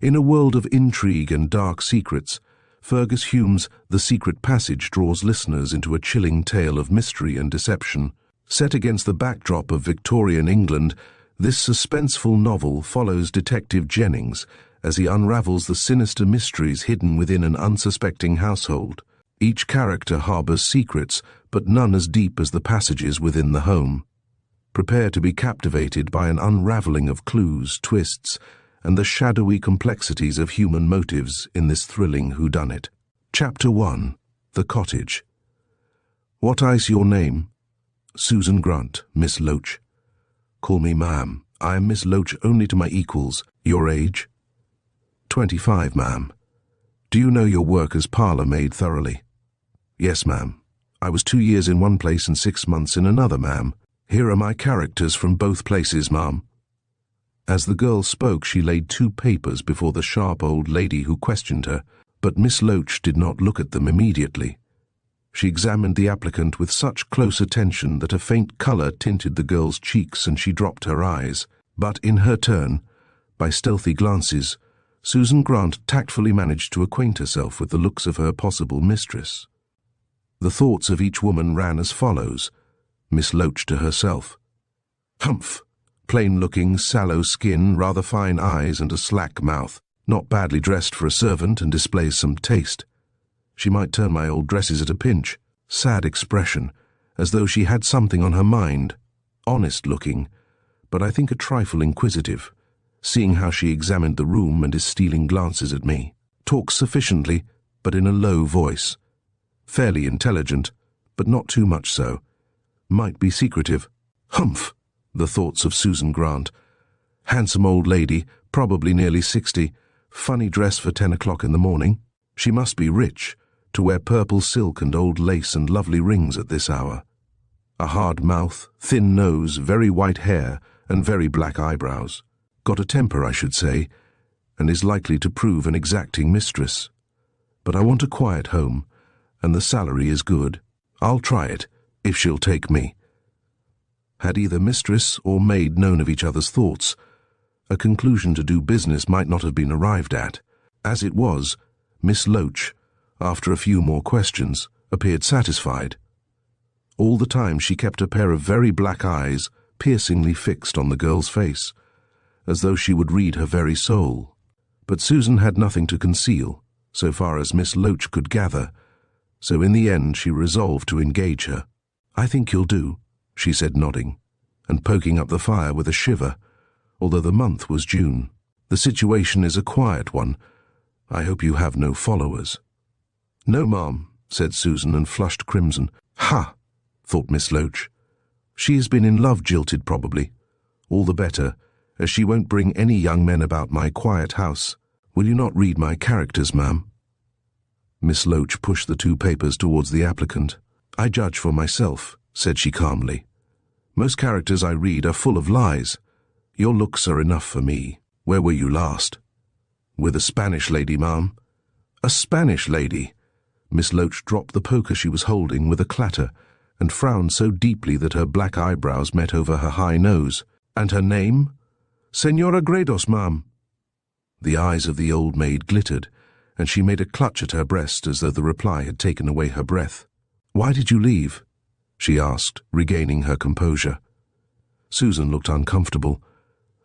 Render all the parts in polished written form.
In a world of intrigue and dark secrets, Fergus Hume's The Secret Passage draws listeners into a chilling tale of mystery and deception. Set against the backdrop of Victorian England, this suspenseful novel follows Detective Jennings as he unravels the sinister mysteries hidden within an unsuspecting household. Each character harbors secrets, but none as deep as the passages within the home. Prepare to be captivated by an unraveling of clues, twists, and the shadowy complexities of human motives in this thrilling whodunit. Chapter 1. The Cottage. What is your name? Susan Grant, Miss Loach. Call me ma'am. I am Miss Loach only to my equals. Your age? 25, ma'am. Do you know your work as parlour-maid thoroughly? Yes, ma'am. I was 2 years in one place and 6 months in another, ma'am. Here are my characters from both places, ma'am. As the girl spoke, she laid 2 papers before the sharp old lady who questioned her, but Miss Loach did not look at them immediately. She examined the applicant with such close attention that a faint colour tinted the girl's cheeks and she dropped her eyes. But in her turn, by stealthy glances, Susan Grant tactfully managed to acquaint herself with the looks of her possible mistress. The thoughts of each woman ran as follows. Miss Loach to herself. Humph! Plain-looking, sallow skin, rather fine eyes and a slack mouth. Not badly dressed for a servant and displays some taste. She might turn my old dresses at a pinch. Sad expression, as though she had something on her mind. Honest-looking, but I think a trifle inquisitive, seeing how she examined the room and is stealing glances at me. Talks sufficiently, but in a low voice. Fairly intelligent, but not too much so. Might be secretive. Humph! The thoughts of Susan Grant. Handsome old lady, probably nearly 60. Funny dress for 10 o'clock in the morning. She must be rich, to wear purple silk and old lace and lovely rings at this hour. A hard mouth, thin nose, very white hair, and very black eyebrows. Got a temper, I should say, and is likely to prove an exacting mistress. But I want a quiet home, and the salary is good. I'll try it, if she'll take me. Had either mistress or maid known of each other's thoughts, a conclusion to do business might not have been arrived at. As it was, Miss Loach, after a few more questions, appeared satisfied. All the time she kept a pair of very black eyes piercingly fixed on the girl's face, as though she would read her very soul. But Susan had nothing to conceal, so far as Miss Loach could gather, so in the end she resolved to engage her. I think you'll do, she said, nodding, and poking up the fire with a shiver, although the month was June. The situation is a quiet one. I hope you have no followers. No, ma'am, said Susan, and flushed crimson. Ha! Thought Miss Loach. She has been in love jilted, probably. All the better, as she won't bring any young men about my quiet house. Will you not read my characters, ma'am? Miss Loach pushed the 2 papers towards the applicant. I judge for myself, said she calmly. Most characters I read are full of lies. Your looks are enough for me. Where were you last? With a Spanish lady, ma'am. A Spanish lady? Miss Loach dropped the poker she was holding with a clatter, and frowned so deeply that her black eyebrows met over her high nose. And her name? Senora Gredos, ma'am. The eyes of the old maid glittered, and she made a clutch at her breast as though the reply had taken away her breath. Why did you leave? She asked, regaining her composure. Susan looked uncomfortable.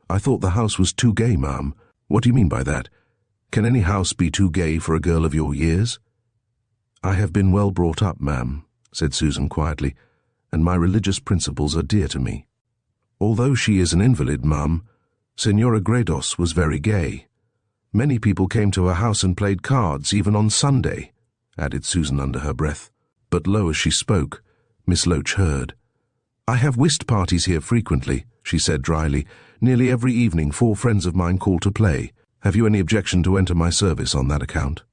I thought the house was too gay, ma'am. What do you mean by that? Can any house be too gay for a girl of your years? I have been well brought up, ma'am, said Susan quietly, and my religious principles are dear to me. Although she is an invalid, ma'am, Senora Gredos was very gay. Many people came to her house and played cards, even on Sunday, added Susan under her breath. But low as she spoke, Miss Loach heard. I have whist parties here frequently, she said dryly. Nearly every evening 4 friends of mine call to play. Have you any objection to enter my service on that account?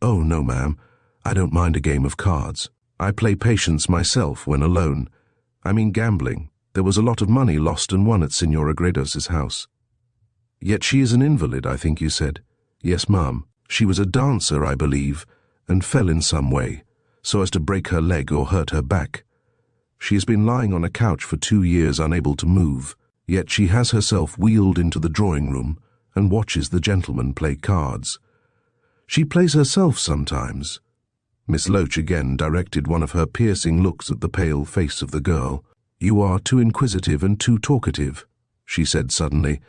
Oh, no, ma'am. I don't mind a game of cards. I play patience myself when alone. I mean gambling. There was a lot of money lost and won at Senora Gredos's house. Yet she is an invalid, I think you said. Yes, ma'am. She was a dancer, I believe, and fell in some way, so as to break her leg or hurt her back. She has been lying on a couch for 2 years, unable to move, yet she has herself wheeled into the drawing-room and watches the gentlemen play cards. She plays herself sometimes. Miss Loach again directed one of her piercing looks at the pale face of the girl. "You are too inquisitive and too talkative," she said suddenly.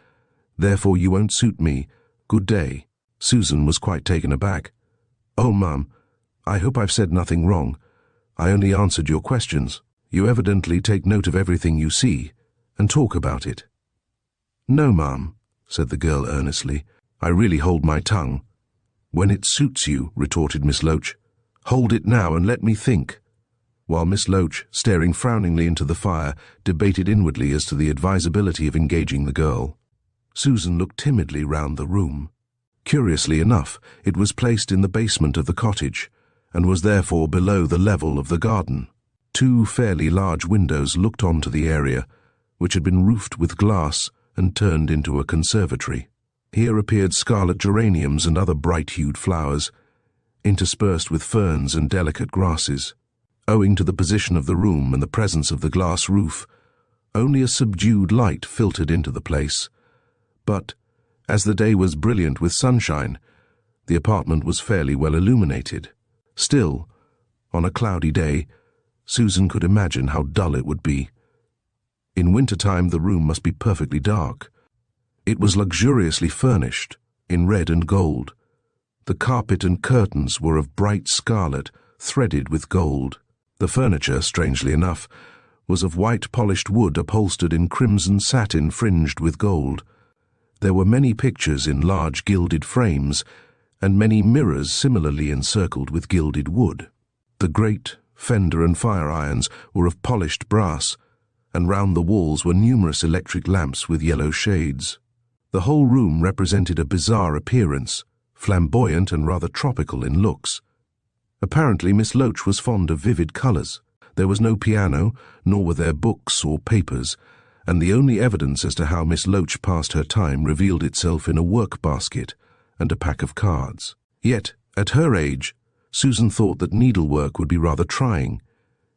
"Therefore you won't suit me. Good day." Susan was quite taken aback. "Oh, Mum, I hope I've said nothing wrong. I only answered your questions. You evidently take note of everything you see, and talk about it." "No, Mum," said the girl earnestly. "I really hold my tongue." "When it suits you," retorted Miss Loach. "Hold it now and let me think." While Miss Loach, staring frowningly into the fire, debated inwardly as to the advisability of engaging the girl, Susan looked timidly round the room. Curiously enough, it was placed in the basement of the cottage, and was therefore below the level of the garden. Two fairly large windows looked onto the area, which had been roofed with glass and turned into a conservatory. Here appeared scarlet geraniums and other bright-hued flowers, interspersed with ferns and delicate grasses. Owing to the position of the room and the presence of the glass roof, only a subdued light filtered into the place. But, as the day was brilliant with sunshine, the apartment was fairly well illuminated. Still, on a cloudy day, Susan could imagine how dull it would be. In winter-time the room must be perfectly dark. It was luxuriously furnished, in red and gold. The carpet and curtains were of bright scarlet, threaded with gold. The furniture, strangely enough, was of white polished wood upholstered in crimson satin fringed with gold. There were many pictures in large gilded frames, and many mirrors similarly encircled with gilded wood. The grate, fender and fire irons were of polished brass, and round the walls were numerous electric lamps with yellow shades. The whole room represented a bizarre appearance, flamboyant and rather tropical in looks. Apparently Miss Loach was fond of vivid colours. There was no piano, nor were there books or papers, and the only evidence as to how Miss Loach passed her time revealed itself in a work-basket and a pack of cards. Yet, at her age, Susan thought that needlework would be rather trying,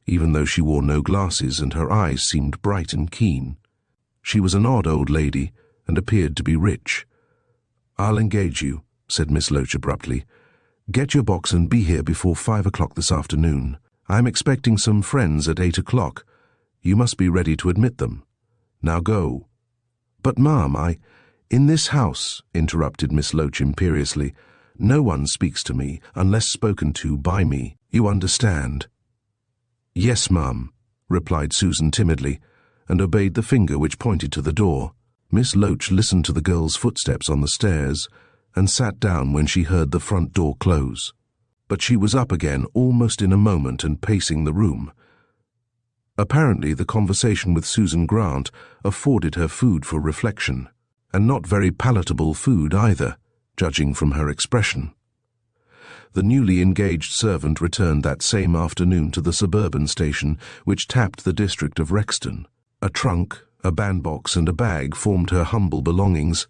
even though she wore no glasses and her eyes seemed bright and keen. She was an odd old lady, and appeared to be rich. "I'll engage you," said Miss Loach abruptly. "Get your box and be here before 5 o'clock this afternoon. I'm expecting some friends at 8 o'clock. You must be ready to admit them. Now go." "But, Ma'am, In this house," interrupted Miss Loach imperiously, "no one speaks to me unless spoken to by me. You understand?" "Yes, Ma'am," replied Susan timidly, and obeyed the finger which pointed to the door. Miss Loach listened to the girl's footsteps on the stairs, and sat down when she heard the front door close. But she was up again almost in a moment and pacing the room. Apparently the conversation with Susan Grant afforded her food for reflection, and not very palatable food either, judging from her expression. The newly engaged servant returned that same afternoon to the suburban station which tapped the district of Rexton. A trunk, a bandbox and a bag formed her humble belongings,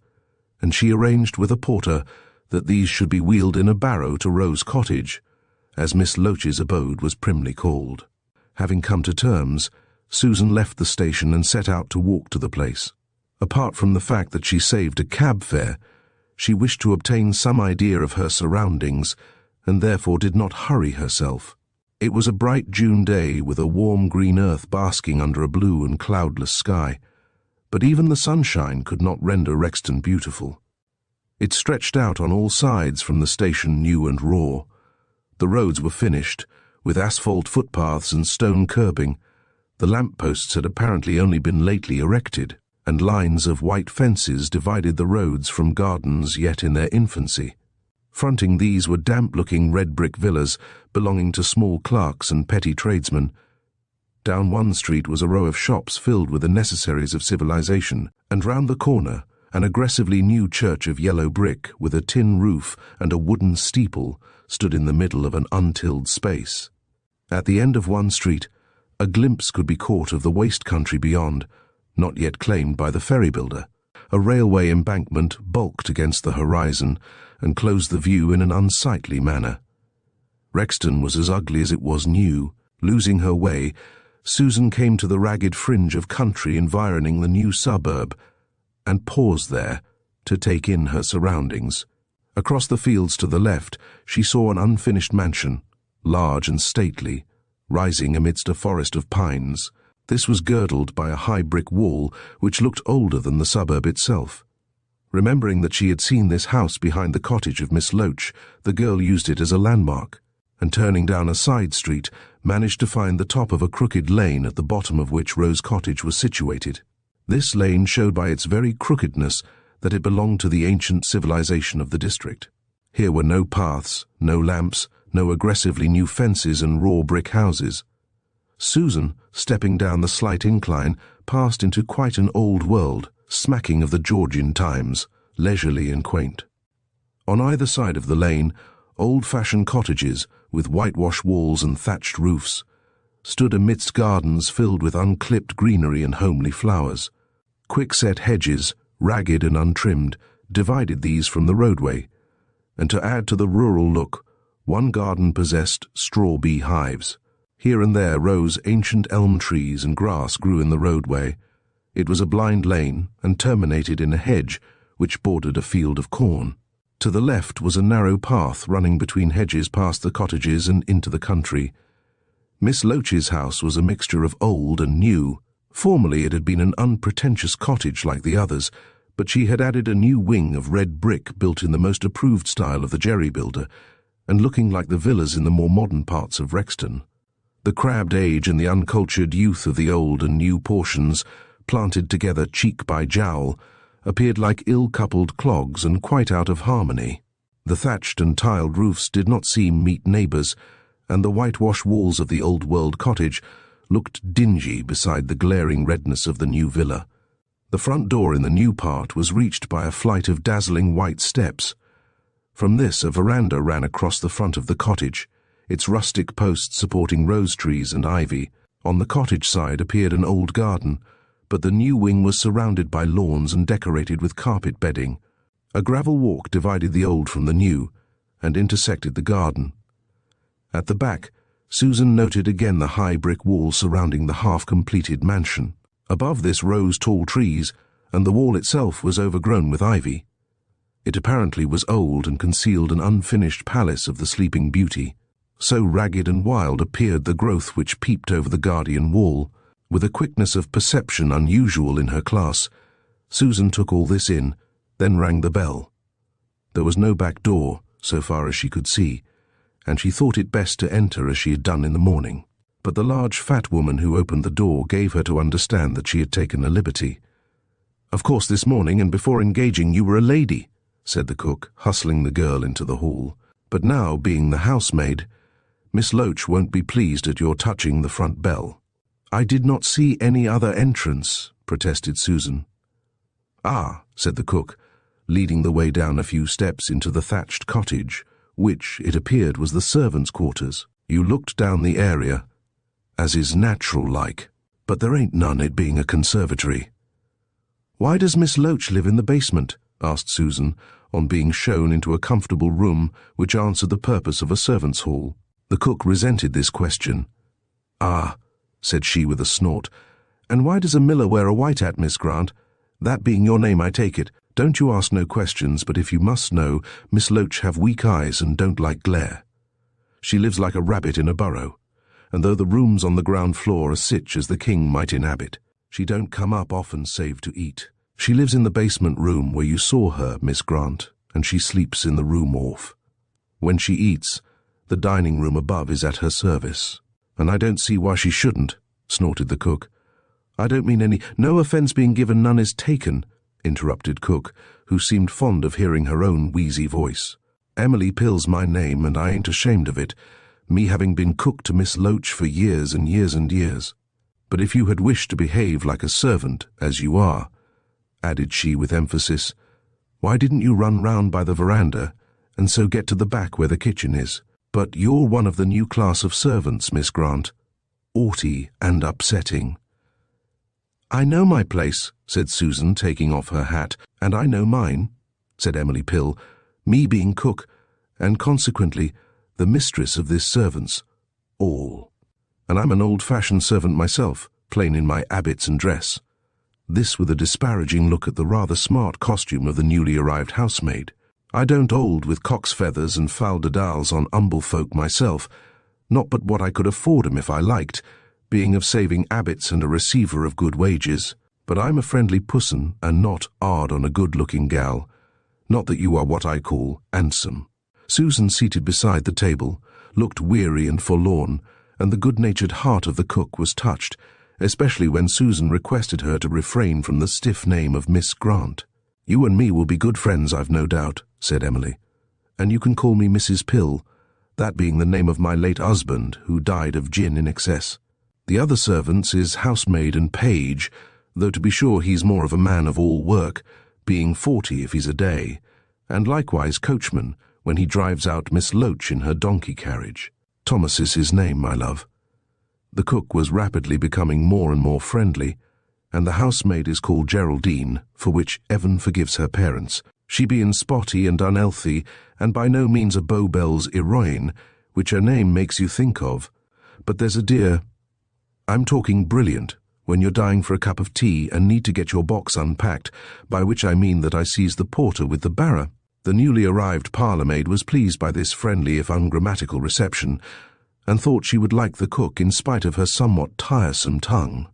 and she arranged with a porter that these should be wheeled in a barrow to Rose Cottage, as Miss Loach's abode was primly called. Having come to terms, Susan left the station and set out to walk to the place. Apart from the fact that she saved a cab fare, she wished to obtain some idea of her surroundings, and therefore did not hurry herself. It was a bright June day with a warm green earth basking under a blue and cloudless sky, but even the sunshine could not render Rexton beautiful. It stretched out on all sides from the station new and raw. The roads were finished, with asphalt footpaths and stone curbing. The lamp-posts had apparently only been lately erected, and lines of white fences divided the roads from gardens yet in their infancy. Fronting these were damp-looking red-brick villas belonging to small clerks and petty tradesmen. Down one street was a row of shops filled with the necessaries of civilization, and round the corner an aggressively new church of yellow brick with a tin roof and a wooden steeple stood in the middle of an untilled space. At the end of one street, a glimpse could be caught of the waste country beyond, not yet claimed by the ferry builder. A railway embankment bulked against the horizon and closed the view in an unsightly manner. Rexton was as ugly as it was new. Losing her way, Susan came to the ragged fringe of country environing the new suburb, and paused there to take in her surroundings. Across the fields to the left, she saw an unfinished mansion, large and stately, rising amidst a forest of pines. This was girdled by a high brick wall which looked older than the suburb itself. Remembering that she had seen this house behind the cottage of Miss Loach, the girl used it as a landmark, and turning down a side street, managed to find the top of a crooked lane at the bottom of which Rose Cottage was situated. This lane showed by its very crookedness that it belonged to the ancient civilization of the district. Here were no paths, no lamps, no aggressively new fences and raw brick houses. Susan, stepping down the slight incline, passed into quite an old world, smacking of the Georgian times, leisurely and quaint. On either side of the lane, old-fashioned cottages, with whitewashed walls and thatched roofs, stood amidst gardens filled with unclipped greenery and homely flowers. Quick-set hedges, ragged and untrimmed, divided these from the roadway, and to add to the rural look, one garden possessed straw bee hives. Here and there rose ancient elm trees and grass grew in the roadway. It was a blind lane and terminated in a hedge which bordered a field of corn. To the left was a narrow path running between hedges past the cottages and into the country. Miss Loach's house was a mixture of old and new. Formerly it had been an unpretentious cottage like the others, but she had added a new wing of red brick built in the most approved style of the jerry builder, and looking like the villas in the more modern parts of Rexton. The crabbed age and the uncultured youth of the old and new portions, planted together cheek by jowl, appeared like ill-coupled clogs and quite out of harmony. The thatched and tiled roofs did not seem meet neighbours, and the whitewashed walls of the old-world cottage looked dingy beside the glaring redness of the new villa. The front door in the new part was reached by a flight of dazzling white steps. From this a veranda ran across the front of the cottage, its rustic posts supporting rose trees and ivy. On the cottage side appeared an old garden, but the new wing was surrounded by lawns and decorated with carpet bedding. A gravel walk divided the old from the new, and intersected the garden. At the back, Susan noted again the high brick wall surrounding the half-completed mansion. Above this rose tall trees, and the wall itself was overgrown with ivy. It apparently was old and concealed an unfinished palace of the Sleeping Beauty. So ragged and wild appeared the growth which peeped over the guardian wall. With a quickness of perception unusual in her class, Susan took all this in, then rang the bell. There was no back door, so far as she could see, and she thought it best to enter as she had done in the morning. But the large fat woman who opened the door gave her to understand that she had taken a liberty. "Of course this morning and before engaging you were a lady," said the cook, hustling the girl into the hall. "But now, being the housemaid, Miss Loach won't be pleased at your touching the front bell." "I did not see any other entrance," protested Susan. "Ah," said the cook, leading the way down a few steps into the thatched cottage, which, it appeared, was the servants' quarters. "You looked down the area, as is natural-like, but there ain't none, it being a conservatory." "Why does Miss Loach live in the basement?" asked Susan, on being shown into a comfortable room which answered the purpose of a servants' hall. The cook resented this question. "Ah," said she with a snort, "and why does a miller wear a white hat, Miss Grant? That being your name, I take it. Don't you ask no questions, but if you must know, Miss Loach have weak eyes and don't like glare. She lives like a rabbit in a burrow, and though the rooms on the ground floor are sich as the king might inhabit, she don't come up often save to eat. She lives in the basement room where you saw her, Miss Grant, and she sleeps in the room off. When she eats, the dining room above is at her service. And I don't see why she shouldn't," snorted the cook. "I don't mean any—" "No offence being given, none is taken," interrupted cook, who seemed fond of hearing her own wheezy voice. "Emily Pill's my name, and I ain't ashamed of it, me having been cook to Miss Loach for years and years and years. But if you had wished to behave like a servant, as you are," added she with emphasis, "why didn't you run round by the veranda, and so get to the back where the kitchen is? But you're one of the new class of servants, Miss Grant. Aughty and upsetting." "I know my place," said Susan, taking off her hat. "And I know mine," said Emily Pill, "me being cook, and consequently the mistress of this servants, all. And I'm an old-fashioned servant myself, plain in my habits and dress. this with a disparaging look at the rather smart costume of the newly arrived housemaid. "I don't hold with cock's feathers and fal de dals on humble folk myself, not but what I could afford 'em if I liked, being of saving abbots and a receiver of good wages. But I'm a friendly pusson and not hard on a good-looking gal. Not that you are what I call handsome." Susan, seated beside the table, looked weary and forlorn, and the good-natured heart of the cook was touched, especially when Susan requested her to refrain from the stiff name of Miss Grant. "You and me will be good friends, I've no doubt," said Emily. "And you can call me Mrs. Pill, that being the name of my late husband, who died of gin in excess. The other servants is housemaid and page, though to be sure he's more of a man of all work, being 40 if he's a day, and likewise coachman when he drives out Miss Loach in her donkey carriage. Thomas is his name, my love." The cook was rapidly becoming more and more friendly, and the housemaid is called Geraldine, for which Evan forgives her parents, she being spotty and unhealthy, and by no means a Bow Bells heroine, which her name makes you think of. But there's a dear— I'm talking brilliant, when you're dying for a cup of tea and need to get your box unpacked, by which I mean that I sees the porter with the barrow. The newly arrived parlour-maid was pleased by this friendly if ungrammatical reception, and thought she would like the cook in spite of her somewhat tiresome tongue.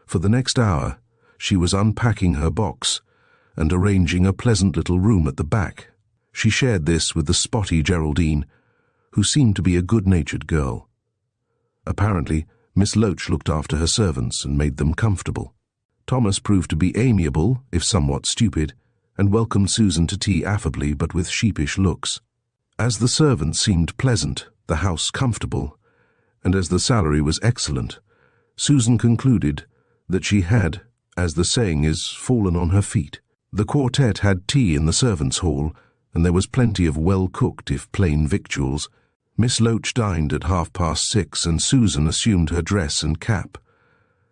For the next hour she was unpacking her box and arranging a pleasant little room at the back. She shared this with the spotty Geraldine, who seemed to be a good-natured girl. Apparently, Miss Loach looked after her servants and made them comfortable. Thomas proved to be amiable, if somewhat stupid, and welcomed Susan to tea affably but with sheepish looks. As the servants seemed pleasant, the house comfortable, and as the salary was excellent, Susan concluded that she had, as the saying is, fallen on her feet. The quartet had tea in the servants' hall, and there was plenty of well-cooked if plain victuals. Miss Loach dined at 6:30, and Susan assumed her dress and cap.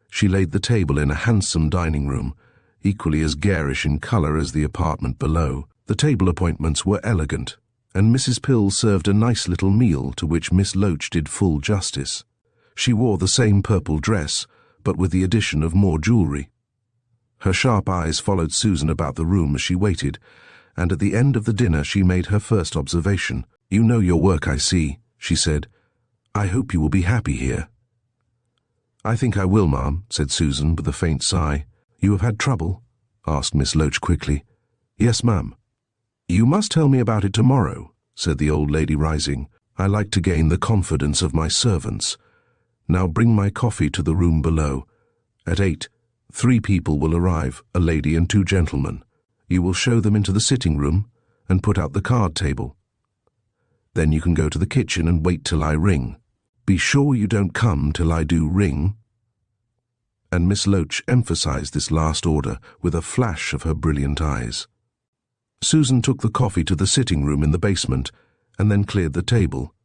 She laid the table in a handsome dining-room, equally as garish in colour as the apartment below. The table appointments were elegant, and Mrs. Pill served a nice little meal to which Miss Loach did full justice. She wore the same purple dress, but with the addition of more jewellery. Her sharp eyes followed Susan about the room as she waited, and at the end of the dinner she made her first observation. "You know your work, I see," she said. "I hope you will be happy here." "I think I will, ma'am," said Susan with a faint sigh. "You have had trouble?" asked Miss Loach quickly. "Yes, ma'am." "You must tell me about it tomorrow," said the old lady, rising. "I like to gain the confidence of my servants. Now bring my coffee to the room below. At 8, 3 people will arrive, a lady and 2 gentlemen. You will show them into the sitting-room and put out the card table. Then you can go to the kitchen and wait till I ring. Be sure you don't come till I do ring." And Miss Loach emphasized this last order with a flash of her brilliant eyes. Susan took the coffee to the sitting-room in the basement and then cleared the table.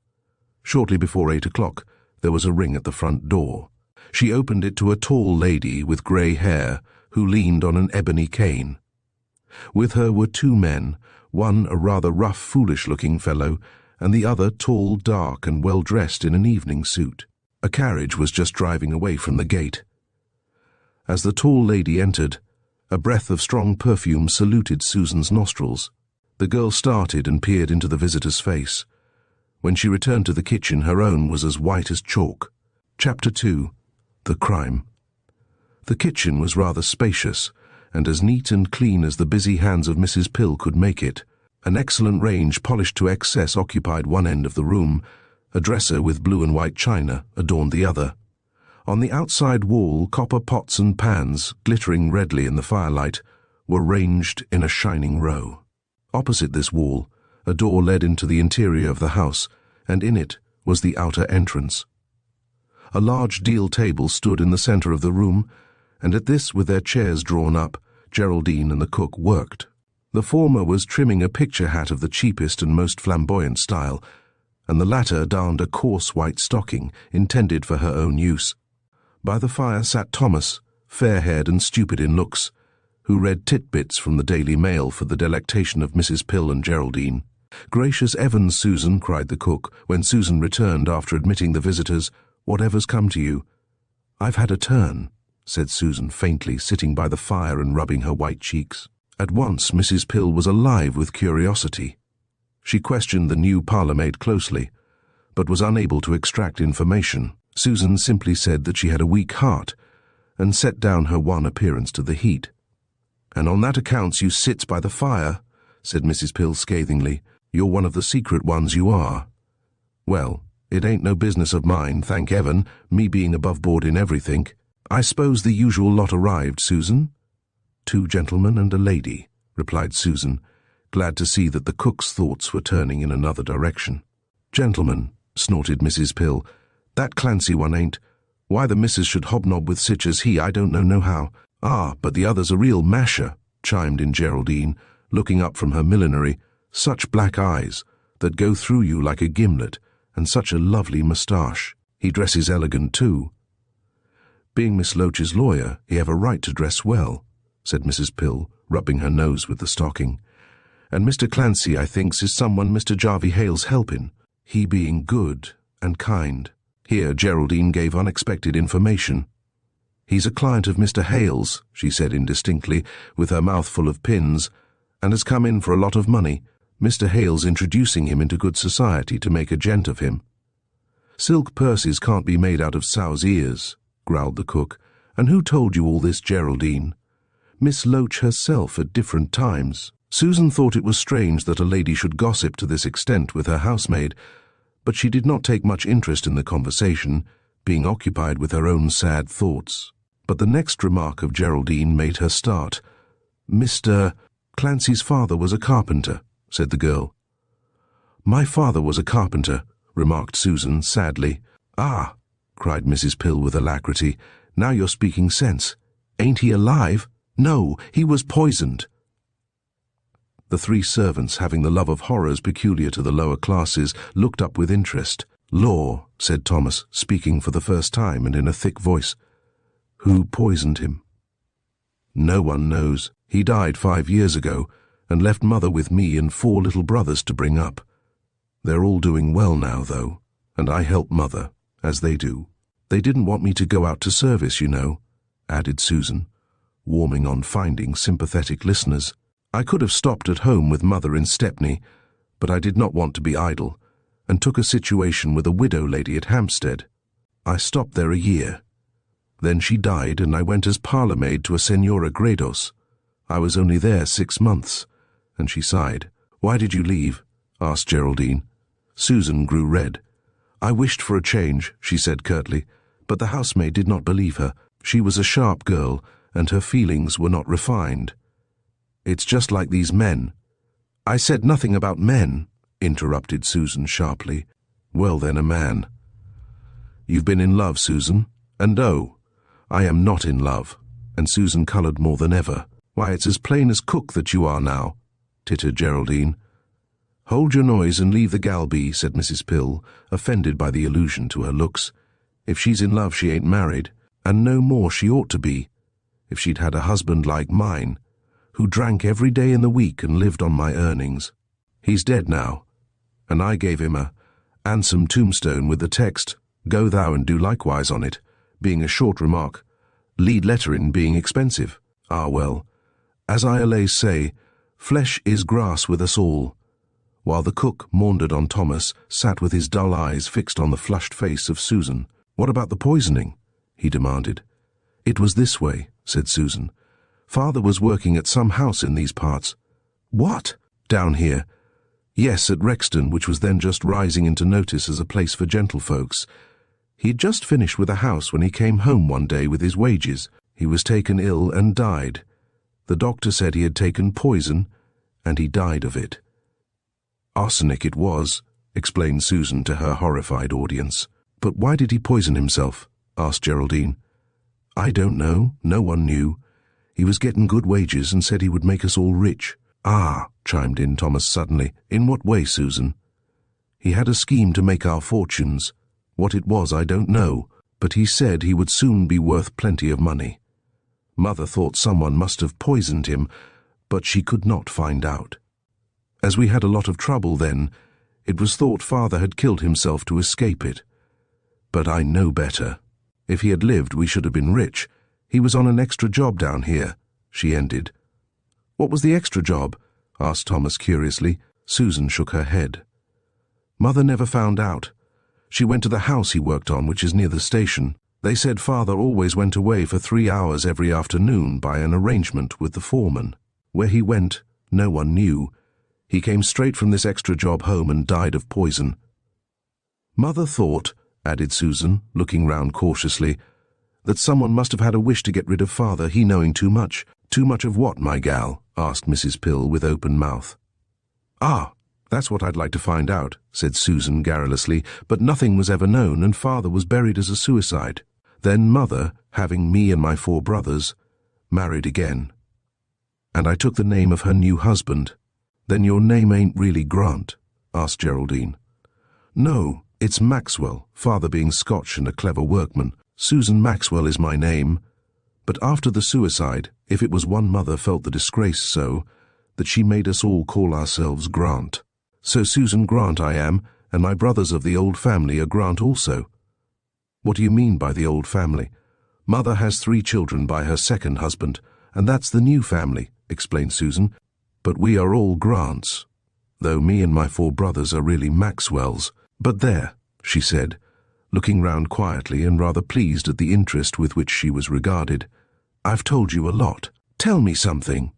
Shortly before 8 o'clock, there was a ring at the front door. She opened it to a tall lady with grey hair who leaned on an ebony cane. With her were 2 men, one a rather rough, foolish-looking fellow, and the other tall, dark, and well-dressed in an evening suit. A carriage was just driving away from the gate. As the tall lady entered, a breath of strong perfume saluted Susan's nostrils. The girl started and peered into the visitor's face. When she returned to the kitchen, her own was as white as chalk. Chapter 2. The Crime. The kitchen was rather spacious, and as neat and clean as the busy hands of Mrs. Pill could make it. An excellent range, polished to excess, occupied one end of the room. A dresser with blue and white china adorned the other. On the outside wall, copper pots and pans, glittering redly in the firelight, were ranged in a shining row. Opposite this wall, a door led into the interior of the house, and in it was the outer entrance. A large deal table stood in the centre of the room, and at this, with their chairs drawn up, Geraldine and the cook worked. The former was trimming a picture hat of the cheapest and most flamboyant style, and the latter darned a coarse white stocking intended for her own use. By the fire sat Thomas, fair-haired and stupid in looks, who read titbits from the Daily Mail for the delectation of Mrs. Pill and Geraldine. "Gracious Evans, Susan," cried the cook, when Susan returned after admitting the visitors, "whatever's come to you?" "I've had a turn," said Susan faintly, sitting by the fire and rubbing her white cheeks. At once Mrs. Pill was alive with curiosity. She questioned the new parlour-maid closely, but was unable to extract information. Susan simply said that she had a weak heart, and set down her one appearance to the heat. "And on that account you sits by the fire," said Mrs. Pill scathingly. "You're one of the secret ones, you are. Well, it ain't no business of mine, thank heaven, me being above board in everything. I suppose the usual lot arrived, Susan?" "2 gentlemen and a lady," replied Susan, glad to see that the cook's thoughts were turning in another direction. "Gentlemen," snorted Mrs. Pill, "that Clancy one ain't. Why the missus should hobnob with sich as he, I don't know nohow." "Ah, but the other's a real masher," chimed in Geraldine, looking up from her millinery. "Such black eyes, that go through you like a gimlet, and such a lovely moustache. He dresses elegant too." "Being Miss Loach's lawyer, he have a right to dress well," said Mrs. Pill, rubbing her nose with the stocking. "And Mr. Clancy, I thinks, is someone Mr. Jarvey Hale's helping, he being good and kind." Here Geraldine gave unexpected information. "He's a client of Mr. Hale's," she said indistinctly, with her mouth full of pins, "and has come in for a lot of money. Mr. Hale's introducing him into good society to make a gent of him." "Silk purses can't be made out of sow's ears," growled the cook. "And who told you all this, Geraldine?" "Miss Loach herself at different times." Susan thought it was strange that a lady should gossip to this extent with her housemaid, but she did not take much interest in the conversation, being occupied with her own sad thoughts. But the next remark of Geraldine made her start. "Mr. Clancy's father was a carpenter," said the girl. "My father was a carpenter," remarked Susan sadly. "Ah," cried Mrs. Pill with alacrity, "now you're speaking sense. Ain't he alive?" "No, he was poisoned." The 3 servants, having the love of horrors peculiar to the lower classes, looked up with interest. "Law," said Thomas, speaking for the first time and in a thick voice. "Who poisoned him?" "No one knows. He died 5 years ago, and left Mother with me and 4 little brothers to bring up. They're all doing well now, though, and I help Mother, as they do. They didn't want me to go out to service, you know," added Susan, warming on finding sympathetic listeners. "I could have stopped at home with Mother in Stepney, but I did not want to be idle, and took a situation with a widow lady at Hampstead. I stopped there a year. Then she died, and I went as parlour-maid to a Senora Gredos. I was only there 6 months, and she sighed. "Why did you leave?" asked Geraldine. Susan grew red. "I wished for a change," she said curtly, but the housemaid did not believe her. She was a sharp girl, and her feelings were not refined. "It's just like these men." "I said nothing about men," interrupted Susan sharply. "Well then, a man." "You've been in love, Susan? And oh, I am not in love." And Susan coloured more than ever. "Why, it's as plain as cook that you are now," tittered Geraldine. "Hold your noise and leave the gal be," said Mrs. Pill, offended by the allusion to her looks. "If she's in love she ain't married, and no more she ought to be, if she'd had a husband like mine, who drank every day in the week and lived on my earnings. He's dead now, and I gave him a handsome tombstone with the text, 'Go thou and do likewise' on it, being a short remark, lead letterin' being expensive. Ah well, as I allays say, flesh is grass with us all." While the cook, maundered on Thomas, sat with his dull eyes fixed on the flushed face of Susan. "What about the poisoning?" he demanded. "It was this way," said Susan. "Father was working at some house in these parts." "What? Down here?" "Yes, at Rexton, which was then just rising into notice as a place for gentlefolks. He'd just finished with a house when he came home one day with his wages. He was taken ill and died. The doctor said he had taken poison, and he died of it." "Arsenic it was," explained Susan to her horrified audience. "But why did he poison himself?" asked Geraldine. "I don't know. No one knew. He was getting good wages and said he would make us all rich." "Ah," chimed in Thomas suddenly. "In what way, Susan?" "He had a scheme to make our fortunes. What it was I don't know, but he said he would soon be worth plenty of money. Mother thought someone must have poisoned him, but she could not find out. As we had a lot of trouble then, it was thought Father had killed himself to escape it. But I know better. If he had lived, we should have been rich. He was on an extra job down here," she ended. "What was the extra job?" asked Thomas curiously. Susan shook her head. "Mother never found out. She went to the house he worked on, which is near the station. They said father always went away for 3 hours every afternoon by an arrangement with the foreman. Where he went, no one knew. He came straight from this extra job home and died of poison." "Mother thought," added Susan, looking round cautiously, "that someone must have had a wish to get rid of father, he knowing too much." "Too much of what, my gal?" asked Mrs. Pill with open mouth. "Ah, that's what I'd like to find out," said Susan garrulously, "but nothing was ever known, and father was buried as a suicide. Then mother, having me and my 4 brothers, married again. And I took the name of her new husband." "Then your name ain't really Grant?" asked Geraldine. "No, it's Maxwell, father being Scotch and a clever workman. Susan Maxwell is my name. But after the suicide, if it was one mother felt the disgrace so, that she made us all call ourselves Grant. So Susan Grant I am, and my brothers of the old family are Grant also." "What do you mean by the old family?" "Mother has 3 children by her second husband, and that's the new family," explained Susan. "But we are all Grants, though me and my 4 brothers are really Maxwells. But there," she said, looking round quietly and rather pleased at the interest with which she was regarded, "I've told you a lot. Tell me something."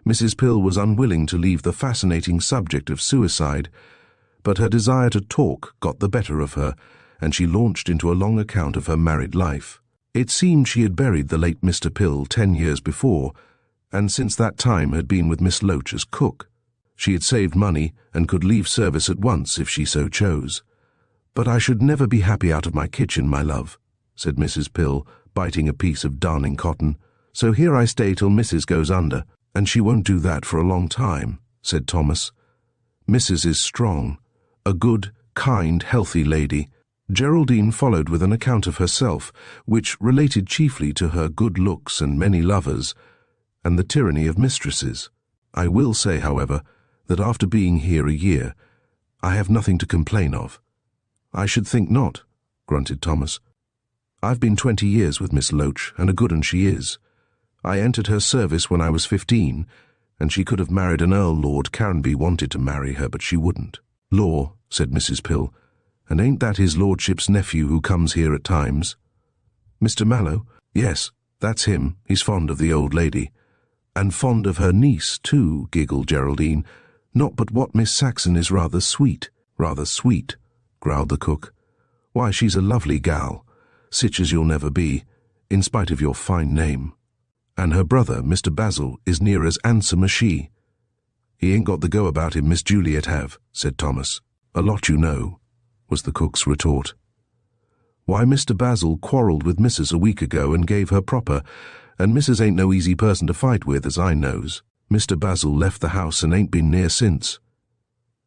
Mrs. Pill was unwilling to leave the fascinating subject of suicide, but her desire to talk got the better of her, and she launched into a long account of her married life. It seemed she had buried the late Mr. Pill 10 years before, and since that time had been with Miss Loach as cook. She had saved money and could leave service at once if she so chose. "But I should never be happy out of my kitchen, my love," said Mrs. Pill, biting a piece of darning cotton. "So here I stay till Mrs. goes under, and she won't do that for a long time," said Thomas. "Mrs. is strong, a good, kind, healthy lady." Geraldine followed with an account of herself, which related chiefly to her good looks and many lovers, and the tyranny of mistresses. "I will say, however, that after being here a year, I have nothing to complain of." "I should think not," grunted Thomas. "I've been 20 years with Miss Loach, and a good un she is. I entered her service when I was 15, and she could have married an Earl. Lord Caranby wanted to marry her, but she wouldn't." "Law," said Mrs. Pill, "and ain't that his lordship's nephew who comes here at times?" "Mr. Mallow?" "Yes, that's him. He's fond of the old lady." "And fond of her niece, too," giggled Geraldine. "Not but what Miss Saxon is rather sweet." "Rather sweet," growled the cook. "Why, she's a lovely gal, sich as you'll never be, in spite of your fine name. And her brother, Mr. Basil, is near as handsome as she." "He ain't got the go about him Miss Juliet have," said Thomas. "A lot you know," was the cook's retort. "Why, Mr. Basil quarrelled with Mrs. a week ago and gave her proper, and Mrs. ain't no easy person to fight with, as I knows. Mr. Basil left the house and ain't been near since."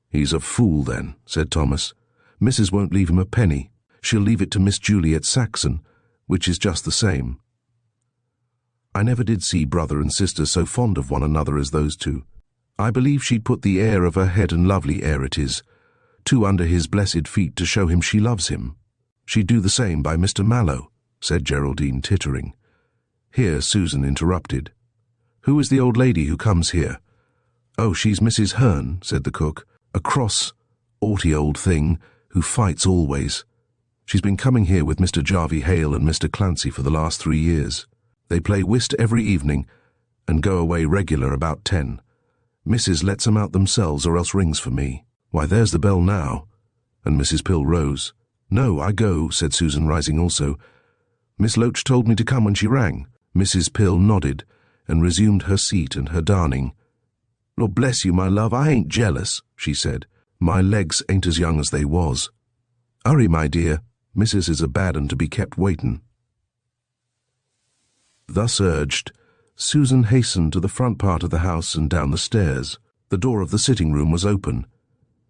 "He's a fool, then," said Thomas. "Mrs. won't leave him a penny. She'll leave it to Miss Juliet Saxon, which is just the same. I never did see brother and sister so fond of one another as those two. I believe she'd put the air of her head, and lovely air it is, too, under his blessed feet to show him she loves him." "She'd do the same by Mr. Mallow," said Geraldine, tittering. Here Susan interrupted. "Who is the old lady who comes here?" "Oh, she's Mrs. Hearn," said the cook, "a cross, haughty old thing, who fights always. She's been coming here with Mr. Jarvey Hale and Mr. Clancy for the last 3 years. They play whist every evening, and go away regular about 10. Mrs. lets 'em out themselves or else rings for me. Why, there's the bell now." And Mrs. Pill rose. "No, I go," said Susan, rising also. "Miss Loach told me to come when she rang." Mrs. Pill nodded, and resumed her seat and her darning. "Lord bless you, my love, I ain't jealous," she said. "My legs ain't as young as they was. Hurry, my dear, Mrs. is a bad un to be kept waitin'." Thus urged, Susan hastened to the front part of the house and down the stairs. The door of the sitting-room was open.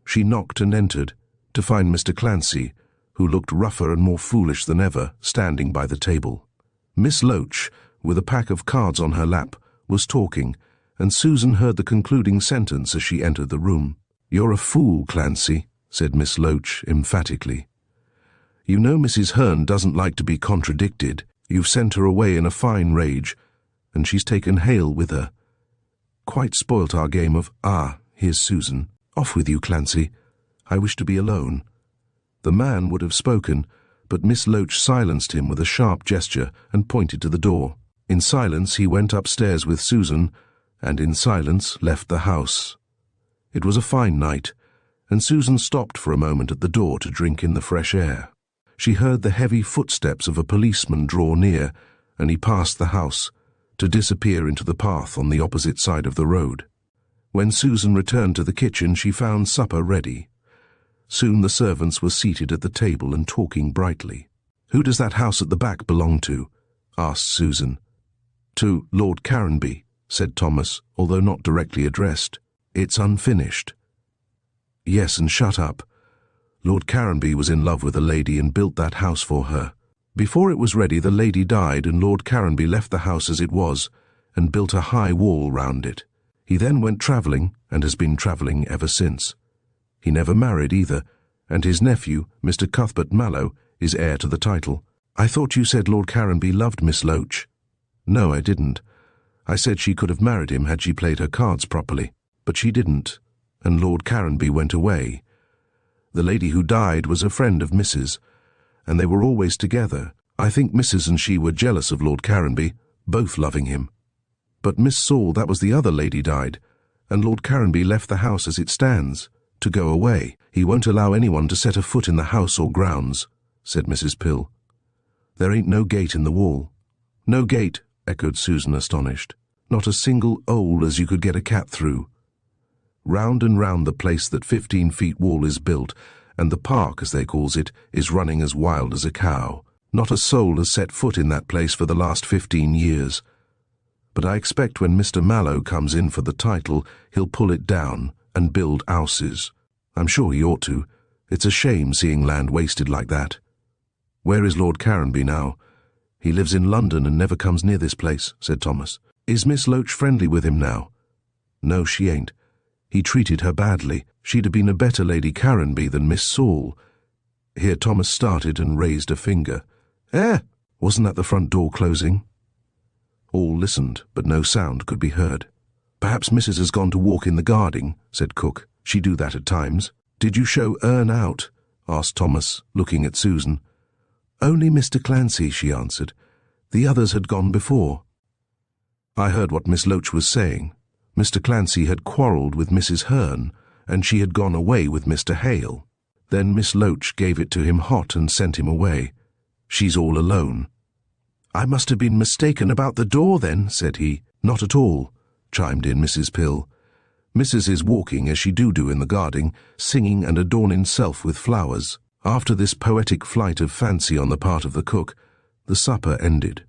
She knocked and entered, to find Mr. Clancy, who looked rougher and more foolish than ever, standing by the table. Miss Loach, with a pack of cards on her lap, was talking, and Susan heard the concluding sentence as she entered the room. "You're a fool, Clancy," said Miss Loach emphatically. "You know Mrs. Hearn doesn't like to be contradicted, You've sent her away in a fine rage, and she's taken Hale with her. Quite spoilt our game of, here's Susan. Off with you, Clancy. I wish to be alone." The man would have spoken, but Miss Loach silenced him with a sharp gesture and pointed to the door. In silence he went upstairs with Susan, and in silence left the house. It was a fine night, and Susan stopped for a moment at the door to drink in the fresh air. She heard the heavy footsteps of a policeman draw near, and he passed the house, to disappear into the path on the opposite side of the road. When Susan returned to the kitchen, she found supper ready. Soon the servants were seated at the table and talking brightly. "Who does that house at the back belong to?" asked Susan. "To Lord Caranby," said Thomas, although not directly addressed. "It's unfinished." "Yes, and shut up. Lord Caranby was in love with a lady and built that house for her. Before it was ready, the lady died, and Lord Caranby left the house as it was and built a high wall round it. He then went travelling, and has been travelling ever since. He never married either, and his nephew, Mr. Cuthbert Mallow, is heir to the title." "I thought you said Lord Caranby loved Miss Loach." "No, I didn't. I said she could have married him had she played her cards properly. But she didn't, and Lord Caranby went away. The lady who died was a friend of Mrs., and they were always together. I think Mrs. and she were jealous of Lord Caranby, both loving him. But Miss Saul, that was the other lady, died, and Lord Caranby left the house as it stands, to go away. He won't allow anyone to set a foot in the house or grounds," said Mrs. Pill. "There ain't no gate in the wall." "No gate," echoed Susan, astonished. "Not a single hole as you could get a cat through. Round and round the place that 15-feet wall is built, and the park, as they calls it, is running as wild as a cow. Not a soul has set foot in that place for the last 15 years. But I expect when Mr. Mallow comes in for the title, he'll pull it down and build houses. I'm sure he ought to. It's a shame seeing land wasted like that." "Where is Lord Caranby now?" "He lives in London and never comes near this place," said Thomas. "Is Miss Loach friendly with him now?" "No, she ain't. He treated her badly. She'd have been a better Lady Caranby than Miss Saul." Here Thomas started and raised a finger. Wasn't that the front door closing?" All listened, but no sound could be heard. "Perhaps Mrs. has gone to walk in the garden," said Cook. "She do that at times." "Did you show Ern out?" asked Thomas, looking at Susan. "Only Mr. Clancy," she answered. "The others had gone before." I heard what Miss Loach was saying. Mr. Clancy had quarrelled with Mrs. Hearn, and she had gone away with Mr. Hale. Then Miss Loach gave it to him hot and sent him away. She's all alone. "I must have been mistaken about the door then," said he. "Not at all," chimed in Mrs. Pill. "Mrs. is walking, as she do in the garden, singing and adorning self with flowers." After this poetic flight of fancy on the part of the cook, the supper ended.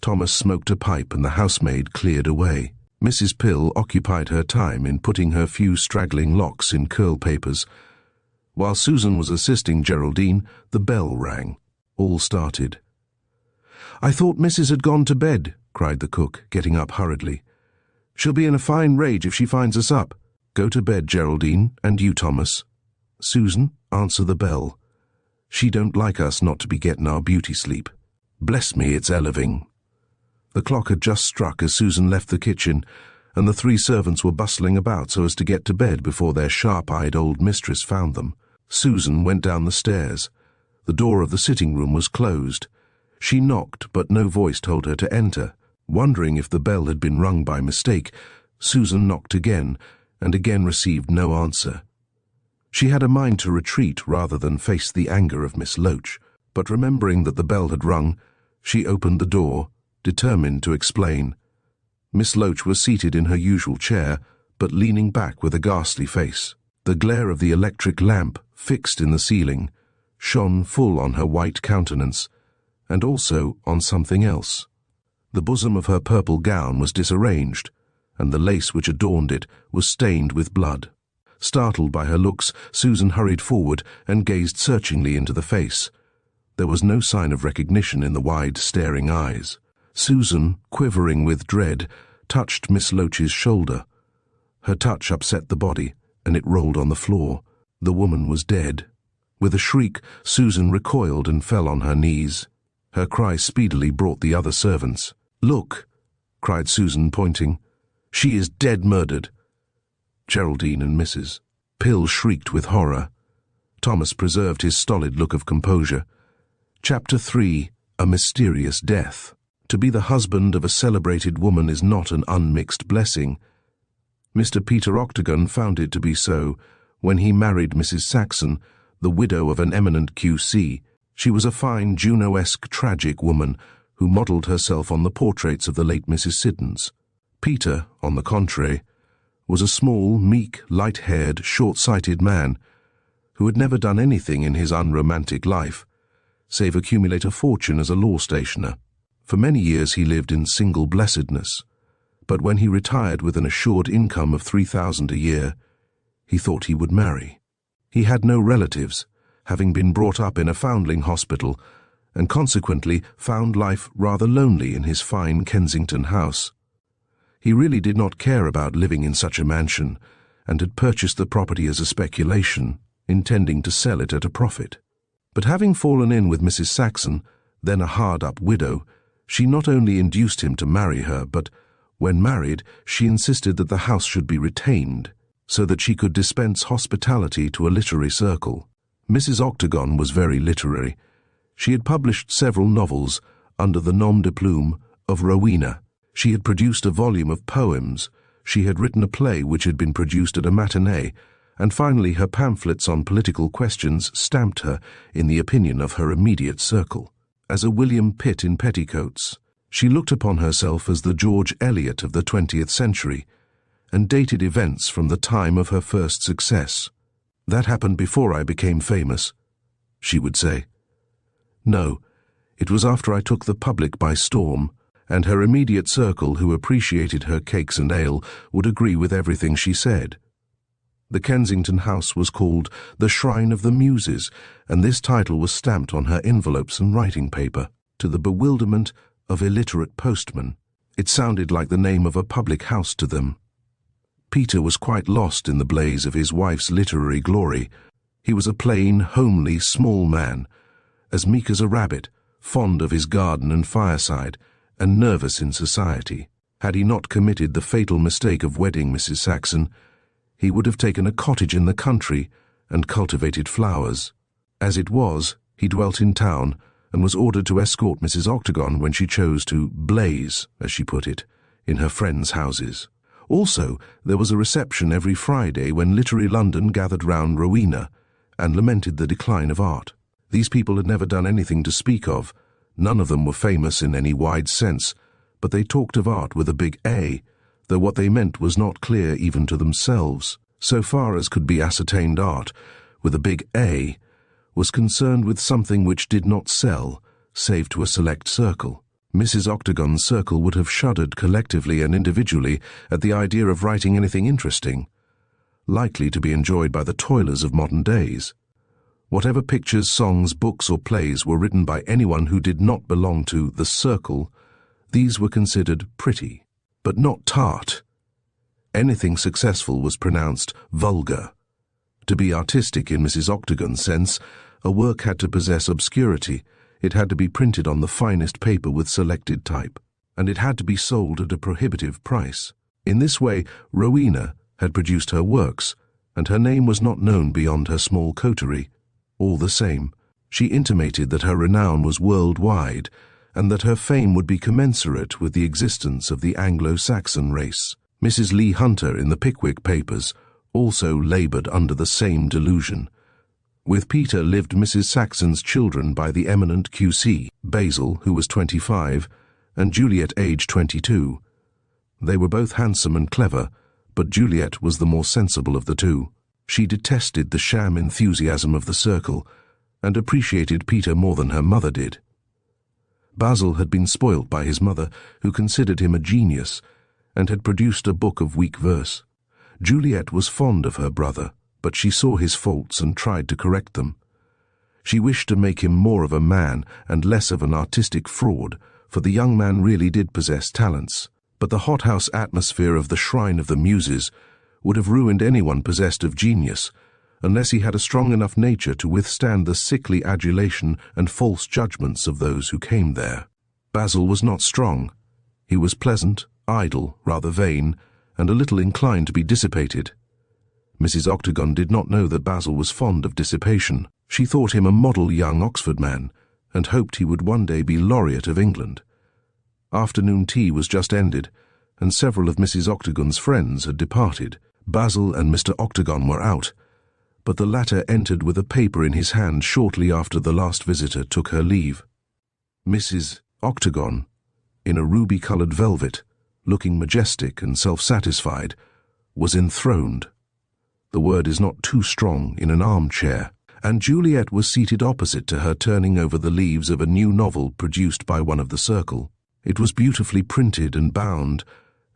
Thomas smoked a pipe and the housemaid cleared away. Mrs. Pill occupied her time in putting her few straggling locks in curl papers. While Susan was assisting Geraldine, the bell rang. All started. "I thought Mrs. had gone to bed," cried the cook, getting up hurriedly. "She'll be in a fine rage if she finds us up. Go to bed, Geraldine, and you, Thomas. Susan, answer the bell. She don't like us not to be getting our beauty sleep. Bless me, it's eleving." The clock had just struck as Susan left the kitchen, and the 3 servants were bustling about so as to get to bed before their sharp-eyed old mistress found them. Susan went down the stairs. The door of the sitting-room was closed. She knocked, but no voice told her to enter. Wondering if the bell had been rung by mistake, Susan knocked again, and again received no answer. She had a mind to retreat rather than face the anger of Miss Loach, but remembering that the bell had rung, she opened the door, determined to explain. Miss Loach was seated in her usual chair, but leaning back with a ghastly face. The glare of the electric lamp, fixed in the ceiling, shone full on her white countenance, and also on something else. The bosom of her purple gown was disarranged, and the lace which adorned it was stained with blood. Startled by her looks, Susan hurried forward and gazed searchingly into the face. There was no sign of recognition in the wide, staring eyes. Susan, quivering with dread, touched Miss Loach's shoulder. Her touch upset the body, and it rolled on the floor. The woman was dead. With a shriek, Susan recoiled and fell on her knees. Her cry speedily brought the other servants. "Look!" cried Susan, pointing. "She is dead murdered." Geraldine and Mrs. Pill shrieked with horror. Thomas preserved his stolid look of composure. Chapter 3. A Mysterious Death. To be the husband of a celebrated woman is not an unmixed blessing. Mr. Peter Octagon found it to be so when he married Mrs. Saxon, the widow of an eminent QC. She was a fine Juno-esque tragic woman who modelled herself on the portraits of the late Mrs. Siddons. Peter, on the contrary, was a small, meek, light-haired, short-sighted man who had never done anything in his unromantic life, save accumulate a fortune as a law stationer. For many years he lived in single blessedness, but when he retired with an assured income of £3,000 a year, he thought he would marry. He had no relatives, having been brought up in a foundling hospital, and consequently found life rather lonely in his fine Kensington house. He really did not care about living in such a mansion, and had purchased the property as a speculation, intending to sell it at a profit. But having fallen in with Mrs. Saxon, then a hard-up widow, she not only induced him to marry her, but, when married, she insisted that the house should be retained, so that she could dispense hospitality to a literary circle. Mrs. Octagon was very literary. She had published several novels under the nom de plume of Rowena. She had produced a volume of poems. She had written a play which had been produced at a matinee, and finally her pamphlets on political questions stamped her in the opinion of her immediate circle. As a William Pitt in petticoats, she looked upon herself as the George Eliot of the 20th century, and dated events from the time of her first success. "That happened before I became famous," she would say. "No, it was after I took the public by storm," and her immediate circle, who appreciated her cakes and ale, would agree with everything she said. The Kensington house was called the Shrine of the Muses, and this title was stamped on her envelopes and writing paper. To the bewilderment of illiterate postmen, it sounded like the name of a public house to them. Peter was quite lost in the blaze of his wife's literary glory. He was a plain, homely, small man, as meek as a rabbit, fond of his garden and fireside, and nervous in society. Had he not committed the fatal mistake of wedding Mrs. Saxon, he would have taken a cottage in the country and cultivated flowers. As it was, he dwelt in town and was ordered to escort Mrs. Octagon when she chose to blaze, as she put it, in her friends' houses. Also, there was a reception every Friday when literary London gathered round Rowena and lamented the decline of art. These people had never done anything to speak of. None of them were famous in any wide sense, but they talked of art with a big A, though what they meant was not clear even to themselves. So far as could be ascertained, art, with a big A, was concerned with something which did not sell, save to a select circle. Mrs. Octagon's circle would have shuddered collectively and individually at the idea of writing anything interesting, likely to be enjoyed by the toilers of modern days. Whatever pictures, songs, books, or plays were written by anyone who did not belong to the circle, these were considered pretty, but not tart. Anything successful was pronounced vulgar. To be artistic in Mrs. Octagon's sense, a work had to possess obscurity. It had to be printed on the finest paper with selected type, and it had to be sold at a prohibitive price. In this way, Rowena had produced her works, and her name was not known beyond her small coterie. All the same, she intimated that her renown was worldwide, and that her fame would be commensurate with the existence of the Anglo-Saxon race. Mrs. Leigh Hunter in the Pickwick papers also laboured under the same delusion. With Peter lived Mrs. Saxon's children by the eminent QC, Basil, who was 25, and Juliet, aged 22. They were both handsome and clever, but Juliet was the more sensible of the two. She detested the sham enthusiasm of the circle, and appreciated Peter more than her mother did. Basil had been spoilt by his mother, who considered him a genius, and had produced a book of weak verse. Juliet was fond of her brother, but she saw his faults and tried to correct them. She wished to make him more of a man and less of an artistic fraud, for the young man really did possess talents. But the hothouse atmosphere of the Shrine of the Muses would have ruined anyone possessed of genius, unless he had a strong enough nature to withstand the sickly adulation and false judgments of those who came there. Basil was not strong. He was pleasant, idle, rather vain, and a little inclined to be dissipated. Mrs. Octagon did not know that Basil was fond of dissipation. She thought him a model young Oxford man, and hoped he would one day be laureate of England. Afternoon tea was just ended, and several of Mrs. Octagon's friends had departed. Basil and Mr. Octagon were out, but the latter entered with a paper in his hand shortly after the last visitor took her leave. Mrs. Octagon, in a ruby-coloured velvet, looking majestic and self-satisfied, was enthroned. The word is not too strong, in an armchair, and Juliet was seated opposite to her, turning over the leaves of a new novel produced by one of the circle. It was beautifully printed and bound,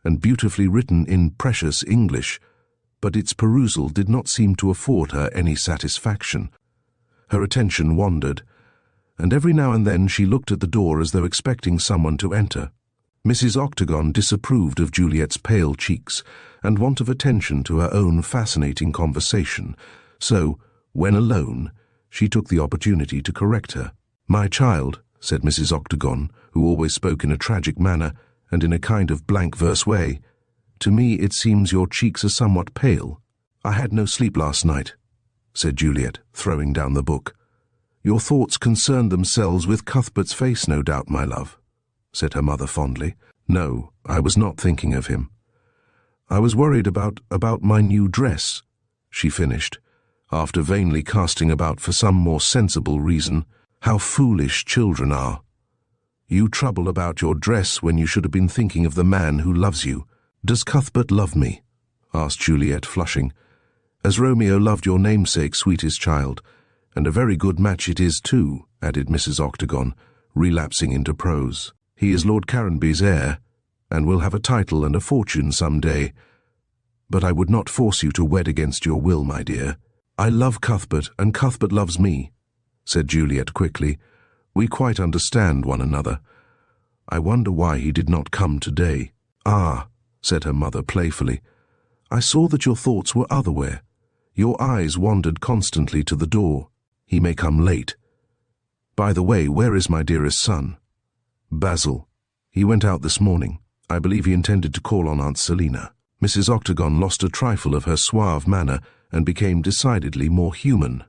and beautifully written in precious English, but its perusal did not seem to afford her any satisfaction. Her attention wandered, and every now and then she looked at the door as though expecting someone to enter. Mrs. Octagon disapproved of Juliet's pale cheeks and want of attention to her own fascinating conversation, so, when alone, she took the opportunity to correct her. "My child," said Mrs. Octagon, who always spoke in a tragic manner and in a kind of blank verse way, "to me it seems your cheeks are somewhat pale." "I had no sleep last night," said Juliet, throwing down the book. "Your thoughts concerned themselves with Cuthbert's face, no doubt, my love," said her mother fondly. "No, I was not thinking of him. I was worried about my new dress," she finished, after vainly casting about for some more sensible reason. "How foolish children are. You trouble about your dress when you should have been thinking of the man who loves you." "Does Cuthbert love me?" asked Juliet, flushing. "As Romeo loved your namesake, sweetest child, and a very good match it is too," added Mrs. Octagon, relapsing into prose. "He is Lord Caranby's heir, and will have a title and a fortune some day. But I would not force you to wed against your will, my dear." "I love Cuthbert, and Cuthbert loves me," said Juliet quickly. "We quite understand one another. I wonder why he did not come today." "Ah," said her mother playfully, "I saw that your thoughts were otherwhere. Your eyes wandered constantly to the door. He may come late. By the way, where is my dearest son?" "Basil. He went out this morning. I believe he intended to call on Aunt Selina." Mrs. Octagon lost a trifle of her suave manner and became decidedly more human.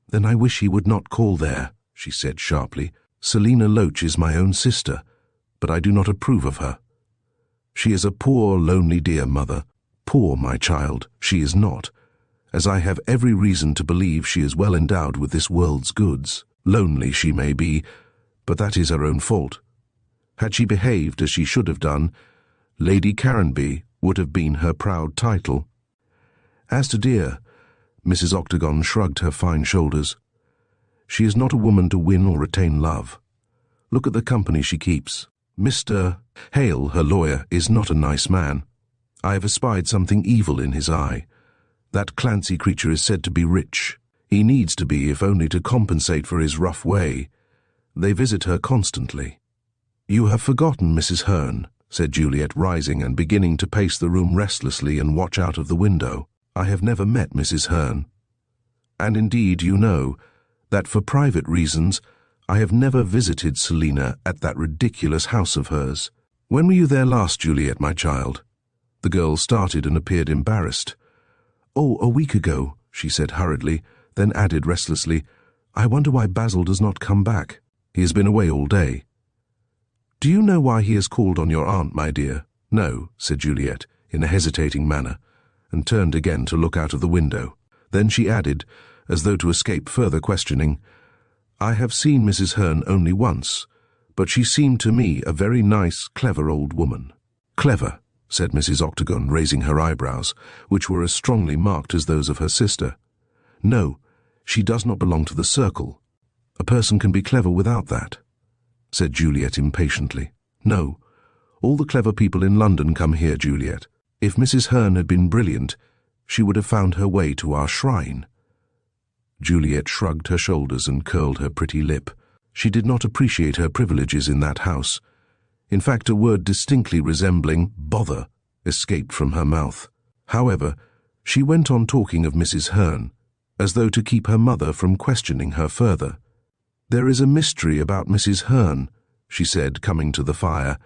"Then I wish he would not call there," she said sharply. "Selina Loach is my own sister, but I do not approve of her. She is a poor, lonely dear mother. Poor, my child, she is not, as I have every reason to believe she is well endowed with this world's goods. Lonely she may be, but that is her own fault. Had she behaved as she should have done, Lady Caranby would have been her proud title. As to dear," Mrs. Octagon shrugged her fine shoulders, "she is not a woman to win or retain love. Look at the company she keeps. Mr. Hale, her lawyer, is not a nice man. I have espied something evil in his eye. That Clancy creature is said to be rich. He needs to be, if only to compensate for his rough way. They visit her constantly." "You have forgotten Mrs. Hearn," said Juliet, rising and beginning to pace the room restlessly and watch out of the window. "I have never met Mrs. Hearn. And indeed, you know that for private reasons I have never visited Selina at that ridiculous house of hers. When were you there last, Juliet, my child?" The girl started and appeared embarrassed. "Oh, a week ago," she said hurriedly, then added restlessly, "I wonder why Basil does not come back. He has been away all day." "Do you know why he has called on your aunt, my dear?" "No," said Juliet, in a hesitating manner, and turned again to look out of the window. Then she added, as though to escape further questioning, "I have seen Mrs. Hearn only once, but she seemed to me a very nice, clever old woman." "Clever," said Mrs. Octagon, raising her eyebrows, which were as strongly marked as those of her sister. "No, she does not belong to the circle. A person can be clever without that," said Juliet impatiently. "No, all the clever people in London come here, Juliet. If Mrs. Hearn had been brilliant, she would have found her way to our shrine." Juliet shrugged her shoulders and curled her pretty lip. She did not appreciate her privileges in that house. In fact, a word distinctly resembling bother escaped from her mouth. However, She went on talking of Mrs. Hearn, as though to keep her mother from questioning her further. "There is a mystery about Mrs. Hearn," she said, coming to the fire,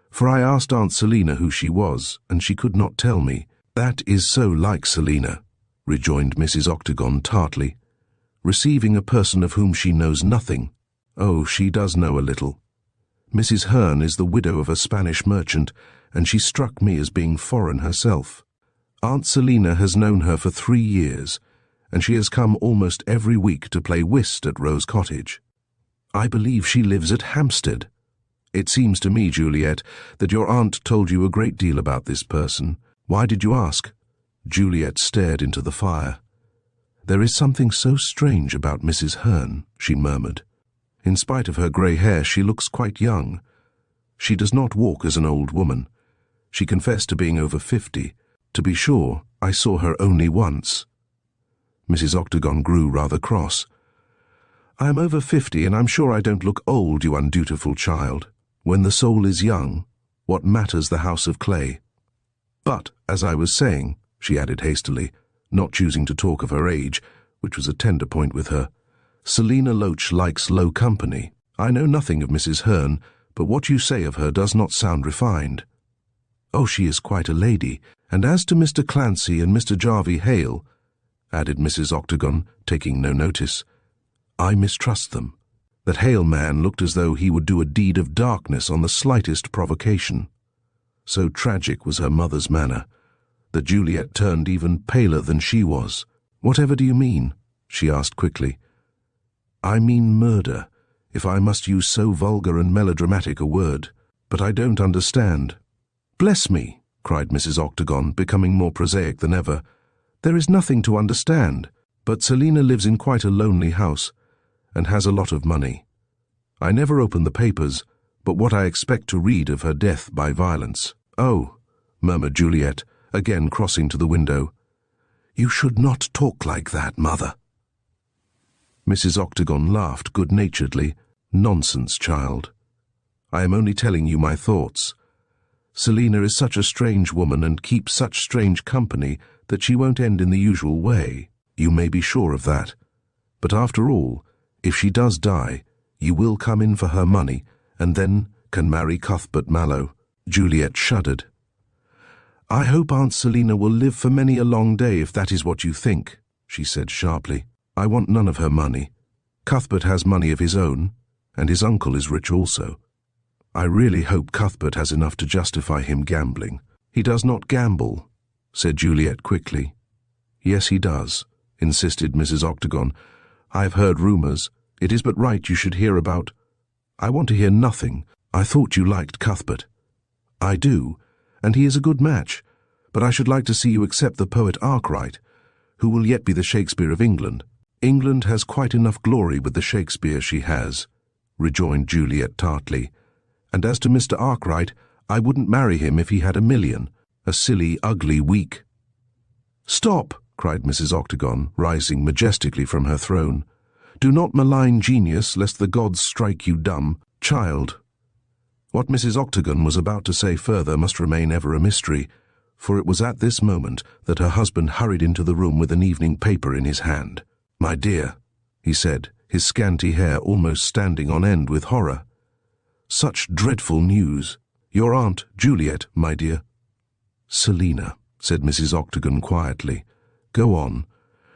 "for I asked Aunt Selina who she was, and she could not tell me." "That is so like Selina," rejoined Mrs. Octagon tartly. "Receiving a person of whom she knows nothing. Oh, she does know a little. Mrs. Hearn is the widow of a Spanish merchant, and she struck me as being foreign herself. Aunt Selina has known her for 3 years, and she has come almost every week to play whist at Rose Cottage. I believe she lives at Hampstead. It seems to me, Juliet, that your aunt told you a great deal about this person. Why did you ask?" Juliet stared into the fire. "There is something so strange about Mrs. Hearn," she murmured. "In spite of her grey hair, she looks quite young. She does not walk as an old woman. She confessed to being over 50. To be sure, I saw her only once." Mrs. Octagon grew rather cross. "I am over 50, and I'm sure I don't look old, you undutiful child. When the soul is young, what matters the house of clay? But, as I was saying," she added hastily, not choosing to talk of her age, which was a tender point with her, "Selina Loach likes low company. I know nothing of Mrs. Hearn, but what you say of her does not sound refined." "Oh, she is quite a lady. And as to Mr. Clancy and Mr. Jarvey Hale," added Mrs. Octagon, taking no notice, "I mistrust them. That Hale man looked as though he would do a deed of darkness on the slightest provocation." So tragic was her mother's manner, that Juliet turned even paler than she was. "Whatever do you mean?" she asked quickly. "I mean murder, if I must use so vulgar and melodramatic a word. But I don't understand." "Bless me," cried Mrs. Octagon, becoming more prosaic than ever. "There is nothing to understand. But Selina lives in quite a lonely house, and has a lot of money. I never open the papers, but what I expect to read of her death by violence." "Oh," murmured Juliet, again crossing to the window. "You should not talk like that, mother." Mrs. Octagon laughed good-naturedly. "Nonsense, child. I am only telling you my thoughts. Selina is such a strange woman and keeps such strange company that she won't end in the usual way. You may be sure of that. But after all, if she does die, you will come in for her money, and then can marry Cuthbert Mallow." Juliet shuddered. "I hope Aunt Selina will live for many a long day if that is what you think," she said sharply. "I want none of her money. Cuthbert has money of his own, and his uncle is rich also. I really hope Cuthbert has enough to justify him gambling." "He does not gamble," said Juliet quickly. "Yes, he does," insisted Mrs. Octagon. "I have heard rumours. It is but right you should hear about—" "I want to hear nothing. I thought you liked Cuthbert." "I do, and he is a good match, but I should like to see you accept the poet Arkwright, who will yet be the Shakespeare of England." "England has quite enough glory with the Shakespeare she has," rejoined Juliet tartly. "And as to Mr. Arkwright, I wouldn't marry him if he had 1,000,000. A silly, ugly weak—" "Stop!" cried Mrs. Octagon, rising majestically from her throne. "Do not malign genius, lest the gods strike you dumb. Child." What Mrs. Octagon was about to say further must remain ever a mystery, for it was at this moment that her husband hurried into the room with an evening paper in his hand. "My dear," he said, his scanty hair almost standing on end with horror. "Such dreadful news. Your aunt, Juliet, my dear." "Selina," said Mrs. Octagon quietly. "Go on.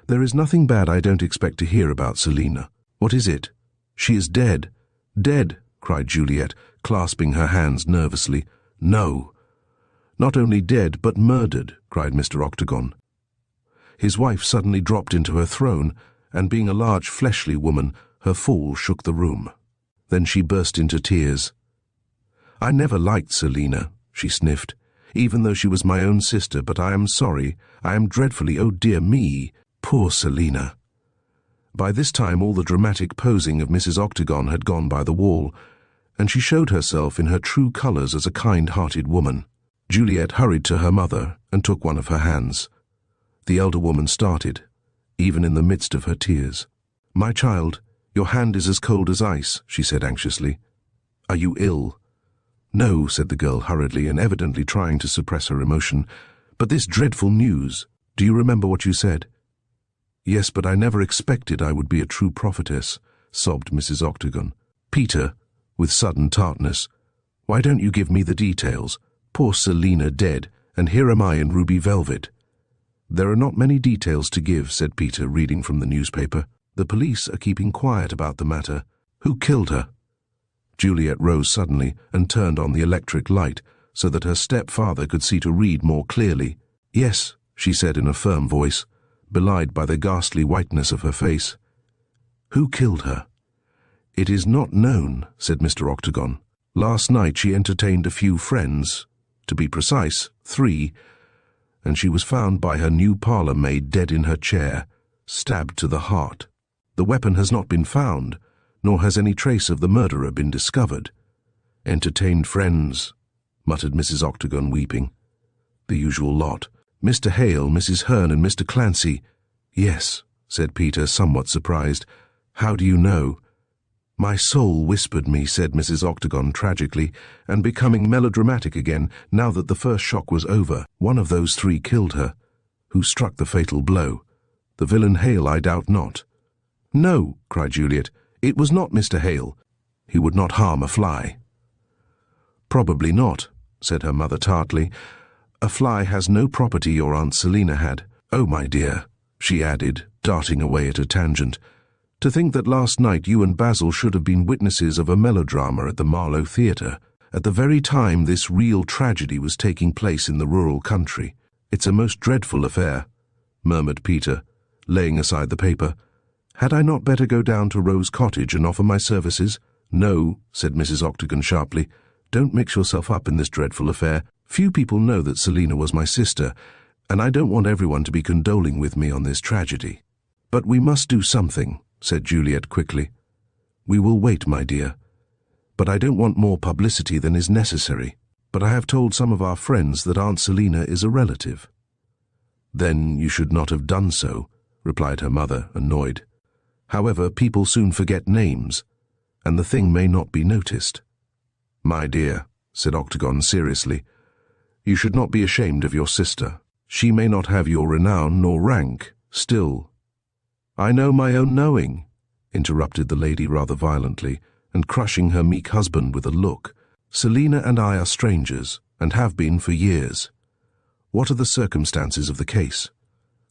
There is nothing bad I don't expect to hear about Selina. What is it?" "She is dead." "Dead!" cried Juliet, clasping her hands nervously. "No. Not only dead, but murdered," cried Mr. Octagon. His wife suddenly dropped into her throne, and being a large fleshly woman, her fall shook the room. Then she burst into tears. "I never liked Selina," she sniffed, "even though she was my own sister, but I am sorry. I am dreadfully, oh dear me, poor Selina." By this time all the dramatic posing of Mrs. Octagon had gone by the wall, and she showed herself in her true colours as a kind-hearted woman. Juliet hurried to her mother and took one of her hands. The elder woman started, even in the midst of her tears. "My child, your hand is as cold as ice," she said anxiously. "Are you ill?" "No," said the girl hurriedly and evidently trying to suppress her emotion. "But this dreadful news—" Do you remember what you said?" "Yes, but I never expected I would be a true prophetess," sobbed Mrs. Octagon. "Peter," with sudden tartness, "why don't you give me the details? Poor Selina dead, and here am I in ruby velvet." "There are not many details to give," said Peter, reading from the newspaper. "The police are keeping quiet about the matter. Who killed her?" Juliet rose suddenly and turned on the electric light so that her stepfather could see to read more clearly. "Yes," she said in a firm voice, belied by the ghastly whiteness of her face. "Who killed her?" "It is not known," said Mr. Octagon. "Last night she entertained a few friends, to be precise, 3, and she was found by her new parlour-maid dead in her chair, stabbed to the heart. The weapon has not been found, nor has any trace of the murderer been discovered." "Entertained friends," muttered Mrs. Octagon, weeping. "The usual lot. Mr. Hale, Mrs. Hearn, and Mr. Clancy." "Yes," said Peter, somewhat surprised. "How do you know?" "My soul whispered me," said Mrs. Octagon tragically, and becoming melodramatic again now that the first shock was over. "One of those 3 killed her. Who struck the fatal blow? The villain Hale, I doubt not." "No," cried Juliet, "it was not Mr. Hale. He would not harm a fly." "Probably not," said her mother tartly. "A fly has no property your Aunt Selina had. Oh, my dear," she added, darting away at a tangent, "to think that last night you and Basil should have been witnesses of a melodrama at the Marlow Theatre, at the very time this real tragedy was taking place in the rural country. It's a most dreadful affair," murmured Peter, laying aside the paper. "Had I not better go down to Rose Cottage and offer my services?" "No," said Mrs. Octagon sharply. "Don't mix yourself up in this dreadful affair. Few people know that Selina was my sister, and I don't want everyone to be condoling with me on this tragedy." "But we must do something," said Juliet quickly. "We will wait, my dear. But I don't want more publicity than is necessary. But I have told some of our friends that Aunt Selina is a relative." "Then you should not have done so," replied her mother, annoyed. "However, people soon forget names, and the thing may not be noticed." "My dear," said Octagon seriously, "you should not be ashamed of your sister. She may not have your renown nor rank, still—" "I know my own knowing," interrupted the lady rather violently, and crushing her meek husband with a look. "Selina and I are strangers, and have been for years. What are the circumstances of the case?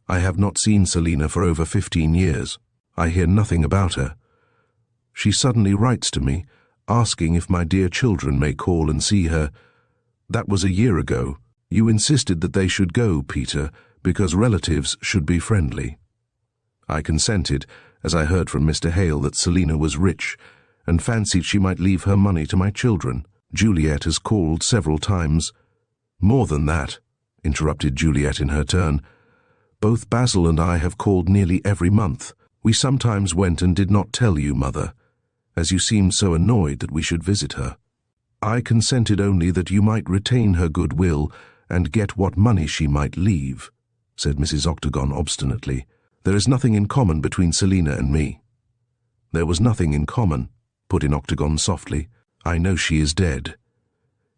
I have not seen Selina for over 15 years. I hear nothing about her. She suddenly writes to me, asking if my dear children may call and see her. That was a year ago. You insisted that they should go, Peter, because relatives should be friendly. I consented, as I heard from Mr. Hale that Selina was rich, and fancied she might leave her money to my children. Juliet has called several times." "More than that," interrupted Juliet in her turn. "Both Basil and I have called nearly every month. We sometimes went and did not tell you, Mother, as you seemed so annoyed that we should visit her. I consented only that you might retain her goodwill and get what money she might leave," said Mrs. Octagon obstinately. "There is nothing in common between Selina and me." "There was nothing in common," put in Octagon softly. "I know she is dead.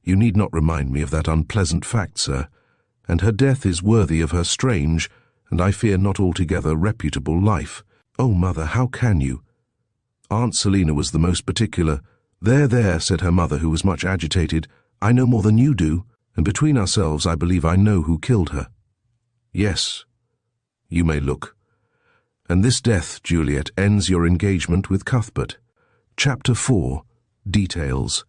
You need not remind me of that unpleasant fact, sir, and her death is worthy of her strange, and I fear not altogether reputable life. Oh, Mother, how can you?" "Aunt Selina was the most particular—" There, said her mother, who was much agitated. "I know more than you do, and between ourselves I believe I know who killed her." "Yes, you may look. And this death, Juliet, ends your engagement with Cuthbert." Chapter 4. Details.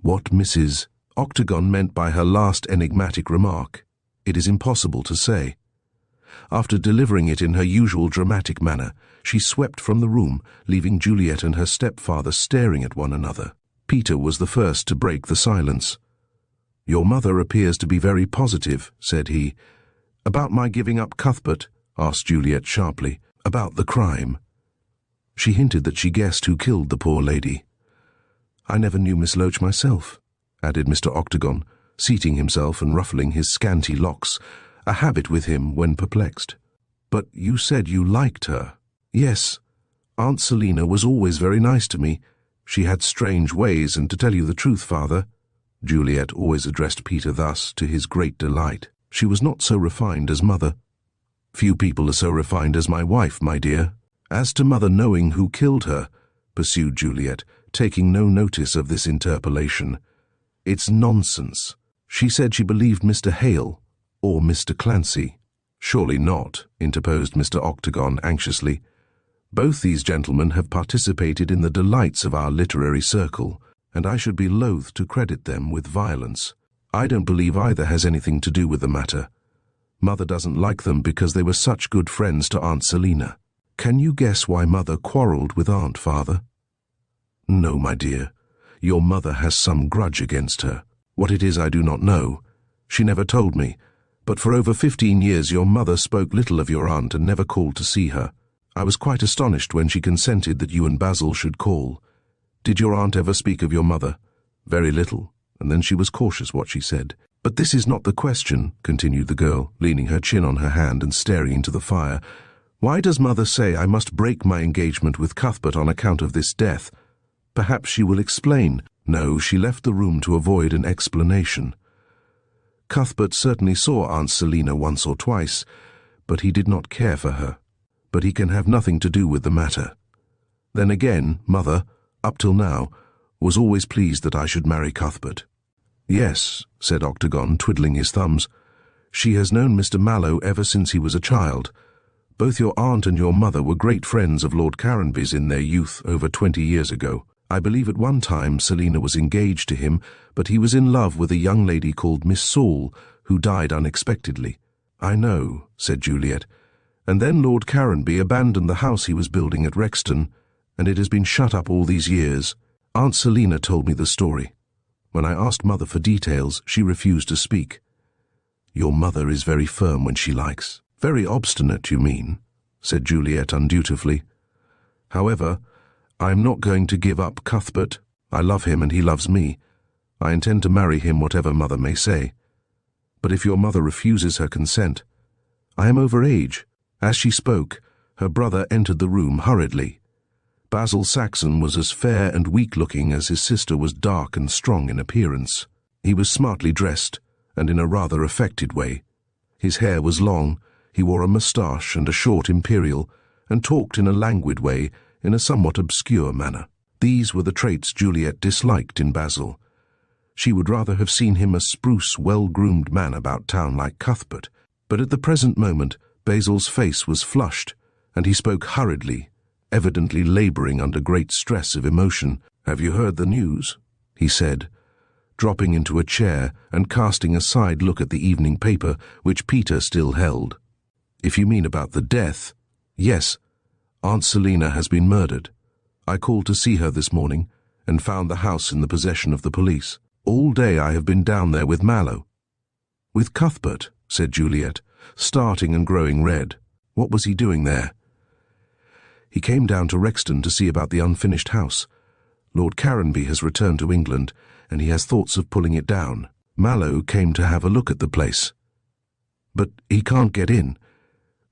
What Mrs. Octagon meant by her last enigmatic remark, it is impossible to say. After delivering it in her usual dramatic manner, she swept from the room, leaving Juliet and her stepfather staring at one another. Peter was the first to break the silence. "Your mother appears to be very positive," said he. "About my giving up Cuthbert?" asked Juliet sharply. "About the crime." She hinted that she guessed who killed the poor lady. "I never knew Miss Loach myself," added Mr. Octagon, seating himself and ruffling his scanty locks, a habit with him when perplexed. "But you said you liked her." "Yes. Aunt Selina was always very nice to me. She had strange ways, and to tell you the truth, Father," Juliet always addressed Peter thus, to his great delight, "she was not so refined as Mother." Few people are so refined as my wife, my dear. As to Mother knowing who killed her, pursued Juliet, taking no notice of this interpolation, it's nonsense. She said she believed Mr. Hale or Mr. Clancy. Surely not, interposed Mr. Octagon anxiously. Both these gentlemen have participated in the delights of our literary circle, and I should be loath to credit them with violence. I don't believe either has anything to do with the matter. Mother doesn't like them because they were such good friends to Aunt Selina. Can you guess why Mother quarrelled with Aunt, Father? No, my dear. Your mother has some grudge against her. What it is I do not know. She never told me. But for over 15 years your mother spoke little of your aunt and never called to see her. I was quite astonished when she consented that you and Basil should call. Did your aunt ever speak of your mother? Very little, and then she was cautious what she said. But this is not the question, continued the girl, leaning her chin on her hand and staring into the fire. Why does Mother say I must break my engagement with Cuthbert on account of this death? Perhaps she will explain. No, she left the room to avoid an explanation. Cuthbert certainly saw Aunt Selina once or twice, but he did not care for her. But he can have nothing to do with the matter. Then again, Mother, up till now, was always pleased that I should marry Cuthbert. Yes, said Octagon, twiddling his thumbs. She has known Mr. Mallow ever since he was a child. Both your aunt and your mother were great friends of Lord Caranby's in their youth over 20 years ago. I believe at one time Selina was engaged to him, but he was in love with a young lady called Miss Saul, who died unexpectedly. I know, said Juliet. And then Lord Caranby abandoned the house he was building at Rexton, and it has been shut up all these years. Aunt Selina told me the story. When I asked Mother for details, she refused to speak. Your mother is very firm when she likes. Very obstinate, you mean, said Juliet undutifully. However, I am not going to give up Cuthbert. I love him and he loves me. I intend to marry him whatever Mother may say. But if your mother refuses her consent, I am over age. As she spoke, her brother entered the room hurriedly. Basil Saxon was as fair and weak-looking as his sister was dark and strong in appearance. He was smartly dressed, and in a rather affected way. His hair was long, he wore a moustache and a short imperial, and talked in a languid way, in a somewhat obscure manner. These were the traits Juliet disliked in Basil. She would rather have seen him a spruce, well-groomed man about town like Cuthbert. But at the present moment, Basil's face was flushed, and he spoke hurriedly, evidently labouring under great stress of emotion. Have you heard the news? He said, dropping into a chair and casting a side look at the evening paper which Peter still held. If you mean about the death, yes, Aunt Selina has been murdered. I called to see her this morning and found the house in the possession of the police. All day I have been down there with Mallow. With Cuthbert, said Juliet, starting and growing red. What was he doing there? He came down to Rexton to see about the unfinished house. Lord Caranby has returned to England, and he has thoughts of pulling it down. Mallow came to have a look at the place. But he can't get in.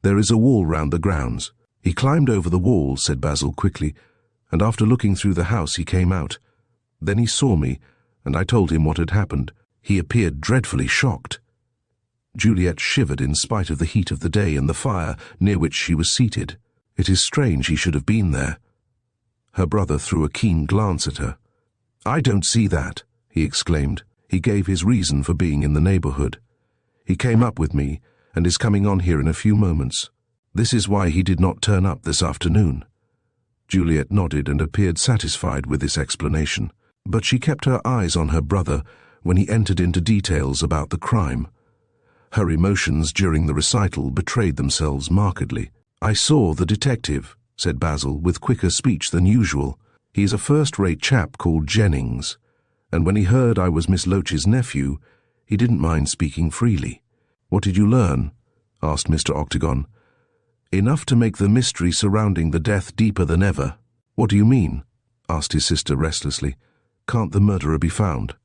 There is a wall round the grounds. He climbed over the wall, said Basil quickly, and after looking through the house he came out. Then he saw me, and I told him what had happened. He appeared dreadfully shocked. Juliet shivered in spite of the heat of the day and the fire near which she was seated. It is strange he should have been there. Her brother threw a keen glance at her. I don't see that, he exclaimed. He gave his reason for being in the neighbourhood. He came up with me, and is coming on here in a few moments. This is why he did not turn up this afternoon. Juliet nodded and appeared satisfied with this explanation, but she kept her eyes on her brother when he entered into details about the crime. Her emotions during the recital betrayed themselves markedly. I saw the detective, said Basil, with quicker speech than usual. He is a first-rate chap called Jennings, and when he heard I was Miss Loach's nephew, he didn't mind speaking freely. What did you learn? Asked Mr. Octagon. Enough to make the mystery surrounding the death deeper than ever. What do you mean? Asked his sister restlessly. Can't the murderer be found?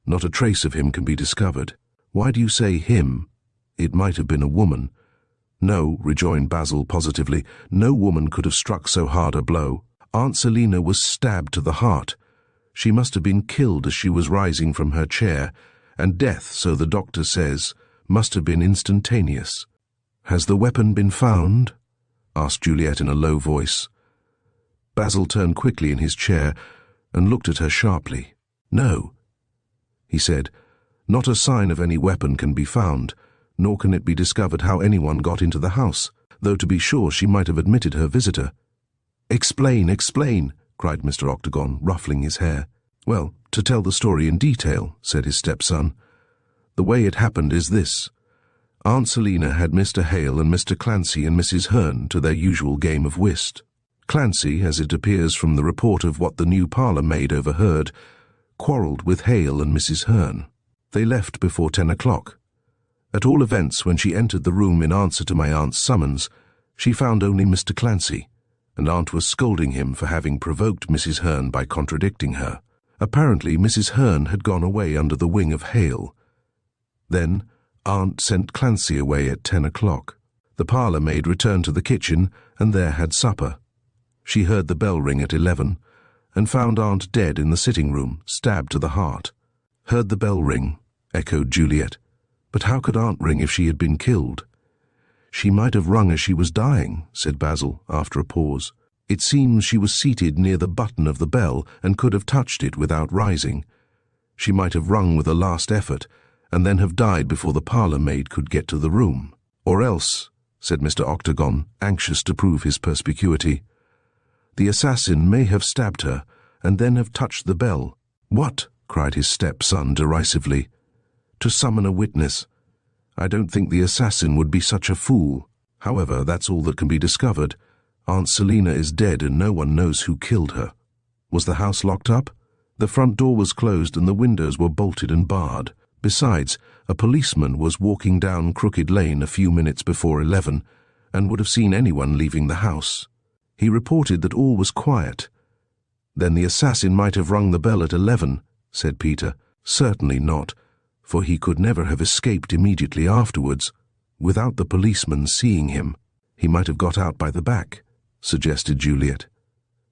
Not a trace of him can be discovered. Why do you say him? It might have been a woman. No, rejoined Basil positively, no woman could have struck so hard a blow. Aunt Selina was stabbed to the heart. She must have been killed as she was rising from her chair, and death, so the doctor says, must have been instantaneous. "Has the weapon been found?" asked Juliet in a low voice. Basil turned quickly in his chair and looked at her sharply. "No," he said. "Not a sign of any weapon can be found, nor can it be discovered how anyone got into the house, though to be sure she might have admitted her visitor." "Explain, explain," cried Mr. Octagon, ruffling his hair. "Well, to tell the story in detail," said his stepson. "The way it happened is this. Aunt Selina had Mr. Hale and Mr. Clancy and Mrs. Hearn to their usual game of whist. Clancy, as it appears from the report of what the new parlour-maid overheard, quarrelled with Hale and Mrs. Hearn. They left before 10 o'clock. At all events, when she entered the room in answer to my aunt's summons, she found only Mr. Clancy, and Aunt was scolding him for having provoked Mrs. Hearn by contradicting her. Apparently, Mrs. Hearn had gone away under the wing of Hale. Then Aunt sent Clancy away at 10 o'clock. The parlour-maid returned to the kitchen and there had supper. She heard the bell ring at 11 and found Aunt dead in the sitting-room, stabbed to the heart. "Heard the bell ring," echoed Juliet. "But how could Aunt ring if she had been killed?" "She might have rung as she was dying," said Basil, after a pause. "It seems she was seated near the button of the bell and could have touched it without rising. She might have rung with a last effort, and then have died before the parlour-maid could get to the room. Or else," said Mr. Octagon, anxious to prove his perspicuity, "the assassin may have stabbed her, and then have touched the bell." "What?" cried his stepson derisively. "To summon a witness. I don't think the assassin would be such a fool. However, that's all that can be discovered. Aunt Selina is dead and no one knows who killed her." "Was the house locked up?" "The front door was closed and the windows were bolted and barred. Besides, a policeman was walking down Crooked Lane a few minutes before 11 and would have seen anyone leaving the house. He reported that all was quiet." "Then the assassin might have rung the bell at 11, said Peter. "Certainly not, for he could never have escaped immediately afterwards, without the policeman seeing him. He might have got out by the back," suggested Juliet.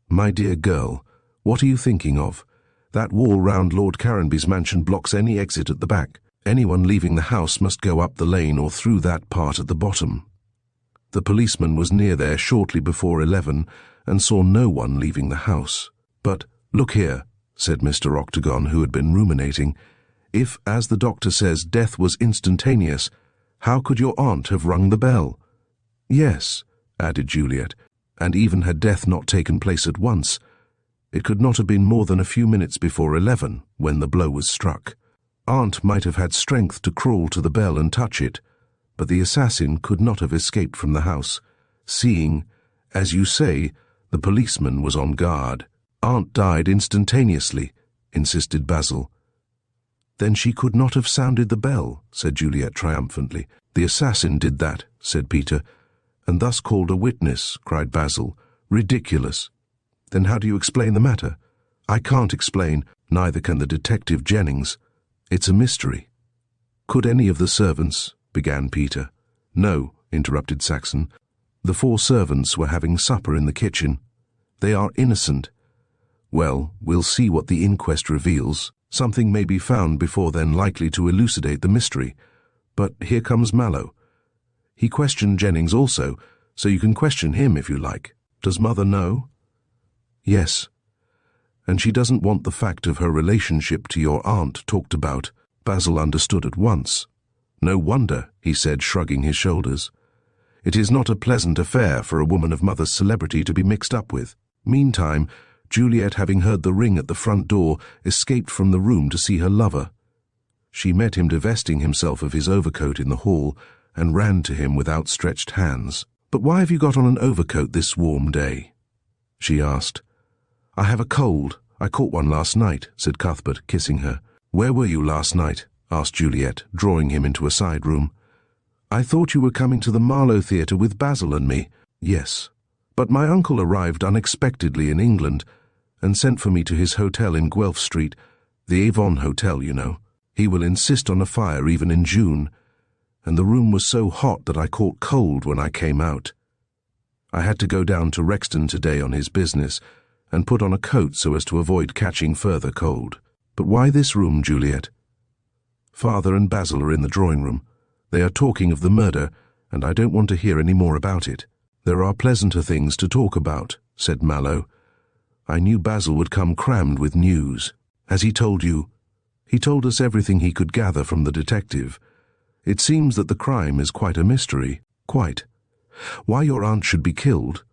"My dear girl, what are you thinking of? That wall round Lord Caranby's mansion blocks any exit at the back. Anyone leaving the house must go up the lane or through that part at the bottom. The policeman was near there shortly before 11 and saw no one leaving the house. But, look here," said Mr. Octagon, who had been ruminating, "if, as the doctor says, death was instantaneous, how could your aunt have rung the bell?" "Yes," added Juliet, "and even had death not taken place at once, it could not have been more than a few minutes before 11 when the blow was struck. Aunt might have had strength to crawl to the bell and touch it, but the assassin could not have escaped from the house, seeing, as you say, the policeman was on guard." "Aunt died instantaneously," insisted Basil. "Then she could not have sounded the bell," said Juliet triumphantly. "The assassin did that," said Peter. "And thus called a witness," cried Basil. "Ridiculous." "Then how do you explain the matter?" "I can't explain, neither can the detective Jennings. It's a mystery." "Could any of the servants—" began Peter. "No," interrupted Saxon. "The 4 servants were having supper in the kitchen. They are innocent." "Well, we'll see what the inquest reveals. Something may be found before then likely to elucidate the mystery. But here comes Mallow. He questioned Jennings also, so you can question him if you like. Does Mother know?" "Yes. And she doesn't want the fact of her relationship to your aunt talked about." Basil understood at once. "No wonder," he said, shrugging his shoulders. "It is not a pleasant affair for a woman of Mother's celebrity to be mixed up with." Meantime, Juliet, having heard the ring at the front door, escaped from the room to see her lover. She met him divesting himself of his overcoat in the hall and ran to him with outstretched hands. "But why have you got on an overcoat this warm day?" she asked. "I have a cold. I caught one last night," said Cuthbert, kissing her. "Where were you last night?" asked Juliet, drawing him into a side room. "I thought you were coming to the Marlow Theatre with Basil and me." "Yes. But my uncle arrived unexpectedly in England and sent for me to his hotel in Guelph Street, the Avon Hotel, you know. He will insist on a fire even in June, and the room was so hot that I caught cold when I came out. I had to go down to Rexton today on his business and put on a coat so as to avoid catching further cold." "But why this room, Juliet?" "Father and Basil are in the drawing-room. They are talking of the murder, and I don't want to hear any more about it." "There are pleasanter things to talk about," said Mallow. "I knew Basil would come crammed with news. Has he told you?" "He told us everything he could gather from the detective. It seems that the crime is quite a mystery." "Quite. Why your aunt should be killed,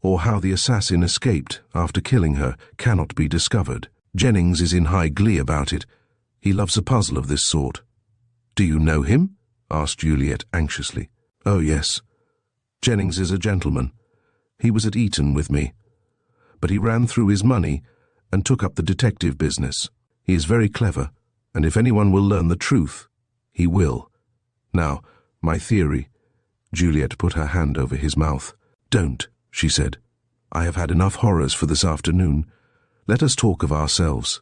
or how the assassin escaped after killing her, cannot be discovered. Jennings is in high glee about it. He loves a puzzle of this sort." "Do you know him?" asked Juliet anxiously. "Oh, yes. Jennings is a gentleman. He was at Eton with me. But he ran through his money and took up the detective business. He is very clever, and if anyone will learn the truth, he will. Now, my theory—" Juliet put her hand over his mouth. "Don't," she said. "I have had enough horrors for this afternoon. Let us talk of ourselves."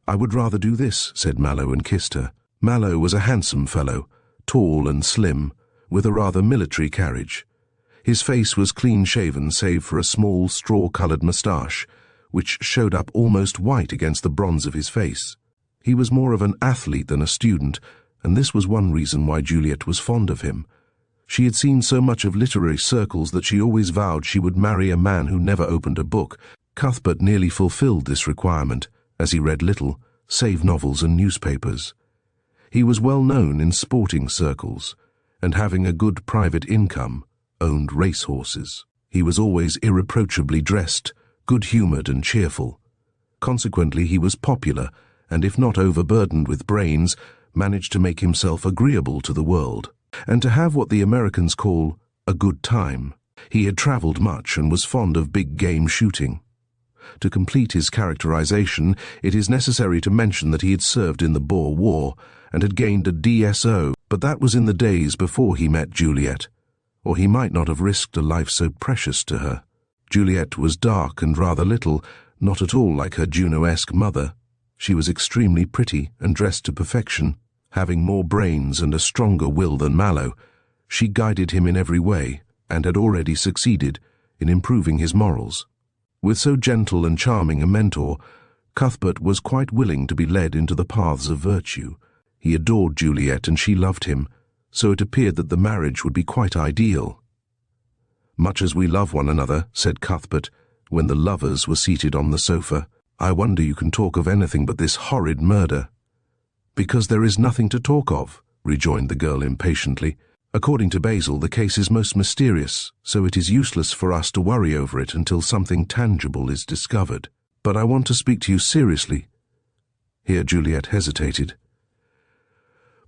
"I would rather do this," said Mallow, and kissed her. Mallow was a handsome fellow, tall and slim, with a rather military carriage. His face was clean-shaven save for a small straw-coloured moustache, which showed up almost white against the bronze of his face. He was more of an athlete than a student, and this was one reason why Juliet was fond of him. She had seen so much of literary circles that she always vowed she would marry a man who never opened a book. Cuthbert nearly fulfilled this requirement, as he read little, save novels and newspapers. He was well known in sporting circles, and having a good private income, owned racehorses. He was always irreproachably dressed, good-humoured and cheerful. Consequently, he was popular, and if not overburdened with brains, managed to make himself agreeable to the world, and to have what the Americans call a good time. He had travelled much and was fond of big-game shooting. To complete his characterization, it is necessary to mention that he had served in the Boer War and had gained a DSO, but that was in the days before he met Juliet, or he might not have risked a life so precious to her. Juliet was dark and rather little, not at all like her Juno-esque mother. She was extremely pretty and dressed to perfection. Having more brains and a stronger will than Mallow, she guided him in every way, and had already succeeded in improving his morals. With so gentle and charming a mentor, Cuthbert was quite willing to be led into the paths of virtue. He adored Juliet and she loved him, so it appeared that the marriage would be quite ideal. "Much as we love one another," said Cuthbert, when the lovers were seated on the sofa, "I wonder you can talk of anything but this horrid murder." "Because there is nothing to talk of," rejoined the girl impatiently. "According to Basil, the case is most mysterious, so it is useless for us to worry over it until something tangible is discovered. But I want to speak to you seriously." Here Juliet hesitated.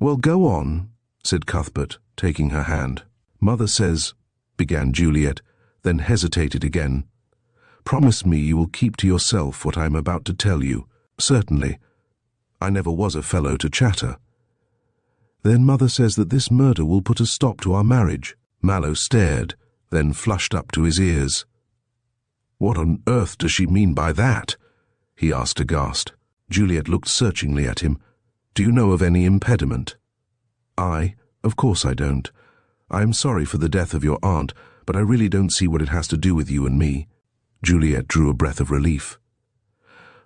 "Well, go on," said Cuthbert, taking her hand. "Mother says," began Juliet, then hesitated again. "Promise me you will keep to yourself what I am about to tell you." "Certainly. I never was a fellow to chatter." "Then Mother says that this murder will put a stop to our marriage." Mallow stared, then flushed up to his ears. "What on earth does she mean by that?" he asked aghast. Juliet looked searchingly at him. "Do you know of any impediment?" Of course I don't. I am sorry for the death of your aunt, but I really don't see what it has to do with you and me." Juliet drew a breath of relief.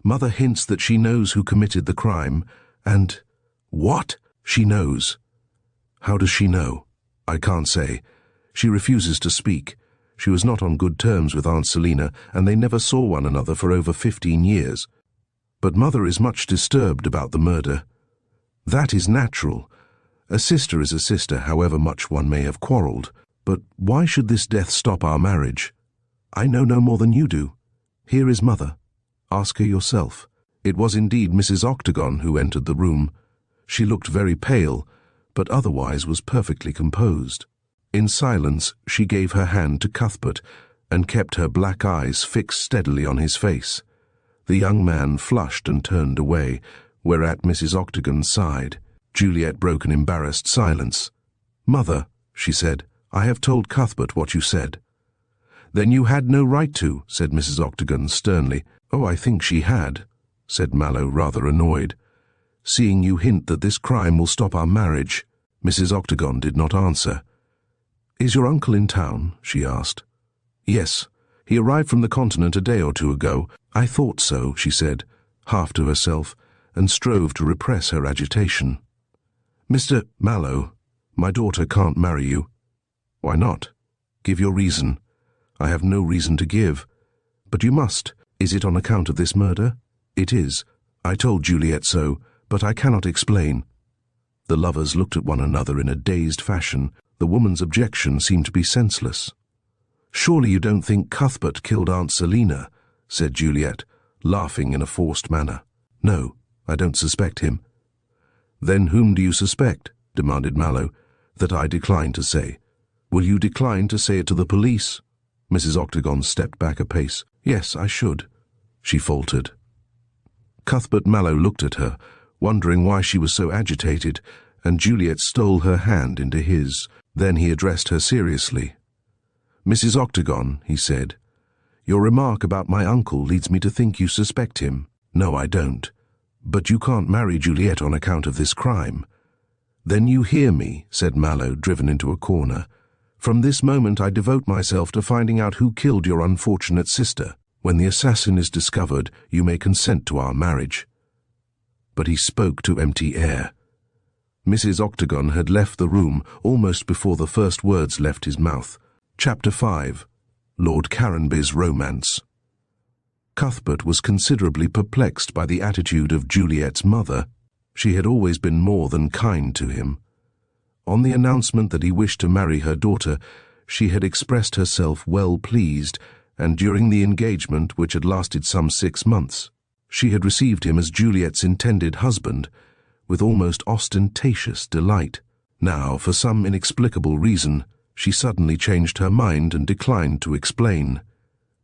"Mother hints that she knows who committed the crime, and—" "What?" "She knows." "How does she know?" "I can't say. She refuses to speak. She was not on good terms with Aunt Selina, and they never saw one another for over 15 years. But Mother is much disturbed about the murder. That is natural. A sister is a sister, however much one may have quarrelled. But why should this death stop our marriage? I know no more than you do. Here is Mother. Ask her yourself." It was indeed Mrs. Octagon who entered the room. She looked very pale, but otherwise was perfectly composed. In silence, she gave her hand to Cuthbert, and kept her black eyes fixed steadily on his face. The young man flushed and turned away, whereat Mrs. Octagon sighed. Juliet broke an embarrassed silence. "Mother," she said, "I have told Cuthbert what you said." "Then you had no right to," said Mrs. Octagon sternly. "Oh, I think she had," said Mallow, rather annoyed. "Seeing you hint that this crime will stop our marriage." Mrs. Octagon did not answer. "Is your uncle in town?" she asked. "Yes. He arrived from the continent a day or two ago." "I thought so," she said, half to herself, and strove to repress her agitation. "Mr. Mallow, my daughter can't marry you." Why not? Give your reason. I have no reason to give. But you must. Is it on account of this murder? It is. I told Juliet so, but I cannot explain. The lovers looked at one another in a dazed fashion. The woman's objection seemed to be senseless. Surely you don't think Cuthbert killed Aunt Selina, said Juliet, laughing in a forced manner. No, I don't suspect him. Then whom do you suspect? Demanded Mallow. That I decline to say. Will you decline to say it to the police? Mrs. Octagon stepped back a pace. Yes, I should, she faltered. Cuthbert Mallow looked at her, wondering why she was so agitated, and Juliet stole her hand into his. Then he addressed her seriously. Mrs. Octagon, he said, your remark about my uncle leads me to think you suspect him. No, I don't. But you can't marry Juliet on account of this crime. Then you hear me, said Mallow, driven into a corner. From this moment I devote myself to finding out who killed your unfortunate sister. When the assassin is discovered, you may consent to our marriage. But he spoke to empty air. Mrs. Octagon had left the room almost before the first words left his mouth. Chapter 5. Lord Caranby's Romance. Cuthbert was considerably perplexed by the attitude of Juliet's mother. She had always been more than kind to him. On the announcement that he wished to marry her daughter, she had expressed herself well pleased, and during the engagement, which had lasted some 6 months, she had received him as Juliet's intended husband, with almost ostentatious delight. Now, for some inexplicable reason, she suddenly changed her mind and declined to explain.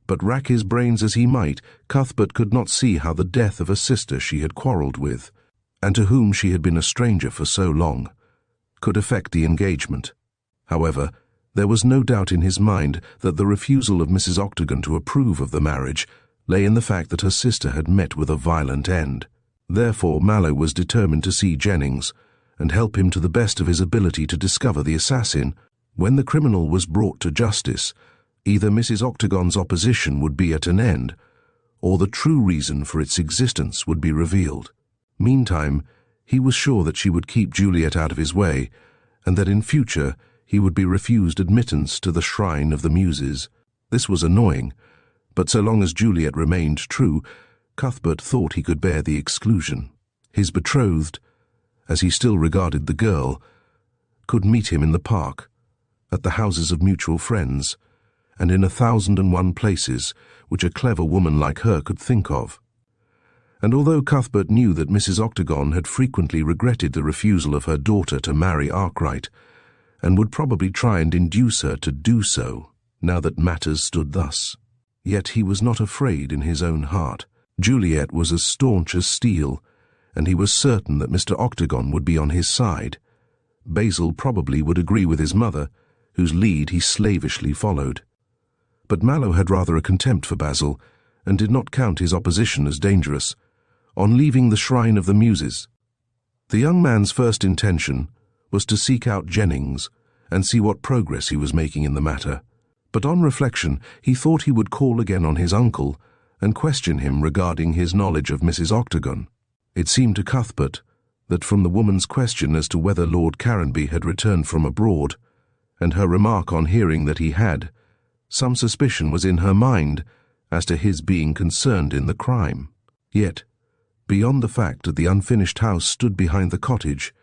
But rack his brains as he might, Cuthbert could not see how the death of a sister she had quarrelled with, and to whom she had been a stranger for so long, could affect the engagement. However, there was no doubt in his mind that the refusal of Mrs. Octagon to approve of the marriage lay in the fact that her sister had met with a violent end. Therefore Mallow was determined to see Jennings, and help him to the best of his ability to discover the assassin. When the criminal was brought to justice, either Mrs. Octagon's opposition would be at an end, or the true reason for its existence would be revealed. Meantime, he was sure that she would keep Juliet out of his way, and that in future he would be refused admittance to the shrine of the Muses. This was annoying, but so long as Juliet remained true, Cuthbert thought he could bear the exclusion. His betrothed, as he still regarded the girl, could meet him in the park, at the houses of mutual friends, and in 1,001 places which a clever woman like her could think of. And although Cuthbert knew that Mrs. Octagon had frequently regretted the refusal of her daughter to marry Arkwright, and would probably try and induce her to do so, now that matters stood thus, yet he was not afraid in his own heart. Juliet was as staunch as steel, and he was certain that Mr. Octagon would be on his side. Basil probably would agree with his mother, whose lead he slavishly followed. But Mallow had rather a contempt for Basil, and did not count his opposition as dangerous. On leaving the shrine of the Muses, the young man's first intention was to seek out Jennings and see what progress he was making in the matter. But on reflection, he thought he would call again on his uncle and question him regarding his knowledge of Mrs. Octagon. It seemed to Cuthbert that from the woman's question as to whether Lord Caranby had returned from abroad, and her remark on hearing that he had, some suspicion was in her mind as to his being concerned in the crime. Yet, beyond the fact that the unfinished house stood behind the cottage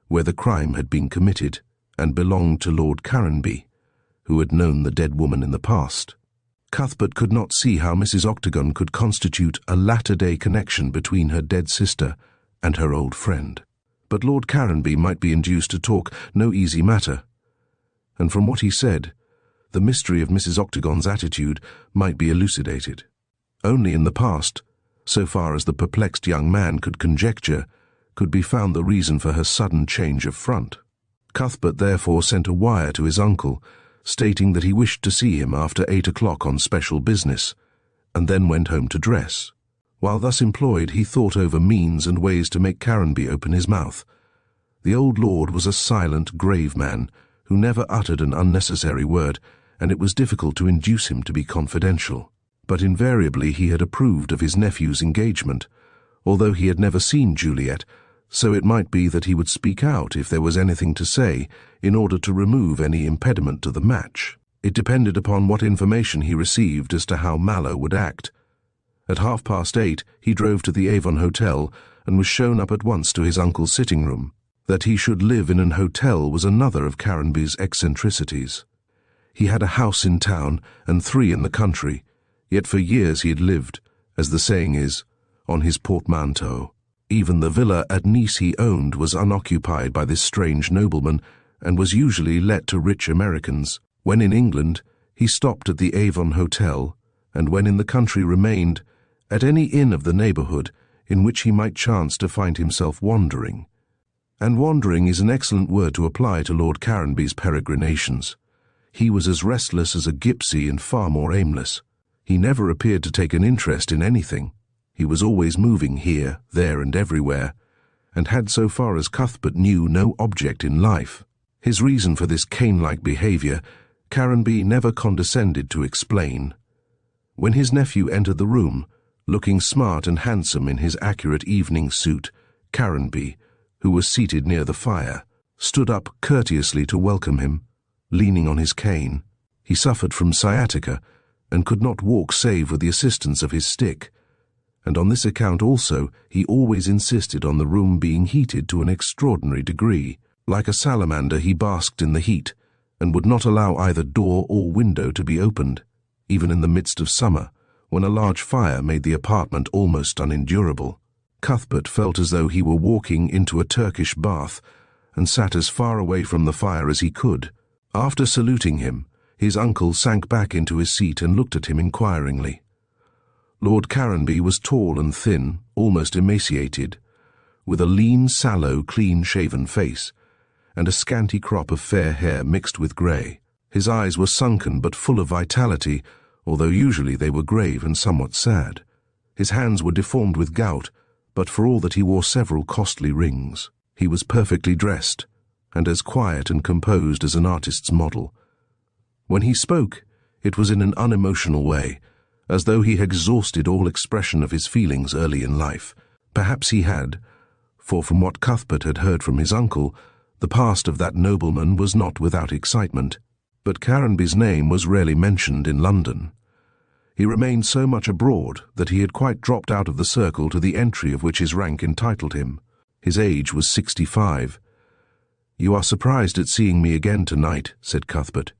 where the crime had been committed and belonged to Lord Caranby, who had known the dead woman in the past, Cuthbert could not see how Mrs. Octagon could constitute a latter-day connection between her dead sister and her old friend. But Lord Caranby might be induced to talk no easy matter, and from what he said, the mystery of Mrs. Octagon's attitude might be elucidated. Only in the past, so far as the perplexed young man could conjecture, could be found the reason for her sudden change of front. Cuthbert therefore sent a wire to his uncle, stating that he wished to see him after 8 o'clock on special business, and then went home to dress. While thus employed, he thought over means and ways to make Caranby open his mouth. The old lord was a silent, grave man, who never uttered an unnecessary word, and it was difficult to induce him to be confidential. But invariably he had approved of his nephew's engagement, although he had never seen Juliet, so it might be that he would speak out if there was anything to say in order to remove any impediment to the match. It depended upon what information he received as to how Mallow would act. At 8:30, he drove to the Avon Hotel and was shown up at once to his uncle's sitting room. That he should live in an hotel was another of Caranby's eccentricities. He had a house in town and 3 in the country, yet for years he had lived, as the saying is, on his portmanteau. Even the villa at Nice he owned was unoccupied by this strange nobleman and was usually let to rich Americans. When in England, he stopped at the Avon Hotel, and when in the country remained at any inn of the neighbourhood in which he might chance to find himself wandering. And wandering is an excellent word to apply to Lord Caranby's peregrinations. He was as restless as a gipsy and far more aimless. He never appeared to take an interest in anything. He was always moving here, there, and everywhere, and had, so far as Cuthbert knew, no object in life. His reason for this cane-like behaviour Caranby never condescended to explain. When his nephew entered the room, looking smart and handsome in his accurate evening suit, Caranby, who was seated near the fire, stood up courteously to welcome him, leaning on his cane. He suffered from sciatica, and could not walk save with the assistance of his stick, and on this account also he always insisted on the room being heated to an extraordinary degree. Like a salamander he basked in the heat, and would not allow either door or window to be opened, even in the midst of summer, when a large fire made the apartment almost unendurable. Cuthbert felt as though he were walking into a Turkish bath, and sat as far away from the fire as he could. After saluting him, his uncle sank back into his seat and looked at him inquiringly. Lord Caranby was tall and thin, almost emaciated, with a lean, sallow, clean-shaven face, and a scanty crop of fair hair mixed with grey. His eyes were sunken but full of vitality, although usually they were grave and somewhat sad. His hands were deformed with gout, but for all that he wore several costly rings. He was perfectly dressed, and as quiet and composed as an artist's model. When he spoke, it was in an unemotional way, as though he had exhausted all expression of his feelings early in life. Perhaps he had, for from what Cuthbert had heard from his uncle, the past of that nobleman was not without excitement. But Caranby's name was rarely mentioned in London. He remained so much abroad that he had quite dropped out of the circle to the entry of which his rank entitled him. His age was 65. "You are surprised at seeing me again tonight," said Cuthbert.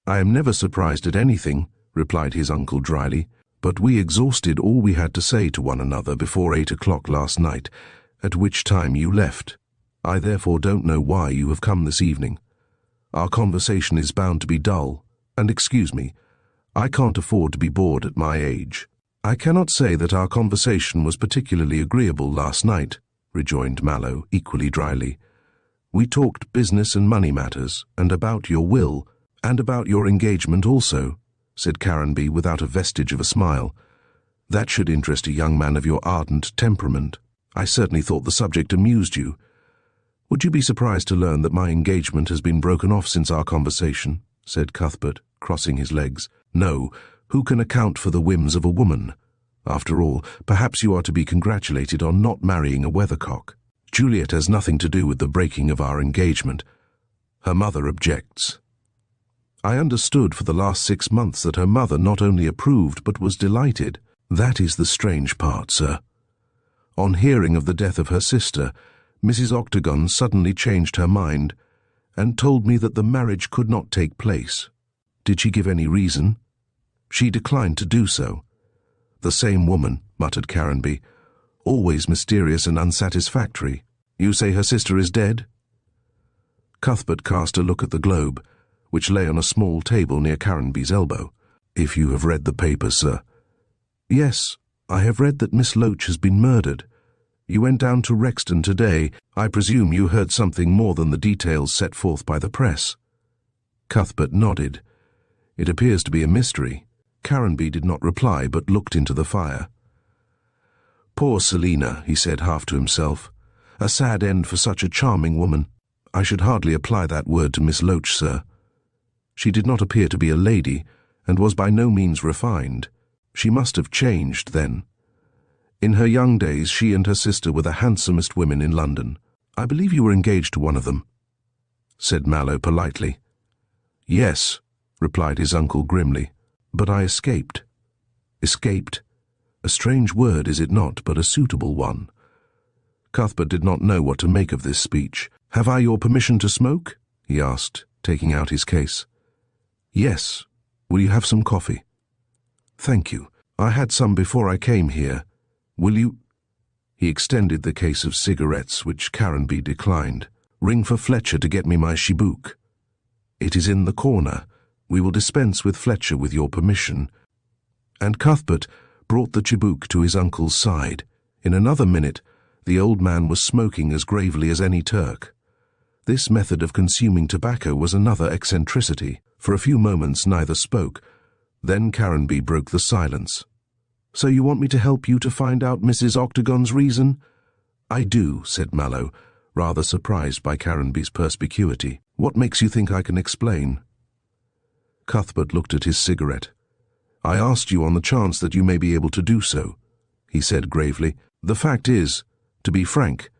"I am never surprised at anything," replied his uncle dryly, "but we exhausted all we had to say to one another before 8 o'clock last night, at which time you left. I therefore don't know why you have come this evening. Our conversation is bound to be dull, and excuse me, I can't afford to be bored at my age." "I cannot say that our conversation was particularly agreeable last night," rejoined Mallow, equally dryly. "We talked business and money matters, and about your will, and about your engagement also," said Caranby without a vestige of a smile. "That should interest a young man of your ardent temperament. I certainly thought the subject amused you. Would you be surprised to learn that my engagement has been broken off since our conversation?" said Cuthbert, crossing his legs. "No, who can account for the whims of a woman? After all, perhaps you are to be congratulated on not marrying a weathercock. Juliet has nothing to do with the breaking of our engagement. Her mother objects." "I understood for the last 6 months that her mother not only approved but was delighted." "That is the strange part, sir. On hearing of the death of her sister, Mrs. Octagon suddenly changed her mind and told me that the marriage could not take place." "Did she give any reason?" "She declined to do so." "The same woman," muttered Caranby, "always mysterious and unsatisfactory. You say her sister is dead?" Cuthbert cast a look at the globe, which lay on a small table near Caranby's elbow. "If you have read the papers, sir." "Yes, I have read that Miss Loach has been murdered. You went down to Rexton today. I presume you heard something more than the details set forth by the press." Cuthbert nodded. "It appears to be a mystery." Caranby did not reply, but looked into the fire. "Poor Selina," he said half to himself. "A sad end for such a charming woman. I should hardly apply that word to Miss Loach, sir. She did not appear to be a lady, and was by no means refined. She must have changed, then." In her young days, she and her sister were the handsomest women in London. I believe you were engaged to one of them," said Mallow politely. "Yes," replied his uncle grimly, "but I escaped." Escaped? A strange word, is it not, but a suitable one. Cuthbert did not know what to make of this speech. "Have I your permission to smoke?" he asked, taking out his case. "Yes. Will you have some coffee?" "Thank you. I had some before I came here. Will you—" He extended the case of cigarettes, which Caranby declined. "Ring for Fletcher to get me my chibouk." "It is in the corner. We will dispense with Fletcher with your permission." And Cuthbert brought the chibouk to his uncle's side. In another minute, the old man was smoking as gravely as any Turk. This method of consuming tobacco was another eccentricity. For a few moments neither spoke. Then Caranby broke the silence. "So you want me to help you to find out Mrs. Octagon's reason?" "I do," said Mallow, rather surprised by Caranby's perspicuity. "What makes you think I can explain?" Cuthbert looked at his cigarette. "I asked you on the chance that you may be able to do so," he said gravely. "The fact is, to be frank,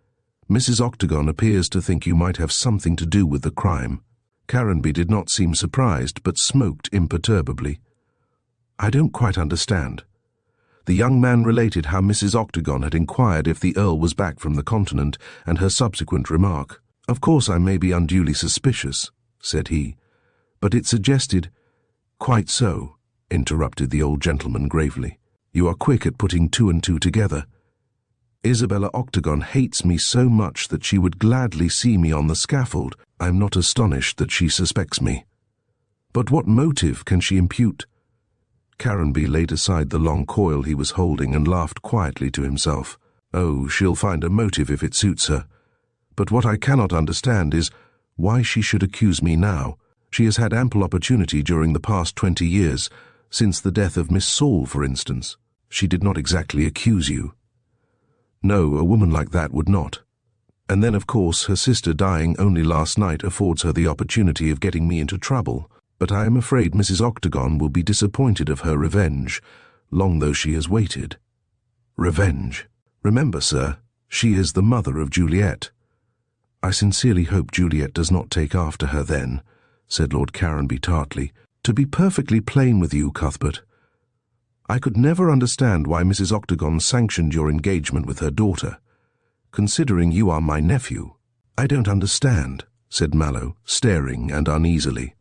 Mrs. Octagon appears to think you might have something to do with the crime." Caranby did not seem surprised, but smoked imperturbably. "I don't quite understand." The young man related how Mrs. Octagon had inquired if the Earl was back from the continent, and her subsequent remark. "Of course I may be unduly suspicious," said he, "but it suggested—" "Quite so," interrupted the old gentleman gravely. "You are quick at putting two and two together. Isabella Octagon hates me so much that she would gladly see me on the scaffold. I am not astonished that she suspects me. But what motive can she impute?" Caranby laid aside the long coil he was holding and laughed quietly to himself. "Oh, she'll find a motive if it suits her. But what I cannot understand is why she should accuse me now. She has had ample opportunity during the past 20 years, since the death of Miss Saul, for instance. She did not exactly accuse you." "No, a woman like that would not. And then, of course, her sister dying only last night affords her the opportunity of getting me into trouble. But I am afraid Mrs. Octagon will be disappointed of her revenge, long though she has waited." "Revenge? Remember, sir, she is the mother of Juliet." "I sincerely hope Juliet does not take after her then," said Lord Caranby tartly. "To be perfectly plain with you, Cuthbert, I could never understand why Mrs. Octagon sanctioned your engagement with her daughter, considering you are my nephew." "I don't understand," said Mallow, staring and uneasily.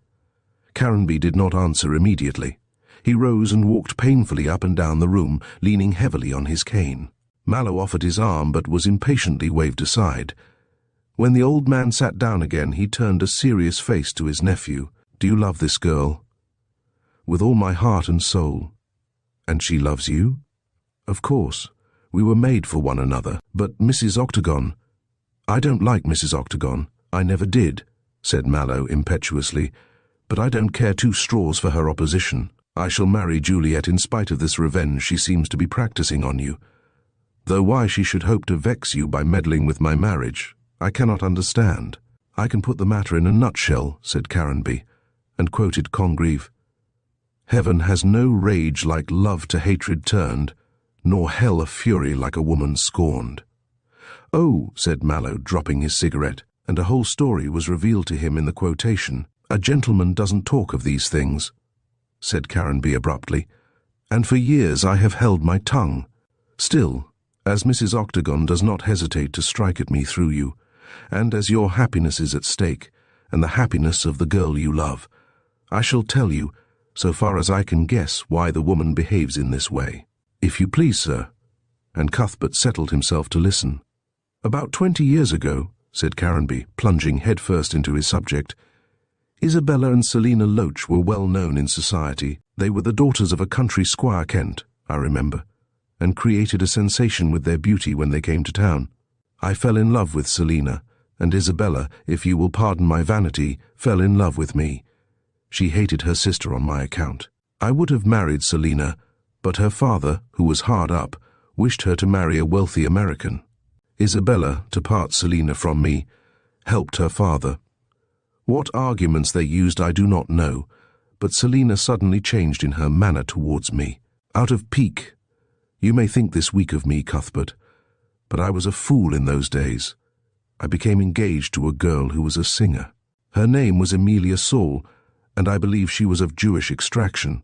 Caranby did not answer immediately. He rose and walked painfully up and down the room, leaning heavily on his cane. Mallow offered his arm, but was impatiently waved aside. When the old man sat down again, he turned a serious face to his nephew. "Do you love this girl?" "With all my heart and soul." "And she loves you?" "Of course. We were made for one another. But Mrs. Octagon—" "I don't like Mrs. Octagon. I never did," said Mallow impetuously. "But I don't care two straws for her opposition. I shall marry Juliet in spite of this revenge she seems to be practicing on you. Though why she should hope to vex you by meddling with my marriage, I cannot understand." "I can put the matter in a nutshell," said Caranby, and quoted Congreve. "Heaven has no rage like love to hatred turned, nor hell a fury like a woman scorned." "Oh," said Mallow, dropping his cigarette, and a whole story was revealed to him in the quotation. "A gentleman doesn't talk of these things," said Caranby abruptly, "and for years I have held my tongue. Still, as Mrs. Octagon does not hesitate to strike at me through you, and as your happiness is at stake, and the happiness of the girl you love, I shall tell you, so far as I can guess, why the woman behaves in this way." "If you please, sir." And Cuthbert settled himself to listen. "About 20 years ago," said Caranby, plunging headfirst into his subject, "Isabella and Selina Loach were well known in society. They were the daughters of a country squire Kent, I remember, and created a sensation with their beauty when they came to town. I fell in love with Selina, and Isabella, if you will pardon my vanity, fell in love with me. She hated her sister on my account. I would have married Selina, but her father, who was hard up, wished her to marry a wealthy American. Isabella, to part Selina from me, helped her father. What arguments they used I do not know, but Selina suddenly changed in her manner towards me. Out of pique, You may think this weak of me, Cuthbert, but I was a fool in those days. I became engaged to a girl who was a singer. Her name was Emilia Saul, and I believe she was of Jewish extraction.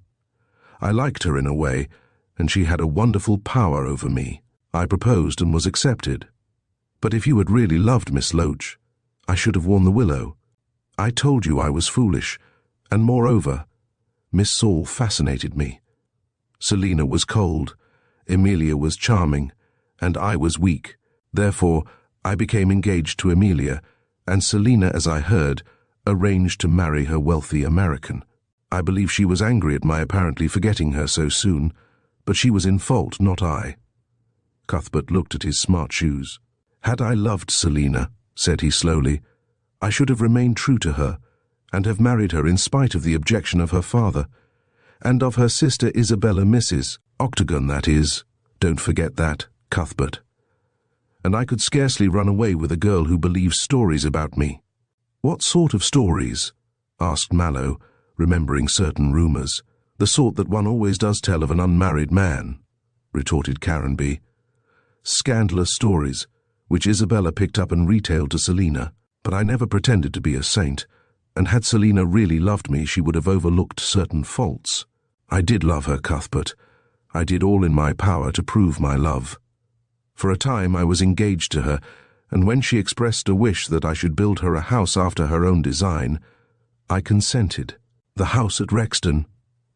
I liked her in a way, and she had a wonderful power over me. I proposed and was accepted. But if you had really loved Miss Loach, I should have worn the willow. I told you I was foolish, and moreover, Miss Saul fascinated me. Selina was cold, Emilia was charming, and I was weak. Therefore, I became engaged to Emilia, and Selina, as I heard, arranged to marry her wealthy American. I believe she was angry at my apparently forgetting her so soon, but she was in fault, not I. Cuthbert looked at his smart shoes. Had I loved Selina, said he slowly, I should have remained true to her, and have married her in spite of the objection of her father, and of her sister Isabella Mrs. Octagon, that is. Don't forget that, Cuthbert. And I could scarcely run away with a girl who believes stories about me. What sort of stories? Asked Mallow, remembering certain rumours. The sort that one always does tell of an unmarried man, retorted Caranby. Scandalous stories, which Isabella picked up and retailed to Selina. But I never pretended to be a saint, and had Selina really loved me, she would have overlooked certain faults. I did love her, Cuthbert. I did all in my power to prove my love. For a time I was engaged to her, and when she expressed a wish that I should build her a house after her own design, I consented. The house at Rexton,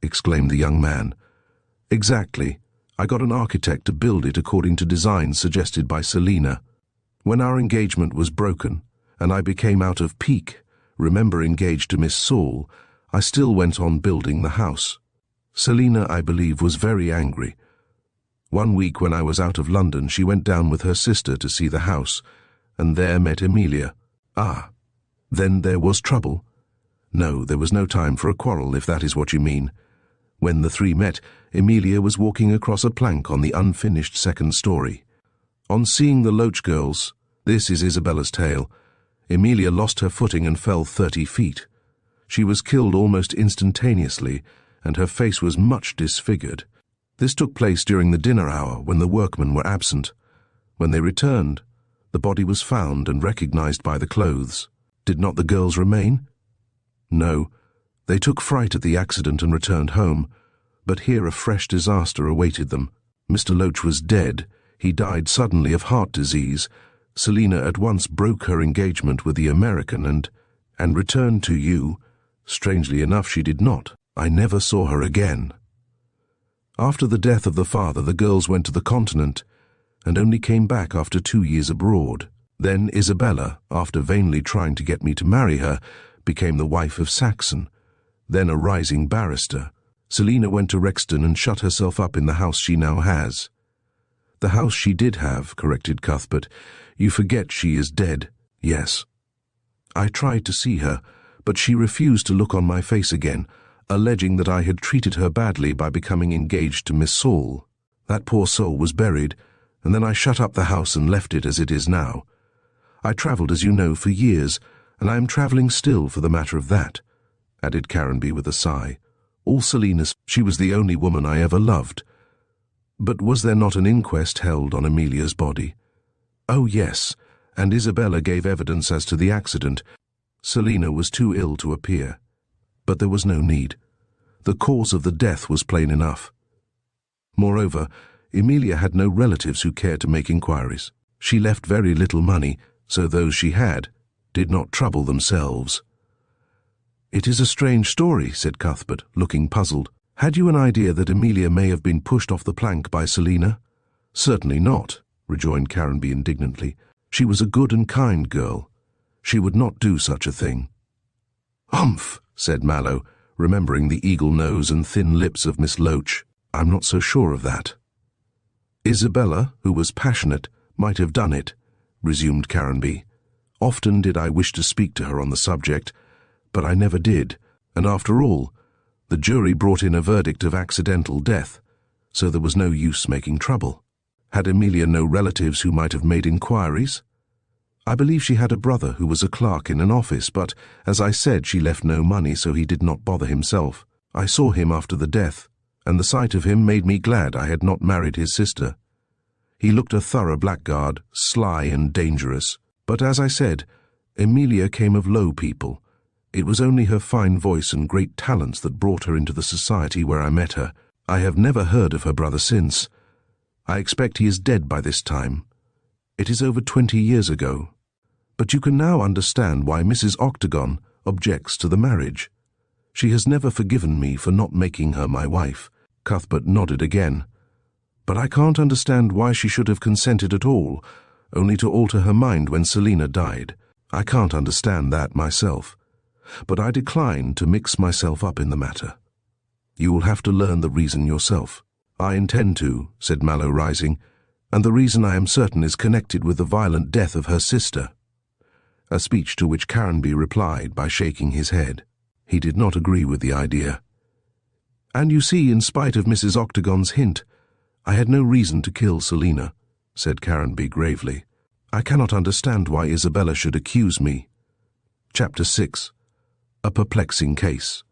exclaimed the young man. Exactly. I got an architect to build it according to designs suggested by Selina. When our engagement was broken, and I became out of pique, remember engaged to Miss Saul, I still went on building the house. Selina, I believe, was very angry. One week when I was out of London, she went down with her sister to see the house, and there met Emilia. Ah, then there was trouble? No, there was no time for a quarrel, if that is what you mean. When the three met, Emilia was walking across a plank on the unfinished second story. On seeing the Loach girls, this is Isabella's tale, Emilia lost her footing and fell 30 feet. She was killed almost instantaneously, and her face was much disfigured. This took place during the dinner hour when the workmen were absent. When they returned, the body was found and recognized by the clothes. Did not the girls remain? No. They took fright at the accident and returned home, but here a fresh disaster awaited them. Mr. Loach was dead. He died suddenly of heart disease. Selina at once broke her engagement with the American and returned to you. Strangely enough, she did not. I never saw her again. After the death of the father, the girls went to the continent and only came back after 2 years abroad. Then Isabella, after vainly trying to get me to marry her, became the wife of Saxon, then a rising barrister. Selina went to Rexton and shut herself up in the house she now has. The house she did have, corrected Cuthbert. You forget she is dead. Yes. I tried to see her, but she refused to look on my face again, alleging that I had treated her badly by becoming engaged to Miss Saul. That poor soul was buried, and then I shut up the house and left it as it is now. I travelled, as you know, for years, and I am travelling still for the matter of that, added Caranby with a sigh. All Selina's, she was the only woman I ever loved. But was there not an inquest held on Emilia's body? Oh, yes, and Isabella gave evidence as to the accident. Selina was too ill to appear. But there was no need. The cause of the death was plain enough. Moreover, Emilia had no relatives who cared to make inquiries. She left very little money, so those she had did not trouble themselves. It is a strange story, said Cuthbert, looking puzzled. Had you an idea that Emilia may have been pushed off the plank by Selina? Certainly not, rejoined Caranby indignantly. She was a good and kind girl. She would not do such a thing. Humph, said Mallow, remembering the eagle nose and thin lips of Miss Loach. I'm not so sure of that. Isabella, who was passionate, might have done it, resumed Caranby. Often did I wish to speak to her on the subject, but I never did, and after all, the jury brought in a verdict of accidental death, so there was no use making trouble. Had Emilia no relatives who might have made inquiries? I believe she had a brother who was a clerk in an office, but, as I said, she left no money, so he did not bother himself. I saw him after the death. and the sight of him made me glad I had not married his sister. He looked a thorough blackguard, sly and dangerous. But as I said, Emilia came of low people. It was only her fine voice and great talents that brought her into the society where I met her. I have never heard of her brother since. I expect he is dead by this time. It is over 20 years ago. But you can now understand why Mrs. Octagon objects to the marriage. She has never forgiven me for not making her my wife. Cuthbert nodded again. But I can't understand why she should have consented at all, only to alter her mind when Selina died. I can't understand that myself. But I decline to mix myself up in the matter. You will have to learn the reason yourself. I intend to, said Mallow, rising, and the reason I am certain is connected with the violent death of her sister. A speech to which Caranby replied by shaking his head. He did not agree with the idea. And you see, in spite of Mrs. Octagon's hint, I had no reason to kill Selina, said Caranby gravely. I cannot understand why Isabella should accuse me. Chapter 6. A Perplexing Case.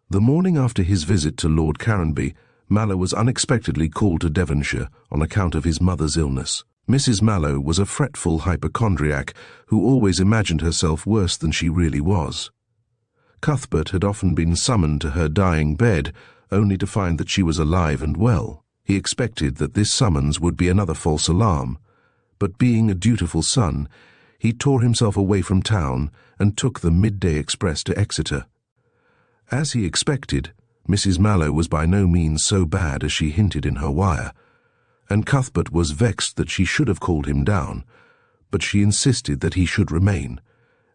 The morning after his visit to Lord Caranby, Mallow was unexpectedly called to Devonshire on account of his mother's illness. Mrs. Mallow was a fretful hypochondriac who always imagined herself worse than she really was. Cuthbert had often been summoned to her dying bed, only to find that she was alive and well. He expected that this summons would be another false alarm, but being a dutiful son, he tore himself away from town and took the midday express to Exeter. As he expected, Mrs. Mallow was by no means so bad as she hinted in her wire, and Cuthbert was vexed that she should have called him down, but she insisted that he should remain,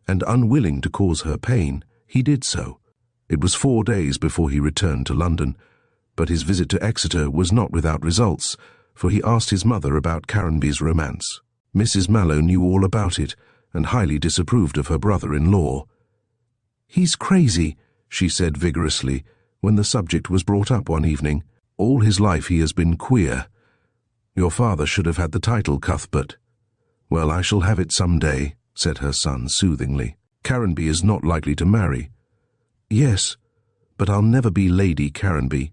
and unwilling to cause her pain, he did so. It was 4 days before he returned to London, but his visit to Exeter was not without results, for he asked his mother about Caranby's romance. Mrs. Mallow knew all about it, and highly disapproved of her brother-in-law. "He's crazy," she said vigorously, when the subject was brought up one evening. "All his life he has been queer. Your father should have had the title, Cuthbert." "Well, I shall have it some day," said her son soothingly. "Caranby is not likely to marry." "Yes, but I'll never be Lady Caranby,"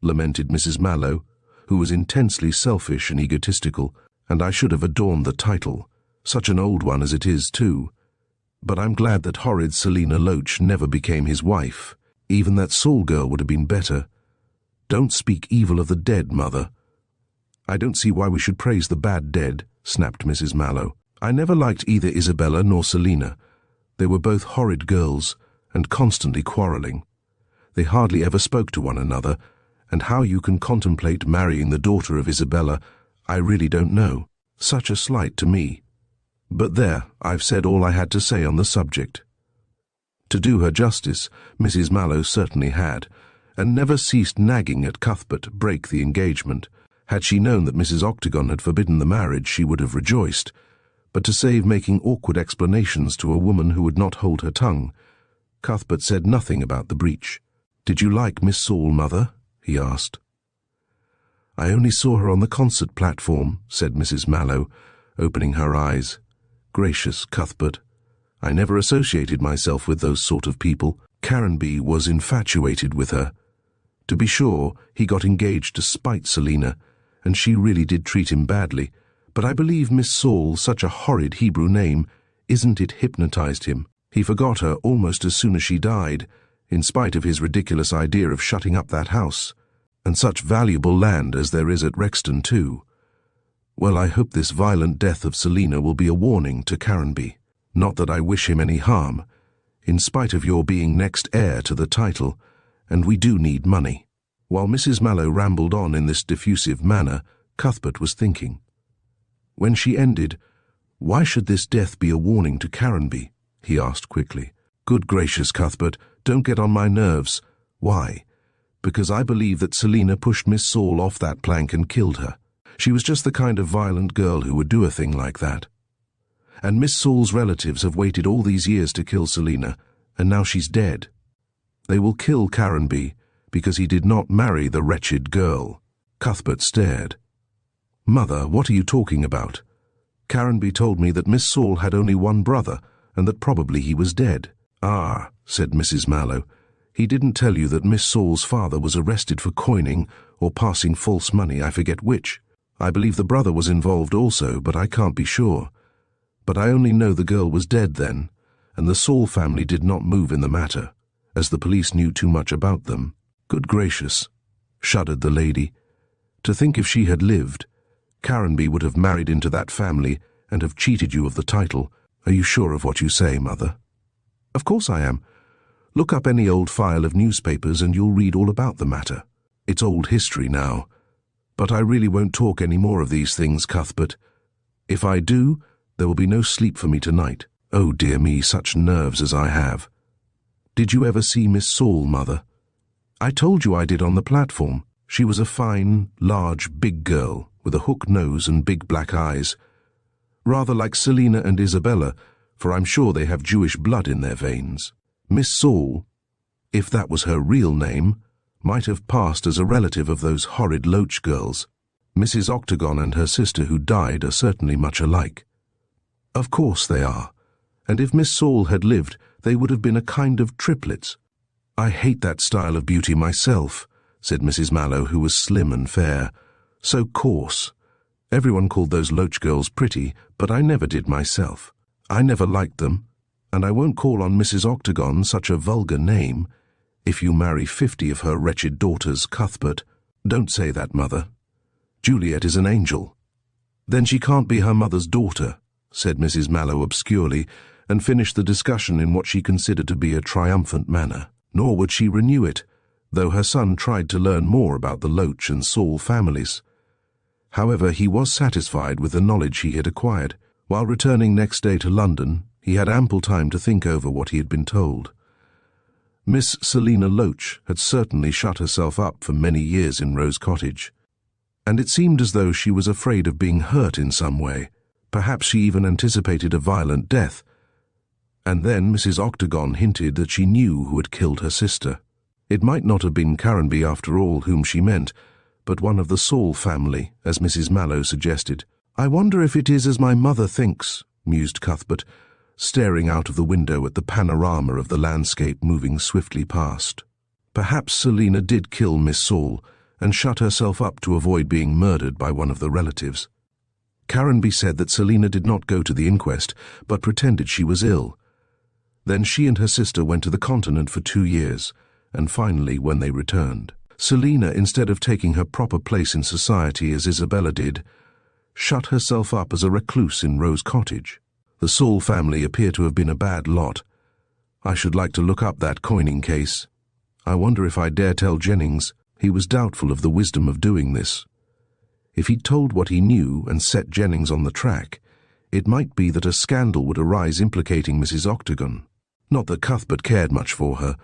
lamented Mrs. Mallow, who was intensely selfish and egotistical, "and I should have adorned the title, such an old one as it is, too. But I'm glad that horrid Selina Loach never became his wife. Even that Saul girl would have been better. Don't speak evil of the dead, Mother." "I don't see why we should praise the bad dead," snapped Mrs. Mallow. "I never liked either Isabella nor Selina. They were both horrid girls, and constantly quarrelling. They hardly ever spoke to one another, and how you can contemplate marrying the daughter of Isabella, I really don't know. Such a slight to me. But there, I've said all I had to say on the subject." To do her justice, Mrs. Mallow certainly had, and never ceased nagging at Cuthbert to break the engagement. Had she known that Mrs. Octagon had forbidden the marriage, she would have rejoiced. But to save making awkward explanations to a woman who would not hold her tongue, Cuthbert said nothing about the breach. "Did you like Miss Saul, Mother?" he asked. "I only saw her on the concert platform," said Mrs. Mallow, opening her eyes. "Gracious Cuthbert, I never associated myself with those sort of people. Caranby was infatuated with her. To be sure, he got engaged to spite Selina, and she really did treat him badly, but I believe Miss Saul, such a horrid Hebrew name, isn't it hypnotized him? He forgot her almost as soon as she died, in spite of his ridiculous idea of shutting up that house. And such valuable land as there is at Rexton, too. Well, I hope this violent death of Selina will be a warning to Caranby. Not that I wish him any harm, in spite of your being next heir to the title, and we do need money." While Mrs. Mallow rambled on in this diffusive manner, Cuthbert was thinking. When she ended, "Why should this death be a warning to Caranby?" he asked quickly. "Good gracious, Cuthbert, don't get on my nerves. Why? Because I believe that Selina pushed Miss Saul off that plank and killed her. She was just the kind of violent girl who would do a thing like that. And Miss Saul's relatives have waited all these years to kill Selina, and now she's dead. They will kill Caranby because he did not marry the wretched girl." Cuthbert stared. "Mother, what are you talking about? Caranby told me that Miss Saul had only one brother, and that probably he was dead." "Ah," said Mrs. Mallow, He didn't tell you that Miss Saul's father was arrested for coining or passing false money, I forget which. I believe the brother was involved also, but I can't be sure. But I only know the girl was dead then, and the Saul family did not move in the matter, as the police knew too much about them. Good gracious, shuddered the lady. To think if she had lived, Caranby would have married into that family and have cheated you of the title. Are you sure of what you say, Mother? Of course I am. Look up any old file of newspapers and you'll read all about the matter. It's old history now. But I really won't talk any more of these things, Cuthbert. If I do, there will be no sleep for me tonight. Oh dear me, such nerves as I have. Did you ever see Miss Saul, Mother? I told you I did on the platform. She was a fine, large, big girl with a hook nose and big black eyes. Rather like Selina and Isabella, for I'm sure they have Jewish blood in their veins. Miss Saul, if that was her real name, might have passed as a relative of those horrid Loach girls. Mrs. Octagon and her sister who died are certainly much alike. Of course they are, and if Miss Saul had lived, they would have been a kind of triplets. I hate that style of beauty myself, said Mrs. Mallow, who was slim and fair. So coarse. Everyone called those Loach girls pretty, but I never did myself. I never liked them, and I won't call on Mrs. Octagon such a vulgar name. If you marry 50 of her wretched daughters, Cuthbert, don't say that, Mother. Juliet is an angel. Then she can't be her mother's daughter, said Mrs. Mallow obscurely, and finished the discussion in what she considered to be a triumphant manner. Nor would she renew it, though her son tried to learn more about the Loach and Saul families. However, he was satisfied with the knowledge he had acquired. While returning next day to London, he had ample time to think over what he had been told. Miss Selina Loach had certainly shut herself up for many years in Rose Cottage, and it seemed as though she was afraid of being hurt in some way. Perhaps she even anticipated a violent death. And then Mrs. Octagon hinted that she knew who had killed her sister. It might not have been Caranby after all whom she meant, but one of the Saul family, as Mrs. Mallow suggested. I wonder if it is as my mother thinks, mused Cuthbert, staring out of the window at the panorama of the landscape moving swiftly past. Perhaps Selina did kill Miss Saul and shut herself up to avoid being murdered by one of the relatives. Caranby said that Selina did not go to the inquest, but pretended she was ill. Then she and her sister went to the continent for 2 years, and finally, when they returned, Selina, instead of taking her proper place in society as Isabella did, shut herself up as a recluse in Rose Cottage. The Saul family appear to have been a bad lot. I should like to look up that coining case. I wonder if I dare tell Jennings. He was doubtful of the wisdom of doing this. If he told what he knew and set Jennings on the track, it might be that a scandal would arise implicating Mrs. Octagon. Not that Cuthbert cared much for her,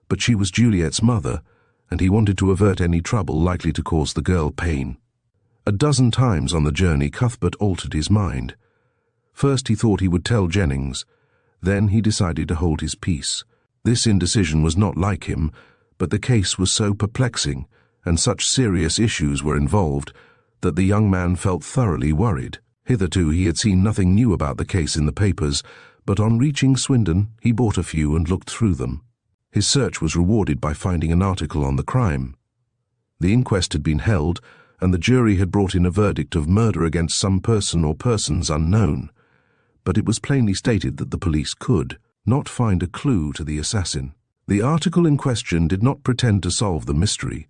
but she was Juliet's mother, and he wanted to avert any trouble likely to cause the girl pain. A dozen times on the journey Cuthbert altered his mind. First he thought he would tell Jennings, then he decided to hold his peace. This indecision was not like him, but the case was so perplexing, and such serious issues were involved, that the young man felt thoroughly worried. Hitherto he had seen nothing new about the case in the papers, but on reaching Swindon he bought a few and looked through them. His search was rewarded by finding an article on the crime. The inquest had been held, and the jury had brought in a verdict of murder against some person or persons unknown, but it was plainly stated that the police could not find a clue to the assassin. The article in question did not pretend to solve the mystery,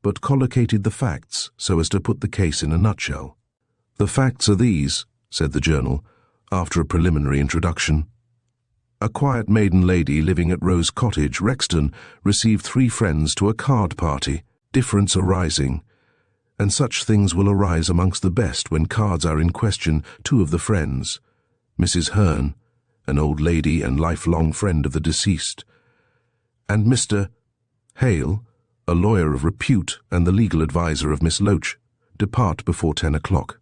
but collocated the facts so as to put the case in a nutshell. The facts are these, said the journal, after a preliminary introduction. A quiet maiden lady living at Rose Cottage, Rexton, received 3 friends to a card party, difference arising, and such things will arise amongst the best when cards are in question. 2 of the friends, Mrs. Hearn, an old lady and lifelong friend of the deceased, and Mr. Hale, a lawyer of repute and the legal adviser of Miss Loach, depart before 10 o'clock.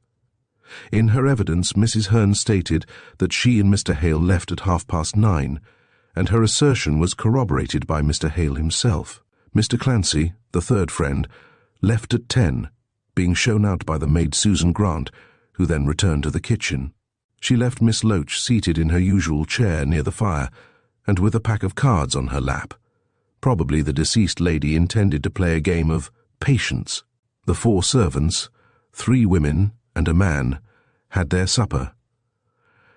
In her evidence, Mrs. Hearn stated that she and Mr. Hale left at 9:30, and her assertion was corroborated by Mr. Hale himself. Mr. Clancy, the 3rd friend, left at 10, being shown out by the maid Susan Grant, who then returned to the kitchen. She left Miss Loach seated in her usual chair near the fire, and with a pack of cards on her lap. Probably the deceased lady intended to play a game of patience. The 4 servants, 3 women and a man, had their supper.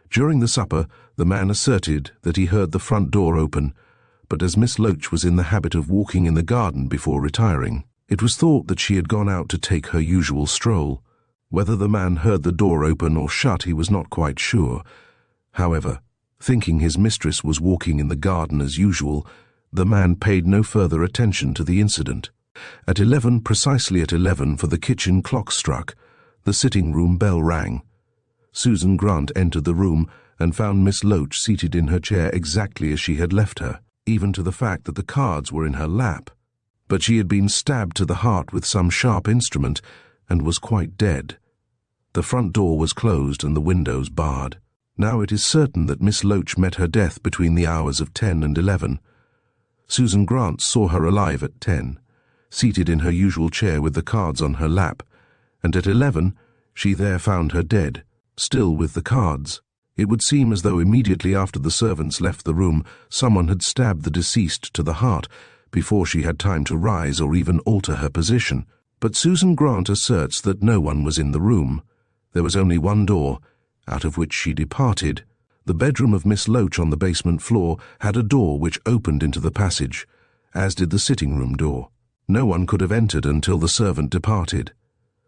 During the supper, the man asserted that he heard the front door open, but as Miss Loach was in the habit of walking in the garden before retiring, it was thought that she had gone out to take her usual stroll. Whether the man heard the door open or shut, he was not quite sure. However, thinking his mistress was walking in the garden as usual, the man paid no further attention to the incident. At 11, precisely at 11, for the kitchen clock struck, the sitting-room bell rang. Susan Grant entered the room and found Miss Loach seated in her chair exactly as she had left her, even to the fact that the cards were in her lap. But she had been stabbed to the heart with some sharp instrument and was quite dead. The front door was closed and the windows barred. Now it is certain that Miss Loach met her death between the hours of 10 and 11. Susan Grant saw her alive at 10, seated in her usual chair with the cards on her lap, and at 11 she there found her dead, still with the cards. It would seem as though immediately after the servants left the room, someone had stabbed the deceased to the heart before she had time to rise or even alter her position. But Susan Grant asserts that no one was in the room. There was only one door, out of which she departed. The bedroom of Miss Loach on the basement floor had a door which opened into the passage, as did the sitting-room door. No one could have entered until the servant departed.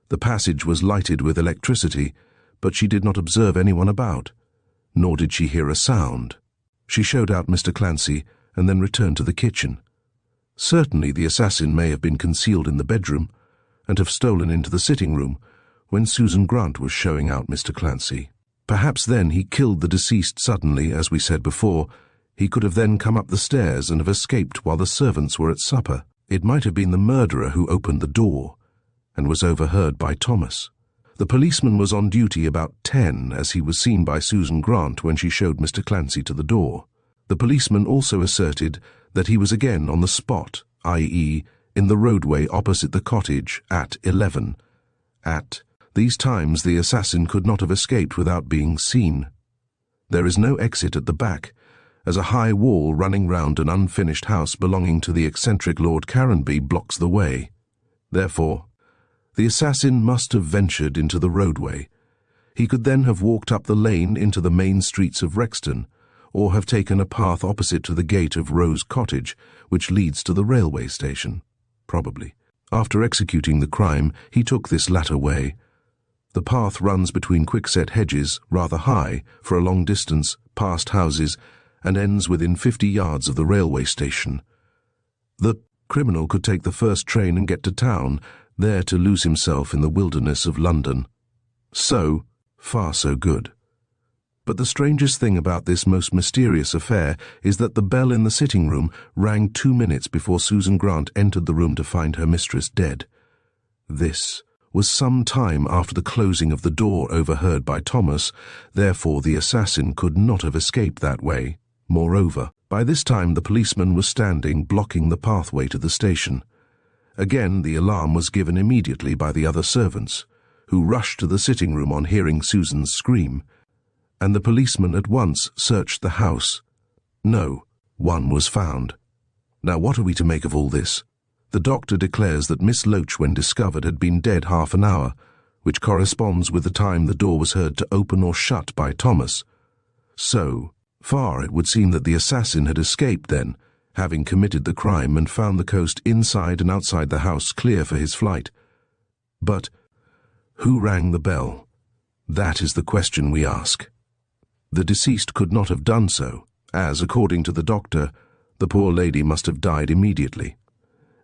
The passage was lighted with electricity, but she did not observe anyone about, nor did she hear a sound. She showed out Mr. Clancy and then returned to the kitchen. Certainly the assassin may have been concealed in the bedroom and have stolen into the sitting-room when Susan Grant was showing out Mr. Clancy. Perhaps then he killed the deceased suddenly, as we said before. He could have then come up the stairs and have escaped while the servants were at supper. It might have been the murderer who opened the door and was overheard by Thomas. The policeman was on duty about 10 as he was seen by Susan Grant when she showed Mr. Clancy to the door. The policeman also asserted that he was again on the spot, i.e., in the roadway opposite the cottage at 11. At these times the assassin could not have escaped without being seen. There is no exit at the back, as a high wall running round an unfinished house belonging to the eccentric Lord Caranby blocks the way. Therefore, the assassin must have ventured into the roadway. He could then have walked up the lane into the main streets of Rexton, or have taken a path opposite to the gate of Rose Cottage, which leads to the railway station. Probably. After executing the crime, he took this latter way. The path runs between quickset hedges, rather high, for a long distance, past houses, and ends within 50 yards of the railway station. The criminal could take the first train and get to town, there to lose himself in the wilderness of London. So far so good. But the strangest thing about this most mysterious affair is that the bell in the sitting-room rang 2 minutes before Susan Grant entered the room to find her mistress dead. This was some time after the closing of the door overheard by Thomas, therefore the assassin could not have escaped that way. Moreover, by this time the policeman was standing blocking the pathway to the station. Again the alarm was given immediately by the other servants, who rushed to the sitting-room on hearing Susan's scream, and the policeman at once searched the house. No one was found. Now what are we to make of all this? The doctor declares that Miss Loach, when discovered, had been dead half an hour, which corresponds with the time the door was heard to open or shut by Thomas. So far it would seem that the assassin had escaped then, having committed the crime and found the coast inside and outside the house clear for his flight. But who rang the bell? That is the question we ask. The deceased could not have done so, as, according to the doctor, the poor lady must have died immediately.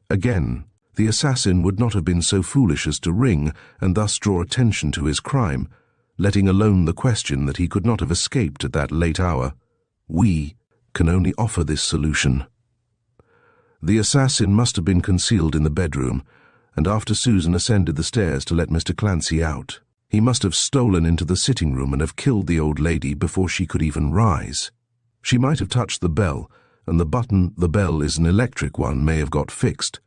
Again, the assassin would not have been so foolish as to ring and thus draw attention to his crime, letting alone the question that he could not have escaped at that late hour. We can only offer this solution. The assassin must have been concealed in the bedroom, and after Susan ascended the stairs to let Mr. Clancy out, he must have stolen into the sitting-room and have killed the old lady before she could even rise. She might have touched the bell, and the bell is an electric one, may have got fixed.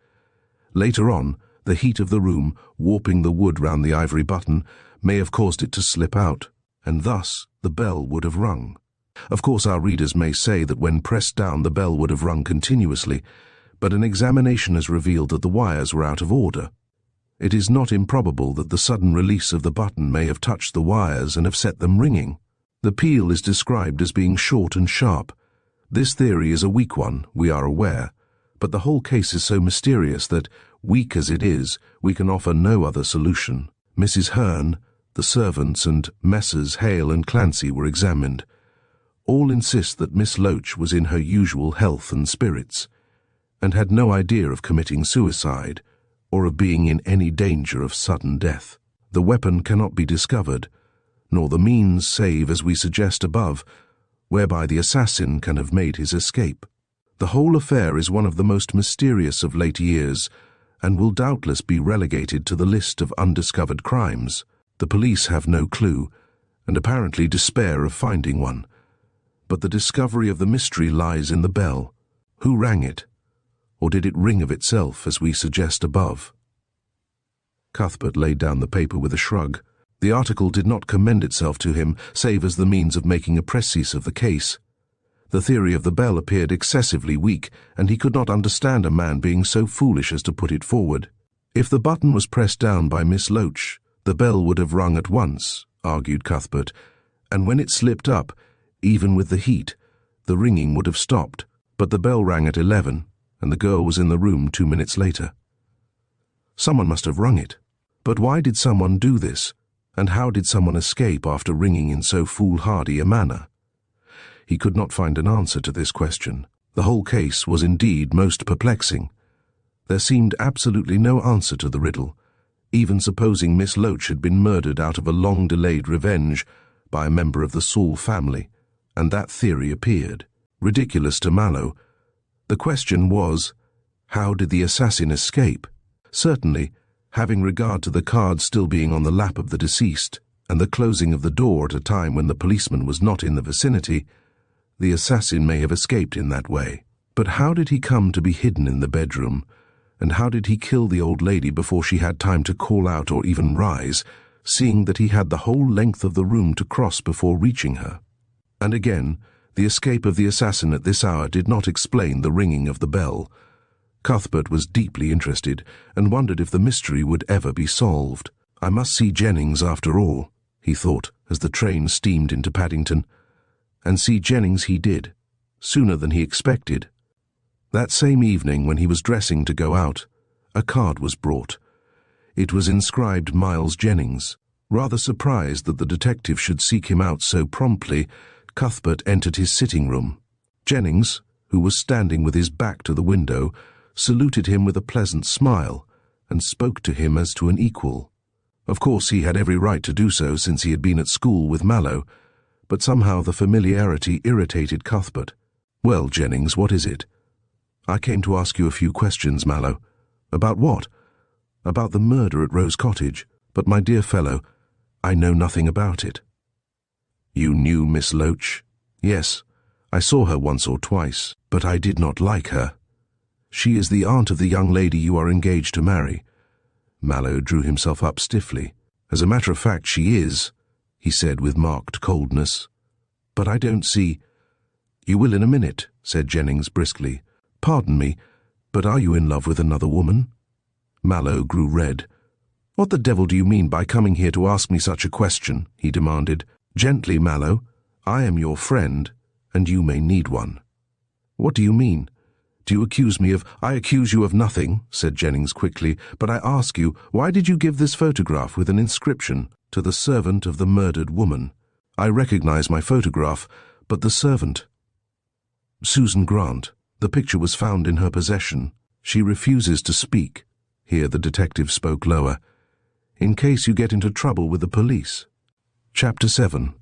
Later on, the heat of the room, warping the wood round the ivory button, may have caused it to slip out, and thus the bell would have rung. Of course our readers may say that when pressed down the bell would have rung continuously, but an examination has revealed that the wires were out of order. It is not improbable that the sudden release of the button may have touched the wires and have set them ringing. The peal is described as being short and sharp. This theory is a weak one, we are aware, but the whole case is so mysterious that, weak as it is, we can offer no other solution. Mrs. Hearn, the servants, and Messrs. Hale and Clancy were examined. All insist that Miss Loach was in her usual health and spirits, and had no idea of committing suicide, or of being in any danger of sudden death. The weapon cannot be discovered, nor the means save as we suggest above, whereby the assassin can have made his escape. The whole affair is one of the most mysterious of late years, and will doubtless be relegated to the list of undiscovered crimes. The police have no clue, and apparently despair of finding one. But the discovery of the mystery lies in the bell. Who rang it? Or did it ring of itself, as we suggest above? Cuthbert laid down the paper with a shrug. The article did not commend itself to him, save as the means of making a précis of the case. The theory of the bell appeared excessively weak, and he could not understand a man being so foolish as to put it forward. If the button was pressed down by Miss Loach, the bell would have rung at once, argued Cuthbert, and when it slipped up, even with the heat, the ringing would have stopped. But the bell rang at 11, and the girl was in the room 2 minutes later. Someone must have rung it. But why did someone do this, and how did someone escape after ringing in so foolhardy a manner? He could not find an answer to this question. The whole case was indeed most perplexing. There seemed absolutely no answer to the riddle, even supposing Miss Loach had been murdered out of a long-delayed revenge by a member of the Saul family, and that theory appeared ridiculous to Mallow. The question was, how did the assassin escape? Certainly, having regard to the cards still being on the lap of the deceased, and the closing of the door at a time when the policeman was not in the vicinity, the assassin may have escaped in that way. But how did he come to be hidden in the bedroom, and how did he kill the old lady before she had time to call out or even rise, seeing that he had the whole length of the room to cross before reaching her? And again, the escape of the assassin at this hour did not explain the ringing of the bell. Cuthbert was deeply interested, and wondered if the mystery would ever be solved. I must see Jennings after all, he thought, as the train steamed into Paddington. And see Jennings he did, sooner than he expected. That same evening, when he was dressing to go out, a card was brought. It was inscribed Miles Jennings. Rather surprised that the detective should seek him out so promptly, Cuthbert entered his sitting room. Jennings, who was standing with his back to the window, saluted him with a pleasant smile, and spoke to him as to an equal. Of course he had every right to do so, since he had been at school with Mallow, but somehow the familiarity irritated Cuthbert. "Well, Jennings, what is it?" "I came to ask you a few questions, Mallow." "About what?" "About the murder at Rose Cottage. But, my dear fellow, I know nothing about it." "You knew Miss Loach?" "Yes. I saw her once or twice, but I did not like her. She is the aunt of the young lady you are engaged to marry." Mallow drew himself up stiffly. "As a matter of fact, she is," he said with marked coldness. "But I don't see—" "You will in a minute," said Jennings briskly. "Pardon me, but are you in love with another woman?" Mallow grew red. "What the devil do you mean by coming here to ask me such a question?" he demanded. "Gently, Mallow. I am your friend, and you may need one." "What do you mean? Do you accuse me of—" "I accuse you of nothing," said Jennings quickly, "but I ask you, why did you give this photograph with an inscription, 'To the servant of the murdered woman'? I recognize my photograph, but the servant—" "Susan Grant. The picture was found in her possession. She refuses to speak." Here the detective spoke lower. "In case you get into trouble with the police." Chapter 7.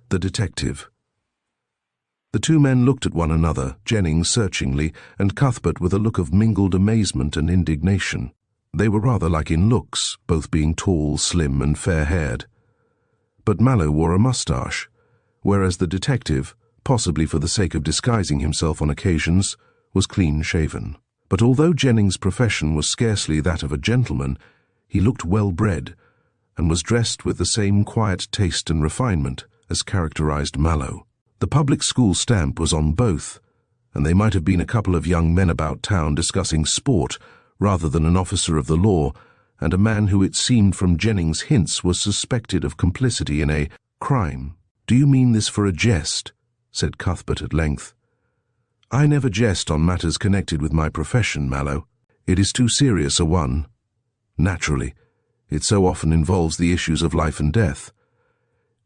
The Detective. The two men looked at one another, Jennings searchingly, and Cuthbert with a look of mingled amazement and indignation. They were rather like in looks, both being tall, slim, and fair-haired. But Mallow wore a moustache, whereas the detective, possibly for the sake of disguising himself on occasions, was clean-shaven. But although Jennings' profession was scarcely that of a gentleman, he looked well-bred, and was dressed with the same quiet taste and refinement as characterized Mallow. The public school stamp was on both, and they might have been a couple of young men about town discussing sport rather than an officer of the law, and a man who it seemed from Jennings' hints was suspected of complicity in a crime. "Do you mean this for a jest?" said Cuthbert at length. "I never jest on matters connected with my profession, Mallow. It is too serious a one. Naturally, it so often involves the issues of life and death.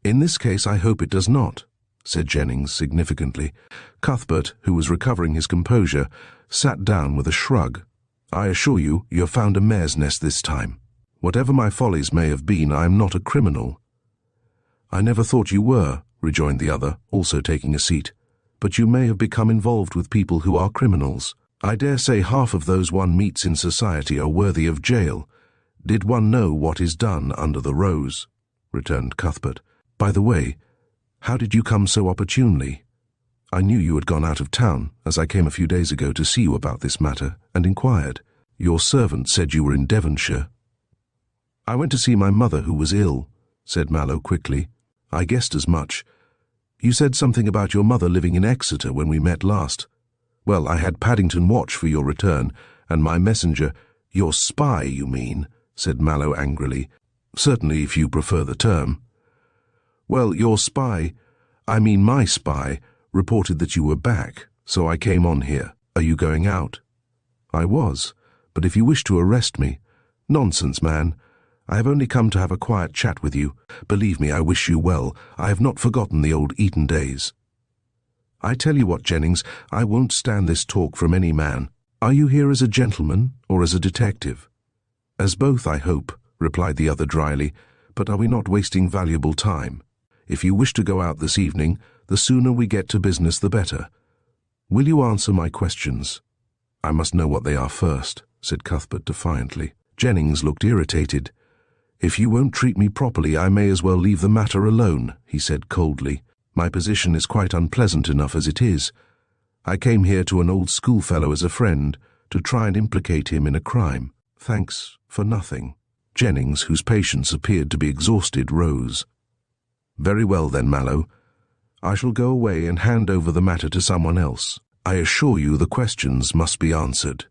In this case I hope it does not," said Jennings significantly. Cuthbert, who was recovering his composure, sat down with a shrug. "I assure you, you have found a mare's nest this time. Whatever my follies may have been, I am not a criminal." "I never thought you were," rejoined the other, also taking a seat. "But you may have become involved with people who are criminals. I dare say half of those one meets in society are worthy of jail. Did one know what is done under the rose?" returned Cuthbert. "By the way, how did you come so opportunely? I knew you had gone out of town, as I came a few days ago to see you about this matter, and inquired. Your servant said you were in Devonshire." "I went to see my mother, who was ill," said Mallow quickly. "I guessed as much. You said something about your mother living in Exeter when we met last. Well, I had Paddington watch for your return, and my messenger—" "Your spy, you mean," said Mallow angrily. "Certainly, if you prefer the term." "Well, your spy, I mean my spy, reported that you were back, so I came on here. Are you going out?" "I was, but if you wish to arrest me—" "Nonsense, man. I have only come to have a quiet chat with you. Believe me, I wish you well. I have not forgotten the old Eton days." "I tell you what, Jennings, I won't stand this talk from any man. Are you here as a gentleman or as a detective?" "As both, I hope," replied the other dryly. "But are we not wasting valuable time? If you wish to go out this evening, the sooner we get to business the better. Will you answer my questions?" "I must know what they are first," said Cuthbert defiantly. Jennings looked irritated. "If you won't treat me properly, I may as well leave the matter alone," he said coldly. "My position is quite unpleasant enough as it is. I came here to an old schoolfellow as a friend, to try and implicate him in a crime. Thanks for nothing." Jennings, whose patience appeared to be exhausted, rose. "Very well then, Mallow. I shall go away and hand over the matter to someone else. I assure you the questions must be answered."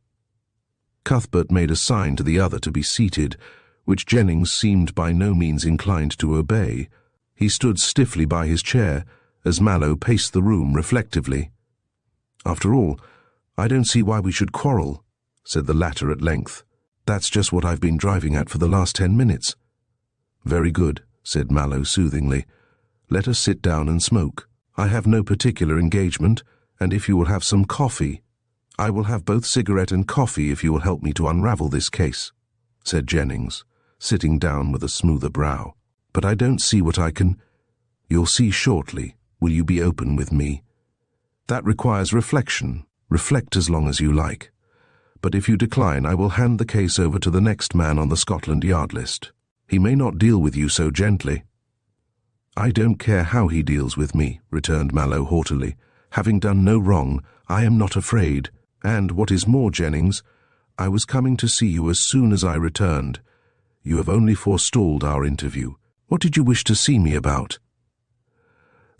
Cuthbert made a sign to the other to be seated, which Jennings seemed by no means inclined to obey. He stood stiffly by his chair as Mallow paced the room reflectively. "After all, I don't see why we should quarrel," said the latter at length. "That's just what I've been driving at for the last 10 minutes. "Very good," said Mallow soothingly. "Let us sit down and smoke. I have no particular engagement, and if you will have some coffee—" "I will have both cigarette and coffee if you will help me to unravel this case," said Jennings, sitting down with a smoother brow. "But I don't see what I can—" "You'll see shortly. Will you be open with me?" "That requires reflection. Reflect as long as you like. But if you decline, I will hand the case over to the next man on the Scotland Yard list. He may not deal with you so gently." "I don't care how he deals with me," returned Mallow haughtily. "Having done no wrong, I am not afraid. And, what is more, Jennings, I was coming to see you as soon as I returned. You have only forestalled our interview. What did you wish to see me about?"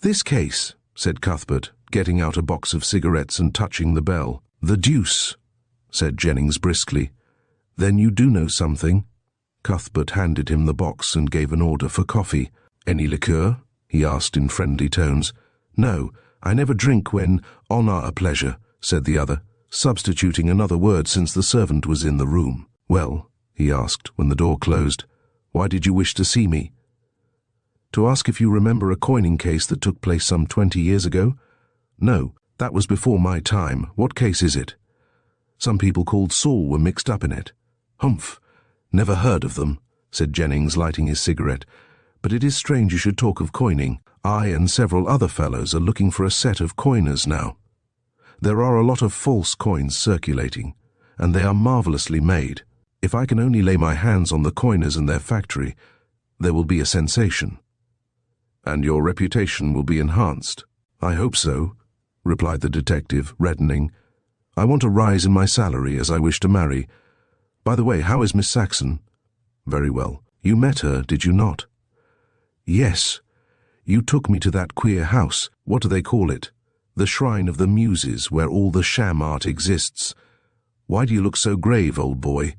"This case," said Cuthbert, getting out a box of cigarettes and touching the bell. "The deuce," said Jennings briskly. "Then you do know something?" Cuthbert handed him the box and gave an order for coffee. "Any liqueur?" he asked in friendly tones. "No, I never drink when honour a pleasure," said the other, substituting another word since the servant was in the room. "Well," he asked when the door closed, "why did you wish to see me?" "To ask if you remember a coining case that took place some 20 years ago?" "No, that was before my time. What case is it?" "Some people called Saul were mixed up in it." "Humph! Never heard of them," said Jennings, lighting his cigarette. "But it is strange you should talk of coining. I and several other fellows are looking for a set of coiners now. There are a lot of false coins circulating, and they are marvellously made. If I can only lay my hands on the coiners and their factory, there will be a sensation." "And your reputation will be enhanced." "I hope so," replied the detective, reddening. "I want a rise in my salary, as I wish to marry. By the way, how is Miss Saxon?" "Very well. You met her, did you not?" "Yes. You took me to that queer house. What do they call it?" The shrine of the Muses, where all the sham art exists. Why do you look so grave, old boy?"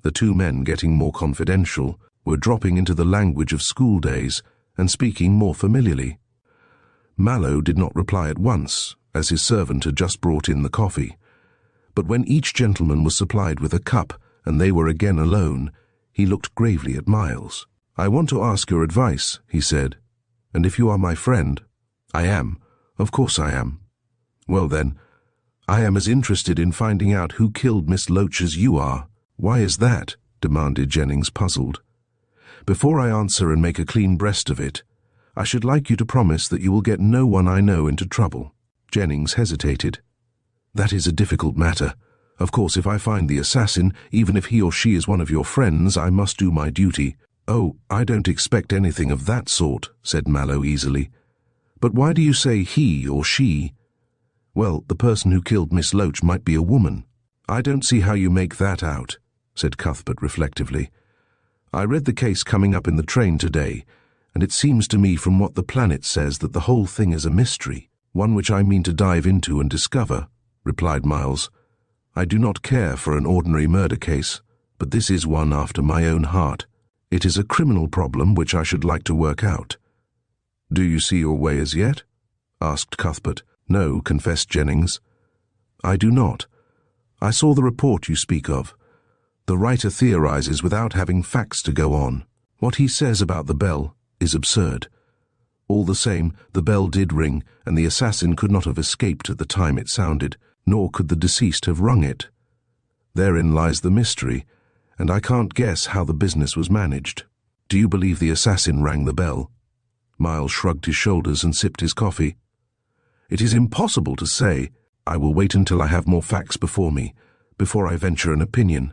The two men, getting more confidential, were dropping into the language of school days and speaking more familiarly. Mallow did not reply at once, as his servant had just brought in the coffee. But when each gentleman was supplied with a cup and they were again alone, he looked gravely at Miles. "I want to ask your advice," he said. "And if you are my friend—" "I am. Of course I am." "Well then, I am as interested in finding out who killed Miss Loach as you are." "Why is that?" demanded Jennings, puzzled. "Before I answer and make a clean breast of it, I should like you to promise that you will get no one I know into trouble." Jennings hesitated. "That is a difficult matter. Of course, if I find the assassin, even if he or she is one of your friends, I must do my duty." "Oh, I don't expect anything of that sort," said Mallow easily. "But why do you say he or she?" "Well, the person who killed Miss Loach might be a woman." "I don't see how you make that out," said Cuthbert reflectively. "I read the case coming up in the train today, and it seems to me from what the Planet says that the whole thing is a mystery, one which I mean to dive into and discover," replied Miles. "I do not care for an ordinary murder case, but this is one after my own heart. It is a criminal problem which I should like to work out." "Do you see your way as yet?" asked Cuthbert. "No," confessed Jennings. "I do not. I saw the report you speak of. The writer theorizes without having facts to go on. What he says about the bell is absurd. All the same, the bell did ring, and the assassin could not have escaped at the time it sounded, nor could the deceased have rung it. Therein lies the mystery, and I can't guess how the business was managed. Do you believe the assassin rang the bell?" Miles shrugged his shoulders and sipped his coffee. "It is impossible to say. I will wait until I have more facts before me, before I venture an opinion.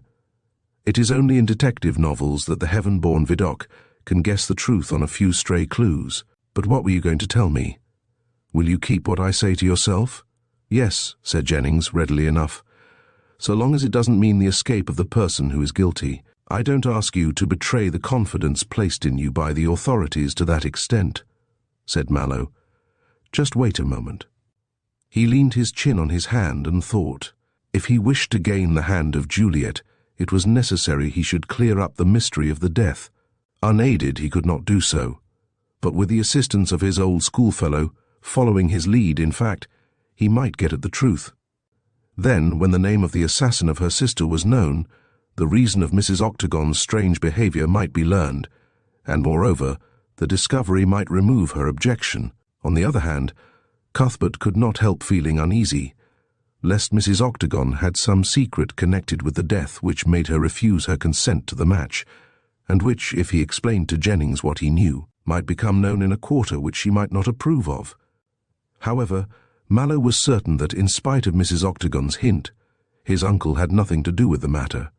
It is only in detective novels that the heaven-born Vidocq can guess the truth on a few stray clues. But what were you going to tell me? Will you keep what I say to yourself?" "Yes," said Jennings, readily enough. "So long as it doesn't mean the escape of the person who is guilty. I don't ask you to betray the confidence placed in you by the authorities to that extent," said Mallow. "Just wait a moment." He leaned his chin on his hand and thought. If he wished to gain the hand of Juliet, it was necessary he should clear up the mystery of the death. Unaided, he could not do so. But with the assistance of his old schoolfellow, following his lead, in fact, he might get at the truth. Then, when the name of the assassin of her sister was known, the reason of Mrs. Octagon's strange behavior might be learned, and moreover, the discovery might remove her objection. On the other hand, Cuthbert could not help feeling uneasy, lest Mrs. Octagon had some secret connected with the death which made her refuse her consent to the match, and which, if he explained to Jennings what he knew, might become known in a quarter which she might not approve of. However, Mallow was certain that, in spite of Mrs. Octagon's hint, his uncle had nothing to do with the matter,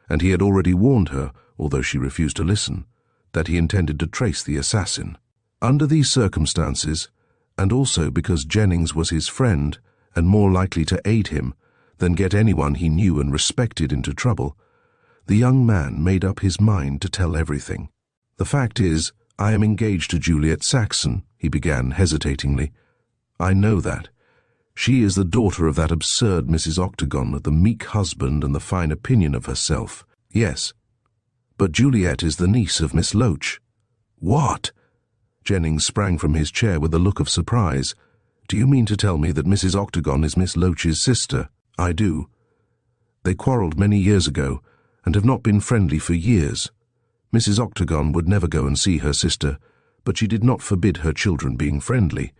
and he had already warned her, although she refused to listen, that he intended to trace the assassin. Under these circumstances, and also because Jennings was his friend and more likely to aid him than get anyone he knew and respected into trouble, the young man made up his mind to tell everything. "The fact is, I am engaged to Juliet Saxon," he began hesitatingly. "I know that. She is the daughter of that absurd Mrs. Octagon, the meek husband and the fine opinion of herself. Yes. But Juliet is the niece of Miss Loach." "What?" Jennings sprang from his chair with a look of surprise. "Do you mean to tell me that Mrs. Octagon is Miss Loach's sister?" "I do. They quarrelled many years ago, and have not been friendly for years. Mrs. Octagon would never go and see her sister, but she did not forbid her children being friendly.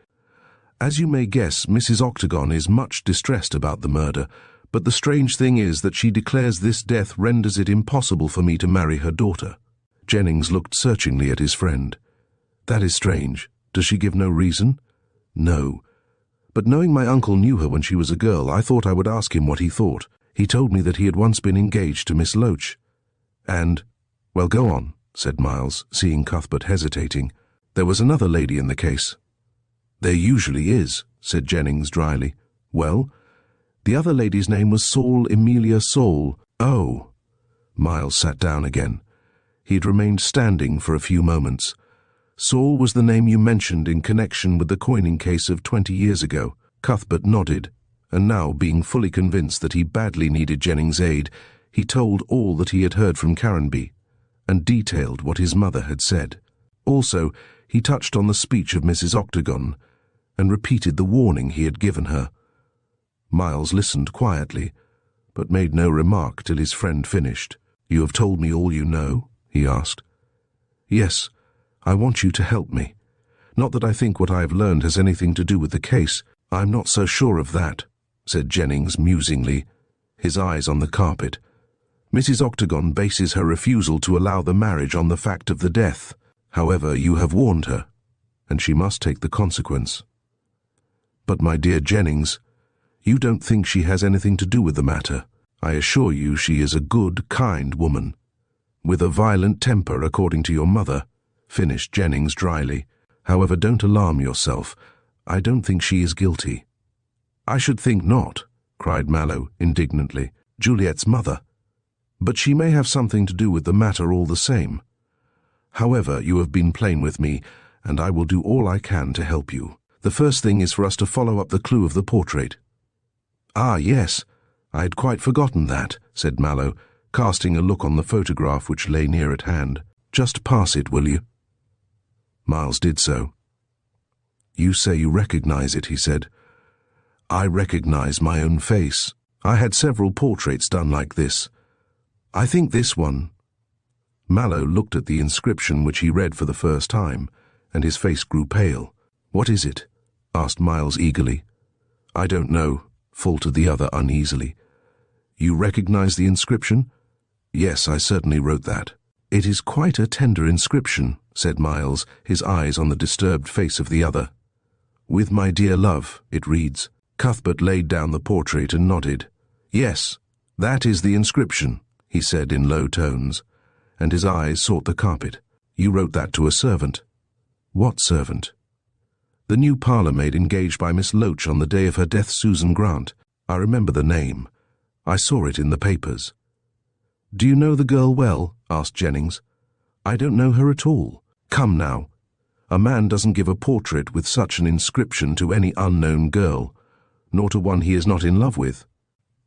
As you may guess, Mrs. Octagon is much distressed about the murder, but the strange thing is that she declares this death renders it impossible for me to marry her daughter." Jennings looked searchingly at his friend. "That is strange. Does she give no reason?" "No. But knowing my uncle knew her when she was a girl, I thought I would ask him what he thought. He told me that he had once been engaged to Miss Loach. And—" "Well, go on," said Miles, seeing Cuthbert hesitating. "There was another lady in the case." "There usually is," said Jennings dryly. "Well, the other lady's name was Saul Emilia Saul." "Oh." Miles sat down again. He had remained standing for a few moments. Saul was the name you mentioned in connection with the coining case of 20 years ago. Cuthbert nodded, and now, being fully convinced that he badly needed Jennings' aid, he told all that he had heard from Caranby, and detailed what his mother had said. Also, he touched on the speech of Mrs. Octagon, and repeated the warning he had given her. Miles listened quietly, but made no remark till his friend finished. "You have told me all you know?" he asked. "Yes, I want you to help me. Not that I think what I have learned has anything to do with the case. I'm not so sure of that," said Jennings musingly, his eyes on the carpet. "Mrs. Octagon bases her refusal to allow the marriage on the fact of the death. However, you have warned her, and she must take the consequence. But, my dear Jennings, you don't think she has anything to do with the matter. I assure you she is a good, kind woman, with a violent temper, according to your mother," finished Jennings dryly. "However, don't alarm yourself. I don't think she is guilty." "I should think not," cried Mallow indignantly. "Juliet's mother. But she may have something to do with the matter all the same. However, you have been plain with me, and I will do all I can to help you. The first thing is for us to follow up the clue of the portrait." "Ah, yes, I had quite forgotten that," said Mallow, casting a look on the photograph which lay near at hand. "Just pass it, will you?" Miles did so. "You say you recognize it," he said. "I recognize my own face. I had several portraits done like this. I think this one—" Mallow looked at the inscription which he read for the first time, and his face grew pale. "What is it?" asked Miles eagerly. "I don't know," faltered the other uneasily. "You recognize the inscription?" "Yes, I certainly wrote that." "It is quite a tender inscription," said Miles, his eyes on the disturbed face of the other. "With my dear love," it reads. Cuthbert laid down the portrait and nodded. "Yes, that is the inscription," he said in low tones, and his eyes sought the carpet. "You wrote that to a servant." "What servant?" "The new parlour-maid engaged by Miss Loach on the day of her death, Susan Grant. I remember the name. I saw it in the papers." "Do you know the girl well?" asked Jennings. "I don't know her at all." "Come now. A man doesn't give a portrait with such an inscription to any unknown girl, nor to one he is not in love with."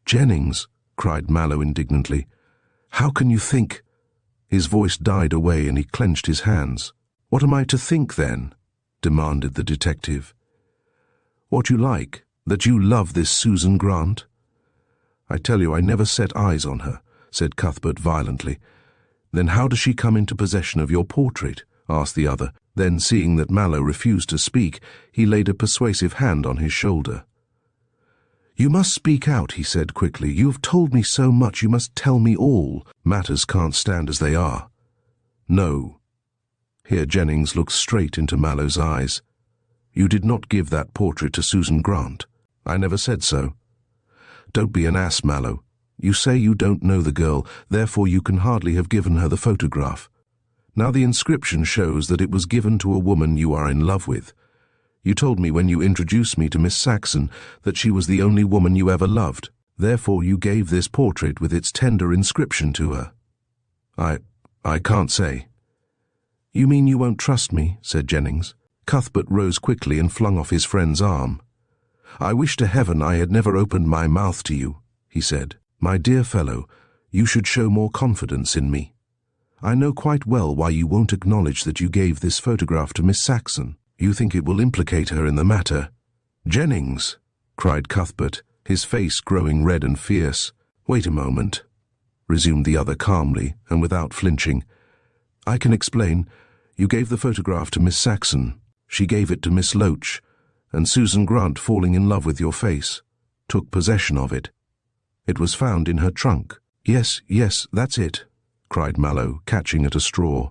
"Jennings," cried Mallow indignantly, "how can you think—" His voice died away and he clenched his hands. "What am I to think, then?" demanded the detective. "What you like, that you love this Susan Grant." "I tell you I never set eyes on her," said Cuthbert violently. "Then how does she come into possession of your portrait?" asked the other. Then, seeing that Mallow refused to speak, he laid a persuasive hand on his shoulder. "You must speak out," he said quickly. "You have told me so much, you must tell me all. Matters can't stand as they are." "No." Here Jennings looked straight into Mallow's eyes. "You did not give that portrait to Susan Grant." "I never said so." "Don't be an ass, Mallow. You say you don't know the girl, therefore you can hardly have given her the photograph. Now the inscription shows that it was given to a woman you are in love with. You told me when you introduced me to Miss Saxon that she was the only woman you ever loved. Therefore you gave this portrait with its tender inscription to her." I can't say." "You mean you won't trust me?" said Jennings. Cuthbert rose quickly and flung off his friend's arm. "I wish to heaven I had never opened my mouth to you," he said. "My dear fellow, you should show more confidence in me. I know quite well why you won't acknowledge that you gave this photograph to Miss Saxon. You think it will implicate her in the matter." "Jennings!" cried Cuthbert, his face growing red and fierce. "Wait a moment," resumed the other calmly and without flinching. "I can explain. You gave the photograph to Miss Saxon. She gave it to Miss Loach, and Susan Grant, falling in love with your face, took possession of it. It was found in her trunk." Yes, that's it," cried Mallow, catching at a straw.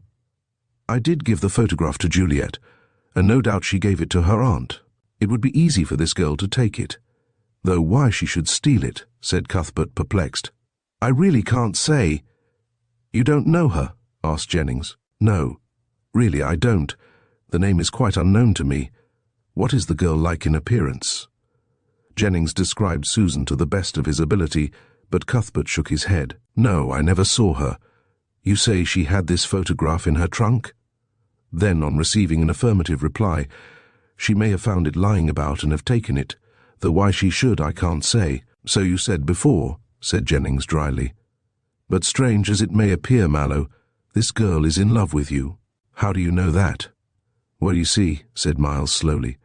"I did give the photograph to Juliet, and no doubt she gave it to her aunt. It would be easy for this girl to take it. Though why she should steal it," said Cuthbert, perplexed. "I really can't say." "You don't know her?" asked Jennings. "No, really I don't. The name is quite unknown to me. What is the girl like in appearance?" Jennings described Susan to the best of his ability, but Cuthbert shook his head. "No, I never saw her. You say she had this photograph in her trunk?" Then, on receiving an affirmative reply, "She may have found it lying about and have taken it, though why she should I can't say." "So you said before," said Jennings dryly. "But strange as it may appear, Mallow, this girl is in love with you." "How do you know that?" "Well, you see," said Miles slowly,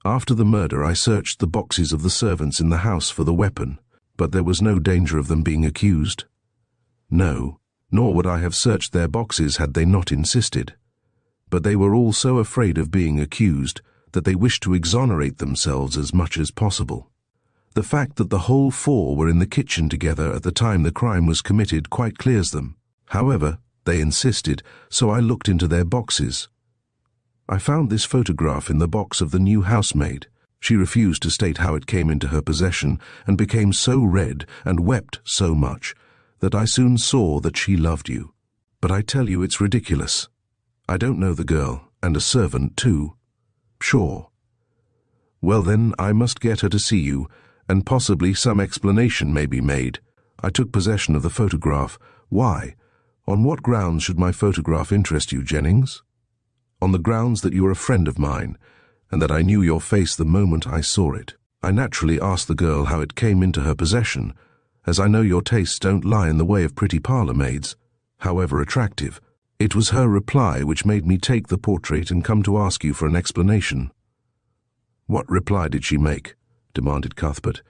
"after the murder I searched the boxes of the servants in the house for the weapon, but there was no danger of them being accused." "No, nor would I have searched their boxes had they not insisted. But they were all so afraid of being accused that they wished to exonerate themselves as much as possible. The fact that the whole four were in the kitchen together at the time the crime was committed quite clears them. However, they insisted, so I looked into their boxes. I found this photograph in the box of the new housemaid. She refused to state how it came into her possession and became so red and wept so much that I soon saw that she loved you. But I tell you it's ridiculous. I don't know the girl, and a servant too." "Sure." "Well then, I must get her to see you, and possibly some explanation may be made. I took possession of the photograph. Why? On what grounds should my photograph interest you, Jennings?" "On the grounds that you are a friend of mine, and that I knew your face the moment I saw it. I naturally asked the girl how it came into her possession, as I know your tastes don't lie in the way of pretty parlour-maids, however attractive. It was her reply which made me take the portrait and come to ask you for an explanation." "What reply did she make?" demanded Cuthbert,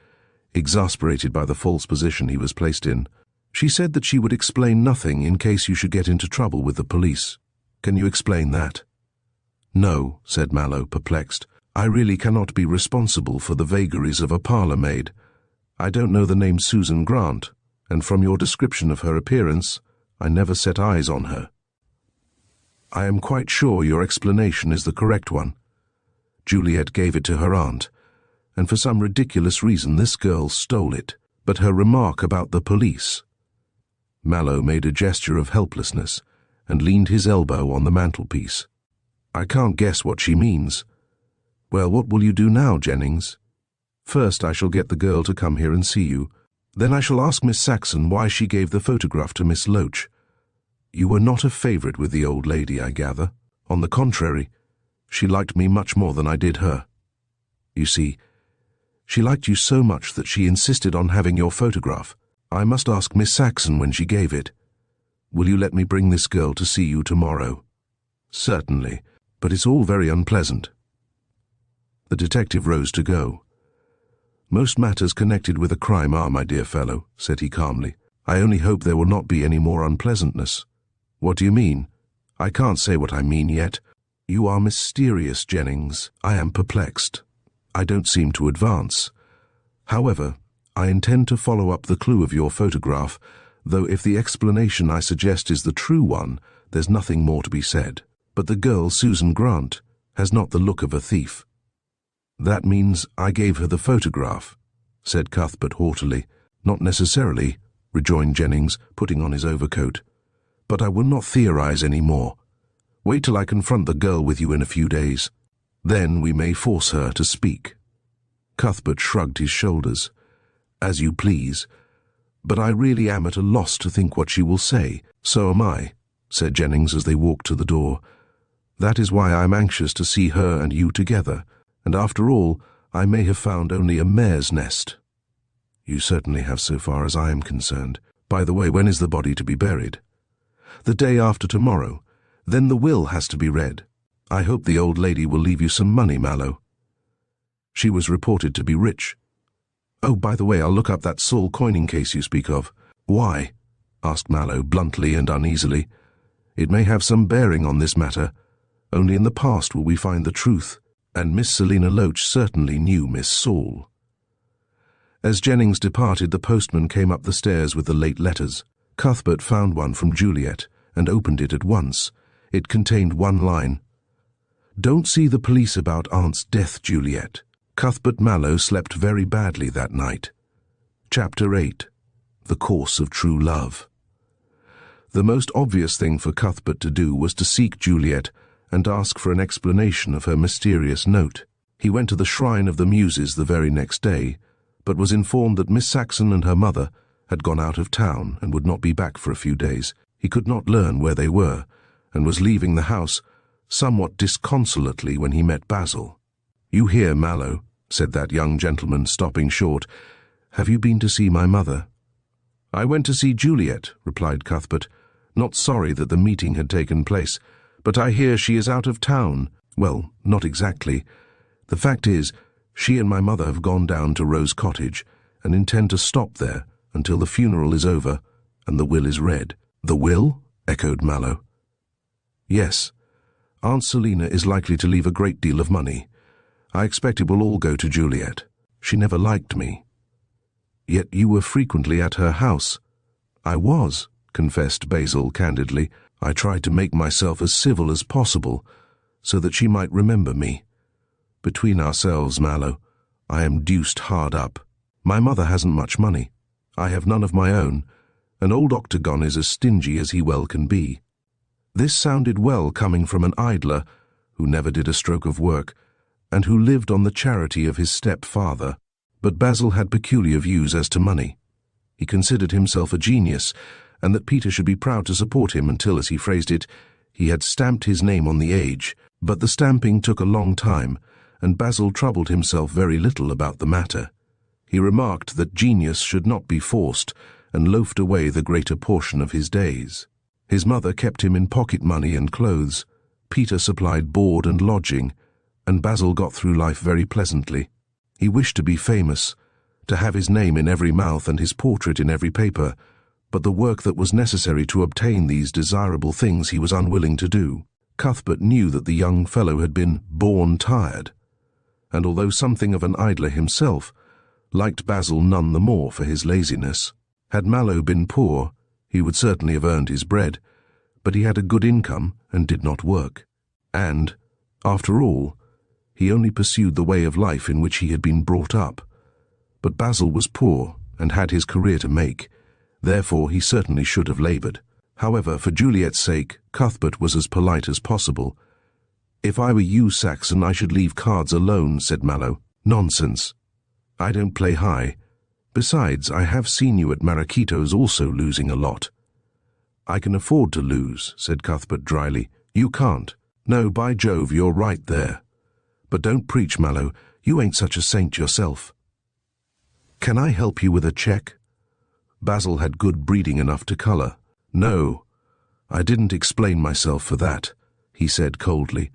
exasperated by the false position he was placed in. "She said that she would explain nothing in case you should get into trouble with the police. Can you explain that?" "No," said Mallow, perplexed. "I really cannot be responsible for the vagaries of a parlour-maid. I don't know the name Susan Grant, and from your description of her appearance, I never set eyes on her." "I am quite sure your explanation is the correct one. Juliet gave it to her aunt, and for some ridiculous reason this girl stole it. But her remark about the police—" Mallow made a gesture of helplessness and leaned his elbow on the mantelpiece. "I can't guess what she means." "Well, what will you do now, Jennings?" "First I shall get the girl to come here and see you. Then I shall ask Miss Saxon why she gave the photograph to Miss Loach. You were not a favourite with the old lady, I gather. On the contrary, she liked me much more than I did her. You see, she liked you so much that she insisted on having your photograph. I must ask Miss Saxon when she gave it. Will you let me bring this girl to see you tomorrow?" "Certainly, but it's all very unpleasant." The detective rose to go. "Most matters connected with a crime are, my dear fellow," said he calmly. "I only hope there will not be any more unpleasantness." "What do you mean?" "I can't say what I mean yet. You are mysterious, Jennings. I am perplexed. I don't seem to advance. However, I intend to follow up the clue of your photograph, though if the explanation I suggest is the true one, there's nothing more to be said. But the girl, Susan Grant, has not the look of a thief." "That means I gave her the photograph," said Cuthbert haughtily. "Not necessarily," rejoined Jennings, putting on his overcoat. "But I will not theorize any more. Wait till I confront the girl with you in a few days. Then we may force her to speak." Cuthbert shrugged his shoulders. "As you please. But I really am at a loss to think what she will say." "So am I," said Jennings as they walked to the door. "That is why I am anxious to see her and you together, and after all, I may have found only a mare's nest." "You certainly have so far as I am concerned. By the way, when is the body to be buried?" "The day after tomorrow. Then the will has to be read. I hope the old lady will leave you some money, Mallow." "She was reported to be rich." "Oh, by the way, I'll look up that Saul coining case you speak of." "Why?" asked Mallow bluntly and uneasily. "It may have some bearing on this matter. Only in the past will we find the truth, and Miss Selina Loach certainly knew Miss Saul." As Jennings departed, the postman came up the stairs with the late letters. Cuthbert found one from Juliet and opened it at once. It contained one line: "Don't see the police about Aunt's death, Juliet. Cuthbert Mallow slept very badly that night." Chapter 8. The Course of True Love. The most obvious thing for Cuthbert to do was to seek Juliet and ask for an explanation of her mysterious note. He went to the Shrine of the Muses the very next day, but was informed that Miss Saxon and her mother had gone out of town and would not be back for a few days. He could not learn where they were, and was leaving the house somewhat disconsolately when he met Basil. "You here, Mallow?" said that young gentleman, stopping short. "Have you been to see my mother?" "I went to see Juliet," replied Cuthbert, not sorry that the meeting had taken place, "but I hear she is out of town." "Well, not exactly. The fact is, she and my mother have gone down to Rose Cottage and intend to stop there until the funeral is over and the will is read." "The will?" echoed Mallow. "Yes. Aunt Selina is likely to leave a great deal of money. I expect it will all go to Juliet. She never liked me." "Yet you were frequently at her house." "I was," confessed Basil candidly. "I tried to make myself as civil as possible, so that she might remember me. Between ourselves, Mallow, I am deuced hard up. My mother hasn't much money. I have none of my own, and old Octagon is as stingy as he well can be." This sounded well coming from an idler who never did a stroke of work, and who lived on the charity of his stepfather. But Basil had peculiar views as to money. He considered himself a genius, and that Peter should be proud to support him until, as he phrased it, he had stamped his name on the age. But the stamping took a long time, and Basil troubled himself very little about the matter. He remarked that genius should not be forced, and loafed away the greater portion of his days. His mother kept him in pocket money and clothes. Peter supplied board and lodging, and Basil got through life very pleasantly. He wished to be famous, to have his name in every mouth and his portrait in every paper, but the work that was necessary to obtain these desirable things he was unwilling to do. Cuthbert knew that the young fellow had been born tired, and although something of an idler himself, liked Basil none the more for his laziness. Had Mallow been poor, he would certainly have earned his bread, but he had a good income and did not work. And, after all, he only pursued the way of life in which he had been brought up. But Basil was poor and had his career to make, therefore he certainly should have laboured. However, for Juliet's sake, Cuthbert was as polite as possible. "If I were you, Saxon, I should leave cards alone," said Mallow. "Nonsense. I don't play high. Besides, I have seen you at Maracito's also losing a lot." "I can afford to lose," said Cuthbert dryly. "You can't." "No, by Jove, you're right there. But don't preach, Mallow. You ain't such a saint yourself." "Can I help you with a cheque?" Basil had good breeding enough to colour. "No, I didn't explain myself for that," he said coldly.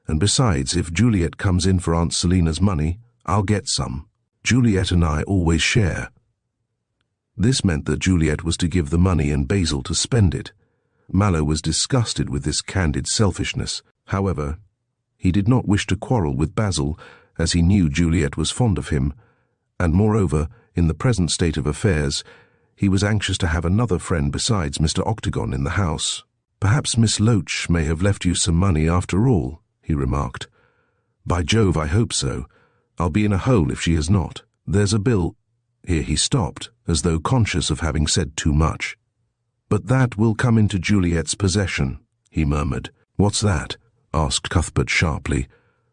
"And besides, if Juliet comes in for Aunt Selina's money, I'll get some. Juliet and I always share." This meant that Juliet was to give the money and Basil to spend it. Mallow was disgusted with this candid selfishness. However, he did not wish to quarrel with Basil, as he knew Juliet was fond of him, and moreover, in the present state of affairs, he was anxious to have another friend besides Mr. Octagon in the house. "Perhaps Miss Loach may have left you some money after all," he remarked. "By Jove, I hope so. I'll be in a hole if she has not. There's a bill—" Here he stopped, as though conscious of having said too much. "But that will come into Juliet's possession," he murmured. "What's that?" asked Cuthbert sharply.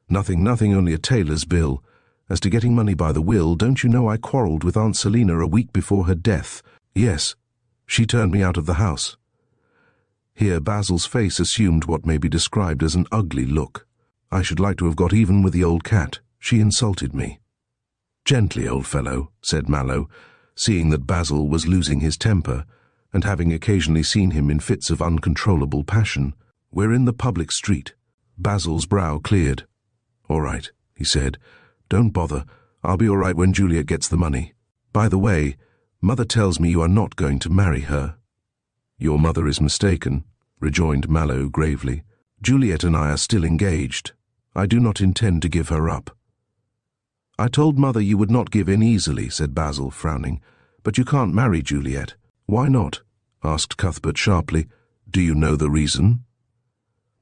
"Nothing, only a tailor's bill. As to getting money by the will, don't you know I quarrelled with Aunt Selina a week before her death? Yes, she turned me out of the house." Here Basil's face assumed what may be described as an ugly look. "I should like to have got even with the old cat. She insulted me." "Gently, old fellow," said Mallow, seeing that Basil was losing his temper, and having occasionally seen him in fits of uncontrollable passion. "We're in the public street." Basil's brow cleared. "All right," he said. "Don't bother. I'll be all right when Juliet gets the money. By the way, Mother tells me you are not going to marry her." "Your mother is mistaken," rejoined Mallow gravely. "Juliet and I are still engaged. I do not intend to give her up." "I told Mother you would not give in easily," said Basil, frowning. "But you can't marry Juliet." "Why not?" asked Cuthbert sharply. "Do you know the reason?"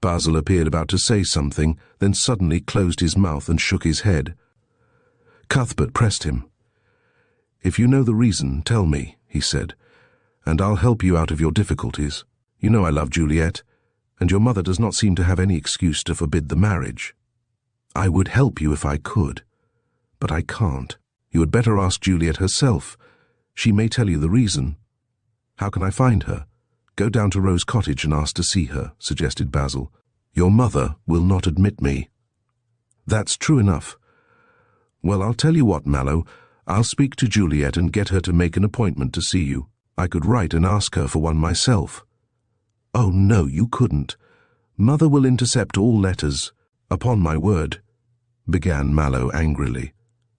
Basil appeared about to say something, then suddenly closed his mouth and shook his head. Cuthbert pressed him. "If you know the reason, tell me," he said, "and I'll help you out of your difficulties. You know I love Juliet, and your mother does not seem to have any excuse to forbid the marriage. I would help you if I could, but I can't. You had better ask Juliet herself. She may tell you the reason." "How can I find her?" "Go down to Rose Cottage and ask to see her," suggested Basil. Your mother will not admit me." "That's true enough. Well, I'll tell you what, Mallow. I'll speak to Juliet and get her to make an appointment to see you. I could write and ask her for one myself." "Oh, no, you couldn't. Mother will intercept all letters. Upon my word," began Mallow angrily,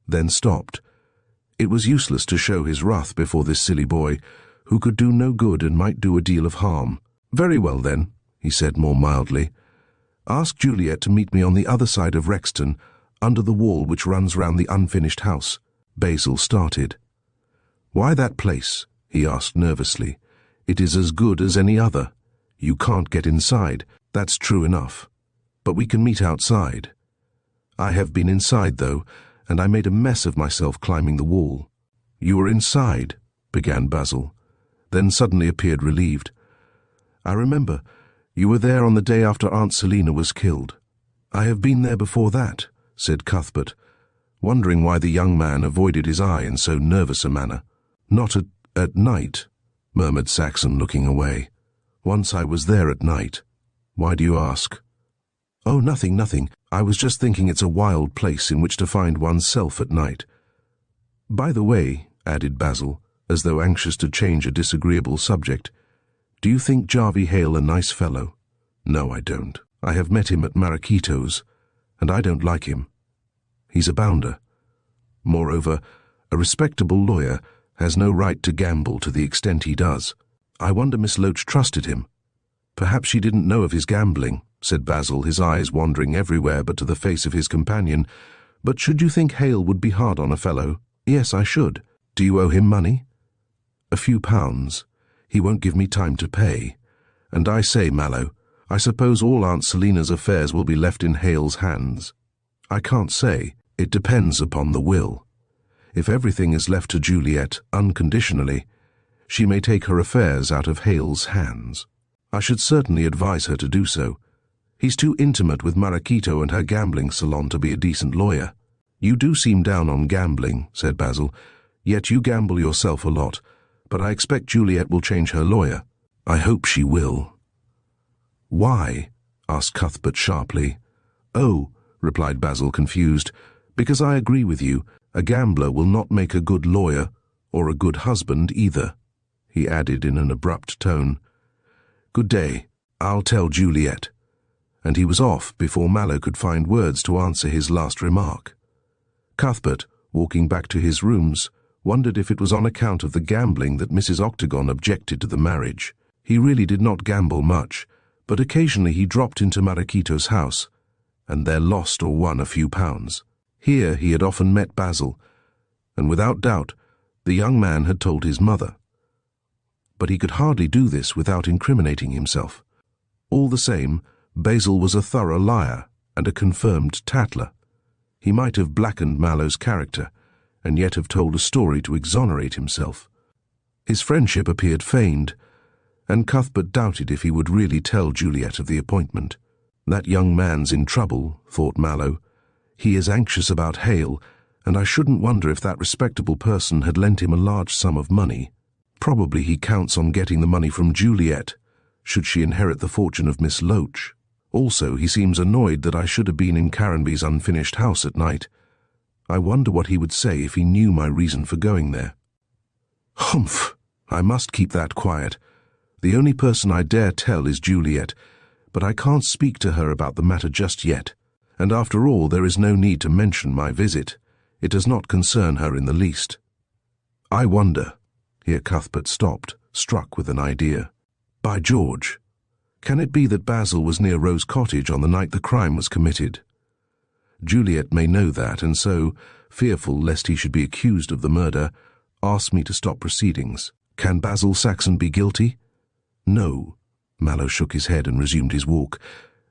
then stopped. It was useless to show his wrath before this silly boy, who could do no good and might do a deal of harm. "Very well, then," he said more mildly. "Ask Juliet to meet me on the other side of Rexton, under the wall which runs round the unfinished house." Basil started. "Why that place?" he asked nervously. "It is as good as any other. You can't get inside. That's true enough. But we can meet outside." "I have been inside, though, and I made a mess of myself climbing the wall." "You were inside," began Basil, then suddenly appeared relieved. "I remember. You were there on the day after Aunt Selina was killed." "I have been there before that," said Cuthbert, wondering why the young man avoided his eye in so nervous a manner. "Not at night," murmured Saxon, looking away. "Once I was there at night. Why do you ask?" "Oh, nothing. I was just thinking it's a wild place in which to find oneself at night." "By the way," added Basil, as though anxious to change a disagreeable subject, "do you think Jarvey Hale a nice fellow?" "No, I don't. I have met him at Maracito's, and I don't like him. He's a bounder. Moreover, a respectable lawyer has no right to gamble to the extent he does. I wonder Miss Loach trusted him." "Perhaps she didn't know of his gambling," said Basil, his eyes wandering everywhere but to the face of his companion. "But should you think Hale would be hard on a fellow?" "Yes, I should." "Do you owe him money?" "A few pounds. He won't give me time to pay. And I say, Mallow, I suppose all Aunt Selina's affairs will be left in Hale's hands." "I can't say. It depends upon the will. If everything is left to Juliet unconditionally, she may take her affairs out of Hale's hands. I should certainly advise her to do so. He's too intimate with Maracito and her gambling salon to be a decent lawyer." "You do seem down on gambling," said Basil, "yet you gamble yourself a lot, but I expect Juliet will change her lawyer." "I hope she will." "Why?" asked Cuthbert sharply. "Oh," replied Basil, confused, "because I agree with you. A gambler will not make a good lawyer, or a good husband either," he added in an abrupt tone. "Good day. I'll tell Juliet." And he was off before Mallow could find words to answer his last remark. Cuthbert, walking back to his rooms, wondered if it was on account of the gambling that Mrs. Octagon objected to the marriage. He really did not gamble much, but occasionally he dropped into Maracito's house, and there lost or won a few pounds. Here he had often met Basil, and without doubt the young man had told his mother. But he could hardly do this without incriminating himself. All the same, Basil was a thorough liar and a confirmed tattler. He might have blackened Mallow's character, and yet have told a story to exonerate himself. His friendship appeared feigned, and Cuthbert doubted if he would really tell Juliet of the appointment. "That young man's in trouble," thought Mallow. "He is anxious about Hale, and I shouldn't wonder if that respectable person had lent him a large sum of money. Probably he counts on getting the money from Juliet, should she inherit the fortune of Miss Loach. Also, he seems annoyed that I should have been in Caranby's unfinished house at night. I wonder what he would say if he knew my reason for going there. Humph! I must keep that quiet. The only person I dare tell is Juliet, but I can't speak to her about the matter just yet. And after all, there is no need to mention my visit. It does not concern her in the least. I wonder—" Here Cuthbert stopped, struck with an idea. "By George! Can it be that Basil was near Rose Cottage on the night the crime was committed? Juliet may know that, and so, fearful lest he should be accused of the murder, asked me to stop proceedings. Can Basil Saxon be guilty? No." Mallow shook his head and resumed his walk.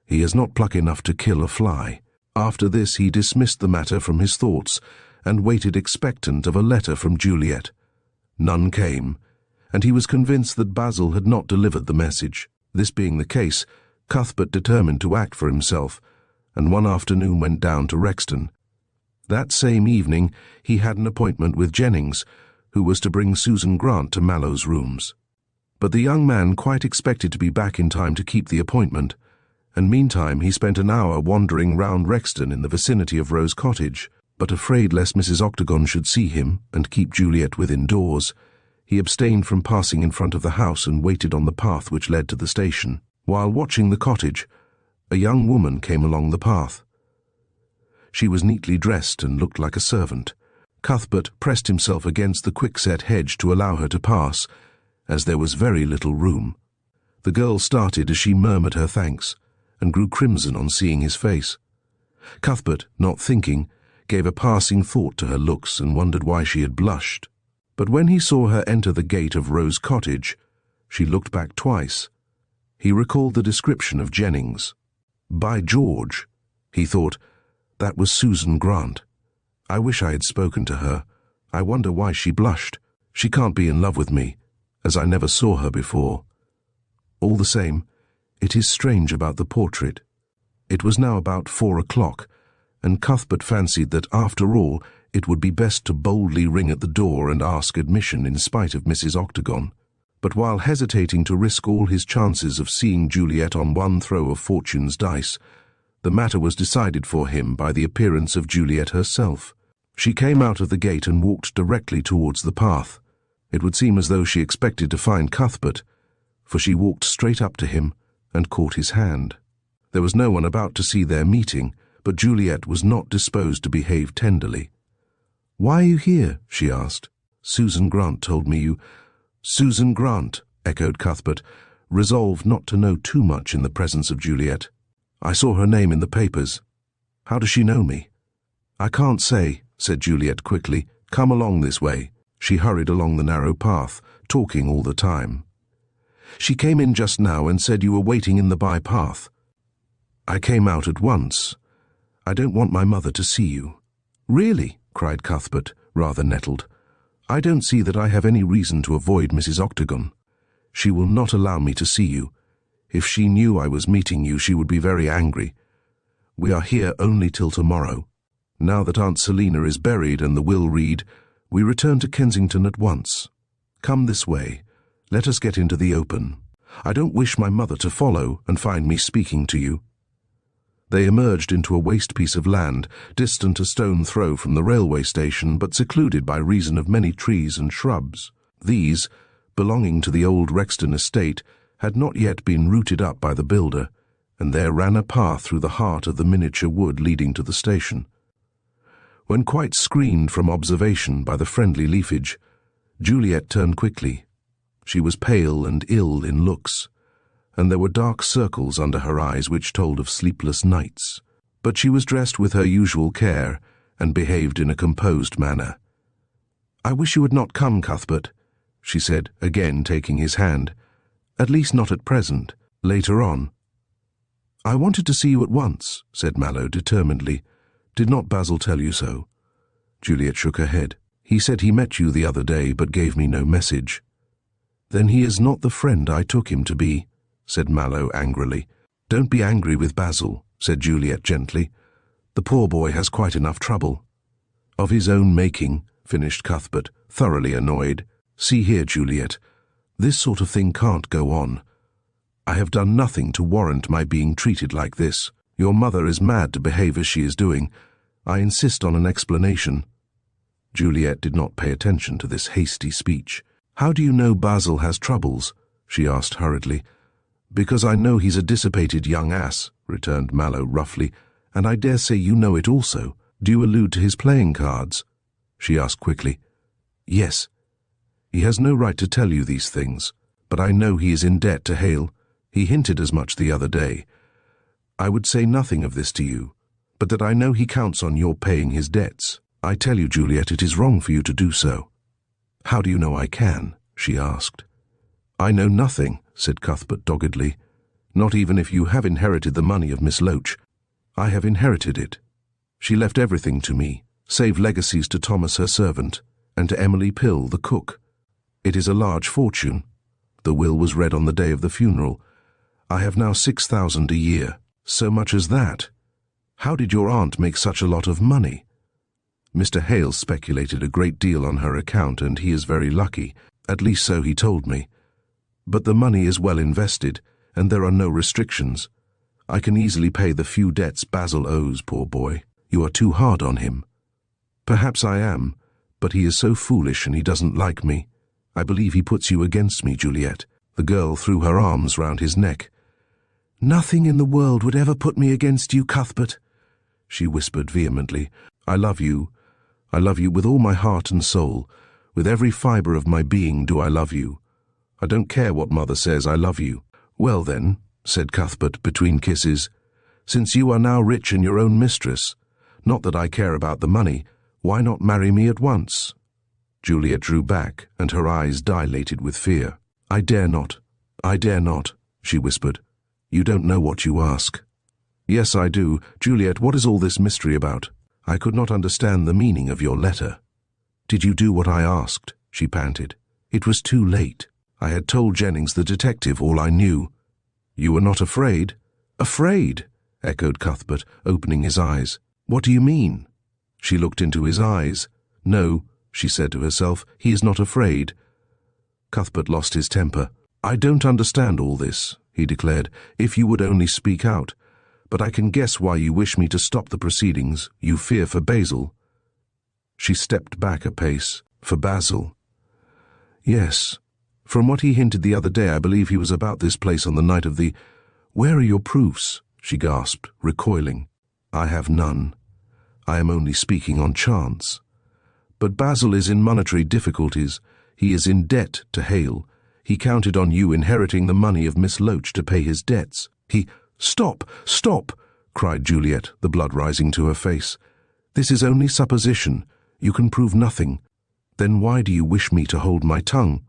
"He has not pluck enough to kill a fly." After this he dismissed the matter from his thoughts, and waited expectant of a letter from Juliet. None came, and he was convinced that Basil had not delivered the message. This being the case, Cuthbert determined to act for himself, and one afternoon went down to Rexton. That same evening he had an appointment with Jennings, who was to bring Susan Grant to Mallow's rooms. But the young man quite expected to be back in time to keep the appointment, and meantime he spent an hour wandering round Rexton in the vicinity of Rose Cottage, but afraid lest Mrs. Octagon should see him and keep Juliet within doors, he abstained from passing in front of the house and waited on the path which led to the station. While watching the cottage, a young woman came along the path. She was neatly dressed and looked like a servant. Cuthbert pressed himself against the quickset hedge to allow her to pass, as there was very little room. The girl started as she murmured her thanks, and grew crimson on seeing his face. Cuthbert, not thinking, gave a passing thought to her looks and wondered why she had blushed. But when he saw her enter the gate of Rose Cottage, she looked back twice. He recalled the description of Jennings. By George, he thought, that was Susan Grant. I wish I had spoken to her. I wonder why she blushed. She can't be in love with me, as I never saw her before. All the same, it is strange about the portrait. It was now about 4 o'clock, and Cuthbert fancied that, after all, it would be best to boldly ring at the door and ask admission in spite of Mrs. Octagon. But while hesitating to risk all his chances of seeing Juliet on one throw of fortune's dice, the matter was decided for him by the appearance of Juliet herself. She came out of the gate and walked directly towards the path. It would seem as though she expected to find Cuthbert, for she walked straight up to him and caught his hand. There was no one about to see their meeting, but Juliet was not disposed to behave tenderly. "Why are you here?" she asked. "Susan Grant told me you—" "Susan Grant," echoed Cuthbert, resolved not to know too much in the presence of Juliet. "I saw her name in the papers. How does she know me?" "I can't say," said Juliet quickly. "Come along this way." She hurried along the narrow path, talking all the time. "She came in just now and said you were waiting in the by-path." "I came out at once. I don't want my mother to see you." "Really?" cried Cuthbert, rather nettled. "I don't see that I have any reason to avoid Mrs. Octagon. She will not allow me to see you. If she knew I was meeting you, she would be very angry. We are here only till tomorrow. Now that Aunt Selina is buried and the will read, we return to Kensington at once. Come this way. Let us get into the open. I don't wish my mother to follow and find me speaking to you." They emerged into a waste piece of land, distant a stone throw from the railway station, but secluded by reason of many trees and shrubs. These, belonging to the old Rexton estate, had not yet been rooted up by the builder, and there ran a path through the heart of the miniature wood leading to the station. When quite screened from observation by the friendly leafage, Juliet turned quickly. She was pale and ill in looks, and there were dark circles under her eyes which told of sleepless nights. But she was dressed with her usual care, and behaved in a composed manner. "I wish you had not come, Cuthbert," she said, again taking his hand. "At least not at present. Later on." "I wanted to see you at once," said Mallow determinedly. "Did not Basil tell you so?" Juliet shook her head. "He said he met you the other day, but gave me no message." "Then he is not the friend I took him to be," said Mallow angrily. "Don't be angry with Basil," said Juliet gently. "The poor boy has quite enough trouble." "Of his own making," finished Cuthbert, thoroughly annoyed. "See here, Juliet, this sort of thing can't go on. I have done nothing to warrant my being treated like this. Your mother is mad to behave as she is doing. I insist on an explanation." Juliet did not pay attention to this hasty speech. "How do you know Basil has troubles?" she asked hurriedly. "Because I know he's a dissipated young ass," returned Mallow roughly, "and I dare say you know it also. Do you allude to his playing cards?" she asked quickly. "Yes. He has no right to tell you these things, but I know he is in debt to Hale. He hinted as much the other day. I would say nothing of this to you, but that I know he counts on your paying his debts. I tell you, Juliet, it is wrong for you to do so." "How do you know I can?" she asked. "I know nothing," said Cuthbert doggedly. "Not even if you have inherited the money of Miss Loach. I have inherited it. She left everything to me, save legacies to Thomas her servant, and to Emily Pill the cook. It is a large fortune. The will was read on the day of the funeral. I have now 6,000 a year. So much as that? How did your aunt make such a lot of money?" "Mr. Hale speculated a great deal on her account, and he is very lucky. At least so he told me. But the money is well invested, and there are no restrictions. I can easily pay the few debts Basil owes, poor boy. You are too hard on him. Perhaps I am, but he is so foolish and he doesn't like me. I believe he puts you against me, Juliet. The girl threw her arms round his neck. Nothing in the world would ever put me against you, Cuthbert, she whispered vehemently. I love you. I love you with all my heart and soul. With every fibre of my being do I love you. I don't care what Mother says, I love you. Well then, said Cuthbert between kisses, since you are now rich and your own mistress, not that I care about the money, why not marry me at once? Juliet drew back, and her eyes dilated with fear. I dare not, she whispered. You don't know what you ask. Yes, I do. Juliet, what is all this mystery about? I could not understand the meaning of your letter. Did you do what I asked? She panted. It was too late. I had told Jennings, the detective, all I knew. You were not afraid? Afraid? Echoed Cuthbert, opening his eyes. What do you mean? She looked into his eyes. No, she said to herself, he is not afraid. Cuthbert lost his temper. I don't understand all this, he declared, if you would only speak out. But I can guess why you wish me to stop the proceedings. You fear for Basil. She stepped back a pace. For Basil? Yes. From what he hinted the other day, I believe he was about this place on the night of the— Where are your proofs? She gasped, recoiling. I have none. I am only speaking on chance. But Basil is in monetary difficulties. He is in debt to Hale. He counted on you inheriting the money of Miss Loach to pay his debts. Stop! Stop! Cried Juliet, the blood rising to her face. This is only supposition. You can prove nothing. Then why do you wish me to hold my tongue?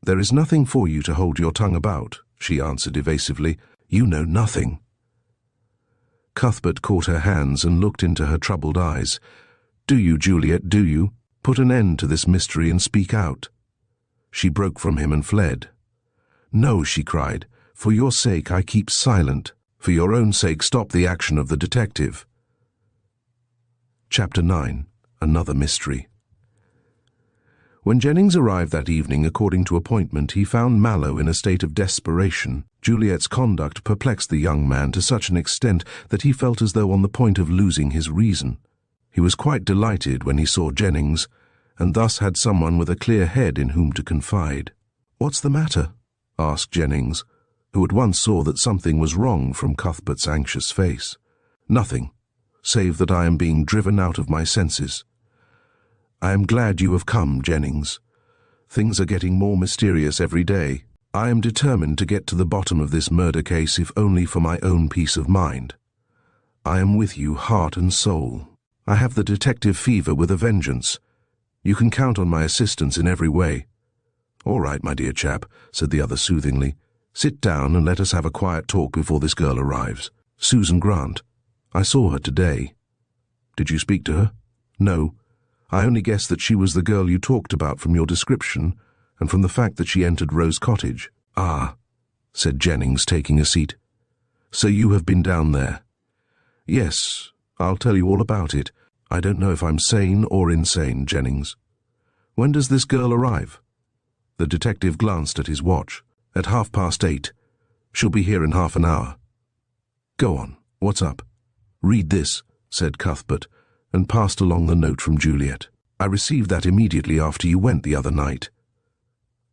There is nothing for you to hold your tongue about, she answered evasively. You know nothing. Cuthbert caught her hands and looked into her troubled eyes. Do you, Juliet, do you? Put an end to this mystery and speak out. She broke from him and fled. No, she cried. For your sake I keep silent. For your own sake stop the action of the detective. Chapter 9. Another Mystery. When Jennings arrived that evening according to appointment, he found Mallow in a state of desperation. Juliet's conduct perplexed the young man to such an extent that he felt as though on the point of losing his reason. He was quite delighted when he saw Jennings, and thus had someone with a clear head in whom to confide. What's the matter? Asked Jennings, who at once saw that something was wrong from Cuthbert's anxious face. Nothing, save that I am being driven out of my senses. I am glad you have come, Jennings. Things are getting more mysterious every day. I am determined to get to the bottom of this murder case, if only for my own peace of mind. I am with you, heart and soul. I have the detective fever with a vengeance. You can count on my assistance in every way. All right, my dear chap, said the other soothingly. Sit down and let us have a quiet talk before this girl arrives. Susan Grant. I saw her today. Did you speak to her? No. I only guessed that she was the girl you talked about from your description, and from the fact that she entered Rose Cottage. Ah, said Jennings, taking a seat. So you have been down there? Yes, I'll tell you all about it. I don't know if I'm sane or insane, Jennings. When does this girl arrive? The detective glanced at his watch. At 8:30. She'll be here in half an hour. Go on, what's up? Read this, said Cuthbert, and passed along the note from Juliet. I received that immediately after you went the other night.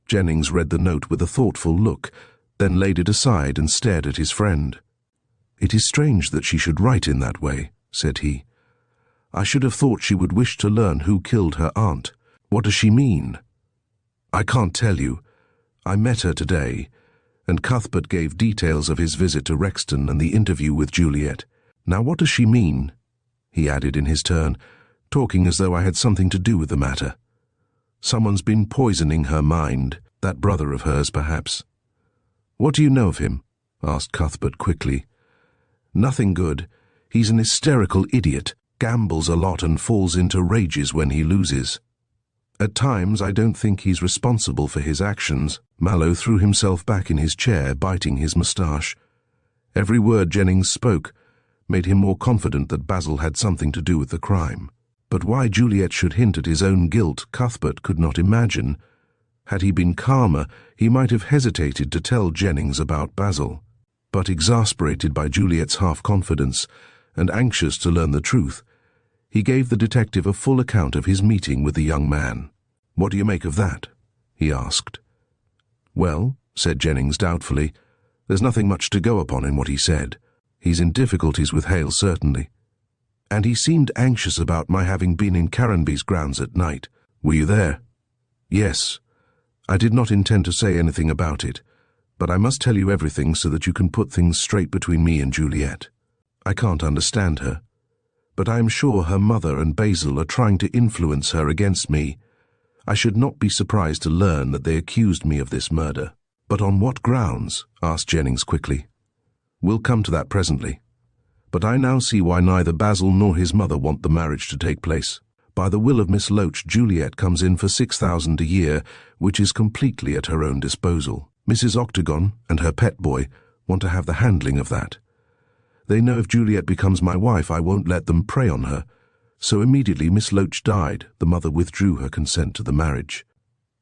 Jennings read the note with a thoughtful look, then laid it aside and stared at his friend. It is strange that she should write in that way, said he. I should have thought she would wish to learn who killed her aunt. What does she mean? I can't tell you. I met her today, and Cuthbert gave details of his visit to Rexton and the interview with Juliet. Now what does she mean? He added in his turn, talking as though I had something to do with the matter. Someone's been poisoning her mind, that brother of hers perhaps. What do you know of him? Asked Cuthbert quickly. Nothing good. He's an hysterical idiot, gambles a lot and falls into rages when he loses. At times I don't think he's responsible for his actions. Mallow threw himself back in his chair, biting his moustache. Every word Jennings spoke made him more confident that Basil had something to do with the crime. But why Juliet should hint at his own guilt, Cuthbert could not imagine. Had he been calmer, he might have hesitated to tell Jennings about Basil. But exasperated by Juliet's half-confidence and anxious to learn the truth, he gave the detective a full account of his meeting with the young man. "What do you make of that?" he asked. "Well," said Jennings doubtfully, "there's nothing much to go upon in what he said. He's in difficulties with Hale, certainly. And he seemed anxious about my having been in Caranby's grounds at night. Were you there?" "Yes. I did not intend to say anything about it, but I must tell you everything so that you can put things straight between me and Juliet. I can't understand her, but I am sure her mother and Basil are trying to influence her against me. I should not be surprised to learn that they accused me of this murder." "But on what grounds?" asked Jennings quickly. "We'll come to that presently. But I now see why neither Basil nor his mother want the marriage to take place. By the will of Miss Loach, Juliet comes in for $6,000 a year, which is completely at her own disposal. Mrs. Octagon and her pet boy want to have the handling of that. They know if Juliet becomes my wife, I won't let them prey on her. So immediately Miss Loach died, the mother withdrew her consent to the marriage.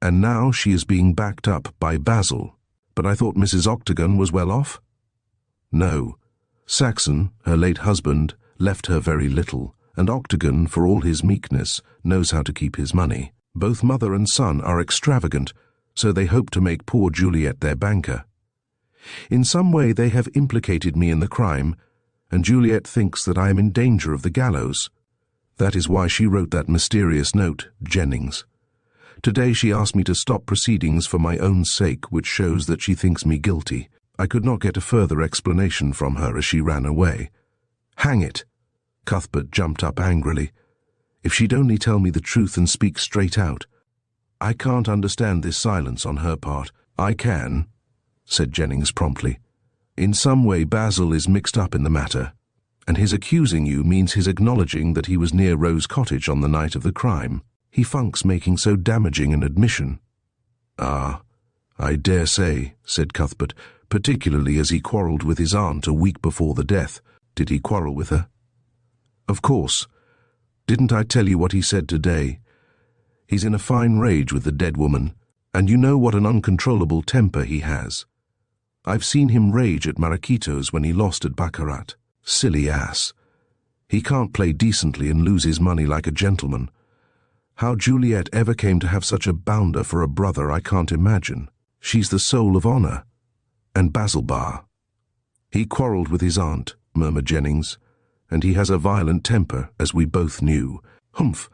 And now she is being backed up by Basil. But I thought Mrs. Octagon was well off?" "No. Saxon, her late husband, left her very little, and Octagon, for all his meekness, knows how to keep his money. Both mother and son are extravagant, so they hope to make poor Juliet their banker. In some way they have implicated me in the crime, and Juliet thinks that I am in danger of the gallows. That is why she wrote that mysterious note, Jennings. Today she asked me to stop proceedings for my own sake, which shows that she thinks me guilty. I could not get a further explanation from her as she ran away." "Hang it!" Cuthbert jumped up angrily. "If she'd only tell me the truth and speak straight out. I can't understand this silence on her part." "I can," said Jennings promptly. "In some way Basil is mixed up in the matter, and his accusing you means his acknowledging that he was near Rose Cottage on the night of the crime. He funks making so damaging an admission." "Ah, I dare say," said Cuthbert, "particularly as he quarrelled with his aunt a week before the death. Did he quarrel with her?" "Of course. Didn't I tell you what he said today? He's in a fine rage with the dead woman, and you know what an uncontrollable temper he has. I've seen him rage at Maracito's when he lost at baccarat. Silly ass. He can't play decently and lose his money like a gentleman. How Juliet ever came to have such a bounder for a brother I can't imagine. She's the soul of honour. And Basil Bar." "He quarrelled with his aunt," murmured Jennings, "and he has a violent temper, as we both knew. Humph,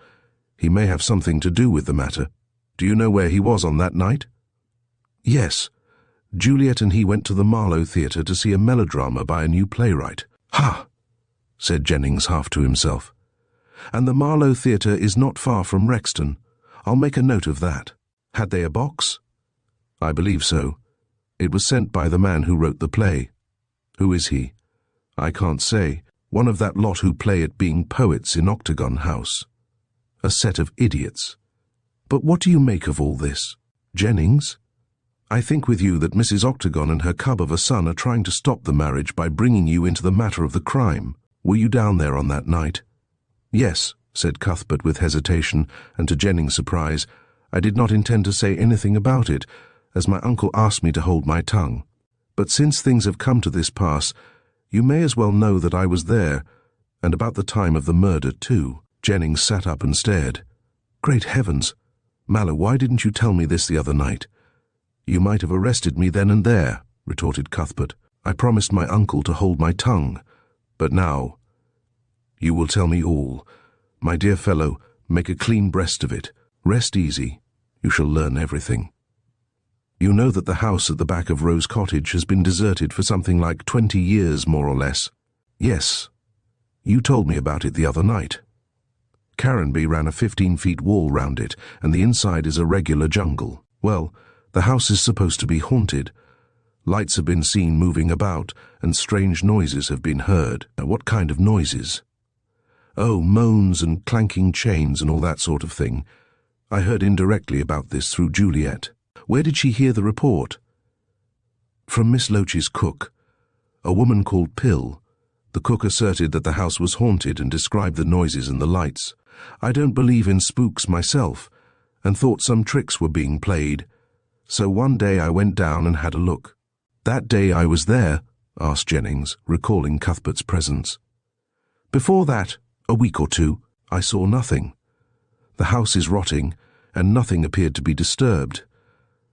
he may have something to do with the matter. Do you know where he was on that night?" "Yes. Juliet and he went to the Marlowe Theatre to see a melodrama by a new playwright." "Ha!" said Jennings half to himself. "And the Marlowe Theatre is not far from Rexton. I'll make a note of that. Had they a box?" "I believe so. It was sent by the man who wrote the play." "Who is he?" "I can't say. One of that lot who play at being poets in Octagon House. A set of idiots. But what do you make of all this? Jennings, I think with you that Mrs. Octagon and her cub of a son are trying to stop the marriage by bringing you into the matter of the crime. Were you down there on that night?" "Yes," said Cuthbert with hesitation, and to Jennings' surprise, "I did not intend to say anything about it, as my uncle asked me to hold my tongue. But since things have come to this pass, you may as well know that I was there, and about the time of the murder, too." Jennings sat up and stared. "Great heavens! Mallow, why didn't you tell me this the other night?" "You might have arrested me then and there," retorted Cuthbert. "I promised my uncle to hold my tongue. But now, you will tell me all. My dear fellow, make a clean breast of it. Rest easy. You shall learn everything. You know that the house at the back of Rose Cottage has been deserted for something like 20 years, more or less." "Yes. You told me about it the other night. Caranby ran a 15-feet wall round it, and the inside is a regular jungle. Well, the house is supposed to be haunted. Lights have been seen moving about, and strange noises have been heard." "What kind of noises?" "Oh, moans and clanking chains and all that sort of thing. I heard indirectly about this through Juliet." "Where did she hear the report?" "From Miss Loach's cook, a woman called Pill. The cook asserted that the house was haunted and described the noises and the lights. I don't believe in spooks myself, and thought some tricks were being played. So one day I went down and had a look. That day I was there, asked Jennings, recalling Cuthbert's presence. "Before that, a week or two, I saw nothing. The house is rotting, and nothing appeared to be disturbed.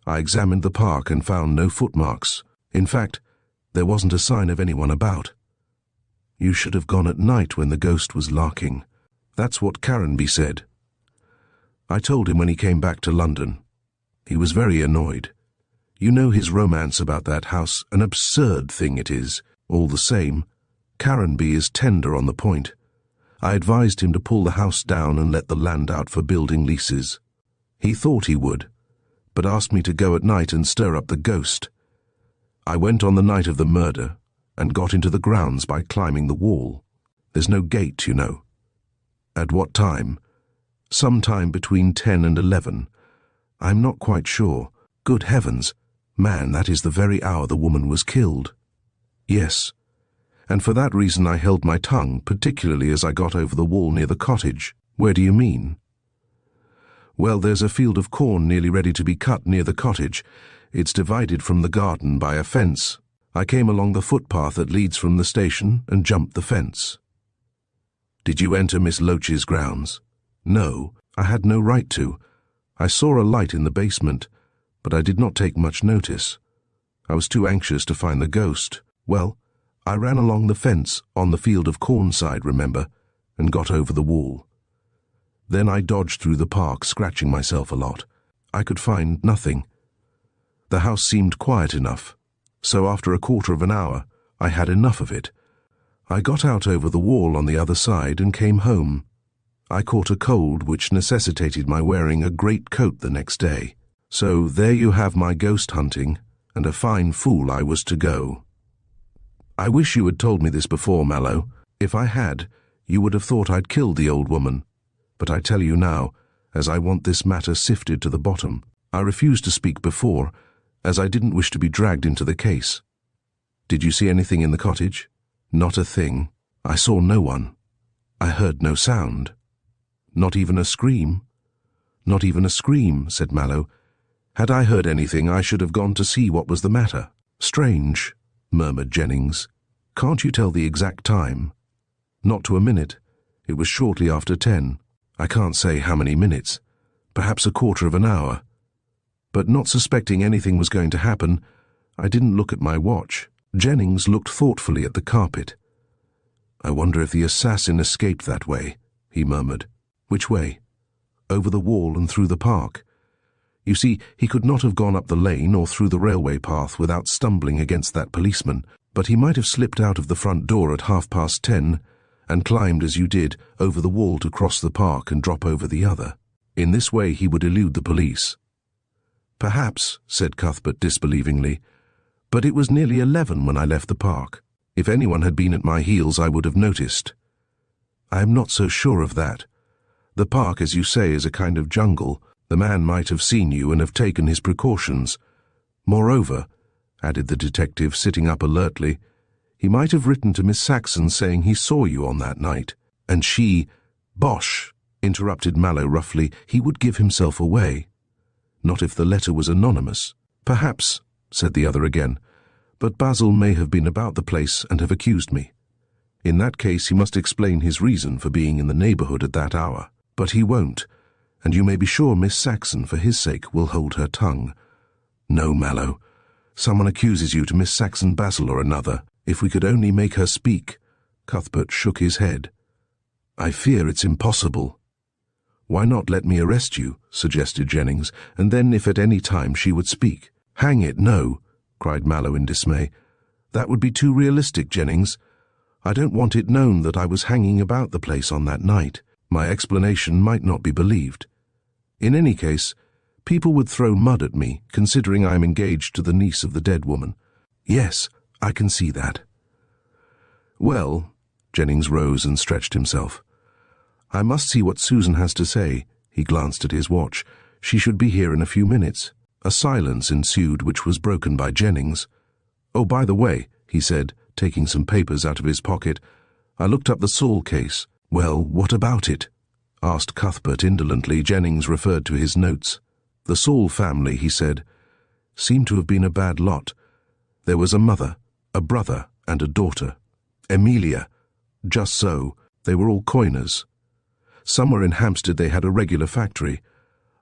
I examined the park and found no footmarks. In fact, there wasn't a sign of anyone about." "You should have gone at night when the ghost was larking. That's what Caranby said. I told him when he came back to London. He was very annoyed. You know his romance about that house, an absurd thing it is. All the same, Caranby is tender on the point. I advised him to pull the house down and let the land out for building leases. He thought he would, but asked me to go at night and stir up the ghost. I went on the night of the murder and got into the grounds by climbing the wall. There's no gate, you know." "At what time?" "Sometime between 10 and 11. I'm not quite sure. Good heavens! Man, that is the very hour the woman was killed." "Yes, and for that reason I held my tongue, particularly as I got over the wall near the cottage." "Where do you mean?" "Well, there's a field of corn nearly ready to be cut near the cottage. It's divided from the garden by a fence. I came along the footpath that leads from the station and jumped the fence." "Did you enter Miss Loach's grounds?" "No, I had no right to. I saw a light in the basement, but I did not take much notice. I was too anxious to find the ghost. Well, I ran along the fence on the field of corn side, remember, and got over the wall. Then I dodged through the park, scratching myself a lot. I could find nothing. The house seemed quiet enough, so after a quarter of an hour, I had enough of it. I got out over the wall on the other side and came home. I caught a cold which necessitated my wearing a great coat the next day. So there you have my ghost hunting, and a fine fool I was to go." "I wish you had told me this before, Mallow. If I had, you would have thought I'd killed the old woman. But I tell you now, as I want this matter sifted to the bottom. I refused to speak before, as I didn't wish to be dragged into the case. Did you see anything in the cottage?" "Not a thing. I saw no one. I heard no sound." "Not even a scream?" "Not even a scream," said Mallow. "Had I heard anything, I should have gone to see what was the matter." "Strange," murmured Jennings. "Can't you tell the exact time?" "Not to a minute. It was shortly after 10. I can't say how many minutes. Perhaps a quarter of an hour. But not suspecting anything was going to happen, I didn't look at my watch." Jennings looked thoughtfully at the carpet. "I wonder if the assassin escaped that way," he murmured. "Which way?" "Over the wall and through the park. You see, he could not have gone up the lane or through the railway path without stumbling against that policeman, but he might have slipped out of the front door at 10:30 and climbed, as you did, over the wall to cross the park and drop over the other. In this way he would elude the police." "Perhaps," said Cuthbert disbelievingly, "but it was nearly 11 when I left the park. If anyone had been at my heels, I would have noticed." "I am not so sure of that. The park, as you say, is a kind of jungle. The man might have seen you and have taken his precautions. Moreover," added the detective, sitting up alertly, "he might have written to Miss Saxon saying he saw you on that night, and she—" "Bosh," interrupted Mallow roughly. "He would give himself away." "Not if the letter was anonymous." "Perhaps," said the other again, "but Basil may have been about the place and have accused me. In that case he must explain his reason for being in the neighbourhood at that hour. But he won't, and you may be sure Miss Saxon, for his sake, will hold her tongue. No, Mallow. Someone accuses you to Miss Saxon Basil or another. If we could only make her speak." Cuthbert shook his head. "I fear it's impossible." "Why not let me arrest you?" suggested Jennings, "and then if at any time she would speak." "Hang it, no," cried Mallow in dismay. "That would be too realistic, Jennings. I don't want it known that I was hanging about the place on that night. My explanation might not be believed. In any case, people would throw mud at me, considering I am engaged to the niece of the dead woman." "Yes, I can see that." "Well," Jennings rose and stretched himself. "I must see what Susan has to say." He glanced at his watch. "She should be here in a few minutes." A silence ensued, which was broken by Jennings. "Oh, by the way," he said, taking some papers out of his pocket, "I looked up the Saul case." "Well, what about it?" asked Cuthbert indolently. Jennings referred to his notes. "The Saul family," he said, "seemed to have been a bad lot. There was a mother, a brother, And a daughter. Emilia. Just so. They were all coiners. Somewhere in Hampstead they had a regular factory.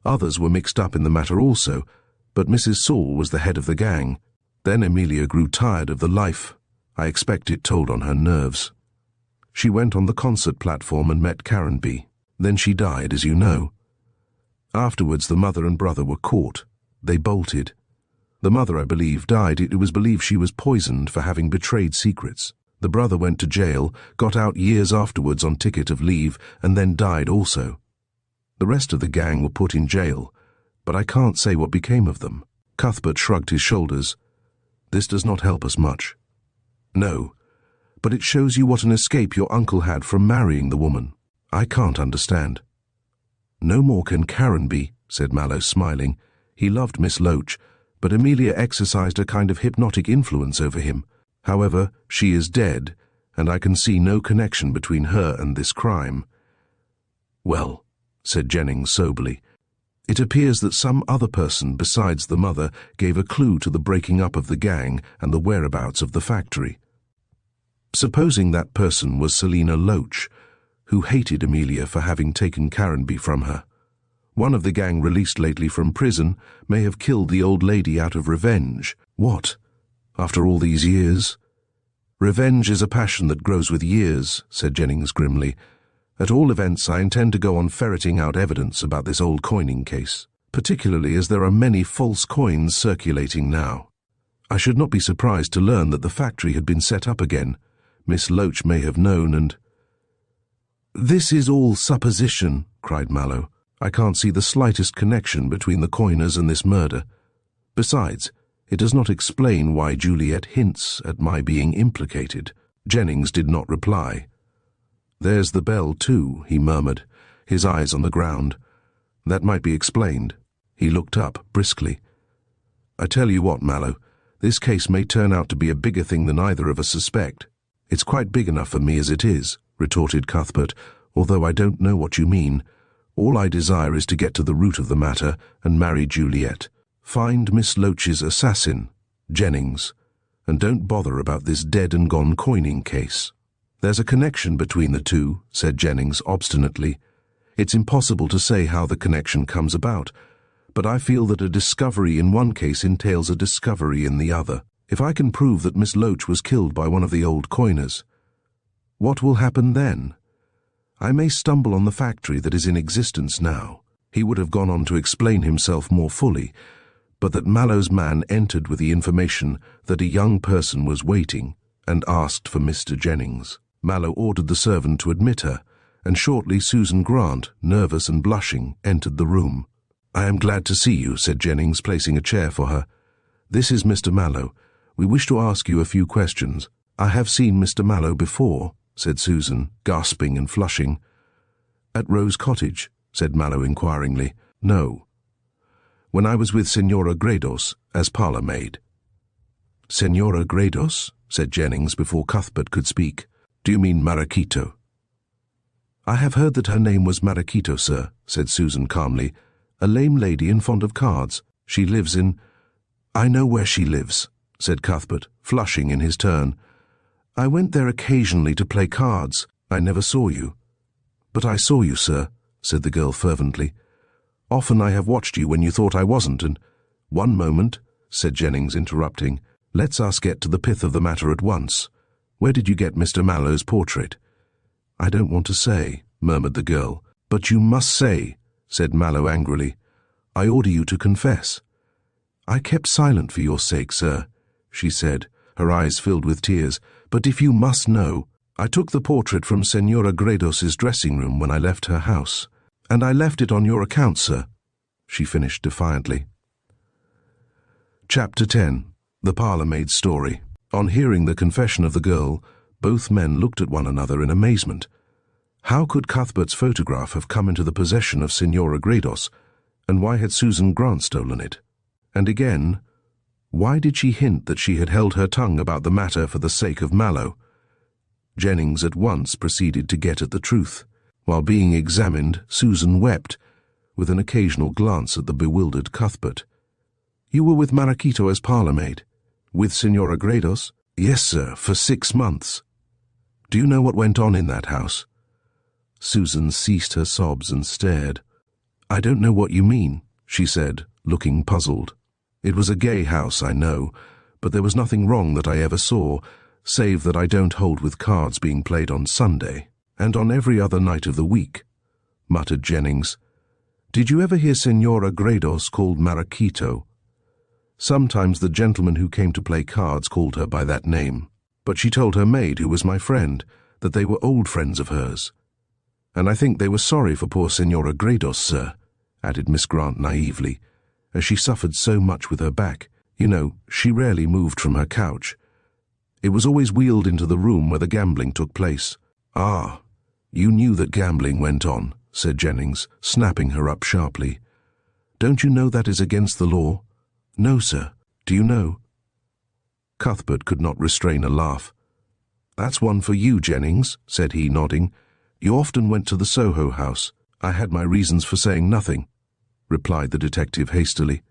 Others were mixed up in the matter also, but Mrs. Saul was the head of the gang. Then Emilia grew tired of the life. I expect it told on her nerves. She went on the concert platform and met Caranby. Then she died, as you know. Afterwards the mother and brother were caught. They bolted. The mother, I believe, died. It was believed she was poisoned for having betrayed secrets. The brother went to jail, got out years afterwards on ticket of leave, and then died also. The rest of the gang were put in jail, but I can't say what became of them. Cuthbert shrugged his shoulders. This does not help us much. No, but it shows you what an escape your uncle had from marrying the woman. I can't understand. No more can Caranby, said Mallow, smiling. He loved Miss Loach, but Emilia exercised a kind of hypnotic influence over him. However, she is dead, and I can see no connection between her and this crime. Well, said Jennings soberly, it appears that some other person besides the mother gave a clue to the breaking up of the gang and the whereabouts of the factory. Supposing that person was Selina Loach, who hated Emilia for having taken Caranby from her. One of the gang released lately from prison may have killed the old lady out of revenge. What? After all these years? Revenge is a passion that grows with years, said Jennings grimly. At all events, I intend to go on ferreting out evidence about this old coining case, particularly as there are many false coins circulating now. I should not be surprised to learn that the factory had been set up again. Miss Loach may have known and— This is all supposition, cried Mallow. I can't see the slightest connection between the coiners and this murder. Besides, it does not explain why Juliet hints at my being implicated. Jennings did not reply. There's the bell, too, he murmured, his eyes on the ground. That might be explained. He looked up briskly. I tell you what, Mallow, this case may turn out to be a bigger thing than either of us suspect. It's quite big enough for me as it is, retorted Cuthbert, although I don't know what you mean. All I desire is to get to the root of the matter and marry Juliet. Find Miss Loach's assassin, Jennings, and don't bother about this dead-and-gone coining case. There's a connection between the two, said Jennings obstinately. It's impossible to say how the connection comes about, but I feel that a discovery in one case entails a discovery in the other. If I can prove that Miss Loach was killed by one of the old coiners, what will happen then? I may stumble on the factory that is in existence now. He would have gone on to explain himself more fully, but that Mallow's man entered with the information that a young person was waiting and asked for Mr. Jennings. Mallow ordered the servant to admit her, and shortly Susan Grant, nervous and blushing, entered the room. I am glad to see you, said Jennings, placing a chair for her. This is Mr. Mallow. We wish to ask you a few questions. I have seen Mr. Mallow before, said Susan, gasping and flushing. At Rose Cottage, said Mallow inquiringly. No. When I was with Senora Gredos as parlour-maid. Senora Gredos, said Jennings before Cuthbert could speak. Do you mean Marachito? I have heard that her name was Marachito, sir, said Susan calmly. A lame lady and fond of cards. She lives in— I know where she lives, said Cuthbert, flushing in his turn. I went there occasionally to play cards. I never saw you. But I saw you, sir, said the girl fervently. Often I have watched you when you thought I wasn't, and— One moment, said Jennings, interrupting. Let's us get to the pith of the matter at once. Where did you get Mr. Mallow's portrait? I don't want to say, murmured the girl. But you must say, said Mallow angrily. I order you to confess. I kept silent for your sake, sir, she said, her eyes filled with tears. But if you must know, I took the portrait from Senora Gredos's dressing room when I left her house. And I left it on your account, sir, she finished defiantly. Chapter 10. The Parlour-Maid's Story. On hearing the confession of the girl, both men looked at one another in amazement. How could Cuthbert's photograph have come into the possession of Senora Gredos, and why had Susan Grant stolen it? And again, why did she hint that she had held her tongue about the matter for the sake of Mallow? Jennings at once proceeded to get at the truth. While being examined, Susan wept, with an occasional glance at the bewildered Cuthbert. You were with Marachito as parlour-maid? With Senora Gredos? Yes, sir, for 6 months. Do you know what went on in that house? Susan ceased her sobs and stared. I don't know what you mean, she said, looking puzzled. It was a gay house, I know, but there was nothing wrong that I ever saw, save that I don't hold with cards being played on Sunday, and on every other night of the week, muttered Jennings. Did you ever hear Senora Gredos called Marachito? Sometimes the gentleman who came to play cards called her by that name, but she told her maid, who was my friend, that they were old friends of hers. And I think they were sorry for poor Senora Gredos, sir, added Miss Grant naively, as she suffered so much with her back. You know, she rarely moved from her couch. It was always wheeled into the room where the gambling took place. Ah, you knew that gambling went on, said Jennings, snapping her up sharply. Don't you know that is against the law? No, sir. Do you know? Cuthbert could not restrain a laugh. That's one for you, Jennings, said he, nodding. You often went to the Soho house. I had my reasons for saying nothing, replied the detective hastily.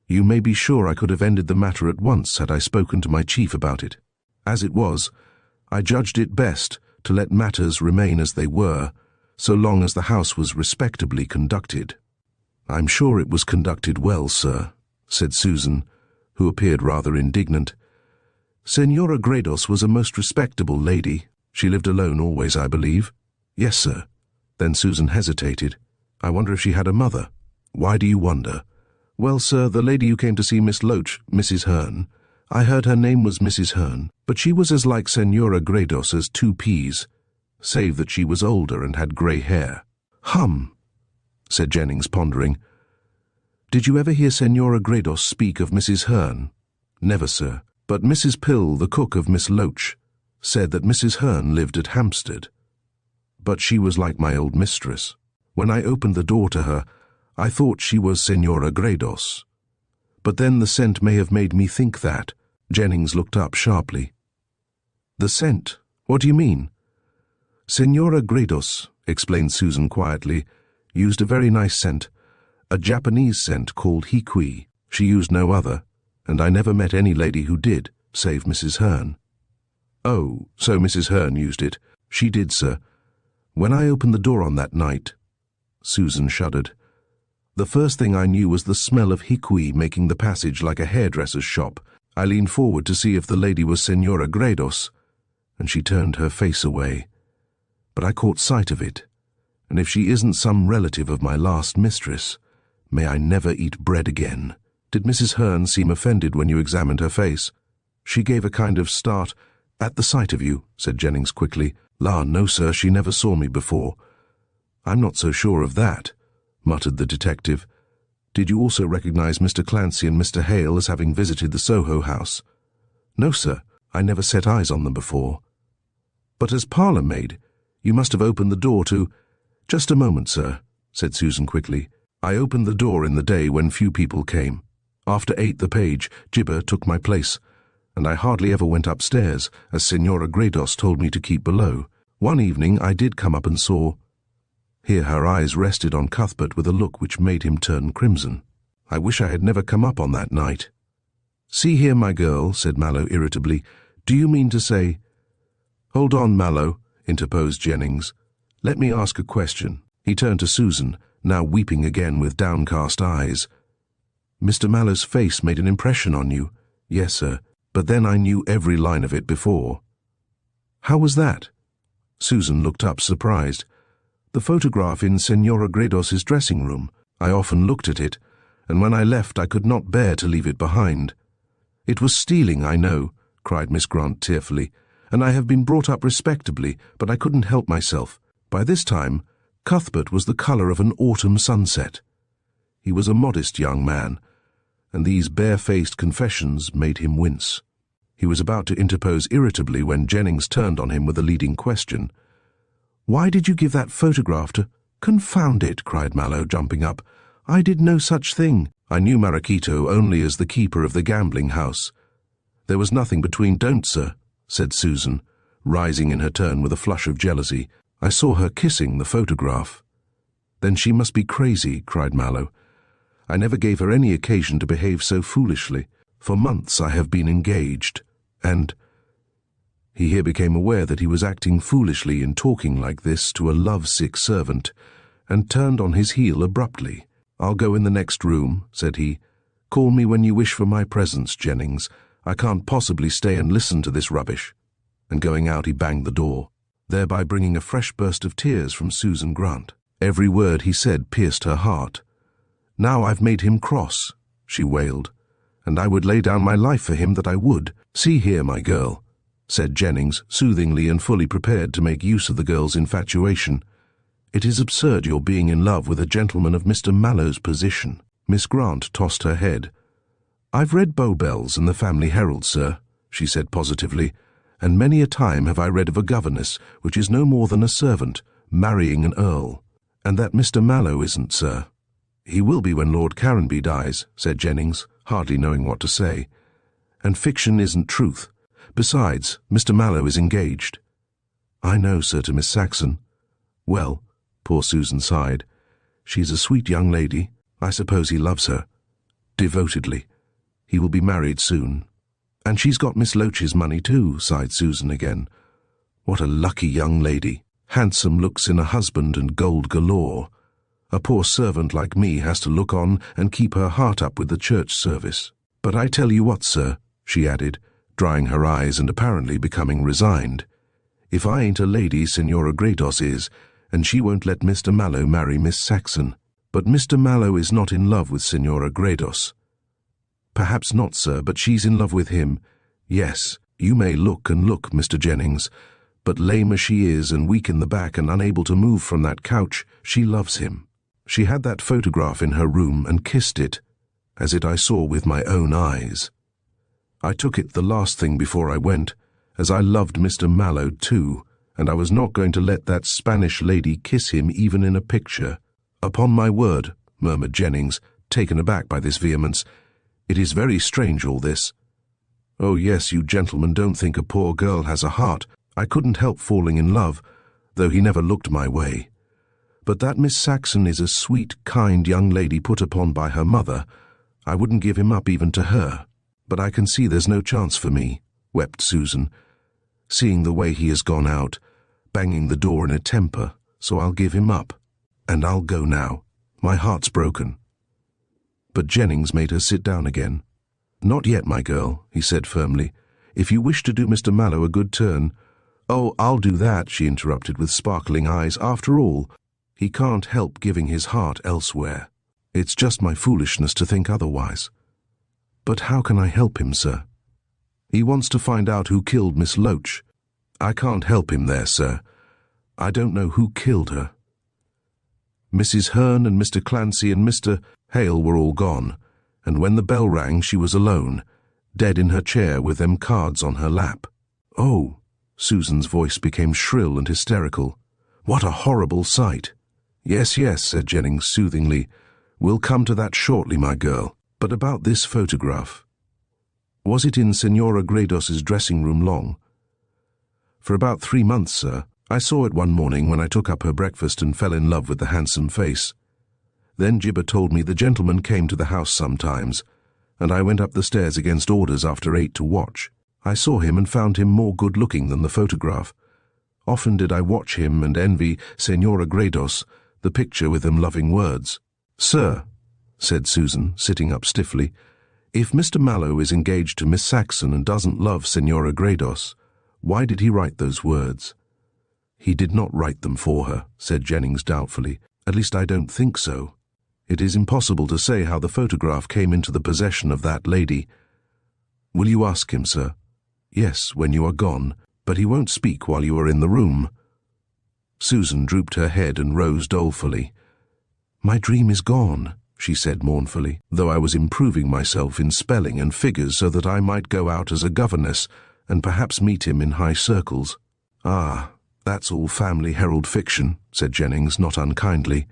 You may be sure I could have ended the matter at once had I spoken to my chief about it. As it was, I judged it best to let matters remain as they were, so long as the house was respectably conducted. I'm sure it was conducted well, sir, said Susan, who appeared rather indignant. Senora Gredos was a most respectable lady. She lived alone always, I believe. Yes, sir. Then Susan hesitated. I wonder if she had a mother. Why do you wonder? Well, sir, the lady who came to see Miss Loach, Mrs. Hearn, I heard her name was Mrs. Hearn, but she was as like Senora Gredos as 2 peas, save that she was older and had grey hair. Hum, said Jennings, pondering. Did you ever hear Senora Gredos speak of Mrs. Hearn? Never, sir, but Mrs. Pill, the cook of Miss Loach, said that Mrs. Hearn lived at Hampstead. But she was like my old mistress. When I opened the door to her, I thought she was Senora Gredos. But then the scent may have made me think that. Jennings looked up sharply. The scent? What do you mean? Senora Gredos, explained Susan quietly, used a very nice scent, a Japanese scent called hikui. She used no other, and I never met any lady who did, save Mrs. Hearn. Oh, so Mrs. Hearn used it. She did, sir. When I opened the door on that night, Susan shuddered. The first thing I knew was the smell of hikui making the passage like a hairdresser's shop. I leaned forward to see if the lady was Senora Gredos, and she turned her face away. But I caught sight of it, and if she isn't some relative of my last mistress, may I never eat bread again. Did Mrs. Hearn seem offended when you examined her face? She gave a kind of start. At the sight of you, said Jennings quickly. La, no, sir, she never saw me before. I'm not so sure of that, muttered the detective. Did you also recognize Mr. Clancy and Mr. Hale as having visited the Soho house? No, sir, I never set eyes on them before. But as parlour-maid, you must have opened the door to— Just a moment, sir, said Susan quickly. I opened the door in the day when few people came. After 8 the page, Gibber took my place, and I hardly ever went upstairs, as Senora Gredos told me to keep below. One evening I did come up and saw— Here her eyes rested on Cuthbert with a look which made him turn crimson. I wish I had never come up on that night. See here, my girl, said Mallow irritably. Do you mean to say— Hold on, Mallow, interposed Jennings. Let me ask a question. He turned to Susan, now weeping again with downcast eyes. Mr. Mallow's face made an impression on you. Yes, sir, but then I knew every line of it before. How was that? Susan looked up surprised. The photograph in Senora Gredos's dressing room. I often looked at it, and when I left I could not bear to leave it behind. It was stealing, I know, cried Miss Grant tearfully, and I have been brought up respectably, but I couldn't help myself. By this time, Cuthbert was the colour of an autumn sunset. He was a modest young man, and these bare-faced confessions made him wince. He was about to interpose irritably when Jennings turned on him with a leading question. Why did you give that photograph to— Confound it, cried Mallow, jumping up. I did no such thing. I knew Marachito only as the keeper of the gambling house. There was nothing between— Don't, sir, said Susan, rising in her turn with a flush of jealousy. I saw her kissing the photograph. Then she must be crazy, cried Mallow. I never gave her any occasion to behave so foolishly. For months I have been engaged. And he here became aware that he was acting foolishly in talking like this to a love-sick servant, and turned on his heel abruptly. "I'll go in the next room," said he. "Call me when you wish for my presence, Jennings. I can't possibly stay and listen to this rubbish." And going out, he banged the door, thereby bringing a fresh burst of tears from Susan Grant. Every word he said pierced her heart. "Now I've made him cross," she wailed, "and I would lay down my life for him, that I would. See here, my girl," said Jennings, soothingly and fully prepared to make use of the girl's infatuation. "It is absurd your being in love with a gentleman of Mr. Mallow's position." Miss Grant tossed her head. "I've read Bow Bells and the Family Herald, sir," she said positively, "and many a time have I read of a governess, which is no more than a servant, marrying an earl. And that Mr. Mallow isn't, sir." "He will be when Lord Caranby dies," said Jennings, hardly knowing what to say. "And fiction isn't truth. Besides, Mr. Mallow is engaged." "I know, sir, to Miss Saxon." "Well," poor Susan sighed, "she's a sweet young lady. I suppose he loves her. Devotedly. He will be married soon." "And she's got Miss Loach's money too," sighed Susan again. "What a lucky young lady. Handsome looks in a husband and gold galore. A poor servant like me has to look on and keep her heart up with the church service. But I tell you what, sir," she added, drying her eyes and apparently becoming resigned, "if I ain't a lady, Senora Gredos is, and she won't let Mr. Mallow marry Miss Saxon. But Mr. Mallow is not in love with Senora Gredos." "Perhaps not, sir, but she's in love with him. Yes, you may look and look, Mr. Jennings, but lame as she is and weak in the back and unable to move from that couch, she loves him. She had that photograph in her room and kissed it, as it I saw with my own eyes. I took it the last thing before I went, as I loved Mr. Mallow too, and I was not going to let that Spanish lady kiss him even in a picture." "Upon my word," murmured Jennings, taken aback by this vehemence, "it is very strange, all this." "Oh yes, you gentlemen don't think a poor girl has a heart. I couldn't help falling in love, though he never looked my way. But that Miss Saxon is a sweet, kind young lady put upon by her mother. I wouldn't give him up even to her. But I can see there's no chance for me," wept Susan, "seeing the way he has gone out, banging the door in a temper, so I'll give him up. And I'll go now. My heart's broken." But Jennings made her sit down again. "Not yet, my girl," he said firmly. "If you wish to do Mr. Mallow a good turn—" "Oh, I'll do that," she interrupted with sparkling eyes. "After all, he can't help giving his heart elsewhere. It's just my foolishness to think otherwise." "But how can I help him, sir?" "He wants to find out who killed Miss Loach. I can't help him there, sir. I don't know who killed her." Mrs. Hearn and Mr. Clancy and Mr. Hale were all gone, and when the bell rang she was alone, dead in her chair with them cards on her lap. "Oh!" Susan's voice became shrill and hysterical. "What a horrible sight!" "Yes, yes," said Jennings soothingly. "We'll come to that shortly, my girl. But about this photograph. Was it in Senora Gredos's dressing room long?" "For about 3 months, sir. I saw it one morning when I took up her breakfast and fell in love with the handsome face. Then Gibber told me the gentleman came to the house sometimes, and I went up the stairs against orders after 8 to watch. I saw him and found him more good-looking than the photograph. Often did I watch him and envy Senora Gredos, the picture with them loving words." "Sir," said Susan, sitting up stiffly, "if Mr. Mallow is engaged to Miss Saxon and doesn't love Senora Gredos, why did he write those words?" "He did not write them for her," said Jennings doubtfully. "At least I don't think so. It is impossible to say how the photograph came into the possession of that lady. Will you ask him, sir?" "Yes, when you are gone, but he won't speak while you are in the room." Susan drooped her head and rose dolefully. "My dream is gone," she said mournfully, "though I was improving myself in spelling and figures so that I might go out as a governess and perhaps meet him in high circles." "Ah, that's all Family Herald fiction," said Jennings, not unkindly.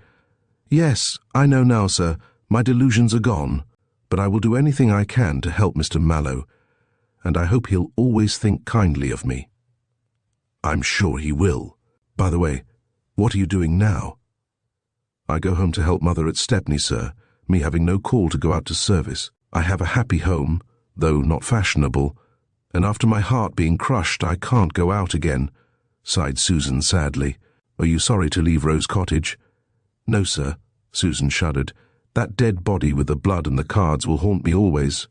"Yes, I know now, sir. My delusions are gone, but I will do anything I can to help Mr. Mallow, and I hope he'll always think kindly of me." "I'm sure he will. By the way, what are you doing now?" "I go home to help Mother at Stepney, sir, me having no call to go out to service. I have a happy home, though not fashionable, and after my heart being crushed, I can't go out again," sighed Susan sadly. "Are you sorry to leave Rose Cottage?" "No, sir," Susan shuddered. "That dead body with the blood and the cards will haunt me always.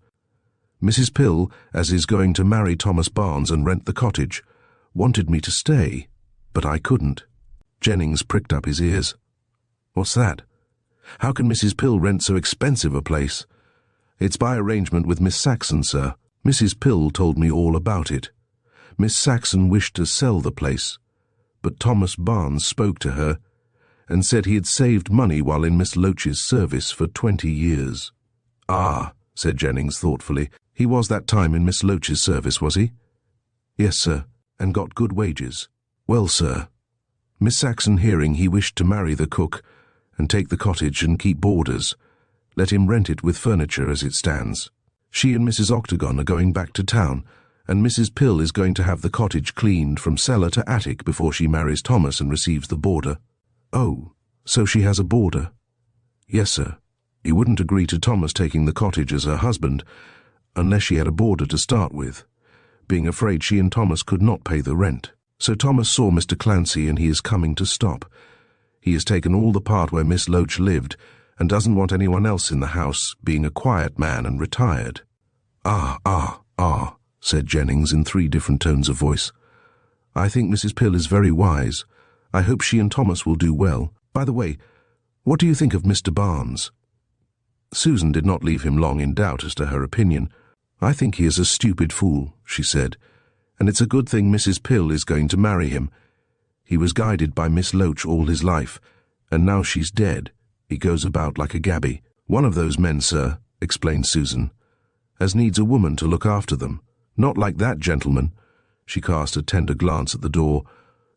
Mrs. Pill, as is going to marry Thomas Barnes and rent the cottage, wanted me to stay, but I couldn't." Jennings pricked up his ears. "What's that? How can Mrs. Pill rent so expensive a place?" "It's by arrangement with Miss Saxon, sir. Mrs. Pill told me all about it. Miss Saxon wished to sell the place, but Thomas Barnes spoke to her and said he had saved money while in Miss Loach's service for 20 years. "Ah," said Jennings thoughtfully. "He was that time in Miss Loach's service, was he?" "Yes, sir, and got good wages." "Well, sir, Miss Saxon hearing he wished to marry the cook and take the cottage and keep boarders, let him rent it with furniture as it stands. She and Mrs. Octagon are going back to town, and Mrs. Pill is going to have the cottage cleaned from cellar to attic before she marries Thomas and receives the boarder." "Oh, so she has a boarder?" "Yes, sir. He wouldn't agree to Thomas taking the cottage as her husband unless she had a boarder to start with, being afraid she and Thomas could not pay the rent. So Thomas saw Mr. Clancy and he is coming to stop. He has taken all the part where Miss Loach lived and doesn't want anyone else in the house, being a quiet man and retired." Ah, said Jennings in 3 different tones of voice. "I think Mrs. Pill is very wise. I hope she and Thomas will do well. By the way, what do you think of Mr. Barnes?" Susan did not leave him long in doubt as to her opinion. "I think he is a stupid fool," she said, "and it's a good thing Mrs. Pill is going to marry him. He was guided by Miss Loach all his life, and now she's dead. He goes about like a gaby." "One of those men, sir," explained Susan, "as needs a woman to look after them. Not like that gentleman." She cast a tender glance at the door.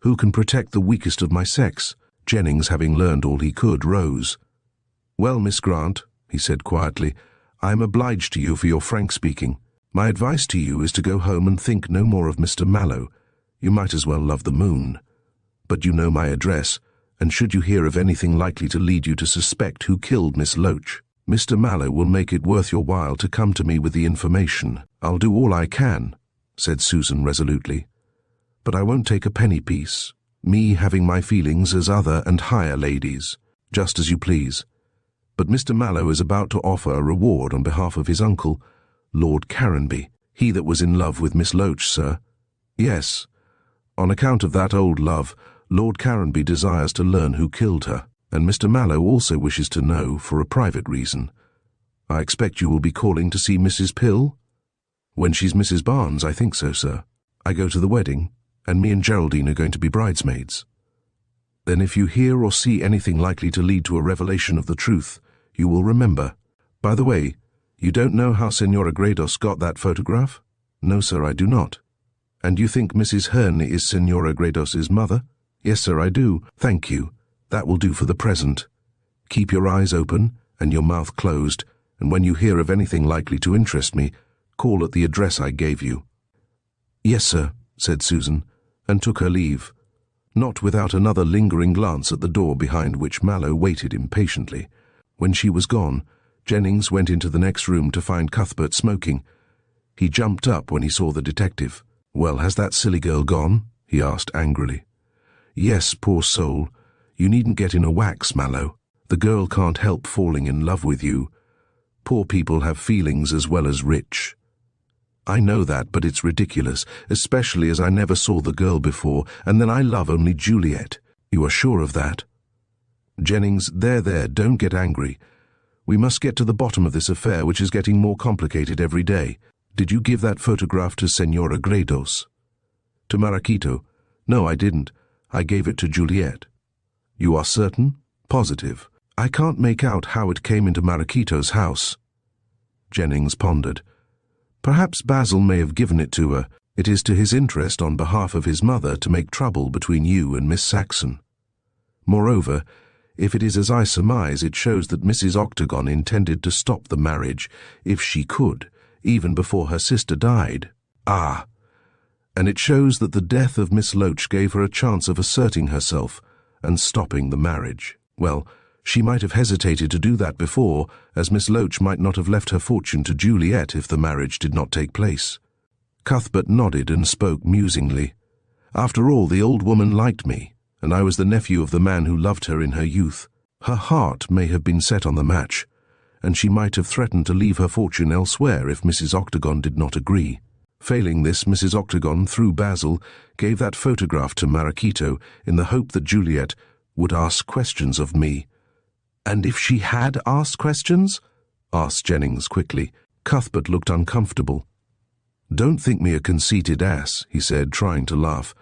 "Who can protect the weakest of my sex?" Jennings, having learned all he could, rose. "Well, Miss Grant," he said quietly, "I am obliged to you for your frank speaking. My advice to you is to go home and think no more of Mr. Mallow. You might as well love the moon. But you know my address, and should you hear of anything likely to lead you to suspect who killed Miss Loach, Mr. Mallow will make it worth your while to come to me with the information." "I'll do all I can," said Susan resolutely, "but I won't take a penny piece, me having my feelings as other and higher ladies. Just as you please. But Mr. Mallow is about to offer a reward on behalf of his uncle, Lord Caranby. He that was in love with Miss Loach, sir. Yes. On account of that old love, Lord Caranby desires to learn who killed her, and Mr. Mallow also wishes to know for a private reason. I expect you will be calling to see Mrs. Pill?" "When she's Mrs. Barnes, I think so, sir. I go to the wedding, and me and Geraldine are going to be bridesmaids." "Then if you hear or see anything likely to lead to a revelation of the truth, you will remember. By the way, you don't know how Senora Gredos got that photograph?" "No, sir, I do not." "And you think Mrs. Hearn is Senora Gredos's mother?" "Yes, sir, I do." "Thank you. That will do for the present. Keep your eyes open and your mouth closed, and when you hear of anything likely to interest me, call at the address I gave you." "Yes, sir," said Susan, and took her leave, not without another lingering glance at the door behind which Mallow waited impatiently. When she was gone, Jennings went into the next room to find Cuthbert smoking. He jumped up when he saw the detective. "Well, has that silly girl gone?" he asked angrily. "Yes, poor soul. You needn't get in a wax, Mallow. The girl can't help falling in love with you. Poor people have feelings as well as rich." "I know that, but it's ridiculous, especially as I never saw the girl before, and then I love only Juliet." "You are sure of that?" "Jennings, there, don't get angry. We must get to the bottom of this affair, which is getting more complicated every day. Did you give that photograph to Senora Gredos?" "To Marquito? No, I didn't. I gave it to Juliet." "You are certain? Positive?" "I can't make out how it came into Marquito's house." Jennings pondered. "Perhaps Basil may have given it to her. It is to his interest on behalf of his mother to make trouble between you and Miss Saxon. Moreover, if it is as I surmise, it shows that Mrs. Octagon intended to stop the marriage, if she could, even before her sister died. Ah! And it shows that the death of Miss Loach gave her a chance of asserting herself and stopping the marriage. Well, she might have hesitated to do that before, as Miss Loach might not have left her fortune to Juliet if the marriage did not take place." Cuthbert nodded and spoke musingly. After all, the old woman liked me, and I was the nephew of the man who loved her in her youth. Her heart may have been set on the match, and she might have threatened to leave her fortune elsewhere if Mrs. Octagon did not agree. Failing this, Mrs. Octagon, through Basil, gave that photograph to Marachito in the hope that Juliet would ask questions of me. "And if she had asked questions?" asked Jennings quickly. Cuthbert looked uncomfortable. "Don't think me a conceited ass," he said, trying to laugh,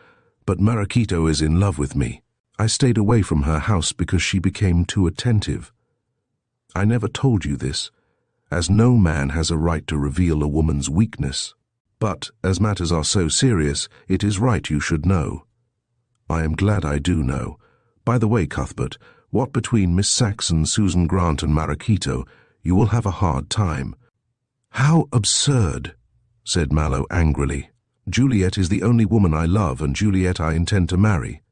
"but Marachito is in love with me. I stayed away from her house because she became too attentive. I never told you this, as no man has a right to reveal a woman's weakness. But, as matters are so serious, it is right you should know. I am glad I do know. By the way, Cuthbert, what between Miss Saxon, Susan Grant, and Marachito, you will have a hard time." "How absurd," said Mallow angrily. "Juliet is the only woman I love, and Juliet I intend to marry.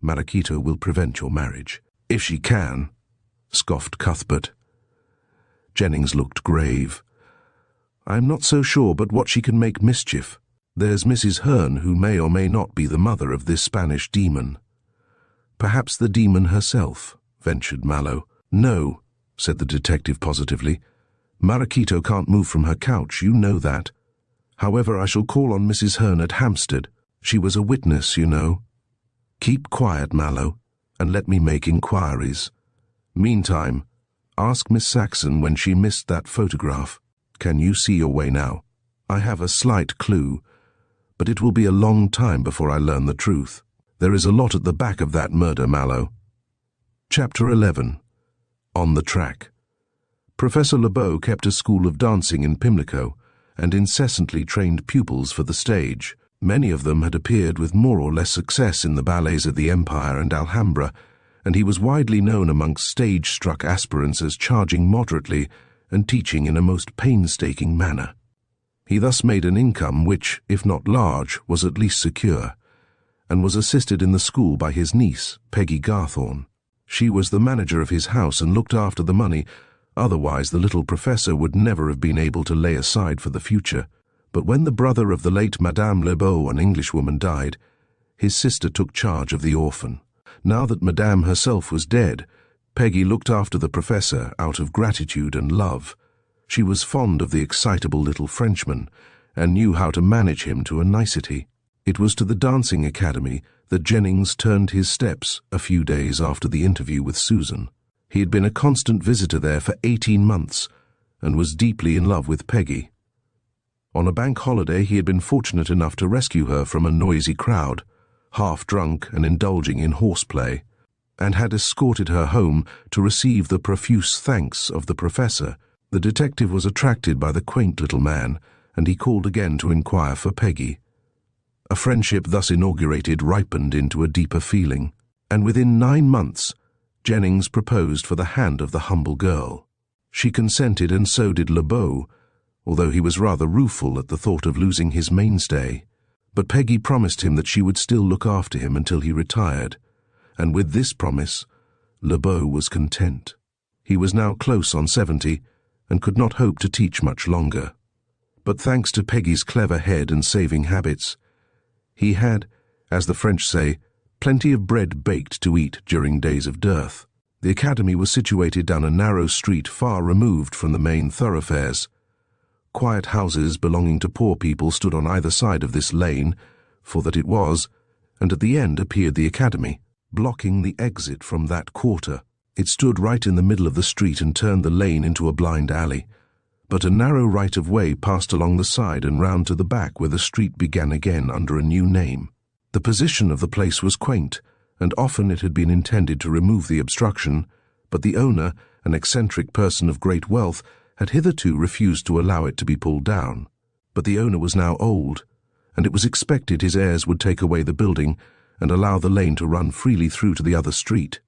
Marachito will prevent your marriage." "If she can," scoffed Cuthbert. Jennings looked grave. "I'm not so sure but what she can make mischief. There's Mrs. Hearn, who may or may not be the mother of this Spanish demon." "Perhaps the demon herself," ventured Mallow. "No," said the detective positively. "Marachito can't move from her couch, you know that. However, I shall call on Mrs. Hearn at Hampstead. She was a witness, you know. Keep quiet, Mallow, and let me make inquiries. Meantime, ask Miss Saxon when she missed that photograph. Can you see your way now? I have a slight clue, but it will be a long time before I learn the truth. There is a lot at the back of that murder, Mallow." Chapter 11. On the Track. Professor Lebeau kept a school of dancing in Pimlico, and incessantly trained pupils for the stage. Many of them had appeared with more or less success in the ballets of the Empire and Alhambra, and he was widely known amongst stage-struck aspirants as charging moderately and teaching in a most painstaking manner. He thus made an income which, if not large, was at least secure, and was assisted in the school by his niece, Peggy Garthorne. She was the manager of his house and looked after the money, otherwise the little professor would never have been able to lay aside for the future. But when the brother of the late Madame Lebeau, an Englishwoman, died, his sister took charge of the orphan. Now that Madame herself was dead, Peggy looked after the professor out of gratitude and love. She was fond of the excitable little Frenchman, and knew how to manage him to a nicety. It was to the dancing academy that Jennings turned his steps a few days after the interview with Susan. He had been a constant visitor there for 18 months, and was deeply in love with Peggy. On a bank holiday he had been fortunate enough to rescue her from a noisy crowd, half drunk and indulging in horseplay, and had escorted her home to receive the profuse thanks of the professor. The detective was attracted by the quaint little man, and he called again to inquire for Peggy. A friendship thus inaugurated ripened into a deeper feeling, and within 9 months Jennings proposed for the hand of the humble girl. She consented, and so did Lebeau, although he was rather rueful at the thought of losing his mainstay. But Peggy promised him that she would still look after him until he retired, and with this promise, Lebeau was content. He was now close on 70, and could not hope to teach much longer. But thanks to Peggy's clever head and saving habits, he had, as the French say, plenty of bread baked to eat during days of dearth. The academy was situated down a narrow street far removed from the main thoroughfares. Quiet houses belonging to poor people stood on either side of this lane, for that it was, and at the end appeared the academy, blocking the exit from that quarter. It stood right in the middle of the street and turned the lane into a blind alley, but a narrow right-of-way passed along the side and round to the back where the street began again under a new name. The position of the place was quaint, and often it had been intended to remove the obstruction, but the owner, an eccentric person of great wealth, had hitherto refused to allow it to be pulled down. But the owner was now old, and it was expected his heirs would take away the building and allow the lane to run freely through to the other street.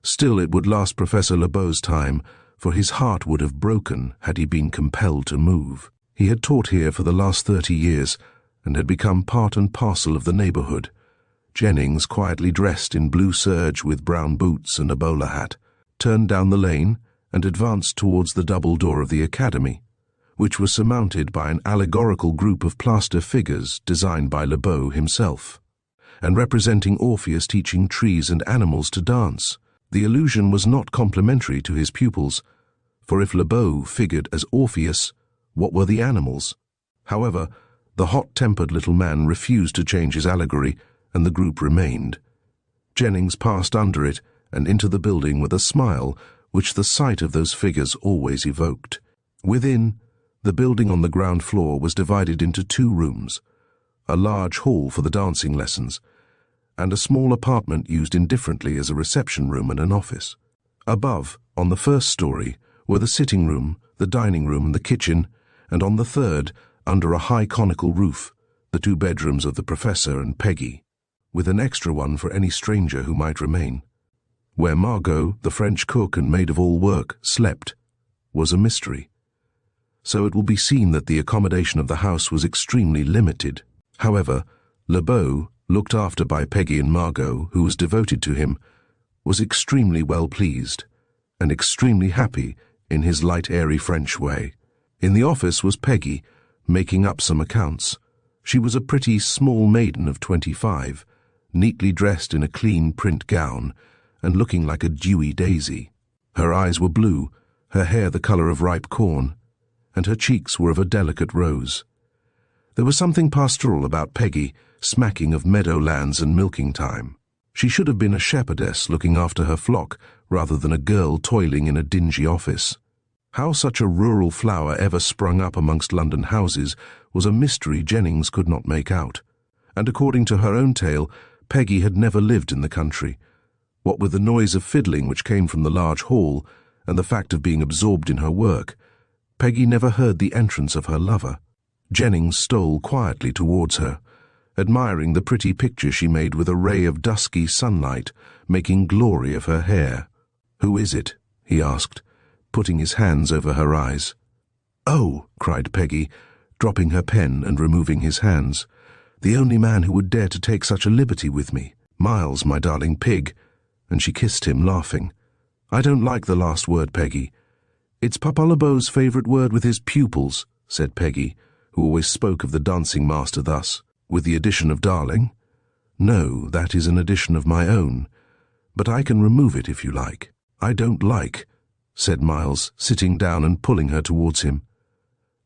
Still, it would last Professor Lebeau's time, for his heart would have broken had he been compelled to move. He had taught here for the last 30 years, and had become part and parcel of the neighborhood. Jennings, quietly dressed in blue serge with brown boots and a bowler hat, turned down the lane and advanced towards the double door of the academy, which was surmounted by an allegorical group of plaster figures designed by Lebeau himself, and representing Orpheus teaching trees and animals to dance. The illusion was not complimentary to his pupils, for if Lebeau figured as Orpheus, what were the animals? However, the hot-tempered little man refused to change his allegory, and the group remained. Jennings passed under it and into the building with a smile which the sight of those figures always evoked. Within, the building on the ground floor was divided into 2 rooms, a large hall for the dancing lessons, and a small apartment used indifferently as a reception room and an office. Above, on the first story, were the sitting room, the dining room and the kitchen, and on the third, under a high conical roof, the 2 bedrooms of the Professor and Peggy, with an extra one for any stranger who might remain. Where Margot, the French cook and maid-of-all-work, slept, was a mystery. So it will be seen that the accommodation of the house was extremely limited. However, Lebeau, looked after by Peggy and Margot, who was devoted to him, was extremely well pleased, and extremely happy in his light, airy French way. In the office was Peggy, making up some accounts. She was a pretty small maiden of 25, neatly dressed in a clean print gown, and looking like a dewy daisy. Her eyes were blue, her hair the colour of ripe corn, and her cheeks were of a delicate rose. There was something pastoral about Peggy, smacking of meadowlands and milking time. She should have been a shepherdess looking after her flock, rather than a girl toiling in a dingy office. How such a rural flower ever sprung up amongst London houses was a mystery Jennings could not make out, and according to her own tale, Peggy had never lived in the country. What with the noise of fiddling which came from the large hall, and the fact of being absorbed in her work, Peggy never heard the entrance of her lover. Jennings stole quietly towards her, admiring the pretty picture she made with a ray of dusky sunlight, making glory of her hair. "Who is it?" he asked, putting his hands over her eyes. "Oh," cried Peggy, dropping her pen and removing his hands, "the only man who would dare to take such a liberty with me. Miles, my darling pig," and she kissed him, laughing. "I don't like the last word, Peggy." "It's Papa Lebeau's favourite word with his pupils," said Peggy, who always spoke of the dancing master thus. "With the addition of darling?" "No, that is an addition of my own, but I can remove it if you like." "I don't like," said Miles, sitting down and pulling her towards him.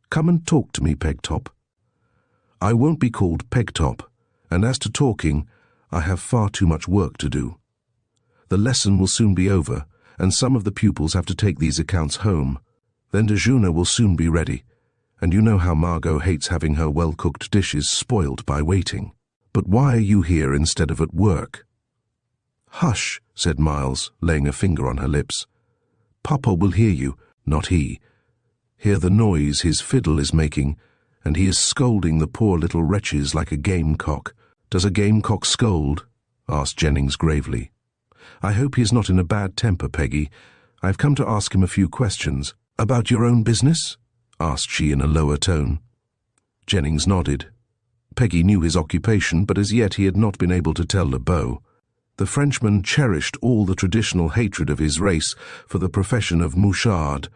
"Come and talk to me, Pegtop." "I won't be called Pegtop, and as to talking, I have far too much work to do. The lesson will soon be over, and some of the pupils have to take these accounts home. Then déjeuner will soon be ready, and you know how Margot hates having her well-cooked dishes spoiled by waiting. But why are you here instead of at work?" "Hush," said Miles, laying a finger on her lips. "Papa will hear you." "Not he. Hear the noise his fiddle is making, and he is scolding the poor little wretches like a gamecock." "Does a gamecock scold?" asked Jennings gravely. "I hope he is not in a bad temper, Peggy. I've come to ask him a few questions." "About your own business?" asked she in a lower tone. Jennings nodded. Peggy knew his occupation, but as yet he had not been able to tell Lebeau. The Frenchman cherished all the traditional hatred of his race for the profession of mouchard,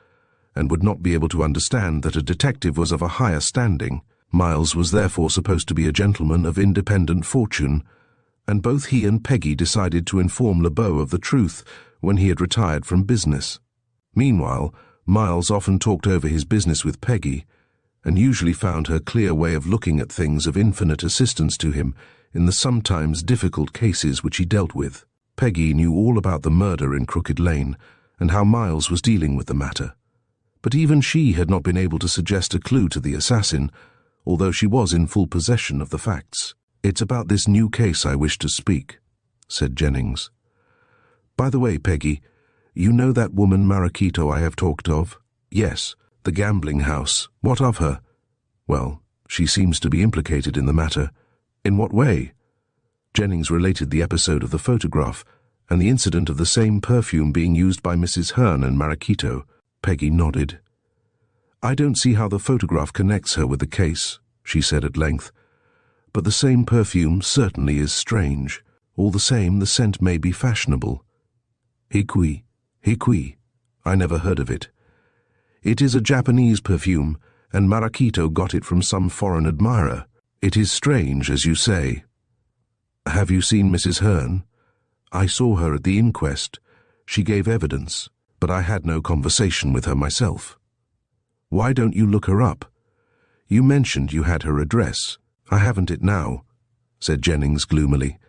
and would not be able to understand that a detective was of a higher standing. Miles was therefore supposed to be a gentleman of independent fortune, and both he and Peggy decided to inform Lebeau of the truth when he had retired from business. Meanwhile, Miles often talked over his business with Peggy, and usually found her clear way of looking at things of infinite assistance to him in the sometimes difficult cases which he dealt with. Peggy knew all about the murder in Crooked Lane, and how Miles was dealing with the matter. But even she had not been able to suggest a clue to the assassin, although she was in full possession of the facts. "It's about this new case I wish to speak," said Jennings. "By the way, Peggy, you know that woman Marachito I have talked of?" "Yes, the gambling house. What of her?" "Well, she seems to be implicated in the matter." "In what way?" Jennings related the episode of the photograph, and the incident of the same perfume being used by Mrs. Hearn and Marachito. Peggy nodded. "I don't see how the photograph connects her with the case," she said at length. "But the same perfume certainly is strange. All the same, the scent may be fashionable." Hikui. I never heard of it. "It is a Japanese perfume, and Marquito got it from some foreign admirer. It is strange, as you say. Have you seen Mrs. Hearn? I saw her at the inquest. She gave evidence, but I had no conversation with her myself. Why don't you look her up? You mentioned you had her address. I haven't it now, said Jennings gloomily.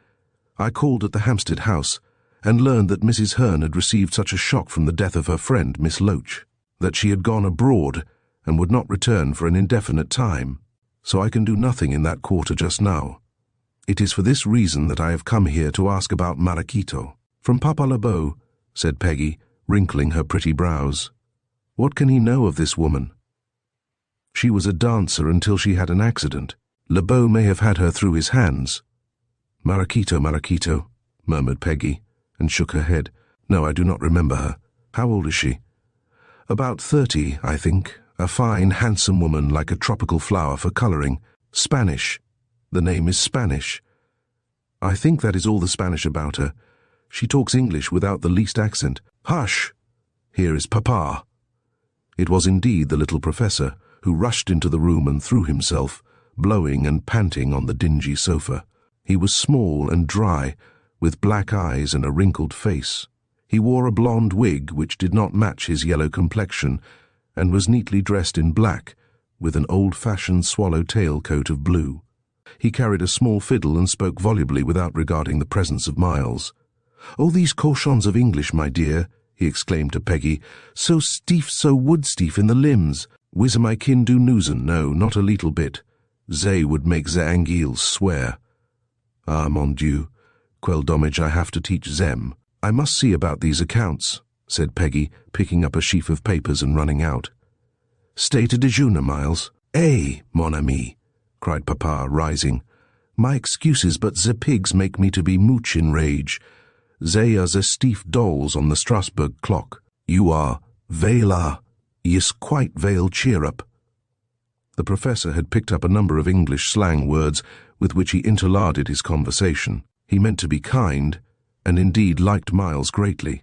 I called at the Hampstead house and learned that Mrs. Hearn had received such a shock from the death of her friend, Miss Loach, that she had gone abroad and would not return for an indefinite time, so I can do nothing in that quarter just now. It is for this reason that I have come here to ask about Marquito. From Papa LeBeau, said Peggy, wrinkling her pretty brows. What can he know of this woman? She was a dancer until she had an accident. LeBeau may have had her through his hands. Marquito, murmured Peggy, and shook her head. No, I do not remember her. How old is she? About 30, I think. A fine, handsome woman like a tropical flower for colouring. Spanish. The name is Spanish. I think that is all the Spanish about her. She talks English without the least accent. Hush! Here is Papa. It was indeed the little professor, who rushed into the room and threw himself, blowing and panting, on the dingy sofa. He was small and dry, with black eyes and a wrinkled face. He wore a blonde wig which did not match his yellow complexion, and was neatly dressed in black, with an old-fashioned swallow-tail coat of blue. He carried a small fiddle and spoke volubly without regarding the presence of Miles. "Oh, these cochons of English, my dear," he exclaimed to Peggy, "so stief, so wood-stief in the limbs. Wis my kin do noosen, no, not a leetle bit. Zay would make ze Anguilles swear. Ah, mon Dieu, quel dommage I have to teach them. I must see about these accounts," said Peggy, picking up a sheaf of papers and running out. "Stay to déjeuner, Miles." "Eh, mon ami," cried Papa, rising. "My excuses, but ze pigs make me to be mooch in rage. They are the stiff dolls on the Strasbourg clock. You are Vela. Yes, quite Vale, cheer up." The professor had picked up a number of English slang words with which he interlarded his conversation. He meant to be kind, and indeed liked Miles greatly.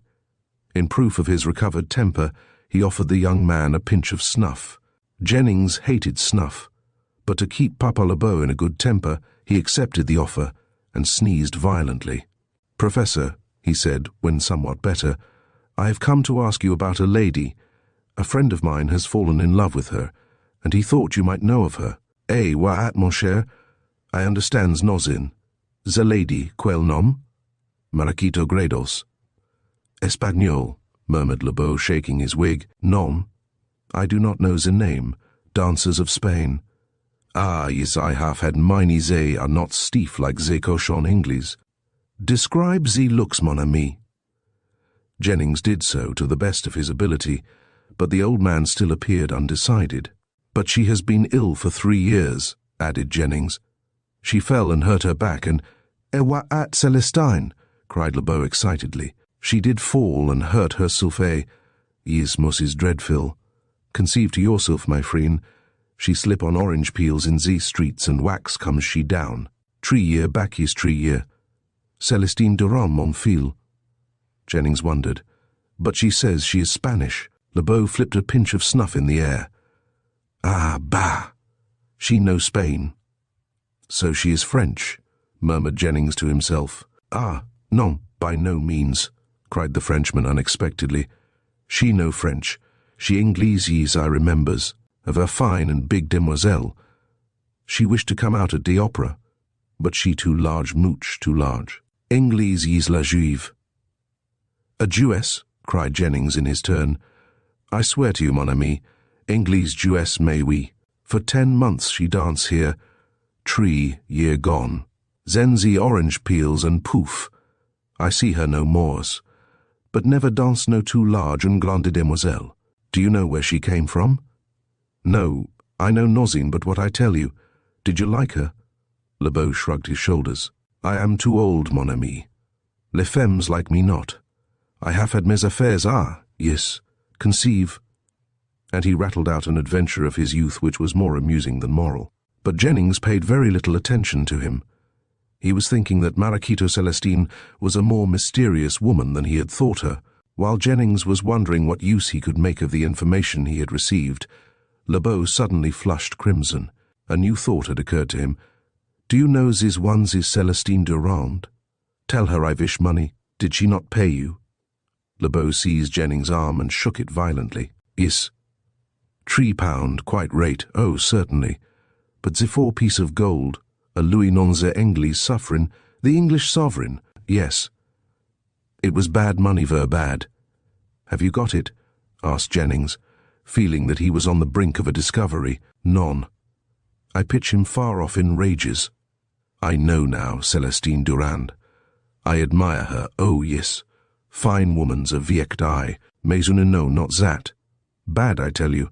In proof of his recovered temper, he offered the young man a pinch of snuff. Jennings hated snuff, but to keep Papa LeBeau in a good temper, he accepted the offer and sneezed violently. "Professor," he said, when somewhat better, "I have come to ask you about a lady. A friend of mine has fallen in love with her, and he thought you might know of her." "Eh, wa'at, mon cher? I understands nozin. The lady, quel nom?" "Marquito Gredos." "Espagnol," murmured LeBeau, shaking his wig. "Non. I do not know the name. Dancers of Spain." "Ah, yes, I have had mine. They are not stiff like ze cochon Ingles. Describe ze looks, mon ami." Jennings did so to the best of his ability, but the old man still appeared undecided. "But she has been ill for 3 years," added Jennings. "She fell and hurt her back, and—" "Wa'at Celestine?" cried LeBeau excitedly. "She did fall and hurt her sulfé. Yes, Mrs. Dreadful. Conceive to yourself, my friend, she slip on orange peels in these streets, and wax comes she down. 3 year back is 3 year. Celestine Durand, mon fil." Jennings wondered. "But she says she is Spanish." LeBeau flipped a pinch of snuff in the air. "Ah, bah! She knows Spain." "So she is French," murmured Jennings to himself. "Ah, non, by no means," cried the Frenchman unexpectedly. "She no French. She Ingleses, I remembers, of her fine and big demoiselle. She wished to come out at the opera, but she too large mooch, too large. Ingleses la Juive." "A Jewess?" cried Jennings in his turn. "I swear to you, mon ami, Ingles Jewess may we. For 10 months she dance here. 3 year gone. Then the orange peels and poof. I see her no mores. But never dance no too large and grande demoiselle. Do you know where she came from?" "No, I know nothing but what I tell you. Did you like her?" LeBeau shrugged his shoulders. "I am too old, mon ami. Les femmes like me not. I have had mes affaires, yes, conceive." And he rattled out an adventure of his youth which was more amusing than moral. But Jennings paid very little attention to him. He was thinking that Marquito Celestine was a more mysterious woman than he had thought her. While Jennings was wondering what use he could make of the information he had received, Lebeau suddenly flushed crimson. A new thought had occurred to him. "Do you know this one's is Celestine Durand? Tell her I wish money. Did she not pay you?" Lebeau seized Jennings' arm and shook it violently. "Yes." £3, quite rate. "Oh, certainly. But the 4 piece of gold, a louis non the English sovereign, the English sovereign, yes. It was bad money, ver bad." "Have you got it?" asked Jennings, feeling that he was on the brink of a discovery. "None. I pitch him far off in rages. I know now Celestine Durand. I admire her, oh yes. Fine woman's a viecht eye, mais une no, not that. Bad, I tell you.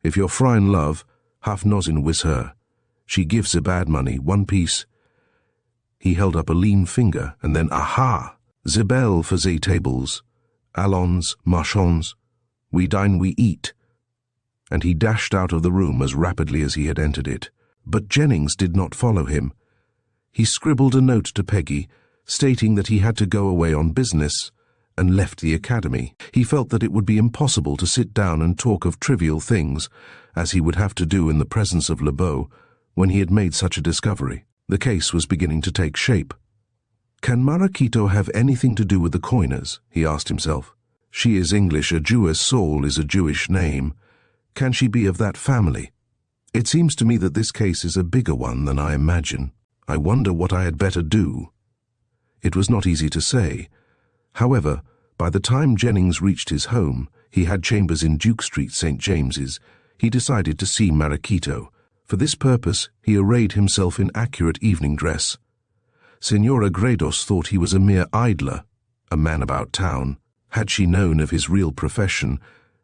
If you're fra in love, half nosin wis her. She gives the bad money, 1 piece." He held up a lean finger, and then, "Aha! The bell for the tables. Allons, marchons. We dine, we eat." And he dashed out of the room as rapidly as he had entered it. But Jennings did not follow him. He scribbled a note to Peggy, stating that he had to go away on business, and left the academy. He felt that it would be impossible to sit down and talk of trivial things, as he would have to do in the presence of Lebeau, when he had made such a discovery. The case was beginning to take shape. "Can Maracito have anything to do with the coiners?" he asked himself. "She is English, a Jewess Saul is a Jewish name. Can she be of that family? It seems to me that this case is a bigger one than I imagine. I wonder what I had better do." It was not easy to say. However, by the time Jennings reached his home, he had chambers in Duke Street, St. James's, he decided to see Maracito. For this purpose, he arrayed himself in accurate evening dress. Senora Gredos thought he was a mere idler, a man about town. Had she known of his real profession,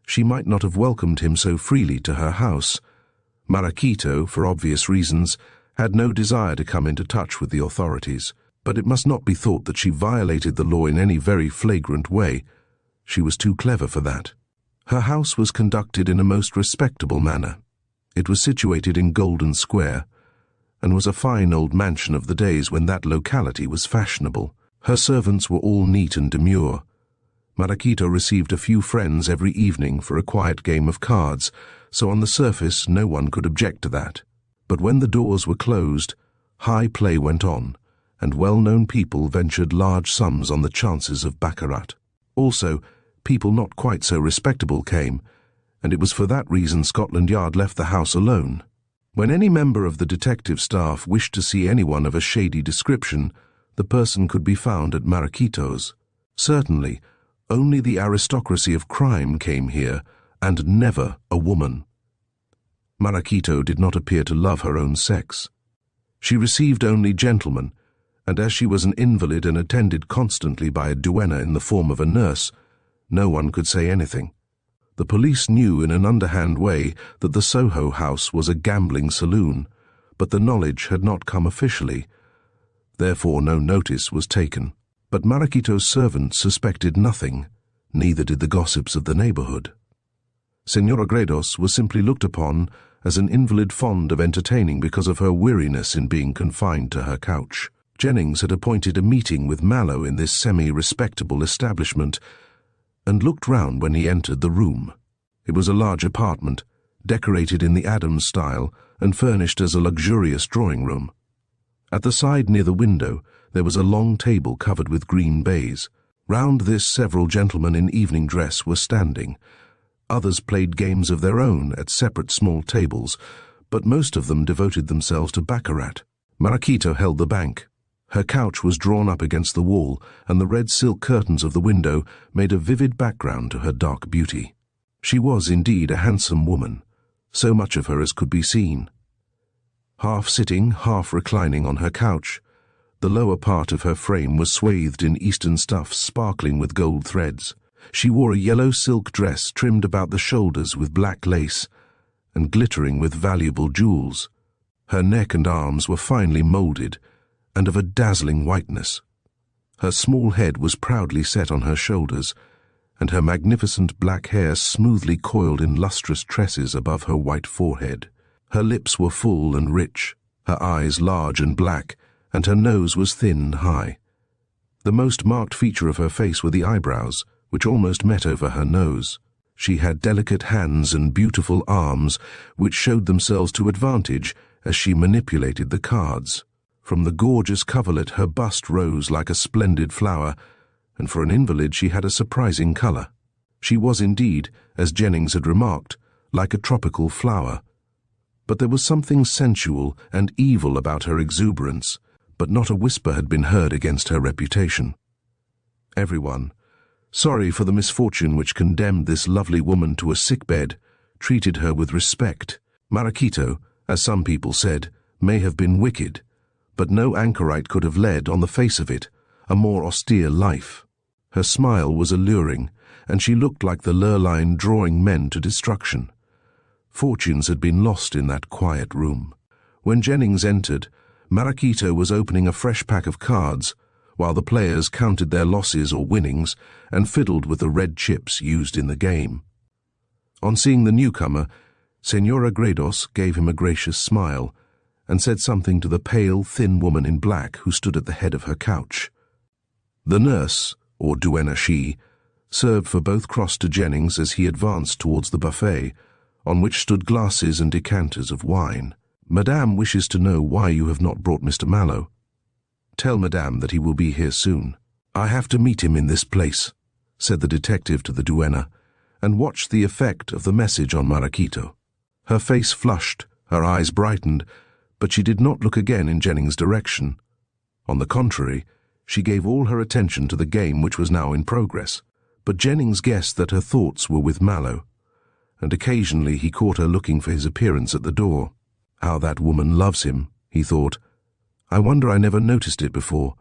she might not have welcomed him so freely to her house. Maracito, for obvious reasons, had no desire to come into touch with the authorities, but it must not be thought that she violated the law in any very flagrant way. She was too clever for that. Her house was conducted in a most respectable manner. It was situated in Golden Square, and was a fine old mansion of the days when that locality was fashionable. Her servants were all neat and demure. Maracito received a few friends every evening for a quiet game of cards, so on the surface no one could object to that. But when the doors were closed, high play went on, and well-known people ventured large sums on the chances of baccarat. Also, people not quite so respectable came, and it was for that reason Scotland Yard left the house alone. When any member of the detective staff wished to see anyone of a shady description, the person could be found at Maracito's. Certainly, only the aristocracy of crime came here, and never a woman. Maracito did not appear to love her own sex. She received only gentlemen, and as she was an invalid and attended constantly by a duenna in the form of a nurse, no one could say anything. The police knew in an underhand way that the Soho house was a gambling saloon, but the knowledge had not come officially. Therefore no notice was taken. But Maracito's servants suspected nothing, neither did the gossips of the neighborhood. Senora Gredos was simply looked upon as an invalid fond of entertaining because of her weariness in being confined to her couch. Jennings had appointed a meeting with Mallow in this semi-respectable establishment, and looked round when he entered the room. It was a large apartment, decorated in the Adams style and furnished as a luxurious drawing-room. At the side near the window there was a long table covered with green baize. Round this several gentlemen in evening dress were standing. Others played games of their own at separate small tables, but most of them devoted themselves to baccarat. Maracito held the bank. Her couch was drawn up against the wall, and the red silk curtains of the window made a vivid background to her dark beauty. She was indeed a handsome woman, so much of her as could be seen. Half sitting, half reclining on her couch, the lower part of her frame was swathed in Eastern stuffs sparkling with gold threads. She wore a yellow silk dress trimmed about the shoulders with black lace and glittering with valuable jewels. Her neck and arms were finely moulded and of a dazzling whiteness. Her small head was proudly set on her shoulders, and her magnificent black hair smoothly coiled in lustrous tresses above her white forehead. Her lips were full and rich, her eyes large and black, and her nose was thin and high. The most marked feature of her face were the eyebrows, which almost met over her nose. She had delicate hands and beautiful arms, which showed themselves to advantage as she manipulated the cards. From the gorgeous coverlet her bust rose like a splendid flower, and for an invalid she had a surprising colour. She was indeed, as Jennings had remarked, like a tropical flower. But there was something sensual and evil about her exuberance, but not a whisper had been heard against her reputation. Everyone, sorry for the misfortune which condemned this lovely woman to a sick-bed, treated her with respect. Marachito, as some people said, may have been wicked, but no anchorite could have led, on the face of it, a more austere life. Her smile was alluring, and she looked like the lurline drawing men to destruction. Fortunes had been lost in that quiet room. When Jennings entered, Marachito was opening a fresh pack of cards, while the players counted their losses or winnings and fiddled with the red chips used in the game. On seeing the newcomer, Senora Gredos gave him a gracious smile and said something to the pale, thin woman in black who stood at the head of her couch. The nurse, or duenna she, served for both crossed to Jennings as he advanced towards the buffet, on which stood glasses and decanters of wine. "Madame wishes to know why you have not brought Mr. Mallow. Tell Madame that he will be here soon." "I have to meet him in this place," said the detective to the duenna, and watched the effect of the message on Marachito. Her face flushed, her eyes brightened, but she did not look again in Jennings' direction. On the contrary, she gave all her attention to the game which was now in progress, but Jennings guessed that her thoughts were with Mallow, and occasionally he caught her looking for his appearance at the door. "How that woman loves him," he thought. "I wonder I never noticed it before."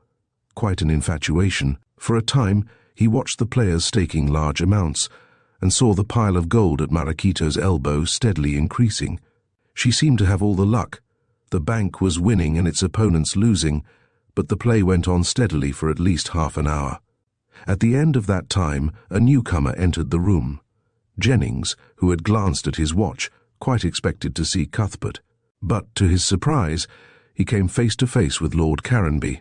Quite an infatuation. For a time he watched the players staking large amounts, and saw the pile of gold at Marachito's elbow steadily increasing. She seemed to have all the luck. The bank was winning and its opponents losing, but the play went on steadily for at least half an hour. At the end of that time, a newcomer entered the room. Jennings, who had glanced at his watch, quite expected to see Cuthbert, but, to his surprise, he came face to face with Lord Caranby.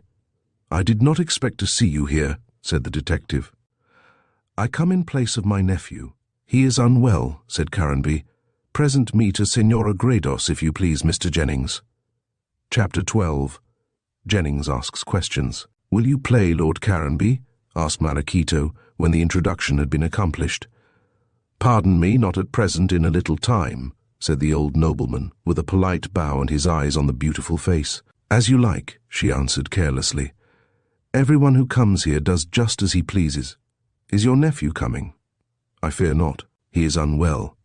"I did not expect to see you here," said the detective. "I come in place of my nephew. He is unwell," said Caranby. "Present me to Senora Gredos, if you please, Mr. Jennings." Chapter 12. Jennings asks questions. "Will you play, Lord Caranby?" asked Marachito, when the introduction had been accomplished. "Pardon me, not at present, in a little time," said the old nobleman, with a polite bow and his eyes on the beautiful face. "As you like," she answered carelessly. "Everyone who comes here does just as he pleases. Is your nephew coming?" "I fear not. He is unwell."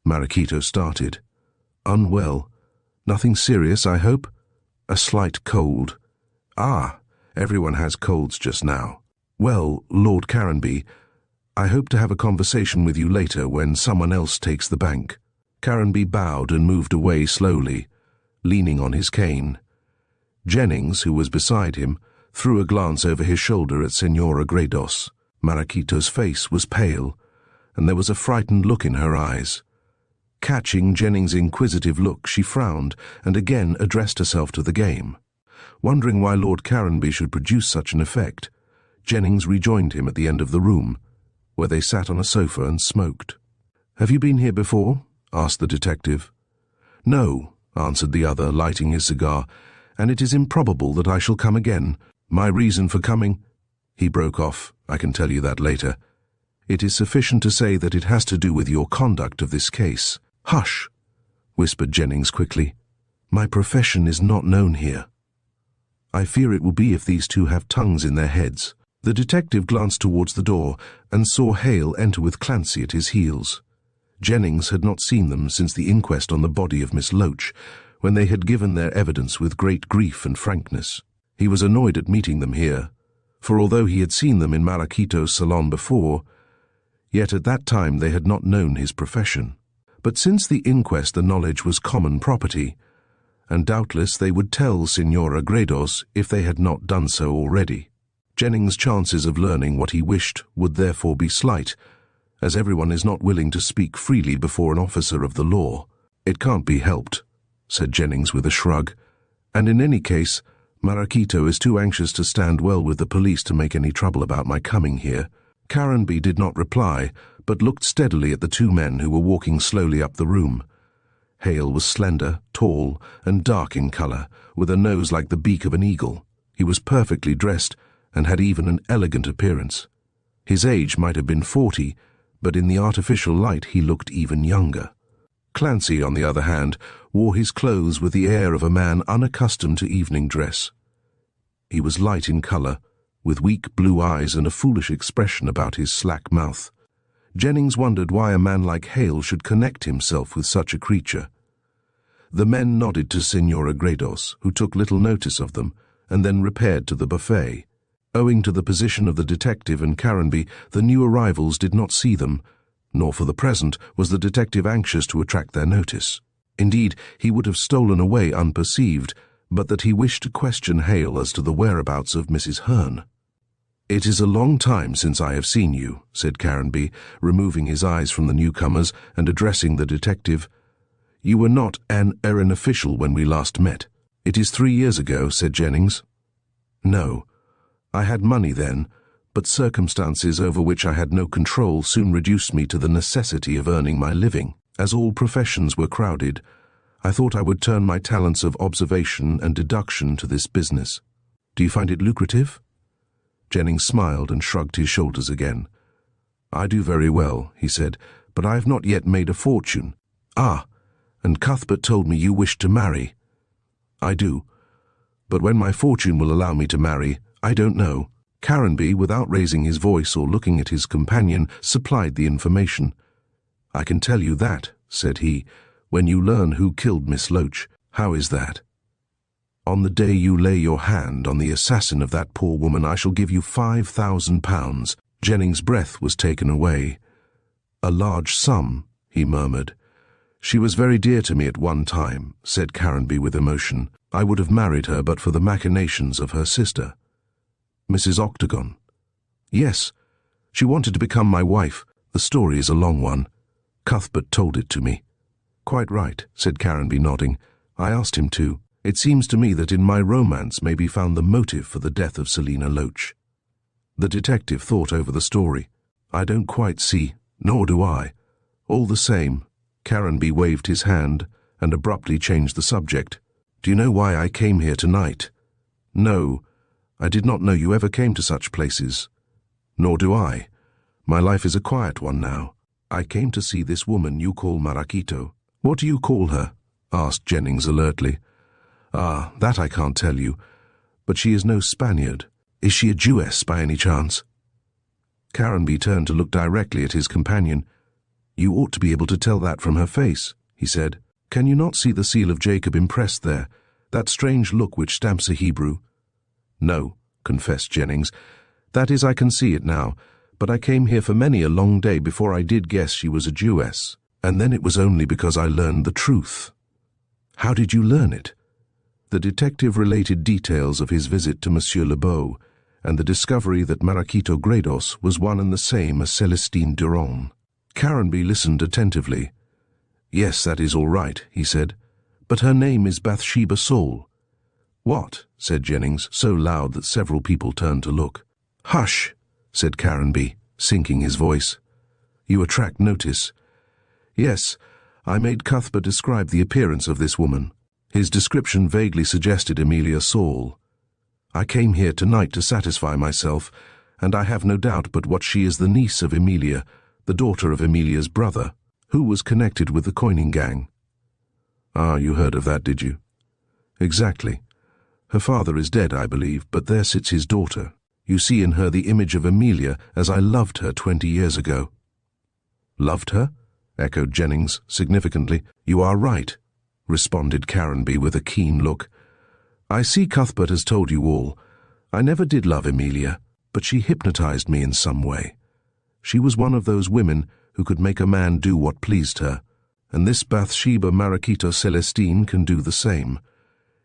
Marachito started. "Unwell? Nothing serious, I hope?" "A slight cold." "Ah, everyone has colds just now. Well, Lord Caranby, I hope to have a conversation with you later when someone else takes the bank." Caranby bowed and moved away slowly, leaning on his cane. Jennings, who was beside him, threw a glance over his shoulder at Senora Gredos. Marachito's face was pale, and there was a frightened look in her eyes. Catching Jennings' inquisitive look, she frowned and again addressed herself to the game. Wondering why Lord Caranby should produce such an effect, Jennings rejoined him at the end of the room, where they sat on a sofa and smoked. "Have you been here before?" asked the detective. "No," answered the other, lighting his cigar, "and it is improbable that I shall come again. My reason for coming—" He broke off. "I can tell you that later. It is sufficient to say that it has to do with your conduct of this case." "Hush," whispered Jennings quickly. "My profession is not known here." "I fear it will be if these two have tongues in their heads." The detective glanced towards the door and saw Hale enter with Clancy at his heels. Jennings had not seen them since the inquest on the body of Miss Loach, when they had given their evidence with great grief and frankness. He was annoyed at meeting them here, for although he had seen them in Marachito's salon before, yet at that time they had not known his profession. But since the inquest the knowledge was common property, and doubtless they would tell Senora Gredos if they had not done so already. Jennings' chances of learning what he wished would therefore be slight, as everyone is not willing to speak freely before an officer of the law. "It can't be helped," said Jennings with a shrug, "and in any case, Marachito is too anxious to stand well with the police to make any trouble about my coming here." Caranby did not reply, but looked steadily at the two men who were walking slowly up the room. Hale was slender, tall, and dark in colour, with a nose like the beak of an eagle. He was perfectly dressed, and had even an elegant appearance. His age might have been 40, but in the artificial light he looked even younger. Clancy, on the other hand, wore his clothes with the air of a man unaccustomed to evening dress. He was light in colour, with weak blue eyes and a foolish expression about his slack mouth. Jennings wondered why a man like Hale should connect himself with such a creature. The men nodded to Signora Gredos, who took little notice of them, and then repaired to the buffet. Owing to the position of the detective and Caranby, the new arrivals did not see them, nor for the present was the detective anxious to attract their notice. Indeed, he would have stolen away unperceived, but that he wished to question Hale as to the whereabouts of Mrs. Hearn. "It is a long time since I have seen you," said Caranby, removing his eyes from the newcomers and addressing the detective. "You were not an Erin official when we last met." "It is 3 years ago," said Jennings. "No. I had money then, but circumstances over which I had no control soon reduced me to the necessity of earning my living. As all professions were crowded, I thought I would turn my talents of observation and deduction to this business. Do you find it lucrative?" Jennings smiled and shrugged his shoulders again. "I do very well," he said, "but I have not yet made a fortune." "Ah, and Cuthbert told me you wished to marry." "I do. But when my fortune will allow me to marry, I don't know." Caranby, without raising his voice or looking at his companion, supplied the information. "I can tell you that," said he, "when you learn who killed Miss Loach." "How is that?" "On the day you lay your hand on the assassin of that poor woman, I shall give you £5,000. Jennings' breath was taken away. "A large sum," he murmured. "She was very dear to me at one time," said Caranby with emotion. "I would have married her but for the machinations of her sister." "Mrs. Octagon?" "Yes. She wanted to become my wife. The story is a long one. Cuthbert told it to me." "Quite right," said Caranby, nodding. "I asked him to. It seems to me that in my romance may be found the motive for the death of Selina Loach." The detective thought over the story. "I don't quite see, nor do I. All the same," Caranby waved his hand and abruptly changed the subject. "Do you know why I came here tonight?" "No. I did not know you ever came to such places." "Nor do I. My life is a quiet one now. I came to see this woman you call Marachito." "What do you call her?" asked Jennings alertly. "Ah, that I can't tell you. But she is no Spaniard. Is she a Jewess by any chance?" Caranby turned to look directly at his companion. "You ought to be able to tell that from her face," he said. "Can you not see the seal of Jacob impressed there, that strange look which stamps a Hebrew?" "No," confessed Jennings. "That is, I can see it now, but I came here for many a long day before I did guess she was a Jewess, and then it was only because I learned the truth." "How did you learn it?" The detective related details of his visit to Monsieur Lebeau, and the discovery that Marachito Gredos was one and the same as Celestine Durand. Caranby listened attentively. "Yes, that is all right," he said. "But her name is Bathsheba Saul." "What?" said Jennings, so loud that several people turned to look. "Hush," said Caranby, sinking his voice. "You attract notice." "Yes, I made Cuthbert describe the appearance of this woman. His description vaguely suggested Emilia Saul. I came here tonight to satisfy myself, and I have no doubt but what she is the niece of Emilia, the daughter of Emilia's brother, who was connected with the coining gang." "Ah, you heard of that, did you?" "Exactly. Her father is dead, I believe, but there sits his daughter. You see in her the image of Emilia as I loved her 20 years ago." "Loved her?" echoed Jennings significantly. "You are right," responded Caranby with a keen look. "I see Cuthbert has told you all. I never did love Emilia, but she hypnotized me in some way. She was one of those women who could make a man do what pleased her, and this Bathsheba Marachito Celestine can do the same.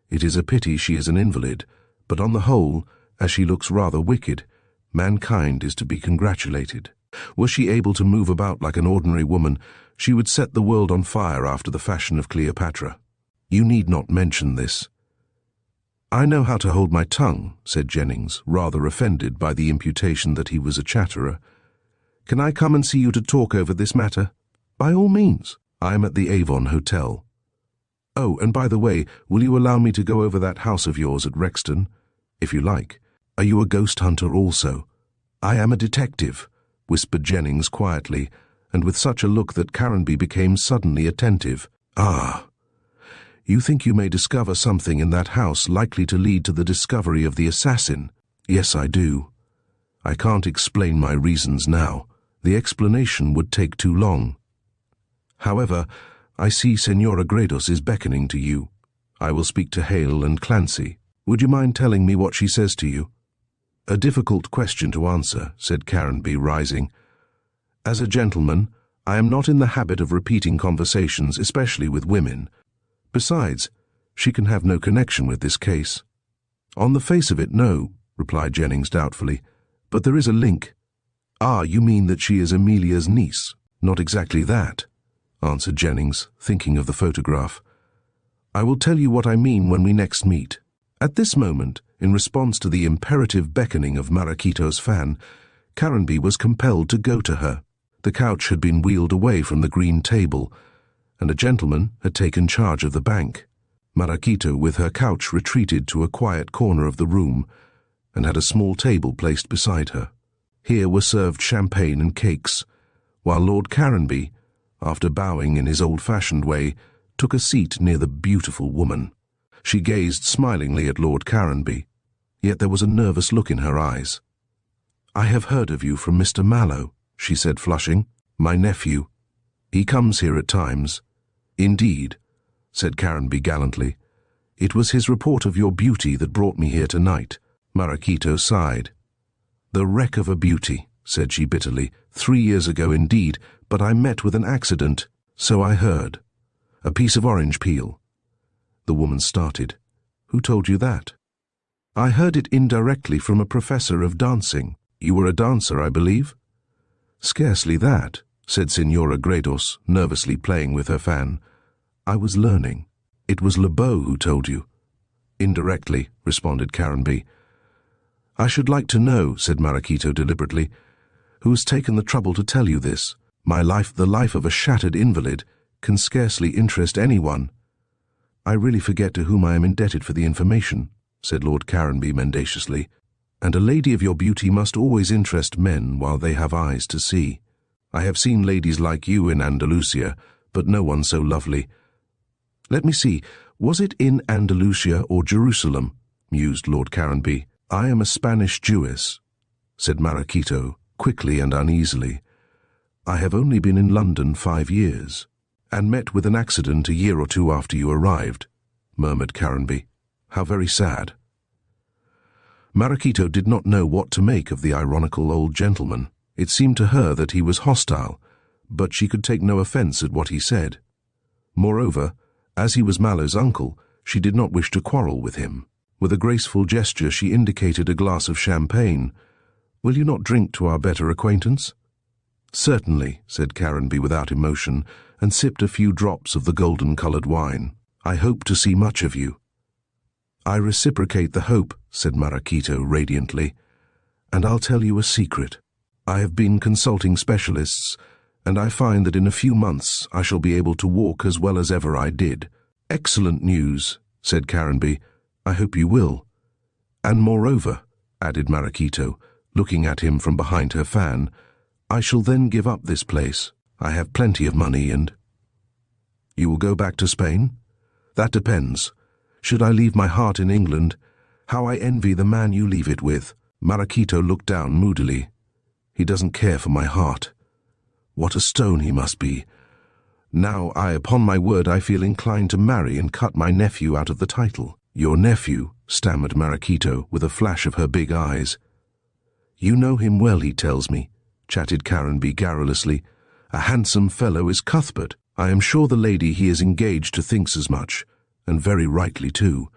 It is a pity she is an invalid, but on the whole, as she looks rather wicked, mankind is to be congratulated. Were she able to move about like an ordinary woman, she would set the world on fire after the fashion of Cleopatra. You need not mention this." "I know how to hold my tongue," said Jennings, rather offended by the imputation that he was a chatterer. Can I come and see you to talk over this matter? By all means. I am at the Avon Hotel. Oh, and by the way, will you allow me to go over that house of yours at Rexton? If you like. Are you a ghost hunter also? I am a detective, whispered Jennings quietly, and with such a look that Caranby became suddenly attentive. Ah. You think you may discover something in that house likely to lead to the discovery of the assassin? Yes, I do. I can't explain my reasons now. The explanation would take too long. However, I see Senora Gredos is beckoning to you. I will speak to Hale and Clancy. Would you mind telling me what she says to you? A difficult question to answer, said Caranby, rising. As a gentleman, I am not in the habit of repeating conversations, especially with women. Besides, she can have no connection with this case. On the face of it, no, replied Jennings doubtfully, but there is a link. Ah, you mean that she is Amelia's niece? Not exactly that, answered Jennings, thinking of the photograph. I will tell you what I mean when we next meet. At this moment, in response to the imperative beckoning of Marachito's fan, Caranby was compelled to go to her. The couch had been wheeled away from the green table, and a gentleman had taken charge of the bank. Marachito, with her couch, retreated to a quiet corner of the room, and had a small table placed beside her. Here were served champagne and cakes, while Lord Caranby, after bowing in his old-fashioned way, took a seat near the beautiful woman. She gazed smilingly at Lord Caranby, yet there was a nervous look in her eyes. I have heard of you from Mr. Mallow, she said, flushing. My nephew. He comes here at times. Indeed, said Caranby gallantly. It was his report of your beauty that brought me here tonight. Marachito sighed. The wreck of a beauty, said she bitterly. 3 years ago indeed, but I met with an accident. So I heard. A piece of orange peel. The woman started. Who told you that? I heard it indirectly from a professor of dancing. You were a dancer, I believe? Scarcely that, said Senora Gredos, nervously playing with her fan. I was learning. It was Lebeau who told you. Indirectly, responded Caranby. I should like to know, said Marachito deliberately, who has taken the trouble to tell you this. My life, the life of a shattered invalid, can scarcely interest anyone. I really forget to whom I am indebted for the information, said Lord Caranby mendaciously, and a lady of your beauty must always interest men while they have eyes to see. I have seen ladies like you in Andalusia, but no one so lovely. Let me see, was it in Andalusia or Jerusalem? Mused Lord Caranby. I am a Spanish Jewess, said Marachito, quickly and uneasily. I have only been in London 5 years, and met with an accident a year or two after you arrived, murmured Caranby. How very sad. Marachito did not know what to make of the ironical old gentleman. It seemed to her that he was hostile, but she could take no offence at what he said. Moreover, as he was Mallow's uncle, she did not wish to quarrel with him. With a graceful gesture she indicated a glass of champagne. Will you not drink to our better acquaintance? Certainly, said Caranby without emotion, and sipped a few drops of the golden-coloured wine. I hope to see much of you. I reciprocate the hope, said Marachito radiantly, and I'll tell you a secret. I have been consulting specialists, and I find that in a few months I shall be able to walk as well as ever I did. Excellent news, said Caranby. I hope you will. And moreover, added Marachito, looking at him from behind her fan, I shall then give up this place. I have plenty of money and— You will go back to Spain? That depends. Should I leave my heart in England? How I envy the man you leave it with. Marachito looked down moodily. He doesn't care for my heart. What a stone he must be. Now upon my word, I feel inclined to marry and cut my nephew out of the title. Your nephew, stammered Marachito, with a flash of her big eyes. You know him well, he tells me, chatted Caranby garrulously. A handsome fellow is Cuthbert. I am sure the lady he is engaged to thinks as much, and very rightly too.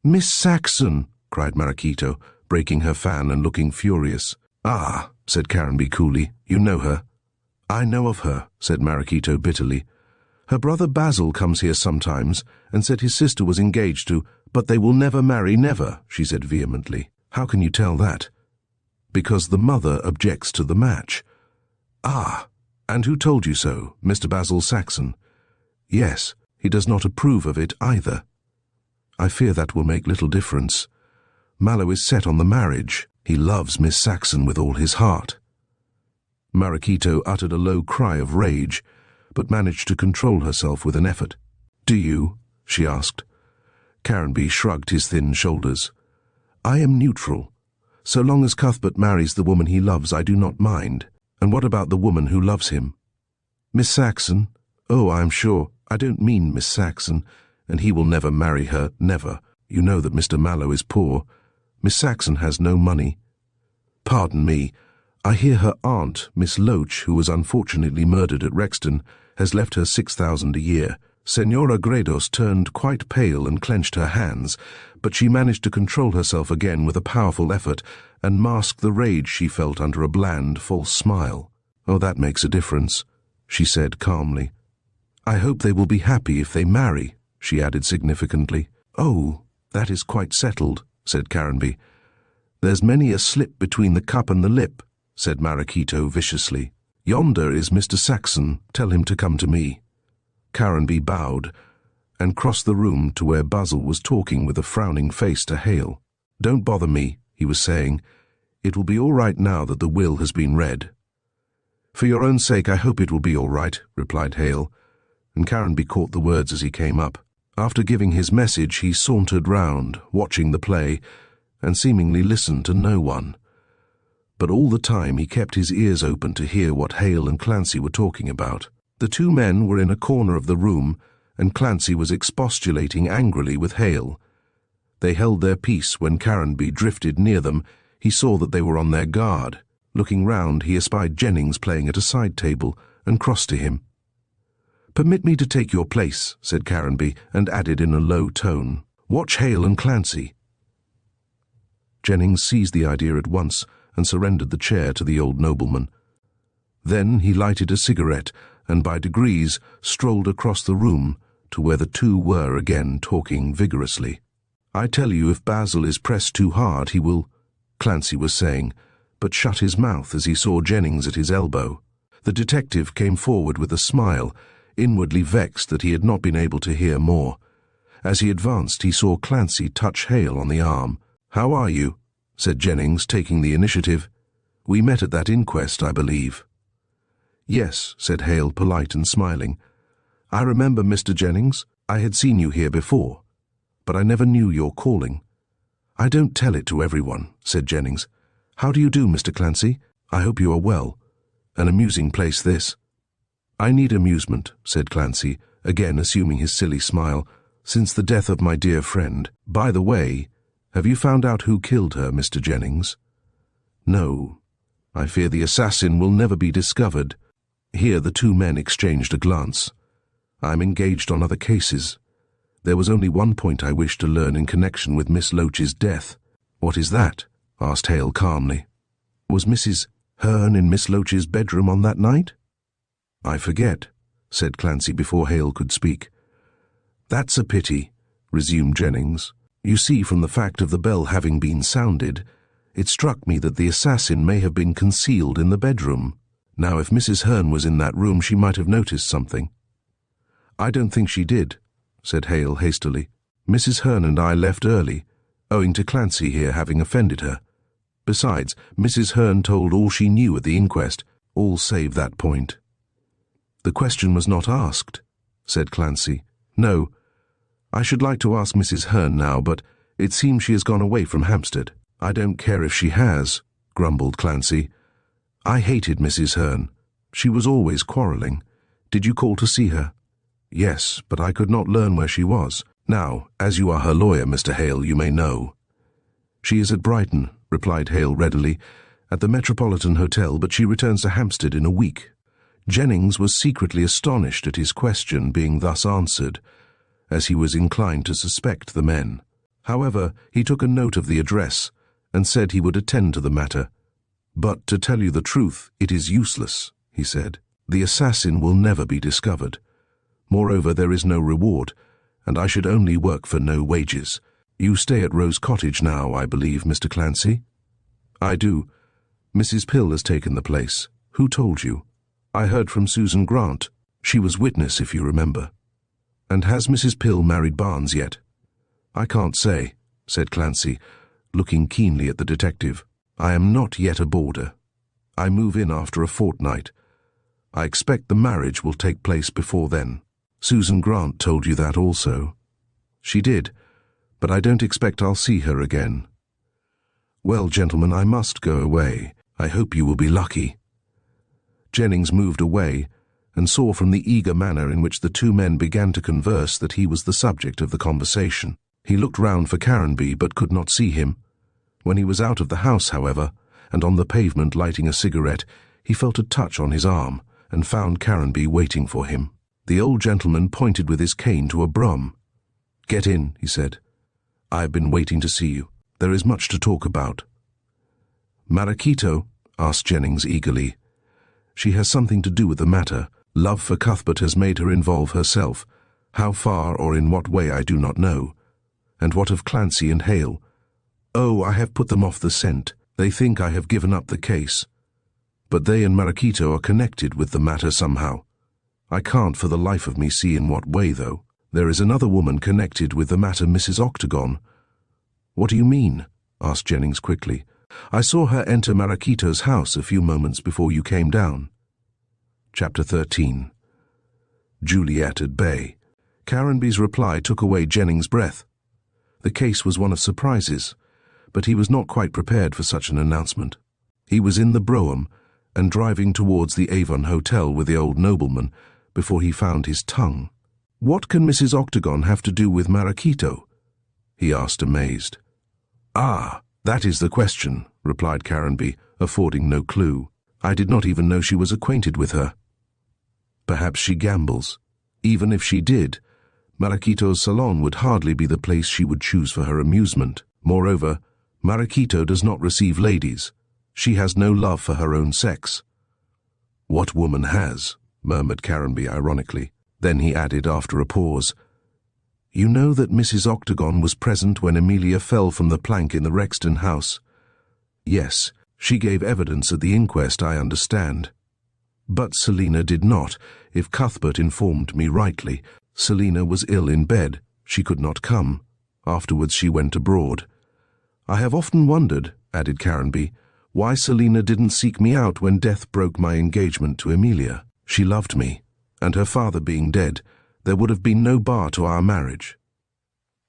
Miss Saxon, cried Marachito, breaking her fan and looking furious. Ah, said Caranby coolly, you know her. I know of her, said Marachito bitterly. Her brother Basil comes here sometimes, and said his sister was engaged to— But they will never marry, never, she said vehemently. How can you tell that? Because the mother objects to the match. "Ah, and who told you so, Mr. Basil Saxon?" "Yes, he does not approve of it either." "I fear that will make little difference. Mallow is set on the marriage. He loves Miss Saxon with all his heart." Marachito uttered a low cry of rage, but managed to control herself with an effort. "Do you?" she asked. Caranby shrugged his thin shoulders. "I am neutral. So long as Cuthbert marries the woman he loves, I do not mind. And what about the woman who loves him?" "Miss Saxon? Oh, I am sure. I don't mean Miss Saxon, and he will never marry her, never. You know that Mr. Mallow is poor. Miss Saxon has no money." "Pardon me. I hear her aunt, Miss Loach, who was unfortunately murdered at Rexton, has left her 6,000 a year." Senora Gredos turned quite pale and clenched her hands, but she managed to control herself again with a powerful effort and mask the rage she felt under a bland, false smile. "Oh, that makes a difference," she said calmly. "I hope they will be happy if they marry," she added significantly. "Oh, that is quite settled," said Caranby. "There's many a slip between the cup and the lip," said Marachito viciously. "Yonder is Mr. Saxon. Tell him to come to me." Caranby bowed and crossed the room to where Basil was talking with a frowning face to Hale. "Don't bother me," he was saying. "It will be all right now that the will has been read." "For your own sake, I hope it will be all right," replied Hale, and Caranby caught the words as he came up. After giving his message, he sauntered round, watching the play, and seemingly listened to no one. But all the time he kept his ears open to hear what Hale and Clancy were talking about. The two men were in a corner of the room, and Clancy was expostulating angrily with Hale. They held their peace when Caranby drifted near them. He saw that they were on their guard. Looking round, he espied Jennings playing at a side table, and crossed to him. "Permit me to take your place," said Caranby, and added in a low tone, "Watch Hale and Clancy." Jennings seized the idea at once and surrendered the chair to the old nobleman. Then he lighted a cigarette and by degrees strolled across the room to where the two were again talking vigorously. "I tell you, if Basil is pressed too hard, he will," Clancy was saying, but shut his mouth as he saw Jennings at his elbow. The detective came forward with a smile, inwardly vexed that he had not been able to hear more. As he advanced, he saw Clancy touch Hale on the arm. "How are you?" said Jennings, taking the initiative. "We met at that inquest, I believe." "Yes," said Hale, polite and smiling. "I remember, Mr. Jennings. I had seen you here before, but I never knew your calling." "I don't tell it to everyone," said Jennings. "How do you do, Mr. Clancy? I hope you are well. An amusing place, this." "I need amusement," said Clancy, again assuming his silly smile, "since the death of my dear friend. By the way, have you found out who killed her, Mr. Jennings?" "No. I fear the assassin will never be discovered." Here the two men exchanged a glance. "I am engaged on other cases. There was only one point I wished to learn in connection with Miss Loach's death." "What is that?" asked Hale calmly. "Was Mrs. Hearn in Miss Loach's bedroom on that night?" "I forget," said Clancy before Hale could speak. "That's a pity," resumed Jennings. "You see, from the fact of the bell having been sounded, it struck me that the assassin may have been concealed in the bedroom. Now, if Mrs. Hearn was in that room, she might have noticed something." "I don't think she did," said Hale hastily. "Mrs. Hearn and I left early, owing to Clancy here having offended her. Besides, Mrs. Hearn told all she knew at the inquest, all save that point." "The question was not asked," said Clancy. "No. I should like to ask Mrs. Hearn now, but it seems she has gone away from Hampstead." "I don't care if she has," grumbled Clancy. "I hated Mrs. Hearn. She was always quarrelling. Did you call to see her?" "Yes, but I could not learn where she was. Now, as you are her lawyer, Mr. Hale, you may know." "She is at Brighton," replied Hale readily, "at the Metropolitan Hotel, but she returns to Hampstead in a week." Jennings was secretly astonished at his question being thus answered, as he was inclined to suspect the men. However, he took a note of the address and said he would attend to the matter. "But to tell you the truth, it is useless," he said. "The assassin will never be discovered. Moreover, there is no reward, and I should only work for no wages. You stay at Rose Cottage now, I believe, Mr. Clancy?" "I do. Mrs. Pill has taken the place. Who told you?" I heard from Susan Grant. She was witness, if you remember. And has Mrs. Pill married Barnes yet? I can't say, said Clancy, looking keenly at the detective. I am not yet a boarder. I move in after a fortnight. I expect the marriage will take place before then. Susan Grant told you that also. She did, but I don't expect I'll see her again. Well, gentlemen, I must go away. I hope you will be lucky. Jennings moved away and saw from the eager manner in which the two men began to converse that he was the subject of the conversation. He looked round for Caranby but could not see him. When he was out of the house, however, and on the pavement lighting a cigarette, he felt a touch on his arm and found Caranby waiting for him. The old gentleman pointed with his cane to a brougham. "Get in," he said. "I have been waiting to see you. There is much to talk about." "Maraquito?" asked Jennings eagerly. "She has something to do with the matter. Love for Cuthbert has made her involve herself. How far or in what way I do not know. And what of Clancy and Hale? Oh, I have put them off the scent. They think I have given up the case. But they and Maraquito are connected with the matter somehow. I can't for the life of me see in what way, though. There is another woman connected with the matter, Mrs. Octagon." "What do you mean?" asked Jennings quickly. "I saw her enter Maraquito's house a few moments before you came down." Chapter 13. Juliet at bay. Caranby's reply took away Jennings' breath. The case was one of surprises, but he was not quite prepared for such an announcement. He was in the brougham and driving towards the Avon Hotel with the old nobleman before he found his tongue. "What can Mrs. Octagon have to do with Maraquito?" he asked, amazed. "Ah, that is the question," replied Caranby, affording no clue. "I did not even know she was acquainted with her." "Perhaps she gambles. Even if she did, Maraquito's salon would hardly be the place she would choose for her amusement. Moreover, Maraquito does not receive ladies. She has no love for her own sex." "What woman has?" murmured Caranby ironically. Then he added after a pause, "You know that Mrs. Octagon was present when Amelia fell from the plank in the Rexton house?" "Yes, she gave evidence at the inquest, I understand." "But Selina did not, if Cuthbert informed me rightly. Selina was ill in bed. She could not come. Afterwards she went abroad. I have often wondered," added Caranby, "why Selina didn't seek me out when death broke my engagement to Amelia. She loved me, and her father being dead, there would have been no bar to our marriage.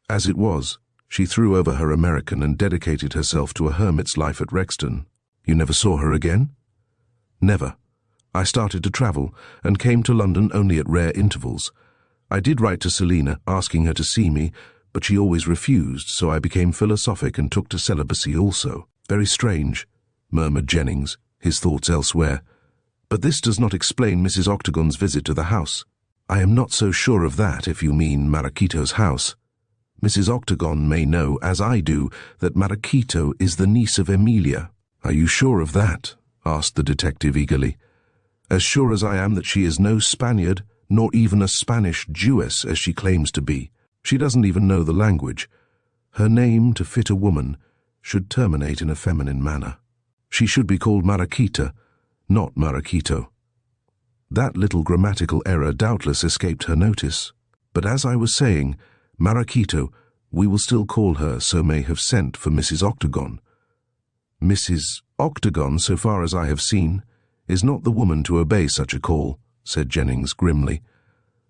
As it was, she threw over her American and dedicated herself to a hermit's life at Rexton. You never saw her again?" "Never. I started to travel and came to London only at rare intervals. I did write to Selina, asking her to see me, but she always refused, so I became philosophic and took to celibacy also." "Very strange," murmured Jennings, his thoughts elsewhere. "But this does not explain Mrs. Octagon's visit to the house." "I am not so sure of that, if you mean Maraquito's house. Mrs. Octagon may know, as I do, that Maraquito is the niece of Amelia." "Are you sure of that?" asked the detective eagerly. "As sure as I am that she is no Spaniard, nor even a Spanish Jewess, as she claims to be. She doesn't even know the language. Her name, to fit a woman, should terminate in a feminine manner. She should be called Maraquita, not Maraquito." That little grammatical error doubtless escaped her notice. But as I was saying, Maraquito, we will still call her so, may have sent for Mrs. Octagon. "Mrs. Octagon, so far as I have seen, is not the woman to obey such a call," said Jennings grimly.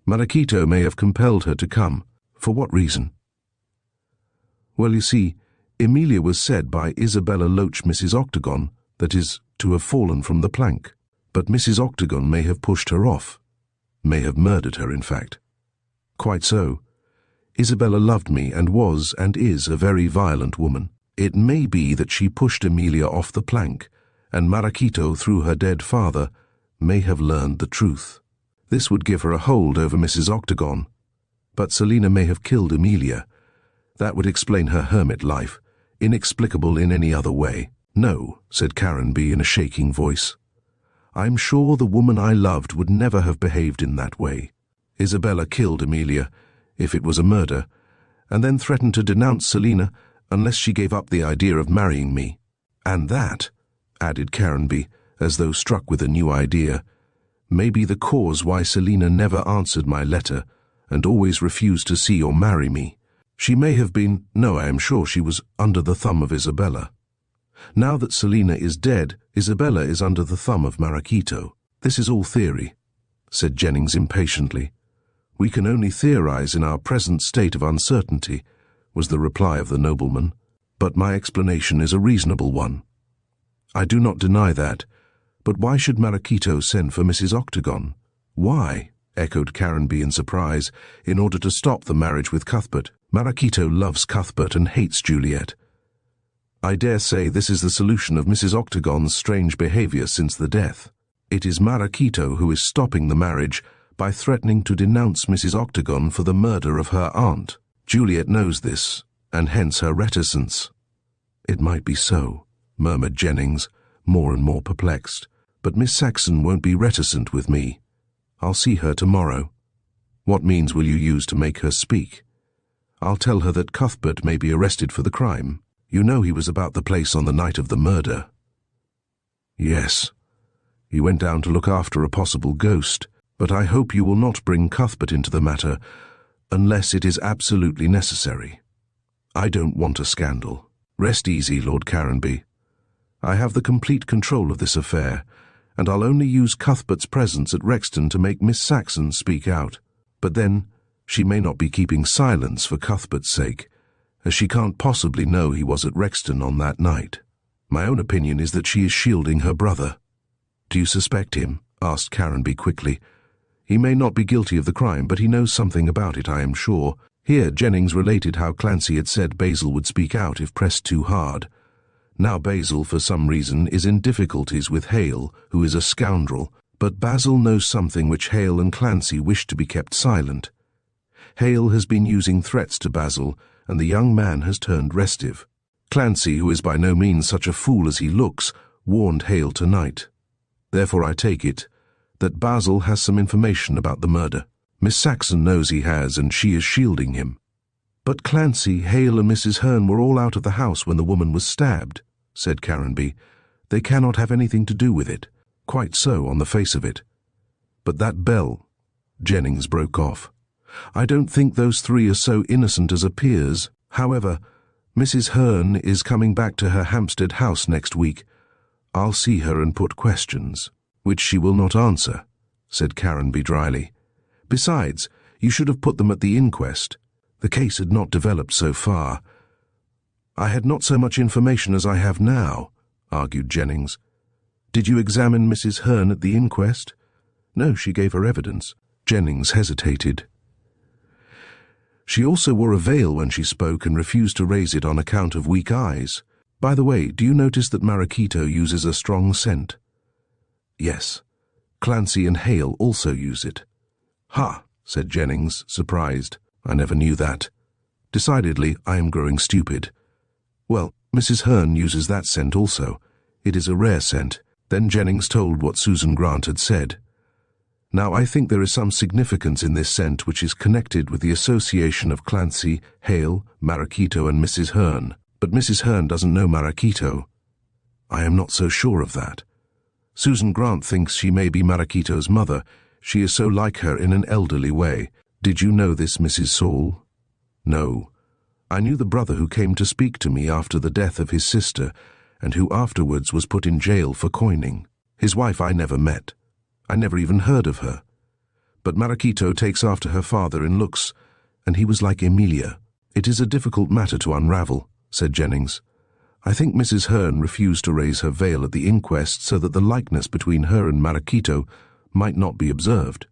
"Maraquito may have compelled her to come. For what reason?" "Well, you see, Amelia was said by Isabella Loach Mrs. Octagon, that is, to have fallen from the plank. But Mrs. Octagon may have pushed her off. May have murdered her, in fact." "Quite so. Isabella loved me and was and is a very violent woman. It may be that she pushed Amelia off the plank, and Maraquito, through her dead father, may have learned the truth. This would give her a hold over Mrs. Octagon. But Selina may have killed Amelia. That would explain her hermit life, inexplicable in any other way." "No," said Caranby in a shaking voice. "I'm sure the woman I loved would never have behaved in that way. Isabella killed Amelia, if it was a murder, and then threatened to denounce Selina unless she gave up the idea of marrying me. And that," added Caranby, as though struck with a new idea, may be the cause why Selina never answered my letter and always refused to see or marry me. She may have been, no, I am sure she was under the thumb of Isabella. Now that Selina is dead, Isabella is under the thumb of Maracito. This is all theory, said Jennings impatiently. We can only theorize in our present state of uncertainty, was the reply of the nobleman, but my explanation is a reasonable one. I do not deny that, but why should Maracito send for Mrs. Octagon? Why? Echoed Caranby in surprise, in order to stop the marriage with Cuthbert. Maracito loves Cuthbert and hates Juliet. I dare say this is the solution of Mrs. Octagon's strange behavior since the death. It is Maracito who is stopping the marriage by threatening to denounce Mrs. Octagon for the murder of her aunt. Juliet knows this, and hence her reticence. It might be so, murmured Jennings, more and more perplexed. But Miss Saxon won't be reticent with me. I'll see her tomorrow. What means will you use to make her speak? I'll tell her that Cuthbert may be arrested for the crime. You know he was about the place on the night of the murder. Yes. He went down to look after a possible ghost, but I hope you will not bring Cuthbert into the matter unless it is absolutely necessary. I don't want a scandal. Rest easy, Lord Caranby. I have the complete control of this affair, and I'll only use Cuthbert's presence at Rexton to make Miss Saxon speak out. But then, she may not be keeping silence for Cuthbert's sake, as she can't possibly know he was at Rexton on that night. My own opinion is that she is shielding her brother. Do you suspect him? Asked Caranby quickly. He may not be guilty of the crime, but he knows something about it, I am sure. Here Jennings related how Clancy had said Basil would speak out if pressed too hard. Now Basil, for some reason, is in difficulties with Hale, who is a scoundrel, but Basil knows something which Hale and Clancy wish to be kept silent. Hale has been using threats to Basil, and the young man has turned restive. Clancy, who is by no means such a fool as he looks, warned Hale tonight. Therefore I take it that Basil has some information about the murder. Miss Saxon knows he has, and she is shielding him. But Clancy, Hale and Mrs. Hearn were all out of the house when the woman was stabbed, said Caranby. They cannot have anything to do with it. Quite so, on the face of it. But that bell... Jennings broke off. I don't think those three are so innocent as appears. However, Mrs. Hearn is coming back to her Hampstead house next week. I'll see her and put questions, which she will not answer, said Caranby dryly. Besides, you should have put them at the inquest. The case had not developed so far. I had not so much information as I have now, argued Jennings. Did you examine Mrs. Hearn at the inquest? No, she gave her evidence. Jennings hesitated. She also wore a veil when she spoke and refused to raise it on account of weak eyes. By the way, do you notice that Maracito uses a strong scent? Yes. Clancy and Hale also use it. Ha, said Jennings, surprised. I never knew that. Decidedly, I am growing stupid. Well, Mrs. Hearn uses that scent also. It is a rare scent. Then Jennings told what Susan Grant had said. Now, I think there is some significance in this scent which is connected with the association of Clancy, Hale, Maracito and Mrs. Hearn. But Mrs. Hearn doesn't know Maracito. I am not so sure of that. Susan Grant thinks she may be Maracito's mother. She is so like her in an elderly way. Did you know this, Mrs. Saul? No. I knew the brother who came to speak to me after the death of his sister, and who afterwards was put in jail for coining. His wife I never met. I never even heard of her. But Maracito takes after her father in looks, and he was like Emilia. It is a difficult matter to unravel, said Jennings. I think Mrs. Hearn refused to raise her veil at the inquest so that the likeness between her and Maracito might not be observed.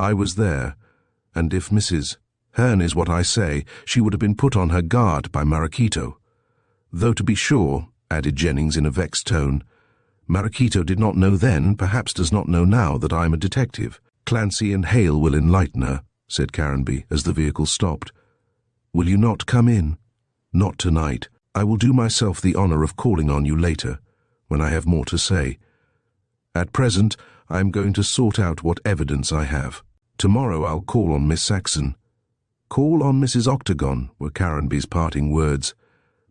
I was there, and if Mrs. Hearn is what I say, she would have been put on her guard by Maracito. Though to be sure, added Jennings in a vexed tone, Maracito did not know then, perhaps does not know now, that I am a detective. Clancy and Hale will enlighten her, said Caranby, as the vehicle stopped. Will you not come in? Not tonight. I will do myself the honour of calling on you later, when I have more to say. At present, I am going to sort out what evidence I have. Tomorrow I'll call on Miss Saxon. Call on Mrs. Octagon, were Caranby's parting words.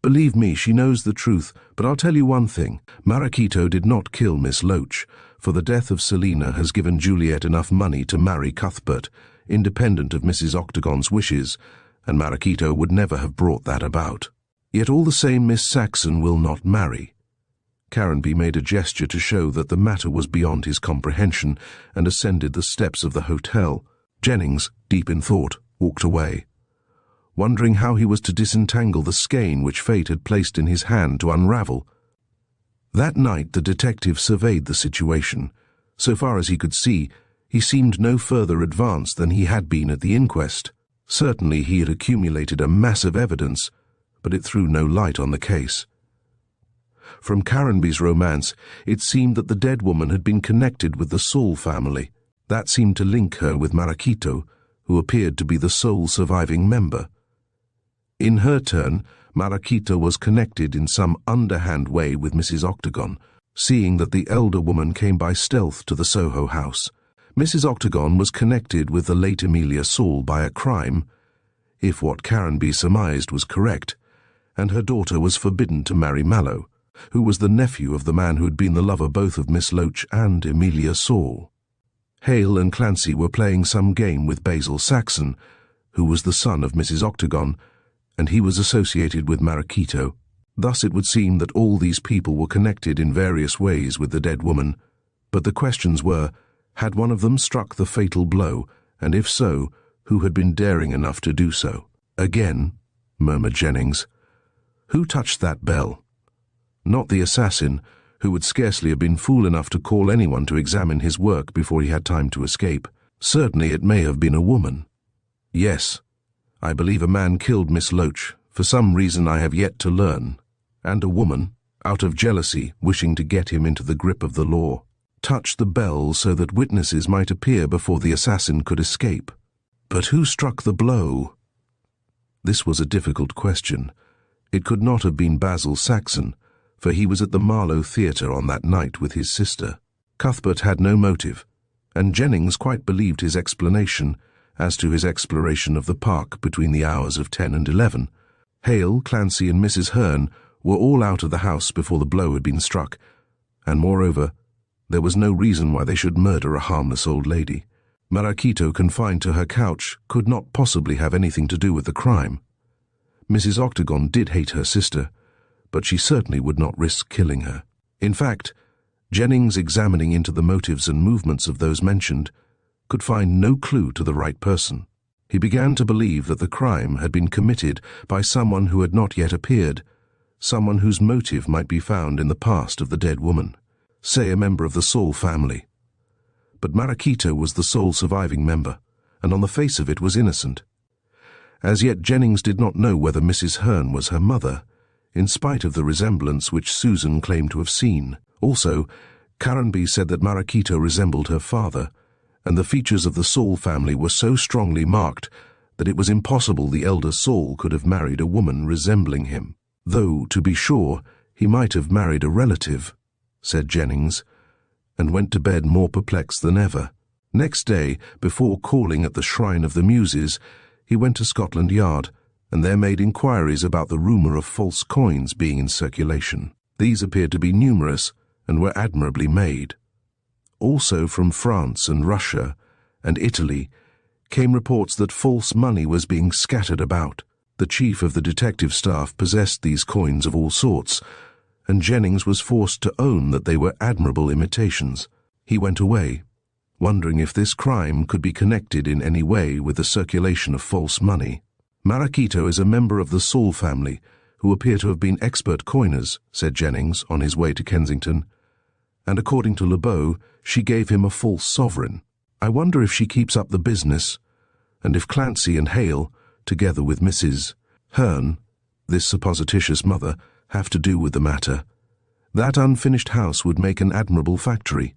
Believe me, she knows the truth, but I'll tell you one thing. Marachito did not kill Miss Loach, for the death of Selina has given Juliet enough money to marry Cuthbert, independent of Mrs. Octagon's wishes, and Marachito would never have brought that about. Yet all the same Miss Saxon will not marry. Caranby made a gesture to show that the matter was beyond his comprehension and ascended the steps of the hotel. Jennings, deep in thought, walked away, wondering how he was to disentangle the skein which fate had placed in his hand to unravel. That night the detective surveyed the situation. So far as he could see, he seemed no further advanced than he had been at the inquest. Certainly he had accumulated a mass of evidence, but it threw no light on the case. From Caranby's romance, it seemed that the dead woman had been connected with the Saul family. That seemed to link her with Marachito, who appeared to be the sole surviving member. In her turn, Marachito was connected in some underhand way with Mrs. Octagon, seeing that the elder woman came by stealth to the Soho house. Mrs. Octagon was connected with the late Emilia Saul by a crime, if what Caranby surmised was correct, and her daughter was forbidden to marry Mallow, who was the nephew of the man who had been the lover both of Miss Loach and Emilia Saul. Hale and Clancy were playing some game with Basil Saxon, who was the son of Mrs. Octagon, and he was associated with Marachito. Thus it would seem that all these people were connected in various ways with the dead woman, but the questions were, had one of them struck the fatal blow, and if so, who had been daring enough to do so? Again, murmured Jennings. Who touched that bell? Not the assassin, who would scarcely have been fool enough to call anyone to examine his work before he had time to escape. Certainly it may have been a woman. Yes, I believe a man killed Miss Loach, for some reason I have yet to learn, and a woman, out of jealousy, wishing to get him into the grip of the law, touched the bell so that witnesses might appear before the assassin could escape. But who struck the blow? This was a difficult question. It could not have been Basil Saxon, for he was at the Marlow Theatre on that night with his sister. Cuthbert had no motive, and Jennings quite believed his explanation as to his exploration of the park between the hours of 10 and 11. Hale, Clancy, and Mrs. Hearn were all out of the house before the blow had been struck, and moreover, there was no reason why they should murder a harmless old lady. Marachito, confined to her couch, could not possibly have anything to do with the crime. Mrs. Octagon did hate her sister, but she certainly would not risk killing her. In fact, Jennings, examining into the motives and movements of those mentioned, could find no clue to the right person. He began to believe that the crime had been committed by someone who had not yet appeared, someone whose motive might be found in the past of the dead woman, say a member of the Saul family. But Marachito was the sole surviving member, and on the face of it was innocent. As yet Jennings did not know whether Mrs. Hearn was her mother, in spite of the resemblance which Susan claimed to have seen. Also, Caranby said that Marachito resembled her father, and the features of the Saul family were so strongly marked that it was impossible the elder Saul could have married a woman resembling him. Though, to be sure, he might have married a relative, said Jennings, and went to bed more perplexed than ever. Next day, before calling at the Shrine of the Muses, he went to Scotland Yard, and there made inquiries about the rumour of false coins being in circulation. These appeared to be numerous, and were admirably made. Also from France and Russia and Italy came reports that false money was being scattered about. The chief of the detective staff possessed these coins of all sorts, and Jennings was forced to own that they were admirable imitations. He went away, wondering if this crime could be connected in any way with the circulation of false money. Marachito is a member of the Saul family, who appear to have been expert coiners, said Jennings on his way to Kensington, and according to Lebeau, she gave him a false sovereign. I wonder if she keeps up the business, and if Clancy and Hale, together with Mrs. Hearn, this supposititious mother, have to do with the matter. That unfinished house would make an admirable factory,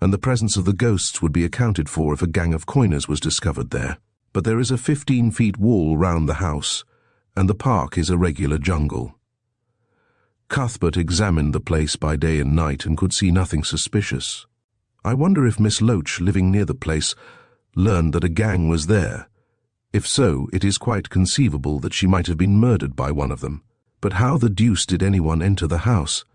and the presence of the ghosts would be accounted for if a gang of coiners was discovered there. But there is a 15-feet wall round the house, and the park is a regular jungle. Cuthbert examined the place by day and night and could see nothing suspicious. I wonder if Miss Loach, living near the place, learned that a gang was there. If so, it is quite conceivable that she might have been murdered by one of them. But how the deuce did anyone enter the house?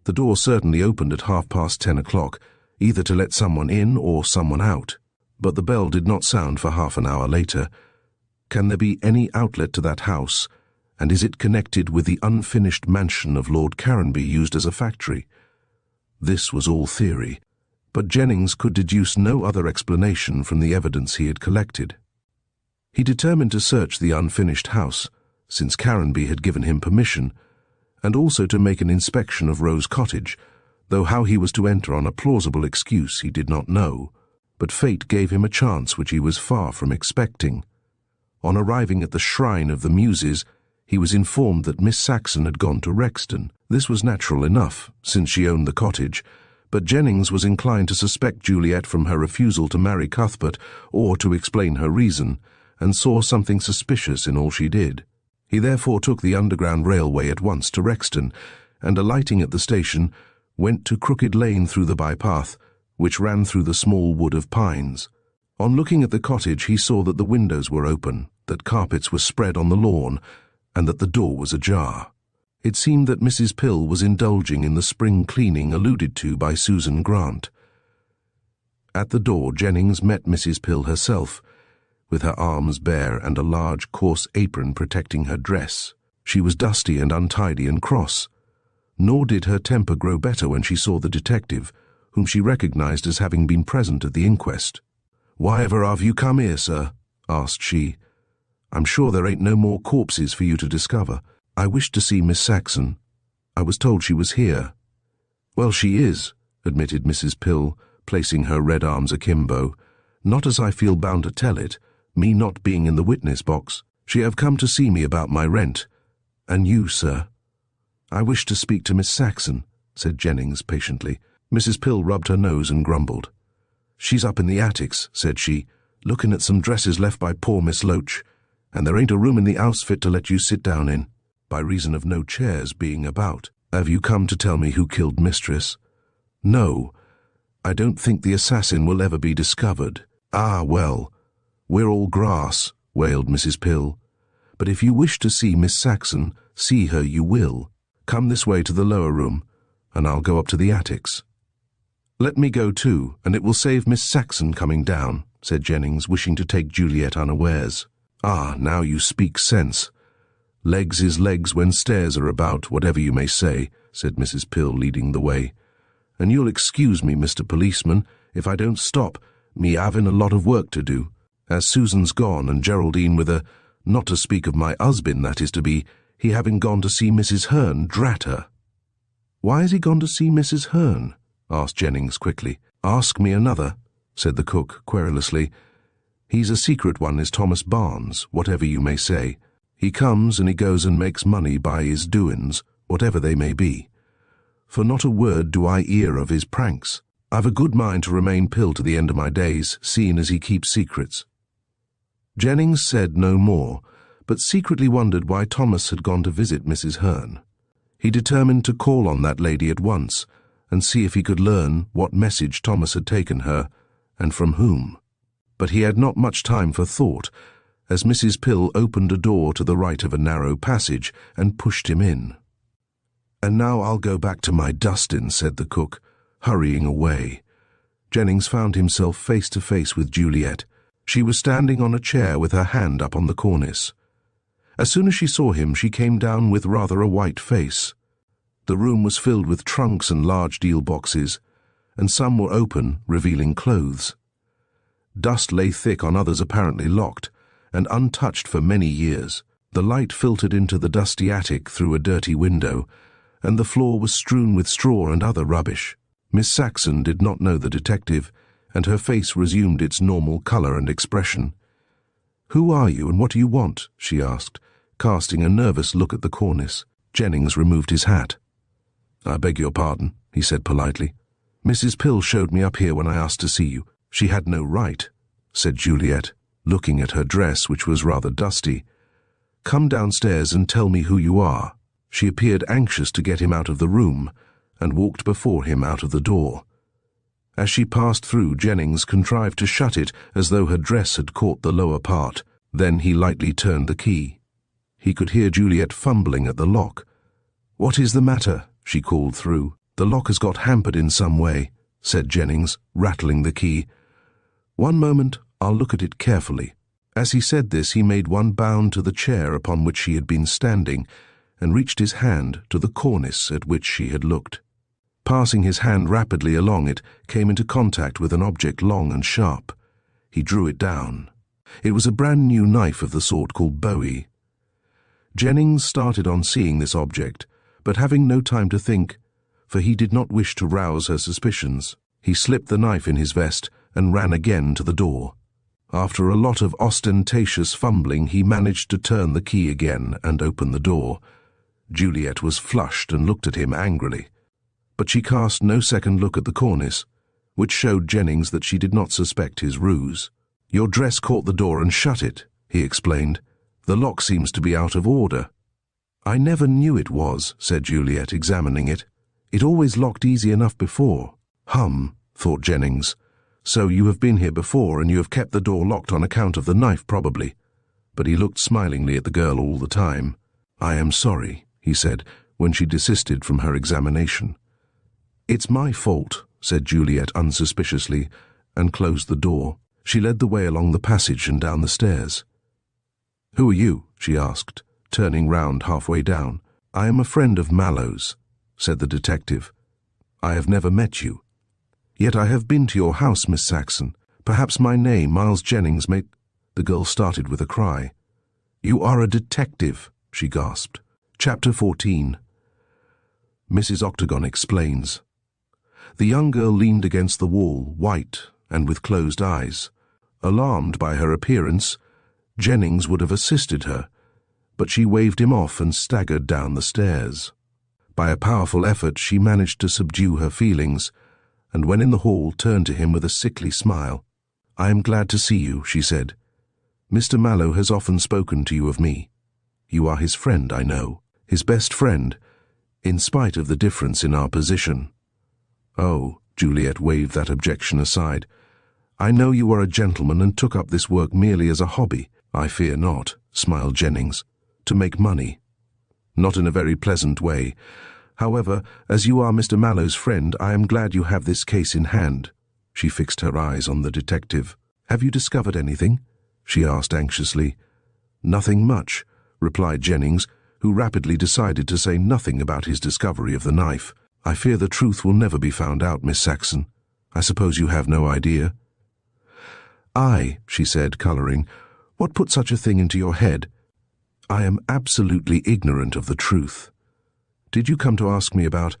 The door certainly opened at 10:30, either to let someone in or someone out. But the bell did not sound for half an hour later. Can there be any outlet to that house? And is it connected with the unfinished mansion of Lord Caranby used as a factory? This was all theory, but Jennings could deduce no other explanation from the evidence he had collected. He determined to search the unfinished house, since Caranby had given him permission, and also to make an inspection of Rose Cottage, though how he was to enter on a plausible excuse he did not know. But fate gave him a chance which he was far from expecting. On arriving at the Shrine of the Muses, he was informed that Miss Saxon had gone to Rexton. This was natural enough, since she owned the cottage, but Jennings was inclined to suspect Juliet from her refusal to marry Cuthbert or to explain her reason, and saw something suspicious in all she did. He therefore took the Underground Railway at once to Rexton, and alighting at the station, went to Crooked Lane through the bypath, which ran through the small wood of pines. On looking at the cottage, he saw that the windows were open, that carpets were spread on the lawn, and that the door was ajar. It seemed that Mrs. Pill was indulging in the spring cleaning alluded to by Susan Grant. At the door, Jennings met Mrs. Pill herself, with her arms bare and a large, coarse apron protecting her dress. She was dusty and untidy and cross. Nor did her temper grow better when she saw the detective, whom she recognized as having been present at the inquest. "Why ever have you come here, sir?" asked she. "I'm sure there ain't no more corpses for you to discover. I wished to see Miss Saxon. I was told she was here." "Well, she is," admitted Mrs. Pill, placing her red arms akimbo. "Not as I feel bound to tell it, me not being in the witness box. She have come to see me about my rent. And you, sir?" "I wish to speak to Miss Saxon," said Jennings patiently. Mrs. Pill rubbed her nose and grumbled. "She's up in the attics," said she, "looking at some dresses left by poor Miss Loach, and there ain't a room in the house fit to let you sit down in, by reason of no chairs being about. Have you come to tell me who killed Mistress?" "No. I don't think the assassin will ever be discovered." "Ah, well, we're all grass," wailed Mrs. Pill. "But if you wish to see Miss Saxon, see her you will. Come this way to the lower room, and I'll go up to the attics." "Let me go too, and it will save Miss Saxon coming down," said Jennings, wishing to take Juliet unawares. "Ah, now you speak sense. Legs is legs when stairs are about, whatever you may say," said Mrs. Pill, leading the way. "And you'll excuse me, Mr. Policeman, if I don't stop, me having a lot of work to do. As Susan's gone, and Geraldine with a, not to speak of my husband, that is to be, he having gone to see Mrs. Hearn, drat her." "Why has he gone to see Mrs. Hearn?" asked Jennings quickly. "Ask me another," said the cook querulously. "He's a secret one, is Thomas Barnes, whatever you may say. He comes and he goes and makes money by his doings, whatever they may be. For not a word do I hear of his pranks. I've a good mind to remain Pill to the end of my days, seeing as he keeps secrets." Jennings said no more, but secretly wondered why Thomas had gone to visit Mrs. Hearn. He determined to call on that lady at once, and see if he could learn what message Thomas had taken her, and from whom. But he had not much time for thought, as Mrs. Pill opened a door to the right of a narrow passage and pushed him in. "And now I'll go back to my dusting," said the cook, hurrying away. Jennings found himself face to face with Juliet. She was standing on a chair with her hand up on the cornice. As soon as she saw him, she came down with rather a white face. The room was filled with trunks and large deal boxes, and some were open, revealing clothes. Dust lay thick on others apparently locked, and untouched for many years. The light filtered into the dusty attic through a dirty window, and the floor was strewn with straw and other rubbish. Miss Saxon did not know the detective, and her face resumed its normal colour and expression. "Who are you, and what do you want?" she asked, casting a nervous look at the cornice. Jennings removed his hat. "I beg your pardon," he said politely. "Mrs. Pill showed me up here when I asked to see you. She had no right," said Juliet, looking at her dress, which was rather dusty. "Come downstairs and tell me who you are." She appeared anxious to get him out of the room, and walked before him out of the door. As she passed through, Jennings contrived to shut it as though her dress had caught the lower part. Then he lightly turned the key. He could hear Juliet fumbling at the lock, "What is the matter?" she called through. "The lock has got hampered in some way," said Jennings, rattling the key. "One moment, I'll look at it carefully." As he said this, he made one bound to the chair upon which she had been standing, and reached his hand to the cornice at which she had looked. Passing his hand rapidly along it, came into contact with an object long and sharp. He drew it down. It was a brand-new knife of the sort called Bowie. Jennings started on seeing this object, but having no time to think, for he did not wish to rouse her suspicions, he slipped the knife in his vest and ran again to the door. After a lot of ostentatious fumbling, he managed to turn the key again and open the door. Juliet was flushed and looked at him angrily, but she cast no second look at the cornice, which showed Jennings that she did not suspect his ruse. "Your dress caught the door and shut it," he explained. "The lock seems to be out of order." "I never knew it was," said Juliet, examining it. "It always locked easy enough before." Thought Jennings. "So you have been here before, and you have kept the door locked on account of the knife, probably." But he looked smilingly at the girl all the time. "I am sorry," he said, when she desisted from her examination. "It's my fault," said Juliet unsuspiciously, and closed the door. She led the way along the passage and down the stairs. "Who are you?" she asked, turning round halfway down. "I am a friend of Mallow's," said the detective. "I have never met you." "Yet I have been to your house, Miss Saxon. Perhaps my name, Miles Jennings, may—" The girl started with a cry. "You are a detective," she gasped. Chapter 14. Mrs. Octagon explains. The young girl leaned against the wall, white and with closed eyes. Alarmed by her appearance, Jennings would have assisted her, but she waved him off and staggered down the stairs. By a powerful effort she managed to subdue her feelings, and when in the hall turned to him with a sickly smile. "I am glad to see you," she said. "Mr. Mallow has often spoken to you of me. You are his friend, I know, his best friend, in spite of the difference in our position." "Oh," Juliet waved that objection aside. "I know you are a gentleman and took up this work merely as a hobby." "I fear not," smiled Jennings. "To make money." "Not in a very pleasant way. However, as you are Mr. Mallow's friend, I am glad you have this case in hand." She fixed her eyes on the detective. "Have you discovered anything?" she asked anxiously. "Nothing much," replied Jennings, who rapidly decided to say nothing about his discovery of the knife. "I fear the truth will never be found out, Miss Saxon. I suppose you have no idea?" She said, colouring. "What put such a thing into your head?" "I am absolutely ignorant of the truth." "Did you come to ask me about—"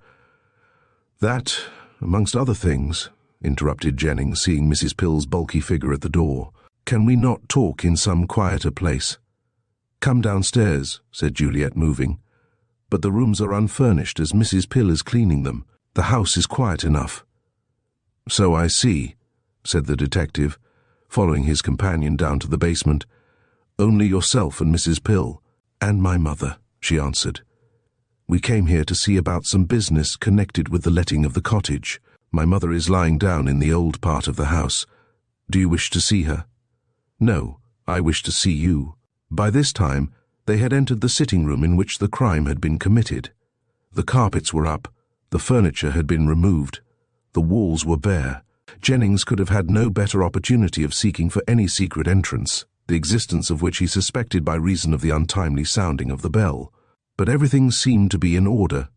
"That, amongst other things," interrupted Jennings, seeing Mrs. Pill's bulky figure at the door. "Can we not talk in some quieter place?" "Come downstairs," said Juliet, moving. "But the rooms are unfurnished, as Mrs. Pill is cleaning them. The house is quiet enough." "So I see," said the detective, following his companion down to the basement. "Only yourself and Mrs. Pill." "And my mother," she answered. "We came here to see about some business connected with the letting of the cottage. My mother is lying down in the old part of the house. Do you wish to see her?" "No, I wish to see you." By this time, they had entered the sitting room in which the crime had been committed. The carpets were up, the furniture had been removed, the walls were bare. Jennings could have had no better opportunity of seeking for any secret entrance, the existence of which he suspected by reason of the untimely sounding of the bell. But everything seemed to be in order.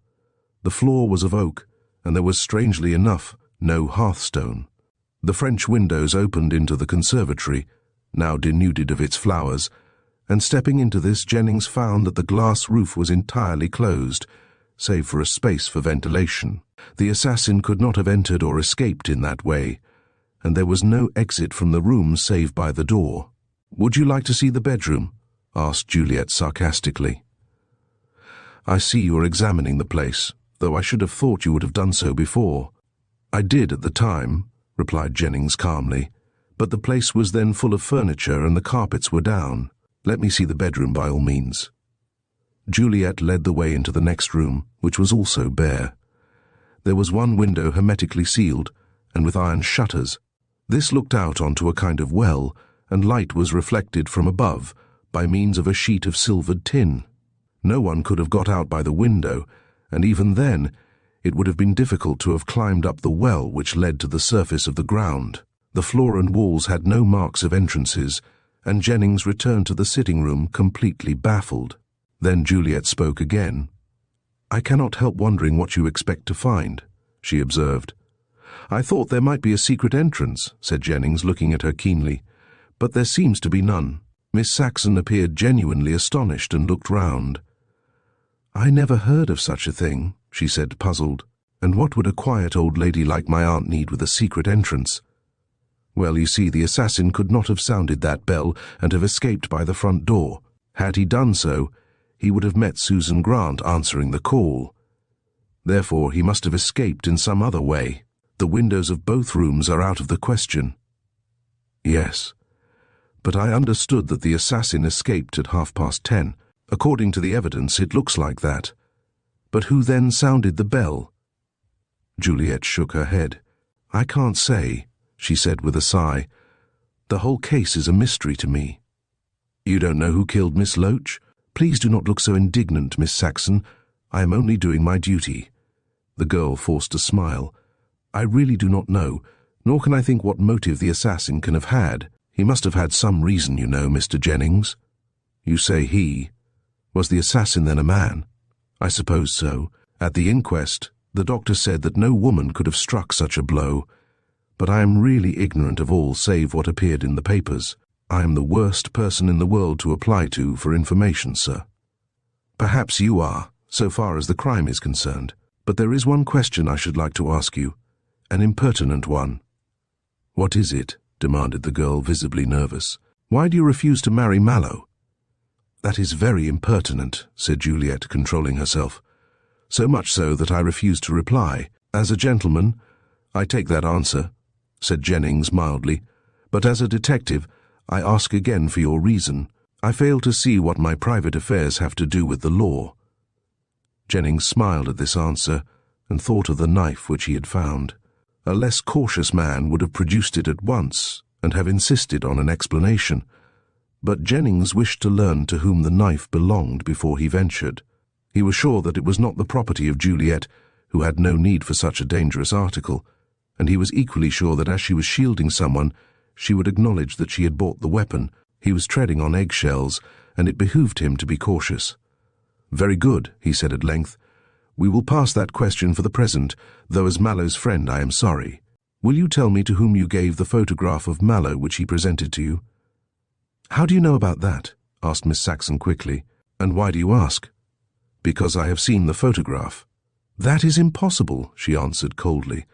The floor was of oak, and there was, strangely enough, no hearthstone. The French windows opened into the conservatory, now denuded of its flowers, and stepping into this, Jennings found that the glass roof was entirely closed, save for a space for ventilation. The assassin could not have entered or escaped in that way, and there was no exit from the room save by the door. "Would you like to see the bedroom?" asked Juliet sarcastically. "I see you are examining the place, though I should have thought you would have done so before." "I did at the time," replied Jennings calmly, "but the place was then full of furniture and the carpets were down. Let me see the bedroom by all means." Juliet led the way into the next room, which was also bare. There was one window hermetically sealed, and with iron shutters. This looked out onto a kind of well, and light was reflected from above by means of a sheet of silvered tin. No one could have got out by the window, and even then, it would have been difficult to have climbed up the well which led to the surface of the ground. The floor and walls had no marks of entrances, and Jennings returned to the sitting room completely baffled. Then Juliet spoke again. "I cannot help wondering what you expect to find," she observed. "I thought there might be a secret entrance," said Jennings, looking at her keenly, "but there seems to be none." Miss Saxon appeared genuinely astonished and looked round. "I never heard of such a thing," she said, puzzled. "And what would a quiet old lady like my aunt need with a secret entrance?" "Well, you see, the assassin could not have sounded that bell and have escaped by the front door. Had he done so, he would have met Susan Grant answering the call. Therefore, he must have escaped in some other way. The windows of both rooms are out of the question." "Yes, but I understood that the assassin escaped at 10:30. According to the evidence, it looks like that. But who then sounded the bell?" Juliet shook her head. "I can't say," she said with a sigh. "The whole case is a mystery to me." "You don't know who killed Miss Loach? Please do not look so indignant, Miss Saxon. I am only doing my duty." The girl forced a smile. "I really do not know, nor can I think what motive the assassin can have had. He must have had some reason, you know, Mr. Jennings." "You say he. Was the assassin then a man?" "I suppose so. At the inquest, the doctor said that no woman could have struck such a blow. But I am really ignorant of all save what appeared in the papers. I am the worst person in the world to apply to for information, sir." "Perhaps you are, so far as the crime is concerned. But there is one question I should like to ask you, an impertinent one." "What is it?" demanded the girl, visibly nervous. "Why do you refuse to marry Mallow?" "That is very impertinent," said Juliet, controlling herself. "So much so that I refuse to reply. As a gentleman, I take that answer," said Jennings mildly. "But as a detective, I ask again for your reason. I fail to see what my private affairs have to do with the law." Jennings smiled at this answer and thought of the knife which he had found. A less cautious man would have produced it at once and have insisted on an explanation. But Jennings wished to learn to whom the knife belonged before he ventured. He was sure that it was not the property of Juliet, who had no need for such a dangerous article, and he was equally sure that as she was shielding someone, she would acknowledge that she had bought the weapon. He was treading on eggshells, and it behooved him to be cautious. "Very good," he said at length. "We will pass that question for the present, though as Mallow's friend I am sorry. Will you tell me to whom you gave the photograph of Mallow which he presented to you?" "How do you know about that?" asked Miss Saxon quickly. "And why do you ask?" "Because I have seen the photograph." "That is impossible," she answered coldly,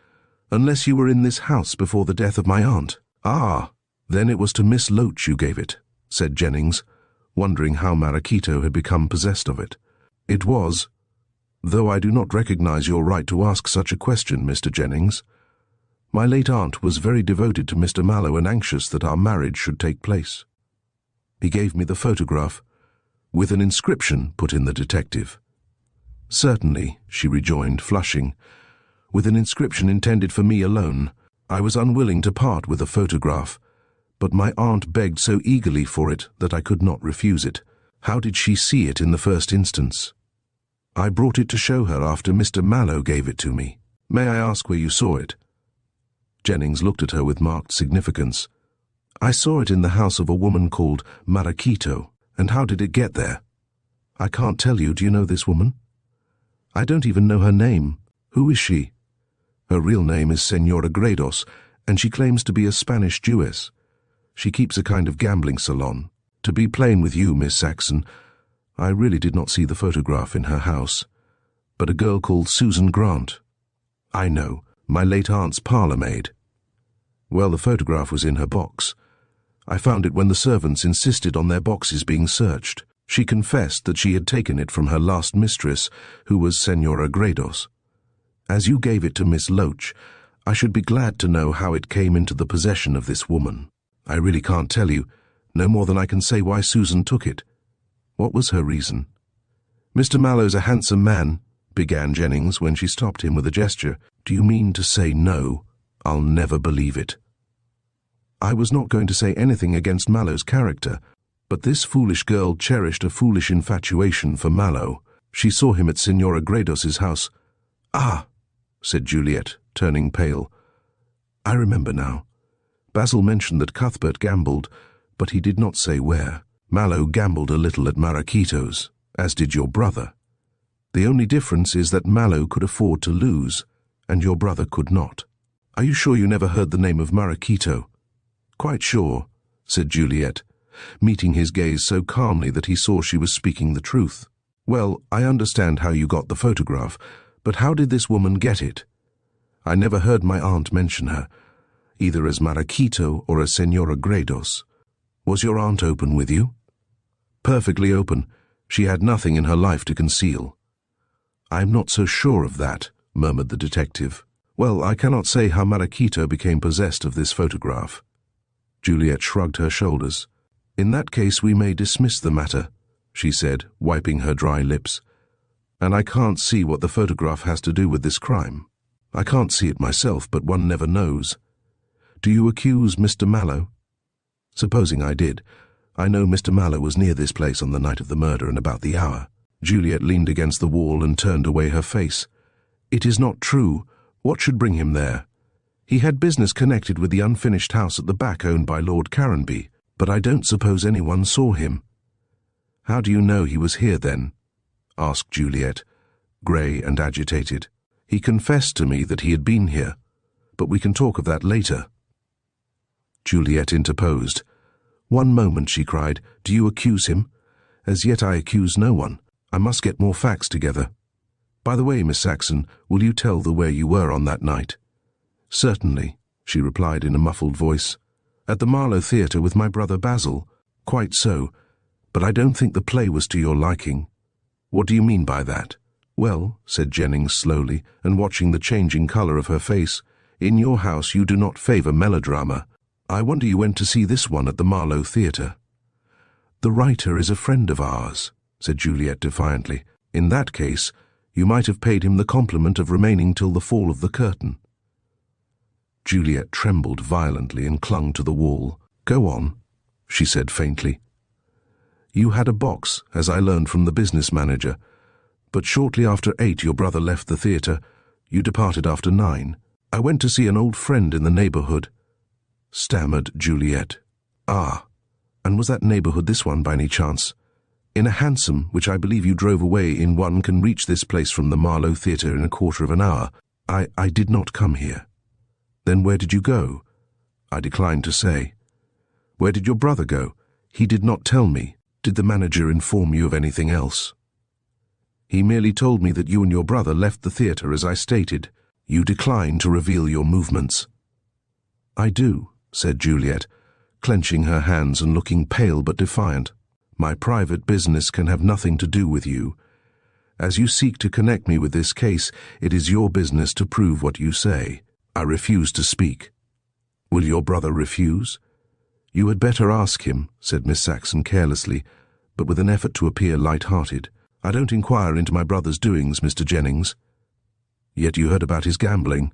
"unless you were in this house before the death of my aunt." "Ah, then it was to Miss Loach you gave it," said Jennings, wondering how Marachito had become possessed of it. "It was, though I do not recognize your right to ask such a question, Mr. Jennings. My late aunt was very devoted to Mr. Mallow and anxious that our marriage should take place." "He gave me the photograph." "With an inscription," put in the detective. "Certainly," she rejoined, flushing. "With an inscription intended for me alone. I was unwilling to part with the photograph, but my aunt begged so eagerly for it that I could not refuse it." "How did she see it in the first instance?" "I brought it to show her after Mr. Mallow gave it to me." "May I ask where you saw it?" Jennings looked at her with marked significance. "I saw it in the house of a woman called Marachito." "And how did it get there?" "I can't tell you. Do you know this woman?" "I don't even know her name." "Who is she?" "Her real name is Senora Gredos, and she claims to be a Spanish Jewess. She keeps a kind of gambling salon. To be plain with you, Miss Saxon, I really did not see the photograph in her house, but a girl called Susan Grant." "I know, my late aunt's parlor-maid." "Well, the photograph was in her box. I found it when the servants insisted on their boxes being searched. She confessed that she had taken it from her last mistress, who was Senora Gredos. As you gave it to Miss Loach, I should be glad to know how it came into the possession of this woman. I really can't tell you, no more than I can say why Susan took it." "What was her reason?" "Mr. Mallow's a handsome man," began Jennings when she stopped him with a gesture. "Do you mean to say no? I'll never believe it." "I was not going to say anything against Mallow's character, but this foolish girl cherished a foolish infatuation for Mallow. She saw him at Signora Grados's house. Ah, said Juliet, turning pale. I remember now. Basil mentioned that Cuthbert gambled, but he did not say where. Mallow gambled a little at Marachito's, as did your brother. The only difference is that Mallow could afford to lose, and your brother could not. Are you sure you never heard the name of Marachito? Quite sure, said Juliet, meeting his gaze so calmly that he saw she was speaking the truth. Well, I understand how you got the photograph, but how did this woman get it? I never heard my aunt mention her, either as Marachito or as Senora Grados. Was your aunt open with you? Perfectly open. She had nothing in her life to conceal. I am not so sure of that, murmured the detective. Well, I cannot say how Marachito became possessed of this photograph. Juliet shrugged her shoulders. In that case we may dismiss the matter, she said, wiping her dry lips. And I can't see what the photograph has to do with this crime. I can't see it myself, but one never knows. Do you accuse Mr. Mallow? Supposing I did. I know Mr. Mallow was near this place on the night of the murder and about the hour. Juliet leaned against the wall and turned away her face. It is not true. What should bring him there? He had business connected with the unfinished house at the back owned by Lord Caranby, but I don't suppose anyone saw him. How do you know he was here then? Asked Juliet, grey and agitated. He confessed to me that he had been here, but we can talk of that later. Juliet interposed. One moment, she cried. Do you accuse him? As yet I accuse no one. I must get more facts together. By the way, Miss Saxon, will you tell where you were on that night? Certainly, she replied in a muffled voice. At the Marlow Theatre with my brother Basil. Quite so, but I don't think the play was to your liking. What do you mean by that? Well, said Jennings slowly, and watching the changing colour of her face, in your house you do not favour melodrama. I wonder you went to see this one at the Marlow Theatre. The writer is a friend of ours, said Juliet defiantly. In that case, you might have paid him the compliment of remaining till the fall of the curtain. Juliet trembled violently and clung to the wall. Go on, she said faintly. You had a box, as I learned from the business manager, but shortly after 8 your brother left the theatre. You departed after 9. I went to see an old friend in the neighbourhood, stammered Juliet. Ah, and was that neighbourhood this one by any chance? In a hansom, which I believe you drove away in, one can reach this place from the Marlow Theatre in a quarter of an hour. I did not come here. Then where did you go? I declined to say. Where did your brother go? He did not tell me. Did the manager inform you of anything else? He merely told me that you and your brother left the theatre as I stated. You declined to reveal your movements. I do, said Juliet, clenching her hands and looking pale but defiant. My private business can have nothing to do with you. As you seek to connect me with this case, it is your business to prove what you say. I refuse to speak. Will your brother refuse? You had better ask him, said Miss Saxon carelessly, but with an effort to appear light-hearted. I don't inquire into my brother's doings, Mr. Jennings. Yet you heard about his gambling.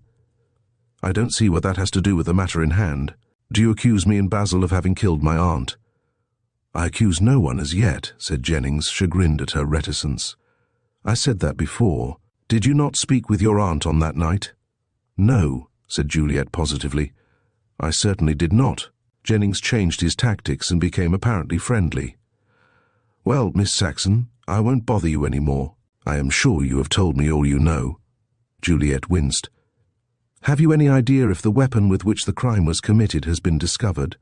I don't see what that has to do with the matter in hand. Do you accuse me and Basil of having killed my aunt? I accuse no one as yet, said Jennings, chagrined at her reticence. I said that before. Did you not speak with your aunt on that night? No, said Juliet positively. I certainly did not. Jennings changed his tactics and became apparently friendly. Well, Miss Saxon, I won't bother you any more. I am sure you have told me all you know. Juliet winced. Have you any idea if the weapon with which the crime was committed has been discovered?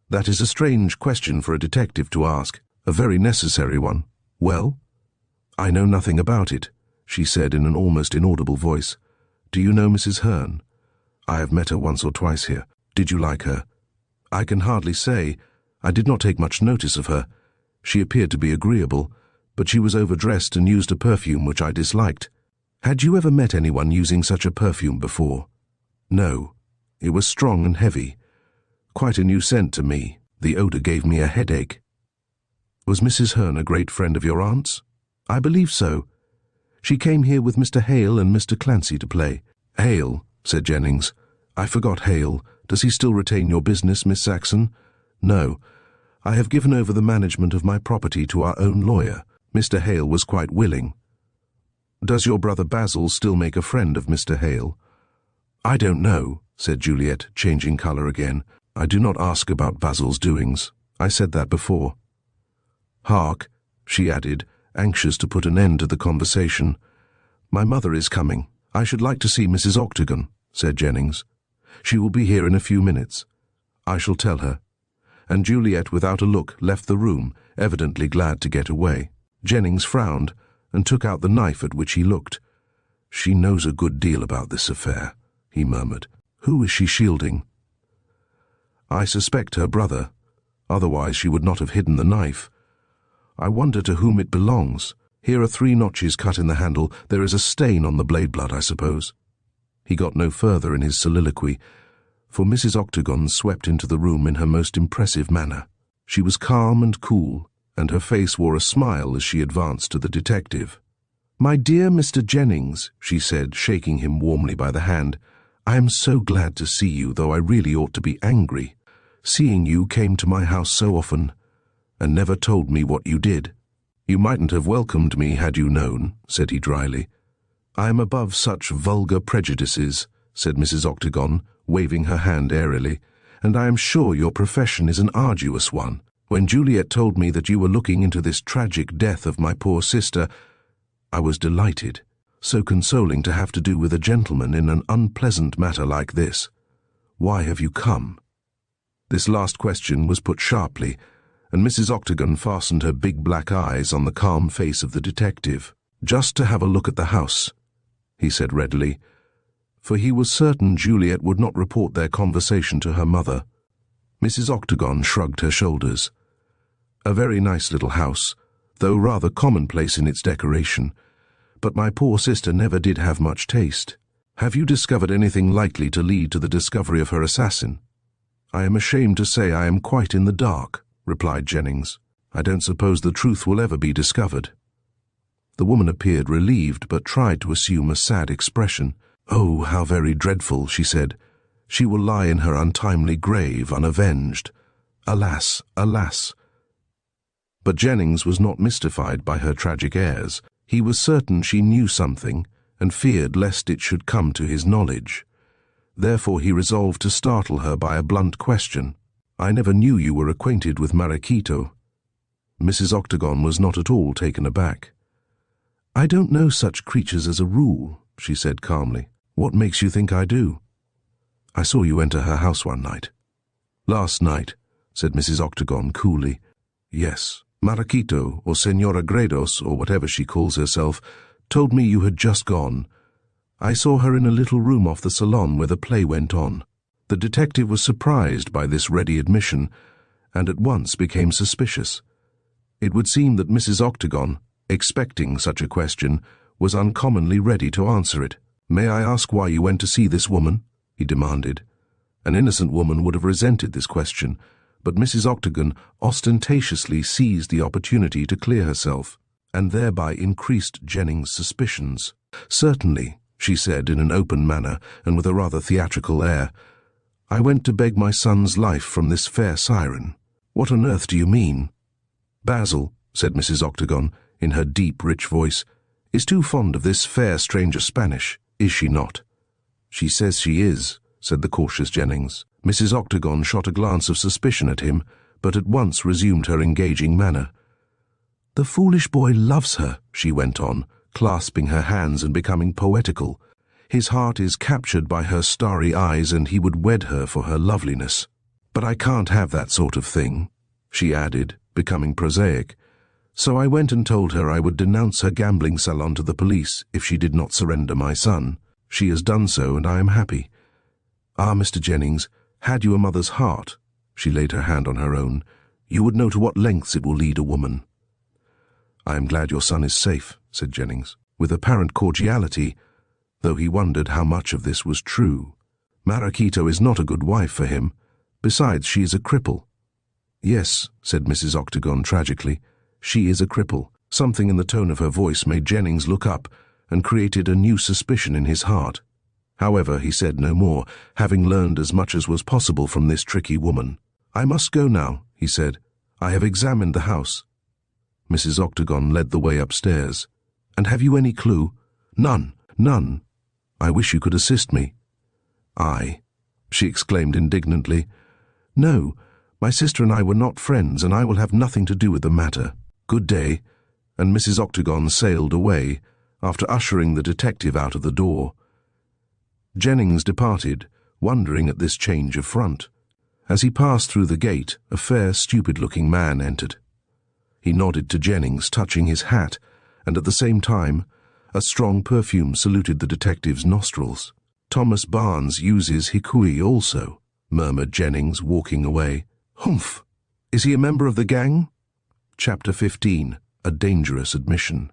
That is a strange question for a detective to ask, a very necessary one. Well? I know nothing about it, she said in an almost inaudible voice. Do you know Mrs. Hearn? I have met her once or twice here. Did you like her? I can hardly say. I did not take much notice of her. She appeared to be agreeable, but she was overdressed and used a perfume which I disliked. Had you ever met anyone using such a perfume before? No. It was strong and heavy. Quite a new scent to me. The odour gave me a headache. Was Mrs. Hearn a great friend of your aunt's? I believe so. She came here with Mr. Hale and Mr. Clancy to play. Hale, said Jennings. I forgot Hale. Does he still retain your business, Miss Saxon? No. I have given over the management of my property to our own lawyer. Mr. Hale was quite willing. Does your brother Basil still make a friend of Mr. Hale?" "I don't know," said Juliet, changing colour again. "I do not ask about Basil's doings. I said that before." "Hark," she added, anxious to put an end to the conversation. "My mother is coming. I should like to see Mrs. Octagon," said Jennings. "She will be here in a few minutes. I shall tell her." And Juliet, without a look, left the room, evidently glad to get away. Jennings frowned and took out the knife at which he looked. "She knows a good deal about this affair," he murmured. "Who is she shielding?" "I suspect her brother. Otherwise she would not have hidden the knife. I wonder to whom it belongs. Here are 3 notches cut in the handle. There is a stain on the blade blood, I suppose." He got no further in his soliloquy, for Mrs. Octagon swept into the room in her most impressive manner. She was calm and cool, and her face wore a smile as she advanced to the detective. "My dear Mr. Jennings," she said, shaking him warmly by the hand, "I am so glad to see you, though I really ought to be angry. Seeing you came to my house so often, and never told me what you did." "You mightn't have welcomed me had you known," said he dryly. "I am above such vulgar prejudices," said Mrs. Octagon, waving her hand airily, "and I am sure your profession is an arduous one. When Juliet told me that you were looking into this tragic death of my poor sister, I was delighted. So consoling to have to do with a gentleman in an unpleasant matter like this. Why have you come?" This last question was put sharply, and Mrs. Octagon fastened her big black eyes on the calm face of the detective. "Just to have a look at the house," he said readily, for he was certain Juliet would not report their conversation to her mother. Mrs. Octagon shrugged her shoulders. "A very nice little house, though rather commonplace in its decoration. But my poor sister never did have much taste. Have you discovered anything likely to lead to the discovery of her assassin?" "I am ashamed to say I am quite in the dark," replied Jennings. "I don't suppose the truth will ever be discovered." The woman appeared relieved, but tried to assume a sad expression. "Oh, how very dreadful," she said. "She will lie in her untimely grave, unavenged. Alas, alas." But Jennings was not mystified by her tragic airs. He was certain she knew something, and feared lest it should come to his knowledge. Therefore he resolved to startle her by a blunt question. "I never knew you were acquainted with Marachito." Mrs. Octagon was not at all taken aback. "I don't know such creatures as a rule," she said calmly. "What makes you think I do?" "I saw you enter her house one night." "Last night," said Mrs. Octagon coolly. "Yes, Marachito, or Senora Gredos, or whatever she calls herself, told me you had just gone. I saw her in a little room off the salon where the play went on." The detective was surprised by this ready admission, and at once became suspicious. It would seem that Mrs. Octagon, expecting such a question, was uncommonly ready to answer it. "May I ask why you went to see this woman?" he demanded. An innocent woman would have resented this question, but Mrs. Octagon ostentatiously seized the opportunity to clear herself, and thereby increased Jennings' suspicions. "Certainly," she said in an open manner and with a rather theatrical air. "I went to beg my son's life from this fair siren." "What on earth do you mean?" "Basil," said Mrs. Octagon, in her deep, rich voice, "is too fond of this fair stranger Spanish, is she not?" "She says she is," said the cautious Jennings. Mrs. Octagon shot a glance of suspicion at him, but at once resumed her engaging manner. "The foolish boy loves her," she went on, clasping her hands and becoming poetical. "His heart is captured by her starry eyes, and he would wed her for her loveliness. But I can't have that sort of thing," she added, becoming prosaic. "So I went and told her I would denounce her gambling salon to the police if she did not surrender my son. She has done so, and I am happy. Ah, Mr. Jennings, had you a mother's heart," she laid her hand on her own, "you would know to what lengths it will lead a woman." "I am glad your son is safe," said Jennings, with apparent cordiality, though he wondered how much of this was true. "Marachito is not a good wife for him. Besides, she is a cripple." "Yes," said Mrs. Octagon tragically, "she is a cripple." Something in the tone of her voice made Jennings look up and created a new suspicion in his heart. However, he said no more, having learned as much as was possible from this tricky woman. "I must go now," he said. "I have examined the house." Mrs. Octagon led the way upstairs. "And have you any clue?" None, none. I wish you could assist me. I, she exclaimed indignantly. No, my sister and I were not friends, and I will have nothing to do with the matter. Good day. And Mrs. Octagon sailed away, after ushering the detective out of the door. Jennings departed, wondering at this change of front. As he passed through the gate, a fair, stupid-looking man entered. He nodded to Jennings, touching his hat, and at the same time, a strong perfume saluted the detective's nostrils. Thomas Barnes uses hikui also, murmured Jennings, walking away. Humph! Is he a member of the gang? Chapter 15. A Dangerous Admission.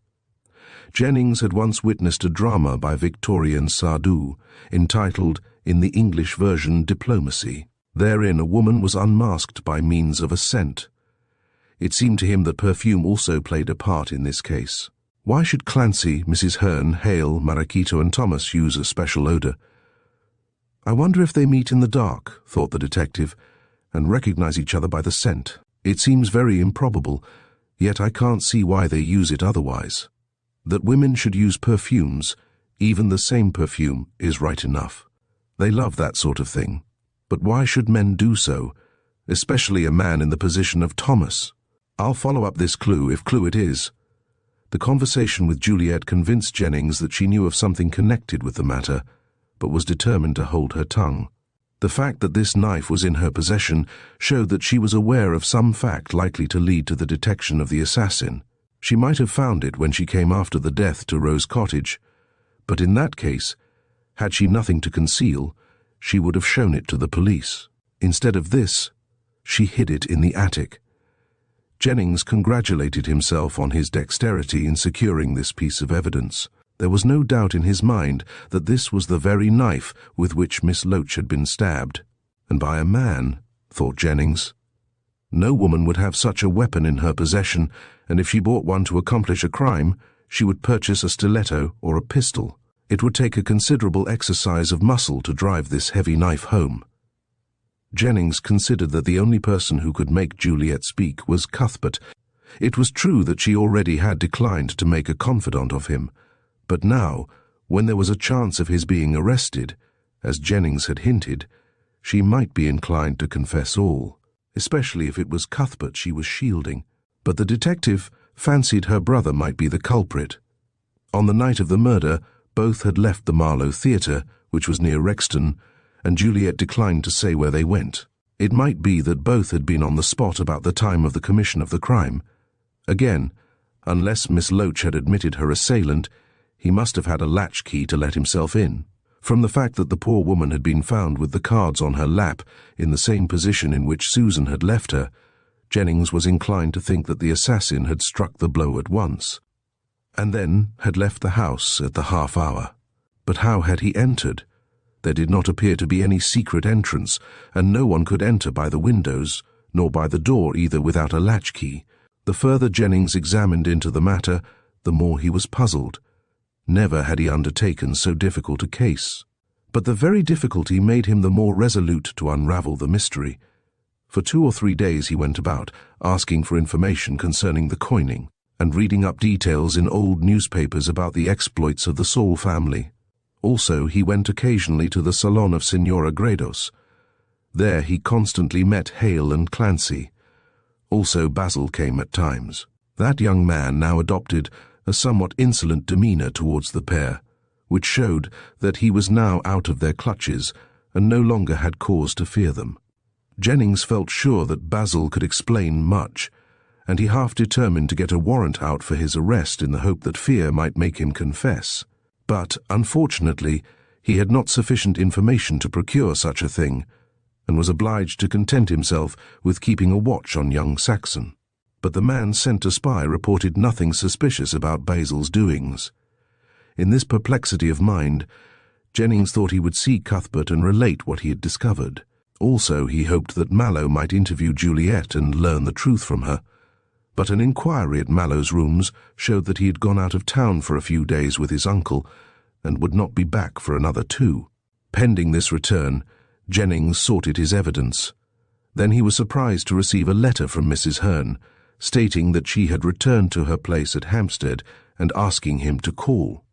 Jennings had once witnessed a drama by Victorian Sardou, entitled, in the English version, Diplomacy. Therein a woman was unmasked by means of a scent. It seemed to him that perfume also played a part in this case. Why should Clancy, Mrs. Hearn, Hale, Marachito, and Thomas use a special odour? I wonder if they meet in the dark, thought the detective, and recognize each other by the scent. It seems very improbable, yet I can't see why they use it otherwise. That women should use perfumes, even the same perfume, is right enough. They love that sort of thing. But why should men do so, especially a man in the position of Thomas? I'll follow up this clue, if clue it is. The conversation with Juliet convinced Jennings that she knew of something connected with the matter, but was determined to hold her tongue. The fact that this knife was in her possession showed that she was aware of some fact likely to lead to the detection of the assassin. She might have found it when she came after the death to Rose Cottage, but in that case, had she nothing to conceal, she would have shown it to the police. Instead of this, she hid it in the attic. Jennings congratulated himself on his dexterity in securing this piece of evidence. There was no doubt in his mind that this was the very knife with which Miss Loach had been stabbed. And by a man, thought Jennings. No woman would have such a weapon in her possession, and if she bought one to accomplish a crime, she would purchase a stiletto or a pistol. It would take a considerable exercise of muscle to drive this heavy knife home. Jennings considered that the only person who could make Juliet speak was Cuthbert. It was true that she already had declined to make a confidant of him, but now, when there was a chance of his being arrested, as Jennings had hinted, she might be inclined to confess all, especially if it was Cuthbert she was shielding. But the detective fancied her brother might be the culprit. On the night of the murder, both had left the Marlow Theatre, which was near Rexton, and Juliet declined to say where they went. It might be that both had been on the spot about the time of the commission of the crime. Again, unless Miss Loach had admitted her assailant, he must have had a latchkey to let himself in. From the fact that the poor woman had been found with the cards on her lap in the same position in which Susan had left her, Jennings was inclined to think that the assassin had struck the blow at once, and then had left the house at the half hour. But how had he entered? There did not appear to be any secret entrance, and no one could enter by the windows, nor by the door either, without a latchkey. The further Jennings examined into the matter, the more he was puzzled. Never had he undertaken so difficult a case. But the very difficulty made him the more resolute to unravel the mystery. For 2 or 3 days he went about, asking for information concerning the coining, and reading up details in old newspapers about the exploits of the Saul family. Also, he went occasionally to the salon of Signora Gredos. There he constantly met Hale and Clancy. Also Basil came at times. That young man now adopted a somewhat insolent demeanour towards the pair, which showed that he was now out of their clutches and no longer had cause to fear them. Jennings felt sure that Basil could explain much, and he half determined to get a warrant out for his arrest in the hope that fear might make him confess. But, unfortunately, he had not sufficient information to procure such a thing, and was obliged to content himself with keeping a watch on young Saxon. But the man sent to spy reported nothing suspicious about Basil's doings. In this perplexity of mind, Jennings thought he would see Cuthbert and relate what he had discovered. Also, he hoped that Mallow might interview Juliet and learn the truth from her. But an inquiry at Mallow's rooms showed that he had gone out of town for a few days with his uncle, and would not be back for another 2. Pending this return, Jennings sorted his evidence. Then he was surprised to receive a letter from Mrs. Hearn, stating that she had returned to her place at Hampstead and asking him to call.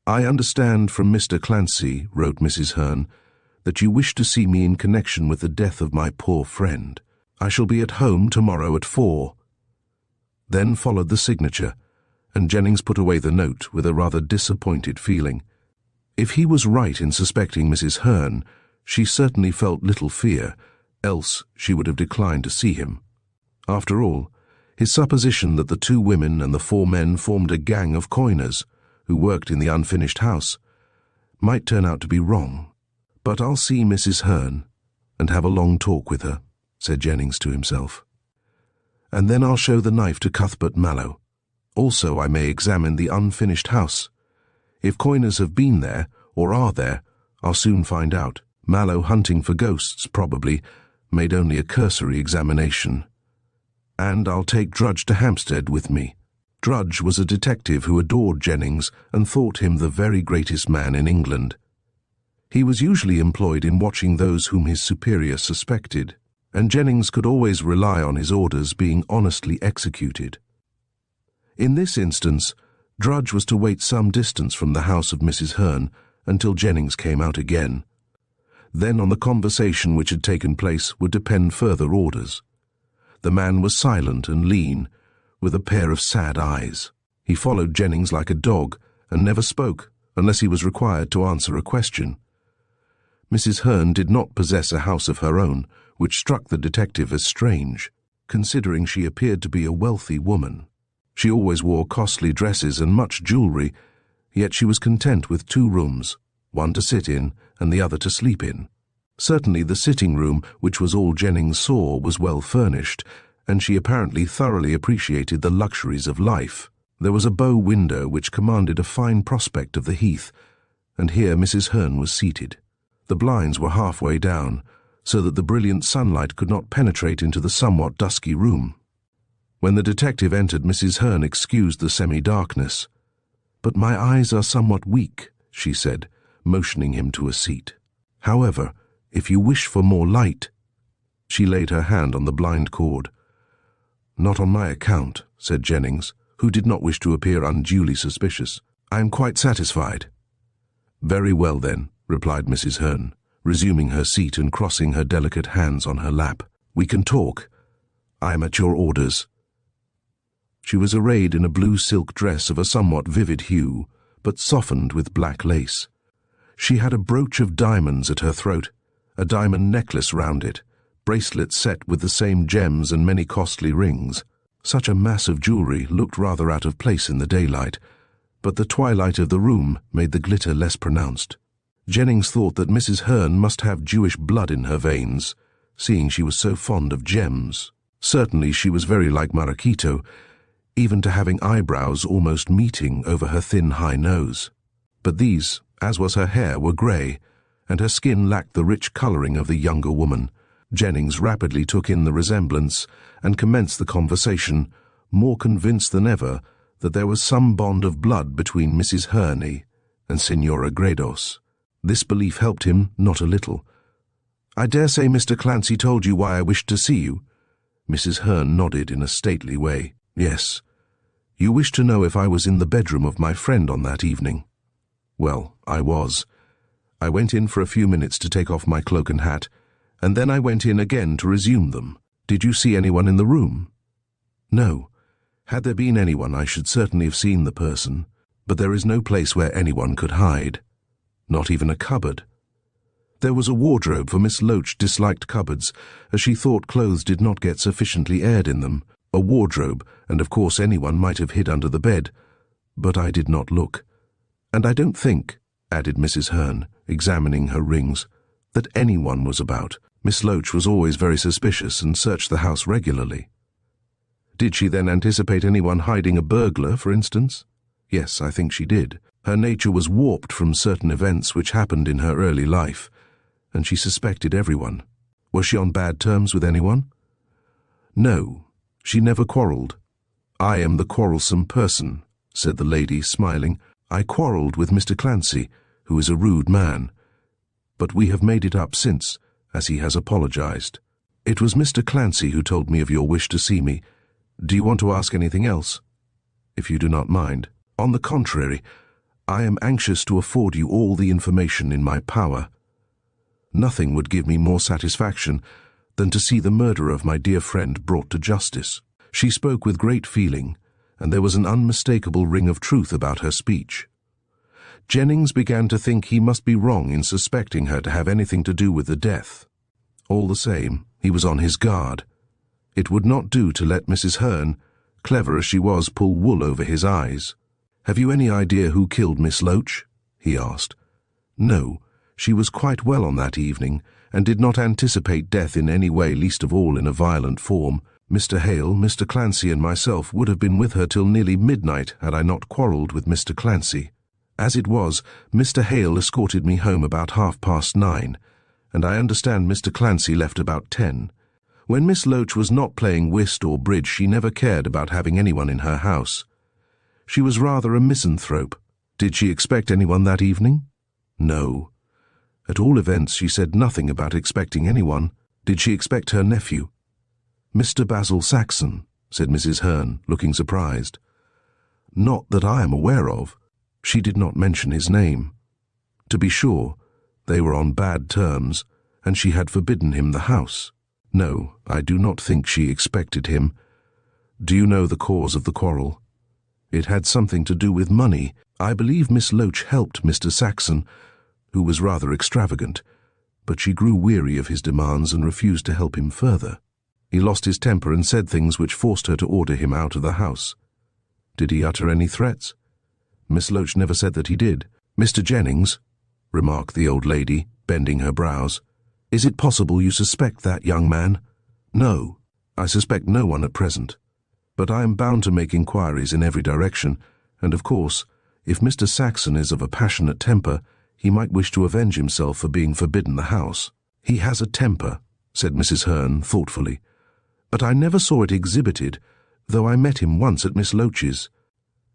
"I understand from Mr. Clancy," wrote Mrs. Hearn, "that you wish to see me in connection with the death of my poor friend. I shall be at home tomorrow at 4. Then followed the signature, and Jennings put away the note with a rather disappointed feeling. If he was right in suspecting Mrs. Hearn, she certainly felt little fear, else she would have declined to see him. After all, his supposition that the 2 women and the 4 men formed a gang of coiners who worked in the unfinished house might turn out to be wrong. "But I'll see Mrs. Hearn and have a long talk with her," said Jennings to himself. "And then I'll show the knife to Cuthbert Mallow. Also I may examine the unfinished house. If coiners have been there, or are there, I'll soon find out. Mallow hunting for ghosts, probably, made only a cursory examination. And I'll take Drudge to Hampstead with me." Drudge was a detective who adored Jennings and thought him the very greatest man in England. He was usually employed in watching those whom his superior suspected, and Jennings could always rely on his orders being honestly executed. In this instance, Drudge was to wait some distance from the house of Mrs. Hearn until Jennings came out again. Then on the conversation which had taken place would depend further orders. The man was silent and lean, with a pair of sad eyes. He followed Jennings like a dog and never spoke unless he was required to answer a question. Mrs. Hearn did not possess a house of her own, which struck the detective as strange, considering she appeared to be a wealthy woman. She always wore costly dresses and much jewelry, yet she was content with 2 rooms, one to sit in and the other to sleep in. Certainly the sitting room, which was all Jennings saw, was well furnished, and she apparently thoroughly appreciated the luxuries of life. There was a bow window which commanded a fine prospect of the heath, and here Mrs. Hearn was seated. The blinds were halfway down, so that the brilliant sunlight could not penetrate into the somewhat dusky room. When the detective entered, Mrs. Hearn excused the semi-darkness. "But my eyes are somewhat weak," she said, motioning him to a seat. "However, if you wish for more light—" She laid her hand on the blind cord. "Not on my account," said Jennings, who did not wish to appear unduly suspicious. "I am quite satisfied." "Very well, then," replied Mrs. Hearn, resuming her seat and crossing her delicate hands on her lap. "We can talk. I am at your orders." She was arrayed in a blue silk dress of a somewhat vivid hue, but softened with black lace. She had a brooch of diamonds at her throat, a diamond necklace round it, bracelets set with the same gems and many costly rings. Such a mass of jewellery looked rather out of place in the daylight, but the twilight of the room made the glitter less pronounced. Jennings thought that Mrs. Hearn must have Jewish blood in her veins, seeing she was so fond of gems. Certainly she was very like Marquito, even to having eyebrows almost meeting over her thin high nose. But these, as was her hair, were grey, and her skin lacked the rich colouring of the younger woman. Jennings rapidly took in the resemblance and commenced the conversation, more convinced than ever that there was some bond of blood between Mrs. Hearn and Signora Gredos. This belief helped him not a little. "I dare say Mr. Clancy told you why I wished to see you?" Mrs. Hearn nodded in a stately way. "Yes. You wished to know if I was in the bedroom of my friend on that evening." "Well, I was. I went in for a few minutes to take off my cloak and hat, and then I went in again to resume them. Did you see anyone in the room?" "No. Had there been anyone, I should certainly have seen the person, but there is no place where anyone could hide. Not even a cupboard. There was a wardrobe, for Miss Loach disliked cupboards, as she thought clothes did not get sufficiently aired in them. A wardrobe, and of course anyone might have hid under the bed, but I did not look. And I don't think," added Mrs. Hearn, examining her rings, "that anyone was about. Miss Loach was always very suspicious and searched the house regularly." "Did she then anticipate anyone hiding a burglar, for instance?" "Yes, I think she did. Her nature was warped from certain events which happened in her early life, and she suspected everyone." "Was she on bad terms with anyone?" "No, she never quarrelled." "I am the quarrelsome person," said the lady, smiling. "I quarrelled with Mr. Clancy, who is a rude man, but we have made it up since, as he has apologized. It was Mr. Clancy who told me of your wish to see me. Do you want to ask anything else?" "If you do not mind." "On the contrary, I am anxious to afford you all the information in my power. Nothing would give me more satisfaction than to see the murderer of my dear friend brought to justice." She spoke with great feeling, and there was an unmistakable ring of truth about her speech. Jennings began to think he must be wrong in suspecting her to have anything to do with the death. All the same, he was on his guard. It would not do to let Mrs. Hearn, clever as she was, pull wool over his eyes. "Have you any idea who killed Miss Loach?" he asked. "No, she was quite well on that evening, and did not anticipate death in any way, least of all in a violent form. Mr. Hale, Mr. Clancy, and myself would have been with her till nearly midnight had I not quarrelled with Mr. Clancy. As it was, Mr. Hale escorted me home about 9:30, and I understand Mr. Clancy left about 10. When Miss Loach was not playing whist or bridge, she never cared about having anyone in her house. She was rather a misanthrope. Did she expect anyone that evening? No. At all events, she said nothing about expecting anyone. Did she expect her nephew?" "Mr. Basil Saxon," said Mrs. Hearn, looking surprised. "Not that I am aware of. She did not mention his name. To be sure, they were on bad terms, and she had forbidden him the house. No, I do not think she expected him. Do you know the cause of the quarrel? It had something to do with money. I believe Miss Loach helped Mr. Saxon, who was rather extravagant, but she grew weary of his demands and refused to help him further. He lost his temper and said things which forced her to order him out of the house." "Did he utter any threats?" "Miss Loach never said that he did." "Mr. Jennings," remarked the old lady, bending her brows, "is it possible you suspect that young man?" "No, I suspect no one at present. But I am bound to make inquiries in every direction, and of course, if Mr. Saxon is of a passionate temper, he might wish to avenge himself for being forbidden the house." "He has a temper," said Mrs. Hearn thoughtfully, "but I never saw it exhibited, though I met him once at Miss Loach's.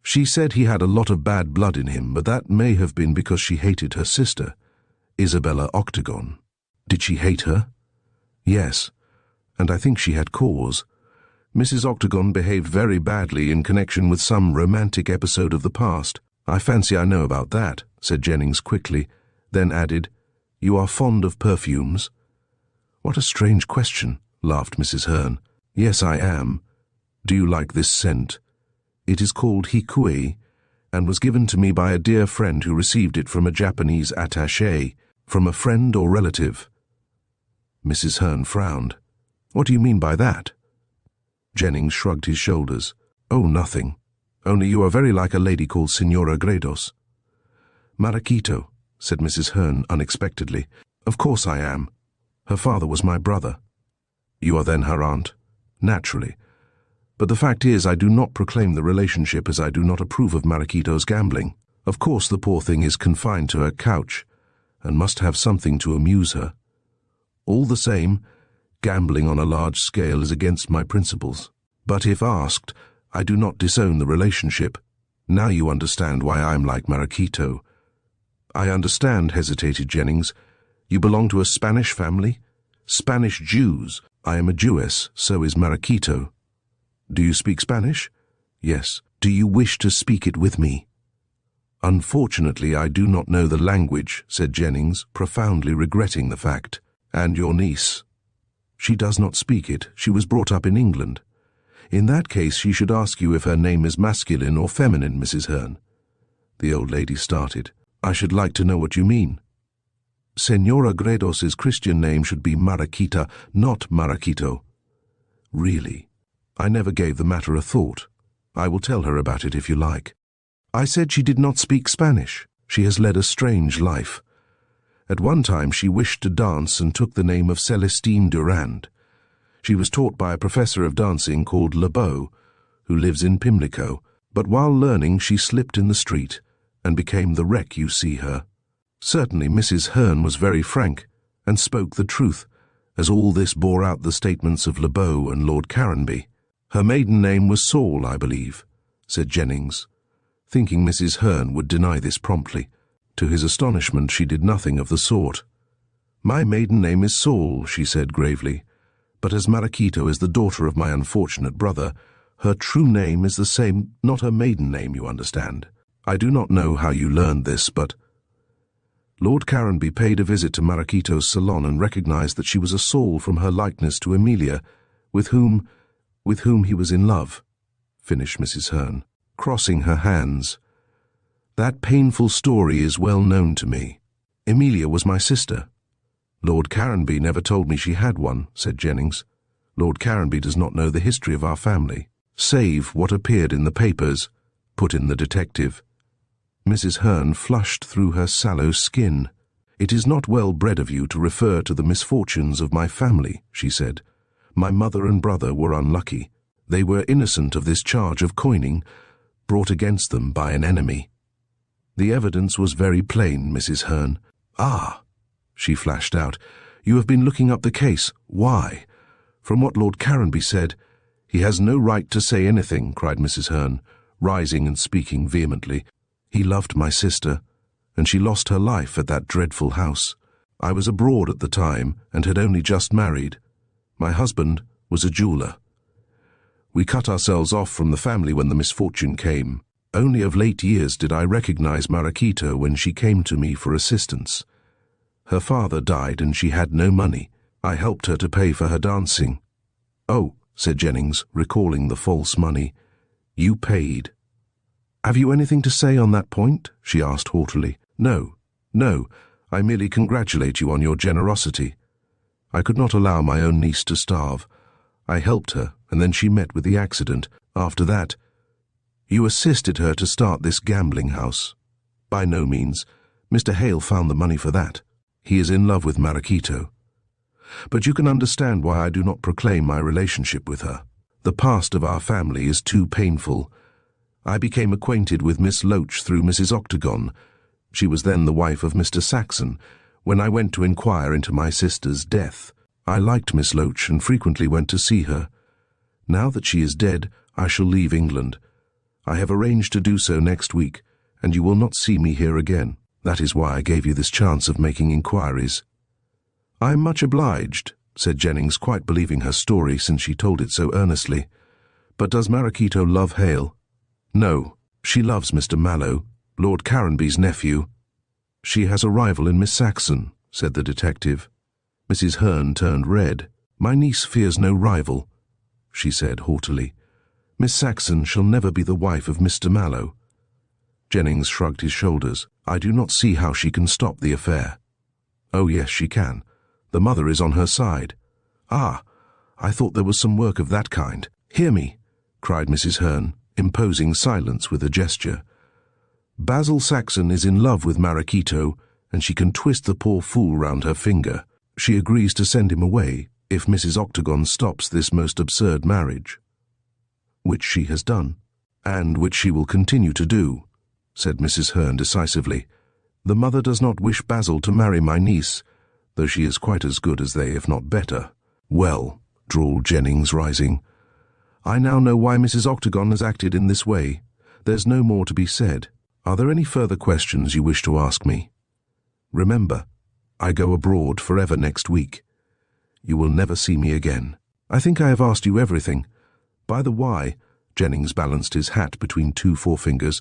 She said he had a lot of bad blood in him, but that may have been because she hated her sister, Isabella Octagon." "Did she hate her?" "Yes, and I think she had cause. Mrs. Octagon behaved very badly in connection with some romantic episode of the past." "I fancy I know about that," said Jennings quickly, then added, "You are fond of perfumes?" "What a strange question," laughed Mrs. Hearn. "Yes, I am. Do you like this scent? It is called Hikui, and was given to me by a dear friend who received it from a Japanese attaché. From a friend or relative?" Mrs. Hearn frowned. "What do you mean by that?" Jennings shrugged his shoulders. "Oh, nothing. Only you are very like a lady called Signora Gredos." "Marachito," said Mrs. Hearn unexpectedly. "Of course I am. Her father was my brother." "You are then her aunt?" "Naturally. But the fact is, I do not proclaim the relationship, as I do not approve of Marachito's gambling. Of course the poor thing is confined to her couch, and must have something to amuse her. All the same, gambling on a large scale is against my principles. But if asked, I do not disown the relationship. Now you understand why I am like Marachito." "I understand," hesitated Jennings. "You belong to a Spanish family?" "Spanish Jews. I am a Jewess, so is Marachito." "Do you speak Spanish?" "Yes." "Do you wish to speak it with me?" "Unfortunately, I do not know the language," said Jennings, profoundly regretting the fact. "And your niece?" "She does not speak it. She was brought up in England." "In that case, she should ask you if her name is masculine or feminine, Mrs. Hearn." The old lady started. "I should like to know what you mean." "Senora Gredos's Christian name should be Marachita, not Marachito." "Really? I never gave the matter a thought. I will tell her about it if you like." "I said she did not speak Spanish. She has led a strange life. At one time she wished to dance and took the name of Celestine Durand. She was taught by a professor of dancing called Lebeau, who lives in Pimlico, but while learning she slipped in the street and became the wreck you see her. Certainly Mrs. Hearn was very frank and spoke the truth, as all this bore out the statements of Lebeau and Lord Caranby. Her maiden name was Saul, I believe," said Jennings, thinking Mrs. Hearn would deny this promptly. To his astonishment, she did nothing of the sort. "My maiden name is Saul," she said gravely, "but as Marachito is the daughter of my unfortunate brother, her true name is the same, not her maiden name, you understand." I do not know how you learned this, but Lord Caranby paid a visit to Marachito's salon and recognized that she was a soul from her likeness to Emilia, with whom he was in love, finished Mrs. Hearn, crossing her hands. That painful story is well known to me. Emilia was my sister. Lord Caranby never told me she had one, said Jennings. Lord Caranby does not know the history of our family, save what appeared in the papers, put in the detective. Mrs. Hearn flushed through her sallow skin. It is not well bred of you to refer to the misfortunes of my family, she said. My mother and brother were unlucky. They were innocent of this charge of coining, brought against them by an enemy. The evidence was very plain, Mrs. Hearn. Ah, she flashed out. You have been looking up the case. Why? From what Lord Caranby said, he has no right to say anything, cried Mrs. Hearn, rising and speaking vehemently. He loved my sister, and she lost her life at that dreadful house. I was abroad at the time and had only just married. My husband was a jeweller. We cut ourselves off from the family when the misfortune came. Only of late years did I recognize Marachito when she came to me for assistance. Her father died and she had no money. I helped her to pay for her dancing. Oh, said Jennings, recalling the false money. You paid. Have you anything to say on that point? She asked haughtily. No, I merely congratulate you on your generosity. I could not allow my own niece to starve. I helped her, and then she met with the accident. After that, you assisted her to start this gambling house. By no means. Mr. Hale found the money for that. He is in love with Marachito. But you can understand why I do not proclaim my relationship with her. The past of our family is too painful. I became acquainted with Miss Loach through Mrs. Octagon. She was then the wife of Mr. Saxon, when I went to inquire into my sister's death. I liked Miss Loach and frequently went to see her. Now that she is dead, I shall leave England. I have arranged to do so next week, and you will not see me here again. That is why I gave you this chance of making inquiries. I am much obliged, said Jennings, quite believing her story since she told it so earnestly. But does Marachito love Hale? No, she loves Mr. Mallow, Lord Caranby's nephew. She has a rival in Miss Saxon, said the detective. Mrs. Hearn turned red. My niece fears no rival, she said haughtily. Miss Saxon shall never be the wife of Mr. Mallow. Jennings shrugged his shoulders. I do not see how she can stop the affair. Oh yes, she can. The mother is on her side. Ah, I thought there was some work of that kind. Hear me, cried Mrs. Hearn, imposing silence with a gesture. Basil Saxon is in love with Marachito, and she can twist the poor fool round her finger. She agrees to send him away if Mrs. Octagon stops this most absurd marriage. Which she has done, and which she will continue to do, said Mrs. Hearn decisively. The mother does not wish Basil to marry my niece, though she is quite as good as they, if not better. Well, drawled Jennings, rising, I now know why Mrs. Octagon has acted in this way. There's no more to be said. Are there any further questions you wish to ask me? Remember, I go abroad forever next week. You will never see me again. I think I have asked you everything. By the way, Jennings balanced his hat between two forefingers,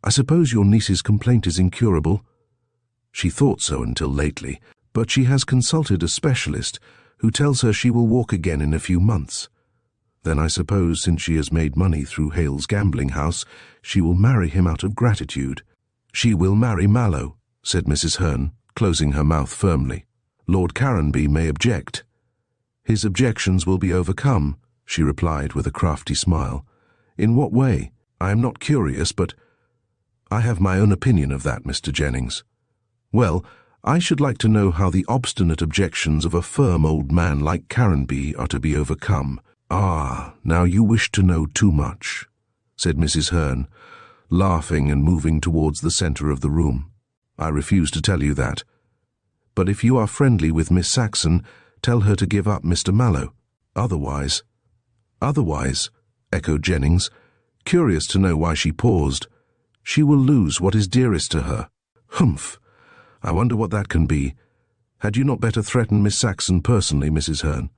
I suppose your niece's complaint is incurable? She thought so until lately, but she has consulted a specialist who tells her she will walk again in a few months. Then I suppose, since she has made money through Hale's gambling house, she will marry him out of gratitude. She will marry Mallow, said Mrs. Hearn, closing her mouth firmly. Lord Caranby may object. His objections will be overcome, she replied with a crafty smile. In what way? I am not curious, but I have my own opinion of that, Mr. Jennings. Well, I should like to know how the obstinate objections of a firm old man like Caranby are to be overcome. Ah, now you wish to know too much, said Mrs. Hearn, laughing and moving towards the centre of the room. I refuse to tell you that. But if you are friendly with Miss Saxon, tell her to give up Mr. Mallow. Otherwise, echoed Jennings, curious to know why she paused. She will lose what is dearest to her. Humph! I wonder what that can be. Had you not better threaten Miss Saxon personally, Mrs. Hearn?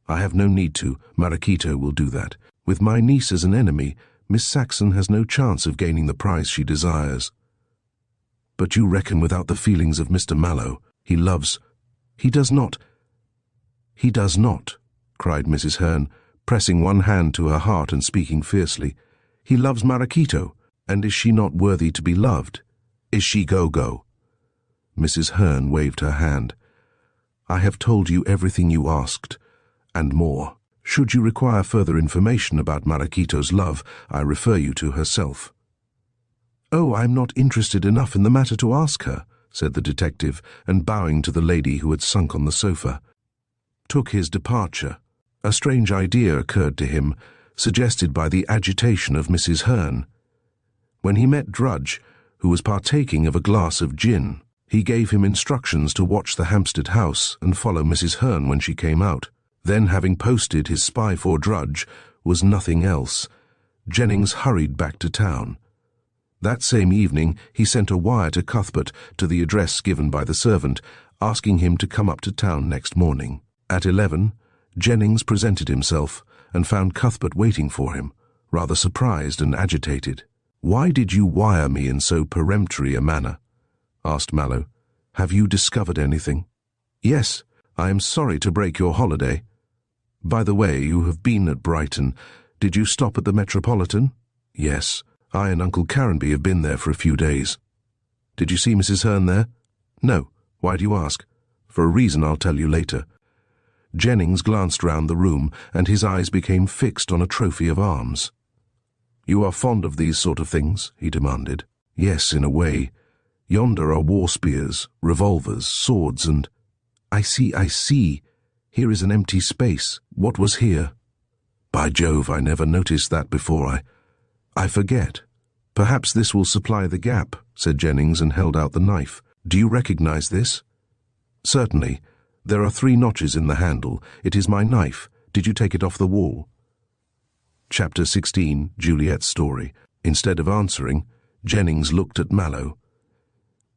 I have no need to. Marachito will do that. With my niece as an enemy, Miss Saxon has no chance of gaining the prize she desires. But you reckon without the feelings of Mr. Mallow. He loves— He does not, cried Mrs. Hearn, pressing one hand to her heart and speaking fiercely. He loves Maraquito, and is she not worthy to be loved? Is she go-go? Mrs. Hearn waved her hand. I have told you everything you asked, and more. Should you require further information about Maraquito's love, I refer you to herself. Oh, I'm not interested enough in the matter to ask her, said the detective, and bowing to the lady who had sunk on the sofa, took his departure. A strange idea occurred to him, suggested by the agitation of Mrs. Hearn. When he met Drudge, who was partaking of a glass of gin, he gave him instructions to watch the Hampstead house and follow Mrs. Hearn when she came out. Then, having posted his spy for Drudge, was nothing else. Jennings hurried back to town. That same evening he sent a wire to Cuthbert to the address given by the servant, asking him to come up to town next morning. At 11, Jennings presented himself and found Cuthbert waiting for him, rather surprised and agitated. "Why did you wire me in so peremptory a manner?" asked Mallow. "Have you discovered anything?" "Yes, I am sorry to break your holiday. By the way, you have been at Brighton. Did you stop at the Metropolitan?" "Yes, I and Uncle Caranby have been there for a few days." "Did you see Mrs. Hearn there?" "No. Why do you ask?" "For a reason I'll tell you later." Jennings glanced round the room, and his eyes became fixed on a trophy of arms. "You are fond of these sort of things?" he demanded. "Yes, in a way. Yonder are war spears, revolvers, swords, and— I see. Here is an empty space. What was here?" "By Jove, I never noticed that before. I forget." "Perhaps this will supply the gap," said Jennings, and held out the knife. "Do you recognize this?" "Certainly. There are 3 notches in the handle. It is my knife. Did you take it off the wall?" Chapter 16, Juliet's Story. Instead of answering, Jennings looked at Mallow.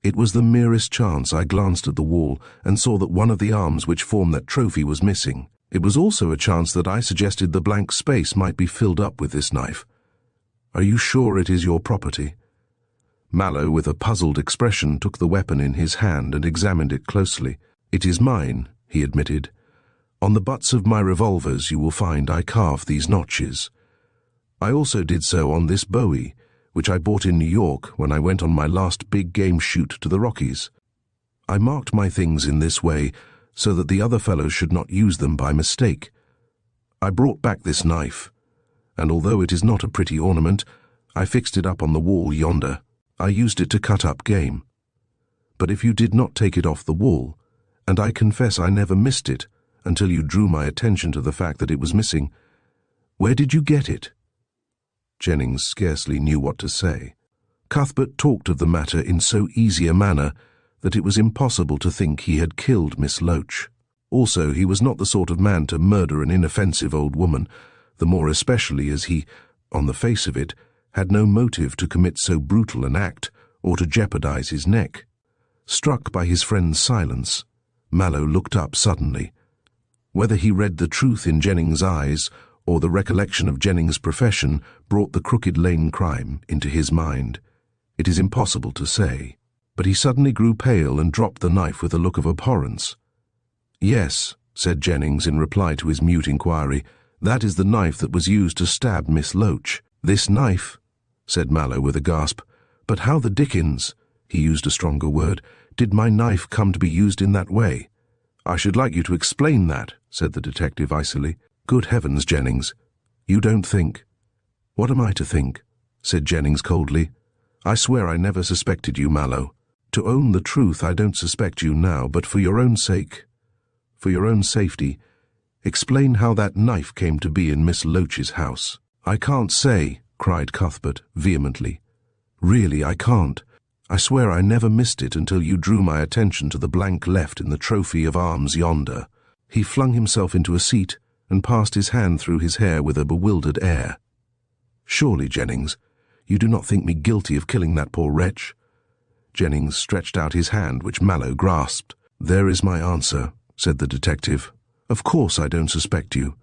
"It was the merest chance I glanced at the wall and saw that one of the arms which formed that trophy was missing. It was also a chance that I suggested the blank space might be filled up with this knife. Are you sure it is your property?" Mallow, with a puzzled expression, took the weapon in his hand and examined it closely. "It is mine," he admitted. "On the butts of my revolvers you will find I carved these notches. I also did so on this Bowie, which I bought in New York when I went on my last big game shoot to the Rockies. I marked my things in this way so that the other fellows should not use them by mistake. I brought back this knife, and although it is not a pretty ornament, I fixed it up on the wall yonder. I used it to cut up game. But if you did not take it off the wall, and I confess I never missed it until you drew my attention to the fact that it was missing, where did you get it?" Jennings scarcely knew what to say. Cuthbert talked of the matter in so easy a manner that it was impossible to think he had killed Miss Loach. Also, he was not the sort of man to murder an inoffensive old woman, the more especially as he, on the face of it, had no motive to commit so brutal an act or to jeopardize his neck. Struck by his friend's silence, Mallow looked up suddenly. Whether he read the truth in Jennings' eyes or the recollection of Jennings' profession brought the Crooked Lane crime into his mind, it is impossible to say. But he suddenly grew pale and dropped the knife with a look of abhorrence. "Yes," said Jennings in reply to his mute inquiry, "that is the knife that was used to stab Miss Loach." "This knife?" said Mallow with a gasp. "But how the dickens," he used a stronger word, "did my knife come to be used in that way?" "I should like you to explain that," said the detective icily. "Good heavens, Jennings, you don't think—" "What am I to think?" said Jennings coldly. "I swear I never suspected you, Mallow. To own the truth, I don't suspect you now, but for your own sake, for your own safety, explain how that knife came to be in Miss Loach's house." "I can't say," cried Cuthbert vehemently. "Really, I can't. I swear I never missed it until you drew my attention to the blank left in the trophy of arms yonder." He flung himself into a seat and passed his hand through his hair with a bewildered air. "Surely, Jennings, you do not think me guilty of killing that poor wretch?" Jennings stretched out his hand, which Mallow grasped. "There is my answer," said the detective. "Of course I don't suspect you.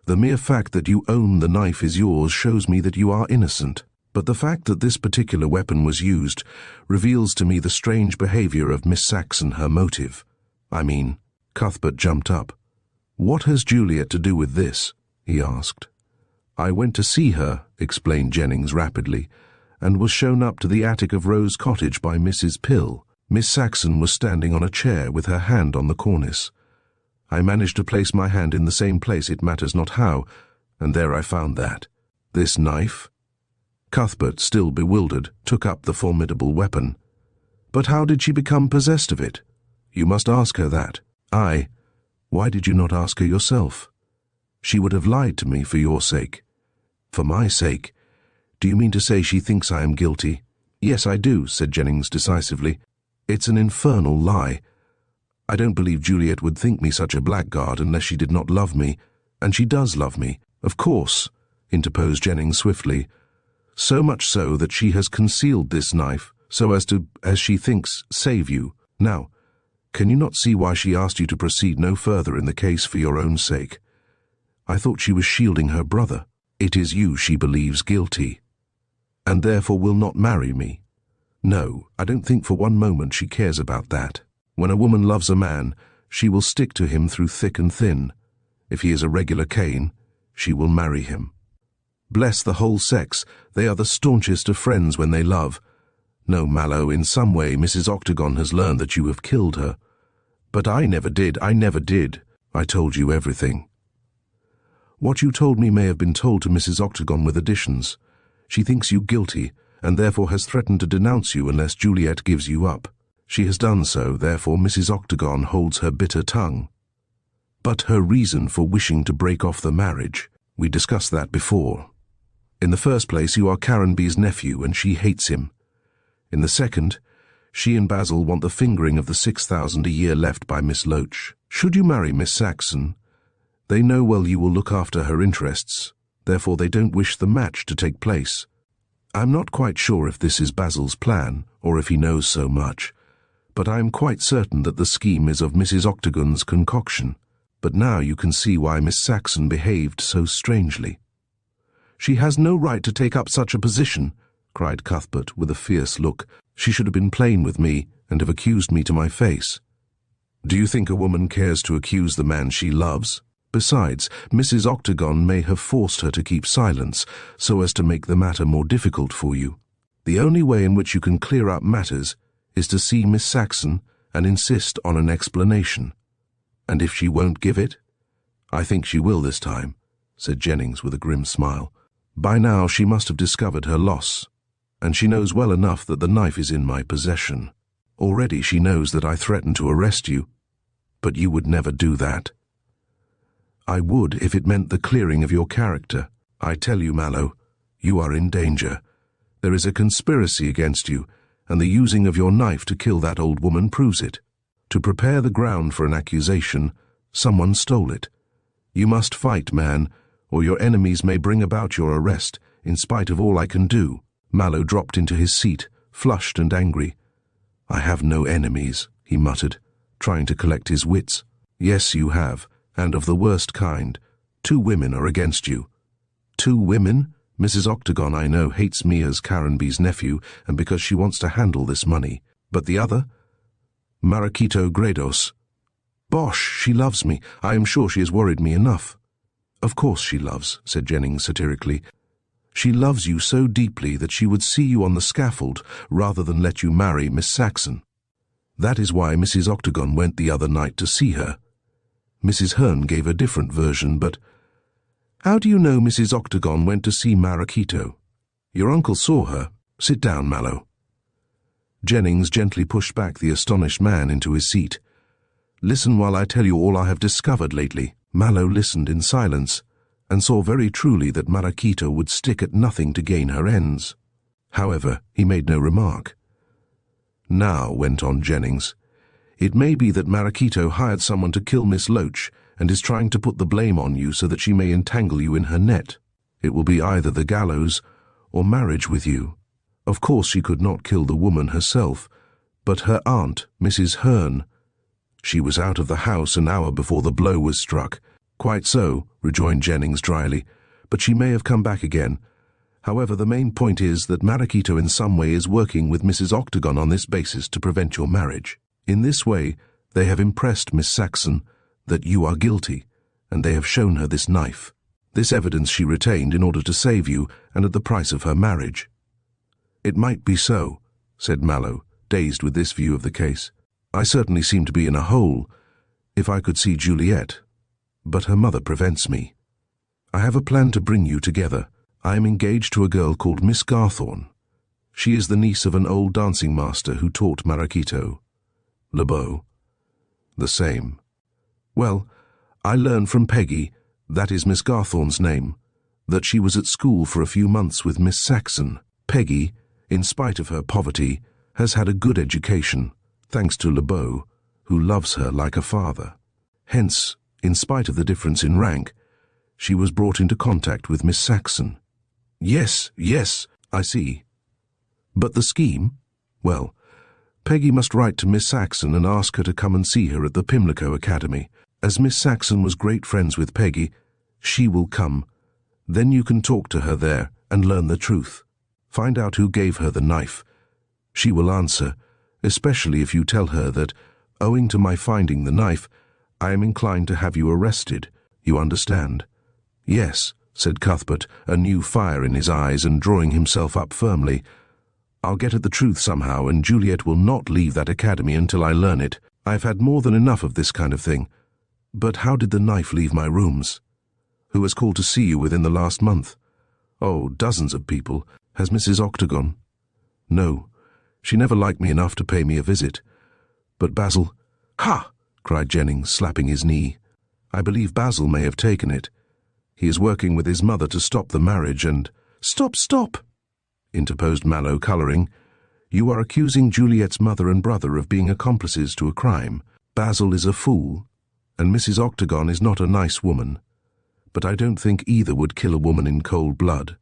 The mere fact that you own the knife is yours shows me that you are innocent. But the fact that this particular weapon was used reveals to me the strange behavior of Miss Saxon, her motive. Cuthbert jumped up. "What has Juliet to do with this?" he asked. "I went to see her," explained Jennings rapidly, "and was shown up to the attic of Rose Cottage by Mrs. Pill. Miss Saxon was standing on a chair with her hand on the cornice. I managed to place my hand in the same place, it matters not how, and there I found that. This knife?" Cuthbert, still bewildered, took up the formidable weapon. "But how did she become possessed of it? You must ask her that." Why did you not ask her yourself? She would have lied to me for your sake." "For my sake? Do you mean to say she thinks I am guilty?" "Yes, I do," said Jennings decisively. "It's an infernal lie. I don't believe Juliet would think me such a blackguard unless she did not love me, and she does love me." "Of course," interposed Jennings swiftly. "So much so that she has concealed this knife so as to, as she thinks, save you. Now, can you not see why she asked you to proceed no further in the case for your own sake? I thought she was shielding her brother. It is you she believes guilty, and therefore will not marry me. No, I don't think for one moment she cares about that. When a woman loves a man, she will stick to him through thick and thin. If he is a regular Cain, she will marry him. Bless the whole sex, they are the staunchest of friends when they love. No, Mallow, in some way Mrs. Octagon has learned that you have killed her. But I never did. I told you everything." "What you told me may have been told to Mrs. Octagon with additions. She thinks you guilty, and therefore has threatened to denounce you unless Juliet gives you up. She has done so, therefore Mrs. Octagon holds her bitter tongue. But her reason for wishing to break off the marriage, we discussed that before. In the first place, you are Caranby's nephew, and she hates him. In the second, she and Basil want the fingering of the 6,000 a year left by Miss Loach. Should you marry Miss Saxon, they know well you will look after her interests, therefore they don't wish the match to take place. I'm not quite sure if this is Basil's plan, or if he knows so much, but I am quite certain that the scheme is of Mrs. Octagon's concoction. But now you can see why Miss Saxon behaved so strangely." "She has no right to take up such a position," cried Cuthbert with a fierce look. "She should have been plain with me and have accused me to my face." "Do you think a woman cares to accuse the man she loves? Besides, Mrs. Octagon may have forced her to keep silence so as to make the matter more difficult for you. The only way in which you can clear up matters is to see Miss Saxon and insist on an explanation. And if she won't give it?" "I think she will this time," said Jennings with a grim smile. "By now she must have discovered her loss, and she knows well enough that the knife is in my possession. Already she knows that I threatened to arrest you, but you would never do that." "I would if it meant the clearing of your character. I tell you, Mallow, you are in danger. There is a conspiracy against you, and the using of your knife to kill that old woman proves it. To prepare the ground for an accusation, someone stole it. You must fight, man, or your enemies may bring about your arrest, in spite of all I can do." Mallow dropped into his seat, flushed and angry. "I have no enemies," he muttered, trying to collect his wits. "Yes, you have, and of the worst kind. 2 women are against you." "2 women? Mrs. Octagon, I know, hates me as Caranby's nephew, and because she wants to handle this money. But the other? Marachito Gredos. Bosh, she loves me. I am sure she has worried me enough." "Of course she loves," said Jennings satirically. "She loves you so deeply that she would see you on the scaffold rather than let you marry Miss Saxon. That is why Mrs. Octagon went the other night to see her. Mrs. Hearn gave a different version, but—" "How do you know Mrs. Octagon went to see Marachito?" "Your uncle saw her. Sit down, Mallow." Jennings gently pushed back the astonished man into his seat. "Listen while I tell you all I have discovered lately." Mallow listened in silence, and saw very truly that Marachito would stick at nothing to gain her ends. However, he made no remark. "Now," went on Jennings, "it may be that Marachito hired someone to kill Miss Loach and is trying to put the blame on you so that she may entangle you in her net. It will be either the gallows or marriage with you. Of course she could not kill the woman herself, but her aunt, Mrs. Hearn. She was out of the house an hour before the blow was struck. "Quite so," rejoined Jennings dryly, "but she may have come back again. However, the main point is that Marquito in some way is working with Mrs. Octagon on this basis to prevent your marriage. In this way, they have impressed Miss Saxon that you are guilty, and they have shown her this knife. This evidence she retained in order to save you and at the price of her marriage." "It might be so," said Mallow, dazed with this view of the case. "I certainly seem to be in a hole. If I could see Juliet, but her mother prevents me. I have a plan to bring you together. I am engaged to a girl called Miss Garthorne. She is the niece of an old dancing master who taught Marquito." "LeBeau?" "The same." "Well, I learned from Peggy, that is Miss Garthorne's name, that she was at school for a few months with Miss Saxon. Peggy, in spite of her poverty, has had a good education, thanks to LeBeau, who loves her like a father. Hence, in spite of the difference in rank, she was brought into contact with Miss Saxon." Yes, I see. "But the scheme? Well, Peggy must write to Miss Saxon and ask her to come and see her at the Pimlico Academy. As Miss Saxon was great friends with Peggy, she will come. Then you can talk to her there and learn the truth. Find out who gave her the knife. She will answer, especially if you tell her that, owing to my finding the knife, I am inclined to have you arrested. You understand?" "Yes," said Cuthbert, a new fire in his eyes and drawing himself up firmly. "I'll get at the truth somehow, and Juliet will not leave that academy until I learn it. I've had more than enough of this kind of thing. But how did the knife leave my rooms? Who has called to see you within the last month?" "Oh, dozens of people. Has Mrs. Octagon?" "No. She never liked me enough to pay me a visit. But Basil—" "Ha!" cried Jennings, slapping his knee. "I believe Basil may have taken it. He is working with his mother to stop the marriage and—" Stop! Interposed Mallow, colouring. "You are accusing Juliet's mother and brother of being accomplices to a crime. Basil is a fool, and Mrs. Octagon is not a nice woman. But I don't think either would kill a woman in cold blood."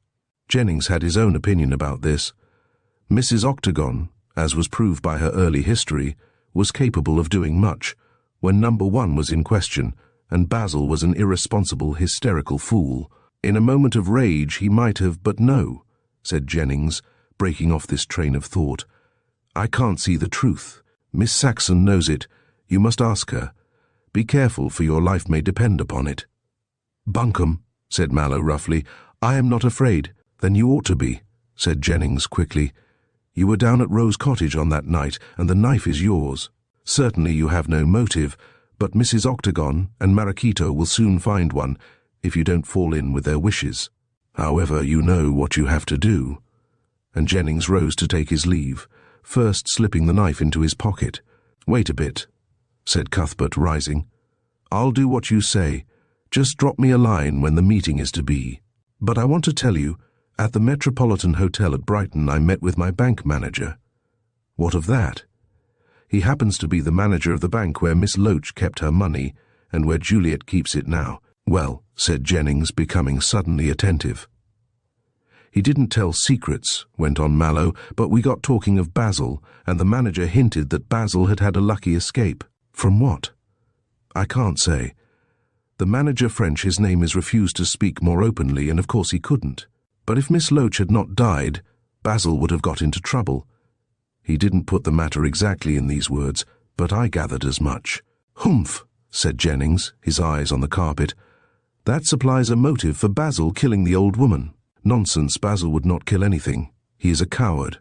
Jennings had his own opinion about this. Mrs. Octagon, as was proved by her early history, was capable of doing much, when number one was in question, and Basil was an irresponsible, hysterical fool. "In a moment of rage he might have, but no," said Jennings, breaking off this train of thought. "I can't see the truth. Miss Saxon knows it. You must ask her. Be careful, for your life may depend upon it." "Bunkum," said Mallow roughly. "I am not afraid." "Then you ought to be," said Jennings quickly. "You were down at Rose Cottage on that night, and the knife is yours. Certainly you have no motive, but Mrs. Octagon and Marquito will soon find one, if you don't fall in with their wishes. However, you know what you have to do." And Jennings rose to take his leave, first slipping the knife into his pocket. "Wait a bit," said Cuthbert, rising. "I'll do what you say. Just drop me a line when the meeting is to be. But I want to tell you, at the Metropolitan Hotel at Brighton I met with my bank manager." "What of that?" "He happens to be the manager of the bank where Miss Loach kept her money, and where Juliet keeps it now." "Well," said Jennings, becoming suddenly attentive. "He didn't tell secrets," went on Mallow, "but we got talking of Basil, and the manager hinted that Basil had had a lucky escape." "From what?" "I can't say. The manager French, his name is, refused to speak more openly, and of course he couldn't. But if Miss Loach had not died, Basil would have got into trouble. He didn't put the matter exactly in these words, but I gathered as much." "Humph," said Jennings, his eyes on the carpet. "That supplies a motive for Basil killing the old woman." "Nonsense, Basil would not kill anything. He is a coward."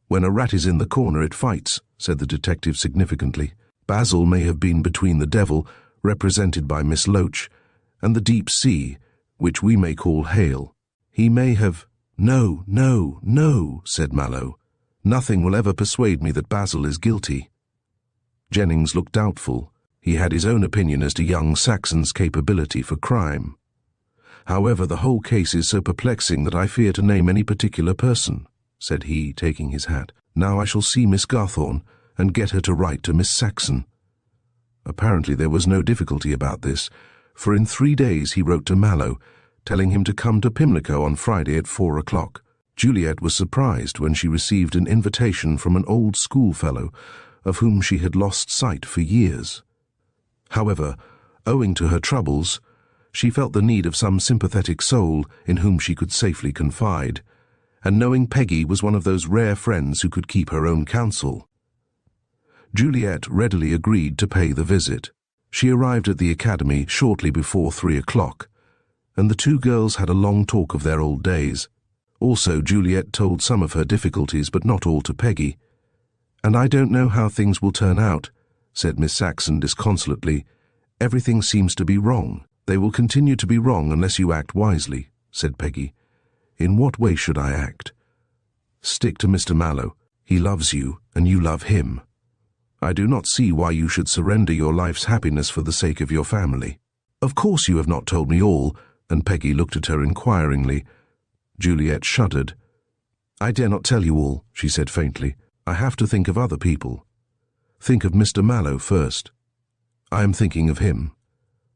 "When a rat is in the corner it fights," said the detective significantly. "Basil may have been between the devil, represented by Miss Loach, and the deep sea, which we may call Hale. He may have—" No, said Mallow. "Nothing will ever persuade me that Basil is guilty." Jennings looked doubtful. He had his own opinion as to young Saxon's capability for crime. "However, the whole case is so perplexing that I fear to name any particular person," said he, taking his hat. "Now I shall see Miss Garthorne and get her to write to Miss Saxon." Apparently there was no difficulty about this, for in 3 days he wrote to Mallow, telling him to come to Pimlico on Friday at 4 o'clock. Juliet was surprised when she received an invitation from an old schoolfellow of whom she had lost sight for years. However, Owing to her troubles, she felt the need of some sympathetic soul in whom she could safely confide, and knowing Peggy was one of those rare friends who could keep her own counsel. Juliet readily agreed to pay the visit. She arrived at the academy shortly before 3 o'clock, and the two girls had a long talk of their old days. Also, Juliet told some of her difficulties, but not all to Peggy. "And I don't know how things will turn out," said Miss Saxon disconsolately. "Everything seems to be wrong." "They will continue to be wrong unless you act wisely," said Peggy. "In what way should I act?" "Stick to Mr. Mallow. He loves you, and you love him. I do not see why you should surrender your life's happiness for the sake of your family." "Of course you have not told me all," and Peggy looked at her inquiringly. Juliet shuddered. "I dare not tell you all," she said faintly. "I have to think of other people. Think of Mr. Mallow first." "I am thinking of him."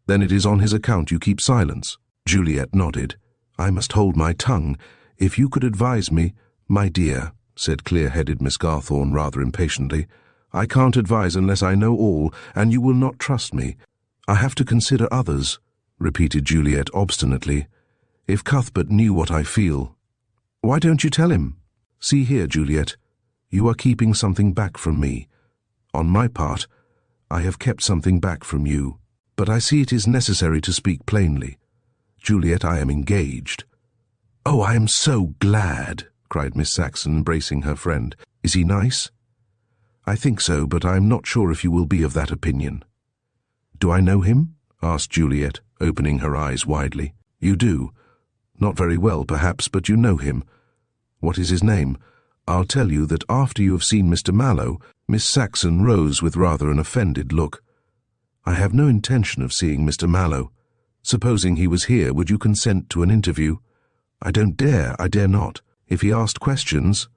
"Then it is on his account you keep silence?" Juliet nodded. "I must hold my tongue. If you could advise me—" "My dear," said clear-headed Miss Garthorne rather impatiently, "I can't advise unless I know all, and you will not trust me." "I have to consider others," repeated Juliet obstinately. "If Cuthbert knew what I feel—" "Why don't you tell him?" "See here, Juliet, you are keeping something back from me. On my part, I have kept something back from you. But I see it is necessary to speak plainly. Juliet, I am engaged." "Oh, I am so glad," cried Miss Saxon, embracing her friend. "Is he nice?" "I think so, but I am not sure if you will be of that opinion." "Do I know him?" asked Juliet, opening her eyes widely. "You do. Not very well, perhaps, but you know him. What is his name? I'll tell you that after you have seen Mr. Mallow—" Miss Saxon rose with rather an offended look. "I have no intention of seeing Mr. Mallow. Supposing he was here, would you consent to an interview?" "I don't dare. I dare not. If he asked questions—"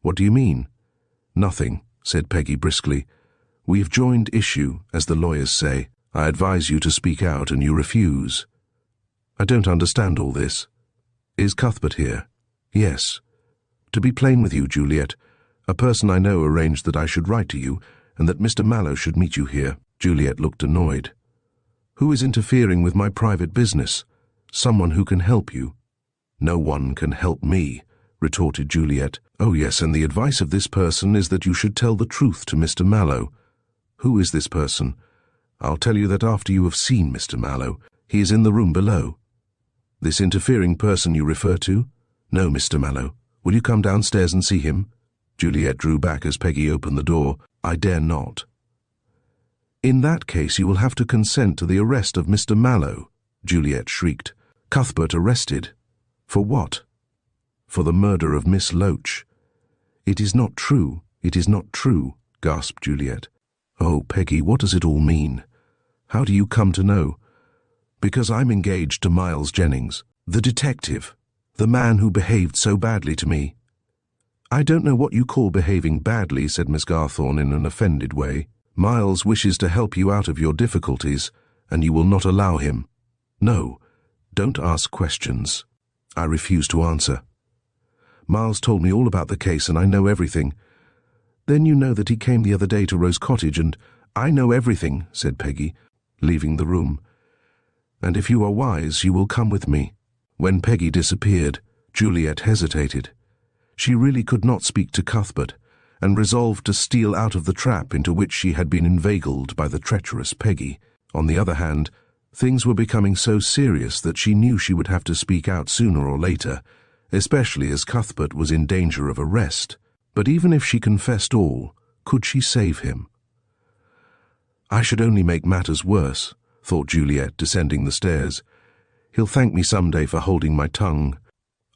"What do you mean?" "Nothing," said Peggy briskly. "We've joined issue, as the lawyers say. I advise you to speak out, and you refuse. I don't understand all this. Is Cuthbert here?" "Yes." "To be plain with you, Juliet, a person I know arranged that I should write to you, and that Mr. Mallow should meet you here." Juliet looked annoyed. "Who is interfering with my private business? Someone who can help you." "No one can help me," retorted Juliet. "Oh yes, and the advice of this person is that you should tell the truth to Mr. Mallow." "Who is this person?" "I'll tell you that after you have seen Mr. Mallow. He is in the room below." "This interfering person you refer to?" "No, Mr. Mallow. Will you come downstairs and see him?" Juliet drew back as Peggy opened the door. "I dare not." "In that case you will have to consent to the arrest of Mr. Mallow," Juliet shrieked. "Cuthbert arrested. For what?" "For the murder of Miss Loach." "It is not true. It is not true," gasped Juliet. "Oh, Peggy, what does it all mean? How do you come to know?" "Because I'm engaged to Miles Jennings, the detective, the man who behaved so badly to me." "I don't know what you call behaving badly," said Miss Garthorne in an offended way. "Miles wishes to help you out of your difficulties, and you will not allow him. No, don't ask questions." "I refuse to answer." "Miles told me all about the case, and I know everything." "Then you know that he came the other day to Rose Cottage, and—" "I know everything," said Peggy, leaving the room. "And if you are wise, you will come with me." When Peggy disappeared, Juliet hesitated. She really could not speak to Cuthbert, and resolved to steal out of the trap into which she had been inveigled by the treacherous Peggy. On the other hand, things were becoming so serious that she knew she would have to speak out sooner or later, especially as Cuthbert was in danger of arrest. But even if she confessed all, could she save him? "I should only make matters worse," thought Juliet, descending the stairs. "He'll thank me some day for holding my tongue.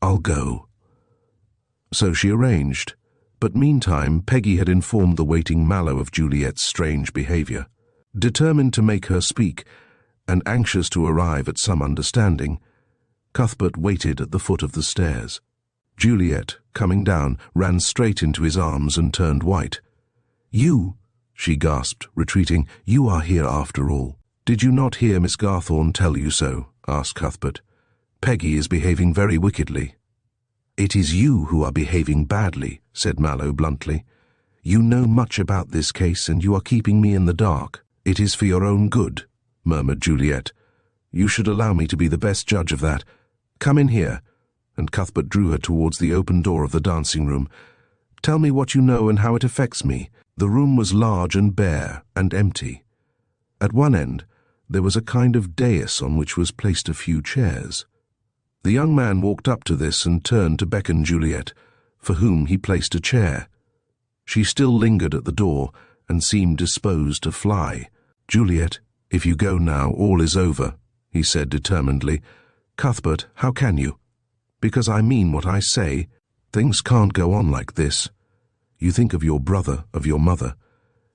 I'll go." So she arranged, but meantime Peggy had informed the waiting Mallow of Juliet's strange behavior. Determined to make her speak, and anxious to arrive at some understanding, Cuthbert waited at the foot of the stairs. Juliet, coming down, ran straight into his arms and turned white. "You," she gasped, retreating, "you are here after all." "Did you not hear Miss Garthorne tell you so?" asked Cuthbert. "Peggy is behaving very wickedly." "It is you who are behaving badly," said Mallow bluntly. "You know much about this case, and you are keeping me in the dark. It is for your own good. murmured Juliet. "You should allow me to be the best judge of that. Come in here," and Cuthbert drew her towards the open door of the dancing room. "Tell me what you know and how it affects me." The room was large and bare and empty. At one end, there was a kind of dais on which was placed a few chairs. The young man walked up to this and turned to beckon Juliet, for whom he placed a chair. She still lingered at the door and seemed disposed to fly. "Juliet, if you go now, all is over," he said determinedly. "Cuthbert, how can you? Because I mean what I say. Things can't go on like this. You think of your brother, of your mother.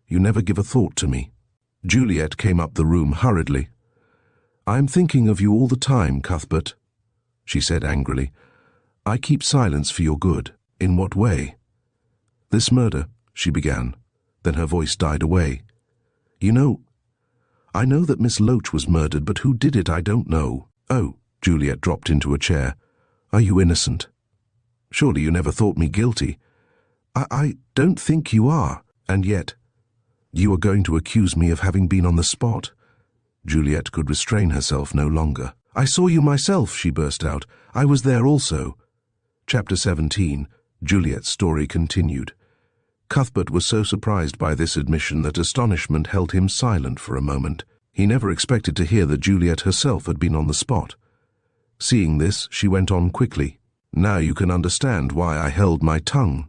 You never give a thought to me." Juliet came up the room hurriedly. "I am thinking of you all the time, Cuthbert," she said angrily. "I keep silence for your good. In what way?" "This murder," she began. Then her voice died away. I know that Miss Loach was murdered, but who did it I don't know." "Oh," Juliet dropped into a chair. "Are you innocent? Surely you never thought me guilty." I don't think you are. And yet, you are going to accuse me of having been on the spot." Juliet could restrain herself no longer. "I saw you myself," she burst out. "I was there also." Chapter 17, Juliet's story continued. Cuthbert was so surprised by this admission that astonishment held him silent for a moment. He never expected to hear that Juliet herself had been on the spot. Seeing this, she went on quickly. "Now you can understand why I held my tongue.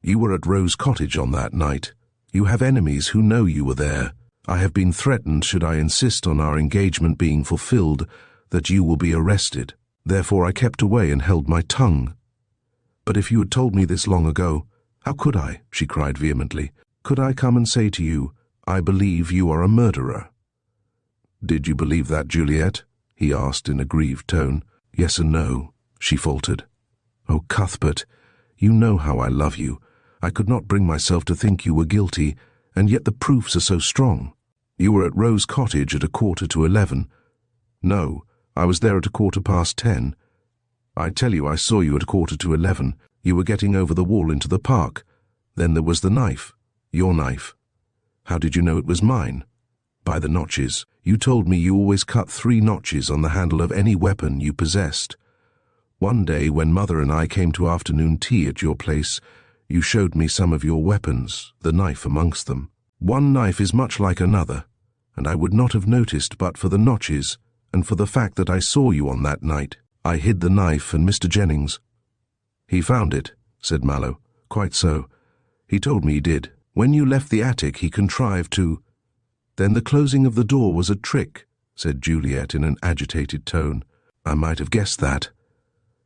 You were at Rose Cottage on that night. You have enemies who know you were there. I have been threatened, should I insist on our engagement being fulfilled, that you will be arrested. Therefore I kept away and held my tongue. But if you had told me this long ago, how could I?" she cried vehemently. "Could I come and say to you, 'I believe you are a murderer'?" "Did you believe that, Juliet?" he asked in a grieved tone. "Yes and no," she faltered. "Oh, Cuthbert, you know how I love you. I could not bring myself to think you were guilty, and yet the proofs are so strong. You were at Rose Cottage at 11:15. No, I was there at 10:15. I tell you I saw you at 11:15. You were getting over the wall into the park. Then there was the knife, your knife. How did you know it was mine? By the notches. You told me you always cut 3 notches on the handle of any weapon you possessed. One day when Mother and I came to afternoon tea at your place, you showed me some of your weapons, the knife amongst them. One knife is much like another, and I would not have noticed but for the notches and for the fact that I saw you on that night. I hid the knife and Mr. Jennings." "He found it," said Mallow. "Quite so. He told me he did. When you left the attic he contrived to—" "Then the closing of the door was a trick," said Juliet in an agitated tone. "I might have guessed that.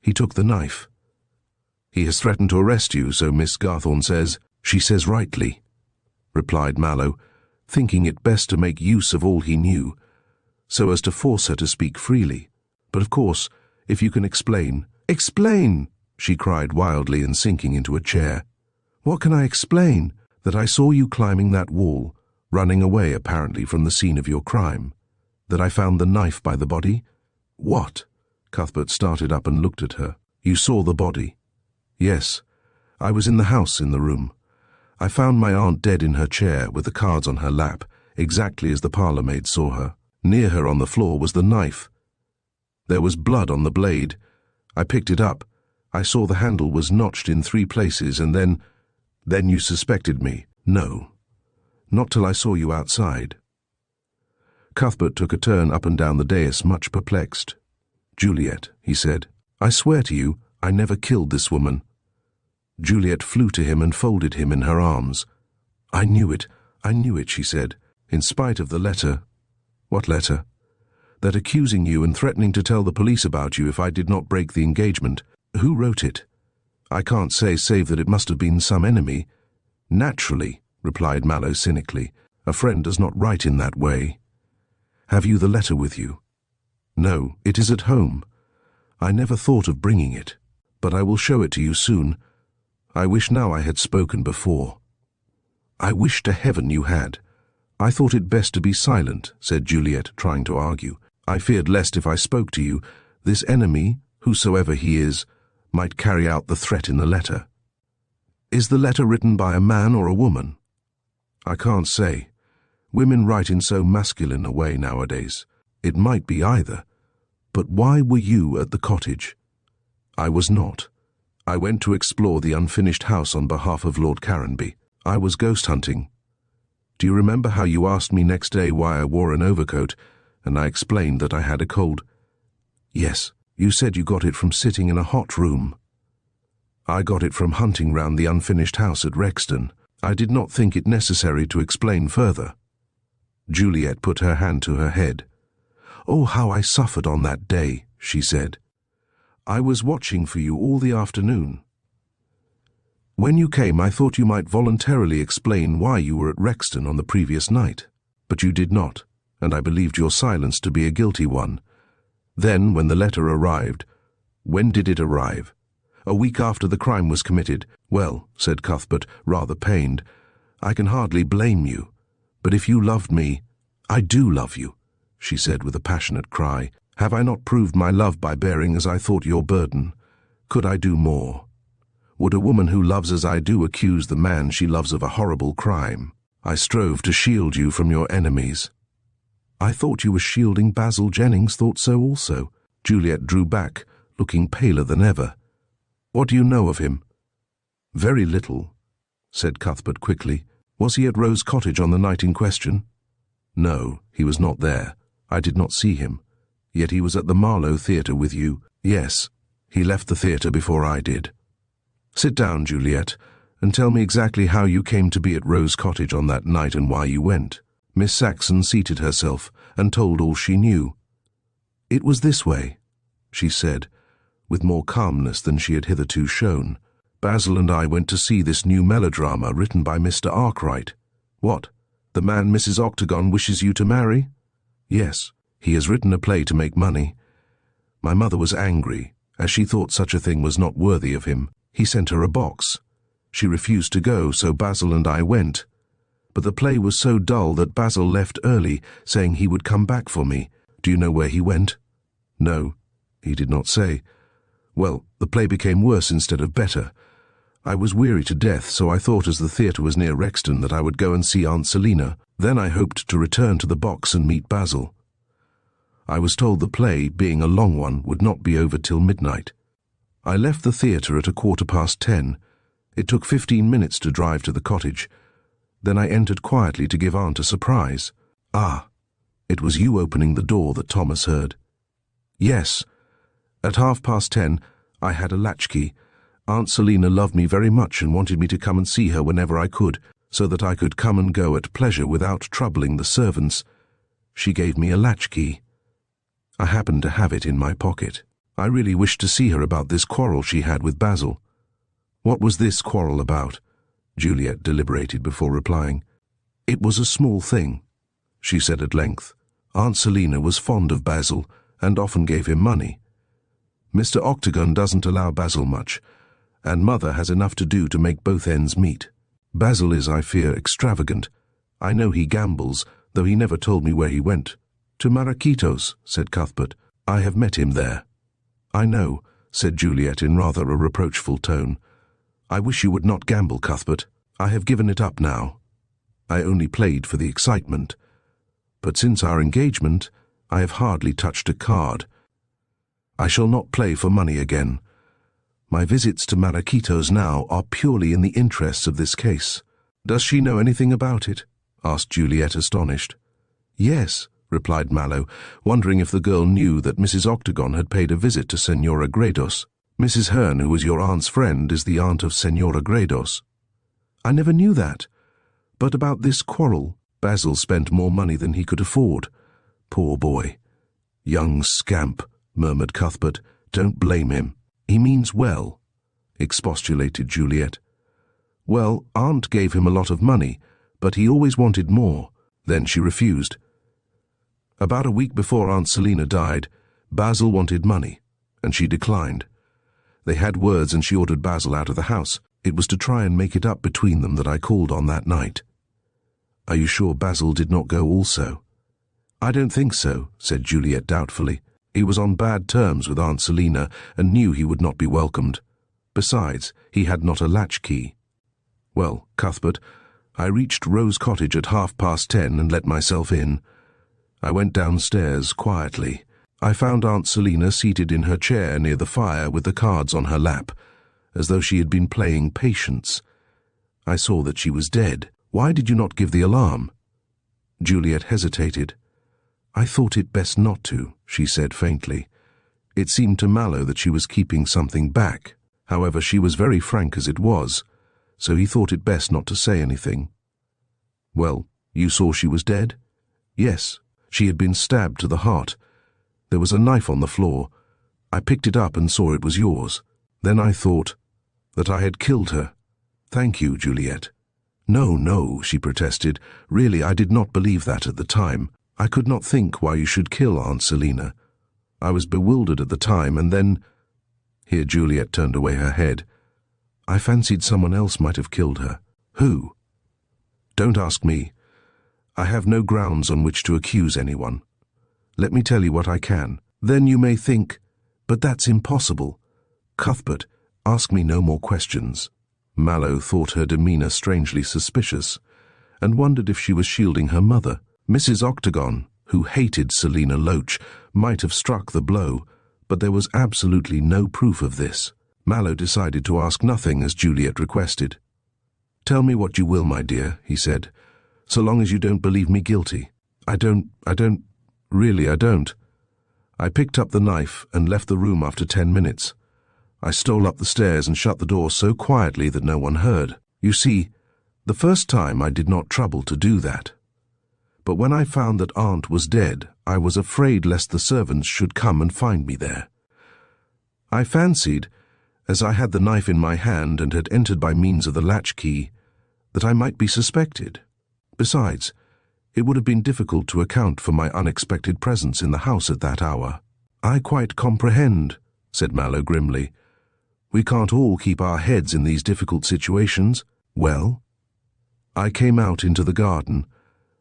He took the knife. He has threatened to arrest you, so Miss Garthorne says." "She says rightly," replied Mallow, thinking it best to make use of all he knew, so as to force her to speak freely. "But of course, if you can explain—" "Explain!" she cried wildly and sinking into a chair. "What can I explain? That I saw you climbing that wall, running away apparently from the scene of your crime. That I found the knife by the body." "What?" Cuthbert started up and looked at her. "You saw the body?" "Yes. I was in the house in the room. I found my aunt dead in her chair with the cards on her lap, exactly as the parlour-maid saw her. Near her on the floor was the knife. There was blood on the blade. I picked it up. I saw the handle was notched in 3 places, and then— Then you suspected me?" "No. Not till I saw you outside." Cuthbert took a turn up and down the dais, much perplexed. "Juliet," he said, "I swear to you, I never killed this woman." Juliet flew to him and folded him in her arms. I knew it, she said, "in spite of the letter." "What letter?" "That accusing you and threatening to tell the police about you if I did not break the engagement. Who wrote it?" "I can't say save that it must have been some enemy." "Naturally," replied Mallow cynically. "A friend does not write in that way." "Have you the letter with you?" "No, it is at home. I never thought of bringing it, but I will show it to you soon. I wish now I had spoken before." "I wish to heaven you had. I thought it best to be silent," said Juliet, trying to argue. "I feared lest if I spoke to you, this enemy, whosoever he is, might carry out the threat in the letter." "Is the letter written by a man or a woman?" "I can't say. Women write in so masculine a way nowadays. It might be either. But why were you at the cottage? I was not. I went to explore the unfinished house on behalf of Lord Caranby. I was ghost hunting. Do you remember how you asked me next day why I wore an overcoat, and I explained that I had a cold? Yes, you said you got it from sitting in a hot room. I got it from hunting round the unfinished house at Rexton. I did not think it necessary to explain further. Juliet put her hand to her head. Oh, how I suffered on that day, she said. I was watching for you all the afternoon. When you came, I thought you might voluntarily explain why you were at Rexton on the previous night, but you did not, and I believed your silence to be a guilty one. Then, when the letter arrived— when did it arrive? A week after the crime was committed. Well, said Cuthbert, rather pained, I can hardly blame you, but if you loved me— I do love you, she said with a passionate cry. Have I not proved my love by bearing as I thought your burden? Could I do more? Would a woman who loves as I do accuse the man she loves of a horrible crime? I strove to shield you from your enemies. I thought you were shielding Basil. Jennings thought so also. Juliet drew back, looking paler than ever. What do you know of him? Very little, said Cuthbert quickly. Was he at Rose Cottage on the night in question? No, he was not there. I did not see him. Yet he was at the Marlow Theatre with you. Yes, he left the theatre before I did. Sit down, Juliet, and tell me exactly how you came to be at Rose Cottage on that night and why you went. Miss Saxon seated herself and told all she knew. It was this way, she said, with more calmness than she had hitherto shown. Basil and I went to see this new melodrama written by Mr. Arkwright. What, the man Mrs. Octagon wishes you to marry? Yes, he has written a play to make money. My mother was angry, as she thought such a thing was not worthy of him. He sent her a box. She refused to go, so Basil and I went. But the play was so dull that Basil left early, saying he would come back for me. Do you know where he went? No, he did not say. Well, the play became worse instead of better. I was weary to death, so I thought as the theatre was near Rexton that I would go and see Aunt Selina. Then I hoped to return to the box and meet Basil. I was told the play, being a long one, would not be over till midnight. I left the theatre at 10:15. It took 15 minutes to drive to the cottage. Then I entered quietly to give Aunt a surprise. Ah, it was you opening the door that Thomas heard. Yes. At 10:30, I had a latchkey. Aunt Selina loved me very much and wanted me to come and see her whenever I could, so that I could come and go at pleasure without troubling the servants. She gave me a latchkey. I happened to have it in my pocket. I really wished to see her about this quarrel she had with Basil. What was this quarrel about? Juliet deliberated before replying. It was a small thing, she said at length. Aunt Selina was fond of Basil and often gave him money. Mr. Octagon doesn't allow Basil much, and Mother has enough to do to make both ends meet. Basil is, I fear, extravagant. I know he gambles, though he never told me where he went. To Maraquitos, said Cuthbert. I have met him there. I know, said Juliet in rather a reproachful tone. I wish you would not gamble, Cuthbert. I have given it up now. I only played for the excitement. But since our engagement, I have hardly touched a card. I shall not play for money again. My visits to Maraquitos now are purely in the interests of this case. Does she know anything about it? Asked Juliet, astonished. Yes, replied Mallow, wondering if the girl knew that Mrs. Octagon had paid a visit to Senora Gredos. Mrs. Hearn, who was your aunt's friend, is the aunt of Senora Gredos. I never knew that. But about this quarrel, Basil spent more money than he could afford. Poor boy. Young scamp, murmured Cuthbert. Don't blame him. He means well, expostulated Juliet. Well, Aunt gave him a lot of money, but he always wanted more. Then she refused. About a week before Aunt Selina died, Basil wanted money, and she declined. They had words and she ordered Basil out of the house. It was to try and make it up between them that I called on that night. Are you sure Basil did not go also? I don't think so, said Juliet doubtfully. He was on bad terms with Aunt Selina and knew he would not be welcomed. Besides, he had not a latchkey. Well, Cuthbert, I reached Rose Cottage at 10:30 and let myself in. I went downstairs quietly. I found Aunt Selina seated in her chair near the fire with the cards on her lap, as though she had been playing patience. I saw that she was dead. "Why did you not give the alarm?" Juliet hesitated. "I thought it best not to," she said faintly. It seemed to Mallow that she was keeping something back. However, she was very frank as it was, so he thought it best not to say anything. "Well, you saw she was dead?" "Yes, she had been stabbed to the heart. There was a knife on the floor. I picked it up and saw it was yours. Then I thought that I had killed her." "Thank you, Juliet." "No, no," she protested. "Really, I did not believe that at the time. I could not think why you should kill Aunt Selina. I was bewildered at the time, and then—" Here Juliet turned away her head. "I fancied someone else might have killed her." "Who?" "Don't ask me. I have no grounds on which to accuse anyone. Let me tell you what I can. Then you may think, but that's impossible. Cuthbert, ask me no more questions." Mallow thought her demeanour strangely suspicious, and wondered if she was shielding her mother. Mrs. Octagon, who hated Selina Loach, might have struck the blow, but there was absolutely no proof of this. Mallow decided to ask nothing as Juliet requested. "Tell me what you will, my dear," he said, "so long as you don't believe me guilty." I don't. Really, I don't. I picked up the knife and left the room after 10 minutes. I stole up the stairs and shut the door so quietly that no one heard. You see, the first time I did not trouble to do that. But when I found that Aunt was dead, I was afraid lest the servants should come and find me there. I fancied, as I had the knife in my hand and had entered by means of the latchkey, that I might be suspected. Besides, it would have been difficult to account for my unexpected presence in the house at that hour. "I quite comprehend," said Mallow grimly. "We can't all keep our heads in these difficult situations. Well?" "I came out into the garden.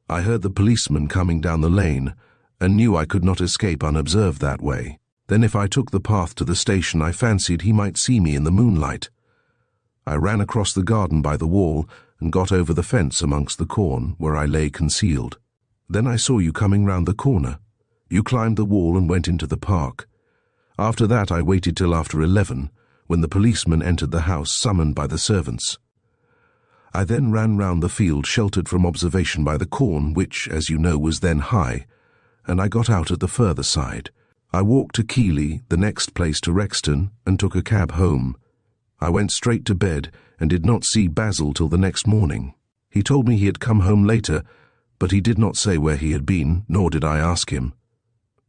I heard the policeman coming down the lane, and knew I could not escape unobserved that way. Then if I took the path to the station, I fancied he might see me in the moonlight. I ran across the garden by the wall and got over the fence amongst the corn, where I lay concealed. Then I saw you coming round the corner. You climbed the wall and went into the park. After that I waited till after 11, when the policeman entered the house summoned by the servants. I then ran round the field sheltered from observation by the corn, which, as you know, was then high, and I got out at the further side. I walked to Keighley, the next place to Rexton, and took a cab home. I went straight to bed and did not see Basil till the next morning. He told me he had come home later, but he did not say where he had been, nor did I ask him.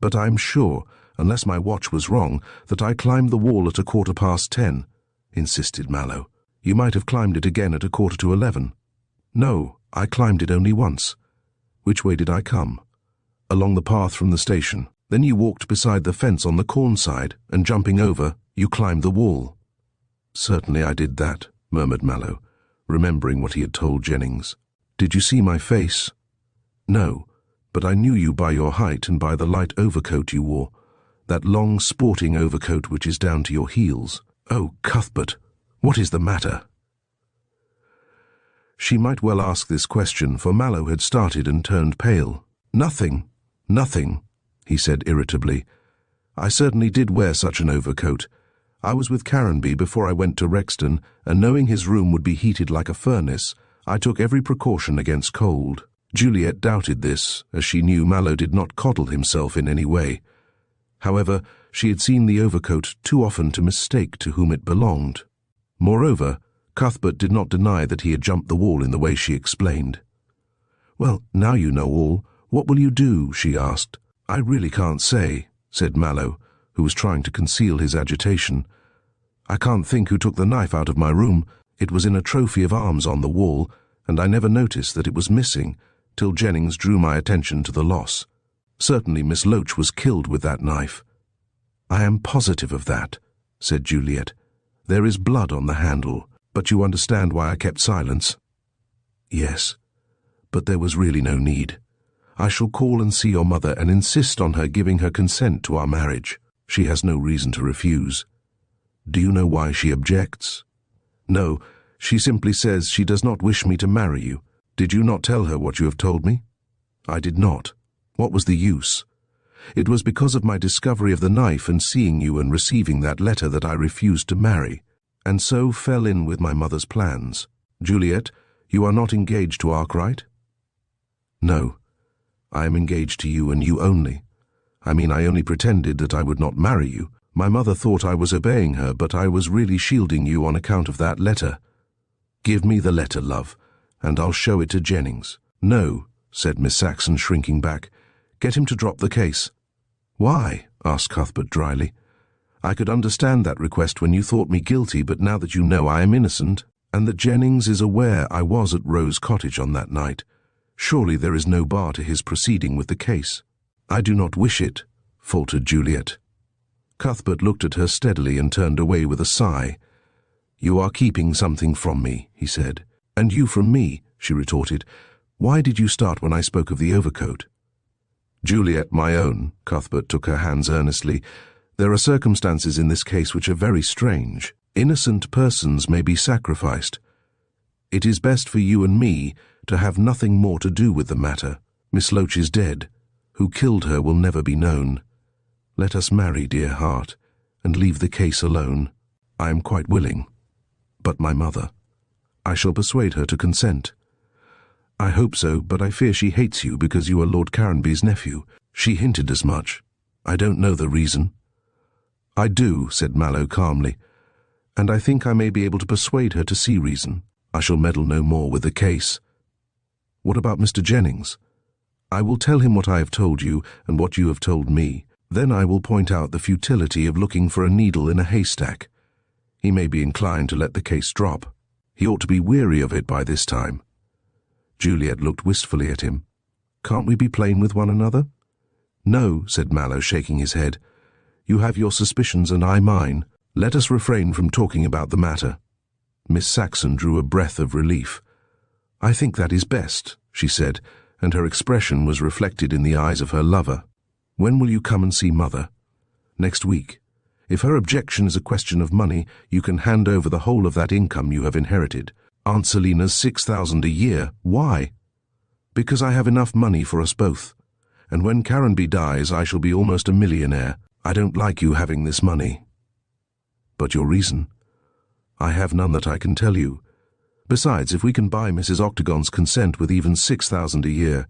But I am sure, unless my watch was wrong, that I climbed the wall at 10:15, insisted Mallow. "You might have climbed it again at 11:15. "No, I climbed it only once." "Which way did I come?" "Along the path from the station. Then you walked beside the fence on the corn side, and jumping over, you climbed the wall." "Certainly I did that," murmured Mallow, remembering what he had told Jennings. "Did you see my face?" "No, but I knew you by your height and by the light overcoat you wore, that long sporting overcoat which is down to your heels. Oh, Cuthbert, what is the matter?" She might well ask this question, for Mallow had started and turned pale. "Nothing, nothing," he said irritably. "I certainly did wear such an overcoat. I was with Caranby before I went to Rexton, and knowing his room would be heated like a furnace, I took every precaution against cold." Juliet doubted this, as she knew Mallow did not coddle himself in any way. However, she had seen the overcoat too often to mistake to whom it belonged. Moreover, Cuthbert did not deny that he had jumped the wall in the way she explained. "Well, now you know all, what will you do?" she asked. "I really can't say," said Mallow, who was trying to conceal his agitation. "I can't think who took the knife out of my room. It was in a trophy of arms on the wall, and I never noticed that it was missing till Jennings drew my attention to the loss. Certainly Miss Loach was killed with that knife." "I am positive of that," said Juliet. "There is blood on the handle, but you understand why I kept silence?" "Yes, but there was really no need. I shall call and see your mother and insist on her giving her consent to our marriage. She has no reason to refuse." "Do you know why she objects?" "No, she simply says she does not wish me to marry you. Did you not tell her what you have told me? I did not. What was the use? It was because of my discovery of the knife and seeing you and receiving that letter that I refused to marry, and so fell in with my mother's plans. Juliet, you are not engaged to Arkwright? No. I am engaged to you and you only. I only pretended that I would not marry you. My mother thought I was obeying her, but I was really shielding you on account of that letter. Give me the letter, love, and I'll show it to Jennings. No, said Miss Saxon, shrinking back. Get him to drop the case. Why? Asked Cuthbert dryly. I could understand that request when you thought me guilty, but now that you know I am innocent, and that Jennings is aware I was at Rose Cottage on that night, surely there is no bar to his proceeding with the case. I do not wish it, faltered Juliet. Cuthbert looked at her steadily and turned away with a sigh. You are keeping something from me, he said. And you from me, she retorted. Why did you start when I spoke of the overcoat? Juliet, my own, Cuthbert took her hands earnestly. There are circumstances in this case which are very strange. Innocent persons may be sacrificed. It is best for you and me to have nothing more to do with the matter. Miss Loach is dead. Who killed her will never be known. Let us marry, dear heart, and leave the case alone. I am quite willing. But my mother. I shall persuade her to consent. I hope so, but I fear she hates you because you are Lord Caranby's nephew. She hinted as much. I don't know the reason. I do, said Mallow calmly, and I think I may be able to persuade her to see reason. I shall meddle no more with the case. What about Mr. Jennings? I will tell him what I have told you and what you have told me. Then I will point out the futility of looking for a needle in a haystack. He may be inclined to let the case drop. He ought to be weary of it by this time. Juliet looked wistfully at him. Can't we be plain with one another? No, said Mallow, shaking his head. You have your suspicions and I mine. Let us refrain from talking about the matter. Miss Saxon drew a breath of relief. I think that is best, she said, and her expression was reflected in the eyes of her lover. When will you come and see Mother? Next week. If her objection is a question of money, you can hand over the whole of that income you have inherited. Aunt Selina's 6,000 a year. Why? Because I have enough money for us both. And when Caranby dies, I shall be almost a millionaire. I don't like you having this money. But your reason? I have none that I can tell you. Besides, if we can buy Mrs. Octagon's consent with even 6,000 a year,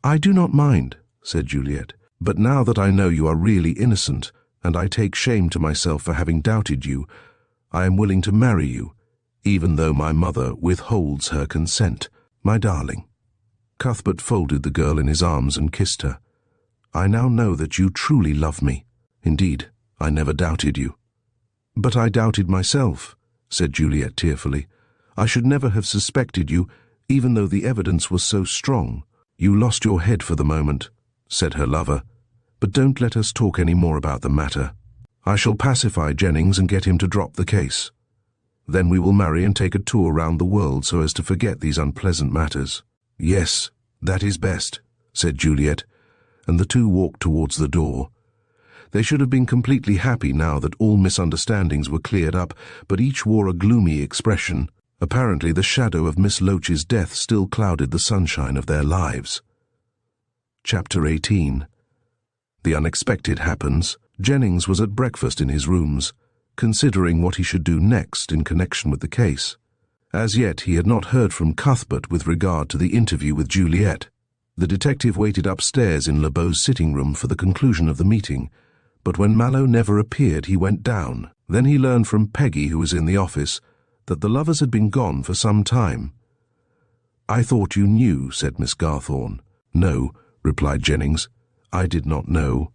I do not mind, said Juliet. But now that I know you are really innocent, and I take shame to myself for having doubted you, I am willing to marry you, even though my mother withholds her consent. My darling. Cuthbert folded the girl in his arms and kissed her. I now know that you truly love me. Indeed, I never doubted you. But I doubted myself, said Juliet tearfully. I should never have suspected you, even though the evidence was so strong. You lost your head for the moment, said her lover. But don't let us talk any more about the matter. I shall pacify Jennings and get him to drop the case. Then we will marry and take a tour round the world so as to forget these unpleasant matters. Yes, that is best, said Juliet, and the two walked towards the door. They should have been completely happy now that all misunderstandings were cleared up, but each wore a gloomy expression. Apparently the shadow of Miss Loach's death still clouded the sunshine of their lives. Chapter 18. The unexpected happens. Jennings was at breakfast in his rooms, considering what he should do next in connection with the case. As yet he had not heard from Cuthbert with regard to the interview with Juliet. The detective waited upstairs in LeBeau's sitting room for the conclusion of the meeting, but when Mallow never appeared he went down. Then he learned from Peggy, who was in the office, that the lovers had been gone for some time. I thought you knew, said Miss Garthorne. No, replied Jennings. I did not know.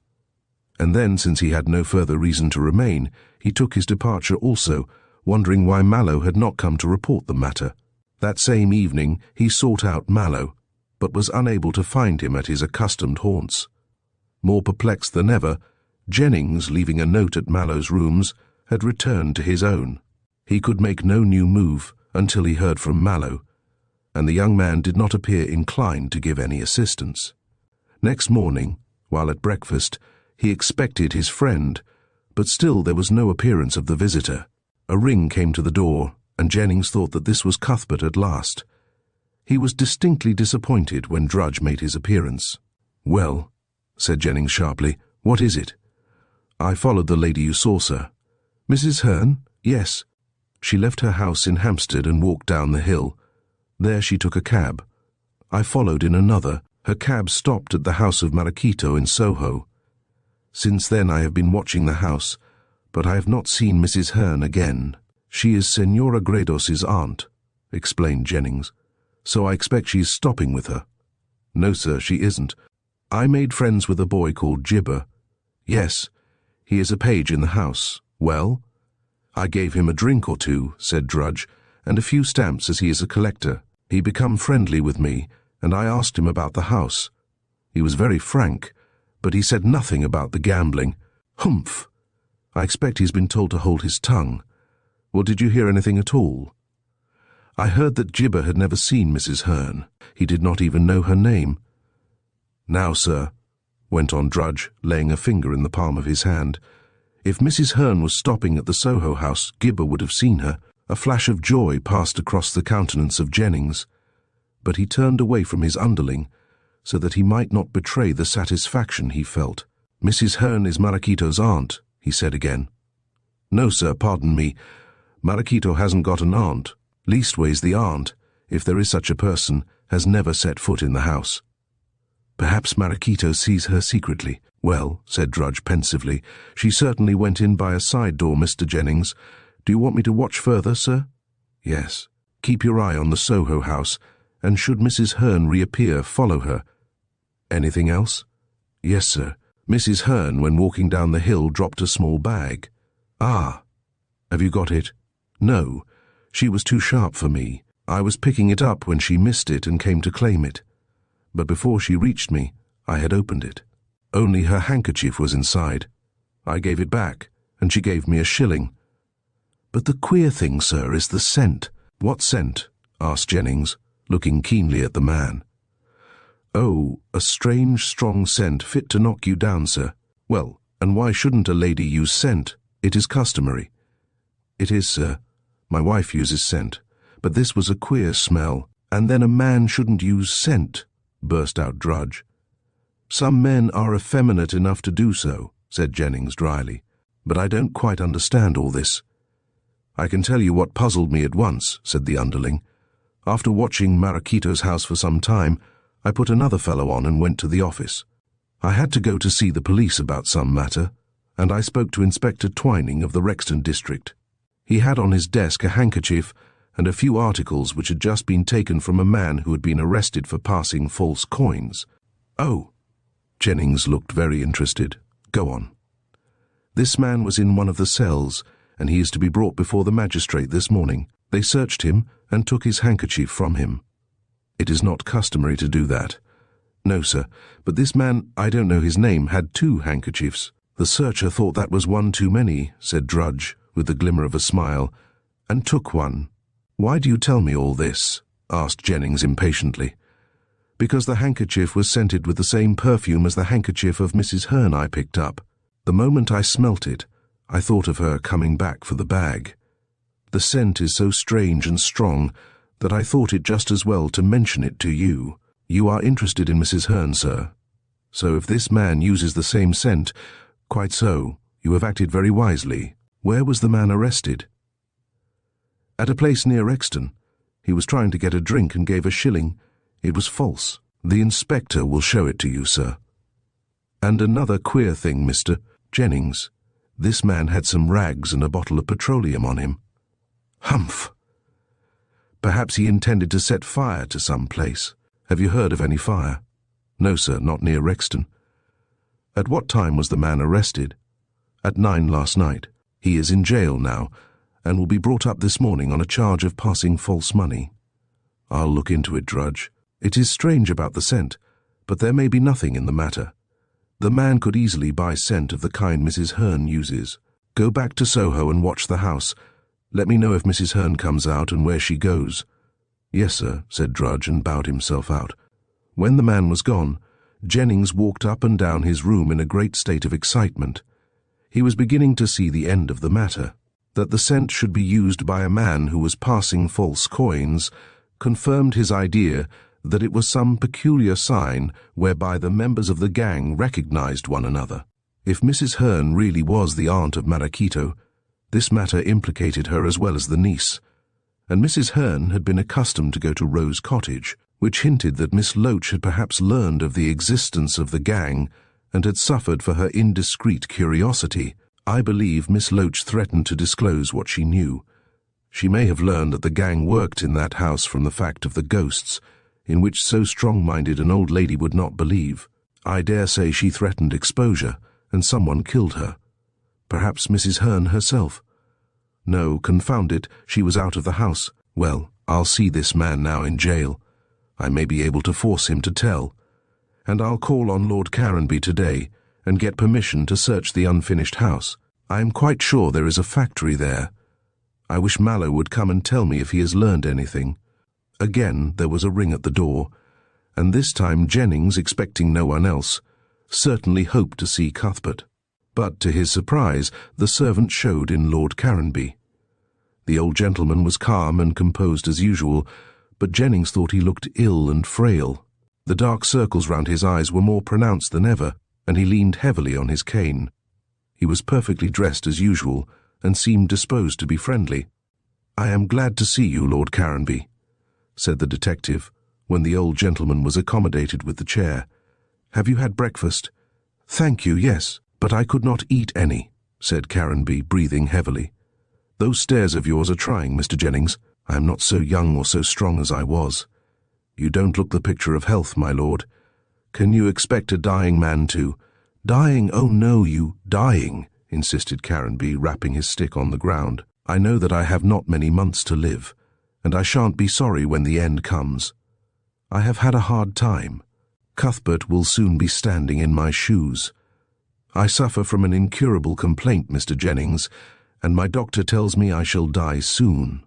And then, since he had no further reason to remain, he took his departure also, wondering why Mallow had not come to report the matter. That same evening he sought out Mallow, but was unable to find him at his accustomed haunts. More perplexed than ever, Jennings, leaving a note at Mallow's rooms, had returned to his own. He could make no new move until he heard from Mallow, and the young man did not appear inclined to give any assistance. Next morning, while at breakfast, he expected his friend, but still there was no appearance of the visitor. A ring came to the door, and Jennings thought that this was Cuthbert at last. He was distinctly disappointed when Drudge made his appearance. "Well," said Jennings sharply, "what is it?" "I followed the lady you saw, sir." "Mrs. Hearn?" "Yes. She left her house in Hampstead and walked down the hill. There she took a cab. I followed in another. Her cab stopped at the house of Marachito in Soho. Since then I have been watching the house, but I have not seen Mrs. Hearn again." "She is Senora Gredos's aunt," explained Jennings, "so I expect she is stopping with her." "No, sir, she isn't. I made friends with a boy called Gibber." "Yes, he is a page in the house. Well?" "I gave him a drink or two," said Drudge, "and a few stamps as he is a collector. He became friendly with me, and I asked him about the house. He was very frank, but he said nothing about the gambling." "Humph! I expect he's been told to hold his tongue. Well, did you hear anything at all?" "I heard that Gibber had never seen Mrs. Hearn. He did not even know her name." "Now, sir," went on Drudge, laying a finger in the palm of his hand, "if Mrs. Hearn was stopping at the Soho house, Gibber would have seen her." A flash of joy passed across the countenance of Jennings, but he turned away from his underling so that he might not betray the satisfaction he felt. "Mrs. Hearn is Marachito's aunt," he said again. "No, sir, pardon me. Marachito hasn't got an aunt. Leastways the aunt, if there is such a person, has never set foot in the house." "Perhaps Marachito sees her secretly." "Well," said Drudge pensively, "she certainly went in by a side door, Mr. Jennings. Do you want me to watch further, sir?" "Yes. Keep your eye on the Soho house, and should Mrs. Hearn reappear, follow her." "Anything else?" "Yes, sir. Mrs. Hearn, when walking down the hill, dropped a small bag." "Ah. Have you got it?" "No. She was too sharp for me. I was picking it up when she missed it and came to claim it. But before she reached me, I had opened it. Only her handkerchief was inside. I gave it back, and she gave me a shilling." "But the queer thing, sir, is the scent." "What scent?" asked Jennings, looking keenly at the man. "Oh, a strange, strong scent fit to knock you down, sir." "Well, and why shouldn't a lady use scent? It is customary." "It is, sir. My wife uses scent. But this was a queer smell. And then a man shouldn't use scent," burst out Drudge. "Some men are effeminate enough to do so," said Jennings dryly. "But I don't quite understand all this." "I can tell you what puzzled me at once," said the underling. "After watching Marachito's house for some time, I put another fellow on and went to the office. I had to go to see the police about some matter, and I spoke to Inspector Twining of the Rexton district. He had on his desk a handkerchief and a few articles which had just been taken from a man who had been arrested for passing false coins." "Oh." Jennings looked very interested. "Go on." "This man was in one of the cells, and he is to be brought before the magistrate this morning. They searched him and took his handkerchief from him." "It is not customary to do that." "No, sir, but this man, I don't know his name, had 2 handkerchiefs. The searcher thought that was one too many," said Drudge, with the glimmer of a smile, "and took one." "Why do you tell me all this?" asked Jennings impatiently. "Because the handkerchief was scented with the same perfume as the handkerchief of Mrs. Hearn I picked up. The moment I smelt it, I thought of her coming back for the bag. The scent is so strange and strong that I thought it just as well to mention it to you. You are interested in Mrs. Hearn, sir. So if this man uses the same scent, quite so, you have acted very wisely. Where was the man arrested?" "At a place near Rexton. He was trying to get a drink and gave a shilling. It was false. The inspector will show it to you, sir. And another queer thing, Mr. Jennings. This man had some rags and a bottle of petroleum on him." "Humph! Perhaps he intended to set fire to some place. Have you heard of any fire?" "No, sir, not near Rexton." "At what time was the man arrested?" "At 9 last night. He is in jail now, and will be brought up this morning on a charge of passing false money." "I'll look into it, Drudge. It is strange about the scent, but there may be nothing in the matter. The man could easily buy scent of the kind Mrs. Hearn uses. Go back to Soho and watch the house. Let me know if Mrs. Hearn comes out and where she goes." "Yes, sir," said Drudge, and bowed himself out. When the man was gone, Jennings walked up and down his room in a great state of excitement. He was beginning to see the end of the matter. That the scent should be used by a man who was passing false coins confirmed his idea that it was some peculiar sign whereby the members of the gang recognized one another. If Mrs. Hearn really was the aunt of Marachito, this matter implicated her as well as the niece, and Mrs. Hearn had been accustomed to go to Rose Cottage, which hinted that Miss Loach had perhaps learned of the existence of the gang and had suffered for her indiscreet curiosity. I believe Miss Loach threatened to disclose what she knew. She may have learned that the gang worked in that house from the fact of the ghosts, in which so strong-minded an old lady would not believe. I dare say she threatened exposure, and someone killed her. Perhaps Mrs. Hearn herself. No, confound it, she was out of the house. Well, I'll see this man now in jail. I may be able to force him to tell. And I'll call on Lord Caranby today and get permission to search the unfinished house. I am quite sure there is a factory there. I wish Mallow would come and tell me if he has learned anything. Again there was a ring at the door, and this time Jennings, expecting no one else, certainly hoped to see Cuthbert. But to his surprise, the servant showed in Lord Caranby. The old gentleman was calm and composed as usual, but Jennings thought he looked ill and frail. The dark circles round his eyes were more pronounced than ever, and he leaned heavily on his cane. He was perfectly dressed as usual, and seemed disposed to be friendly. "I am glad to see you, Lord Caranby," said the detective, when the old gentleman was accommodated with the chair. "Have you had breakfast?" "Thank you, yes, but I could not eat any," said Caranby, breathing heavily. "Those stairs of yours are trying, Mr. Jennings. I am not so young or so strong as I was. You don't look the picture of health, my lord. Can you expect a dying man to—" "Dying? Oh no, you dying," insisted Caranby, rapping his stick on the ground. "I know that I have not many months to live, and I shan't be sorry when the end comes. I have had a hard time. Cuthbert will soon be standing in my shoes. I suffer from an incurable complaint, Mr. Jennings, and my doctor tells me I shall die soon."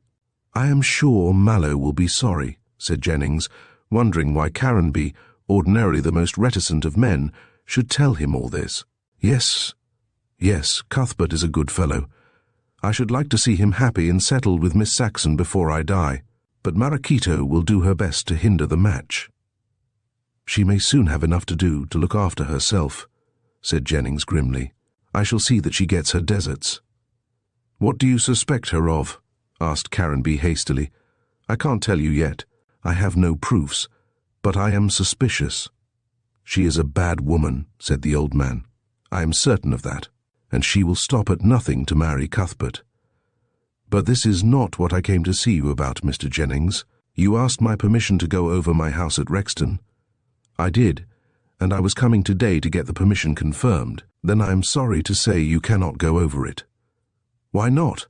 "I am sure Mallow will be sorry," said Jennings, wondering why Caranby, ordinarily the most reticent of men, should tell him all this. Yes, Cuthbert is a good fellow. I should like to see him happy and settled with Miss Saxon before I die, but Marachito will do her best to hinder the match." "She may soon have enough to do to look after herself," said Jennings grimly. "I shall see that she gets her deserts." "What do you suspect her of?" asked Caranby hastily. "I can't tell you yet. I have no proofs, but I am suspicious." "She is a bad woman," said the old man. "I am certain of that, and she will stop at nothing to marry Cuthbert. But this is not what I came to see you about, Mr. Jennings. You asked my permission to go over my house at Rexton. I did, and I was coming today to get the permission confirmed. Then I am sorry to say you cannot go over it." "Why not?"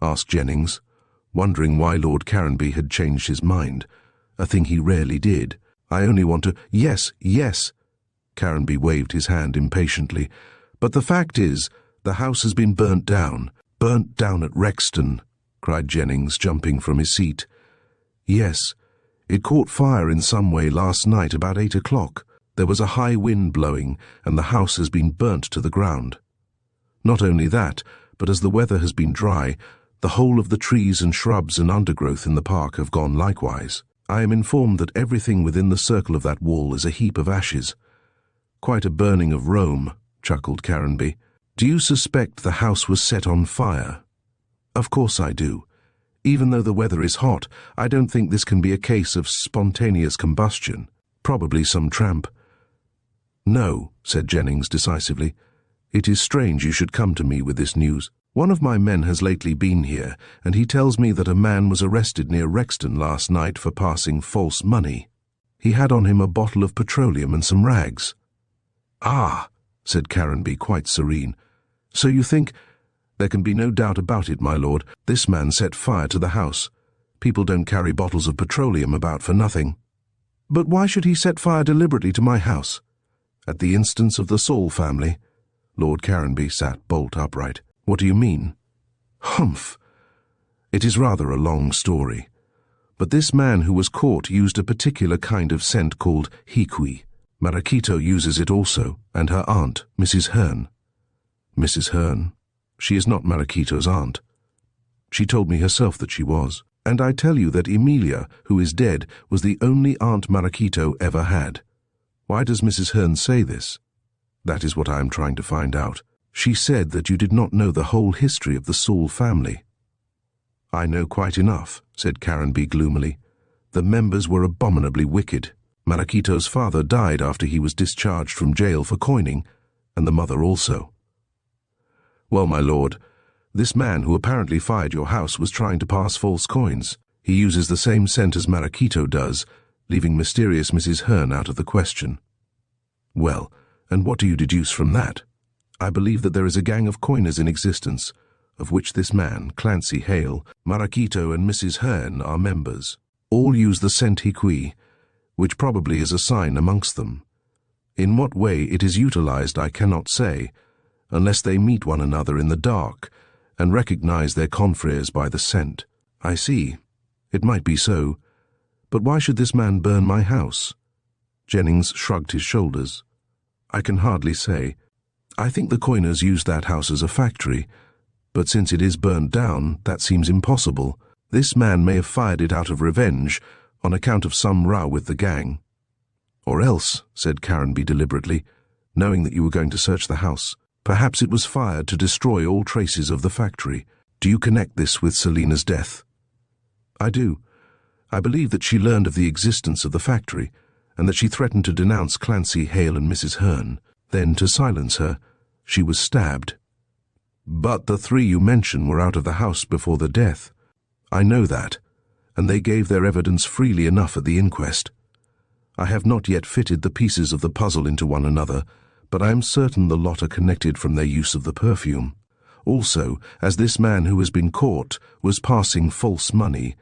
asked Jennings, wondering why Lord Caranby had changed his mind, a thing he rarely did. "I only want to—" Yes. Caranby waved his hand impatiently. "But the fact is, the house has been burnt down. Burnt down at Rexton," cried Jennings, jumping from his seat. "Yes, it caught fire in some way last night about 8 o'clock. There was a high wind blowing, and the house has been burnt to the ground. Not only that, but as the weather has been dry, the whole of the trees and shrubs and undergrowth in the park have gone likewise. I am informed that everything within the circle of that wall is a heap of ashes. Quite a burning of Rome," chuckled Caranby. "Do you suspect the house was set on fire?" "Of course I do. Even though the weather is hot, I don't think this can be a case of spontaneous combustion. Probably some tramp." "No," said Jennings decisively. "It is strange you should come to me with this news. One of my men has lately been here, and he tells me that a man was arrested near Rexton last night for passing false money. He had on him a bottle of petroleum and some rags." "Ah," said Caranby, quite serene. "So you think—" "There can be no doubt about it, my lord. This man set fire to the house. People don't carry bottles of petroleum about for nothing." "But why should he set fire deliberately to my house?" "At the instance of the Saul family." Lord Caranby sat bolt upright. "What do you mean?" "Humph! It is rather a long story. But this man who was caught used a particular kind of scent called hiqui. Marachito uses it also, and her aunt, Mrs. Hearn." "Mrs. Hearn? She is not Marachito's aunt." "She told me herself that she was. And I tell you that Emilia, who is dead, was the only Aunt Marachito ever had. Why does Mrs. Hearn say this? That is what I am trying to find out. She said that you did not know the whole history of the Saul family. I know quite enough, said Caranby gloomily. The members were abominably wicked. Marachito's father died after he was discharged from jail for coining, and the mother also. Well, my lord, this man who apparently fired your house was trying to pass false coins. He uses the same scent as Marachito does, leaving mysterious Mrs. Hearn out of the question. Well, and what do you deduce from that? I believe that there is a gang of coiners in existence, of which this man, Clancy Hale, Marachito and Mrs. Hearn are members. All use the scent hiqui, which probably is a sign amongst them. In what way it is utilized I cannot say, unless they meet one another in the dark and recognize their confreres by the scent. I see. It might be so. But why should this man burn my house? Jennings shrugged his shoulders. I can hardly say. I think the coiners used that house as a factory, but since it is burned down, that seems impossible. This man may have fired it out of revenge, on account of some row with the gang. Or else, said Caranby deliberately, knowing that you were going to search the house, perhaps it was fired to destroy all traces of the factory. Do you connect this with Selina's death? I do. I believe that she learned of the existence of the factory, and that she threatened to denounce Clancy, Hale and Mrs. Hearn. Then, to silence her, she was stabbed. But the three you mention were out of the house before the death. I know that, and they gave their evidence freely enough at the inquest. I have not yet fitted the pieces of the puzzle into one another, but I am certain the lot are connected from their use of the perfume. Also, as this man who has been caught was passing false money,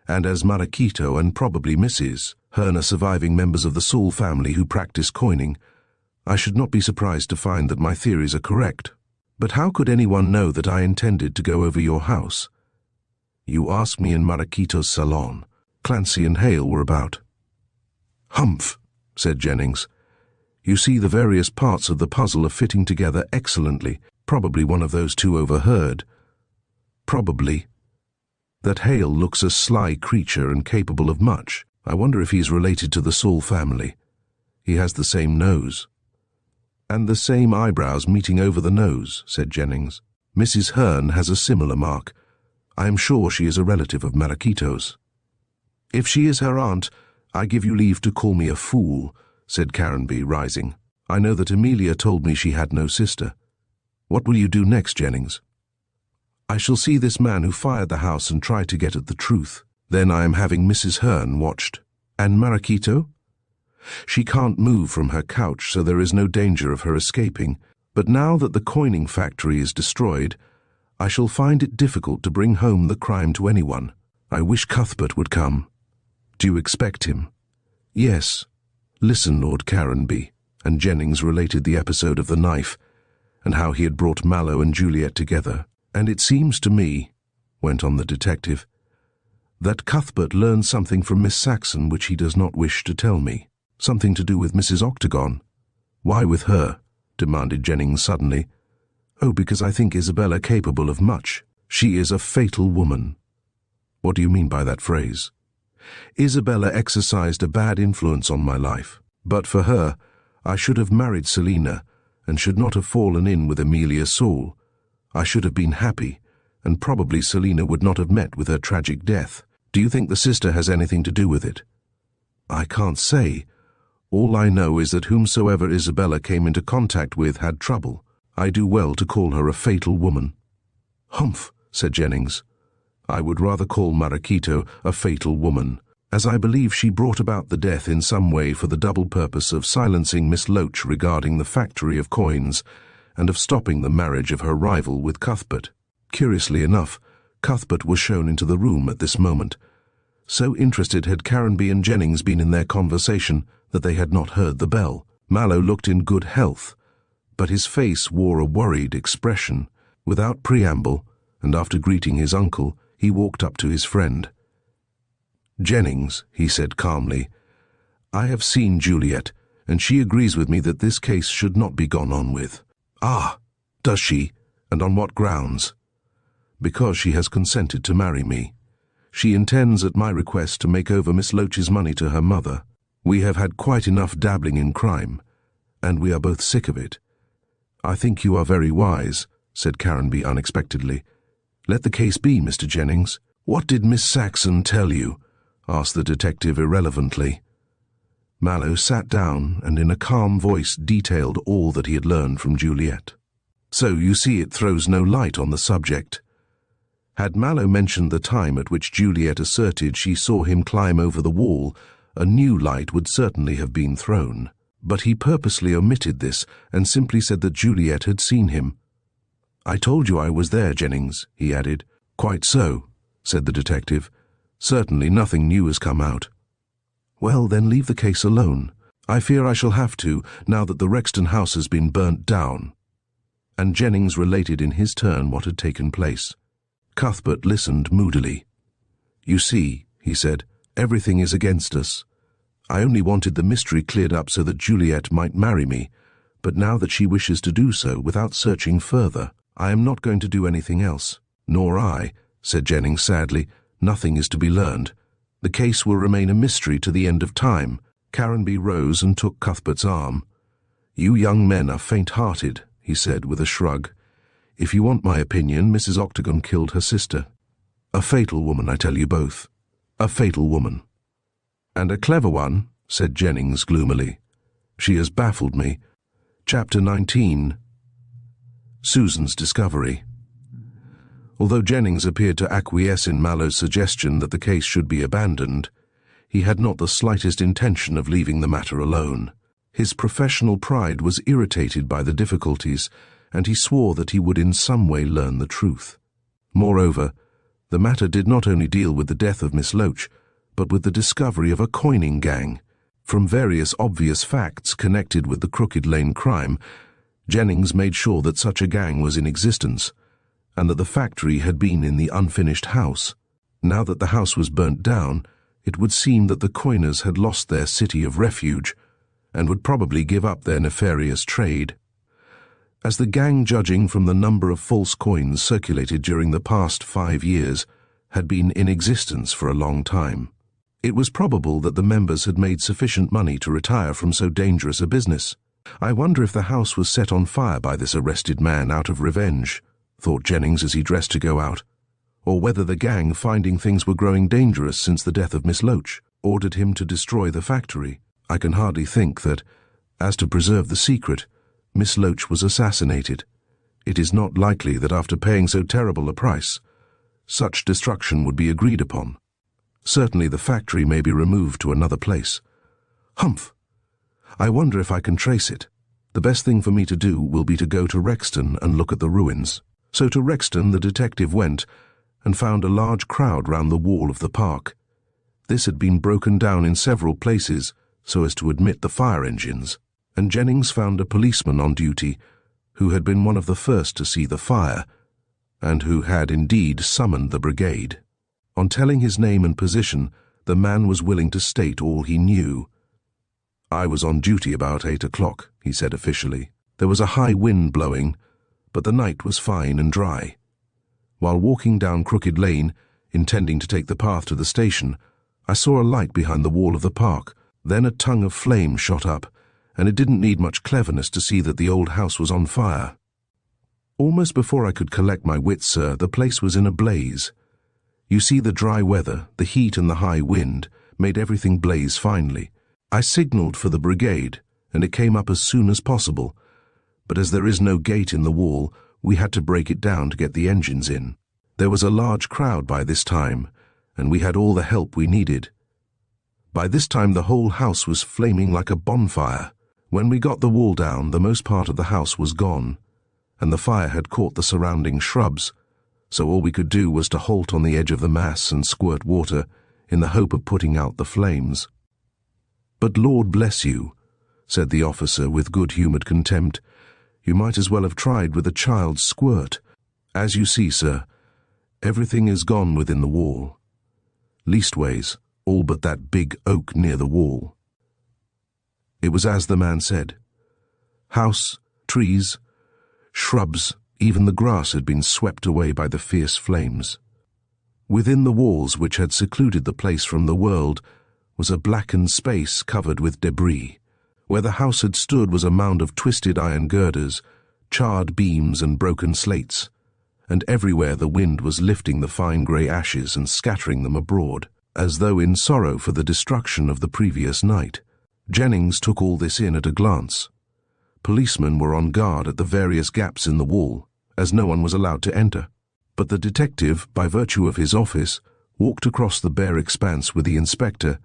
and as Marachito and probably Mrs. Hearn are surviving members of the Saul family who practice coining, I should not be surprised to find that my theories are correct. But how could anyone know that I intended to go over your house? You asked me in Marachito's salon. Clancy and Hale were about. Humph, said Jennings. You see, the various parts of the puzzle are fitting together excellently. Probably one of those two overheard. Probably. That Hale looks a sly creature and capable of much. I wonder if he is related to the Saul family. He has the same nose. And the same eyebrows meeting over the nose, said Jennings. Mrs. Hearn has a similar mark. I am sure she is a relative of Marachito's. If she is her aunt, I give you leave to call me a fool, said Caranby, rising. I know that Emilia told me she had no sister. What will you do next, Jennings? I shall see this man who fired the house and try to get at the truth. Then I am having Mrs. Hearn watched. And Marachito? She can't move from her couch, so there is no danger of her escaping. But now that the coining factory is destroyed, I shall find it difficult to bring home the crime to anyone. I wish Cuthbert would come. Do you expect him? Yes. Listen, Lord Caranby. And Jennings related the episode of the knife, and how he had brought Mallow and Juliet together. And it seems to me, went on the detective, that Cuthbert learned something from Miss Saxon which he does not wish to tell me. Something to do with Mrs. Octagon. Why with her? Demanded Jennings suddenly. Oh, because I think Isabella capable of much. She is a fatal woman. What do you mean by that phrase? Isabella exercised a bad influence on my life. But for her, I should have married Selina, and should not have fallen in with Emilia Saul. I should have been happy, and probably Selina would not have met with her tragic death. Do you think the sister has anything to do with it? I can't say. All I know is that whomsoever Isabella came into contact with had trouble. I do well to call her a fatal woman. Humph, said Jennings. I would rather call Marachito a fatal woman, as I believe she brought about the death in some way for the double purpose of silencing Miss Loach regarding the factory of coins, and of stopping the marriage of her rival with Cuthbert. Curiously enough, Cuthbert was shown into the room at this moment. So interested had Caranby and Jennings been in their conversation that they had not heard the bell. Mallow looked in good health, but his face wore a worried expression. Without preamble, and after greeting his uncle, he walked up to his friend. Jennings, he said calmly, I have seen Juliet, and she agrees with me that this case should not be gone on with. Ah, does she? And on what grounds? Because she has consented to marry me. She intends, at my request, to make over Miss Loach's money to her mother. We have had quite enough dabbling in crime, and we are both sick of it." "I think you are very wise," said Caranby unexpectedly. "Let the case be, Mr. Jennings." "What did Miss Saxon tell you?" asked the detective irrelevantly. Mallow sat down and in a calm voice detailed all that he had learned from Juliet. "So you see it throws no light on the subject." Had Mallow mentioned the time at which Juliet asserted she saw him climb over the wall, a new light would certainly have been thrown. But he purposely omitted this and simply said that Juliet had seen him. "I told you I was there, Jennings," he added. "Quite so," said the detective. "Certainly nothing new has come out." "Well, then leave the case alone. I fear I shall have to, now that the Rexton house has been burnt down." And Jennings related in his turn what had taken place. Cuthbert listened moodily. "You see," he said, "everything is against us. I only wanted the mystery cleared up so that Juliet might marry me, but now that she wishes to do so without searching further, I am not going to do anything else." "Nor I," said Jennings sadly. "Nothing is to be learned. The case will remain a mystery to the end of time." Caranby rose and took Cuthbert's arm. "You young men are faint-hearted," he said with a shrug. "If you want my opinion, Mrs. Octagon killed her sister. A fatal woman, I tell you both. A fatal woman." "And a clever one," said Jennings gloomily. "She has baffled me." Chapter 19. Susan's Discovery. Although Jennings appeared to acquiesce in Mallow's suggestion that the case should be abandoned, he had not the slightest intention of leaving the matter alone. His professional pride was irritated by the difficulties, and he swore that he would in some way learn the truth. Moreover, the matter did not only deal with the death of Miss Loach, but with the discovery of a coining gang. From various obvious facts connected with the Crooked Lane crime, Jennings made sure that such a gang was in existence, and that the factory had been in the unfinished house. Now that the house was burnt down, it would seem that the coiners had lost their city of refuge, and would probably give up their nefarious trade. As the gang, judging from the number of false coins circulated during the past 5 years, had been in existence for a long time, it was probable that the members had made sufficient money to retire from so dangerous a business. "I wonder if the house was set on fire by this arrested man out of revenge," thought Jennings as he dressed to go out, "or whether the gang, finding things were growing dangerous since the death of Miss Loach, ordered him to destroy the factory. I can hardly think that, as to preserve the secret, Miss Loach was assassinated. It is not likely that after paying so terrible a price, such destruction would be agreed upon. Certainly the factory may be removed to another place. Humph! I wonder if I can trace it. The best thing for me to do will be to go to Rexton and look at the ruins." So to Rexton the detective went, and found a large crowd round the wall of the park. This had been broken down in several places so as to admit the fire engines, and Jennings found a policeman on duty who had been one of the first to see the fire, and who had indeed summoned the brigade. On telling his name and position, the man was willing to state all he knew. "I was on duty about 8 o'clock, he said officially. "There was a high wind blowing, but the night was fine and dry. While walking down Crooked Lane, intending to take the path to the station, I saw a light behind the wall of the park. Then a tongue of flame shot up, and it didn't need much cleverness to see that the old house was on fire. Almost before I could collect my wits, sir, the place was in a blaze. You see, the dry weather, the heat and the high wind, made everything blaze finely. I signalled for the brigade, and it came up as soon as possible, but as there is no gate in the wall, we had to break it down to get the engines in. There was a large crowd by this time, and we had all the help we needed. By this time the whole house was flaming like a bonfire. When we got the wall down, the most part of the house was gone, and the fire had caught the surrounding shrubs, so all we could do was to halt on the edge of the mass and squirt water, in the hope of putting out the flames." "But Lord bless you," said the officer with good-humoured contempt, "you might as well have tried with a child's squirt. As you see, sir, everything is gone within the wall. Leastways, all but that big oak near the wall." It was as the man said. House, trees, shrubs, even the grass had been swept away by the fierce flames. Within the walls which had secluded the place from the world was a blackened space covered with debris. Where the house had stood was a mound of twisted iron girders, charred beams and broken slates, and everywhere the wind was lifting the fine grey ashes and scattering them abroad, as though in sorrow for the destruction of the previous night. Jennings took all this in at a glance. Policemen were on guard at the various gaps in the wall, as no one was allowed to enter. But the detective, by virtue of his office, walked across the bare expanse with the inspector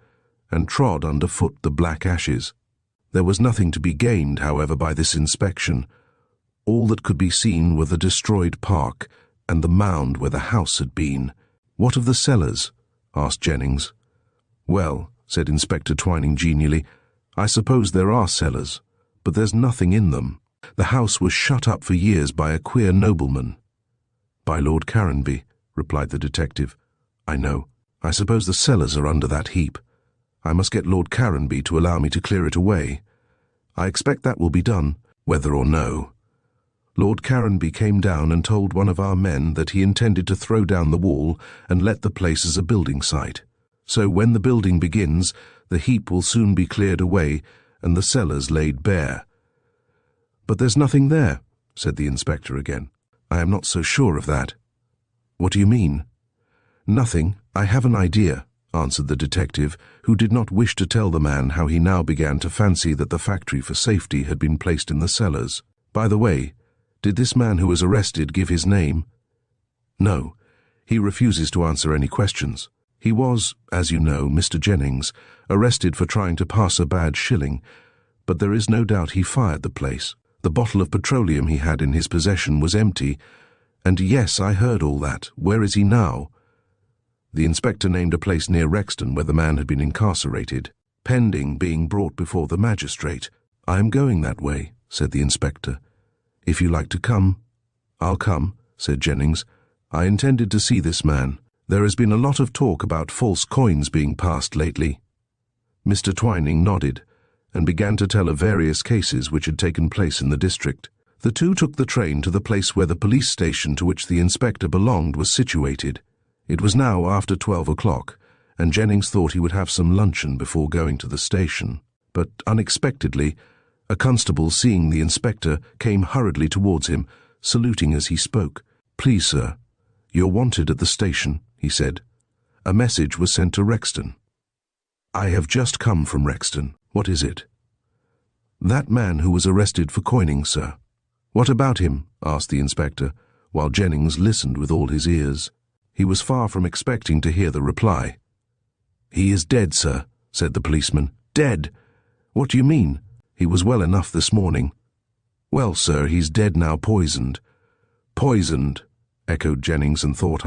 and trod underfoot the black ashes. There was nothing to be gained, however, by this inspection. All that could be seen were the destroyed park and the mound where the house had been. "What of the cellars?" asked Jennings. "Well," said Inspector Twining genially, "I suppose there are cellars, but there's nothing in them. The house was shut up for years by a queer nobleman." "By Lord Caranby," replied the detective. "I know. I suppose the cellars are under that heap. I must get Lord Caranby to allow me to clear it away. I expect that will be done, whether or no. Lord Caranby came down and told one of our men that he intended to throw down the wall and let the place as a building site. So when the building begins, the heap will soon be cleared away and the cellars laid bare." "But there's nothing there," said the inspector again. "I am not so sure of that." "What do you mean?" "Nothing. I have an idea," answered the detective, who did not wish to tell the man how he now began to fancy that the factory for safety had been placed in the cellars. "By the way, did this man who was arrested give his name?" "No. He refuses to answer any questions. He was, as you know, Mr. Jennings, arrested for trying to pass a bad shilling, but there is no doubt he fired the place. The bottle of petroleum he had in his possession was empty, and yes, I heard all that. Where is he now?" The inspector named a place near Rexton where the man had been incarcerated, pending being brought before the magistrate. "I am going that way," said the inspector. "If you like to come." "I'll come," said Jennings. "I intended to see this man. There has been a lot of talk about false coins being passed lately." Mr. Twining nodded and began to tell of various cases which had taken place in the district. The two took the train to the place where the police station to which the inspector belonged was situated. It was now after 12 o'clock, and Jennings thought he would have some luncheon before going to the station. But unexpectedly, a constable, seeing the inspector, came hurriedly towards him, saluting as he spoke. "Please, sir, you're wanted at the station," he said. "A message was sent to Rexton." "I have just come from Rexton. What is it?" "That man who was arrested for coining, sir." "What about him?" asked the inspector, while Jennings listened with all his ears. He was far from expecting to hear the reply. "He is dead, sir," said the policeman. "Dead? What do you mean? He was well enough this morning." "Well, sir, he's dead now, poisoned." "Poisoned," echoed Jennings and thought,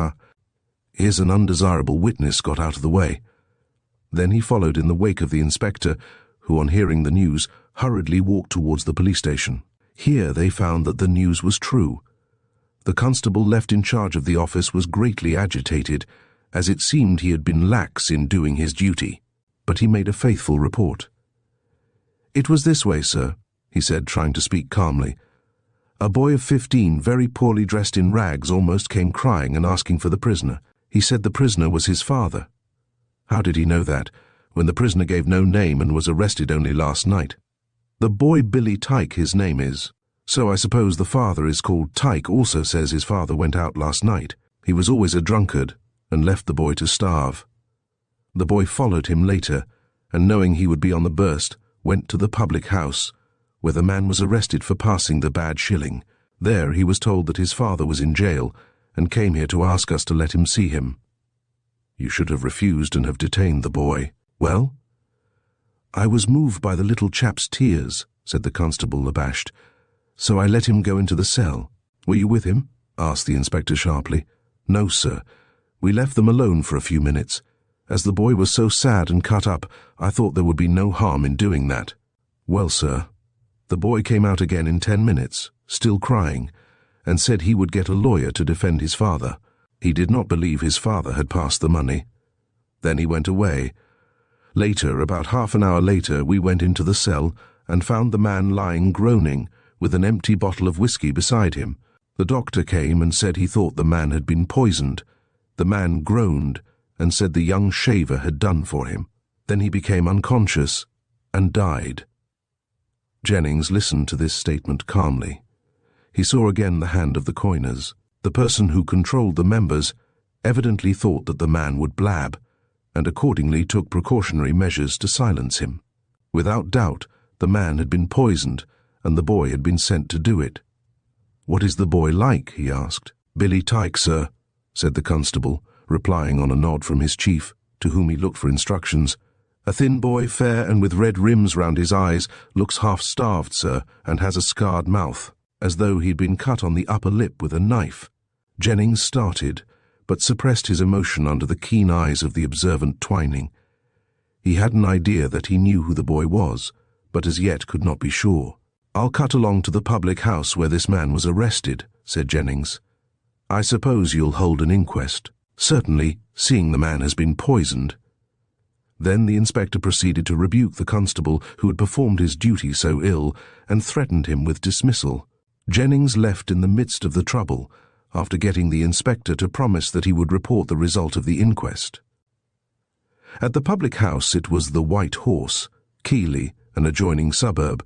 "Here's an undesirable witness got out of the way." Then he followed in the wake of the inspector, who, on hearing the news, hurriedly walked towards the police station. Here they found that the news was true. The constable left in charge of the office was greatly agitated, as it seemed he had been lax in doing his duty, but he made a faithful report. "It was this way, sir," he said, trying to speak calmly. "A boy of 15, very poorly dressed in rags, almost came crying and asking for the prisoner. He said the prisoner was his father." "How did he know that, when the prisoner gave no name and was arrested only last night?" "The boy Billy Tyke, his name is. So I suppose the father is called Tyke also says his father went out last night. He was always a drunkard and left the boy to starve. The boy followed him later, and knowing he would be on the burst, went to the public house, where the man was arrested for passing the bad shilling. There he was told that his father was in jail, and came here to ask us to let him see him." "You should have refused and have detained the boy." "Well?" "I was moved by the little chap's tears," said the constable, abashed. "So I let him go into the cell." "Were you with him?" asked the inspector sharply. "No, sir. We left them alone for a few minutes. As the boy was so sad and cut up, I thought there would be no harm in doing that." "Well, sir, the boy came out again in 10 minutes, still crying, and said he would get a lawyer to defend his father. He did not believe his father had passed the money. Then he went away. Later, about half an hour later, we went into the cell and found the man lying groaning, with an empty bottle of whiskey beside him. The doctor came and said he thought the man had been poisoned. The man groaned and said the young shaver had done for him. Then he became unconscious and died. Jennings listened to this statement calmly. He saw again the hand of the coiners. The person who controlled the members evidently thought that the man would blab, and accordingly took precautionary measures to silence him. Without doubt, the man had been poisoned, and the boy had been sent to do it. "What is the boy like?" he asked. "Billy Tyke, sir," said the constable, replying on a nod from his chief, to whom he looked for instructions. "A thin boy, fair and with red rims round his eyes, looks half-starved, sir, and has a scarred mouth, as though he'd been cut on the upper lip with a knife." Jennings started, but suppressed his emotion under the keen eyes of the observant Twining. He had an idea that he knew who the boy was, but as yet could not be sure. "I'll cut along to the public house where this man was arrested," said Jennings. "I suppose you'll hold an inquest." "Certainly, seeing the man has been poisoned." Then the inspector proceeded to rebuke the constable who had performed his duty so ill, and threatened him with dismissal. Jennings left in the midst of the trouble, after getting the inspector to promise that he would report the result of the inquest. At the public house, it was the White Horse, Keighley, an adjoining suburb.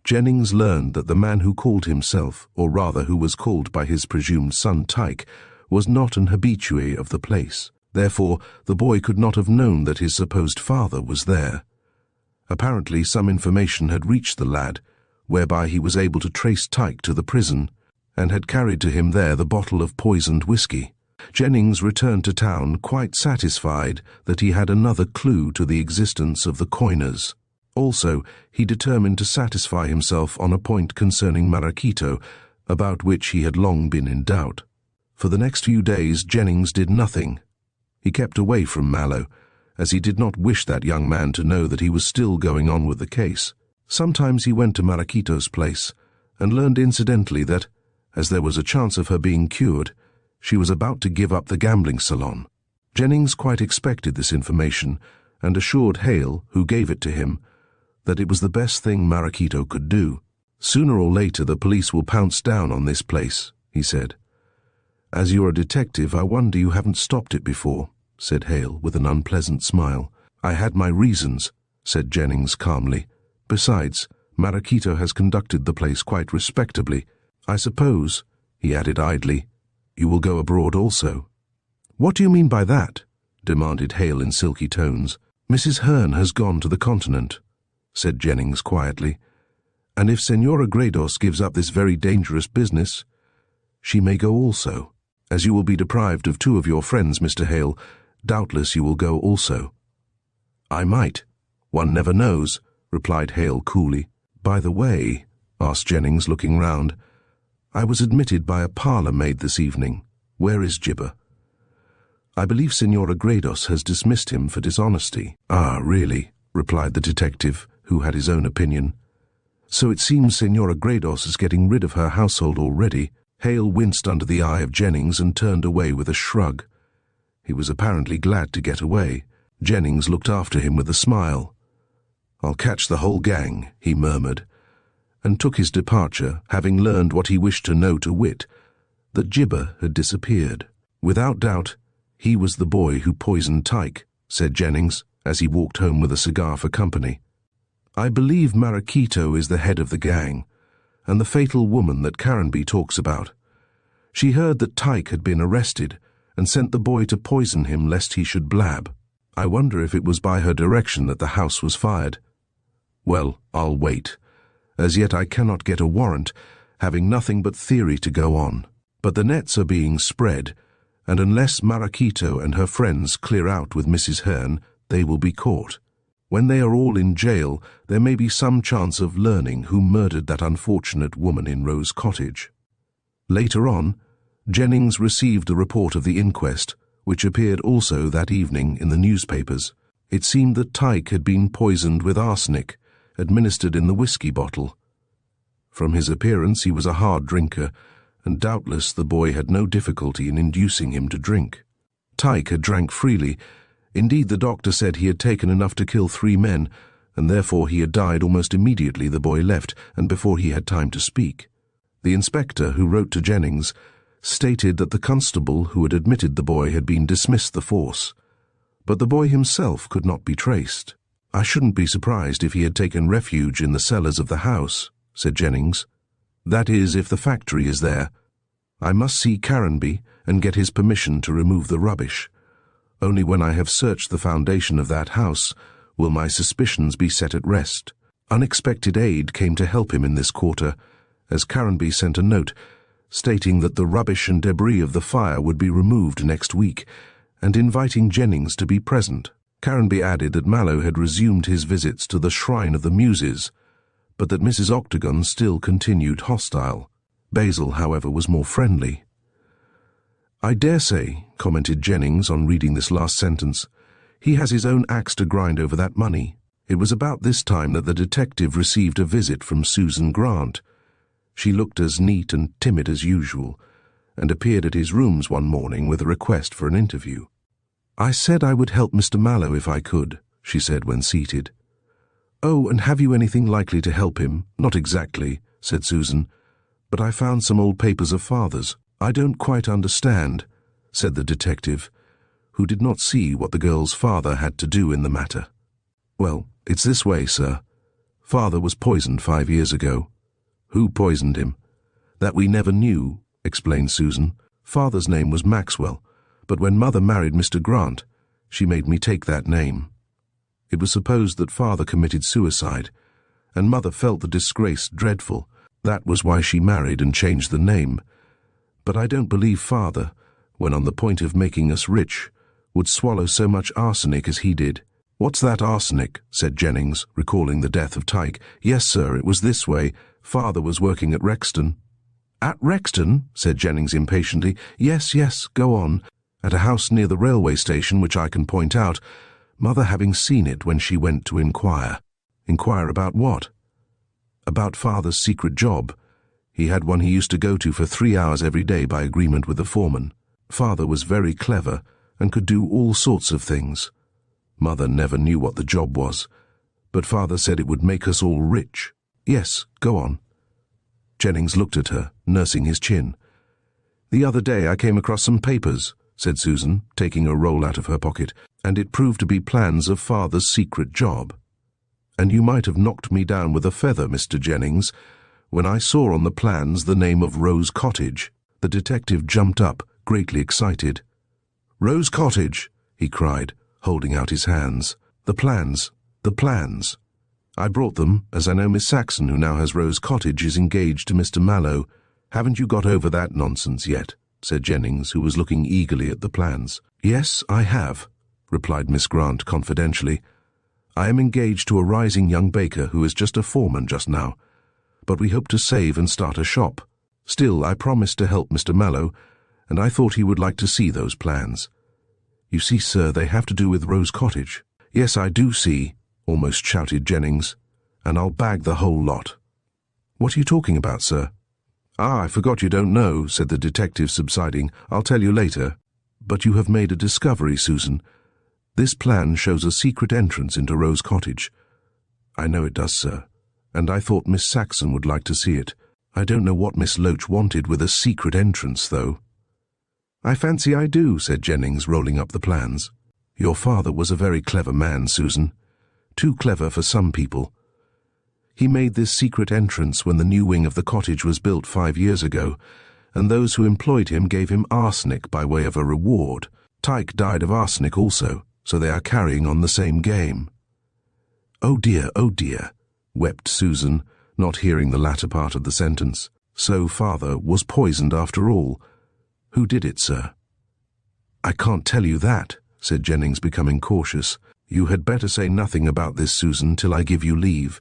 Jennings learned that the man who called himself, or rather who was called by his presumed son Tyke, was not an habitué of the place. Therefore, the boy could not have known that his supposed father was there. Apparently, some information had reached the lad, whereby he was able to trace Tyke to the prison, and had carried to him there the bottle of poisoned whiskey. Jennings returned to town quite satisfied that he had another clue to the existence of the coiners. Also, he determined to satisfy himself on a point concerning Maraquito, about which he had long been in doubt. For the next few days Jennings did nothing. He kept away from Mallow, as he did not wish that young man to know that he was still going on with the case. Sometimes he went to Maraquito's place, and learned incidentally that, as there was a chance of her being cured, she was about to give up the gambling salon. Jennings quite expected this information, and assured Hale, who gave it to him, that it was the best thing Maraquito could do. "Sooner or later the police will pounce down on this place," he said. "As you're a detective, I wonder you haven't stopped it before," said Hale with an unpleasant smile. "I had my reasons," said Jennings calmly. "Besides, Maraquito has conducted the place quite respectably. I suppose," he added idly, "you will go abroad also." "What do you mean by that?" demanded Hale in silky tones. "Mrs. Hearn has gone to the continent," said Jennings quietly, "and if Senora Gredos gives up this very dangerous business, she may go also. As you will be deprived of two of your friends, Mr. Hale, doubtless you will go also." "I might. One never knows," replied Hale coolly. "By the way," asked Jennings, looking round, "I was admitted by a parlour-maid this evening. Where is Gibber?" "I believe Senora Gredos has dismissed him for dishonesty." "Ah, really?" replied the detective, who had his own opinion. "So it seems Senora Gredos is getting rid of her household already." Hale winced under the eye of Jennings and turned away with a shrug. He was apparently glad to get away. Jennings looked after him with a smile. "I'll catch the whole gang," he murmured, and took his departure, having learned what he wished to know, to wit, that Gibber had disappeared. "Without doubt, he was the boy who poisoned Tyke," said Jennings, as he walked home with a cigar for company. "I believe Maraquito is the head of the gang, and the fatal woman that Caranby talks about. She heard that Tyke had been arrested, and sent the boy to poison him lest he should blab. I wonder if it was by her direction that the house was fired. Well, I'll wait. As yet I cannot get a warrant, having nothing but theory to go on. But the nets are being spread, and unless Maraquito and her friends clear out with Mrs. Hearn, they will be caught. When they are all in jail, there may be some chance of learning who murdered that unfortunate woman in Rose Cottage." Later on, Jennings received a report of the inquest, which appeared also that evening in the newspapers. It seemed that Tyke had been poisoned with arsenic, administered in the whiskey bottle. From his appearance he was a hard drinker, and doubtless the boy had no difficulty in inducing him to drink. Tyke had drank freely. Indeed, the doctor said he had taken enough to kill 3 men, and therefore he had died almost immediately the boy left, and before he had time to speak. The inspector, who wrote to Jennings, stated that the constable who had admitted the boy had been dismissed the force, but the boy himself could not be traced. "I shouldn't be surprised if he had taken refuge in the cellars of the house," said Jennings. "That is, if the factory is there. I must see Caranby and get his permission to remove the rubbish. Only when I have searched the foundation of that house will my suspicions be set at rest." Unexpected aid came to help him in this quarter, as Caranby sent a note stating that the rubbish and debris of the fire would be removed next week, and inviting Jennings to be present. Caranby added that Mallow had resumed his visits to the Shrine of the Muses, but that Mrs. Octagon still continued hostile. Basil, however, was more friendly. "I dare say," commented Jennings on reading this last sentence, "he has his own axe to grind over that money." It was about this time that the detective received a visit from Susan Grant. She looked as neat and timid as usual, and appeared at his rooms one morning with a request for an interview. "I said I would help Mr. Mallow if I could," she said when seated. "Oh, and have you anything likely to help him?" "Not exactly," said Susan, "but I found some old papers of father's." "I don't quite understand," said the detective, who did not see what the girl's father had to do in the matter. "Well, it's this way, sir. Father was poisoned 5 years ago." "Who poisoned him?" "That we never knew," explained Susan. "Father's name was Maxwell, but when Mother married Mr. Grant, she made me take that name. It was supposed that Father committed suicide, and Mother felt the disgrace dreadful. That was why she married and changed the name. But I don't believe Father, when on the point of making us rich, would swallow so much arsenic as he did." "What's that arsenic?" said Jennings, recalling the death of Tyke. "Yes, sir, it was this way. Father was working at Rexton." "At Rexton?" said Jennings impatiently. Yes, go on. At a house near the railway station, which I can point out, Mother having seen it when she went to inquire." "Inquire about what?" "About Father's secret job. He had one he used to go to for 3 hours every day by agreement with the foreman. Father was very clever and could do all sorts of things. Mother never knew what the job was, but Father said it would make us all rich." "Yes, go on." Jennings looked at her, nursing his chin. "The other day I came across some papers," said Susan, taking a roll out of her pocket, "and it proved to be plans of Father's secret job. And you might have knocked me down with a feather, Mr. Jennings, when I saw on the plans the name of Rose Cottage." The detective jumped up, greatly excited. "Rose Cottage!" he cried, holding out his hands. The plans. I brought them, as I know Miss Saxon, who now has Rose Cottage, is engaged to Mr. Mallow." "Haven't you got over that nonsense yet?" said Jennings, who was looking eagerly at the plans. "Yes, I have," replied Miss Grant confidentially. "I am engaged to a rising young baker who is just a foreman just now, but we hope to save and start a shop. Still, I promised to help Mr. Mallow, and I thought he would like to see those plans. You see, sir, they have to do with Rose Cottage." "Yes, I do see," almost shouted Jennings, "and I'll bag the whole lot." "What are you talking about, sir?" "Ah, I forgot you don't know," said the detective, subsiding. "I'll tell you later. But you have made a discovery, Susan. This plan shows a secret entrance into Rose Cottage." "I know it does, sir, and I thought Miss Saxon would like to see it. I don't know what Miss Loach wanted with a secret entrance, though." "I fancy I do," said Jennings, rolling up the plans. "Your father was a very clever man, Susan. Too clever for some people. He made this secret entrance when the new wing of the cottage was built 5 years ago, and those who employed him gave him arsenic by way of a reward. Tyke died of arsenic also, so they are carrying on the same game." Oh dear," wept Susan, not hearing the latter part of the sentence. "So Father was poisoned after all. Who did it, sir?" "I can't tell you that," said Jennings, becoming cautious. "You had better say nothing about this, Susan, till I give you leave.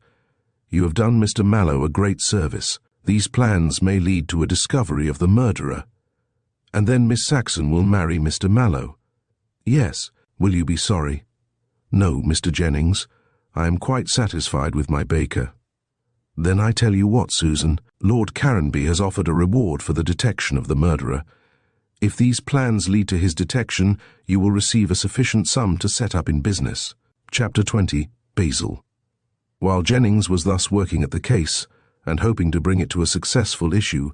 You have done Mr. Mallow a great service. These plans may lead to a discovery of the murderer. And then Miss Saxon will marry Mr. Mallow." "Yes. Will you be sorry?" "No, Mr. Jennings. I am quite satisfied with my baker." "Then I tell you what, Susan. Lord Caranby has offered a reward for the detection of the murderer. If these plans lead to his detection, you will receive a sufficient sum to set up in business." Chapter 20. Basil. While Jennings was thus working at the case, and hoping to bring it to a successful issue,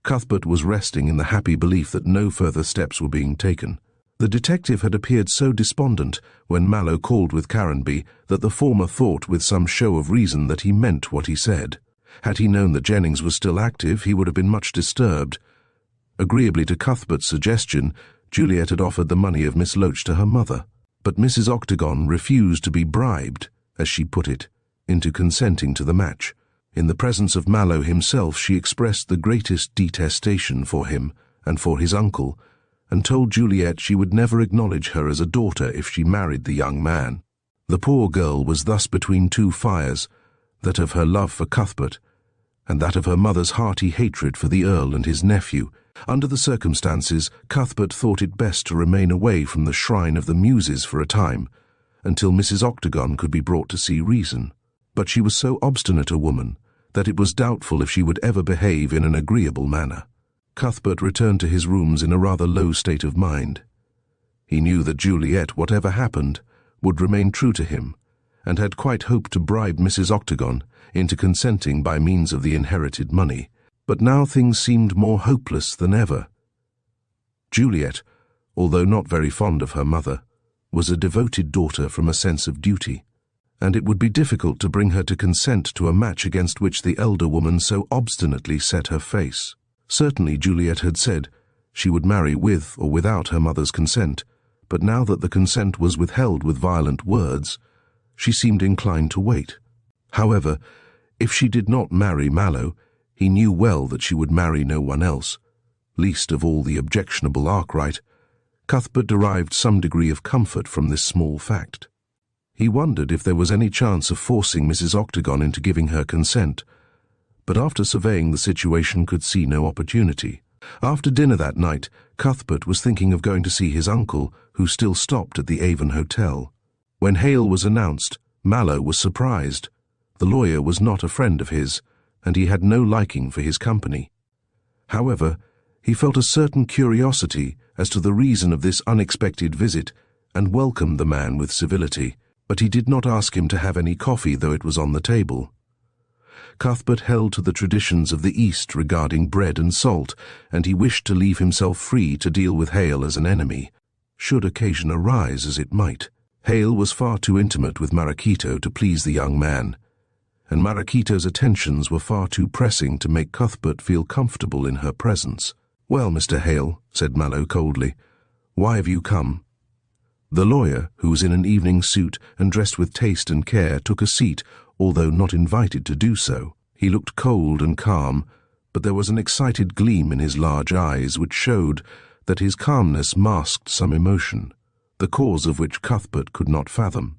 Cuthbert was resting in the happy belief that no further steps were being taken. The detective had appeared so despondent when Mallow called with Caranby that the former thought with some show of reason that he meant what he said. Had he known that Jennings was still active, he would have been much disturbed. Agreeably to Cuthbert's suggestion, Juliet had offered the money of Miss Loach to her mother, but Mrs. Octagon refused to be bribed, as she put it, into consenting to the match. In the presence of Mallow himself, she expressed the greatest detestation for him and for his uncle, and told Juliet she would never acknowledge her as a daughter if she married the young man. The poor girl was thus between two fires, that of her love for Cuthbert, and that of her mother's hearty hatred for the Earl and his nephew. Under the circumstances, Cuthbert thought it best to remain away from the shrine of the Muses for a time, until Mrs. Octagon could be brought to see reason. But she was so obstinate a woman that it was doubtful if she would ever behave in an agreeable manner. Cuthbert returned to his rooms in a rather low state of mind. He knew that Juliet, whatever happened, would remain true to him, and had quite hoped to bribe Mrs. Octagon into consenting by means of the inherited money. But now things seemed more hopeless than ever. Juliet, although not very fond of her mother, was a devoted daughter from a sense of duty, and it would be difficult to bring her to consent to a match against which the elder woman so obstinately set her face. Certainly, Juliet had said, she would marry with or without her mother's consent, but now that the consent was withheld with violent words, she seemed inclined to wait. However, if she did not marry Mallow, he knew well that she would marry no one else, least of all the objectionable Arkwright. Cuthbert derived some degree of comfort from this small fact. He wondered if there was any chance of forcing Mrs. Octagon into giving her consent, but after surveying the situation could see no opportunity. After dinner that night, Cuthbert was thinking of going to see his uncle, who still stopped at the Avon Hotel. When Hale was announced, Mallow was surprised. The lawyer was not a friend of his, and he had no liking for his company. However, he felt a certain curiosity as to the reason of this unexpected visit, and welcomed the man with civility, but he did not ask him to have any coffee, though it was on the table. Cuthbert held to the traditions of the East regarding bread and salt, and he wished to leave himself free to deal with Hale as an enemy, should occasion arise as it might. Hale was far too intimate with Maracito to please the young man, and Maracito's attentions were far too pressing to make Cuthbert feel comfortable in her presence. "Well, Mr. Hale," said Mallow coldly, "why have you come?" The lawyer, who was in an evening suit and dressed with taste and care, took a seat, although not invited to do so. He looked cold and calm, but there was an excited gleam in his large eyes which showed that his calmness masked some emotion, the cause of which Cuthbert could not fathom.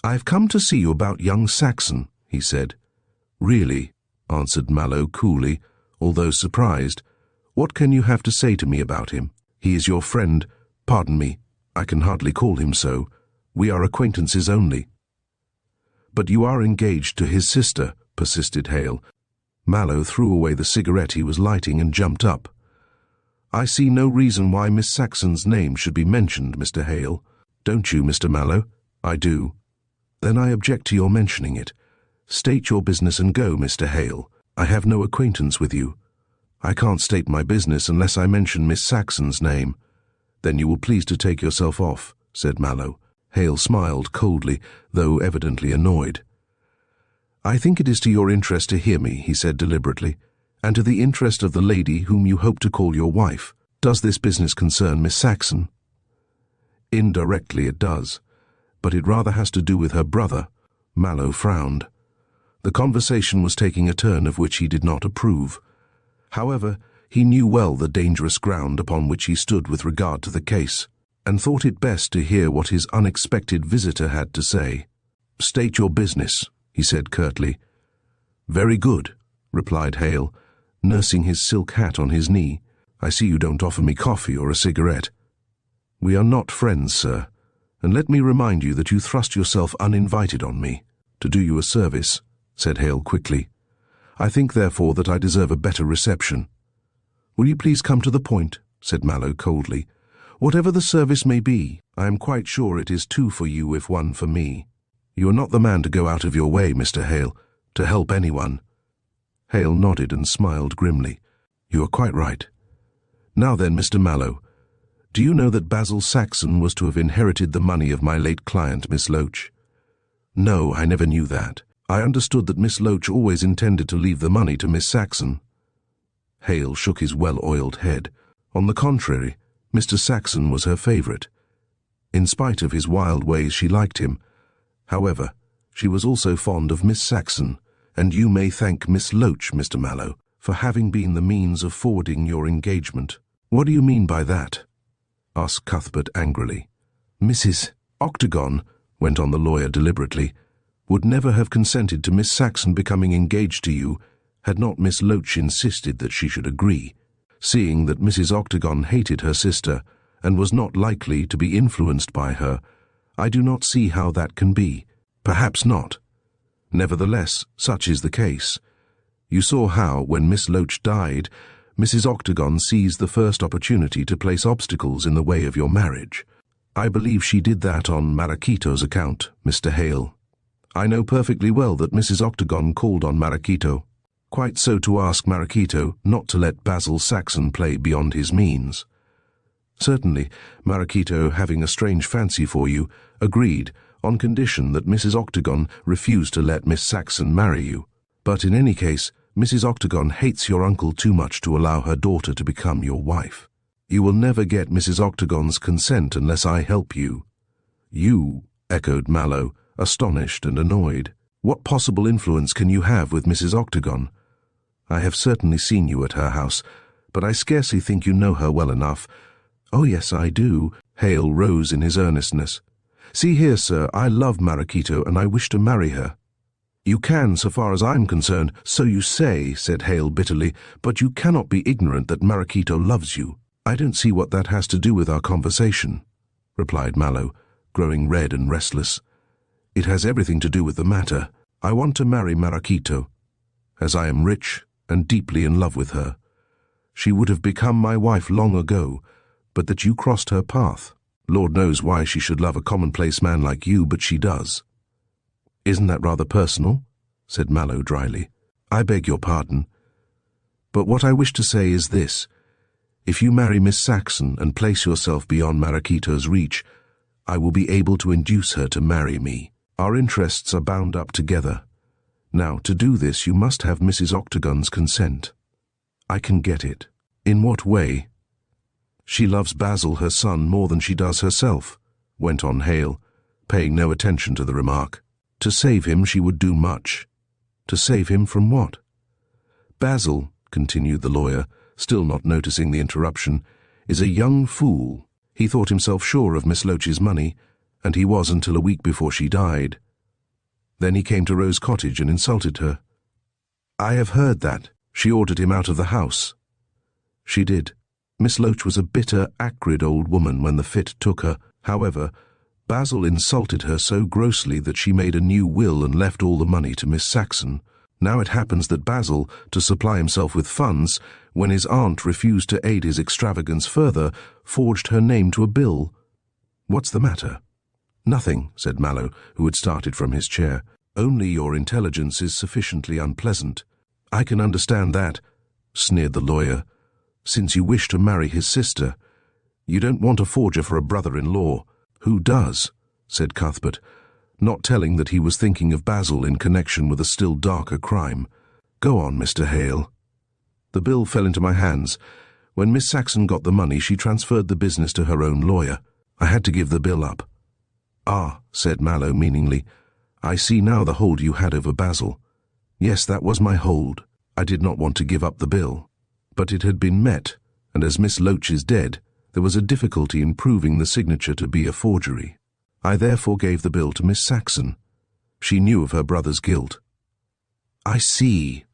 "I've come to see you about young Saxon," he said. "Really?" answered Mallow coolly, although surprised. "What can you have to say to me about him? He is your friend. Pardon me, I can hardly call him so. We are acquaintances only." "But you are engaged to his sister," persisted Hale. Mallow threw away the cigarette he was lighting and jumped up. "I see no reason why Miss Saxon's name should be mentioned, Mr. Hale. Don't you, Mr. Mallow?" "I do." "Then I object to your mentioning it. State your business and go, Mr. Hale. I have no acquaintance with you." "I can't state my business unless I mention Miss Saxon's name." "Then you will please to take yourself off," said Mallow. Hale smiled coldly, though evidently annoyed. "I think it is to your interest to hear me," he said deliberately, "and to the interest of the lady whom you hope to call your wife. Does this business concern Miss Saxon?" "Indirectly it does, but it rather has to do with her brother." Mallow frowned. The conversation was taking a turn of which he did not approve. However, he knew well the dangerous ground upon which he stood with regard to the case, and thought it best to hear what his unexpected visitor had to say. "State your business," he said curtly. "Very good," replied Hale, nursing his silk hat on his knee. "I see you don't offer me coffee or a cigarette." "We are not friends, sir, and let me remind you that you thrust yourself uninvited on me, to do you a service," said Hale quickly. "I think, therefore, that I deserve a better reception." "Will you please come to the point?" said Mallow coldly. "Whatever the service may be, I am quite sure it is two for you if one for me. You are not the man to go out of your way, Mr. Hale, to help anyone." Hale nodded and smiled grimly. You are quite right. Now then, Mr. Mallow, do you know that Basil Saxon was to have inherited the money of my late client, Miss Loach? No, I never knew that. I understood that Miss Loach always intended to leave the money to Miss Saxon. Hale shook his well-oiled head. On the contrary, Mr. Saxon was her favourite. In spite of his wild ways, she liked him. However, she was also fond of Miss Saxon, and you may thank Miss Loach, Mr. Mallow, for having been the means of forwarding your engagement. What do you mean by that? Asked Cuthbert angrily. Mrs. Octagon, went on the lawyer deliberately, would never have consented to Miss Saxon becoming engaged to you had not Miss Loach insisted that she should agree. Seeing that Mrs. Octagon hated her sister and was not likely to be influenced by her, I do not see how that can be. Perhaps not. Nevertheless, such is the case. You saw how, when Miss Loach died, Mrs. Octagon seized the first opportunity to place obstacles in the way of your marriage. I believe she did that on Marachito's account, Mr. Hale. I know perfectly well that Mrs. Octagon called on Marachito, quite so to ask Marachito not to let Basil Saxon play beyond his means. Certainly, Marachito, having a strange fancy for you, agreed on condition that Mrs. Octagon refused to let Miss Saxon marry you. But in any case, Mrs. Octagon hates your uncle too much to allow her daughter to become your wife. You will never get Mrs. Octagon's consent unless I help you. You, echoed Mallow, astonished and annoyed. What possible influence can you have with Mrs. Octagon? I have certainly seen you at her house, but I scarcely think you know her well enough. Oh, yes, I do. Hale rose in his earnestness. See here, sir, I love Marachito and I wish to marry her. You can, so far as I'm concerned, so you say, said Hale bitterly, but you cannot be ignorant that Marachito loves you. I don't see what that has to do with our conversation, replied Mallow, growing red and restless. It has everything to do with the matter. I want to marry Marachito, as I am rich and deeply in love with her. She would have become my wife long ago, but that you crossed her path. Lord knows why she should love a commonplace man like you, but she does. Isn't that rather personal? Said Mallow dryly. I beg your pardon. But what I wish to say is this. If you marry Miss Saxon and place yourself beyond Marachito's reach, I will be able to induce her to marry me. Our interests are bound up together. Now, to do this, you must have Mrs. Octagon's consent. I can get it. In what way? She loves Basil, her son, more than she does herself, went on Hale, paying no attention to the remark. To save him, she would do much. To save him from what? Basil, continued the lawyer, still not noticing the interruption, is a young fool. He thought himself sure of Miss Loach's money, and he was until a week before she died. Then he came to Rose Cottage and insulted her. I have heard that. She ordered him out of the house. She did. Miss Loach was a bitter, acrid old woman when the fit took her. However, Basil insulted her so grossly that she made a new will and left all the money to Miss Saxon. Now it happens that Basil, to supply himself with funds, when his aunt refused to aid his extravagance further, forged her name to a bill. What's the matter? Nothing, said Mallow, who had started from his chair. Only your intelligence is sufficiently unpleasant. I can understand that, sneered the lawyer, since you wish to marry his sister. You don't want a forger for a brother-in-law. Who does? Said Cuthbert, not telling that he was thinking of Basil in connection with a still darker crime. Go on, Mr. Hale. The bill fell into my hands. When Miss Saxon got the money, she transferred the business to her own lawyer. I had to give the bill up. Ah, said Mallow meaningly, I see now the hold you had over Basil. Yes, that was my hold. I did not want to give up the bill. But it had been met, and as Miss Loach is dead, there was a difficulty in proving the signature to be a forgery. I therefore gave the bill to Miss Saxon. She knew of her brother's guilt. I see,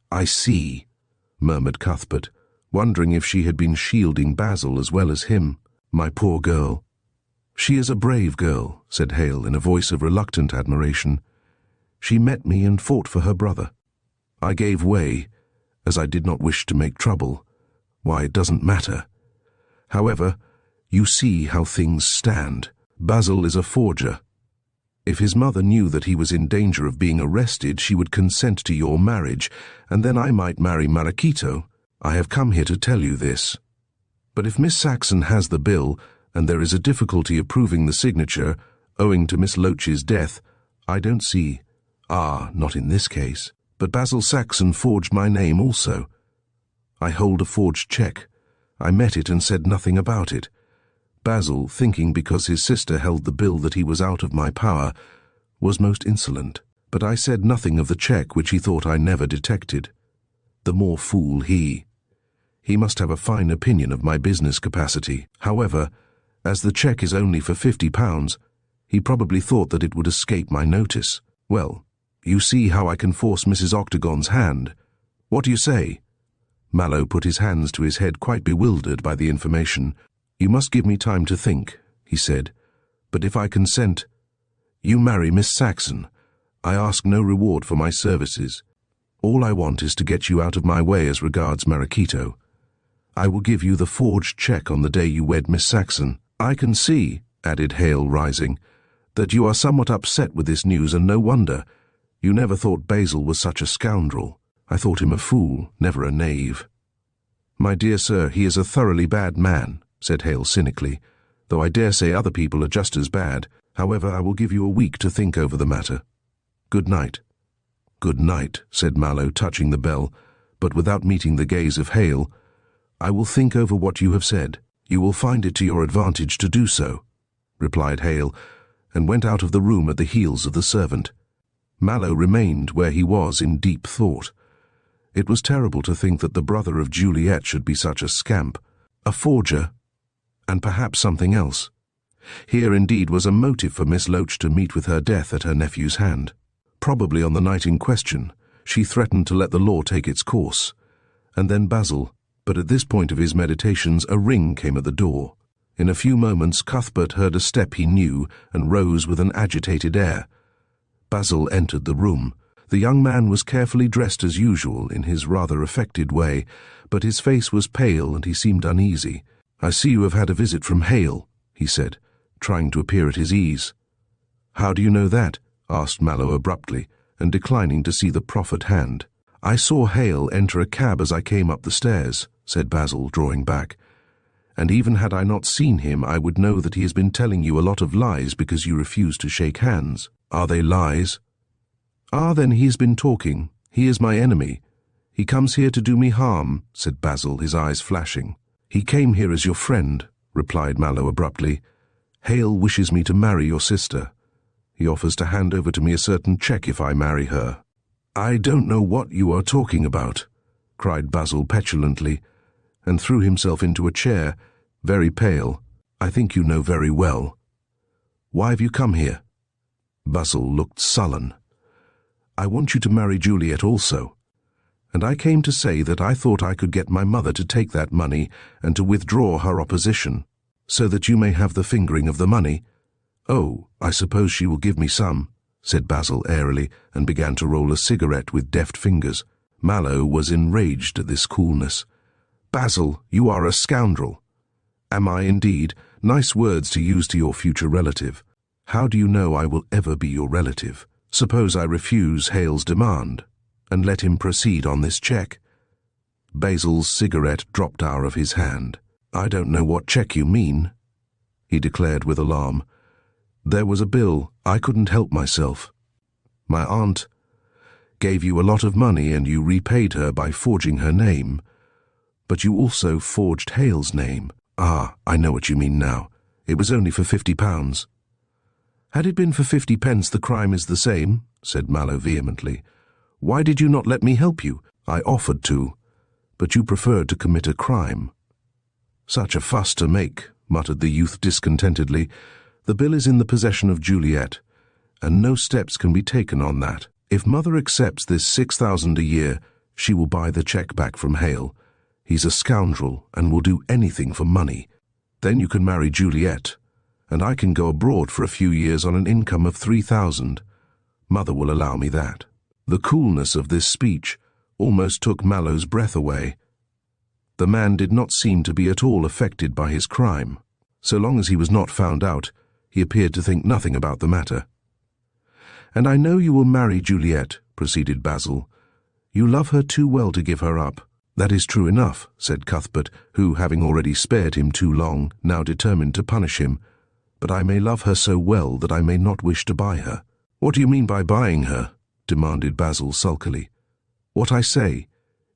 murmured Cuthbert, wondering if she had been shielding Basil as well as him. My poor girl. She is a brave girl, said Hale in a voice of reluctant admiration. She met me and fought for her brother. I gave way, as I did not wish to make trouble. Why, it doesn't matter. However, you see how things stand. Basil is a forger. If his mother knew that he was in danger of being arrested, she would consent to your marriage, and then I might marry Marachito. I have come here to tell you this. But if Miss Saxon has the bill, and there is a difficulty of proving the signature, owing to Miss Loach's death, I don't see. Not in this case. But Basil Saxon forged my name also. I hold a forged cheque. I met it and said nothing about it. Basil, thinking because his sister held the bill that he was out of my power, was most insolent. But I said nothing of the cheque which he thought I never detected. The more fool he. He must have a fine opinion of my business capacity. However, as the cheque is only for £50, he probably thought that it would escape my notice. Well, you see how I can force Mrs. Octagon's hand. What do you say? Mallow put his hands to his head, quite bewildered by the information. You must give me time to think, he said. But if I consent, you marry Miss Saxon. I ask no reward for my services. All I want is to get you out of my way as regards Maracito. I will give you the forged cheque on the day you wed Miss Saxon. I can see, added Hale, rising, that you are somewhat upset with this news, and no wonder. You never thought Basil was such a scoundrel. I thought him a fool, never a knave. My dear sir, he is a thoroughly bad man, said Hale cynically, though I dare say other people are just as bad. However, I will give you a week to think over the matter. Good night. Good night, said Mallow, touching the bell, but without meeting the gaze of Hale. I will think over what you have said. You will find it to your advantage to do so, replied Hale, and went out of the room at the heels of the servant. Mallow remained where he was in deep thought. It was terrible to think that the brother of Juliet should be such a scamp, a forger, and perhaps something else. Here indeed was a motive for Miss Loach to meet with her death at her nephew's hand. Probably on the night in question, she threatened to let the law take its course. And then Basil, but at this point of his meditations a ring came at the door. In a few moments Cuthbert heard a step he knew and rose with an agitated air. Basil entered the room. The young man was carefully dressed as usual in his rather affected way, but his face was pale and he seemed uneasy. I see you have had a visit from Hale, he said, trying to appear at his ease. How do you know that? Asked Mallow abruptly, and declining to see the proffered hand. I saw Hale enter a cab as I came up the stairs, said Basil, drawing back. And even had I not seen him, I would know that he has been telling you a lot of lies because you refuse to shake hands. Are they lies? Then he has been talking. He is my enemy. He comes here to do me harm, said Basil, his eyes flashing. He came here as your friend, replied Mallow abruptly. Hale wishes me to marry your sister. He offers to hand over to me a certain cheque if I marry her. I don't know what you are talking about, cried Basil petulantly, and threw himself into a chair, very pale. I think you know very well. Why have you come here? Basil looked sullen. I want you to marry Juliet also, and I came to say that I thought I could get my mother to take that money and to withdraw her opposition, so that you may have the fingering of the money. Oh, I suppose she will give me some, said Basil airily, and began to roll a cigarette with deft fingers. Mallow was enraged at this coolness. Basil, you are a scoundrel. Am I indeed? Nice words to use to your future relative. How do you know I will ever be your relative? Suppose I refuse Hale's demand, and let him proceed on this cheque? Basil's cigarette dropped out of his hand. I don't know what cheque you mean, he declared with alarm. There was a bill. I couldn't help myself. My aunt gave you a lot of money and you repaid her by forging her name. But you also forged Hale's name. I know what you mean now. It was only for £50. Had it been for 50 pence, the crime is the same, said Mallow vehemently. Why did you not let me help you? I offered to, but you preferred to commit a crime. Such a fuss to make, muttered the youth discontentedly. The bill is in the possession of Juliet, and no steps can be taken on that. If Mother accepts this 6,000 a year, she will buy the cheque back from Hale. He's a scoundrel and will do anything for money. Then you can marry Juliet, and I can go abroad for a few years on an income of 3,000. Mother will allow me that. The coolness of this speech almost took Mallow's breath away. The man did not seem to be at all affected by his crime. So long as he was not found out, he appeared to think nothing about the matter. And I know you will marry Juliet, proceeded Basil. You love her too well to give her up. "That is true enough," said Cuthbert, who, having already spared him too long, now determined to punish him. "But I may love her so well that I may not wish to buy her." "What do you mean by buying her?" demanded Basil sulkily. "What I say.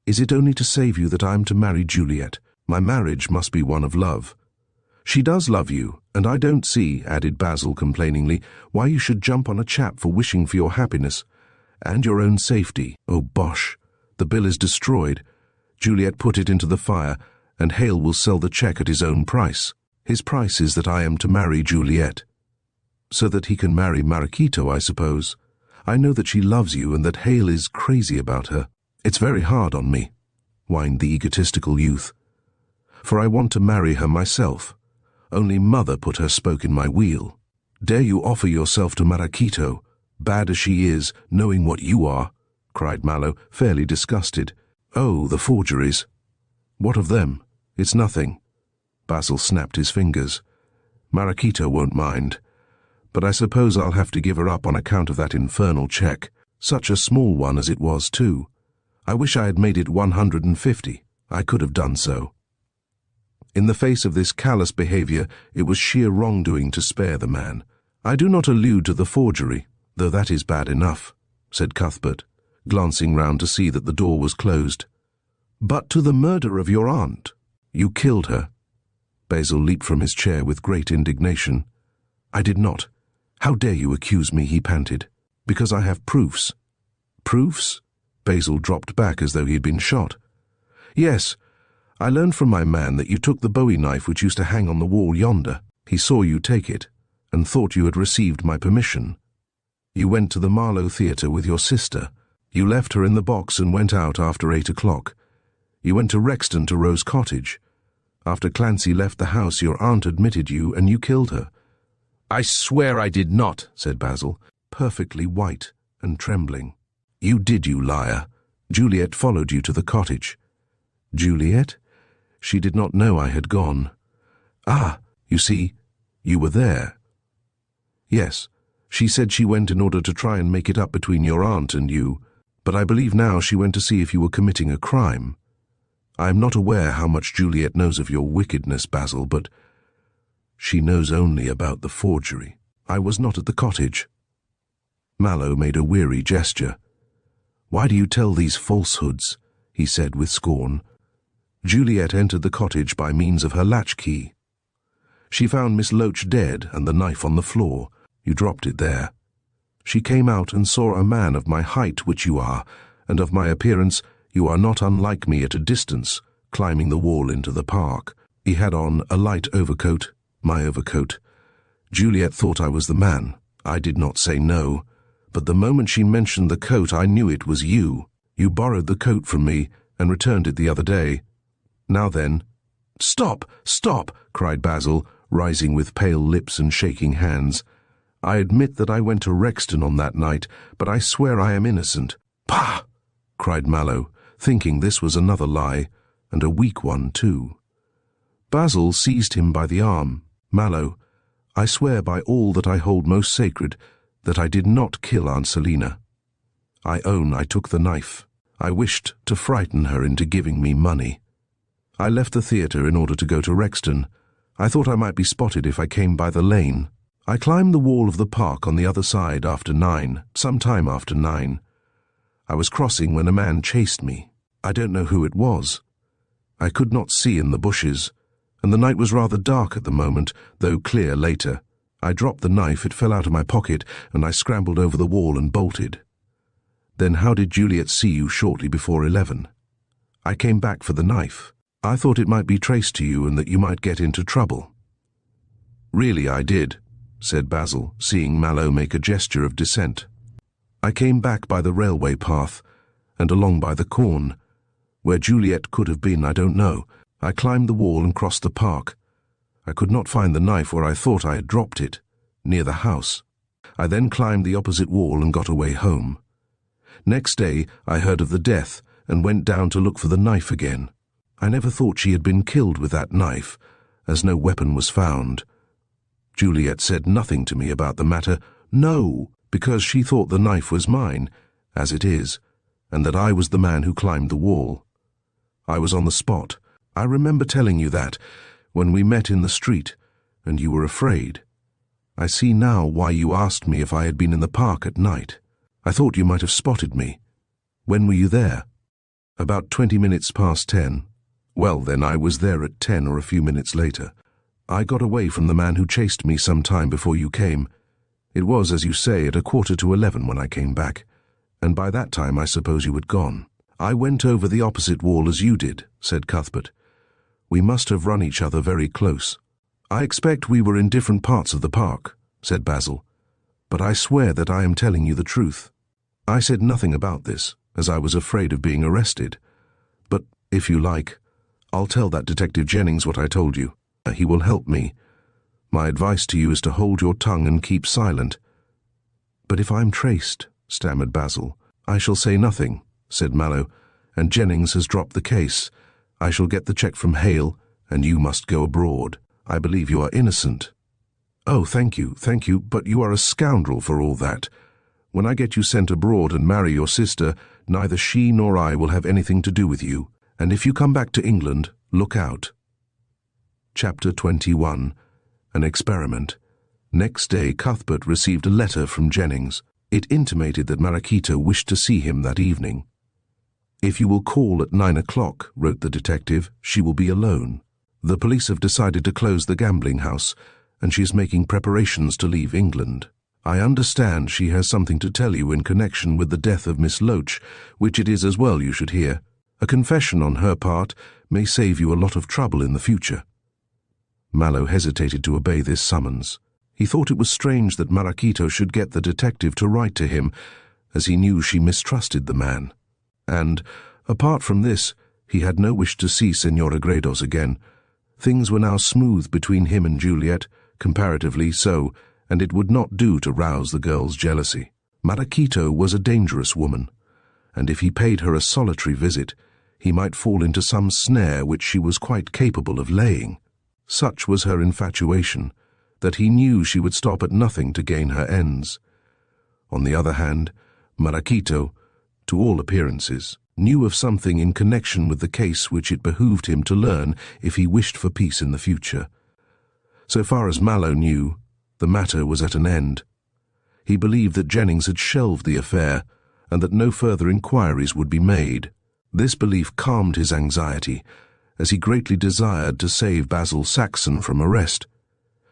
Is it only to save you that I am to marry Juliet? My marriage must be one of love." "She does love you, and I don't see," added Basil complainingly, "why you should jump on a chap for wishing for your happiness and your own safety. Oh, bosh! The bill is destroyed. Juliet put it into the fire, and Hale will sell the cheque at his own price. His price is that I am to marry Juliet." "So that he can marry Marquito, I suppose. I know that she loves you and that Hale is crazy about her." "It's very hard on me," whined the egotistical youth, "for I want to marry her myself. Only Mother put her spoke in my wheel." "Dare you offer yourself to Marquito, bad as she is, knowing what you are?" cried Mallow, fairly disgusted. "Oh, the forgeries." "What of them? It's nothing." Basil snapped his fingers. "Marquito won't mind. But I suppose I'll have to give her up on account of that infernal cheque. Such a small one as it was, too. I wish I had made it 150. I could have done so." In the face of this callous behaviour, it was sheer wrongdoing to spare the man. "I do not allude to the forgery, though that is bad enough," said Cuthbert, glancing round to see that the door was closed. "But to the murder of your aunt. You killed her." Basil leaped from his chair with great indignation. "I did not. How dare you accuse me?" he panted. "Because I have proofs." "Proofs?" Basil dropped back as though he had been shot. "Yes. I learned from my man that you took the Bowie knife which used to hang on the wall yonder. He saw you take it, and thought you had received my permission. You went to the Marlow Theatre with your sister. You left her in the box and went out after 8 o'clock. You went to Rexton to Rose Cottage. After Clancy left the house, your aunt admitted you, and you killed her." "I swear I did not," said Basil, perfectly white and trembling. "You did, you liar. Juliet followed you to the cottage." "Juliet? She did not know I had gone." "Ah, you see, you were there." "Yes, she said she went in order to try and make it up between your aunt and you, but I believe now she went to see if you were committing a crime. I am not aware how much Juliet knows of your wickedness, Basil, but she knows only about the forgery. I was not at the cottage." Mallow made a weary gesture. "Why do you tell these falsehoods?" he said with scorn. "Juliet entered the cottage by means of her latchkey. She found Miss Loach dead and the knife on the floor. You dropped it there. She came out and saw a man of my height, which you are, and of my appearance. You are not unlike me at a distance, climbing the wall into the park. He had on a light overcoat, my overcoat. Juliet thought I was the man. I did not say no, but the moment she mentioned the coat I knew it was you. You borrowed the coat from me and returned it the other day. Now then—" "Stop, stop!" cried Basil, rising with pale lips and shaking hands. "I admit that I went to Rexton on that night, but I swear I am innocent." "Pah!" cried Mallow, thinking this was another lie, and a weak one too. Basil seized him by the arm. "Mallow, I swear by all that I hold most sacred that I did not kill Aunt Selina. I own I took the knife. I wished to frighten her into giving me money. I left the theatre in order to go to Rexton. I thought I might be spotted if I came by the lane. I climbed the wall of the park on the other side after 9, some time after 9. I was crossing when a man chased me. I don't know who it was. I could not see in the bushes, and the night was rather dark at the moment, though clear later. I dropped the knife, it fell out of my pocket, and I scrambled over the wall and bolted. Then how did Juliet see you shortly before 11? I came back for the knife. I thought it might be traced to you and that you might get into trouble." "Really I did," said Basil, seeing Mallow make a gesture of dissent. "I came back by the railway path, and along by the corn. Where Juliet could have been, I don't know. I climbed the wall and crossed the park. I could not find the knife where I thought I had dropped it, near the house. I then climbed the opposite wall and got away home. Next day I heard of the death and went down to look for the knife again. I never thought she had been killed with that knife, as no weapon was found. Juliet said nothing to me about the matter. No, because she thought the knife was mine, as it is, and that I was the man who climbed the wall. I was on the spot. I remember telling you that, when we met in the street, and you were afraid. I see now why you asked me if I had been in the park at night. I thought you might have spotted me. When were you there? About 20 minutes past 10. Well, then I was there at 10 or a few minutes later. I got away from the man who chased me some time before you came. It was, as you say, at 11:15 when I came back, and by that time I suppose you had gone. I went over the opposite wall as you did, said Cuthbert. We must have run each other very close. I expect we were in different parts of the park, said Basil, but I swear that I am telling you the truth. I said nothing about this, as I was afraid of being arrested. But, if you like, I'll tell that Detective Jennings what I told you. He will help me. My advice to you is to hold your tongue and keep silent. But if I'm traced, stammered Basil. I shall say nothing, said Mallow, and Jennings has dropped the case. I shall get the cheque from Hale, and you must go abroad. I believe you are innocent. Oh, thank you, but you are a scoundrel for all that. When I get you sent abroad and marry your sister, neither she nor I will have anything to do with you, and if you come back to England, look out. Chapter 21. An Experiment. Next day Cuthbert received a letter from Jennings. It intimated that Marachito wished to see him that evening. If you will call at 9 o'clock, wrote the detective, she will be alone. The police have decided to close the gambling house, and she is making preparations to leave England. I understand she has something to tell you in connection with the death of Miss Loach, which it is as well you should hear. A confession on her part may save you a lot of trouble in the future. Mallow hesitated to obey this summons. He thought it was strange that Marachito should get the detective to write to him, as he knew she mistrusted the man. And, apart from this, he had no wish to see Senora Gredos again. Things were now smooth between him and Juliet, comparatively so, and it would not do to rouse the girl's jealousy. Marachito was a dangerous woman, and if he paid her a solitary visit, he might fall into some snare which she was quite capable of laying. Such was her infatuation, that he knew she would stop at nothing to gain her ends. On the other hand, Marachito, to all appearances, knew of something in connection with the case which it behooved him to learn if he wished for peace in the future. So far as Mallow knew, the matter was at an end. He believed that Jennings had shelved the affair, and that no further inquiries would be made. This belief calmed his anxiety, as he greatly desired to save Basil Saxon from arrest.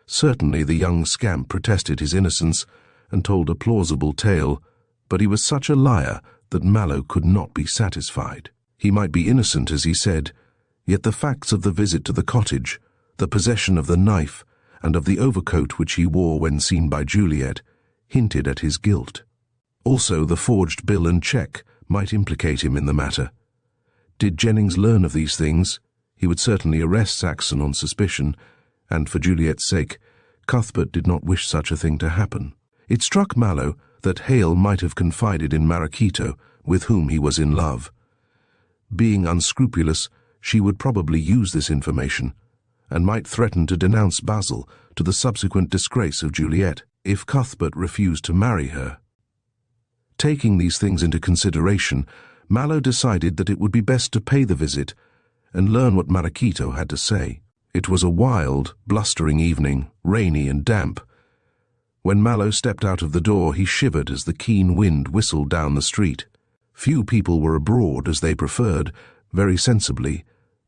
Certainly the young scamp protested his innocence and told a plausible tale, but he was such a liar that Mallow could not be satisfied. He might be innocent, as he said, yet the facts of the visit to the cottage, the possession of the knife, and of the overcoat which he wore when seen by Juliet, hinted at his guilt. Also, the forged bill and cheque might implicate him in the matter. Did Jennings learn of these things, he would certainly arrest Saxon on suspicion, and for Juliet's sake, Cuthbert did not wish such a thing to happen. It struck Mallow that Hale might have confided in Marachito, with whom he was in love. Being unscrupulous, she would probably use this information, and might threaten to denounce Basil, to the subsequent disgrace of Juliet, if Cuthbert refused to marry her. Taking these things into consideration, Mallow decided that it would be best to pay the visit and learn what Marachito had to say. It was a wild, blustering evening, rainy and damp. When Mallow stepped out of the door, he shivered as the keen wind whistled down the street. Few people were abroad, as they preferred, very sensibly,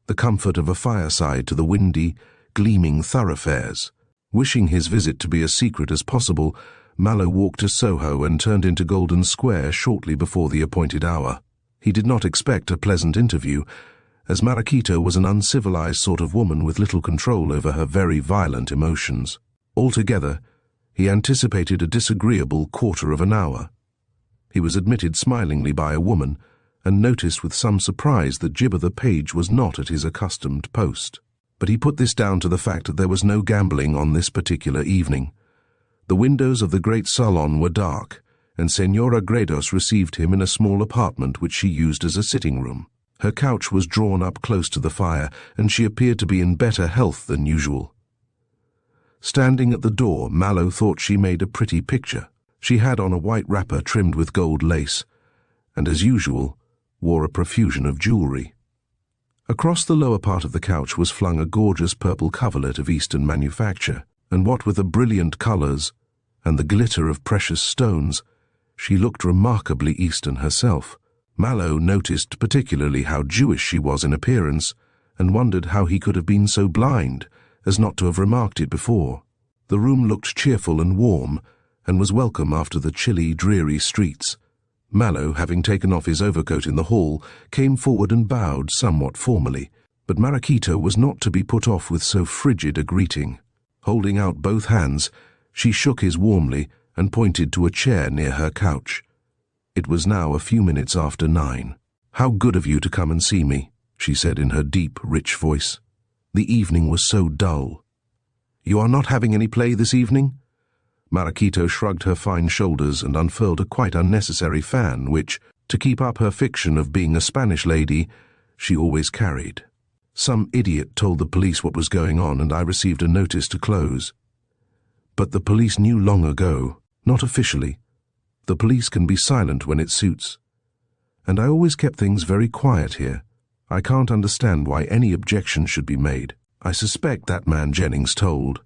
the comfort of a fireside to the windy, gleaming thoroughfares. Wishing his visit to be as secret as possible, Mallow walked to Soho and turned into Golden Square shortly before the appointed hour. He did not expect a pleasant interview, as Marachito was an uncivilized sort of woman with little control over her very violent emotions. Altogether, he anticipated a disagreeable quarter of an hour. He was admitted smilingly by a woman, and noticed with some surprise that Gibber the page was not at his accustomed post. But he put this down to the fact that there was no gambling on this particular evening. The windows of the great salon were dark, and Senora Gredos received him in a small apartment which she used as a sitting room. Her couch was drawn up close to the fire, and she appeared to be in better health than usual. Standing at the door, Mallow thought she made a pretty picture. She had on a white wrapper trimmed with gold lace, and as usual, wore a profusion of jewelry. Across the lower part of the couch was flung a gorgeous purple coverlet of Eastern manufacture, and what with the brilliant colours and the glitter of precious stones, she looked remarkably Eastern herself. Mallow noticed particularly how Jewish she was in appearance, and wondered how he could have been so blind as not to have remarked it before. The room looked cheerful and warm, and was welcome after the chilly, dreary streets. Mallow, having taken off his overcoat in the hall, came forward and bowed somewhat formally, but Marachito was not to be put off with so frigid a greeting. Holding out both hands, she shook his warmly and pointed to a chair near her couch. It was now a few minutes after 9. "How good of you to come and see me," she said in her deep, rich voice. "The evening was so dull." "You are not having any play this evening?" Marachito shrugged her fine shoulders and unfurled a quite unnecessary fan which, to keep up her fiction of being a Spanish lady, she always carried. "Some idiot told the police what was going on, and I received a notice to close." "But the police knew long ago, not officially. The police can be silent when it suits. And I always kept things very quiet here. I can't understand why any objection should be made. I suspect that man Jennings told."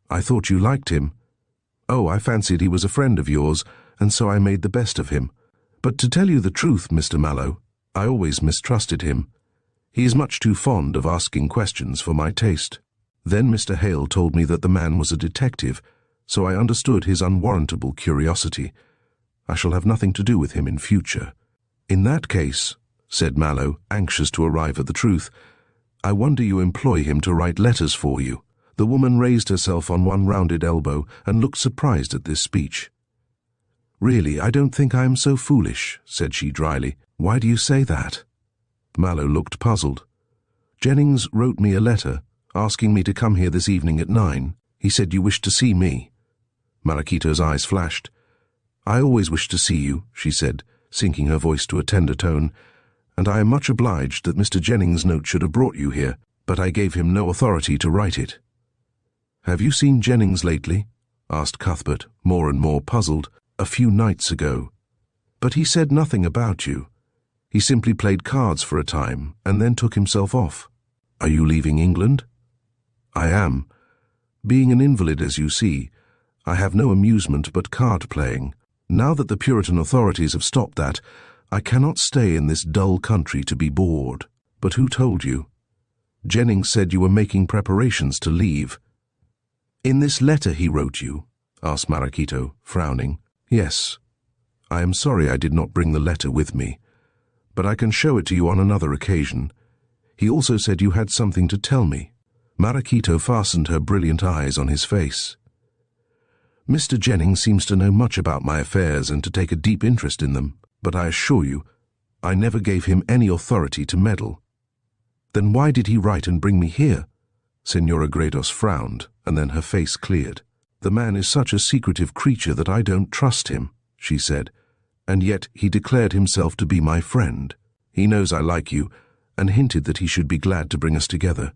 "I thought you liked him." "Oh, I fancied he was a friend of yours, and so I made the best of him. But to tell you the truth, Mr. Mallow, I always mistrusted him. He is much too fond of asking questions for my taste." Then Mr. Hale told me that the man was a detective, so I understood his unwarrantable curiosity. I shall have nothing to do with him in future. "In that case," said Mallow, anxious to arrive at the truth, "I wonder you employ him to write letters for you." The woman raised herself on one rounded elbow and looked surprised at this speech. "Really, I don't think I am so foolish," said she dryly. "Why do you say that?" Mallow looked puzzled. "Jennings wrote me a letter, asking me to come here this evening at 9. He said you wished to see me." Marachito's eyes flashed. "I always wished to see you," she said, sinking her voice to a tender tone, "and I am much obliged that Mr. Jennings' note should have brought you here, but I gave him no authority to write it." "Have you seen Jennings lately?" asked Cuthbert, more and more puzzled. "A few nights ago. But he said nothing about you. He simply played cards for a time, and then took himself off." "Are you leaving England?" "I am. Being an invalid, as you see, I have no amusement but card-playing. Now that the Puritan authorities have stopped that, I cannot stay in this dull country to be bored." "But who told you?" "Jennings said you were making preparations to leave." "In this letter he wrote you?" asked Marachito, frowning. "Yes. I am sorry I did not bring the letter with me, but I can show it to you on another occasion. He also said you had something to tell me." Marachito fastened her brilliant eyes on his face. "Mr. Jennings seems to know much about my affairs and to take a deep interest in them, but I assure you, I never gave him any authority to meddle." "Then why did he write and bring me here?" Senora Gredos frowned, and then her face cleared. "The man is such a secretive creature that I don't trust him," she said, "and yet he declared himself to be my friend. He knows I like you, and hinted that he should be glad to bring us together."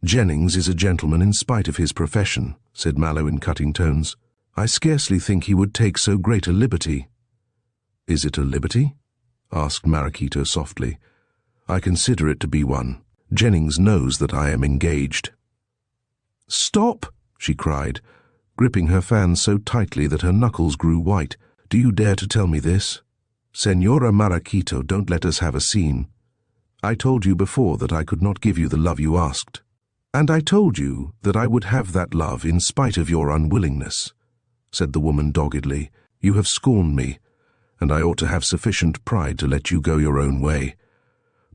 "Jennings is a gentleman in spite of his profession," said Mallow in cutting tones. "I scarcely think he would take so great a liberty." "Is it a liberty?" asked Marachito softly. "I consider it to be one. Jennings knows that I am engaged." "Stop!" she cried, gripping her fan so tightly that her knuckles grew white. "Do you dare to tell me this? Senora Marachito, don't let us have a scene. I told you before that I could not give you the love you asked. And I told you that I would have that love in spite of your unwillingness," said the woman doggedly. "You have scorned me, and I ought to have sufficient pride to let you go your own way.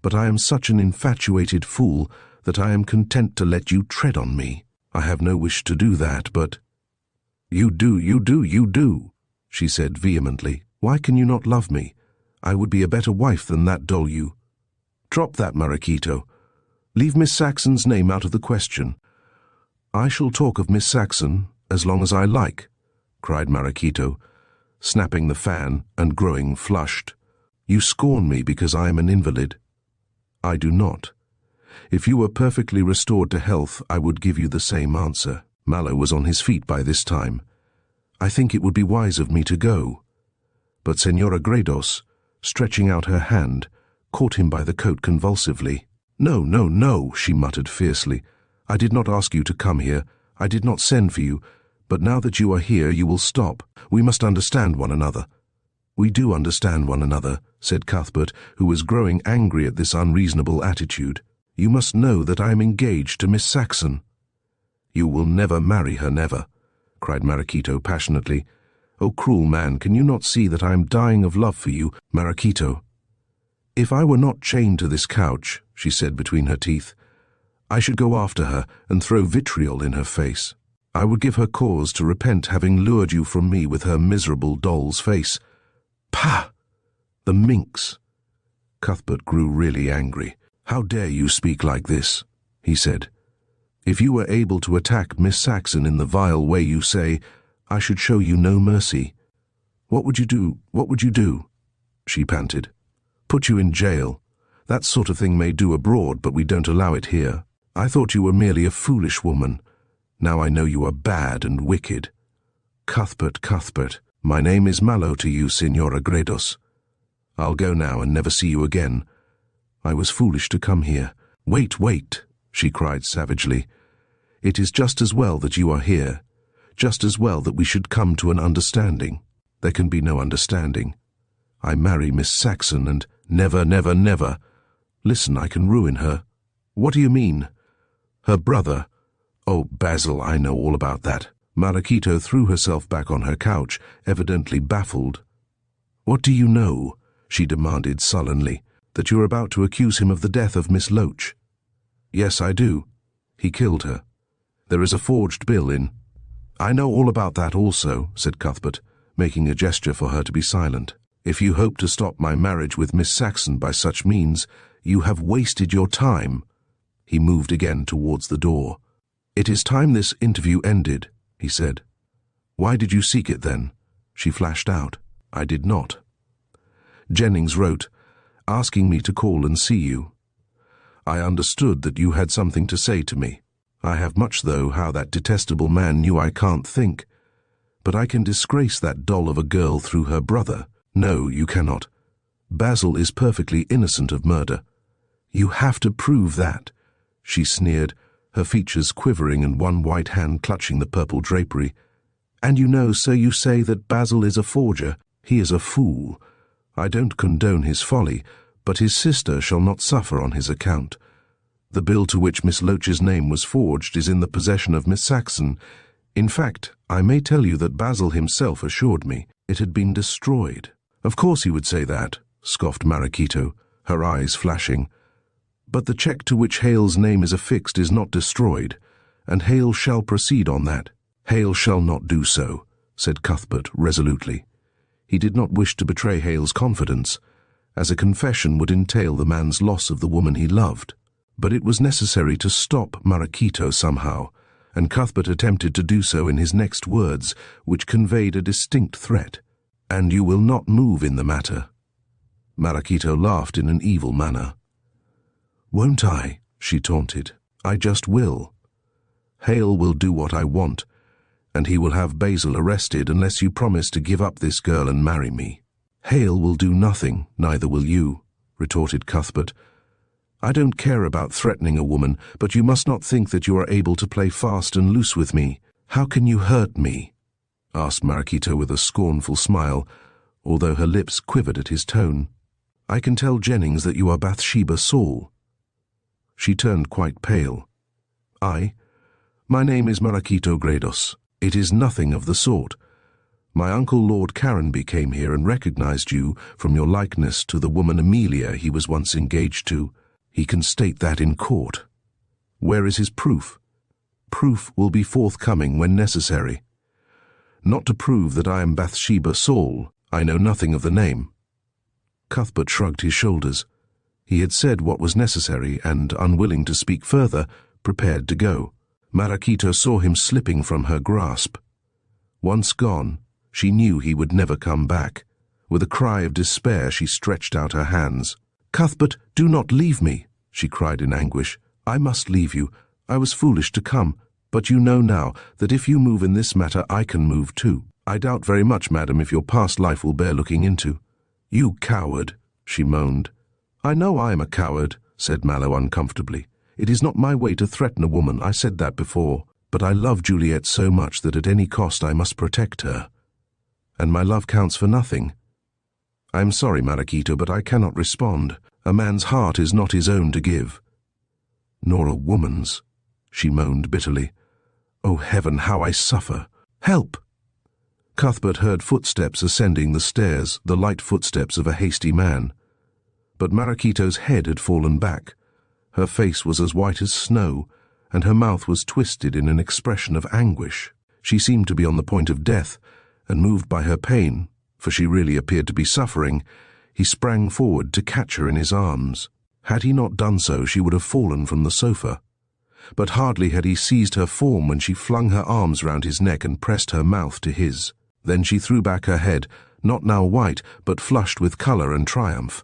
But I am such an infatuated fool that I am content to let you tread on me. I have no wish to do that, but—" "You do, you do, you do," she said vehemently. "Why can you not love me? I would be a better wife than that doll you—" "Drop that, Marachito. Leave Miss Saxon's name out of the question." "I shall talk of Miss Saxon as long as I like," cried Marachito, snapping the fan and growing flushed. "You scorn me because I am an invalid. I do not. If you were perfectly restored to health, I would give you the same answer." Mallow was on his feet by this time. "I think it would be wise of me to go." But Senora Gredos, stretching out her hand, caught him by the coat convulsively. "No, no, no," she muttered fiercely. "I did not ask you to come here. I did not send for you. But now that you are here, you will stop. We must understand one another." "We do understand one another," said Cuthbert, who was growing angry at this unreasonable attitude. "You must know that I am engaged to Miss Saxon." "You will never marry her, never," cried Marachito passionately. "Oh, cruel man, can you not see that I am dying of love for you, Marachito?" "If I were not chained to this couch," she said between her teeth, "I should go after her and throw vitriol in her face. I would give her cause to repent having lured you from me with her miserable doll's face. Pah! The minx!" Cuthbert grew really angry. "How dare you speak like this?" he said. "If you were able to attack Miss Saxon in the vile way you say, I should show you no mercy." "What would you do? What would you do?" she panted. "Put you in jail. That sort of thing may do abroad, but we don't allow it here. I thought you were merely a foolish woman. Now I know you are bad and wicked. Cuthbert, Cuthbert, my name is Mallow to you, Signora Gredos. I'll go now and never see you again. I was foolish to come here." "Wait, wait," she cried savagely. "It is just as well that you are here, just as well that we should come to an understanding." "There can be no understanding. I marry Miss Saxon and never, never, never. Listen, I can ruin her." "What do you mean?" "Her brother—" "Oh, Basil, I know all about that." Marachito threw herself back on her couch, evidently baffled. "What do you know?" she demanded sullenly. "That you're about to accuse him of the death of Miss Loach." "Yes, I do. He killed her. There is a forged bill in—" "I know all about that also," said Cuthbert, making a gesture for her to be silent. "If you hope to stop my marriage with Miss Saxon by such means, you have wasted your time." He moved again towards the door. "It is time this interview ended," he said. "Why did you seek it then?" she flashed out. "I did not. Jennings wrote, asking me to call and see you. I understood that you had something to say to me. I have much, though, how that detestable man knew I can't think. But I can disgrace that doll of a girl through her brother. No, you cannot. Basil is perfectly innocent of murder. You have to prove that," she sneered, her features quivering and one white hand clutching the purple drapery. "And you know, so you say that Basil is a forger. He is a fool. I don't condone his folly, but his sister shall not suffer on his account. The bill to which Miss Loach's name was forged is in the possession of Miss Saxon. In fact, I may tell you that Basil himself assured me it had been destroyed." "Of course he would say that," scoffed Marachito, her eyes flashing. "But the cheque to which Hale's name is affixed is not destroyed, and Hale shall proceed on that." "Hale shall not do so," said Cuthbert resolutely. He did not wish to betray Hale's confidence, as a confession would entail the man's loss of the woman he loved. But it was necessary to stop Marachito somehow, and Cuthbert attempted to do so in his next words, which conveyed a distinct threat. "And you will not move in the matter?" Marachito laughed in an evil manner. "Won't I?" she taunted. "I just will. Hale will do what I want, and he will have Basil arrested unless you promise to give up this girl and marry me." "Hale will do nothing, neither will you," retorted Cuthbert. "I don't care about threatening a woman, but you must not think that you are able to play fast and loose with me." "How can you hurt me?" asked Marachito with a scornful smile, although her lips quivered at his tone. "I can tell Jennings that you are Bathsheba Saul." She turned quite pale. My name is Marachito Gredos. It is nothing of the sort. My uncle Lord Caranby came here and recognized you from your likeness to the woman Amelia he was once engaged to. He can state that in court. Where is his proof? Proof will be forthcoming when necessary. Not to prove that I am Bathsheba Saul. I know nothing of the name." Cuthbert shrugged his shoulders. He had said what was necessary and, unwilling to speak further, prepared to go. Marachito saw him slipping from her grasp. Once gone, she knew he would never come back. With a cry of despair, she stretched out her hands. "Cuthbert, do not leave me," she cried in anguish. "I must leave you. I was foolish to come, but you know now that if you move in this matter, I can move too. I doubt very much, madam, if your past life will bear looking into." "You coward," she moaned. "I know I am a coward," said Mallow uncomfortably. "It is not my way to threaten a woman, I said that before, but I love Juliet so much that at any cost I must protect her. And my love counts for nothing. I am sorry, Marachito, but I cannot respond. A man's heart is not his own to give." "Nor a woman's," she moaned bitterly. "Oh, heaven, how I suffer! Help!" Cuthbert heard footsteps ascending the stairs, the light footsteps of a hasty man. But Marachito's head had fallen back. Her face was as white as snow, and her mouth was twisted in an expression of anguish. She seemed to be on the point of death, and moved by her pain, for she really appeared to be suffering, he sprang forward to catch her in his arms. Had he not done so, she would have fallen from the sofa. But hardly had he seized her form when she flung her arms round his neck and pressed her mouth to his. Then she threw back her head, not now white, but flushed with colour and triumph.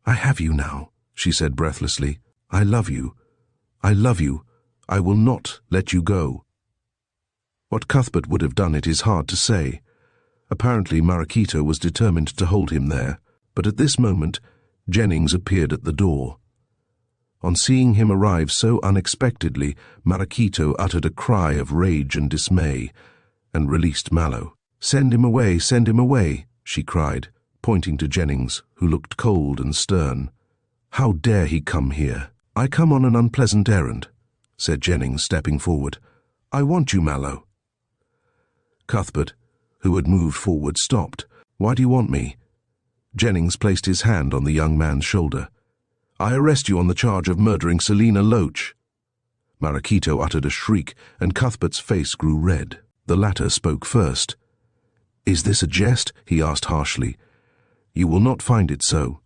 "I have you now," she said breathlessly. "I love you. I love you. I will not let you go." What Cuthbert would have done it is hard to say. Apparently Marachito was determined to hold him there, but at this moment Jennings appeared at the door. On seeing him arrive so unexpectedly, Marachito uttered a cry of rage and dismay, and released Mallow. "Send him away," she cried, pointing to Jennings, who looked cold and stern. "How dare he come here?" "I come on an unpleasant errand," said Jennings, stepping forward. "I want you, Mallow." Cuthbert, who had moved forward, stopped. "Why do you want me?" Jennings placed his hand on the young man's shoulder. "I arrest you on the charge of murdering Selina Loach." Marachito uttered a shriek, and Cuthbert's face grew red. The latter spoke first. "Is this a jest?" he asked harshly. "You will not find it so.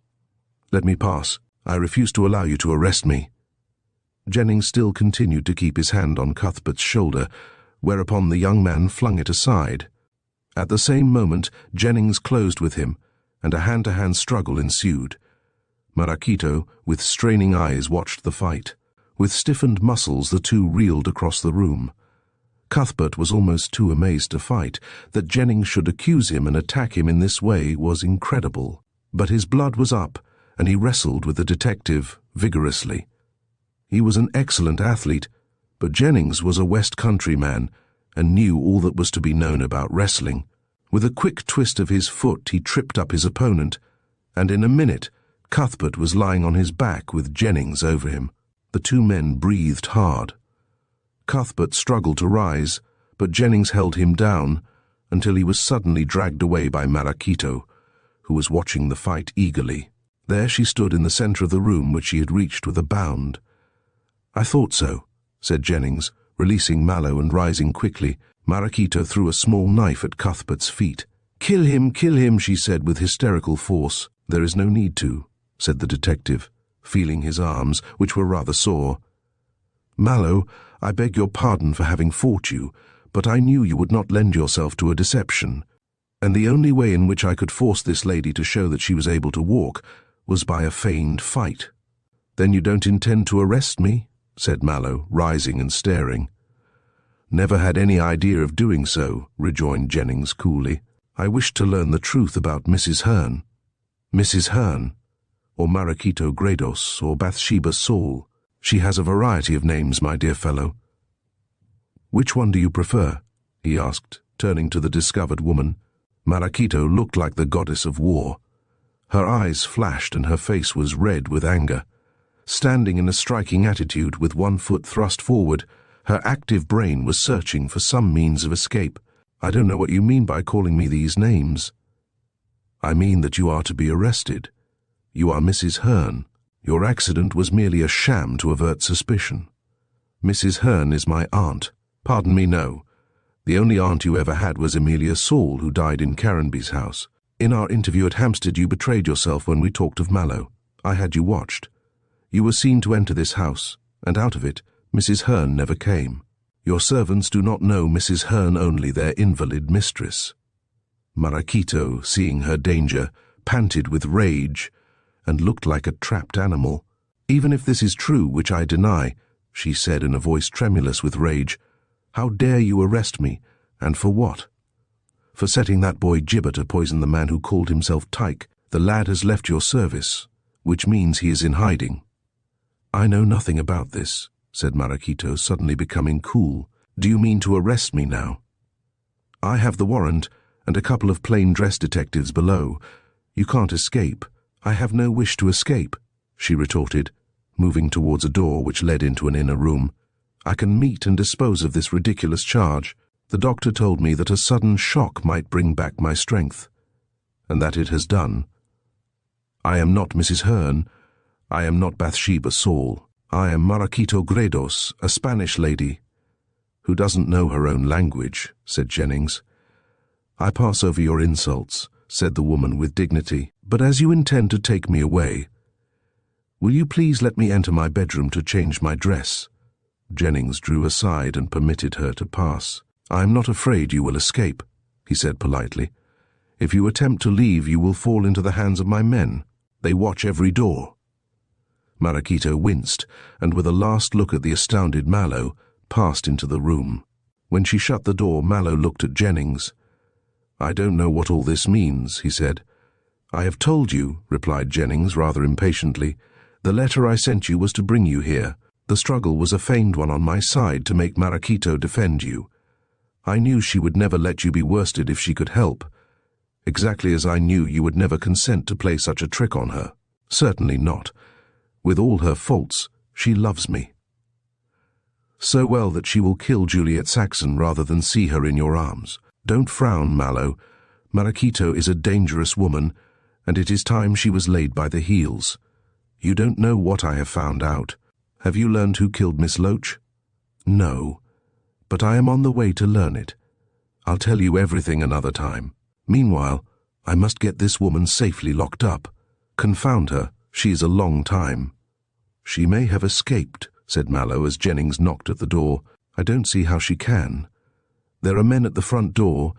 Let me pass. I refuse to allow you to arrest me." Jennings still continued to keep his hand on Cuthbert's shoulder, whereupon the young man flung it aside. At the same moment Jennings closed with him, and a hand-to-hand struggle ensued. Marachito, with straining eyes, watched the fight. With stiffened muscles the two reeled across the room. Cuthbert was almost too amazed to fight. That Jennings should accuse him and attack him in this way was incredible. But his blood was up, and he wrestled with the detective vigorously. He was an excellent athlete, but Jennings was a West Country man, and knew all that was to be known about wrestling. With a quick twist of his foot he tripped up his opponent, and in a minute Cuthbert was lying on his back with Jennings over him. The two men breathed hard. Cuthbert struggled to rise, but Jennings held him down until he was suddenly dragged away by Marachito, who was watching the fight eagerly. There she stood in the centre of the room, which she had reached with a bound. "I thought so," said Jennings, releasing Mallow and rising quickly. Marachito threw a small knife at Cuthbert's feet. Kill him," she said with hysterical force. "There is no need to," said the detective, feeling his arms, which were rather sore. "Mallow, I beg your pardon for having fought you, but I knew you would not lend yourself to a deception, and the only way in which I could force this lady to show that she was able to walk was by a feigned fight." "Then you don't intend to arrest me?" said Mallow, rising and staring. "Never had any idea of doing so," rejoined Jennings coolly. "I wished to learn the truth about Mrs. Hearn." "Mrs. Hearn, or Marachito Grados, or Bathsheba Saul. She has a variety of names, my dear fellow." "Which one do you prefer?" he asked, turning to the discovered woman. Marachito looked like the goddess of war. Her eyes flashed and her face was red with anger. Standing in a striking attitude with one foot thrust forward, her active brain was searching for some means of escape. "I don't know what you mean by calling me these names." "I mean that you are to be arrested. You are Mrs. Hearn. Your accident was merely a sham to avert suspicion. Mrs. Hearn is my aunt." "Pardon me, no. The only aunt you ever had was Amelia Saul, who died in Caranby's house. In our interview at Hampstead you betrayed yourself when we talked of Mallow. I had you watched. You were seen to enter this house, and out of it Mrs. Hearn never came. Your servants do not know Mrs. Hearn only their invalid mistress." Marachito, seeing her danger, panted with rage, and looked like a trapped animal. "Even if this is true, which I deny," she said in a voice tremulous with rage, "how dare you arrest me, and for what?" "For setting that boy Gibber to poison the man who called himself Tyke. The lad has left your service. which means he is in hiding." "I know nothing about this," said Marachito, suddenly becoming cool. "Do you mean to arrest me now?" "I have the warrant and a couple of plain-dress detectives below. You can't escape." "I have no wish to escape," she retorted, moving towards a door which led into an inner room. "I can meet and dispose of this ridiculous charge. The doctor told me that a sudden shock might bring back my strength, and that it has done. I am not Mrs. Hearn. I am not Bathsheba Saul. I am Marachito Gredos, a Spanish lady who doesn't know her own language," said Jennings. "I pass over your insults," said the woman with dignity, "but as you intend to take me away, will you please let me enter my bedroom to change my dress?" Jennings drew aside and permitted her to pass. "I am not afraid you will escape," he said politely. "If you attempt to leave, you will fall into the hands of my men. They watch every door." Marachito winced, and with a last look at the astounded Mallow, passed into the room. When she shut the door, Mallow looked at Jennings. "I don't know what all this means," he said. "I have told you," replied Jennings rather impatiently. "The letter I sent you was to bring you here. The struggle was a feigned one on my side to make Marachito defend you. I knew she would never let you be worsted if she could help, exactly as I knew you would never consent to play such a trick on her. Certainly not. With all her faults, she loves me so well that she will kill Juliet Saxon rather than see her in your arms. Don't frown, Mallow. Marachito is a dangerous woman, and it is time she was laid by the heels. You don't know what I have found out. Have you learned who killed Miss Loach?" "No, but I am on the way to learn it. I'll tell you everything another time. Meanwhile, I must get this woman safely locked up. Confound her, she is a long time." "She may have escaped," said Mallow as Jennings knocked at the door. "I don't see how she can. There are men at the front door,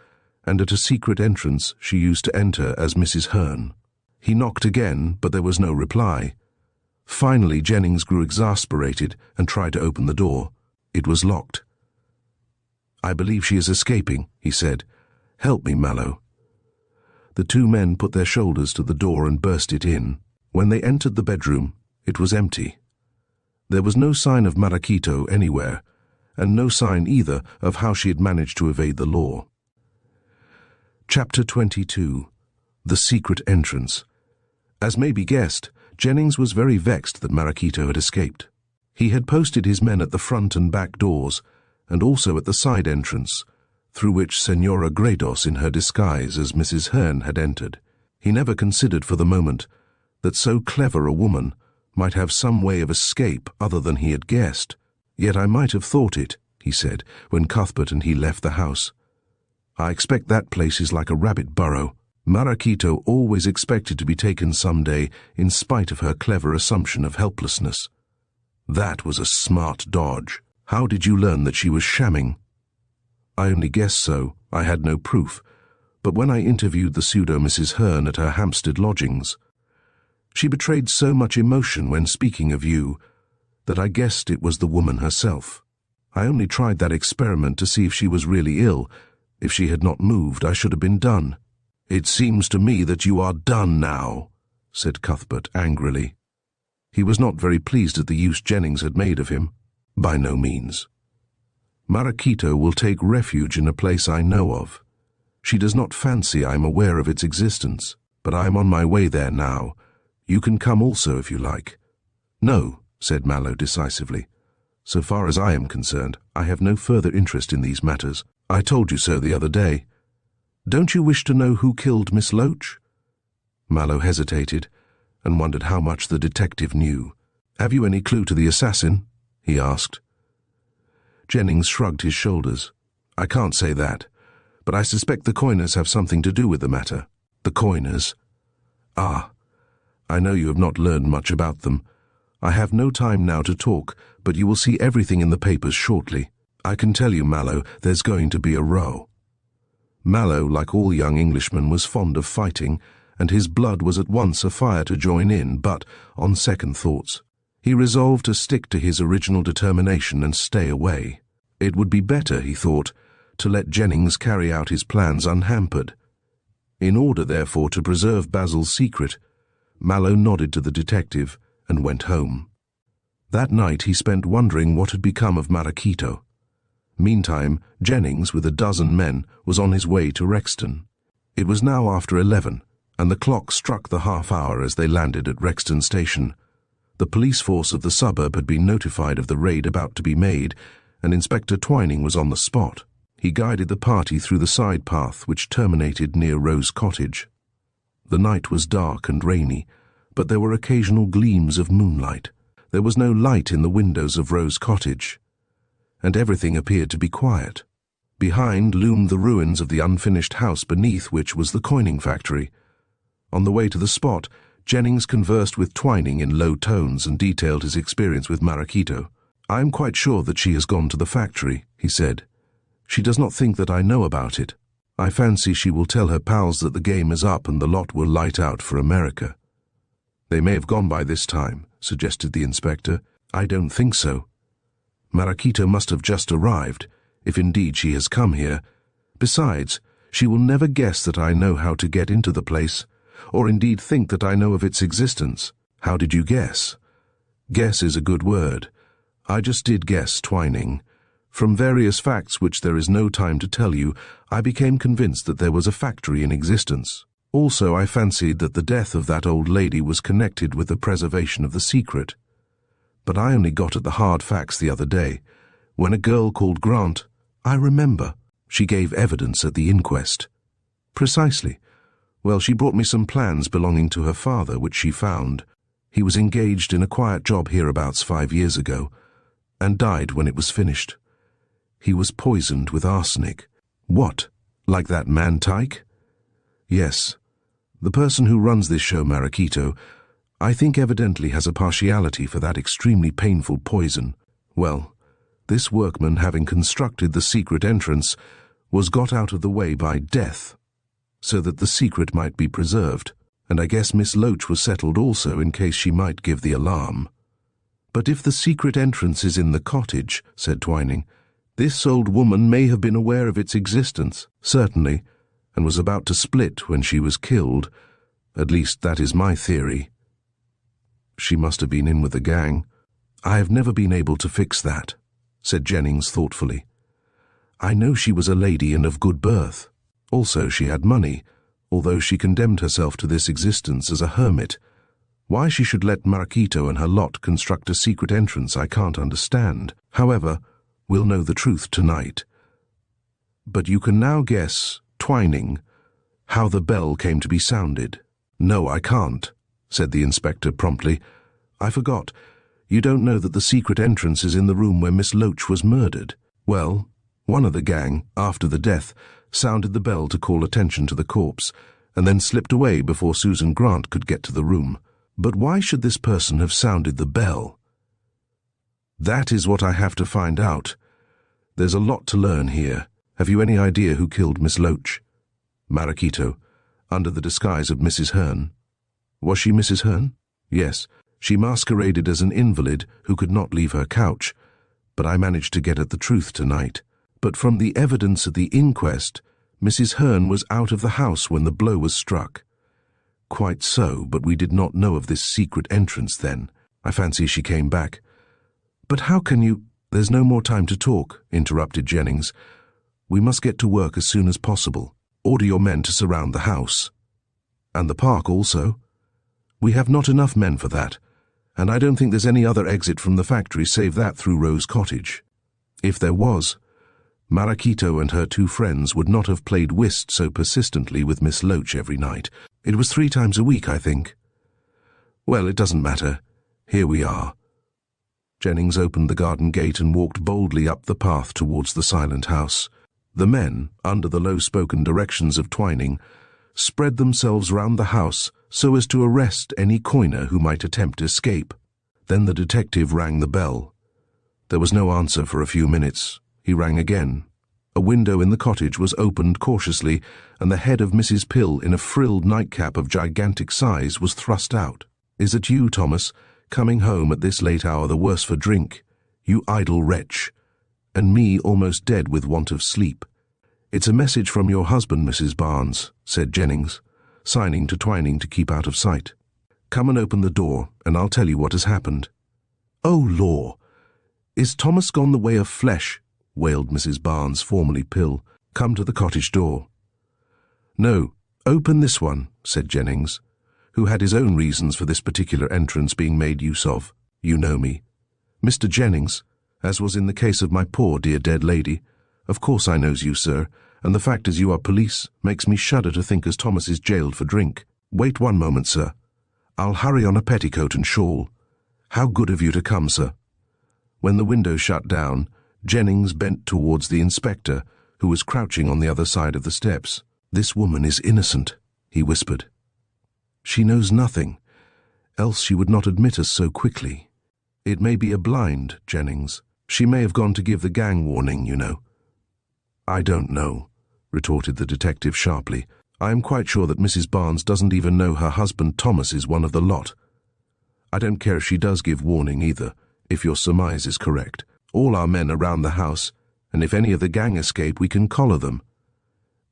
and at a secret entrance she used to enter as Mrs. Hearn." He knocked again, but there was no reply. Finally, Jennings grew exasperated and tried to open the door. It was locked. "I believe she is escaping," he said. "Help me, Mallow." The two men put their shoulders to the door and burst it in. When they entered the bedroom, it was empty. There was no sign of Marachito anywhere, and no sign either of how she had managed to evade the law. Chapter 22. The Secret Entrance. As may be guessed, Jennings was very vexed that Marachito had escaped. He had posted his men at the front and back doors, and also at the side entrance, through which Senora Gredos in her disguise as Mrs. Hearn had entered. He never considered for the moment that so clever a woman might have some way of escape other than he had guessed. "Yet I might have thought it," he said, when Cuthbert and he left the house. "I expect that place is like a rabbit burrow. Marachito always expected to be taken some day in spite of her clever assumption of helplessness. That was a smart dodge. How did you learn that she was shamming?" "I only guessed so. I had no proof. But when I interviewed the pseudo Mrs. Hearn at her Hampstead lodgings, she betrayed so much emotion when speaking of you that I guessed it was the woman herself. I only tried that experiment to see if she was really ill. If she had not moved, I should have been done." "It seems to me that you are done now," said Cuthbert angrily. He was not very pleased at the use Jennings had made of him. "By no means. Marachito will take refuge in a place I know of. She does not fancy I am aware of its existence, but I am on my way there now. You can come also if you like." "No," said Mallow decisively. "So far as I am concerned, I have no further interest in these matters. I told you so the other day. Don't you wish to know who killed Miss Loach?" Mallow hesitated and wondered how much the detective knew. "Have you any clue to the assassin?" he asked. Jennings shrugged his shoulders. "I can't say that, but I suspect the coiners have something to do with the matter." "The coiners? Ah, I know you have not learned much about them. I have no time now to talk, but you will see everything in the papers shortly. I can tell you, Mallow, there's going to be a row." Mallow, like all young Englishmen, was fond of fighting, and his blood was at once afire to join in, but, on second thoughts, he resolved to stick to his original determination and stay away. It would be better, he thought, to let Jennings carry out his plans unhampered. In order, therefore, to preserve Basil's secret, Mallow nodded to the detective and went home. That night he spent wondering what had become of Maracito. Meantime, Jennings, with a dozen men, was on his way to Rexton. It was now after 11, and the clock struck the half-hour as they landed at Rexton Station. The police force of the suburb had been notified of the raid about to be made, and Inspector Twining was on the spot. He guided the party through the side path which terminated near Rose Cottage. The night was dark and rainy, but there were occasional gleams of moonlight. There was no light in the windows of Rose Cottage, and everything appeared to be quiet. Behind loomed the ruins of the unfinished house beneath which was the coining factory. On the way to the spot, Jennings conversed with Twining in low tones and detailed his experience with Maracito. "I am quite sure that she has gone to the factory," he said. "She does not think that I know about it. I fancy she will tell her pals that the game is up and the lot will light out for America." "They may have gone by this time," suggested the inspector. "I don't think so. Maracito must have just arrived, if indeed she has come here. Besides, she will never guess that I know how to get into the place, or indeed think that I know of its existence." "How did you guess?" "Guess is a good word. I just did guess, Twining. From various facts which there is no time to tell you, I became convinced that there was a factory in existence. Also, I fancied that the death of that old lady was connected with the preservation of the secret. But I only got at the hard facts the other day, when a girl called Grant— I remember. She gave evidence at the inquest." "Precisely. Well, she brought me some plans belonging to her father, which she found. He was engaged in a quiet job hereabouts 5 years ago, and died when it was finished. He was poisoned with arsenic." "What? Like that man Tyke?" "Yes. The person who runs this show, Maracito, I think evidently has a partiality for that extremely painful poison. Well, this workman, having constructed the secret entrance, was got out of the way by death, so that the secret might be preserved, and I guess Miss Loach was settled also in case she might give the alarm." "But if the secret entrance is in the cottage," said Twining, "this old woman may have been aware of its existence." "Certainly, and was about to split when she was killed. At least that is my theory. She must have been in with the gang." "I have never been able to fix that," said Jennings thoughtfully. "I know she was a lady and of good birth. Also she had money, although she condemned herself to this existence as a hermit. Why she should let Maracito and her lot construct a secret entrance I can't understand. However, we'll know the truth tonight. But you can now guess, Twining, how the bell came to be sounded." "No, I can't," said the inspector promptly. "I forgot. You don't know that the secret entrance is in the room where Miss Loach was murdered. Well, one of the gang, after the death, sounded the bell to call attention to the corpse, and then slipped away before Susan Grant could get to the room. But why should this person have sounded the bell? That is what I have to find out. There's a lot to learn here. Have you any idea who killed Miss Loach?" "Maracito, under the disguise of Mrs. Hearn." "Was she Mrs. Hearn?" "Yes. She masqueraded as an invalid who could not leave her couch, but I managed to get at the truth tonight. But from the evidence at the inquest, Mrs. Hearn was out of the house when the blow was struck." "Quite so, but we did not know of this secret entrance then. I fancy she came back." "But how can you—" "There's no more time to talk," interrupted Jennings. "We must get to work as soon as possible. Order your men to surround the house. And the park also. We have not enough men for that, and I don't think there's any other exit from the factory save that through Rose Cottage. If there was, Maracito and her 2 friends would not have played whist so persistently with Miss Loach every night. It was 3 times a week, I think. Well, it doesn't matter. Here we are." Jennings opened the garden gate and walked boldly up the path towards the silent house. The men, under the low-spoken directions of Twining, spread themselves round the house so as to arrest any coiner who might attempt escape. Then the detective rang the bell. There was no answer for a few minutes. He rang again. A window in the cottage was opened cautiously, and the head of Mrs. Pill in a frilled nightcap of gigantic size was thrust out. "Is it you, Thomas, coming home at this late hour the worse for drink? You idle wretch. And me almost dead with want of sleep." "It's a message from your husband, Mrs. Barnes," said Jennings, signing to Twining to keep out of sight. Come and open the door, and I'll tell you what has happened." "Oh, law! Is Thomas gone the way of flesh?" wailed Mrs. Barnes, formerly Pill. "Come to the cottage door." "No, open this one," said Jennings, who had his own reasons for this particular entrance being made use of. "You know me. Mr. Jennings, as was in the case of my poor dear dead lady. Of course I knows you, sir, and the fact as you are police makes me shudder to think as Thomas is jailed for drink. Wait one moment, sir. I'll hurry on a petticoat and shawl. How good of you to come, sir." When the window shut down, Jennings bent towards the inspector, who was crouching on the other side of the steps. "This woman is innocent," he whispered. "She knows nothing, else she would not admit us so quickly. It may be a blind, Jennings. She may have gone to give the gang warning, you know." "I don't know," retorted the detective sharply. "I am quite sure that Mrs. Barnes doesn't even know her husband Thomas is one of the lot. I don't care if she does give warning either, if your surmise is correct. All our men are round the house, and if any of the gang escape, we can collar them."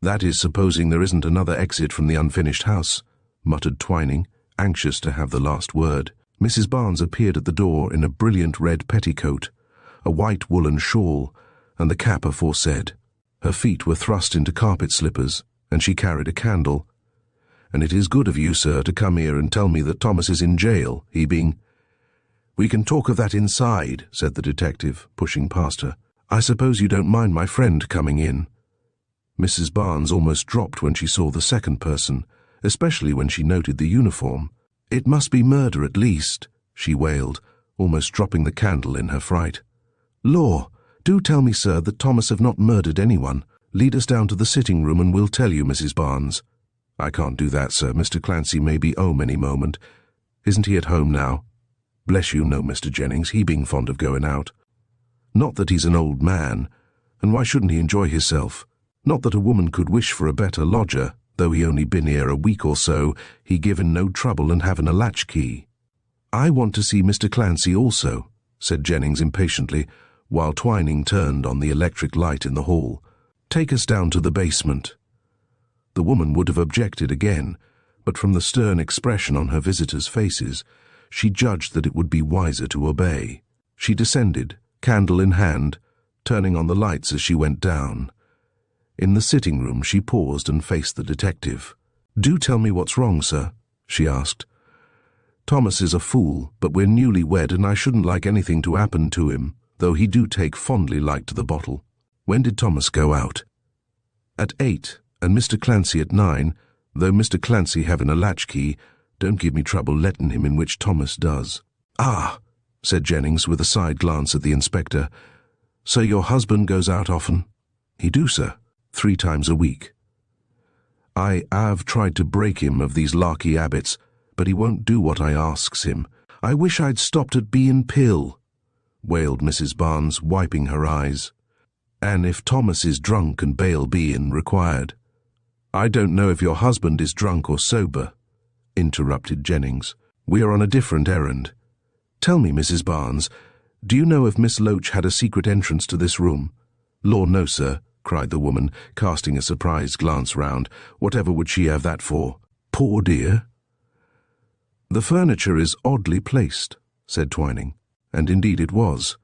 "That is supposing there isn't another exit from the unfinished house," muttered Twining, anxious to have the last word. Mrs. Barnes appeared at the door in a brilliant red petticoat, a white woolen shawl, and the cap aforesaid. Her feet were thrust into carpet slippers, and she carried a candle. "And it is good of you, sir, to come here and tell me that Thomas is in jail, he being—" "We can talk of that inside," said the detective, pushing past her. "I suppose you don't mind my friend coming in." Mrs. Barnes almost dropped when she saw the second person, especially when she noted the uniform. "It must be murder at least," she wailed, almost dropping the candle in her fright. "Law, do tell me, sir, that Thomas have not murdered anyone. Lead us down to the sitting room and we'll tell you, Mrs. Barnes." "I can't do that, sir. Mr. Clancy may be home any moment. Isn't he at home now?" "Bless you, no, Mr. Jennings, he being fond of going out. Not that he's an old man, and why shouldn't he enjoy hisself? Not that a woman could wish for a better lodger, though he only been here a week or so, he given no trouble and having a latchkey." "I want to see Mr. Clancy also," said Jennings impatiently, while Twining turned on the electric light in the hall. "Take us down to the basement." The woman would have objected again, but from the stern expression on her visitors' faces, she judged that it would be wiser to obey. She descended, candle in hand, turning on the lights as she went down. In the sitting room she paused and faced the detective. "Do tell me what's wrong, sir," she asked. "Thomas is a fool, but we're newly wed and I shouldn't like anything to happen to him, though he do take fondly like to the bottle. When did Thomas go out?" "At 8, and Mr. Clancy at 9, though Mr. Clancy having a latchkey, don't give me trouble letting him in, which Thomas does." "Ah," said Jennings with a side glance at the inspector. "So your husband goes out often?" "He do, sir, 3 times a week. I have tried to break him of these larky habits, but he won't do what I asks him. I wish I'd stopped at being Pill," wailed Mrs. Barnes, wiping her eyes. "And if Thomas is drunk and bail being required—" "I don't know if your husband is drunk or sober," interrupted Jennings. "We are on a different errand. Tell me, Mrs. Barnes, do you know if Miss Loach had a secret entrance to this room?" "Law, no, sir," cried the woman, casting a surprised glance round. "Whatever would she have that for?" "Poor dear." "The furniture is oddly placed," said Twining, and indeed it was.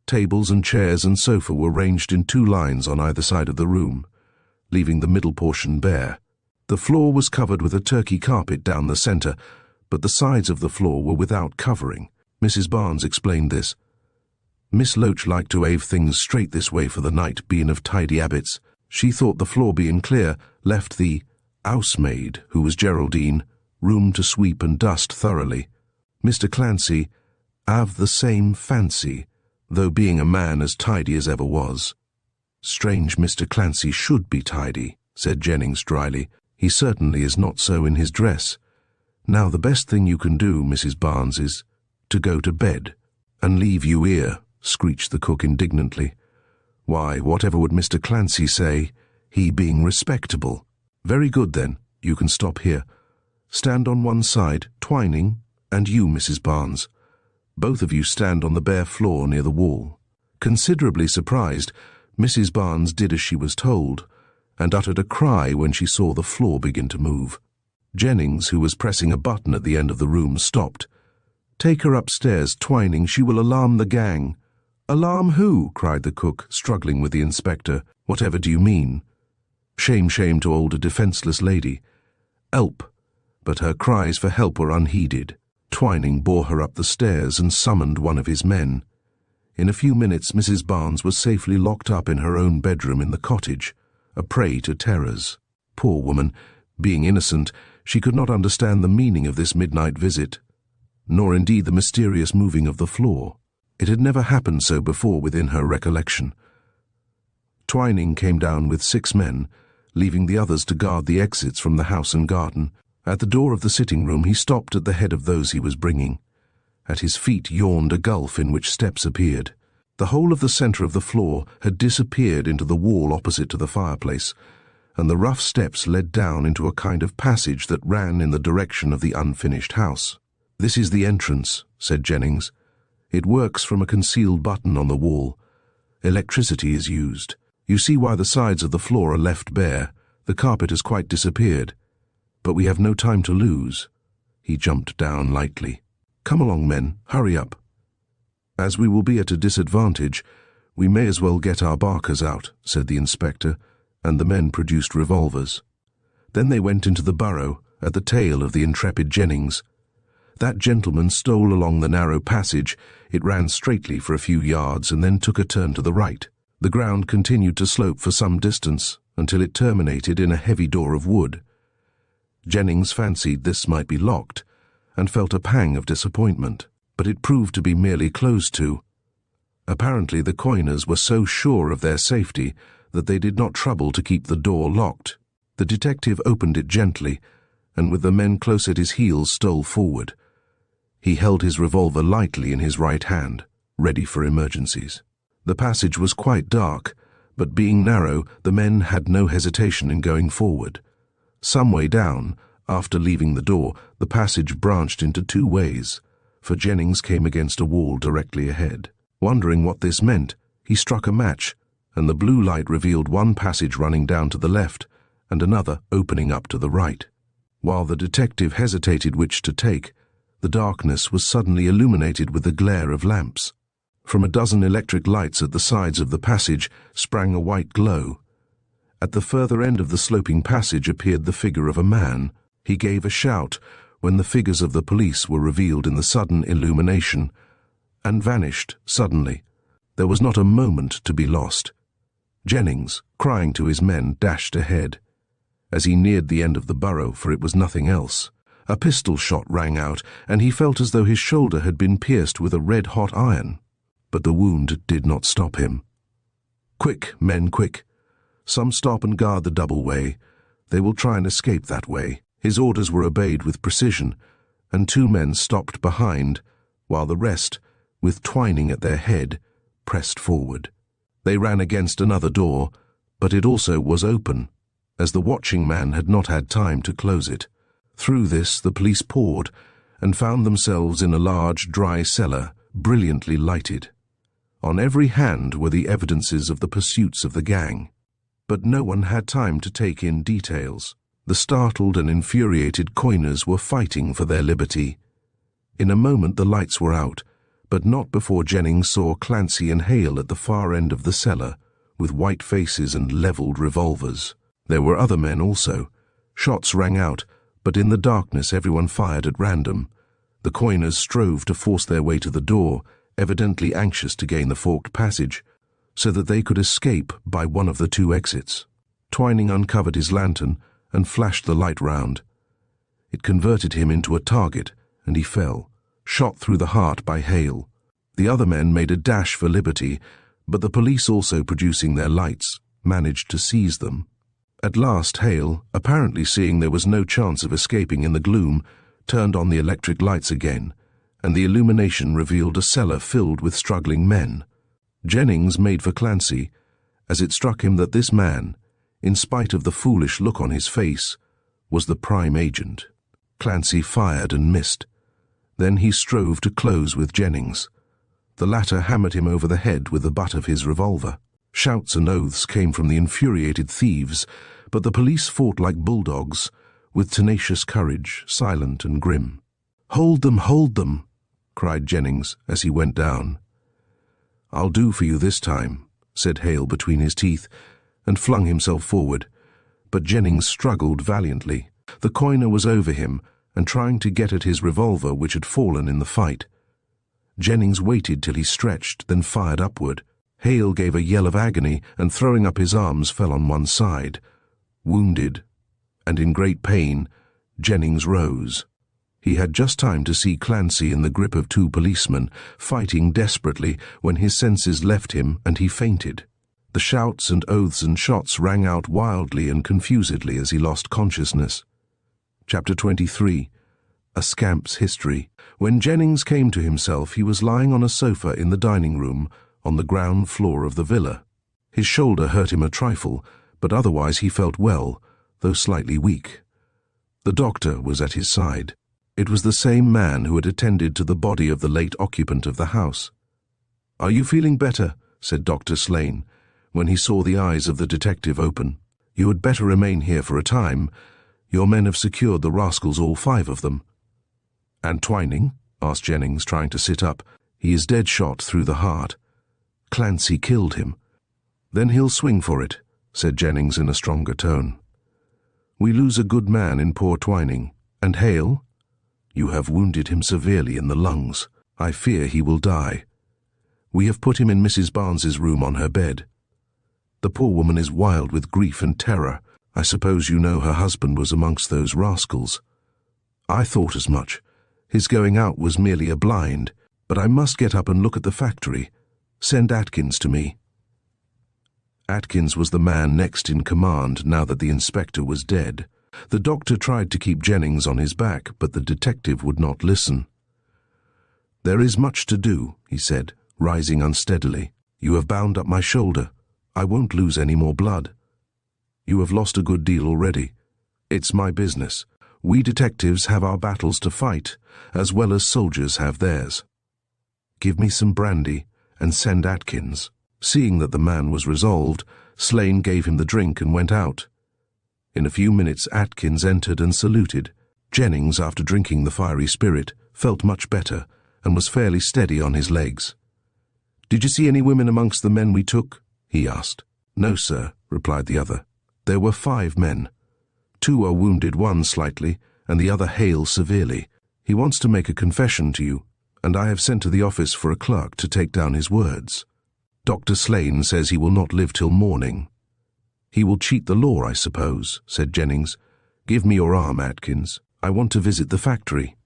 Tables and chairs and sofa were ranged in 2 lines on either side of the room, leaving the middle portion bare. The floor was covered with a turkey carpet down the centre, but the sides of the floor were without covering. Mrs. Barnes explained this. "Miss Loach liked to have things straight this way for the night, being of tidy habits. She thought the floor being clear left the housemaid, who was Geraldine, room to sweep and dust thoroughly. Mr. Clancy have the same fancy, though being a man as tidy as ever was." "Strange Mr. Clancy should be tidy," said Jennings dryly. "He certainly is not so in his dress. Now the best thing you can do, Mrs. Barnes, is to go to bed." "And leave you here," screeched the cook indignantly. "Why, whatever would Mr. Clancy say, he being respectable?" "Very good then, you can stop here. Stand on one side, Twining, and you, Mrs. Barnes. Both of you stand on the bare floor near the wall." Considerably surprised, Mrs. Barnes did as she was told, and uttered a cry when she saw the floor begin to move. Jennings, who was pressing a button at the end of the room, stopped. "Take her upstairs, Twining. She will alarm the gang." "Alarm who?" cried the cook, struggling with the inspector. "Whatever do you mean?" Shame to hold a defenceless lady. "Help!" But her cries for help were unheeded. Twining bore her up the stairs and summoned one of his men. In a few minutes Mrs. Barnes was safely locked up in her own bedroom in the cottage, a prey to terrors. Poor woman, being innocent, she could not understand the meaning of this midnight visit, nor indeed the mysterious moving of the floor. It had never happened so before within her recollection. Twining came down with 6 men, leaving the others to guard the exits from the house and garden. At the door of the sitting room he stopped at the head of those he was bringing. At his feet yawned a gulf in which steps appeared. The whole of the centre of the floor had disappeared into the wall opposite to the fireplace, and the rough steps led down into a kind of passage that ran in the direction of the unfinished house. "This is the entrance," said Jennings. "It works from a concealed button on the wall. Electricity is used. You see why the sides of the floor are left bare. The carpet has quite disappeared. But we have no time to lose." He jumped down lightly. "Come along, men. Hurry up. As we will be at a disadvantage, we may as well get our barkers out," said the inspector, and the men produced revolvers. Then they went into the burrow, at the tail of the intrepid Jennings. That gentleman stole along the narrow passage. It ran straightly for a few yards and then took a turn to the right. The ground continued to slope for some distance until it terminated in a heavy door of wood. Jennings fancied this might be locked and felt a pang of disappointment, but it proved to be merely closed to. Apparently the coiners were so sure of their safety that they did not trouble to keep the door locked. The detective opened it gently, and with the men close at his heels stole forward. He held his revolver lightly in his right hand, ready for emergencies. The passage was quite dark, but being narrow, the men had no hesitation in going forward. Some way down, after leaving the door, the passage branched into 2 ways, for Jennings came against a wall directly ahead. Wondering what this meant, he struck a match, and the blue light revealed one passage running down to the left and another opening up to the right. While the detective hesitated which to take, the darkness was suddenly illuminated with the glare of lamps. From a dozen electric lights at the sides of the passage sprang a white glow. At the further end of the sloping passage appeared the figure of a man. He gave a shout when the figures of the police were revealed in the sudden illumination, and vanished suddenly. There was not a moment to be lost. Jennings, crying to his men, dashed ahead. As he neared the end of the burrow, for it was nothing else, a pistol shot rang out, and he felt as though his shoulder had been pierced with a red-hot iron. But the wound did not stop him. "Quick, men, quick! Some stop and guard the double way. They will try and escape that way." His orders were obeyed with precision, and 2 men stopped behind, while the rest, with Twining at their head, pressed forward. They ran against another door, but it also was open, as the watching man had not had time to close it. Through this the police poured, and found themselves in a large, dry cellar, brilliantly lighted. On every hand were the evidences of the pursuits of the gang, but no one had time to take in details. The startled and infuriated coiners were fighting for their liberty. In a moment the lights were out, but not before Jennings saw Clancy and Hale at the far end of the cellar, with white faces and levelled revolvers. There were other men also. Shots rang out, but in the darkness everyone fired at random. The coiners strove to force their way to the door, evidently anxious to gain the forked passage, so that they could escape by one of the 2 exits. Twining uncovered his lantern and flashed the light round. It converted him into a target, and he fell, shot through the heart by Hale. The other men made a dash for liberty, but the police, also producing their lights, managed to seize them. At last Hale, apparently seeing there was no chance of escaping in the gloom, turned on the electric lights again, and the illumination revealed a cellar filled with struggling men. Jennings made for Clancy, as it struck him that this man, in spite of the foolish look on his face, was the prime agent. Clancy fired and missed. Then he strove to close with Jennings. The latter hammered him over the head with the butt of his revolver. Shouts and oaths came from the infuriated thieves, but the police fought like bulldogs, with tenacious courage, silent and grim. "Hold them," cried Jennings as he went down. "I'll do for you this time," said Hale between his teeth, and flung himself forward. But Jennings struggled valiantly. The coiner was over him and trying to get at his revolver, which had fallen in the fight. Jennings waited till he stretched, then fired upward. Hale gave a yell of agony and, throwing up his arms, fell on one side. Wounded, and in great pain, Jennings rose. He had just time to see Clancy in the grip of two policemen, fighting desperately, when his senses left him and he fainted. The shouts and oaths and shots rang out wildly and confusedly as he lost consciousness. Chapter 23. A Scamp's History. When Jennings came to himself, he was lying on a sofa in the dining room on the ground floor of the villa. His shoulder hurt him a trifle, but otherwise he felt well, though slightly weak. The doctor was at his side. It was the same man who had attended to the body of the late occupant of the house. "Are you feeling better?" said Dr. Slane, when he saw the eyes of the detective open. "You had better remain here for a time. Your men have secured the rascals, all 5 of them." "And Twining?" asked Jennings, trying to sit up. "He is dead, shot through the heart. Clancy killed him." "Then he'll swing for it," said Jennings in a stronger tone. "We lose a good man in poor Twining. And Hale? You have wounded him severely in the lungs. I fear he will die. We have put him in Mrs. Barnes's room on her bed. The poor woman is wild with grief and terror. I suppose you know her husband was amongst those rascals. I thought as much. His going out was merely a blind, but I must get up and look at the factory. Send Atkins to me." Atkins was the man next in command now that the inspector was dead. The doctor tried to keep Jennings on his back, but the detective would not listen. "There is much to do," he said, rising unsteadily. "You have bound up my shoulder. I won't lose any more blood. You have lost a good deal already. It's my business. We detectives have our battles to fight, as well as soldiers have theirs. Give me some brandy, and send Atkins." Seeing that the man was resolved, Slane gave him the drink and went out. In a few minutes Atkins entered and saluted. Jennings, after drinking the fiery spirit, felt much better, and was fairly steady on his legs. "Did you see any women amongst the men we took?" he asked. "No, sir," replied the other. "There were 5 men. 2 are wounded, 1 slightly, and the other Hale severely. He wants to make a confession to you, and I have sent to the office for a clerk to take down his words. Dr. Slane says he will not live till morning." "He will cheat the law, I suppose," said Jennings. "Give me your arm, Atkins. I want to visit the factory."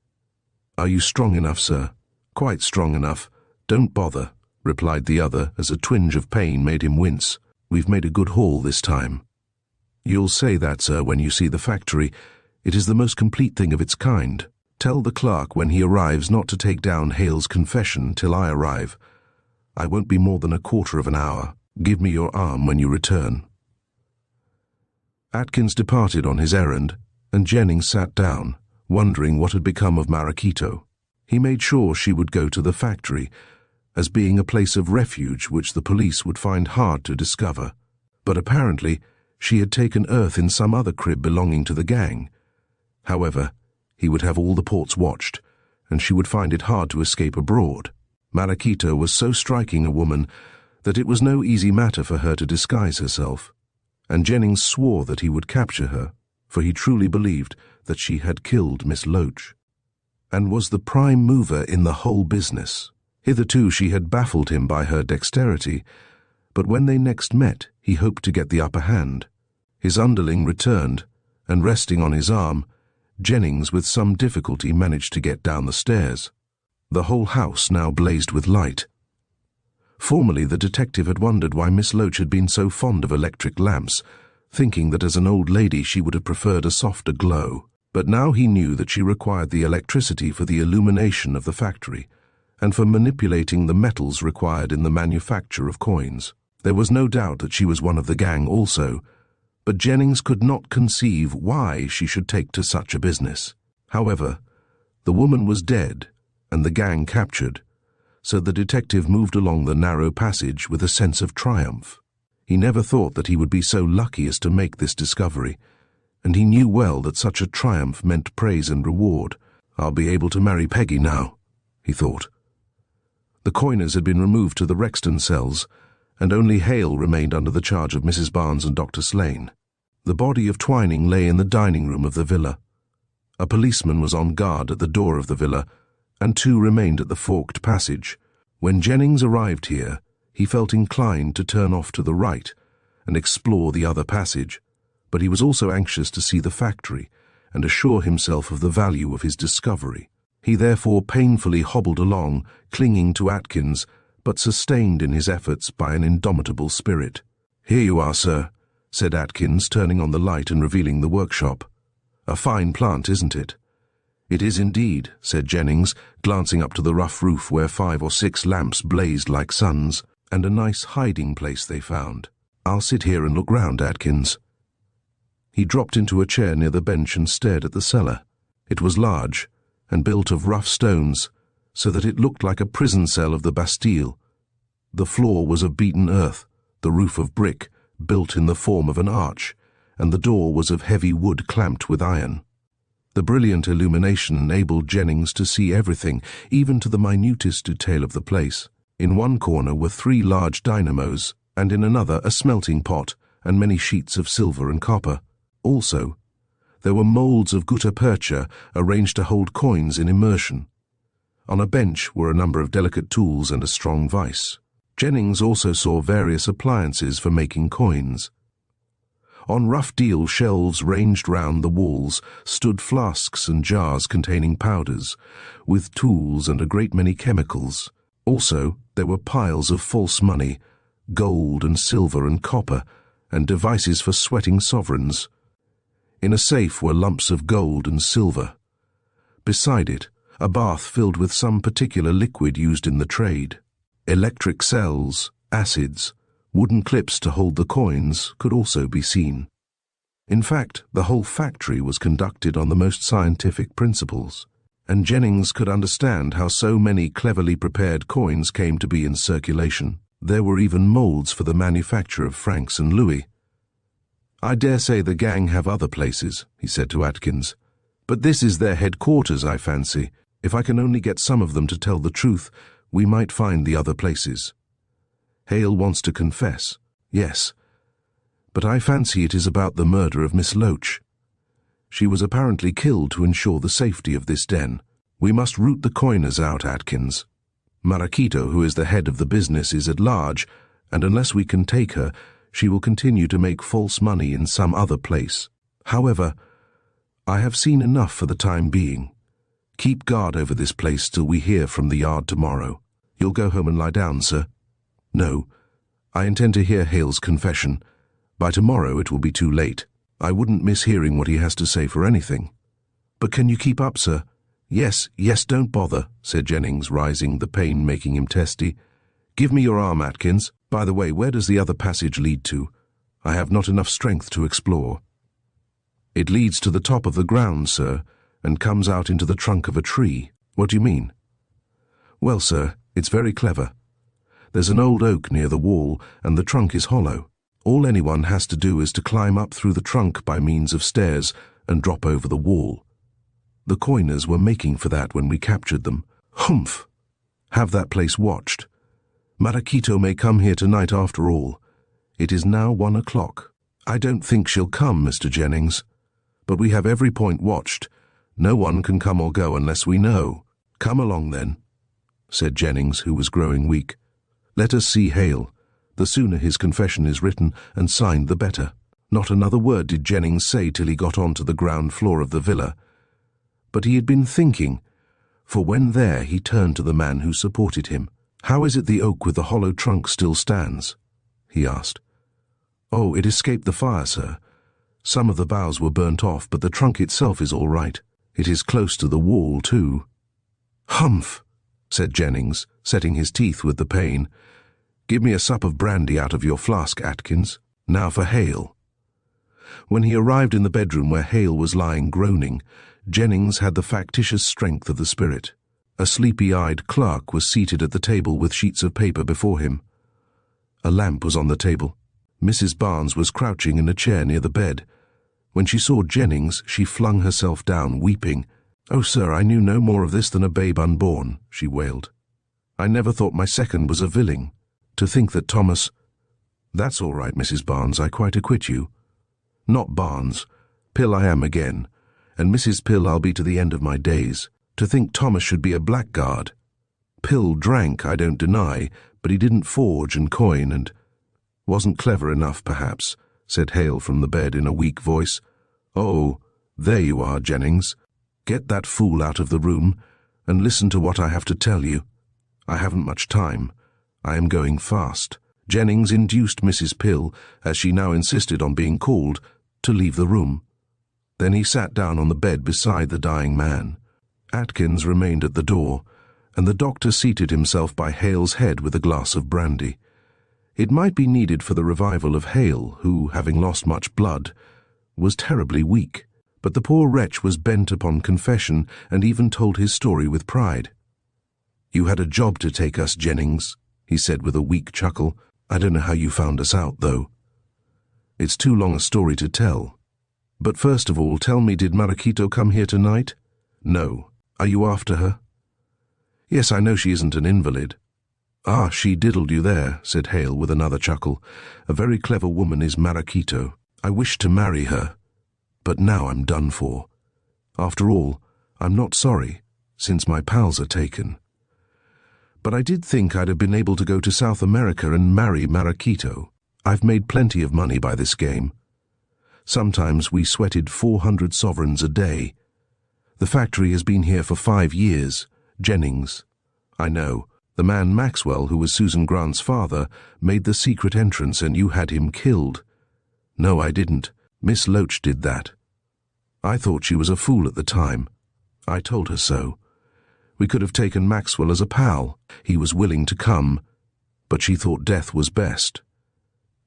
"Are you strong enough, sir?" "Quite strong enough. Don't bother," replied the other, as a twinge of pain made him wince. "We've made a good haul this time." "You'll say that, sir, when you see the factory. It is the most complete thing of its kind. Tell the clerk when he arrives not to take down Hale's confession till I arrive. I won't be more than a quarter of an hour. Give me your arm when you return." Atkins departed on his errand, and Jennings sat down, wondering what had become of Maraquito. He made sure she would go to the factory, as being a place of refuge which the police would find hard to discover. But apparently she had taken earth in some other crib belonging to the gang. However, he would have all the ports watched, and she would find it hard to escape abroad. Maraquito was so striking a woman that it was no easy matter for her to disguise herself, and Jennings swore that he would capture her, for he truly believed that she had killed Miss Loach, and was the prime mover in the whole business. Hitherto she had baffled him by her dexterity, but when they next met he hoped to get the upper hand. His underling returned, and resting on his arm, Jennings with some difficulty managed to get down the stairs. The whole house now blazed with light. Formerly the detective had wondered why Miss Loach had been so fond of electric lamps, thinking that as an old lady she would have preferred a softer glow. But now he knew that she required the electricity for the illumination of the factory, and for manipulating the metals required in the manufacture of coins. There was no doubt that she was one of the gang also, but Jennings could not conceive why she should take to such a business. However, the woman was dead, and the gang captured, so the detective moved along the narrow passage with a sense of triumph. He never thought that he would be so lucky as to make this discovery. and he knew well that such a triumph meant praise and reward. "I'll be able to marry Peggy now," he thought. The coiners had been removed to the Rexton cells, and only Hale remained under the charge of Mrs. Barnes and Dr. Slane. The body of Twining lay in the dining room of the villa. A policeman was on guard at the door of the villa, and 2 remained at the forked passage. When Jennings arrived here, he felt inclined to turn off to the right and explore the other passage, but he was also anxious to see the factory and assure himself of the value of his discovery. He therefore painfully hobbled along, clinging to Atkins, but sustained in his efforts by an indomitable spirit. "Here you are, sir," said Atkins, turning on the light and revealing the workshop. "A fine plant, isn't it?" "It is indeed," said Jennings, glancing up to the rough roof where 5 or 6 lamps blazed like suns, and a nice hiding place they found. "I'll sit here and look round, Atkins." He dropped into a chair near the bench and stared at the cellar. It was large, and built of rough stones, so that it looked like a prison cell of the Bastille. The floor was of beaten earth, the roof of brick, built in the form of an arch, and the door was of heavy wood clamped with iron. The brilliant illumination enabled Jennings to see everything, even to the minutest detail of the place. In one corner were 3 large dynamos, and in another a smelting pot and many sheets of silver and copper. Also, there were moulds of gutta percha arranged to hold coins in immersion. On a bench were a number of delicate tools and a strong vice. Jennings also saw various appliances for making coins. On rough deal shelves ranged round the walls stood flasks and jars containing powders, with tools and a great many chemicals. Also, there were piles of false money, gold and silver and copper, and devices for sweating sovereigns. In a safe were lumps of gold and silver. Beside it, a bath filled with some particular liquid used in the trade. Electric cells, acids, wooden clips to hold the coins could also be seen. In fact, the whole factory was conducted on the most scientific principles, and Jennings could understand how so many cleverly prepared coins came to be in circulation. There were even moulds for the manufacture of francs and louis. "I dare say the gang have other places," he said to Atkins, "but this is their headquarters, I fancy. If I can only get some of them to tell the truth, we might find the other places. Hale wants to confess, yes, but I fancy it is about the murder of Miss Loach. She was apparently killed to ensure the safety of this den. We must root the coiners out, Atkins. Maraquito, who is the head of the business, is at large, and unless we can take her, she will continue to make false money in some other place. However, I have seen enough for the time being. Keep guard over this place till we hear from the yard tomorrow. You'll go home and lie down, sir?" "No. I intend to hear Hale's confession. By tomorrow it will be too late. I wouldn't miss hearing what he has to say for anything." "But can you keep up, sir?" Yes, don't bother," said Jennings, rising, the pain making him testy. "Give me your arm, Atkins. By the way, where does the other passage lead to? I have not enough strength to explore." "It leads to the top of the ground, sir, and comes out into the trunk of a tree." "What do you mean?" "Well, sir, it's very clever. There's an old oak near the wall, and the trunk is hollow. All anyone has to do is to climb up through the trunk by means of stairs and drop over the wall. The coiners were making for that when we captured them. Humph! Have that place watched. Maraquito may come here tonight after all. It is now 1 o'clock. I don't think she'll come, Mr. Jennings. But we have every point watched. No one can come or go unless we know. Come along then," said Jennings, who was growing weak. "Let us see Hale. The sooner his confession is written and signed, the better." Not another word did Jennings say till he got on to the ground floor of the villa. But he had been thinking, for when there he turned to the man who supported him. "How is it the oak with the hollow trunk still stands?" he asked. "Oh, it escaped the fire, sir. Some of the boughs were burnt off, but the trunk itself is all right. It is close to the wall, too." "Humph!" said Jennings, setting his teeth with the pain. "Give me a sup of brandy out of your flask, Atkins. Now for Hale." When he arrived in the bedroom where Hale was lying groaning, Jennings had the factitious strength of the spirit. A sleepy-eyed clerk was seated at the table with sheets of paper before him. A lamp was on the table. Mrs. Barnes was crouching in a chair near the bed. When she saw Jennings, she flung herself down, weeping. "Oh, sir, I knew no more of this than a babe unborn," she wailed. "I never thought my second was a villain. To think that Thomas—" "That's all right, Mrs. Barnes, I quite acquit you." "Not Barnes. Pill I am again, and Mrs. Pill I'll be to the end of my days. To think Thomas should be a blackguard. Pill drank, I don't deny, but he didn't forge and coin and—" "Wasn't clever enough, perhaps," said Hale from the bed in a weak voice. "Oh, there you are, Jennings. Get that fool out of the room, and listen to what I have to tell you. I haven't much time. I am going fast." Jennings induced Mrs. Pill, as she now insisted on being called, to leave the room. Then he sat down on the bed beside the dying man. Atkins remained at the door, and the doctor seated himself by Hale's head with a glass of brandy. It might be needed for the revival of Hale, who, having lost much blood, was terribly weak, but the poor wretch was bent upon confession and even told his story with pride. "You had a job to take us, Jennings," he said with a weak chuckle. "I don't know how you found us out, though. It's too long a story to tell. But first of all, tell me, did Maraquito come here tonight?" "No. Are you after her?" "Yes, I know she isn't an invalid." "Ah, she diddled you there," said Hale with another chuckle. "A very clever woman is Maraquito. I wish to marry her. But now I'm done for. After all, I'm not sorry, since my pals are taken. But I did think I'd have been able to go to South America and marry Maraquito. I've made plenty of money by this game. Sometimes we sweated 400 sovereigns a day. The factory has been here for 5 years. Jennings. I know. The man Maxwell, who was Susan Grant's father, made the secret entrance and you had him killed." "No, I didn't. Miss Loach did that. I thought she was a fool at the time. I told her so. We could have taken Maxwell as a pal. He was willing to come, but she thought death was best."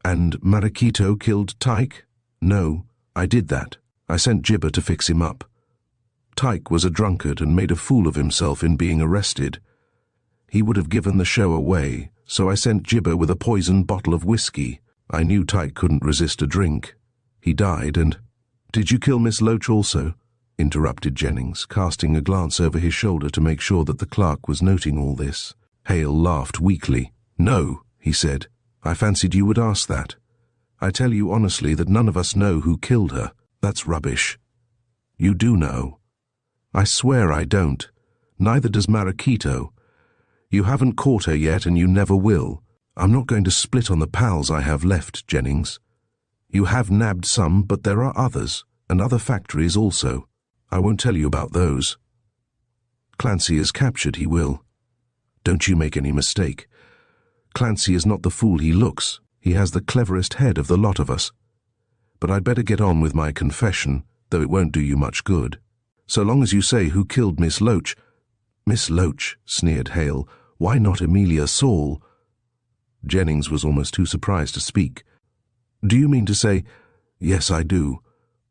"And Maraquito killed Tyke?" "No, I did that. I sent Gibber to fix him up. Tyke was a drunkard and made a fool of himself in being arrested. He would have given the show away, so I sent Gibber with a poisoned bottle of whiskey. I knew Tyke couldn't resist a drink. He died and—" "Did you kill Miss Loach also?" interrupted Jennings, casting a glance over his shoulder to make sure that the clerk was noting all this. Hale laughed weakly. "No," he said. "I fancied you would ask that. I tell you honestly that none of us know who killed her." "That's rubbish." "You do know." "I swear I don't. Neither does Maraquito. You haven't caught her yet and you never will. I'm not going to split on the pals I have left, Jennings. You have nabbed some, but there are others, and other factories also. I won't tell you about those. Clancy is captured, he will. Don't you make any mistake. Clancy is not the fool he looks. He has the cleverest head of the lot of us. But I'd better get on with my confession, though it won't do you much good. So long as you say who killed Miss Loach—" "Miss Loach," sneered Hale. "Why not Amelia Saul?" Jennings was almost too surprised to speak. "Do you mean to say—" "Yes, I do.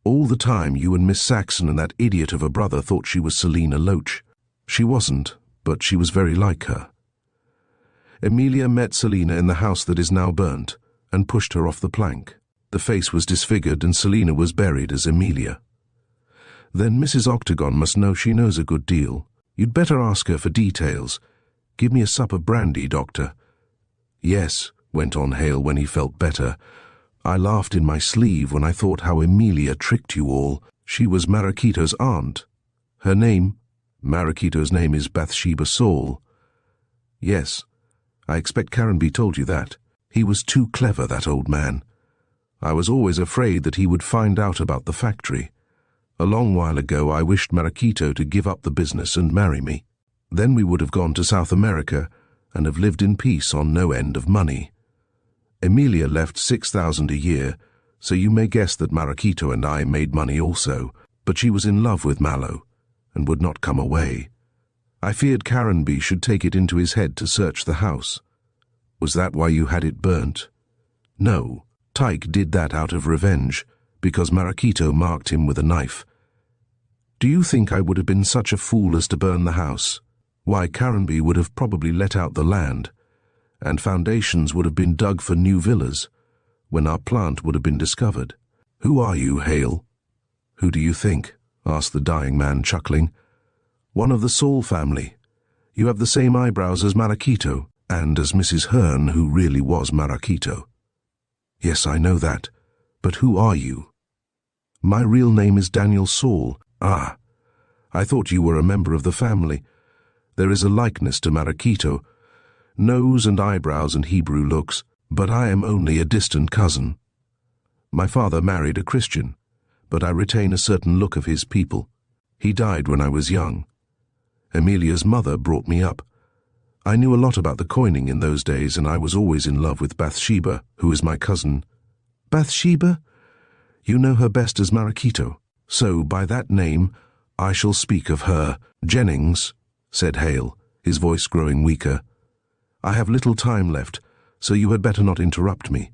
All the time you and Miss Saxon and that idiot of a brother thought she was Selina Loach. She wasn't, but she was very like her. Amelia met Selina in the house that is now burnt, and pushed her off the plank. The face was disfigured and Selina was buried as Amelia. Then Mrs. Octagon must know she knows a good deal. You'd better ask her for details. Give me a sup of brandy, Doctor." "Yes," went on Hale when he felt better. "I laughed in my sleeve when I thought how Amelia tricked you all. She was Maraquito's aunt. Her name—" "Maraquito's name is Bathsheba Saul." "Yes, I expect Caranby told you that. He was too clever, that old man. I was always afraid that he would find out about the factory. A long while ago I wished Maraquito to give up the business and marry me. Then we would have gone to South America and have lived in peace on no end of money. Amelia left 6,000 a year, so you may guess that Maraquito and I made money also, but she was in love with Mallow and would not come away. I feared Caranby should take it into his head to search the house. Was that why you had it burnt?" "No, Tyke did that out of revenge, because Maraquito marked him with a knife. Do you think I would have been such a fool as to burn the house? Why, Caranby would have probably let out the land, and foundations would have been dug for new villas, when our plant would have been discovered." "Who are you, Hale?" "Who do you think?" asked the dying man, chuckling. "One of the Saul family. You have the same eyebrows as Marachito, and as Mrs. Hearn, who really was Marachito." "Yes, I know that. But who are you?" "My real name is Daniel Saul." "Ah, I thought you were a member of the family. There is a likeness to Marachito, nose and eyebrows and Hebrew looks, but I am only a distant cousin. My father married a Christian, but I retain a certain look of his people. He died when I was young. Amelia's mother brought me up. I knew a lot about the coining in those days, and I was always in love with Bathsheba, who is my cousin." "Bathsheba? You know her best as Marachito. So, by that name, I shall speak of her." "Jennings," said Hale, his voice growing weaker, "I have little time left, so you had better not interrupt me."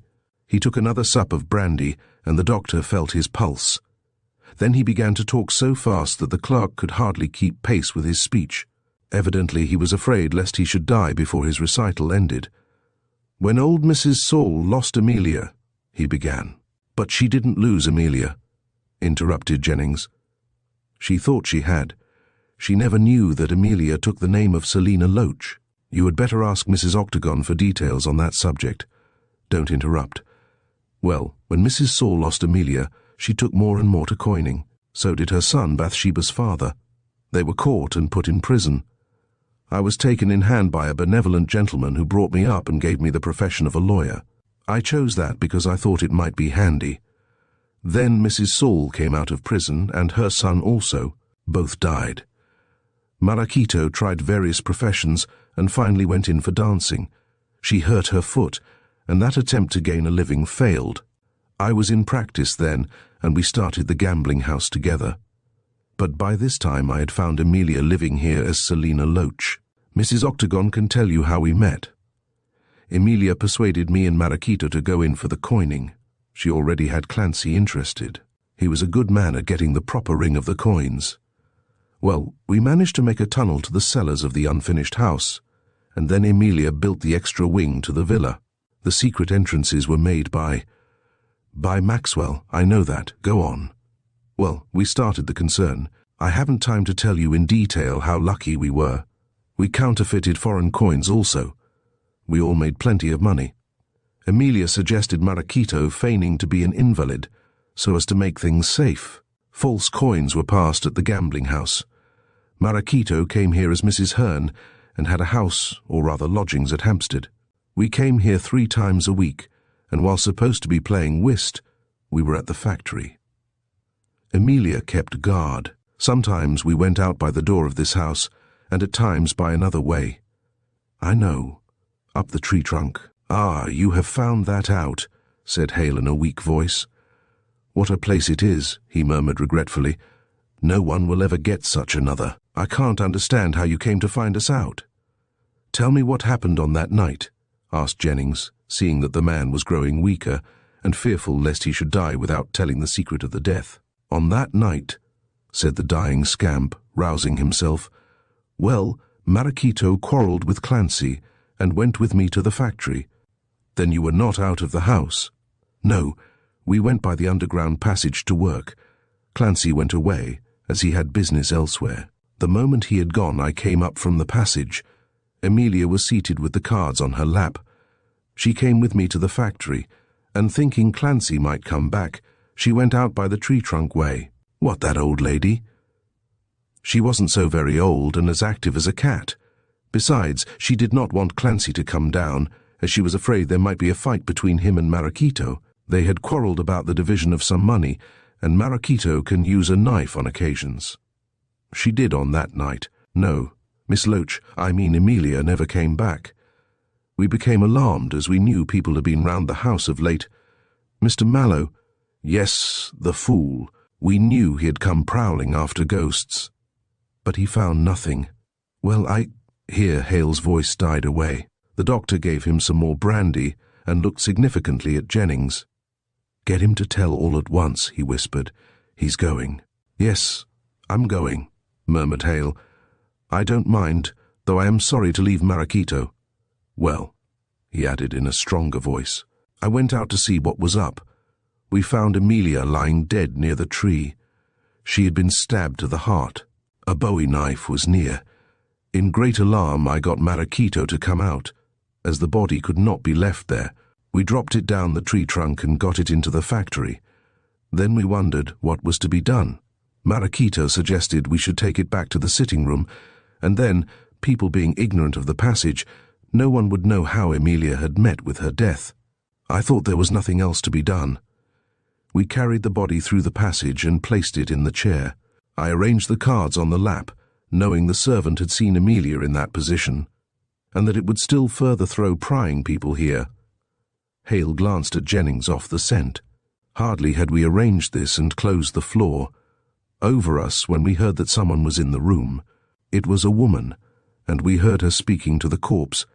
He took another sup of brandy, and the doctor felt his pulse. Then he began to talk so fast that the clerk could hardly keep pace with his speech. Evidently he was afraid lest he should die before his recital ended. "When old Mrs. Saul lost Amelia," he began. "But she didn't lose Amelia," interrupted Jennings. "She thought she had. She never knew that Amelia took the name of Selina Loach. You had better ask Mrs. Octagon for details on that subject. Don't interrupt. Well, when Mrs. Saul lost Amelia, she took more and more to coining. So did her son, Bathsheba's father. They were caught and put in prison. I was taken in hand by a benevolent gentleman who brought me up and gave me the profession of a lawyer. I chose that because I thought it might be handy. Then Mrs. Saul came out of prison, and her son also. Both died. Marachito tried various professions and finally went in for dancing. She hurt her foot, and that attempt to gain a living failed. I was in practice then, and we started the gambling house together. But by this time I had found Amelia living here as Selina Loach. Mrs. Octagon can tell you how we met. Amelia persuaded me and Marachito to go in for the coining. She already had Clancy interested. He was a good man at getting the proper ring of the coins. Well, we managed to make a tunnel to the cellars of the unfinished house, and then Amelia built the extra wing to the villa. The secret entrances were made by Maxwell. I know that. Go on. Well, we started the concern. I haven't time to tell you in detail how lucky we were. We counterfeited foreign coins also. We all made plenty of money. Amelia suggested Marachito feigning to be an invalid, so as to make things safe. False coins were passed at the gambling house. Marachito came here as Mrs. Hearn and had a house, or rather lodgings, at Hampstead. We came here 3 times a week, and while supposed to be playing whist, we were at the factory. Amelia kept guard. Sometimes we went out by the door of this house, and at times by another way. I know. Up the tree trunk. "Ah, you have found that out," said Hale in a weak voice. "What a place it is," he murmured regretfully. "No one will ever get such another. I can't understand how you came to find us out." "Tell me what happened on that night," asked Jennings, seeing that the man was growing weaker and fearful lest he should die without telling the secret of the death. "On that night," said the dying scamp, rousing himself, "well, Marachito quarrelled with Clancy and went with me to the factory. Then you were not out of the house?" "No, we went by the underground passage to work. Clancy went away, as he had business elsewhere. The moment he had gone, I came up from the passage. Amelia was seated with the cards on her lap. She came with me to the factory, and thinking Clancy might come back, she went out by the tree trunk way." "What, that old lady?" "She wasn't so very old and as active as a cat. Besides, she did not want Clancy to come down, as she was afraid there might be a fight between him and Marachito. They had quarrelled about the division of some money, and Marachito can use a knife on occasions. She did on that night. No, Miss Loach, I mean Amelia, never came back. We became alarmed as we knew people had been round the house of late. Mr. Mallow—" "Yes, the fool. We knew he had come prowling after ghosts. But he found nothing. Well, Here Hale's voice died away. The doctor gave him some more brandy and looked significantly at Jennings. "Get him to tell all at once," he whispered. "He's going." "Yes, I'm going," murmured Hale. "I don't mind, though I am sorry to leave Marachito. Well," he added in a stronger voice, "I went out to see what was up. We found Amelia lying dead near the tree. She had been stabbed to the heart. A Bowie knife was near. In great alarm, I got Marachito to come out. As the body could not be left there, we dropped it down the tree trunk and got it into the factory. Then we wondered what was to be done. Marachito suggested we should take it back to the sitting room, and then, people being ignorant of the passage, no one would know how Emilia had met with her death. I thought there was nothing else to be done. We carried the body through the passage and placed it in the chair. I arranged the cards on the lap, knowing the servant had seen Emilia in that position, and that it would still further throw prying people here. Hale glanced at Jennings off the scent. Hardly had we arranged this and closed the floor, over us when we heard that someone was in the room. It was a woman, and we heard her speaking to the corpse,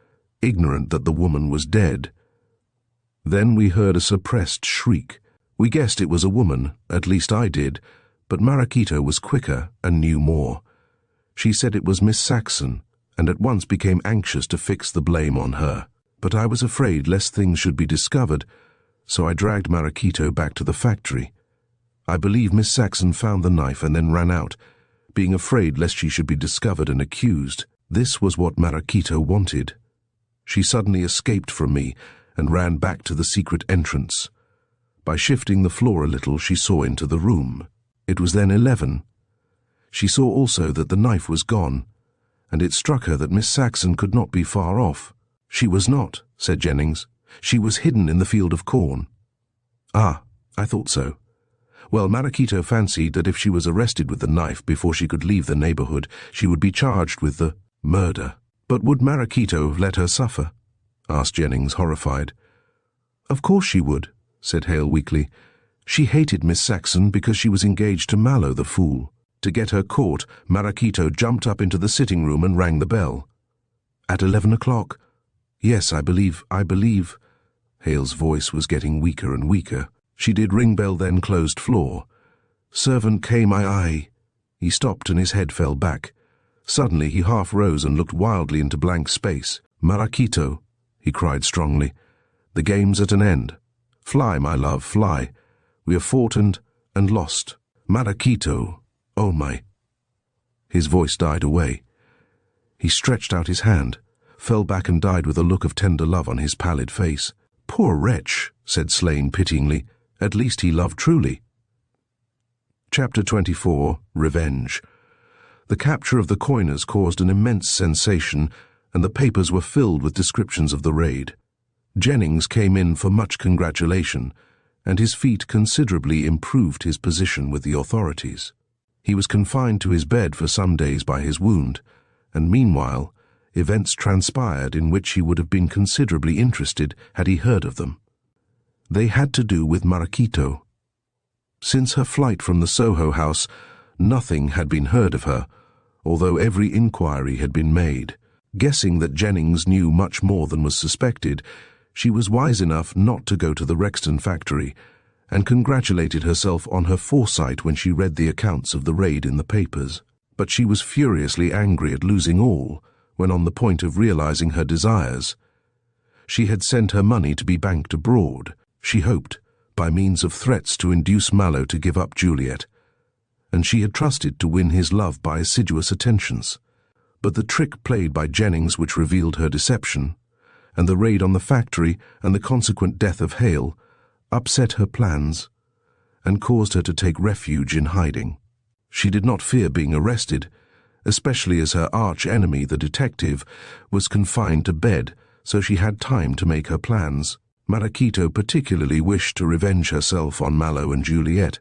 ignorant that the woman was dead. Then we heard a suppressed shriek. We guessed it was a woman, at least I did, but Marachito was quicker and knew more. She said it was Miss Saxon, and at once became anxious to fix the blame on her. But I was afraid lest things should be discovered, so I dragged Marachito back to the factory. I believe Miss Saxon found the knife and then ran out, being afraid lest she should be discovered and accused. This was what Marachito wanted. She suddenly escaped from me and ran back to the secret entrance. By shifting the floor a little, she saw into the room. It was then 11. She saw also that the knife was gone, and it struck her that Miss Saxon could not be far off. She was not, said Jennings. She was hidden in the field of corn. Ah, I thought so. Well, Marachito fancied that if she was arrested with the knife before she could leave the neighborhood, she would be charged with the murder. But would Marachito have let her suffer? Asked Jennings, horrified. Of course she would, said Hale weakly. She hated Miss Saxon because she was engaged to Mallow, the fool. To get her caught, Marachito jumped up into the sitting room and rang the bell. At 11 o'clock? Yes, I believe. Hale's voice was getting weaker and weaker. She did ring bell, then closed floor. Servant came, aye. He stopped and his head fell back. Suddenly he half rose and looked wildly into blank space. Marachito, he cried strongly. The game's at an end. Fly, my love, fly. We have fought and lost. Marachito, oh my. His voice died away. He stretched out his hand, fell back and died with a look of tender love on his pallid face. Poor wretch, said Slane pityingly. At least he loved truly. Chapter 24, Revenge. The capture of the coiners caused an immense sensation, and the papers were filled with descriptions of the raid. Jennings came in for much congratulation, and his feat considerably improved his position with the authorities. He was confined to his bed for some days by his wound, and meanwhile, events transpired in which he would have been considerably interested had he heard of them. They had to do with Marachito. Since her flight from the Soho house, nothing had been heard of her, although every inquiry had been made. Guessing that Jennings knew much more than was suspected, she was wise enough not to go to the Rexton factory, and congratulated herself on her foresight when she read the accounts of the raid in the papers. But she was furiously angry at losing all, when on the point of realizing her desires. She had sent her money to be banked abroad. She hoped, by means of threats, to induce Mallow to give up Juliet, and she had trusted to win his love by assiduous attentions. But the trick played by Jennings which revealed her deception, and the raid on the factory and the consequent death of Hale, upset her plans and caused her to take refuge in hiding. She did not fear being arrested, especially as her arch-enemy, the detective, was confined to bed, so she had time to make her plans. Marachito particularly wished to revenge herself on Mallow and Juliet.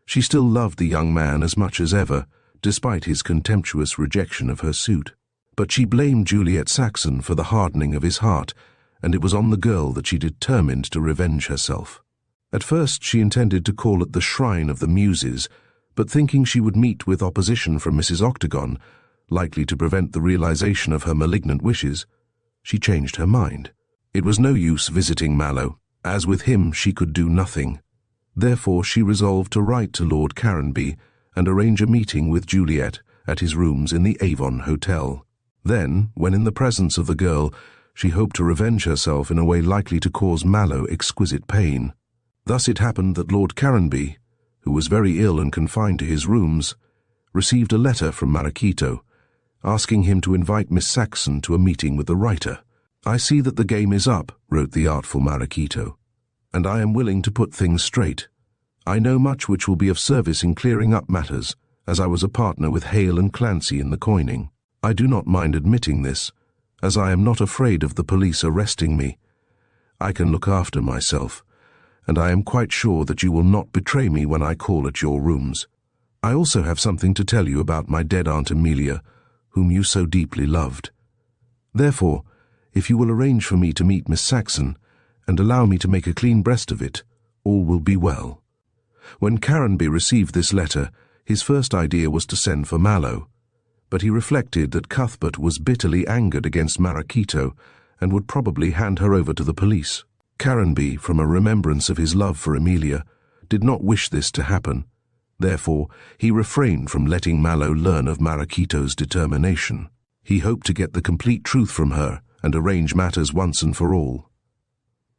She still loved the young man as much as ever, despite his contemptuous rejection of her suit. But she blamed Juliet Saxon for the hardening of his heart, and it was on the girl that she determined to revenge herself. At first she intended to call at the Shrine of the Muses, but thinking she would meet with opposition from Mrs. Octagon, likely to prevent the realization of her malignant wishes, she changed her mind. It was no use visiting Mallow, as with him she could do nothing. Therefore she resolved to write to Lord Caranby and arrange a meeting with Juliet at his rooms in the Avon Hotel. Then, when in the presence of the girl, she hoped to revenge herself in a way likely to cause Mallow exquisite pain. Thus it happened that Lord Caranby, who was very ill and confined to his rooms, received a letter from Maracito, asking him to invite Miss Saxon to a meeting with the writer. "I see that the game is up," wrote the artful Maracito, "and I am willing to put things straight. I know much which will be of service in clearing up matters, as I was a partner with Hale and Clancy in the coining. I do not mind admitting this, as I am not afraid of the police arresting me. I can look after myself, and I am quite sure that you will not betray me when I call at your rooms. I also have something to tell you about my dead Aunt Amelia, whom you so deeply loved. Therefore, if you will arrange for me to meet Miss Saxon, and allow me to make a clean breast of it, all will be well." When Caranby received this letter, his first idea was to send for Mallow, but he reflected that Cuthbert was bitterly angered against Maracito and would probably hand her over to the police. Caranby, from a remembrance of his love for Amelia, did not wish this to happen. Therefore, he refrained from letting Mallow learn of Maracito's determination. He hoped to get the complete truth from her and arrange matters once and for all.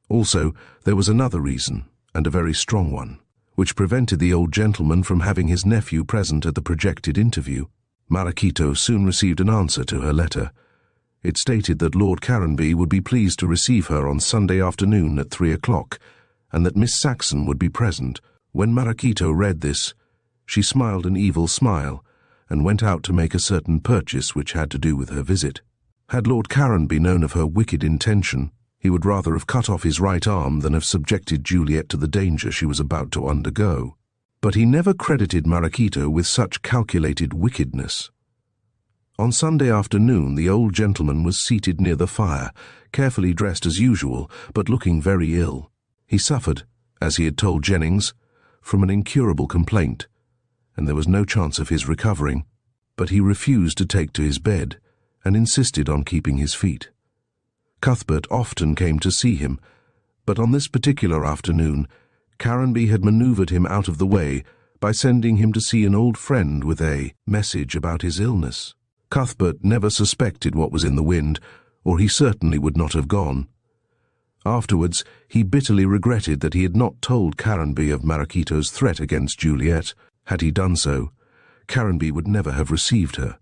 Also, there was another reason, and a very strong one, which prevented the old gentleman from having his nephew present at the projected interview. Maracito soon received an answer to her letter. It stated that Lord Caranby would be pleased to receive her on Sunday afternoon at 3 o'clock, and that Miss Saxon would be present. When Maracito read this, she smiled an evil smile, and went out to make a certain purchase which had to do with her visit. Had Lord Caranby known of her wicked intention, he would rather have cut off his right arm than have subjected Juliet to the danger she was about to undergo. But he never credited Maracito with such calculated wickedness. On Sunday afternoon the old gentleman was seated near the fire, carefully dressed as usual, but looking very ill. He suffered, as he had told Jennings, from an incurable complaint, and there was no chance of his recovering, but he refused to take to his bed, and insisted on keeping his feet. Cuthbert often came to see him, but on this particular afternoon, Caranby had manoeuvred him out of the way by sending him to see an old friend with a message about his illness. Cuthbert never suspected what was in the wind, or he certainly would not have gone. Afterwards, he bitterly regretted that he had not told Caranby of Maracito's threat against Juliet. Had he done so, Caranby would never have received her.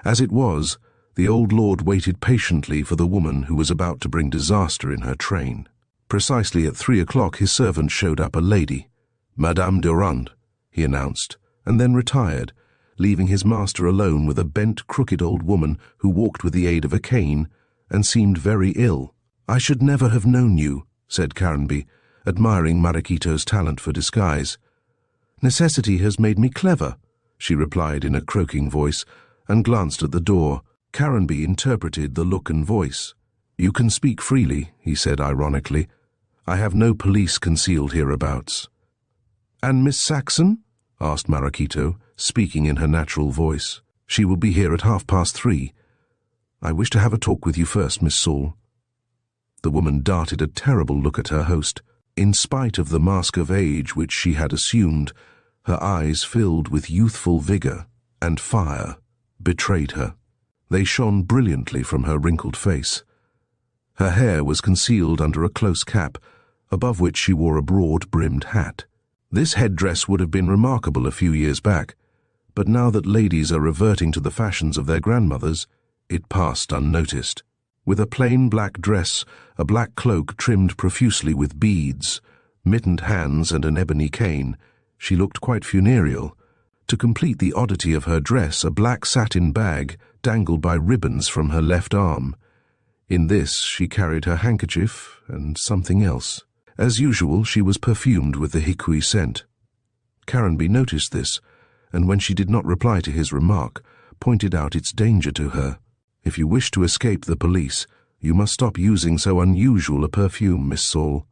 As it was, the old lord waited patiently for the woman who was about to bring disaster in her train. Precisely at 3 o'clock his servant showed up a lady. "Madame Durand," he announced, and then retired, leaving his master alone with a bent, crooked old woman who walked with the aid of a cane and seemed very ill. "I should never have known you," said Caranby, admiring Maracito's talent for disguise. "Necessity has made me clever," she replied in a croaking voice, and glanced at the door. Caranby interpreted the look and voice. "You can speak freely," he said ironically. "I have no police concealed hereabouts." "And Miss Saxon?" asked Maracito, speaking in her natural voice. "She will be here at 3:30. I wish to have a talk with you first, Miss Saul." The woman darted a terrible look at her host. In spite of the mask of age which she had assumed, her eyes, filled with youthful vigor and fire, betrayed her. They shone brilliantly from her wrinkled face. Her hair was concealed under a close cap, above which she wore a broad-brimmed hat. This headdress would have been remarkable a few years back, but now that ladies are reverting to the fashions of their grandmothers, it passed unnoticed. With a plain black dress, a black cloak trimmed profusely with beads, mittened hands and an ebony cane, she looked quite funereal. To complete the oddity of her dress, a black satin bag dangled by ribbons from her left arm. In this she carried her handkerchief and something else. As usual, she was perfumed with the hickory scent. Caranby noticed this, and when she did not reply to his remark, pointed out its danger to her. "If you wish to escape the police, you must stop using so unusual a perfume, Miss Saul.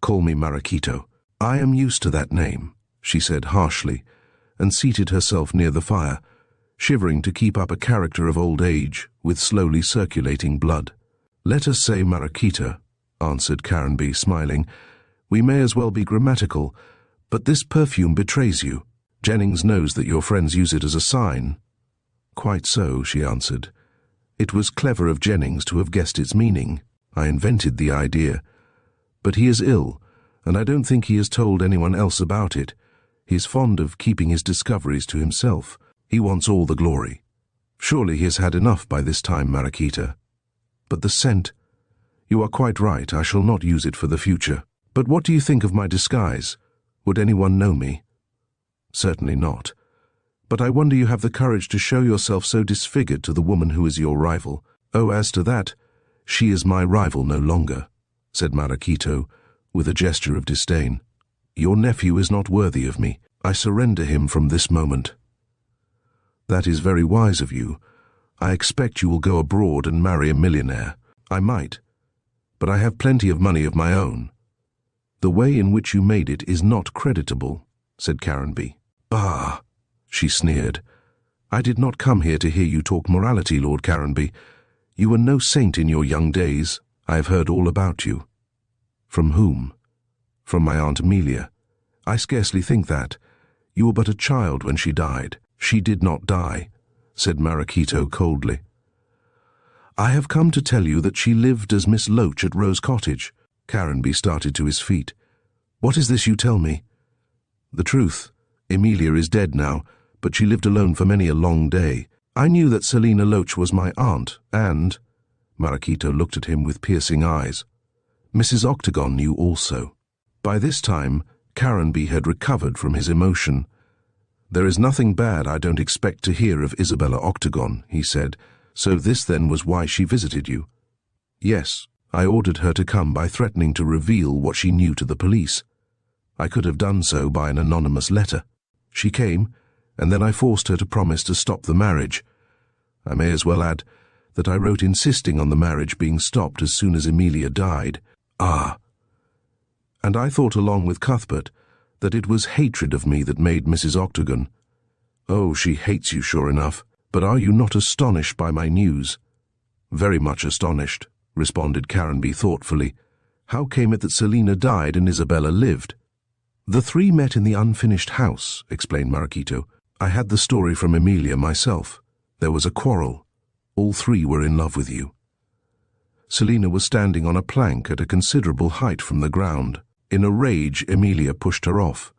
Call me Maracito." "I am used to that name," she said harshly, and seated herself near the fire, shivering to keep up a character of old age with slowly circulating blood. "Let us say Maracita," answered Caranby, smiling. "We may as well be grammatical, but this perfume betrays you. Jennings knows that your friends use it as a sign." "Quite so," she answered. "It was clever of Jennings to have guessed its meaning. I invented the idea. But he is ill, and I don't think he has told anyone else about it, He is fond of keeping his discoveries to himself. He wants all the glory. Surely he has had enough by this time, Mariquita. But the scent... You are quite right, I shall not use it for the future. But what do you think of my disguise? Would anyone know me? Certainly not. But I wonder you have the courage to show yourself so disfigured to the woman who is your rival. Oh, as to that, she is my rival no longer, said Mariquito, with a gesture of disdain. Your nephew is not worthy of me. I surrender him from this moment. That is very wise of you. I expect you will go abroad and marry a millionaire. I might, but I have plenty of money of my own. The way in which you made it is not creditable, said Caranby. Bah, she sneered. I did not come here to hear you talk morality, Lord Caranby. You were no saint in your young days. I have heard all about you. From whom? From my Aunt Amelia. I scarcely think that. You were but a child when she died. She did not die, said Mariquito coldly. I have come to tell you that she lived as Miss Loach at Rose Cottage. Caranby started to his feet. What is this you tell me? The truth. Emilia is dead now, but she lived alone for many a long day. I knew that Selina Loach was my aunt, and... Mariquito looked at him with piercing eyes. Mrs. Octagon knew also. By this time, Caranby had recovered from his emotion. There is nothing bad I don't expect to hear of Isabella Octagon, he said. So this then was why she visited you? Yes, I ordered her to come by threatening to reveal what she knew to the police. I could have done so by an anonymous letter. She came, and then I forced her to promise to stop the marriage. I may as well add that I wrote insisting on the marriage being stopped as soon as Emilia died. Ah! And I thought along with Cuthbert that it was hatred of me that made Mrs. Octagon. Oh, she hates you sure enough, but are you not astonished by my news? Very much astonished, responded Caranby thoughtfully. How came it that Selina died and Isabella lived? The three met in the unfinished house, explained Mariquito. I had the story from Emilia myself. There was a quarrel. All three were in love with you. Selina was standing on a plank at a considerable height from the ground. In a rage, Emilia pushed her off.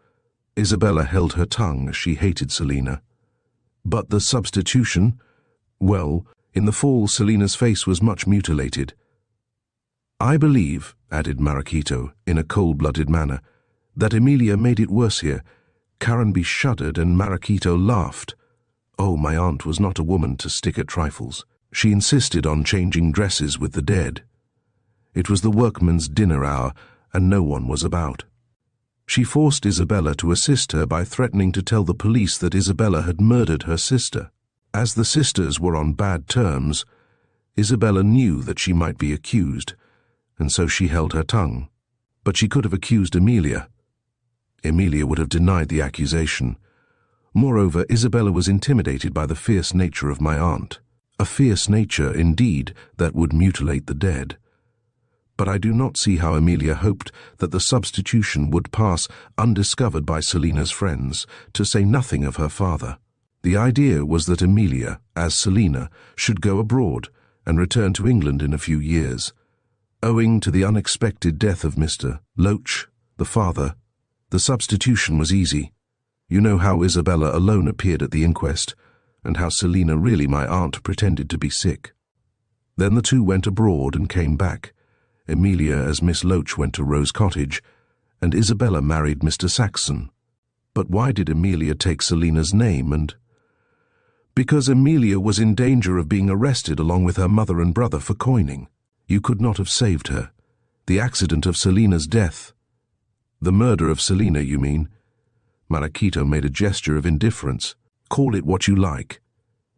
Isabella held her tongue as she hated Selina. But the substitution? Well, in the fall Selina's face was much mutilated. I believe, added Mariquito, in a cold-blooded manner, that Emilia made it worse here. Caranby shuddered and Mariquito laughed. Oh, my aunt was not a woman to stick at trifles. She insisted on changing dresses with the dead. It was the workmen's dinner hour, and no one was about. She forced Isabella to assist her by threatening to tell the police that Isabella had murdered her sister. As the sisters were on bad terms, Isabella knew that she might be accused, and so she held her tongue. But she could have accused Emilia. Emilia would have denied the accusation. Moreover, Isabella was intimidated by the fierce nature of my aunt. A fierce nature, indeed, that would mutilate the dead. But I do not see how Emilia hoped that the substitution would pass undiscovered by Selina's friends, to say nothing of her father. The idea was that Emilia, as Selina, should go abroad and return to England in a few years. Owing to the unexpected death of Mr. Loach, the father, the substitution was easy. You know how Isabella alone appeared at the inquest, and how Selina, really my aunt, pretended to be sick. Then the two went abroad and came back. Emilia as Miss Loach went to Rose Cottage, and Isabella married Mr. Saxon. But why did Emilia take Selina's name and... Because Emilia was in danger of being arrested along with her mother and brother for coining. You could not have saved her. The accident of Selina's death. The murder of Selina, you mean? Mariquito made a gesture of indifference. Call it what you like.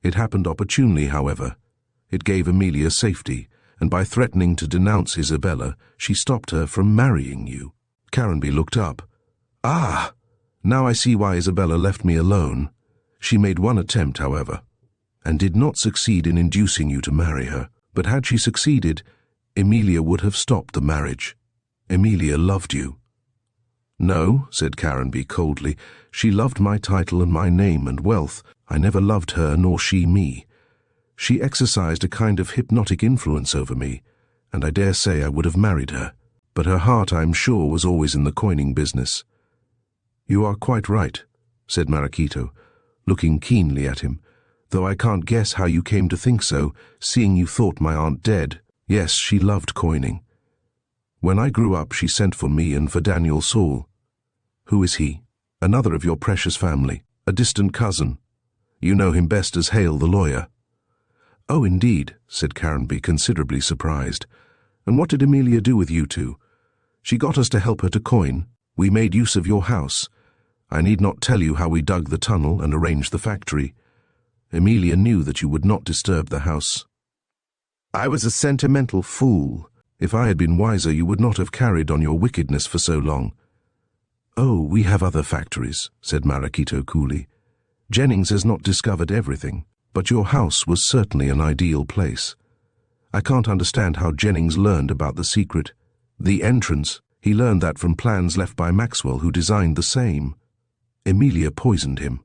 It happened opportunely, however. It gave Emilia safety, and by threatening to denounce Isabella, she stopped her from marrying you. Caranby looked up. Ah! Now I see why Isabella left me alone. She made one attempt, however, and did not succeed in inducing you to marry her. But had she succeeded, Emilia would have stopped the marriage. Emilia loved you. No, said Caranby coldly. She loved my title and my name and wealth. I never loved her, nor she me. She exercised a kind of hypnotic influence over me, and I dare say I would have married her. But her heart, I am sure, was always in the coining business. "You are quite right," said Marachito, looking keenly at him, "though I can't guess how you came to think so, seeing you thought my aunt dead. Yes, she loved coining. When I grew up, she sent for me and for Daniel Saul." "Who is he?" "Another of your precious family, a distant cousin. You know him best as Hale the lawyer." "Oh, indeed," said Caranby, considerably surprised. "And what did Amelia do with you two?" "She got us to help her to coin. We made use of your house. I need not tell you how we dug the tunnel and arranged the factory. Amelia knew that you would not disturb the house." "I was a sentimental fool. If I had been wiser, you would not have carried on your wickedness for so long." "Oh, we have other factories," said Marachito coolly. "Jennings has not discovered everything, but your house was certainly an ideal place. I can't understand how Jennings learned about the secret. The entrance, he learned that from plans left by Maxwell, who designed the same. Amelia poisoned him.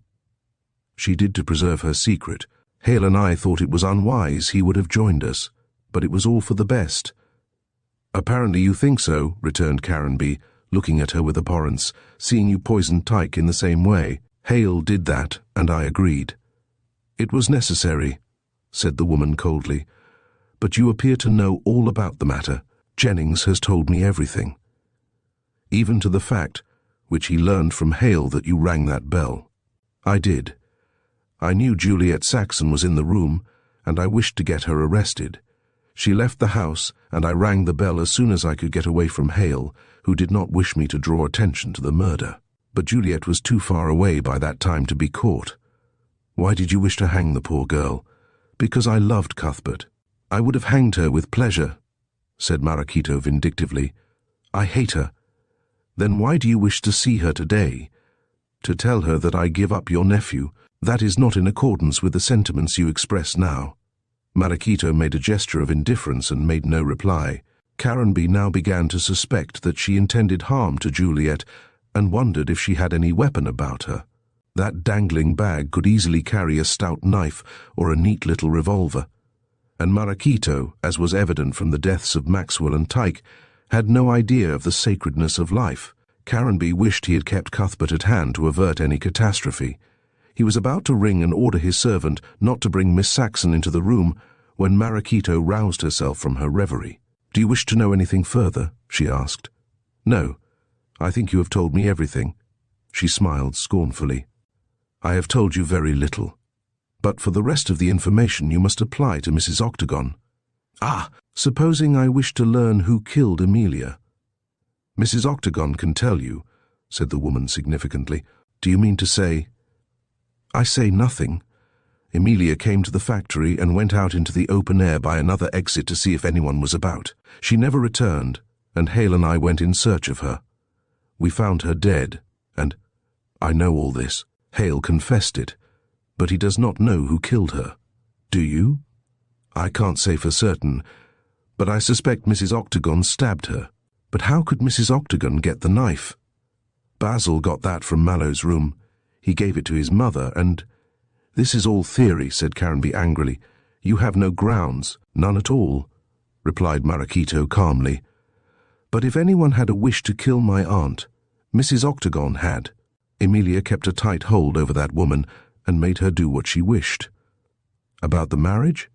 She did to preserve her secret. Hale and I thought it was unwise he would have joined us, but it was all for the best." "Apparently you think so," returned Caranby, looking at her with abhorrence, "seeing you poisoned Tyke in the same way. Hale did that, and I agreed." "It was necessary," said the woman coldly. "But you appear to know all about the matter. Jennings has told me everything. Even to the fact, which he learned from Hale, that you rang that bell." "I did. I knew Juliet Saxon was in the room, and I wished to get her arrested. She left the house, and I rang the bell as soon as I could get away from Hale, who did not wish me to draw attention to the murder. But Juliet was too far away by that time to be caught." "Why did you wish to hang the poor girl?" "Because I loved Cuthbert. I would have hanged her with pleasure," said Marachito vindictively. "I hate her." "Then why do you wish to see her today? To tell her that I give up your nephew? That is not in accordance with the sentiments you express now." Marachito made a gesture of indifference and made no reply. Caranby now began to suspect that she intended harm to Juliet, and wondered if she had any weapon about her. That dangling bag could easily carry a stout knife or a neat little revolver. And Marachito, as was evident from the deaths of Maxwell and Tyke, had no idea of the sacredness of life. Caranby wished he had kept Cuthbert at hand to avert any catastrophe. He was about to ring and order his servant not to bring Miss Saxon into the room when Marachito roused herself from her reverie. "Do you wish to know anything further?" she asked. "No. I think you have told me everything." She smiled scornfully. "I have told you very little. But for the rest of the information you must apply to Mrs. Octagon." "Ah, supposing I wish to learn who killed Amelia?" "Mrs. Octagon can tell you," said the woman significantly. "Do you mean to say—" "I say nothing. Amelia came to the factory and went out into the open air by another exit to see if anyone was about. She never returned, and Hale and I went in search of her. We found her dead, and I know all this. Hale confessed it, but he does not know who killed her. Do you?" "I can't say for certain, but I suspect Mrs. Octagon stabbed her." "But how could Mrs. Octagon get the knife?" "Basil got that from Mallow's room. He gave it to his mother, and—" "This is all theory," said Caranby angrily. "You have no grounds." "None at all," replied Marachito calmly. "But if anyone had a wish to kill my aunt, Mrs. Octagon had. Amelia kept a tight hold over that woman and made her do what she wished." "About the marriage?"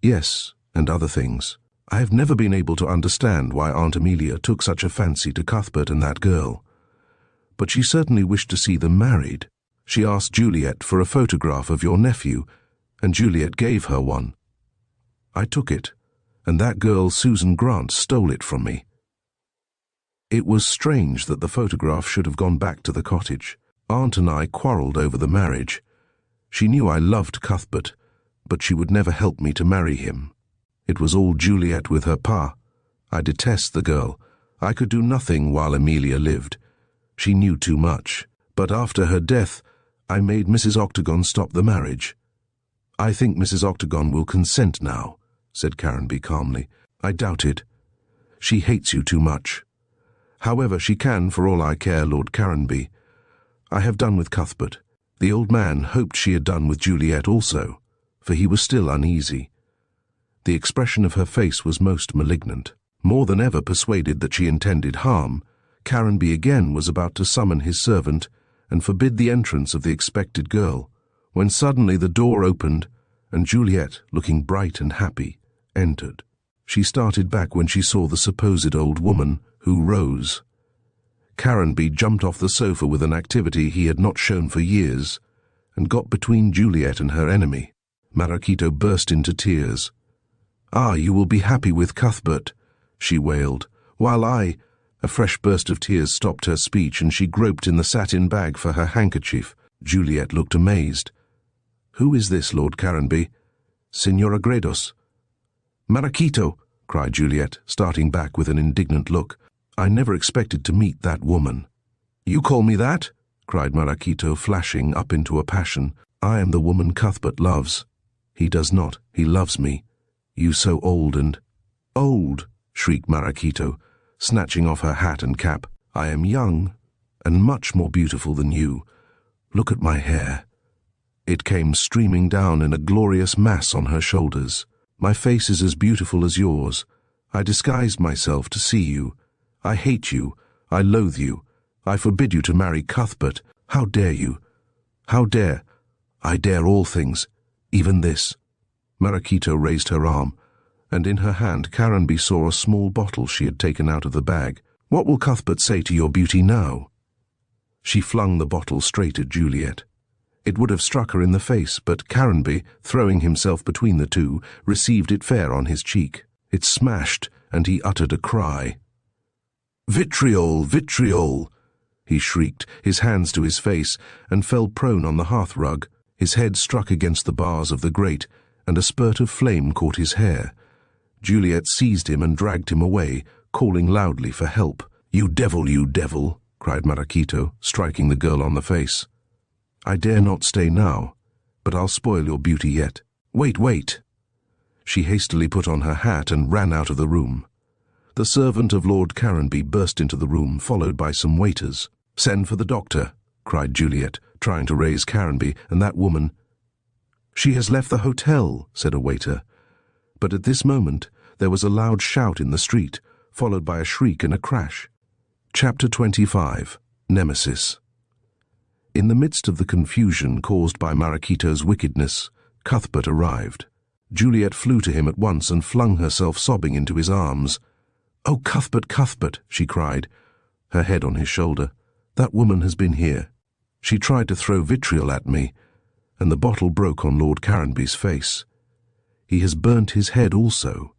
"Yes, and other things. I have never been able to understand why Aunt Amelia took such a fancy to Cuthbert and that girl. But she certainly wished to see them married. She asked Juliet for a photograph of your nephew, and Juliet gave her one. I took it, and that girl Susan Grant stole it from me." It was strange that the photograph should have gone back to the cottage. Aunt and I quarrelled over the marriage. She knew I loved Cuthbert, but she would never help me to marry him. It was all Juliet with her pa. I detest the girl. I could do nothing while Amelia lived. She knew too much. But after her death, I made Mrs. Octagon stop the marriage. "I think Mrs. Octagon will consent now," said Caranby calmly. "I doubt it. She hates you too much. However, she can, for all I care, Lord Caranby. I have done with Cuthbert. The old man hoped she had done with Juliet also, for he was still uneasy. The expression of her face was most malignant. More than ever persuaded that she intended harm, Caranby again was about to summon his servant and forbid the entrance of the expected girl, when suddenly the door opened and Juliet, looking bright and happy, entered. She started back when she saw the supposed old woman, who rose. Caranby jumped off the sofa with an activity he had not shown for years, and got between Juliet and her enemy. Marachito burst into tears. "Ah, you will be happy with Cuthbert," she wailed, while a fresh burst of tears stopped her speech, and she groped in the satin bag for her handkerchief. Juliet looked amazed. "Who is this, Lord Caranby?" "Signora Gredos." "Marachito!" cried Juliet, starting back with an indignant look. "I never expected to meet that woman." "You call me that?" cried Marachito, flashing up into a passion. "I am the woman Cuthbert loves." "He does not. He loves me. You so old and—" "Old!" shrieked Marachito, snatching off her hat and cap. "I am young, and much more beautiful than you. Look at my hair." It came streaming down in a glorious mass on her shoulders. "My face is as beautiful as yours. I disguised myself to see you. I hate you. I loathe you. I forbid you to marry Cuthbert. How dare you? How dare? I dare all things, even this." Marachito raised her arm, and in her hand Caranby saw a small bottle she had taken out of the bag. "What will Cuthbert say to your beauty now?" She flung the bottle straight at Juliet. It would have struck her in the face, but Caranby, throwing himself between the two, received it fair on his cheek. It smashed, and he uttered a cry. "Vitriol! Vitriol!" he shrieked, his hands to his face, and fell prone on the hearth-rug. His head struck against the bars of the grate, and a spurt of flame caught his hair. Juliet seized him and dragged him away, calling loudly for help. You devil!" cried Marachito, striking the girl on the face. "I dare not stay now, but I'll spoil your beauty yet. Wait!" She hastily put on her hat and ran out of the room. The servant of Lord Caranby burst into the room, followed by some waiters. "Send for the doctor," cried Juliet, trying to raise Caranby, "and that woman—" "She has left the hotel," said a waiter. But at this moment there was a loud shout in the street, followed by a shriek and a crash. Chapter 25. Nemesis. In the midst of the confusion caused by Marachito's wickedness, Cuthbert arrived. Juliet flew to him at once and flung herself sobbing into his arms. "Oh, Cuthbert, Cuthbert!" she cried, her head on his shoulder. "That woman has been here. She tried to throw vitriol at me, and the bottle broke on Lord Caranby's face. He has burnt his head also.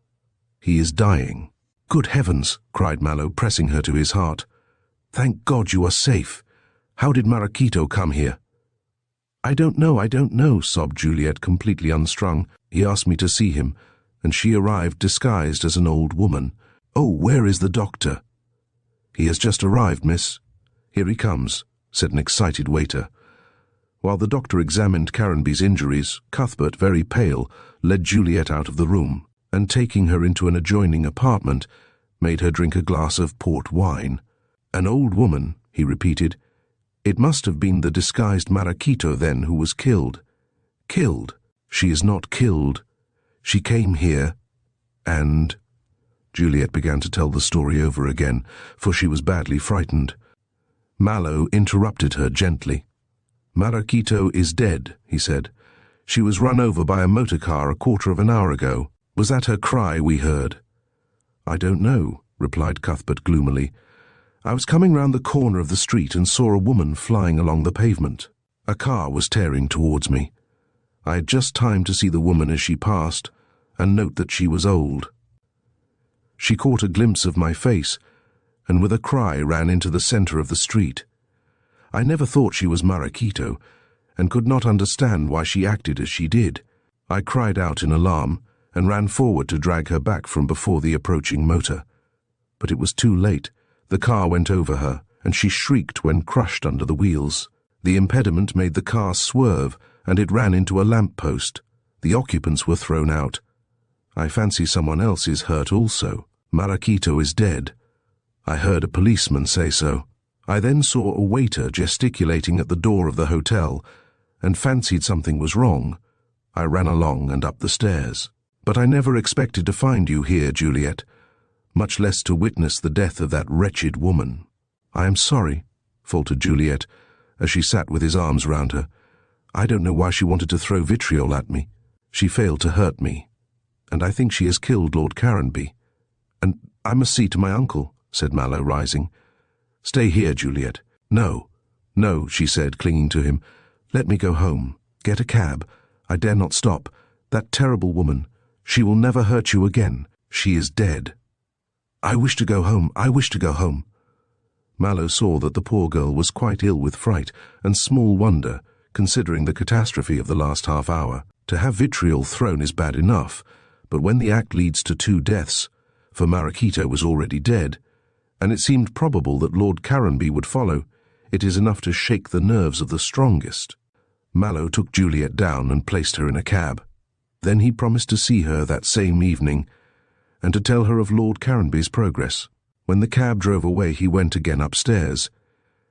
He is dying." "Good heavens!" cried Mallow, pressing her to his heart. "Thank God you are safe. How did Marachito come here?" I don't know," sobbed Juliet, completely unstrung. "He asked me to see him, and she arrived disguised as an old woman." "Oh, where is the doctor?" "He has just arrived, miss." "Here he comes," said an excited waiter. While the doctor examined Caranby's injuries, Cuthbert, very pale, led Juliet out of the room, and taking her into an adjoining apartment, made her drink a glass of port wine. "An old woman," he repeated. "It must have been the disguised Marachito, then, who was killed." "Killed? She is not killed. She came here, and—" Juliet began to tell the story over again, for she was badly frightened. Mallow interrupted her gently. "Marachito is dead," he said. "She was run over by a motor car a quarter of an hour ago. Was that her cry we heard?" "I don't know," replied Cuthbert gloomily. "I was coming round the corner of the street and saw a woman flying along the pavement. A car was tearing towards me. I had just time to see the woman as she passed, and note that she was old. She caught a glimpse of my face, and with a cry ran into the centre of the street. I never thought she was Marachito, and could not understand why she acted as she did. I cried out in alarm, and ran forward to drag her back from before the approaching motor. But it was too late. The car went over her, and she shrieked when crushed under the wheels. The impediment made the car swerve, and it ran into a lamp-post. The occupants were thrown out. I fancy someone else is hurt also. Marachito is dead. I heard a policeman say so. I then saw a waiter gesticulating at the door of the hotel, and fancied something was wrong. I ran along and up the stairs. But I never expected to find you here, Juliet, much less to witness the death of that wretched woman." "I am sorry," faltered Juliet, as she sat with his arms round her. "I don't know why she wanted to throw vitriol at me. She failed to hurt me, and I think she has killed Lord Caranby. And I must see to my uncle," said Mallow, rising. "Stay here, Juliet." "No, no," she said, clinging to him. "Let me go home. Get a cab. I dare not stop. That terrible woman. She will never hurt you again. She is dead." "I wish to go home. I wish to go home." Mallow saw that the poor girl was quite ill with fright, and small wonder, considering the catastrophe of the last half hour. To have vitriol thrown is bad enough, but when the act leads to 2 deaths, for Marachito was already dead, and it seemed probable that Lord Caranby would follow, it is enough to shake the nerves of the strongest. Mallow took Juliet down and placed her in a cab. Then he promised to see her that same evening, and to tell her of Lord Caranby's progress. When the cab drove away, he went again upstairs.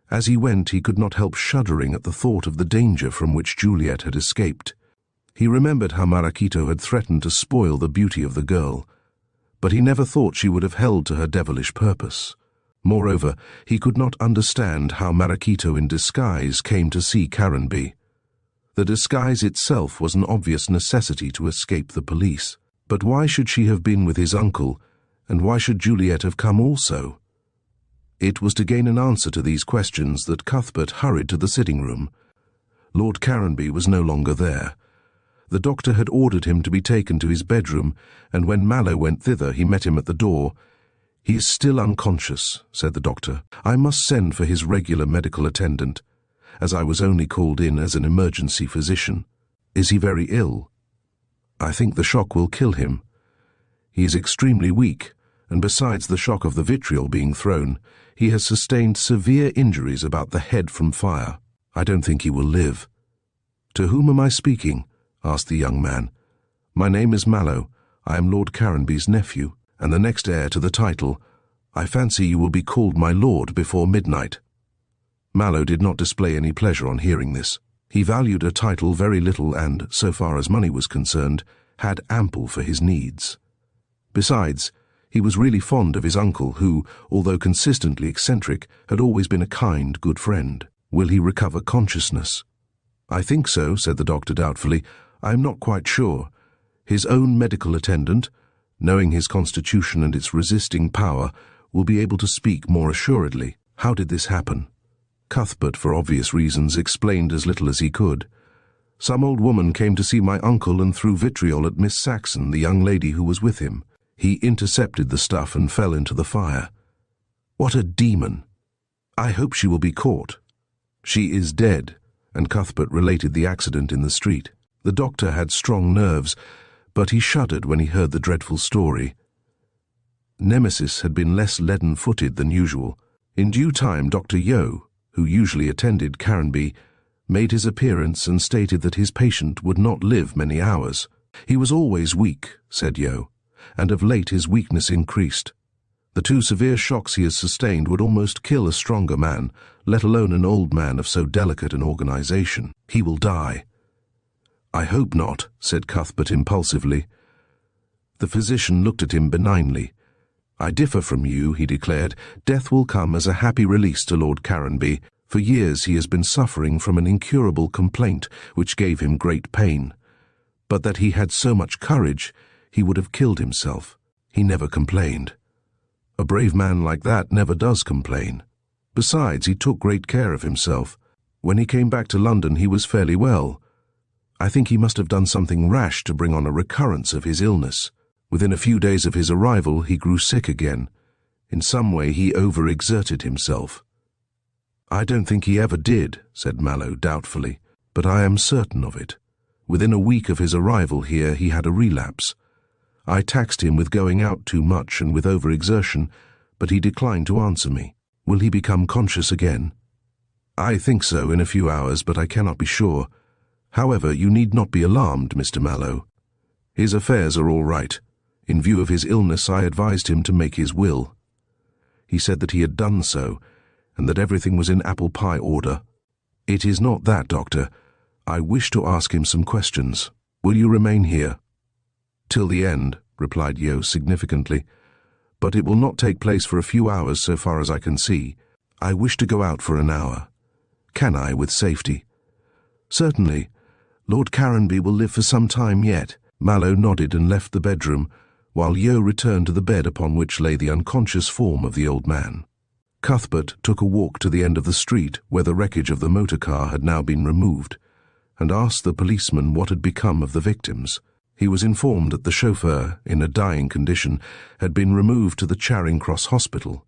As he went, he could not help shuddering at the thought of the danger from which Juliet had escaped. He remembered how Marachito had threatened to spoil the beauty of the girl, but he never thought she would have held to her devilish purpose. Moreover, he could not understand how Marachito in disguise came to see Caranby. The disguise itself was an obvious necessity to escape the police. But why should she have been with his uncle, and why should Juliet have come also? It was to gain an answer to these questions that Cuthbert hurried to the sitting-room. Lord Caranby was no longer there. The doctor had ordered him to be taken to his bedroom, and when Mallow went thither he met him at the door. "He is still unconscious," said the doctor. "I must send for his regular medical attendant, as I was only called in as an emergency physician. Is he very ill?" "I think the shock will kill him. He is extremely weak, and besides the shock of the vitriol being thrown, he has sustained severe injuries about the head from fire. I don't think he will live." "To whom am I speaking?" asked the young man. "My name is Mallow. I am Lord Caranby's nephew, and the next heir to the title. I fancy you will be called my lord before midnight." Mallow did not display any pleasure on hearing this. He valued a title very little and, so far as money was concerned, had ample for his needs. Besides, he was really fond of his uncle, who, although consistently eccentric, had always been a kind, good friend. "Will he recover consciousness?" "I think so," said the doctor doubtfully. "I am not quite sure. His own medical attendant, knowing his constitution and its resisting power, will be able to speak more assuredly." "How did this happen?" Cuthbert, for obvious reasons, explained as little as he could. "Some old woman came to see my uncle and threw vitriol at Miss Saxon, the young lady who was with him. He intercepted the stuff and fell into the fire." "What a demon! I hope she will be caught." "She is dead," and Cuthbert related the accident in the street. The doctor had strong nerves, but he shuddered when he heard the dreadful story. Nemesis had been less leaden-footed than usual. In due time, Dr. Yeo, who usually attended Caranby, made his appearance and stated that his patient would not live many hours. "He was always weak," said Yeo, "and of late his weakness increased. The 2 severe shocks he has sustained would almost kill a stronger man, let alone an old man of so delicate an organization. He will die." "I hope not," said Cuthbert impulsively. The physician looked at him benignly. "I differ from you," he declared. "Death will come as a happy release to Lord Caranby. For years he has been suffering from an incurable complaint which gave him great pain. But that he had so much courage, he would have killed himself. He never complained. A brave man like that never does complain. Besides, he took great care of himself. When he came back to London he was fairly well. I think he must have done something rash to bring on a recurrence of his illness. Within a few days of his arrival he grew sick again. In some way he overexerted himself." "I don't think he ever did," said Mallow doubtfully, "but I am certain of it. Within a week of his arrival here he had a relapse. I taxed him with going out too much and with overexertion, but he declined to answer me. Will he become conscious again?" "I think so in a few hours, but I cannot be sure. However, you need not be alarmed, Mr. Mallow. His affairs are all right. In view of his illness, I advised him to make his will. He said that he had done so, and that everything was in apple pie order. It is not that, Doctor. I wish to ask him some questions. Will you remain here?" "Till the end," replied Yeo significantly. "But it will not take place for a few hours so far as I can see. I wish to go out for an hour. Can I with safety?" "Certainly. Lord Caranby will live for some time yet." Mallow nodded and left the bedroom, while Yo returned to the bed upon which lay the unconscious form of the old man. Cuthbert took a walk to the end of the street where the wreckage of the motor car had now been removed, and asked the policeman what had become of the victims. He was informed that the chauffeur, in a dying condition, had been removed to the Charing Cross Hospital,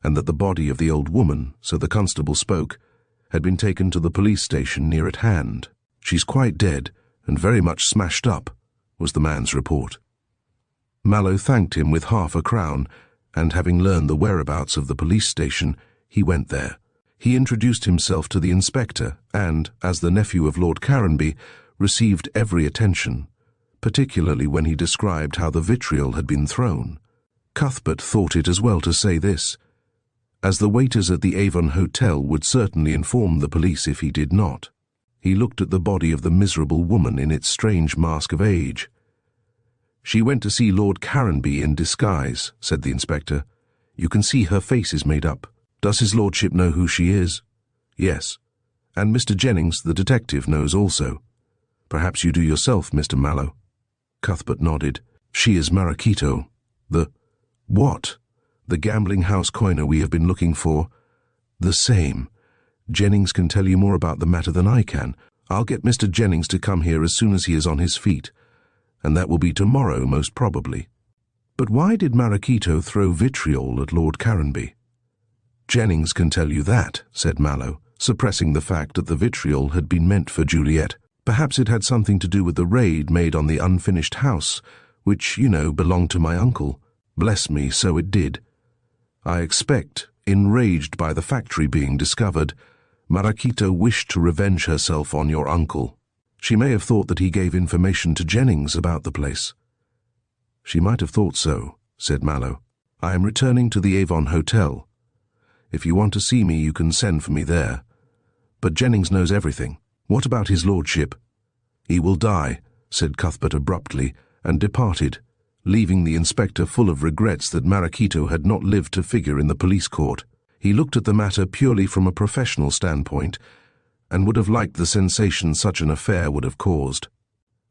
and that the body of the old woman, so the constable spoke, had been taken to the police station near at hand. "She's quite dead, and very much smashed up," was the man's report. Mallow thanked him with £half-a-crown, and having learned the whereabouts of the police station, he went there. He introduced himself to the inspector and, as the nephew of Lord Caranby, received every attention, particularly when he described how the vitriol had been thrown. Cuthbert thought it as well to say this, as the waiters at the Avon Hotel would certainly inform the police if he did not. He looked at the body of the miserable woman in its strange mask of age. "She went to see Lord Caranby in disguise," said the inspector. "You can see her face is made up. Does his lordship know who she is?" "Yes. And Mr. Jennings, the detective, knows also. Perhaps you do yourself, Mr. Mallow." Cuthbert nodded. "She is Maraquito. The—" "What?" "The gambling house coiner we have been looking for." "The same. Jennings can tell you more about the matter than I can. I'll get Mr. Jennings to come here as soon as he is on his feet, and that will be tomorrow most probably." "But why did Maraquito throw vitriol at Lord Caranby?" "Jennings can tell you that," said Mallow, suppressing the fact that the vitriol had been meant for Juliet. "Perhaps it had something to do with the raid made on the unfinished house, which, you know, belonged to my uncle. Bless me, so it did. I expect, enraged by the factory being discovered, Maraquito wished to revenge herself on your uncle. She may have thought that he gave information to Jennings about the place." "She might have thought so," said Mallow. "I am returning to the Avon Hotel. If you want to see me, you can send for me there. But Jennings knows everything. What about his lordship?" "He will die," said Cuthbert abruptly, and departed, leaving the inspector full of regrets that Maraquito had not lived to figure in the police court. He looked at the matter purely from a professional standpoint, and would have liked the sensation such an affair would have caused.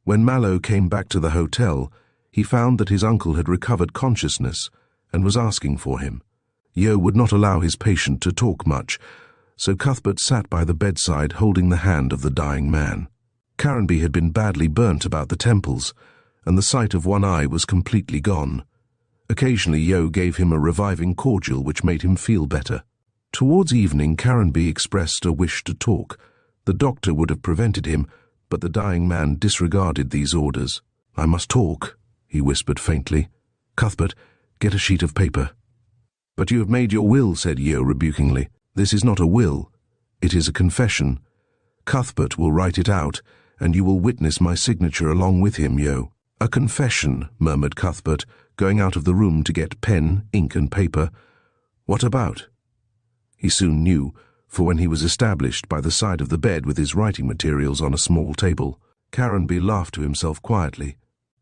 When Mallow came back to the hotel, he found that his uncle had recovered consciousness and was asking for him. Yo would not allow his patient to talk much, so Cuthbert sat by the bedside holding the hand of the dying man. Caranby had been badly burnt about the temples, and the sight of one eye was completely gone. Occasionally Yo gave him a reviving cordial which made him feel better. Towards evening Caranby expressed a wish to talk. The doctor would have prevented him, but the dying man disregarded these orders. "I must talk," he whispered faintly. "Cuthbert, get a sheet of paper." "But you have made your will," said Yo rebukingly. "This is not a will. It is a confession. Cuthbert will write it out, and you will witness my signature along with him, Yo." "A confession," murmured Cuthbert, going out of the room to get pen, ink and paper. "What about?" He soon knew, for when he was established by the side of the bed with his writing materials on a small table, Caranby laughed to himself quietly.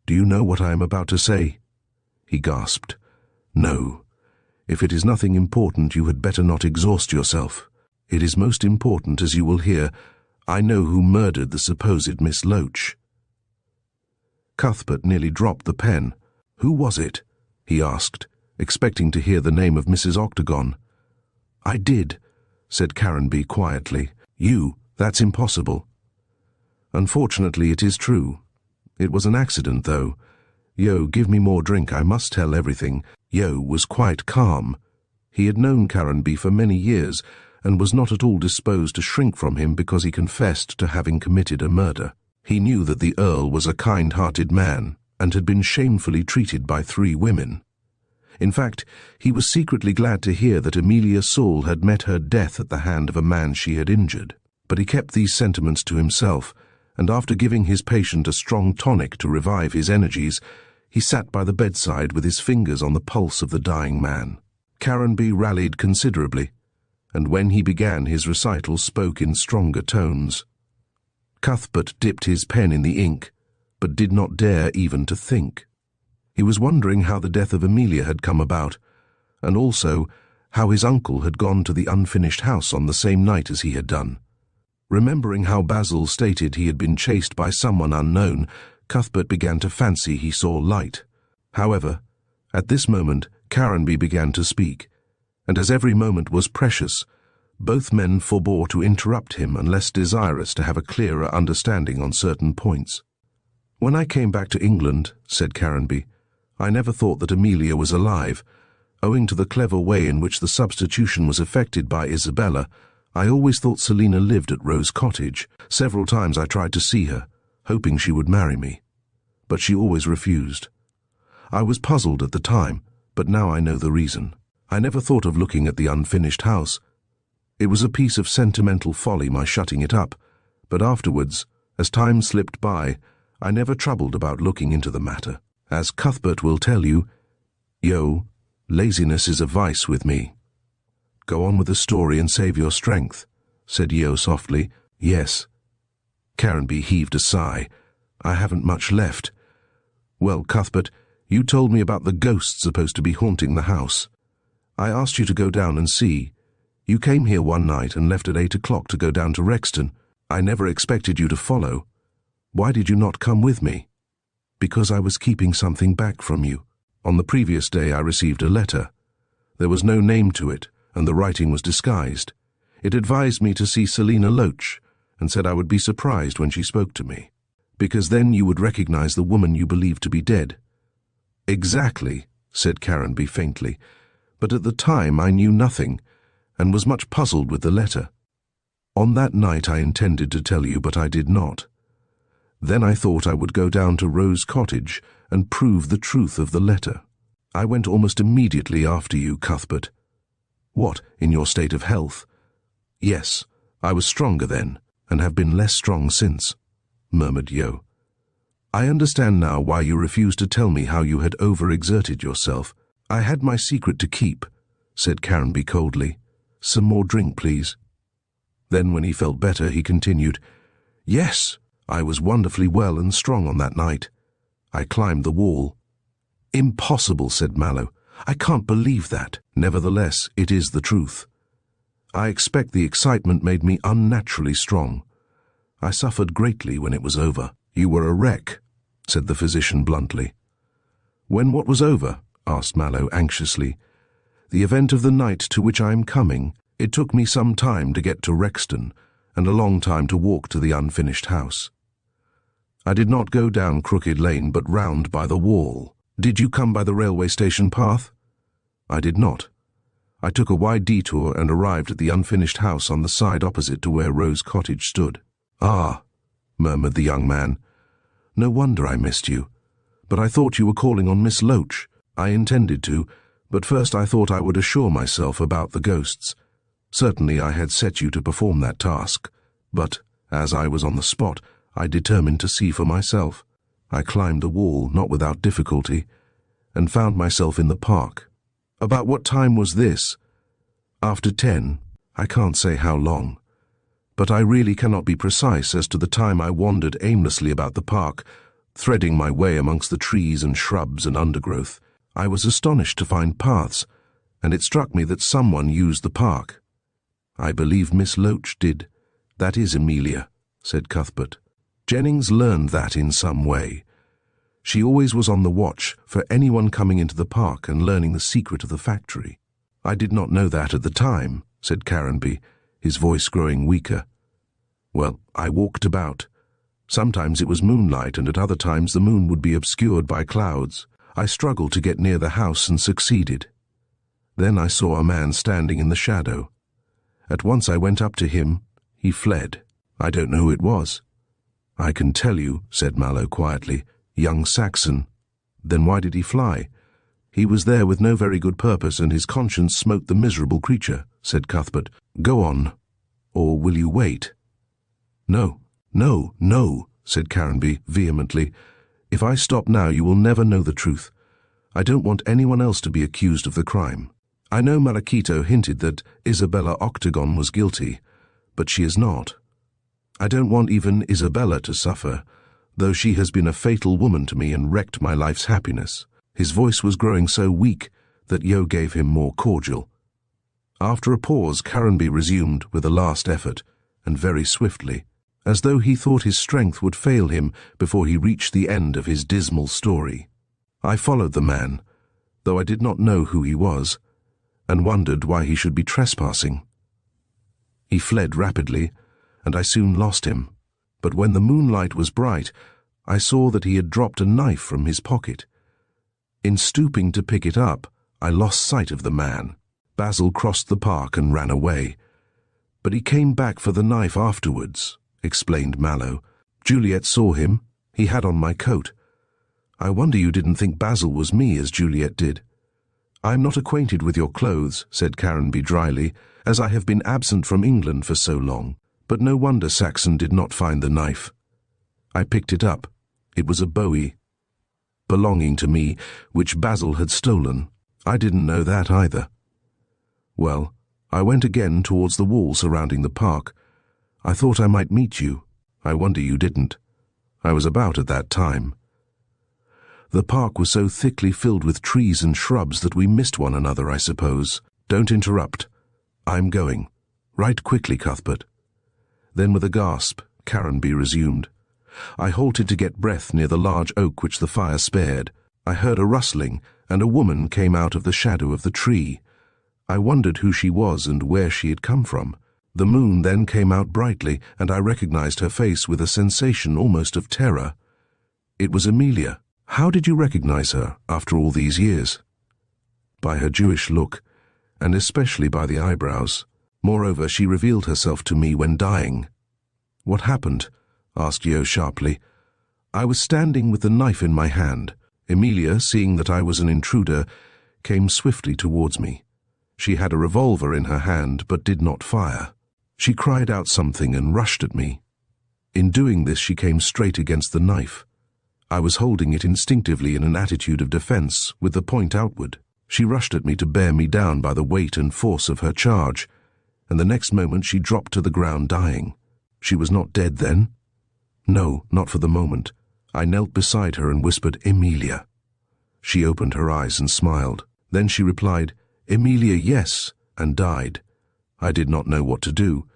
"Do you know what I am about to say?" He gasped. "No. If it is nothing important, you had better not exhaust yourself. It is most important, as you will hear. I know who murdered the supposed Miss Loach." Cuthbert nearly dropped the pen. "Who was it?" he asked, expecting to hear the name of Mrs. Octagon. "I did," said Caranby quietly. "You? That's impossible." "Unfortunately, it is true. It was an accident, though. Yo, give me more drink. I must tell everything." Yo was quite calm. He had known Caranby for many years, and was not at all disposed to shrink from him because he confessed to having committed a murder. He knew that the Earl was a kind-hearted man, and had been shamefully treated by 3 women. In fact, he was secretly glad to hear that Amelia Saul had met her death at the hand of a man she had injured. But he kept these sentiments to himself, and after giving his patient a strong tonic to revive his energies, he sat by the bedside with his fingers on the pulse of the dying man. Caranby rallied considerably, and when he began his recital spoke in stronger tones. Cuthbert dipped his pen in the ink, but did not dare even to think. He was wondering how the death of Amelia had come about, and also how his uncle had gone to the unfinished house on the same night as he had done. Remembering how Basil stated he had been chased by someone unknown, Cuthbert began to fancy he saw light. However, at this moment, Caranby began to speak, and as every moment was precious, both men forbore to interrupt him unless desirous to have a clearer understanding on certain points. "When I came back to England," said Caranby, "I never thought that Amelia was alive. Owing to the clever way in which the substitution was effected by Isabella, I always thought Selina lived at Rose Cottage. Several times I tried to see her, hoping she would marry me, but she always refused. I was puzzled at the time, but now I know the reason. I never thought of looking at the unfinished house. It was a piece of sentimental folly my shutting it up, but afterwards, as time slipped by, I never troubled about looking into the matter. As Cuthbert will tell you, laziness is a vice with me." "Go on with the story and save your strength," said Yo softly. "Yes." Caranby heaved a sigh. "I haven't much left. Well, Cuthbert, you told me about the ghost supposed to be haunting the house. I asked you to go down and see. You came here one night and left at 8 o'clock to go down to Rexton. I never expected you to follow. Why did you not come with me?" "Because I was keeping something back from you. On the previous day I received a letter. There was no name to it, and the writing was disguised. It advised me to see Selina Loach, and said I would be surprised when she spoke to me, because then you would recognize the woman you believed to be dead." "Exactly," said Caranby faintly, "but at the time I knew nothing, and was much puzzled with the letter. On that night I intended to tell you, but I did not. Then I thought I would go down to Rose Cottage and prove the truth of the letter. I went almost immediately after you, Cuthbert." "What, in your state of health?" "Yes, I was stronger then, and have been less strong since," murmured Yo. "I understand now why you refused to tell me how you had overexerted yourself. I had my secret to keep," said Caranby coldly. "Some more drink, please." Then when he felt better, he continued, "Yes, I was wonderfully well and strong on that night. I climbed the wall." "Impossible," said Mallow. "I can't believe that." "Nevertheless, it is the truth. I expect the excitement made me unnaturally strong. I suffered greatly when it was over." "You were a wreck," said the physician bluntly. "When what was over?" asked Mallow anxiously. "The event of the night to which I am coming. It took me some time to get to Rexton, and a long time to walk to the unfinished house. I did not go down Crooked Lane, but round by the wall." "Did you come by the railway station path?" "I did not. I took a wide detour and arrived at the unfinished house on the side opposite to where Rose Cottage stood." "Ah," murmured the young man. "No wonder I missed you. But I thought you were calling on Miss Loach." "I intended to, but first I thought I would assure myself about the ghosts. Certainly I had set you to perform that task, but, as I was on the spot, I determined to see for myself. I climbed the wall, not without difficulty, and found myself in the park." "About what time was this?" "After 10. I can't say how long. But I really cannot be precise as to the time I wandered aimlessly about the park, threading my way amongst the trees and shrubs and undergrowth. I was astonished to find paths, and it struck me that someone used the park. I believe Miss Loach did." "That is Amelia," said Cuthbert. "Jennings learned that in some way. She always was on the watch for anyone coming into the park and learning the secret of the factory." "I did not know that at the time," said Caranby, his voice growing weaker. "Well, I walked about. Sometimes it was moonlight, and at other times the moon would be obscured by clouds. I struggled to get near the house and succeeded. Then I saw a man standing in the shadow. At once I went up to him. He fled. I don't know who it was." "I can tell you," said Mallow quietly. "Young Saxon." "Then why did he fly?" "He was there with no very good purpose, and his conscience smote the miserable creature," said Cuthbert. "Go on. Or will you wait?" "No, no, no," said Caranby vehemently. "If I stop now, you will never know the truth. I don't want anyone else to be accused of the crime. I know Malachito hinted that Isabella Octagon was guilty, but she is not. I don't want even Isabella to suffer, though she has been a fatal woman to me and wrecked my life's happiness." His voice was growing so weak that Yo gave him more cordial. After a pause, Caranby resumed with a last effort. and very swiftly, as though he thought his strength would fail him before he reached the end of his dismal story. I followed the man, though I did not know who he was, and wondered why he should be trespassing. He fled rapidly, and I soon lost him, but when the moonlight was bright, I saw that he had dropped a knife from his pocket. In stooping to pick it up, I lost sight of the man. Basil crossed the park and ran away. But he came back for the knife afterwards, explained Mallow. Juliet saw him. He had on my coat. I wonder you didn't think Basil was me as Juliet did. I am not acquainted with your clothes, said Caranby dryly, as I have been absent from England for so long. But no wonder Saxon did not find the knife. I picked it up. It was a bowie, belonging to me, which Basil had stolen. I didn't know that either. Well, I went again towards the wall surrounding the park. I thought I might meet you. I wonder you didn't. I was about at that time. The park was so thickly filled with trees and shrubs that we missed one another, I suppose. Don't interrupt. I'm going. Write quickly, Cuthbert. Then with a gasp, Caranby resumed. I halted to get breath near the large oak which the fire spared. I heard a rustling, and a woman came out of the shadow of the tree. I wondered who she was and where she had come from. The moon then came out brightly, and I recognized her face with a sensation almost of terror. It was Amelia. How did you recognize her after all these years? By her Jewish look, and especially by the eyebrows. Moreover, she revealed herself to me when dying. What happened? Asked Yo sharply. I was standing with the knife in my hand. Amelia, seeing that I was an intruder, came swiftly towards me. She had a revolver in her hand, but did not fire. She cried out something and rushed at me. In doing this, she came straight against the knife. I was holding it instinctively in an attitude of defense, with the point outward. She rushed at me to bear me down by the weight and force of her charge, and the next moment she dropped to the ground dying. She was not dead then? No, not for the moment. I knelt beside her and whispered, Emilia. She opened her eyes and smiled. Then she replied, Emilia, yes, and died. I did not know what to do.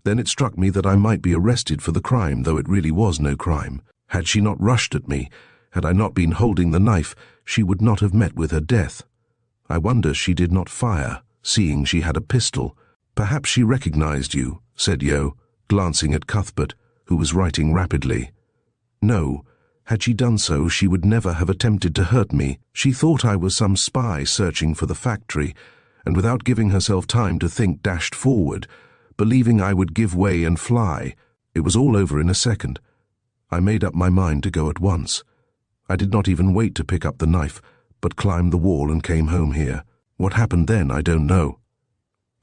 Then it struck me that I might be arrested for the crime, though it really was no crime. Had she not rushed at me, had I not been holding the knife, she would not have met with her death. I wonder she did not fire, seeing she had a pistol. Perhaps she recognized you, said Yo, glancing at Cuthbert, who was writing rapidly. No, had she done so, she would never have attempted to hurt me. She thought I was some spy searching for the factory, and without giving herself time to think dashed forward, believing I would give way and fly. It was all over in a second. I made up my mind to go at once. I did not even wait to pick up the knife, but climbed the wall and came home here. What happened then, I don't know.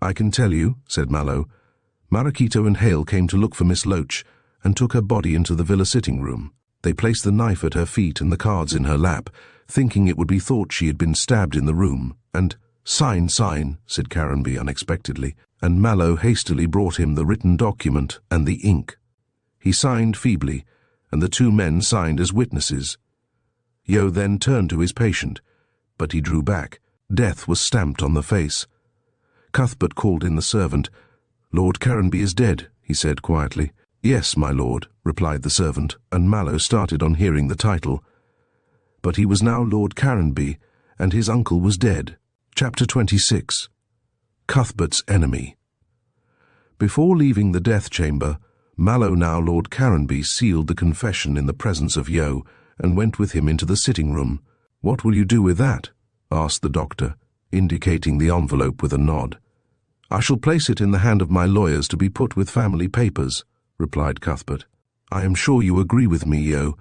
I can tell you, said Mallow. Marachito and Hale came to look for Miss Loach, and took her body into the villa sitting-room. They placed the knife at her feet and the cards in her lap, thinking it would be thought she had been stabbed in the room, and, Sign, said Caranby unexpectedly, and Mallow hastily brought him the written document and the ink. He signed feebly, and the two men signed as witnesses. Yo then turned to his patient, but he drew back. Death was stamped on the face. Cuthbert called in the servant. Lord Caranby is dead, he said quietly. Yes, my lord, replied the servant, and Mallow started on hearing the title. But he was now Lord Caranby, and his uncle was dead. Chapter 26. Cuthbert's Enemy. Before leaving the death chamber, Mallow, now Lord Caranby, sealed the confession in the presence of Yo, and went with him into the sitting-room. What will you do with that? Asked the doctor, indicating the envelope with a nod. I shall place it in the hand of my lawyers to be put with family papers, replied Cuthbert. I am sure you agree with me, Yo,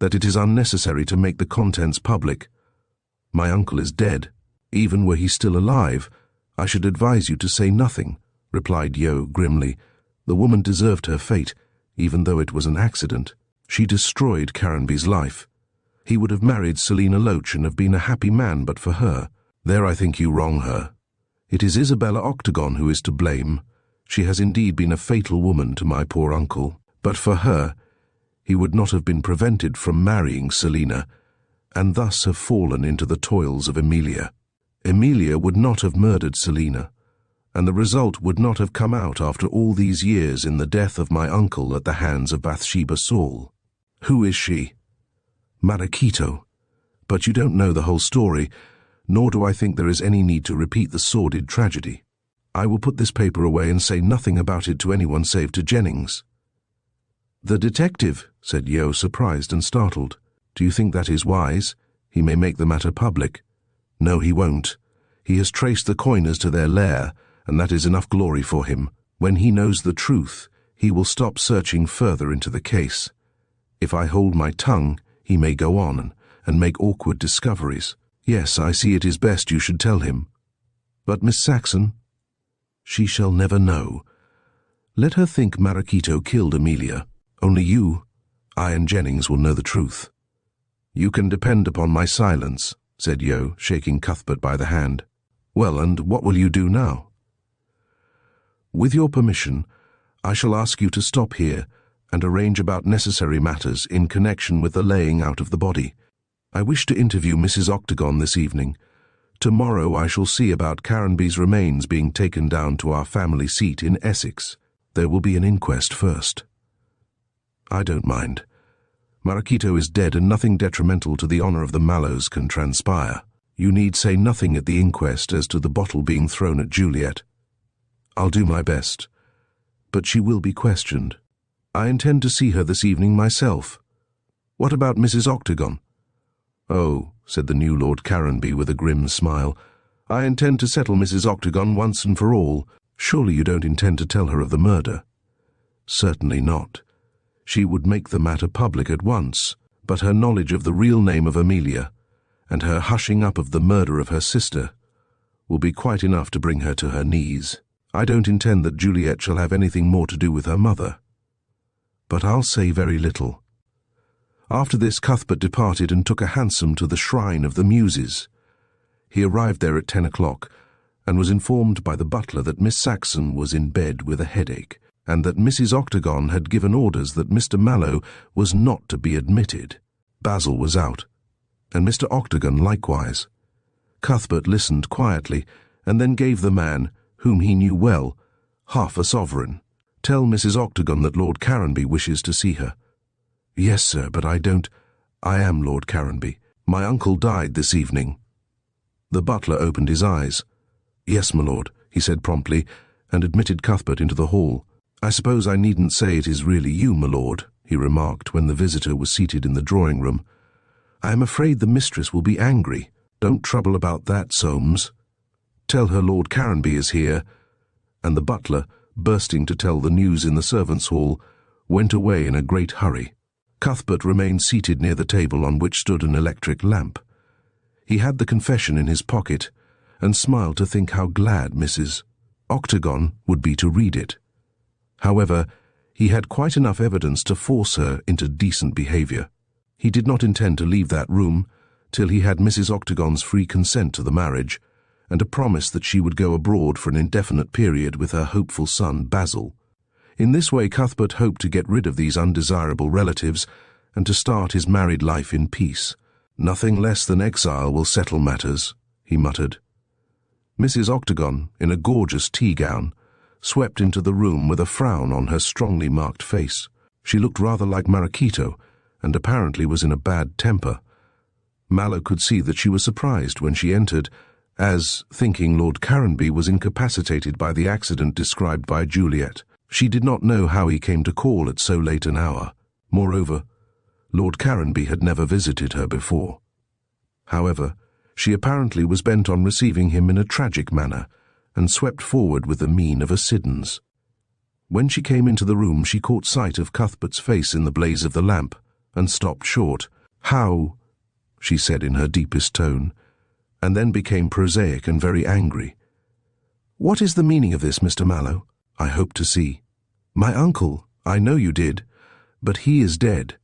that it is unnecessary to make the contents public. My uncle is dead. Even were he still alive, I should advise you to say nothing, replied Yo grimly. The woman deserved her fate, even though it was an accident. She destroyed Caranby's life. He would have married Selina Loach and have been a happy man but for her. There I think you wrong her. It is Isabella Octagon who is to blame. She has indeed been a fatal woman to my poor uncle. But for her, he would not have been prevented from marrying Selina, and thus have fallen into the toils of Emilia. Emilia would not have murdered Selina. and the result would not have come out after all these years in the death of my uncle at the hands of Bathsheba Saul. Who is she? Maracito. But you don't know the whole story, nor do I think there is any need to repeat the sordid tragedy. I will put this paper away and say nothing about it to anyone save to Jennings. The detective, said Yo, surprised and startled. Do you think that is wise? He may make the matter public. No, he won't. He has traced the coiners to their lair, and that is enough glory for him. When he knows the truth, he will stop searching further into the case. If I hold my tongue, he may go on and make awkward discoveries. Yes, I see it is best you should tell him. But Miss Saxon? She shall never know. Let her think Maracito killed Amelia. Only you, I and Jennings will know the truth. You can depend upon my silence, said Yo, shaking Cuthbert by the hand. Well, and what will you do now? With your permission, I shall ask you to stop here and arrange about necessary matters in connection with the laying out of the body. I wish to interview Mrs. Octagon this evening. Tomorrow I shall see about Caranby's remains being taken down to our family seat in Essex. There will be an inquest first. I don't mind. Maracito is dead and nothing detrimental to the honor of the Mallows can transpire. You need say nothing at the inquest as to the bottle being thrown at Juliet. I'll do my best. But she will be questioned. I intend to see her this evening myself. What about Mrs. Octagon? Oh, said the new Lord Caranby with a grim smile, I intend to settle Mrs. Octagon once and for all. Surely you don't intend to tell her of the murder? Certainly not. She would make the matter public at once, but her knowledge of the real name of Amelia, and her hushing up of the murder of her sister, will be quite enough to bring her to her knees. I don't intend that Juliet shall have anything more to do with her mother. But I'll say very little. After this, Cuthbert departed and took a hansom to the Shrine of the Muses. He arrived there at 10 o'clock, and was informed by the butler that Miss Saxon was in bed with a headache, and that Mrs. Octagon had given orders that Mr. Mallow was not to be admitted. Basil was out, and Mr. Octagon likewise. Cuthbert listened quietly, and then gave the man, whom he knew well, half a sovereign. Tell Mrs. Octagon that Lord Caranby wishes to see her. Yes, sir, but I am Lord Caranby. My uncle died this evening. The butler opened his eyes. Yes, my lord, he said promptly, and admitted Cuthbert into the hall. I suppose I needn't say it is really you, my lord, he remarked when the visitor was seated in the drawing-room. I am afraid the mistress will be angry. Don't trouble about that, Soames. Tell her Lord Caranby is here. And the butler, bursting to tell the news in the servants' hall, went away in a great hurry. Cuthbert remained seated near the table on which stood an electric lamp. He had the confession in his pocket, and smiled to think how glad Mrs. Octagon would be to read it. However, he had quite enough evidence to force her into decent behaviour. He did not intend to leave that room till he had Mrs. Octagon's free consent to the marriage, and a promise that she would go abroad for an indefinite period with her hopeful son Basil. In this way Cuthbert hoped to get rid of these undesirable relatives and to start his married life in peace. Nothing less than exile will settle matters, he muttered. Mrs. Octagon, in a gorgeous tea-gown, swept into the room with a frown on her strongly marked face. She looked rather like Maracito, and apparently was in a bad temper. Mallow could see that she was surprised when she entered, as, thinking Lord Caranby was incapacitated by the accident described by Juliet. She did not know how he came to call at so late an hour. Moreover, Lord Caranby had never visited her before. However, she apparently was bent on receiving him in a tragic manner, and swept forward with the mien of a Siddons. When she came into the room, she caught sight of Cuthbert's face in the blaze of the lamp, and stopped short. "How?" she said in her deepest tone, and then became prosaic and very angry. "What is the meaning of this, Mr. Mallow? I hope to see. My uncle, I know you did, but he is dead."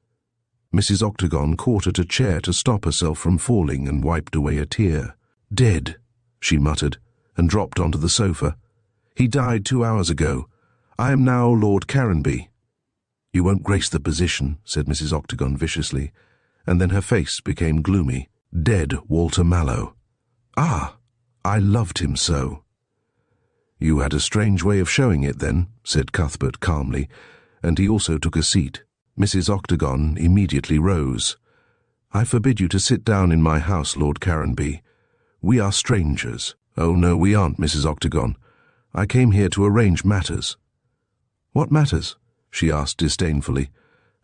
Mrs. Octagon caught at a chair to stop herself from falling and wiped away a tear. "Dead," she muttered, and dropped onto the sofa. "He died 2 hours ago. I am now Lord Caranby." "You won't grace the position," said Mrs. Octagon viciously, and then her face became gloomy. "Dead Walter Mallow. Ah, I loved him so." "You had a strange way of showing it then," said Cuthbert calmly, and he also took a seat. Mrs. Octagon immediately rose. "I forbid you to sit down in my house, Lord Caranby. We are strangers." "Oh, no, we aren't, Mrs. Octagon. I came here to arrange matters." "What matters?" she asked disdainfully,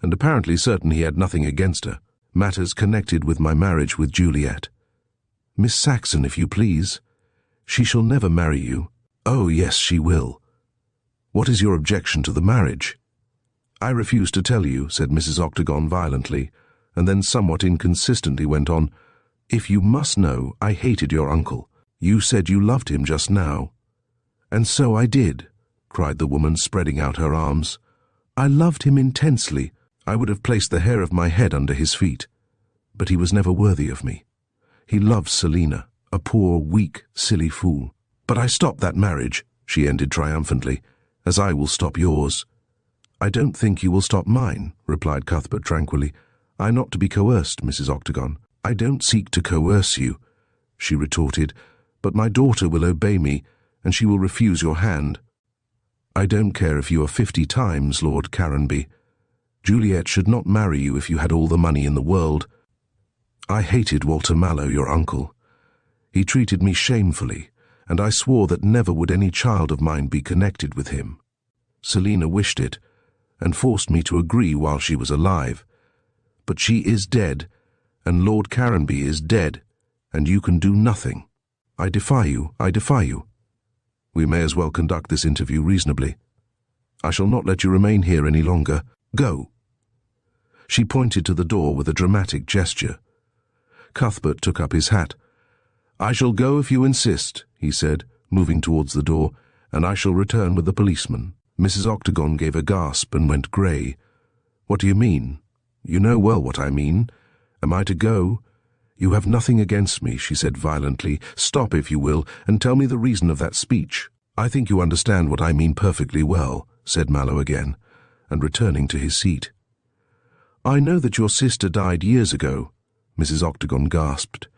and apparently certain he had nothing against her. "Matters connected with my marriage with Juliet." "Miss Saxon, if you please. She shall never marry you." "Oh, yes, she will." "What is your objection to the marriage?" "I refuse to tell you," said Mrs. Octagon violently, and then somewhat inconsistently went on, "If you must know, I hated your uncle. You said you loved him just now." "And so I did," cried the woman, spreading out her arms. "I loved him intensely. I would have placed the hair of my head under his feet. But he was never worthy of me. He loved Selina, a poor, weak, silly fool. But I stopped that marriage," she ended triumphantly, "as I will stop yours." "I don't think you will stop mine," replied Cuthbert tranquilly. "I'm not to be coerced, Mrs. Octagon." "I don't seek to coerce you," she retorted, "but my daughter will obey me, and she will refuse your hand." "I don't care if you are 50 times Lord Caranby. Juliet should not marry you if you had all the money in the world. I hated Walter Mallow, your uncle. He treated me shamefully, and I swore that never would any child of mine be connected with him. Selina wished it, and forced me to agree while she was alive. But she is dead, and Lord Caranby is dead, and you can do nothing. I defy you, I defy you. We may as well conduct this interview reasonably. I shall not let you remain here any longer. Go." She pointed to the door with a dramatic gesture. Cuthbert took up his hat. "I shall go if you insist," he said, moving towards the door, "and I shall return with the policeman." Mrs. Octagon gave a gasp and went grey. "What do you mean?" "You know well what I mean. Am I to go?" "You have nothing against me," she said violently. "Stop, if you will, and tell me the reason of that speech." "I think you understand what I mean perfectly well," said Mallow again, and returning to his seat. "I know that your sister died years ago," Mrs. Octagon gasped,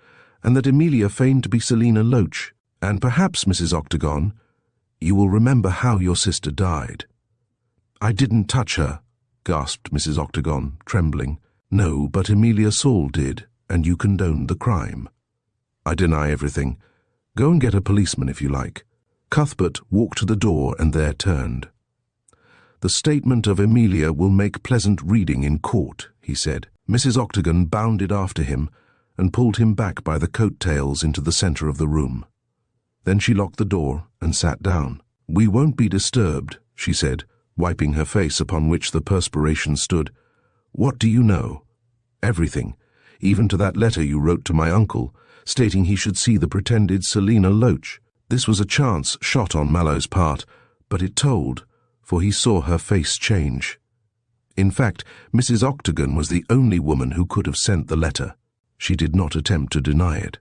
"and that Amelia feigned to be Selina Loach. And perhaps, Mrs. Octagon, you will remember how your sister died." "I didn't touch her," gasped Mrs. Octagon, trembling. "No, but Amelia Saul did, and you condoned the crime." "I deny everything. Go and get a policeman if you like." Cuthbert walked to the door and there turned. "The statement of Amelia will make pleasant reading in court," he said. Mrs. Octagon bounded after him and pulled him back by the coat-tails into the centre of the room. Then she locked the door and sat down. "We won't be disturbed," she said, wiping her face upon which the perspiration stood. "What do you know?" "Everything, even to that letter you wrote to my uncle, stating he should see the pretended Selina Loach. This was a chance shot on Mallow's part, but it told, for he saw her face change. In fact, Mrs. Octagon was the only woman who could have sent the letter. She did not attempt to deny it.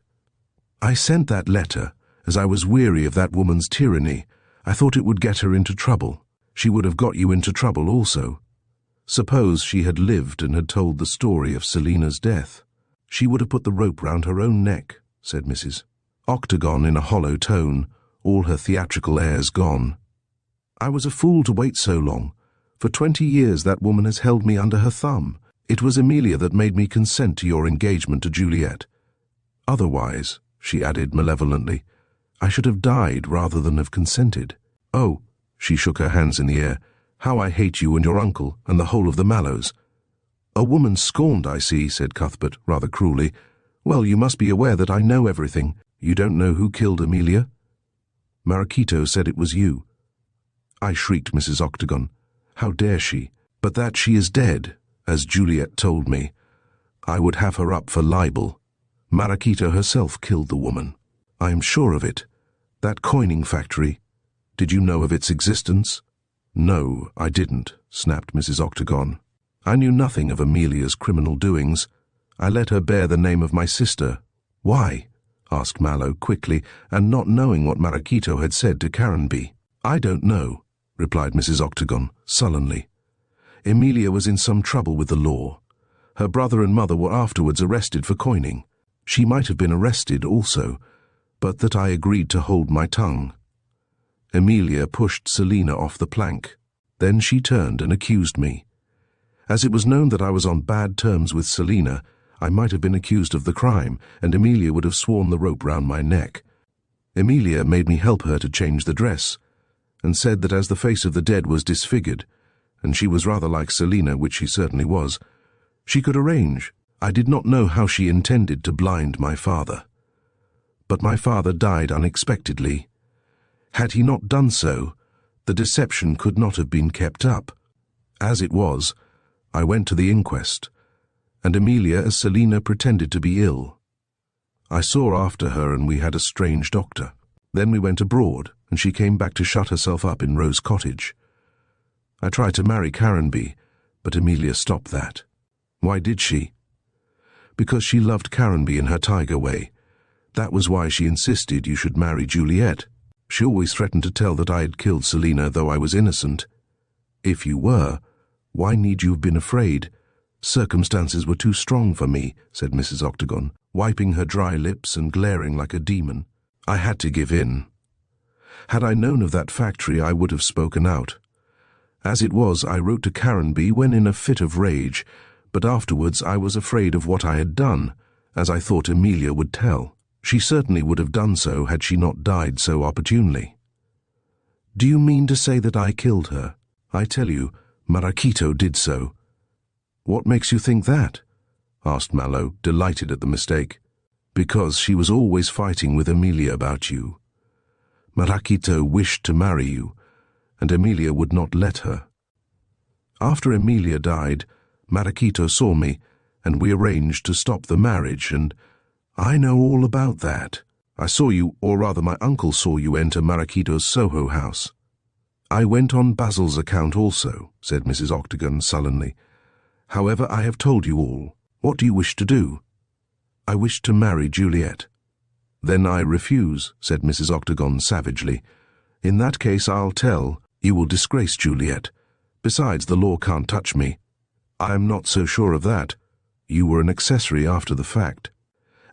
I sent that letter, as I was weary of that woman's tyranny. I thought it would get her into trouble. She would have got you into trouble also. Suppose she had lived and had told the story of Selina's death. She would have put the rope round her own neck," said Mrs. Octagon in a hollow tone, all her theatrical airs gone. "I was a fool to wait so long. For 20 years that woman has held me under her thumb. It was Amelia that made me consent to your engagement to Juliet. Otherwise," she added malevolently, "I should have died rather than have consented. Oh," she shook her hands in the air, "how I hate you and your uncle and the whole of the Mallows." "A woman scorned, I see," said Cuthbert, rather cruelly. "Well, you must be aware that I know everything. You don't know who killed Amelia?" "Marachito said it was you." I shrieked, Mrs. Octagon. "How dare she? But that she is dead, as Juliet told me. I would have her up for libel. Marachito herself killed the woman. I am sure of it. That coining factory. Did you know of its existence?" "No, I didn't," snapped Mrs. Octagon. "I knew nothing of Amelia's criminal doings. I let her bear the name of my sister." "Why?" asked Mallow quickly, and not knowing what Marachito had said to Caranby. "I don't know," replied Mrs. Octagon sullenly. "Amelia was in some trouble with the law. Her brother and mother were afterwards arrested for coining. She might have been arrested also, but that I agreed to hold my tongue. Emilia pushed Selina off the plank. Then she turned and accused me. As it was known that I was on bad terms with Selina, I might have been accused of the crime, and Emilia would have sworn the rope round my neck. Emilia made me help her to change the dress, and said that as the face of the dead was disfigured, and she was rather like Selina, which she certainly was, she could arrange. I did not know how she intended to blind my father. But my father died unexpectedly. Had he not done so, the deception could not have been kept up. As it was, I went to the inquest, and Emilia as Selina pretended to be ill. I saw after her and we had a strange doctor. Then we went abroad, and she came back to shut herself up in Rose Cottage. I tried to marry Caranby, but Emilia stopped that. Why did she? Because she loved Caranby in her tiger way. That was why she insisted you should marry Juliet. She always threatened to tell that I had killed Selina, though I was innocent. If you were, why need you have been afraid? Circumstances were too strong for me, said Mrs. Octagon, wiping her dry lips and glaring like a demon. I had to give in. Had I known of that factory, I would have spoken out. As it was, I wrote to Caranby when in a fit of rage, but afterwards I was afraid of what I had done, as I thought Emilia would tell. She certainly would have done so had she not died so opportunely. Do you mean to say that I killed her? I tell you, Marachito did so. What makes you think that? Asked Mallow, delighted at the mistake. Because she was always fighting with Emilia about you. Marachito wished to marry you, and Emilia would not let her. After Emilia died, Marachito saw me, and we arranged to stop the marriage, and I know all about that. I saw you, or rather my uncle saw you enter Marachito's Soho house. I went on Basil's account also, said Mrs. Octagon sullenly. However, I have told you all. What do you wish to do? I wish to marry Juliet. Then I refuse, said Mrs. Octagon savagely. In that case I'll tell. You will disgrace Juliet. Besides, the law can't touch me. I am not so sure of that. You were an accessory after the fact.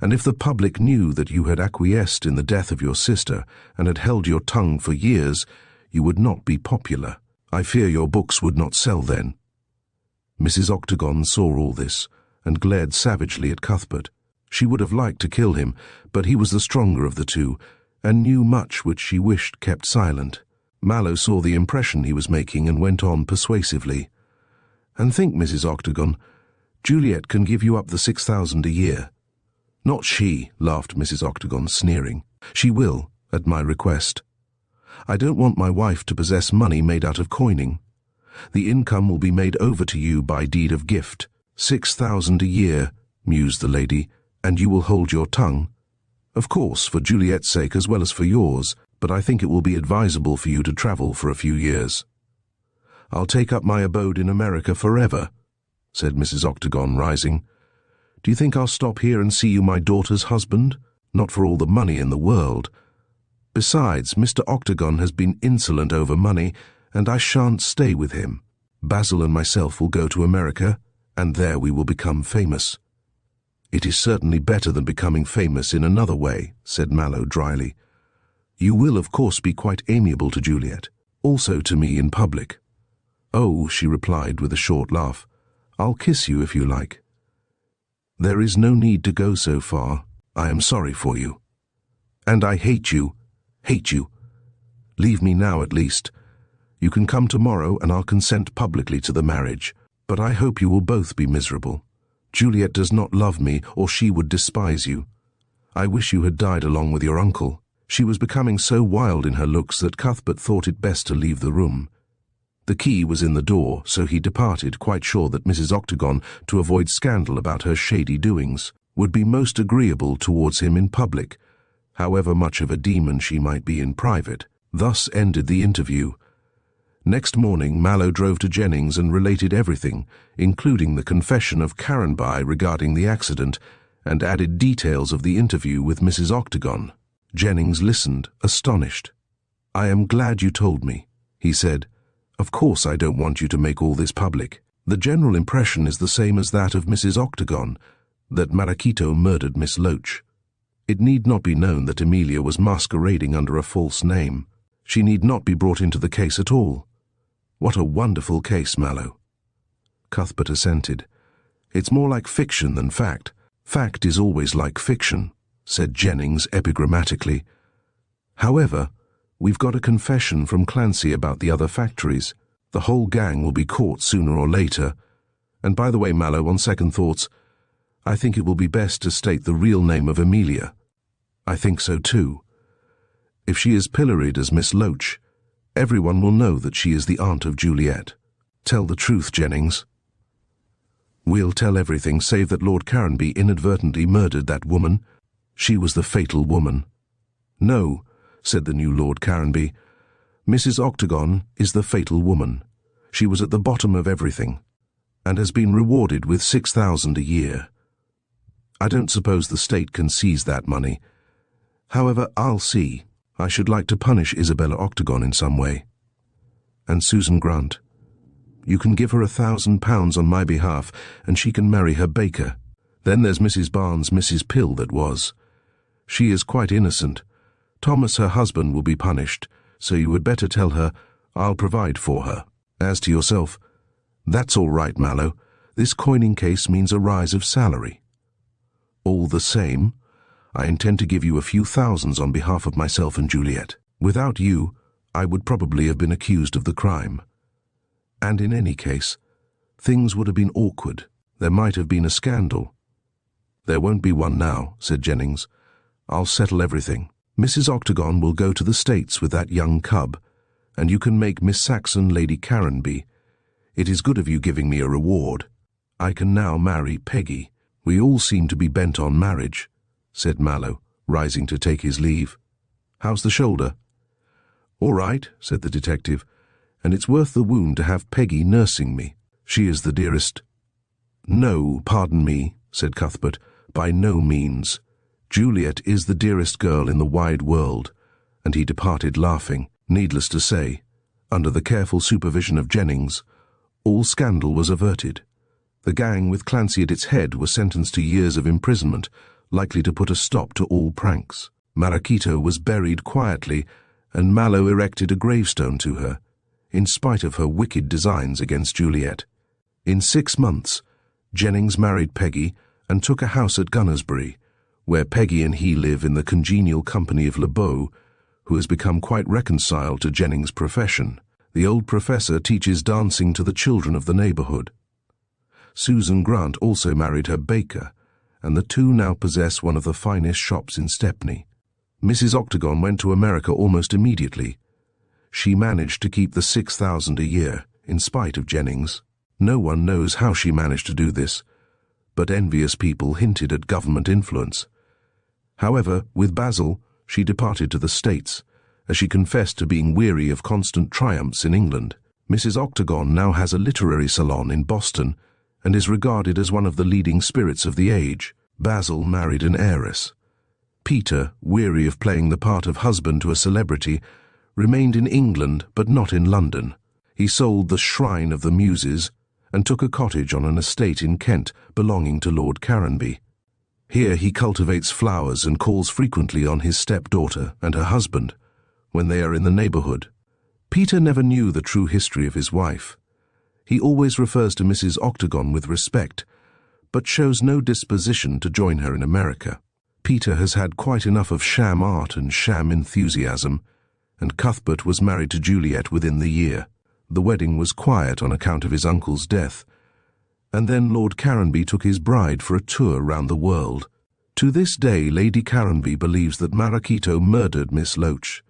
And if the public knew that you had acquiesced in the death of your sister and had held your tongue for years, you would not be popular. I fear your books would not sell then. Mrs. Octagon saw all this and glared savagely at Cuthbert. She would have liked to kill him, but he was the stronger of the two, and knew much which she wished kept silent. Mallow saw the impression he was making and went on persuasively. And think, Mrs. Octagon, Juliet can give you up the 6,000 a year. Not she, laughed Mrs. Octagon, sneering. She will, at my request. I don't want my wife to possess money made out of coining. The income will be made over to you by deed of gift. 6,000 a year, mused the lady, and you will hold your tongue. Of course, for Juliet's sake as well as for yours, but I think it will be advisable for you to travel for a few years. I'll take up my abode in America forever, said Mrs. Octagon, rising. Do you think I'll stop here and see you my daughter's husband? Not for all the money in the world. Besides, Mr. Octagon has been insolent over money, and I shan't stay with him. Basil and myself will go to America, and there we will become famous. It is certainly better than becoming famous in another way, said Mallow dryly. You will, of course, be quite amiable to Juliet, also to me in public. Oh, she replied with a short laugh, I'll kiss you if you like. There is no need to go so far. I am sorry for you. And I hate you. Hate you. Leave me now at least. You can come tomorrow and I'll consent publicly to the marriage, but I hope you will both be miserable. Juliet does not love me, or she would despise you. I wish you had died along with your uncle. She was becoming so wild in her looks that Cuthbert thought it best to leave the room. The key was in the door, so he departed, quite sure that Mrs. Octagon, to avoid scandal about her shady doings, would be most agreeable towards him in public, however much of a demon she might be in private. Thus ended the interview. Next morning Mallow drove to Jennings and related everything, including the confession of Caranby regarding the accident, and added details of the interview with Mrs. Octagon. Jennings listened, astonished. I am glad you told me, he said. Of course I don't want you to make all this public. The general impression is the same as that of Mrs. Octagon, that Marachito murdered Miss Loach. It need not be known that Emilia was masquerading under a false name. She need not be brought into the case at all. What a wonderful case, Mallow. Cuthbert assented. It's more like fiction than fact. Fact is always like fiction, said Jennings epigrammatically. However, we've got a confession from Clancy about the other factories. The whole gang will be caught sooner or later. And by the way, Mallow, on second thoughts, I think it will be best to state the real name of Amelia. I think so too. If she is pilloried as Miss Loach, everyone will know that she is the aunt of Juliet. Tell the truth, Jennings. We'll tell everything save that Lord Caranby inadvertently murdered that woman. She was the fatal woman. No, said the new Lord Caranby. Mrs. Octagon is the fatal woman. She was at the bottom of everything, and has been rewarded with 6,000 a year. I don't suppose the state can seize that money. However, I'll see. I should like to punish Isabella Octagon in some way. And Susan Grant. You can give her £1,000 on my behalf, and she can marry her baker. Then there's Mrs. Barnes' Mrs. Pill that was. She is quite innocent. Thomas, her husband, will be punished, so you had better tell her I'll provide for her. As to yourself, that's all right, Mallow. This coining case means a rise of salary. All the same, I intend to give you a few thousands on behalf of myself and Juliet. Without you, I would probably have been accused of the crime. And in any case, things would have been awkward. There might have been a scandal. There won't be one now, said Jennings. I'll settle everything. Mrs. Octagon will go to the States with that young cub, and you can make Miss Saxon Lady Caranby. It is good of you giving me a reward. I can now marry Peggy. We all seem to be bent on marriage, said Mallow, rising to take his leave. How's the shoulder? All right, said the detective, and it's worth the wound to have Peggy nursing me. She is the dearest. No, pardon me, said Cuthbert, by no means. Juliet is the dearest girl in the wide world, and he departed laughing. Needless to say, under the careful supervision of Jennings, all scandal was averted. The gang with Clancy at its head were sentenced to years of imprisonment, likely to put a stop to all pranks. Maracito was buried quietly, and Mallow erected a gravestone to her, in spite of her wicked designs against Juliet. In 6 months, Jennings married Peggy and took a house at Gunnersbury, where Peggy and he live in the congenial company of LeBeau, who has become quite reconciled to Jennings' profession. The old professor teaches dancing to the children of the neighborhood. Susan Grant also married her baker, and the two now possess one of the finest shops in Stepney. Mrs. Octagon went to America almost immediately. She managed to keep the 6,000 a year, in spite of Jennings. No one knows how she managed to do this, but envious people hinted at government influence. However, with Basil, she departed to the States, as she confessed to being weary of constant triumphs in England. Mrs. Octagon now has a literary salon in Boston, and is regarded as one of the leading spirits of the age. Basil married an heiress. Peter, weary of playing the part of husband to a celebrity, remained in England but not in London. He sold the Shrine of the Muses and took a cottage on an estate in Kent belonging to Lord Caranby. Here he cultivates flowers and calls frequently on his stepdaughter and her husband when they are in the neighborhood. Peter never knew the true history of his wife. He always refers to Mrs. Octagon with respect, but shows no disposition to join her in America. Peter has had quite enough of sham art and sham enthusiasm, and Cuthbert was married to Juliet within the year. The wedding was quiet on account of his uncle's death, and then Lord Caranby took his bride for a tour round the world. To this day, Lady Caranby believes that Maracito murdered Miss Loach,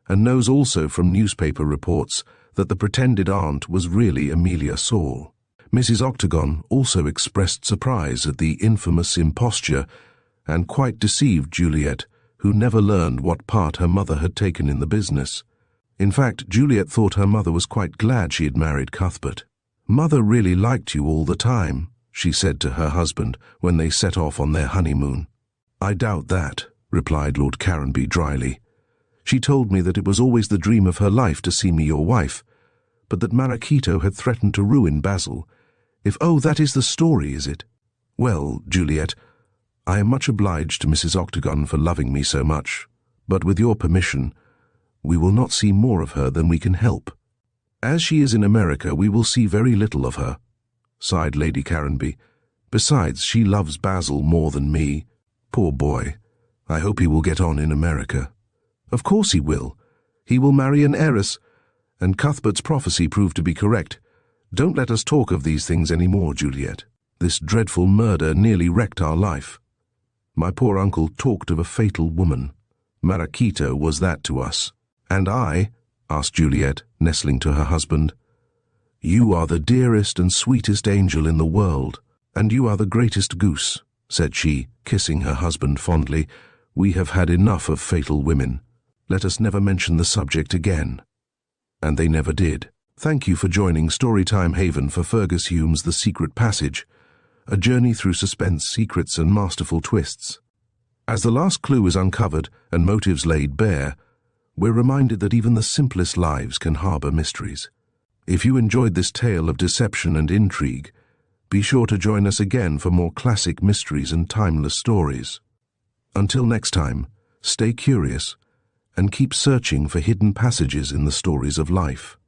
and knows also from newspaper reports that the pretended aunt was really Amelia Saul. Mrs. Octagon also expressed surprise at the infamous imposture, and quite deceived Juliet, who never learned what part her mother had taken in the business. In fact, Juliet thought her mother was quite glad she had married Cuthbert. "Mother really liked you all the time," she said to her husband when they set off on their honeymoon. "I doubt that," replied Lord Caranby dryly. "She told me that it was always the dream of her life to see me your wife, but that Maracito had threatened to ruin Basil. Oh, that is the story, is it? Well, Juliet, I am much obliged to Mrs. Octagon for loving me so much, but with your permission, We will not see more of her than we can help. As she is in America, we will see very little of her," sighed Lady Caranby. "Besides, she loves Basil more than me. Poor boy. I hope he will get on in America." "Of course he will. He will marry an heiress, and Cuthbert's prophecy proved to be correct. Don't let us talk of these things any more, Juliet. This dreadful murder nearly wrecked our life. My poor uncle talked of a fatal woman. Maraquito was that to us." "And I?" asked Juliet, nestling to her husband. "You are the dearest and sweetest angel in the world, and you are the greatest goose," said she, kissing her husband fondly. "We have had enough of fatal women. Let us never mention the subject again." And they never did. Thank you for joining Storytime Haven for Fergus Hume's The Secret Passage, a journey through suspense, secrets, and masterful twists. As the last clue is uncovered and motives laid bare, we're reminded that even the simplest lives can harbor mysteries. If you enjoyed this tale of deception and intrigue, be sure to join us again for more classic mysteries and timeless stories. Until next time, stay curious and keep searching for hidden passages in the stories of life.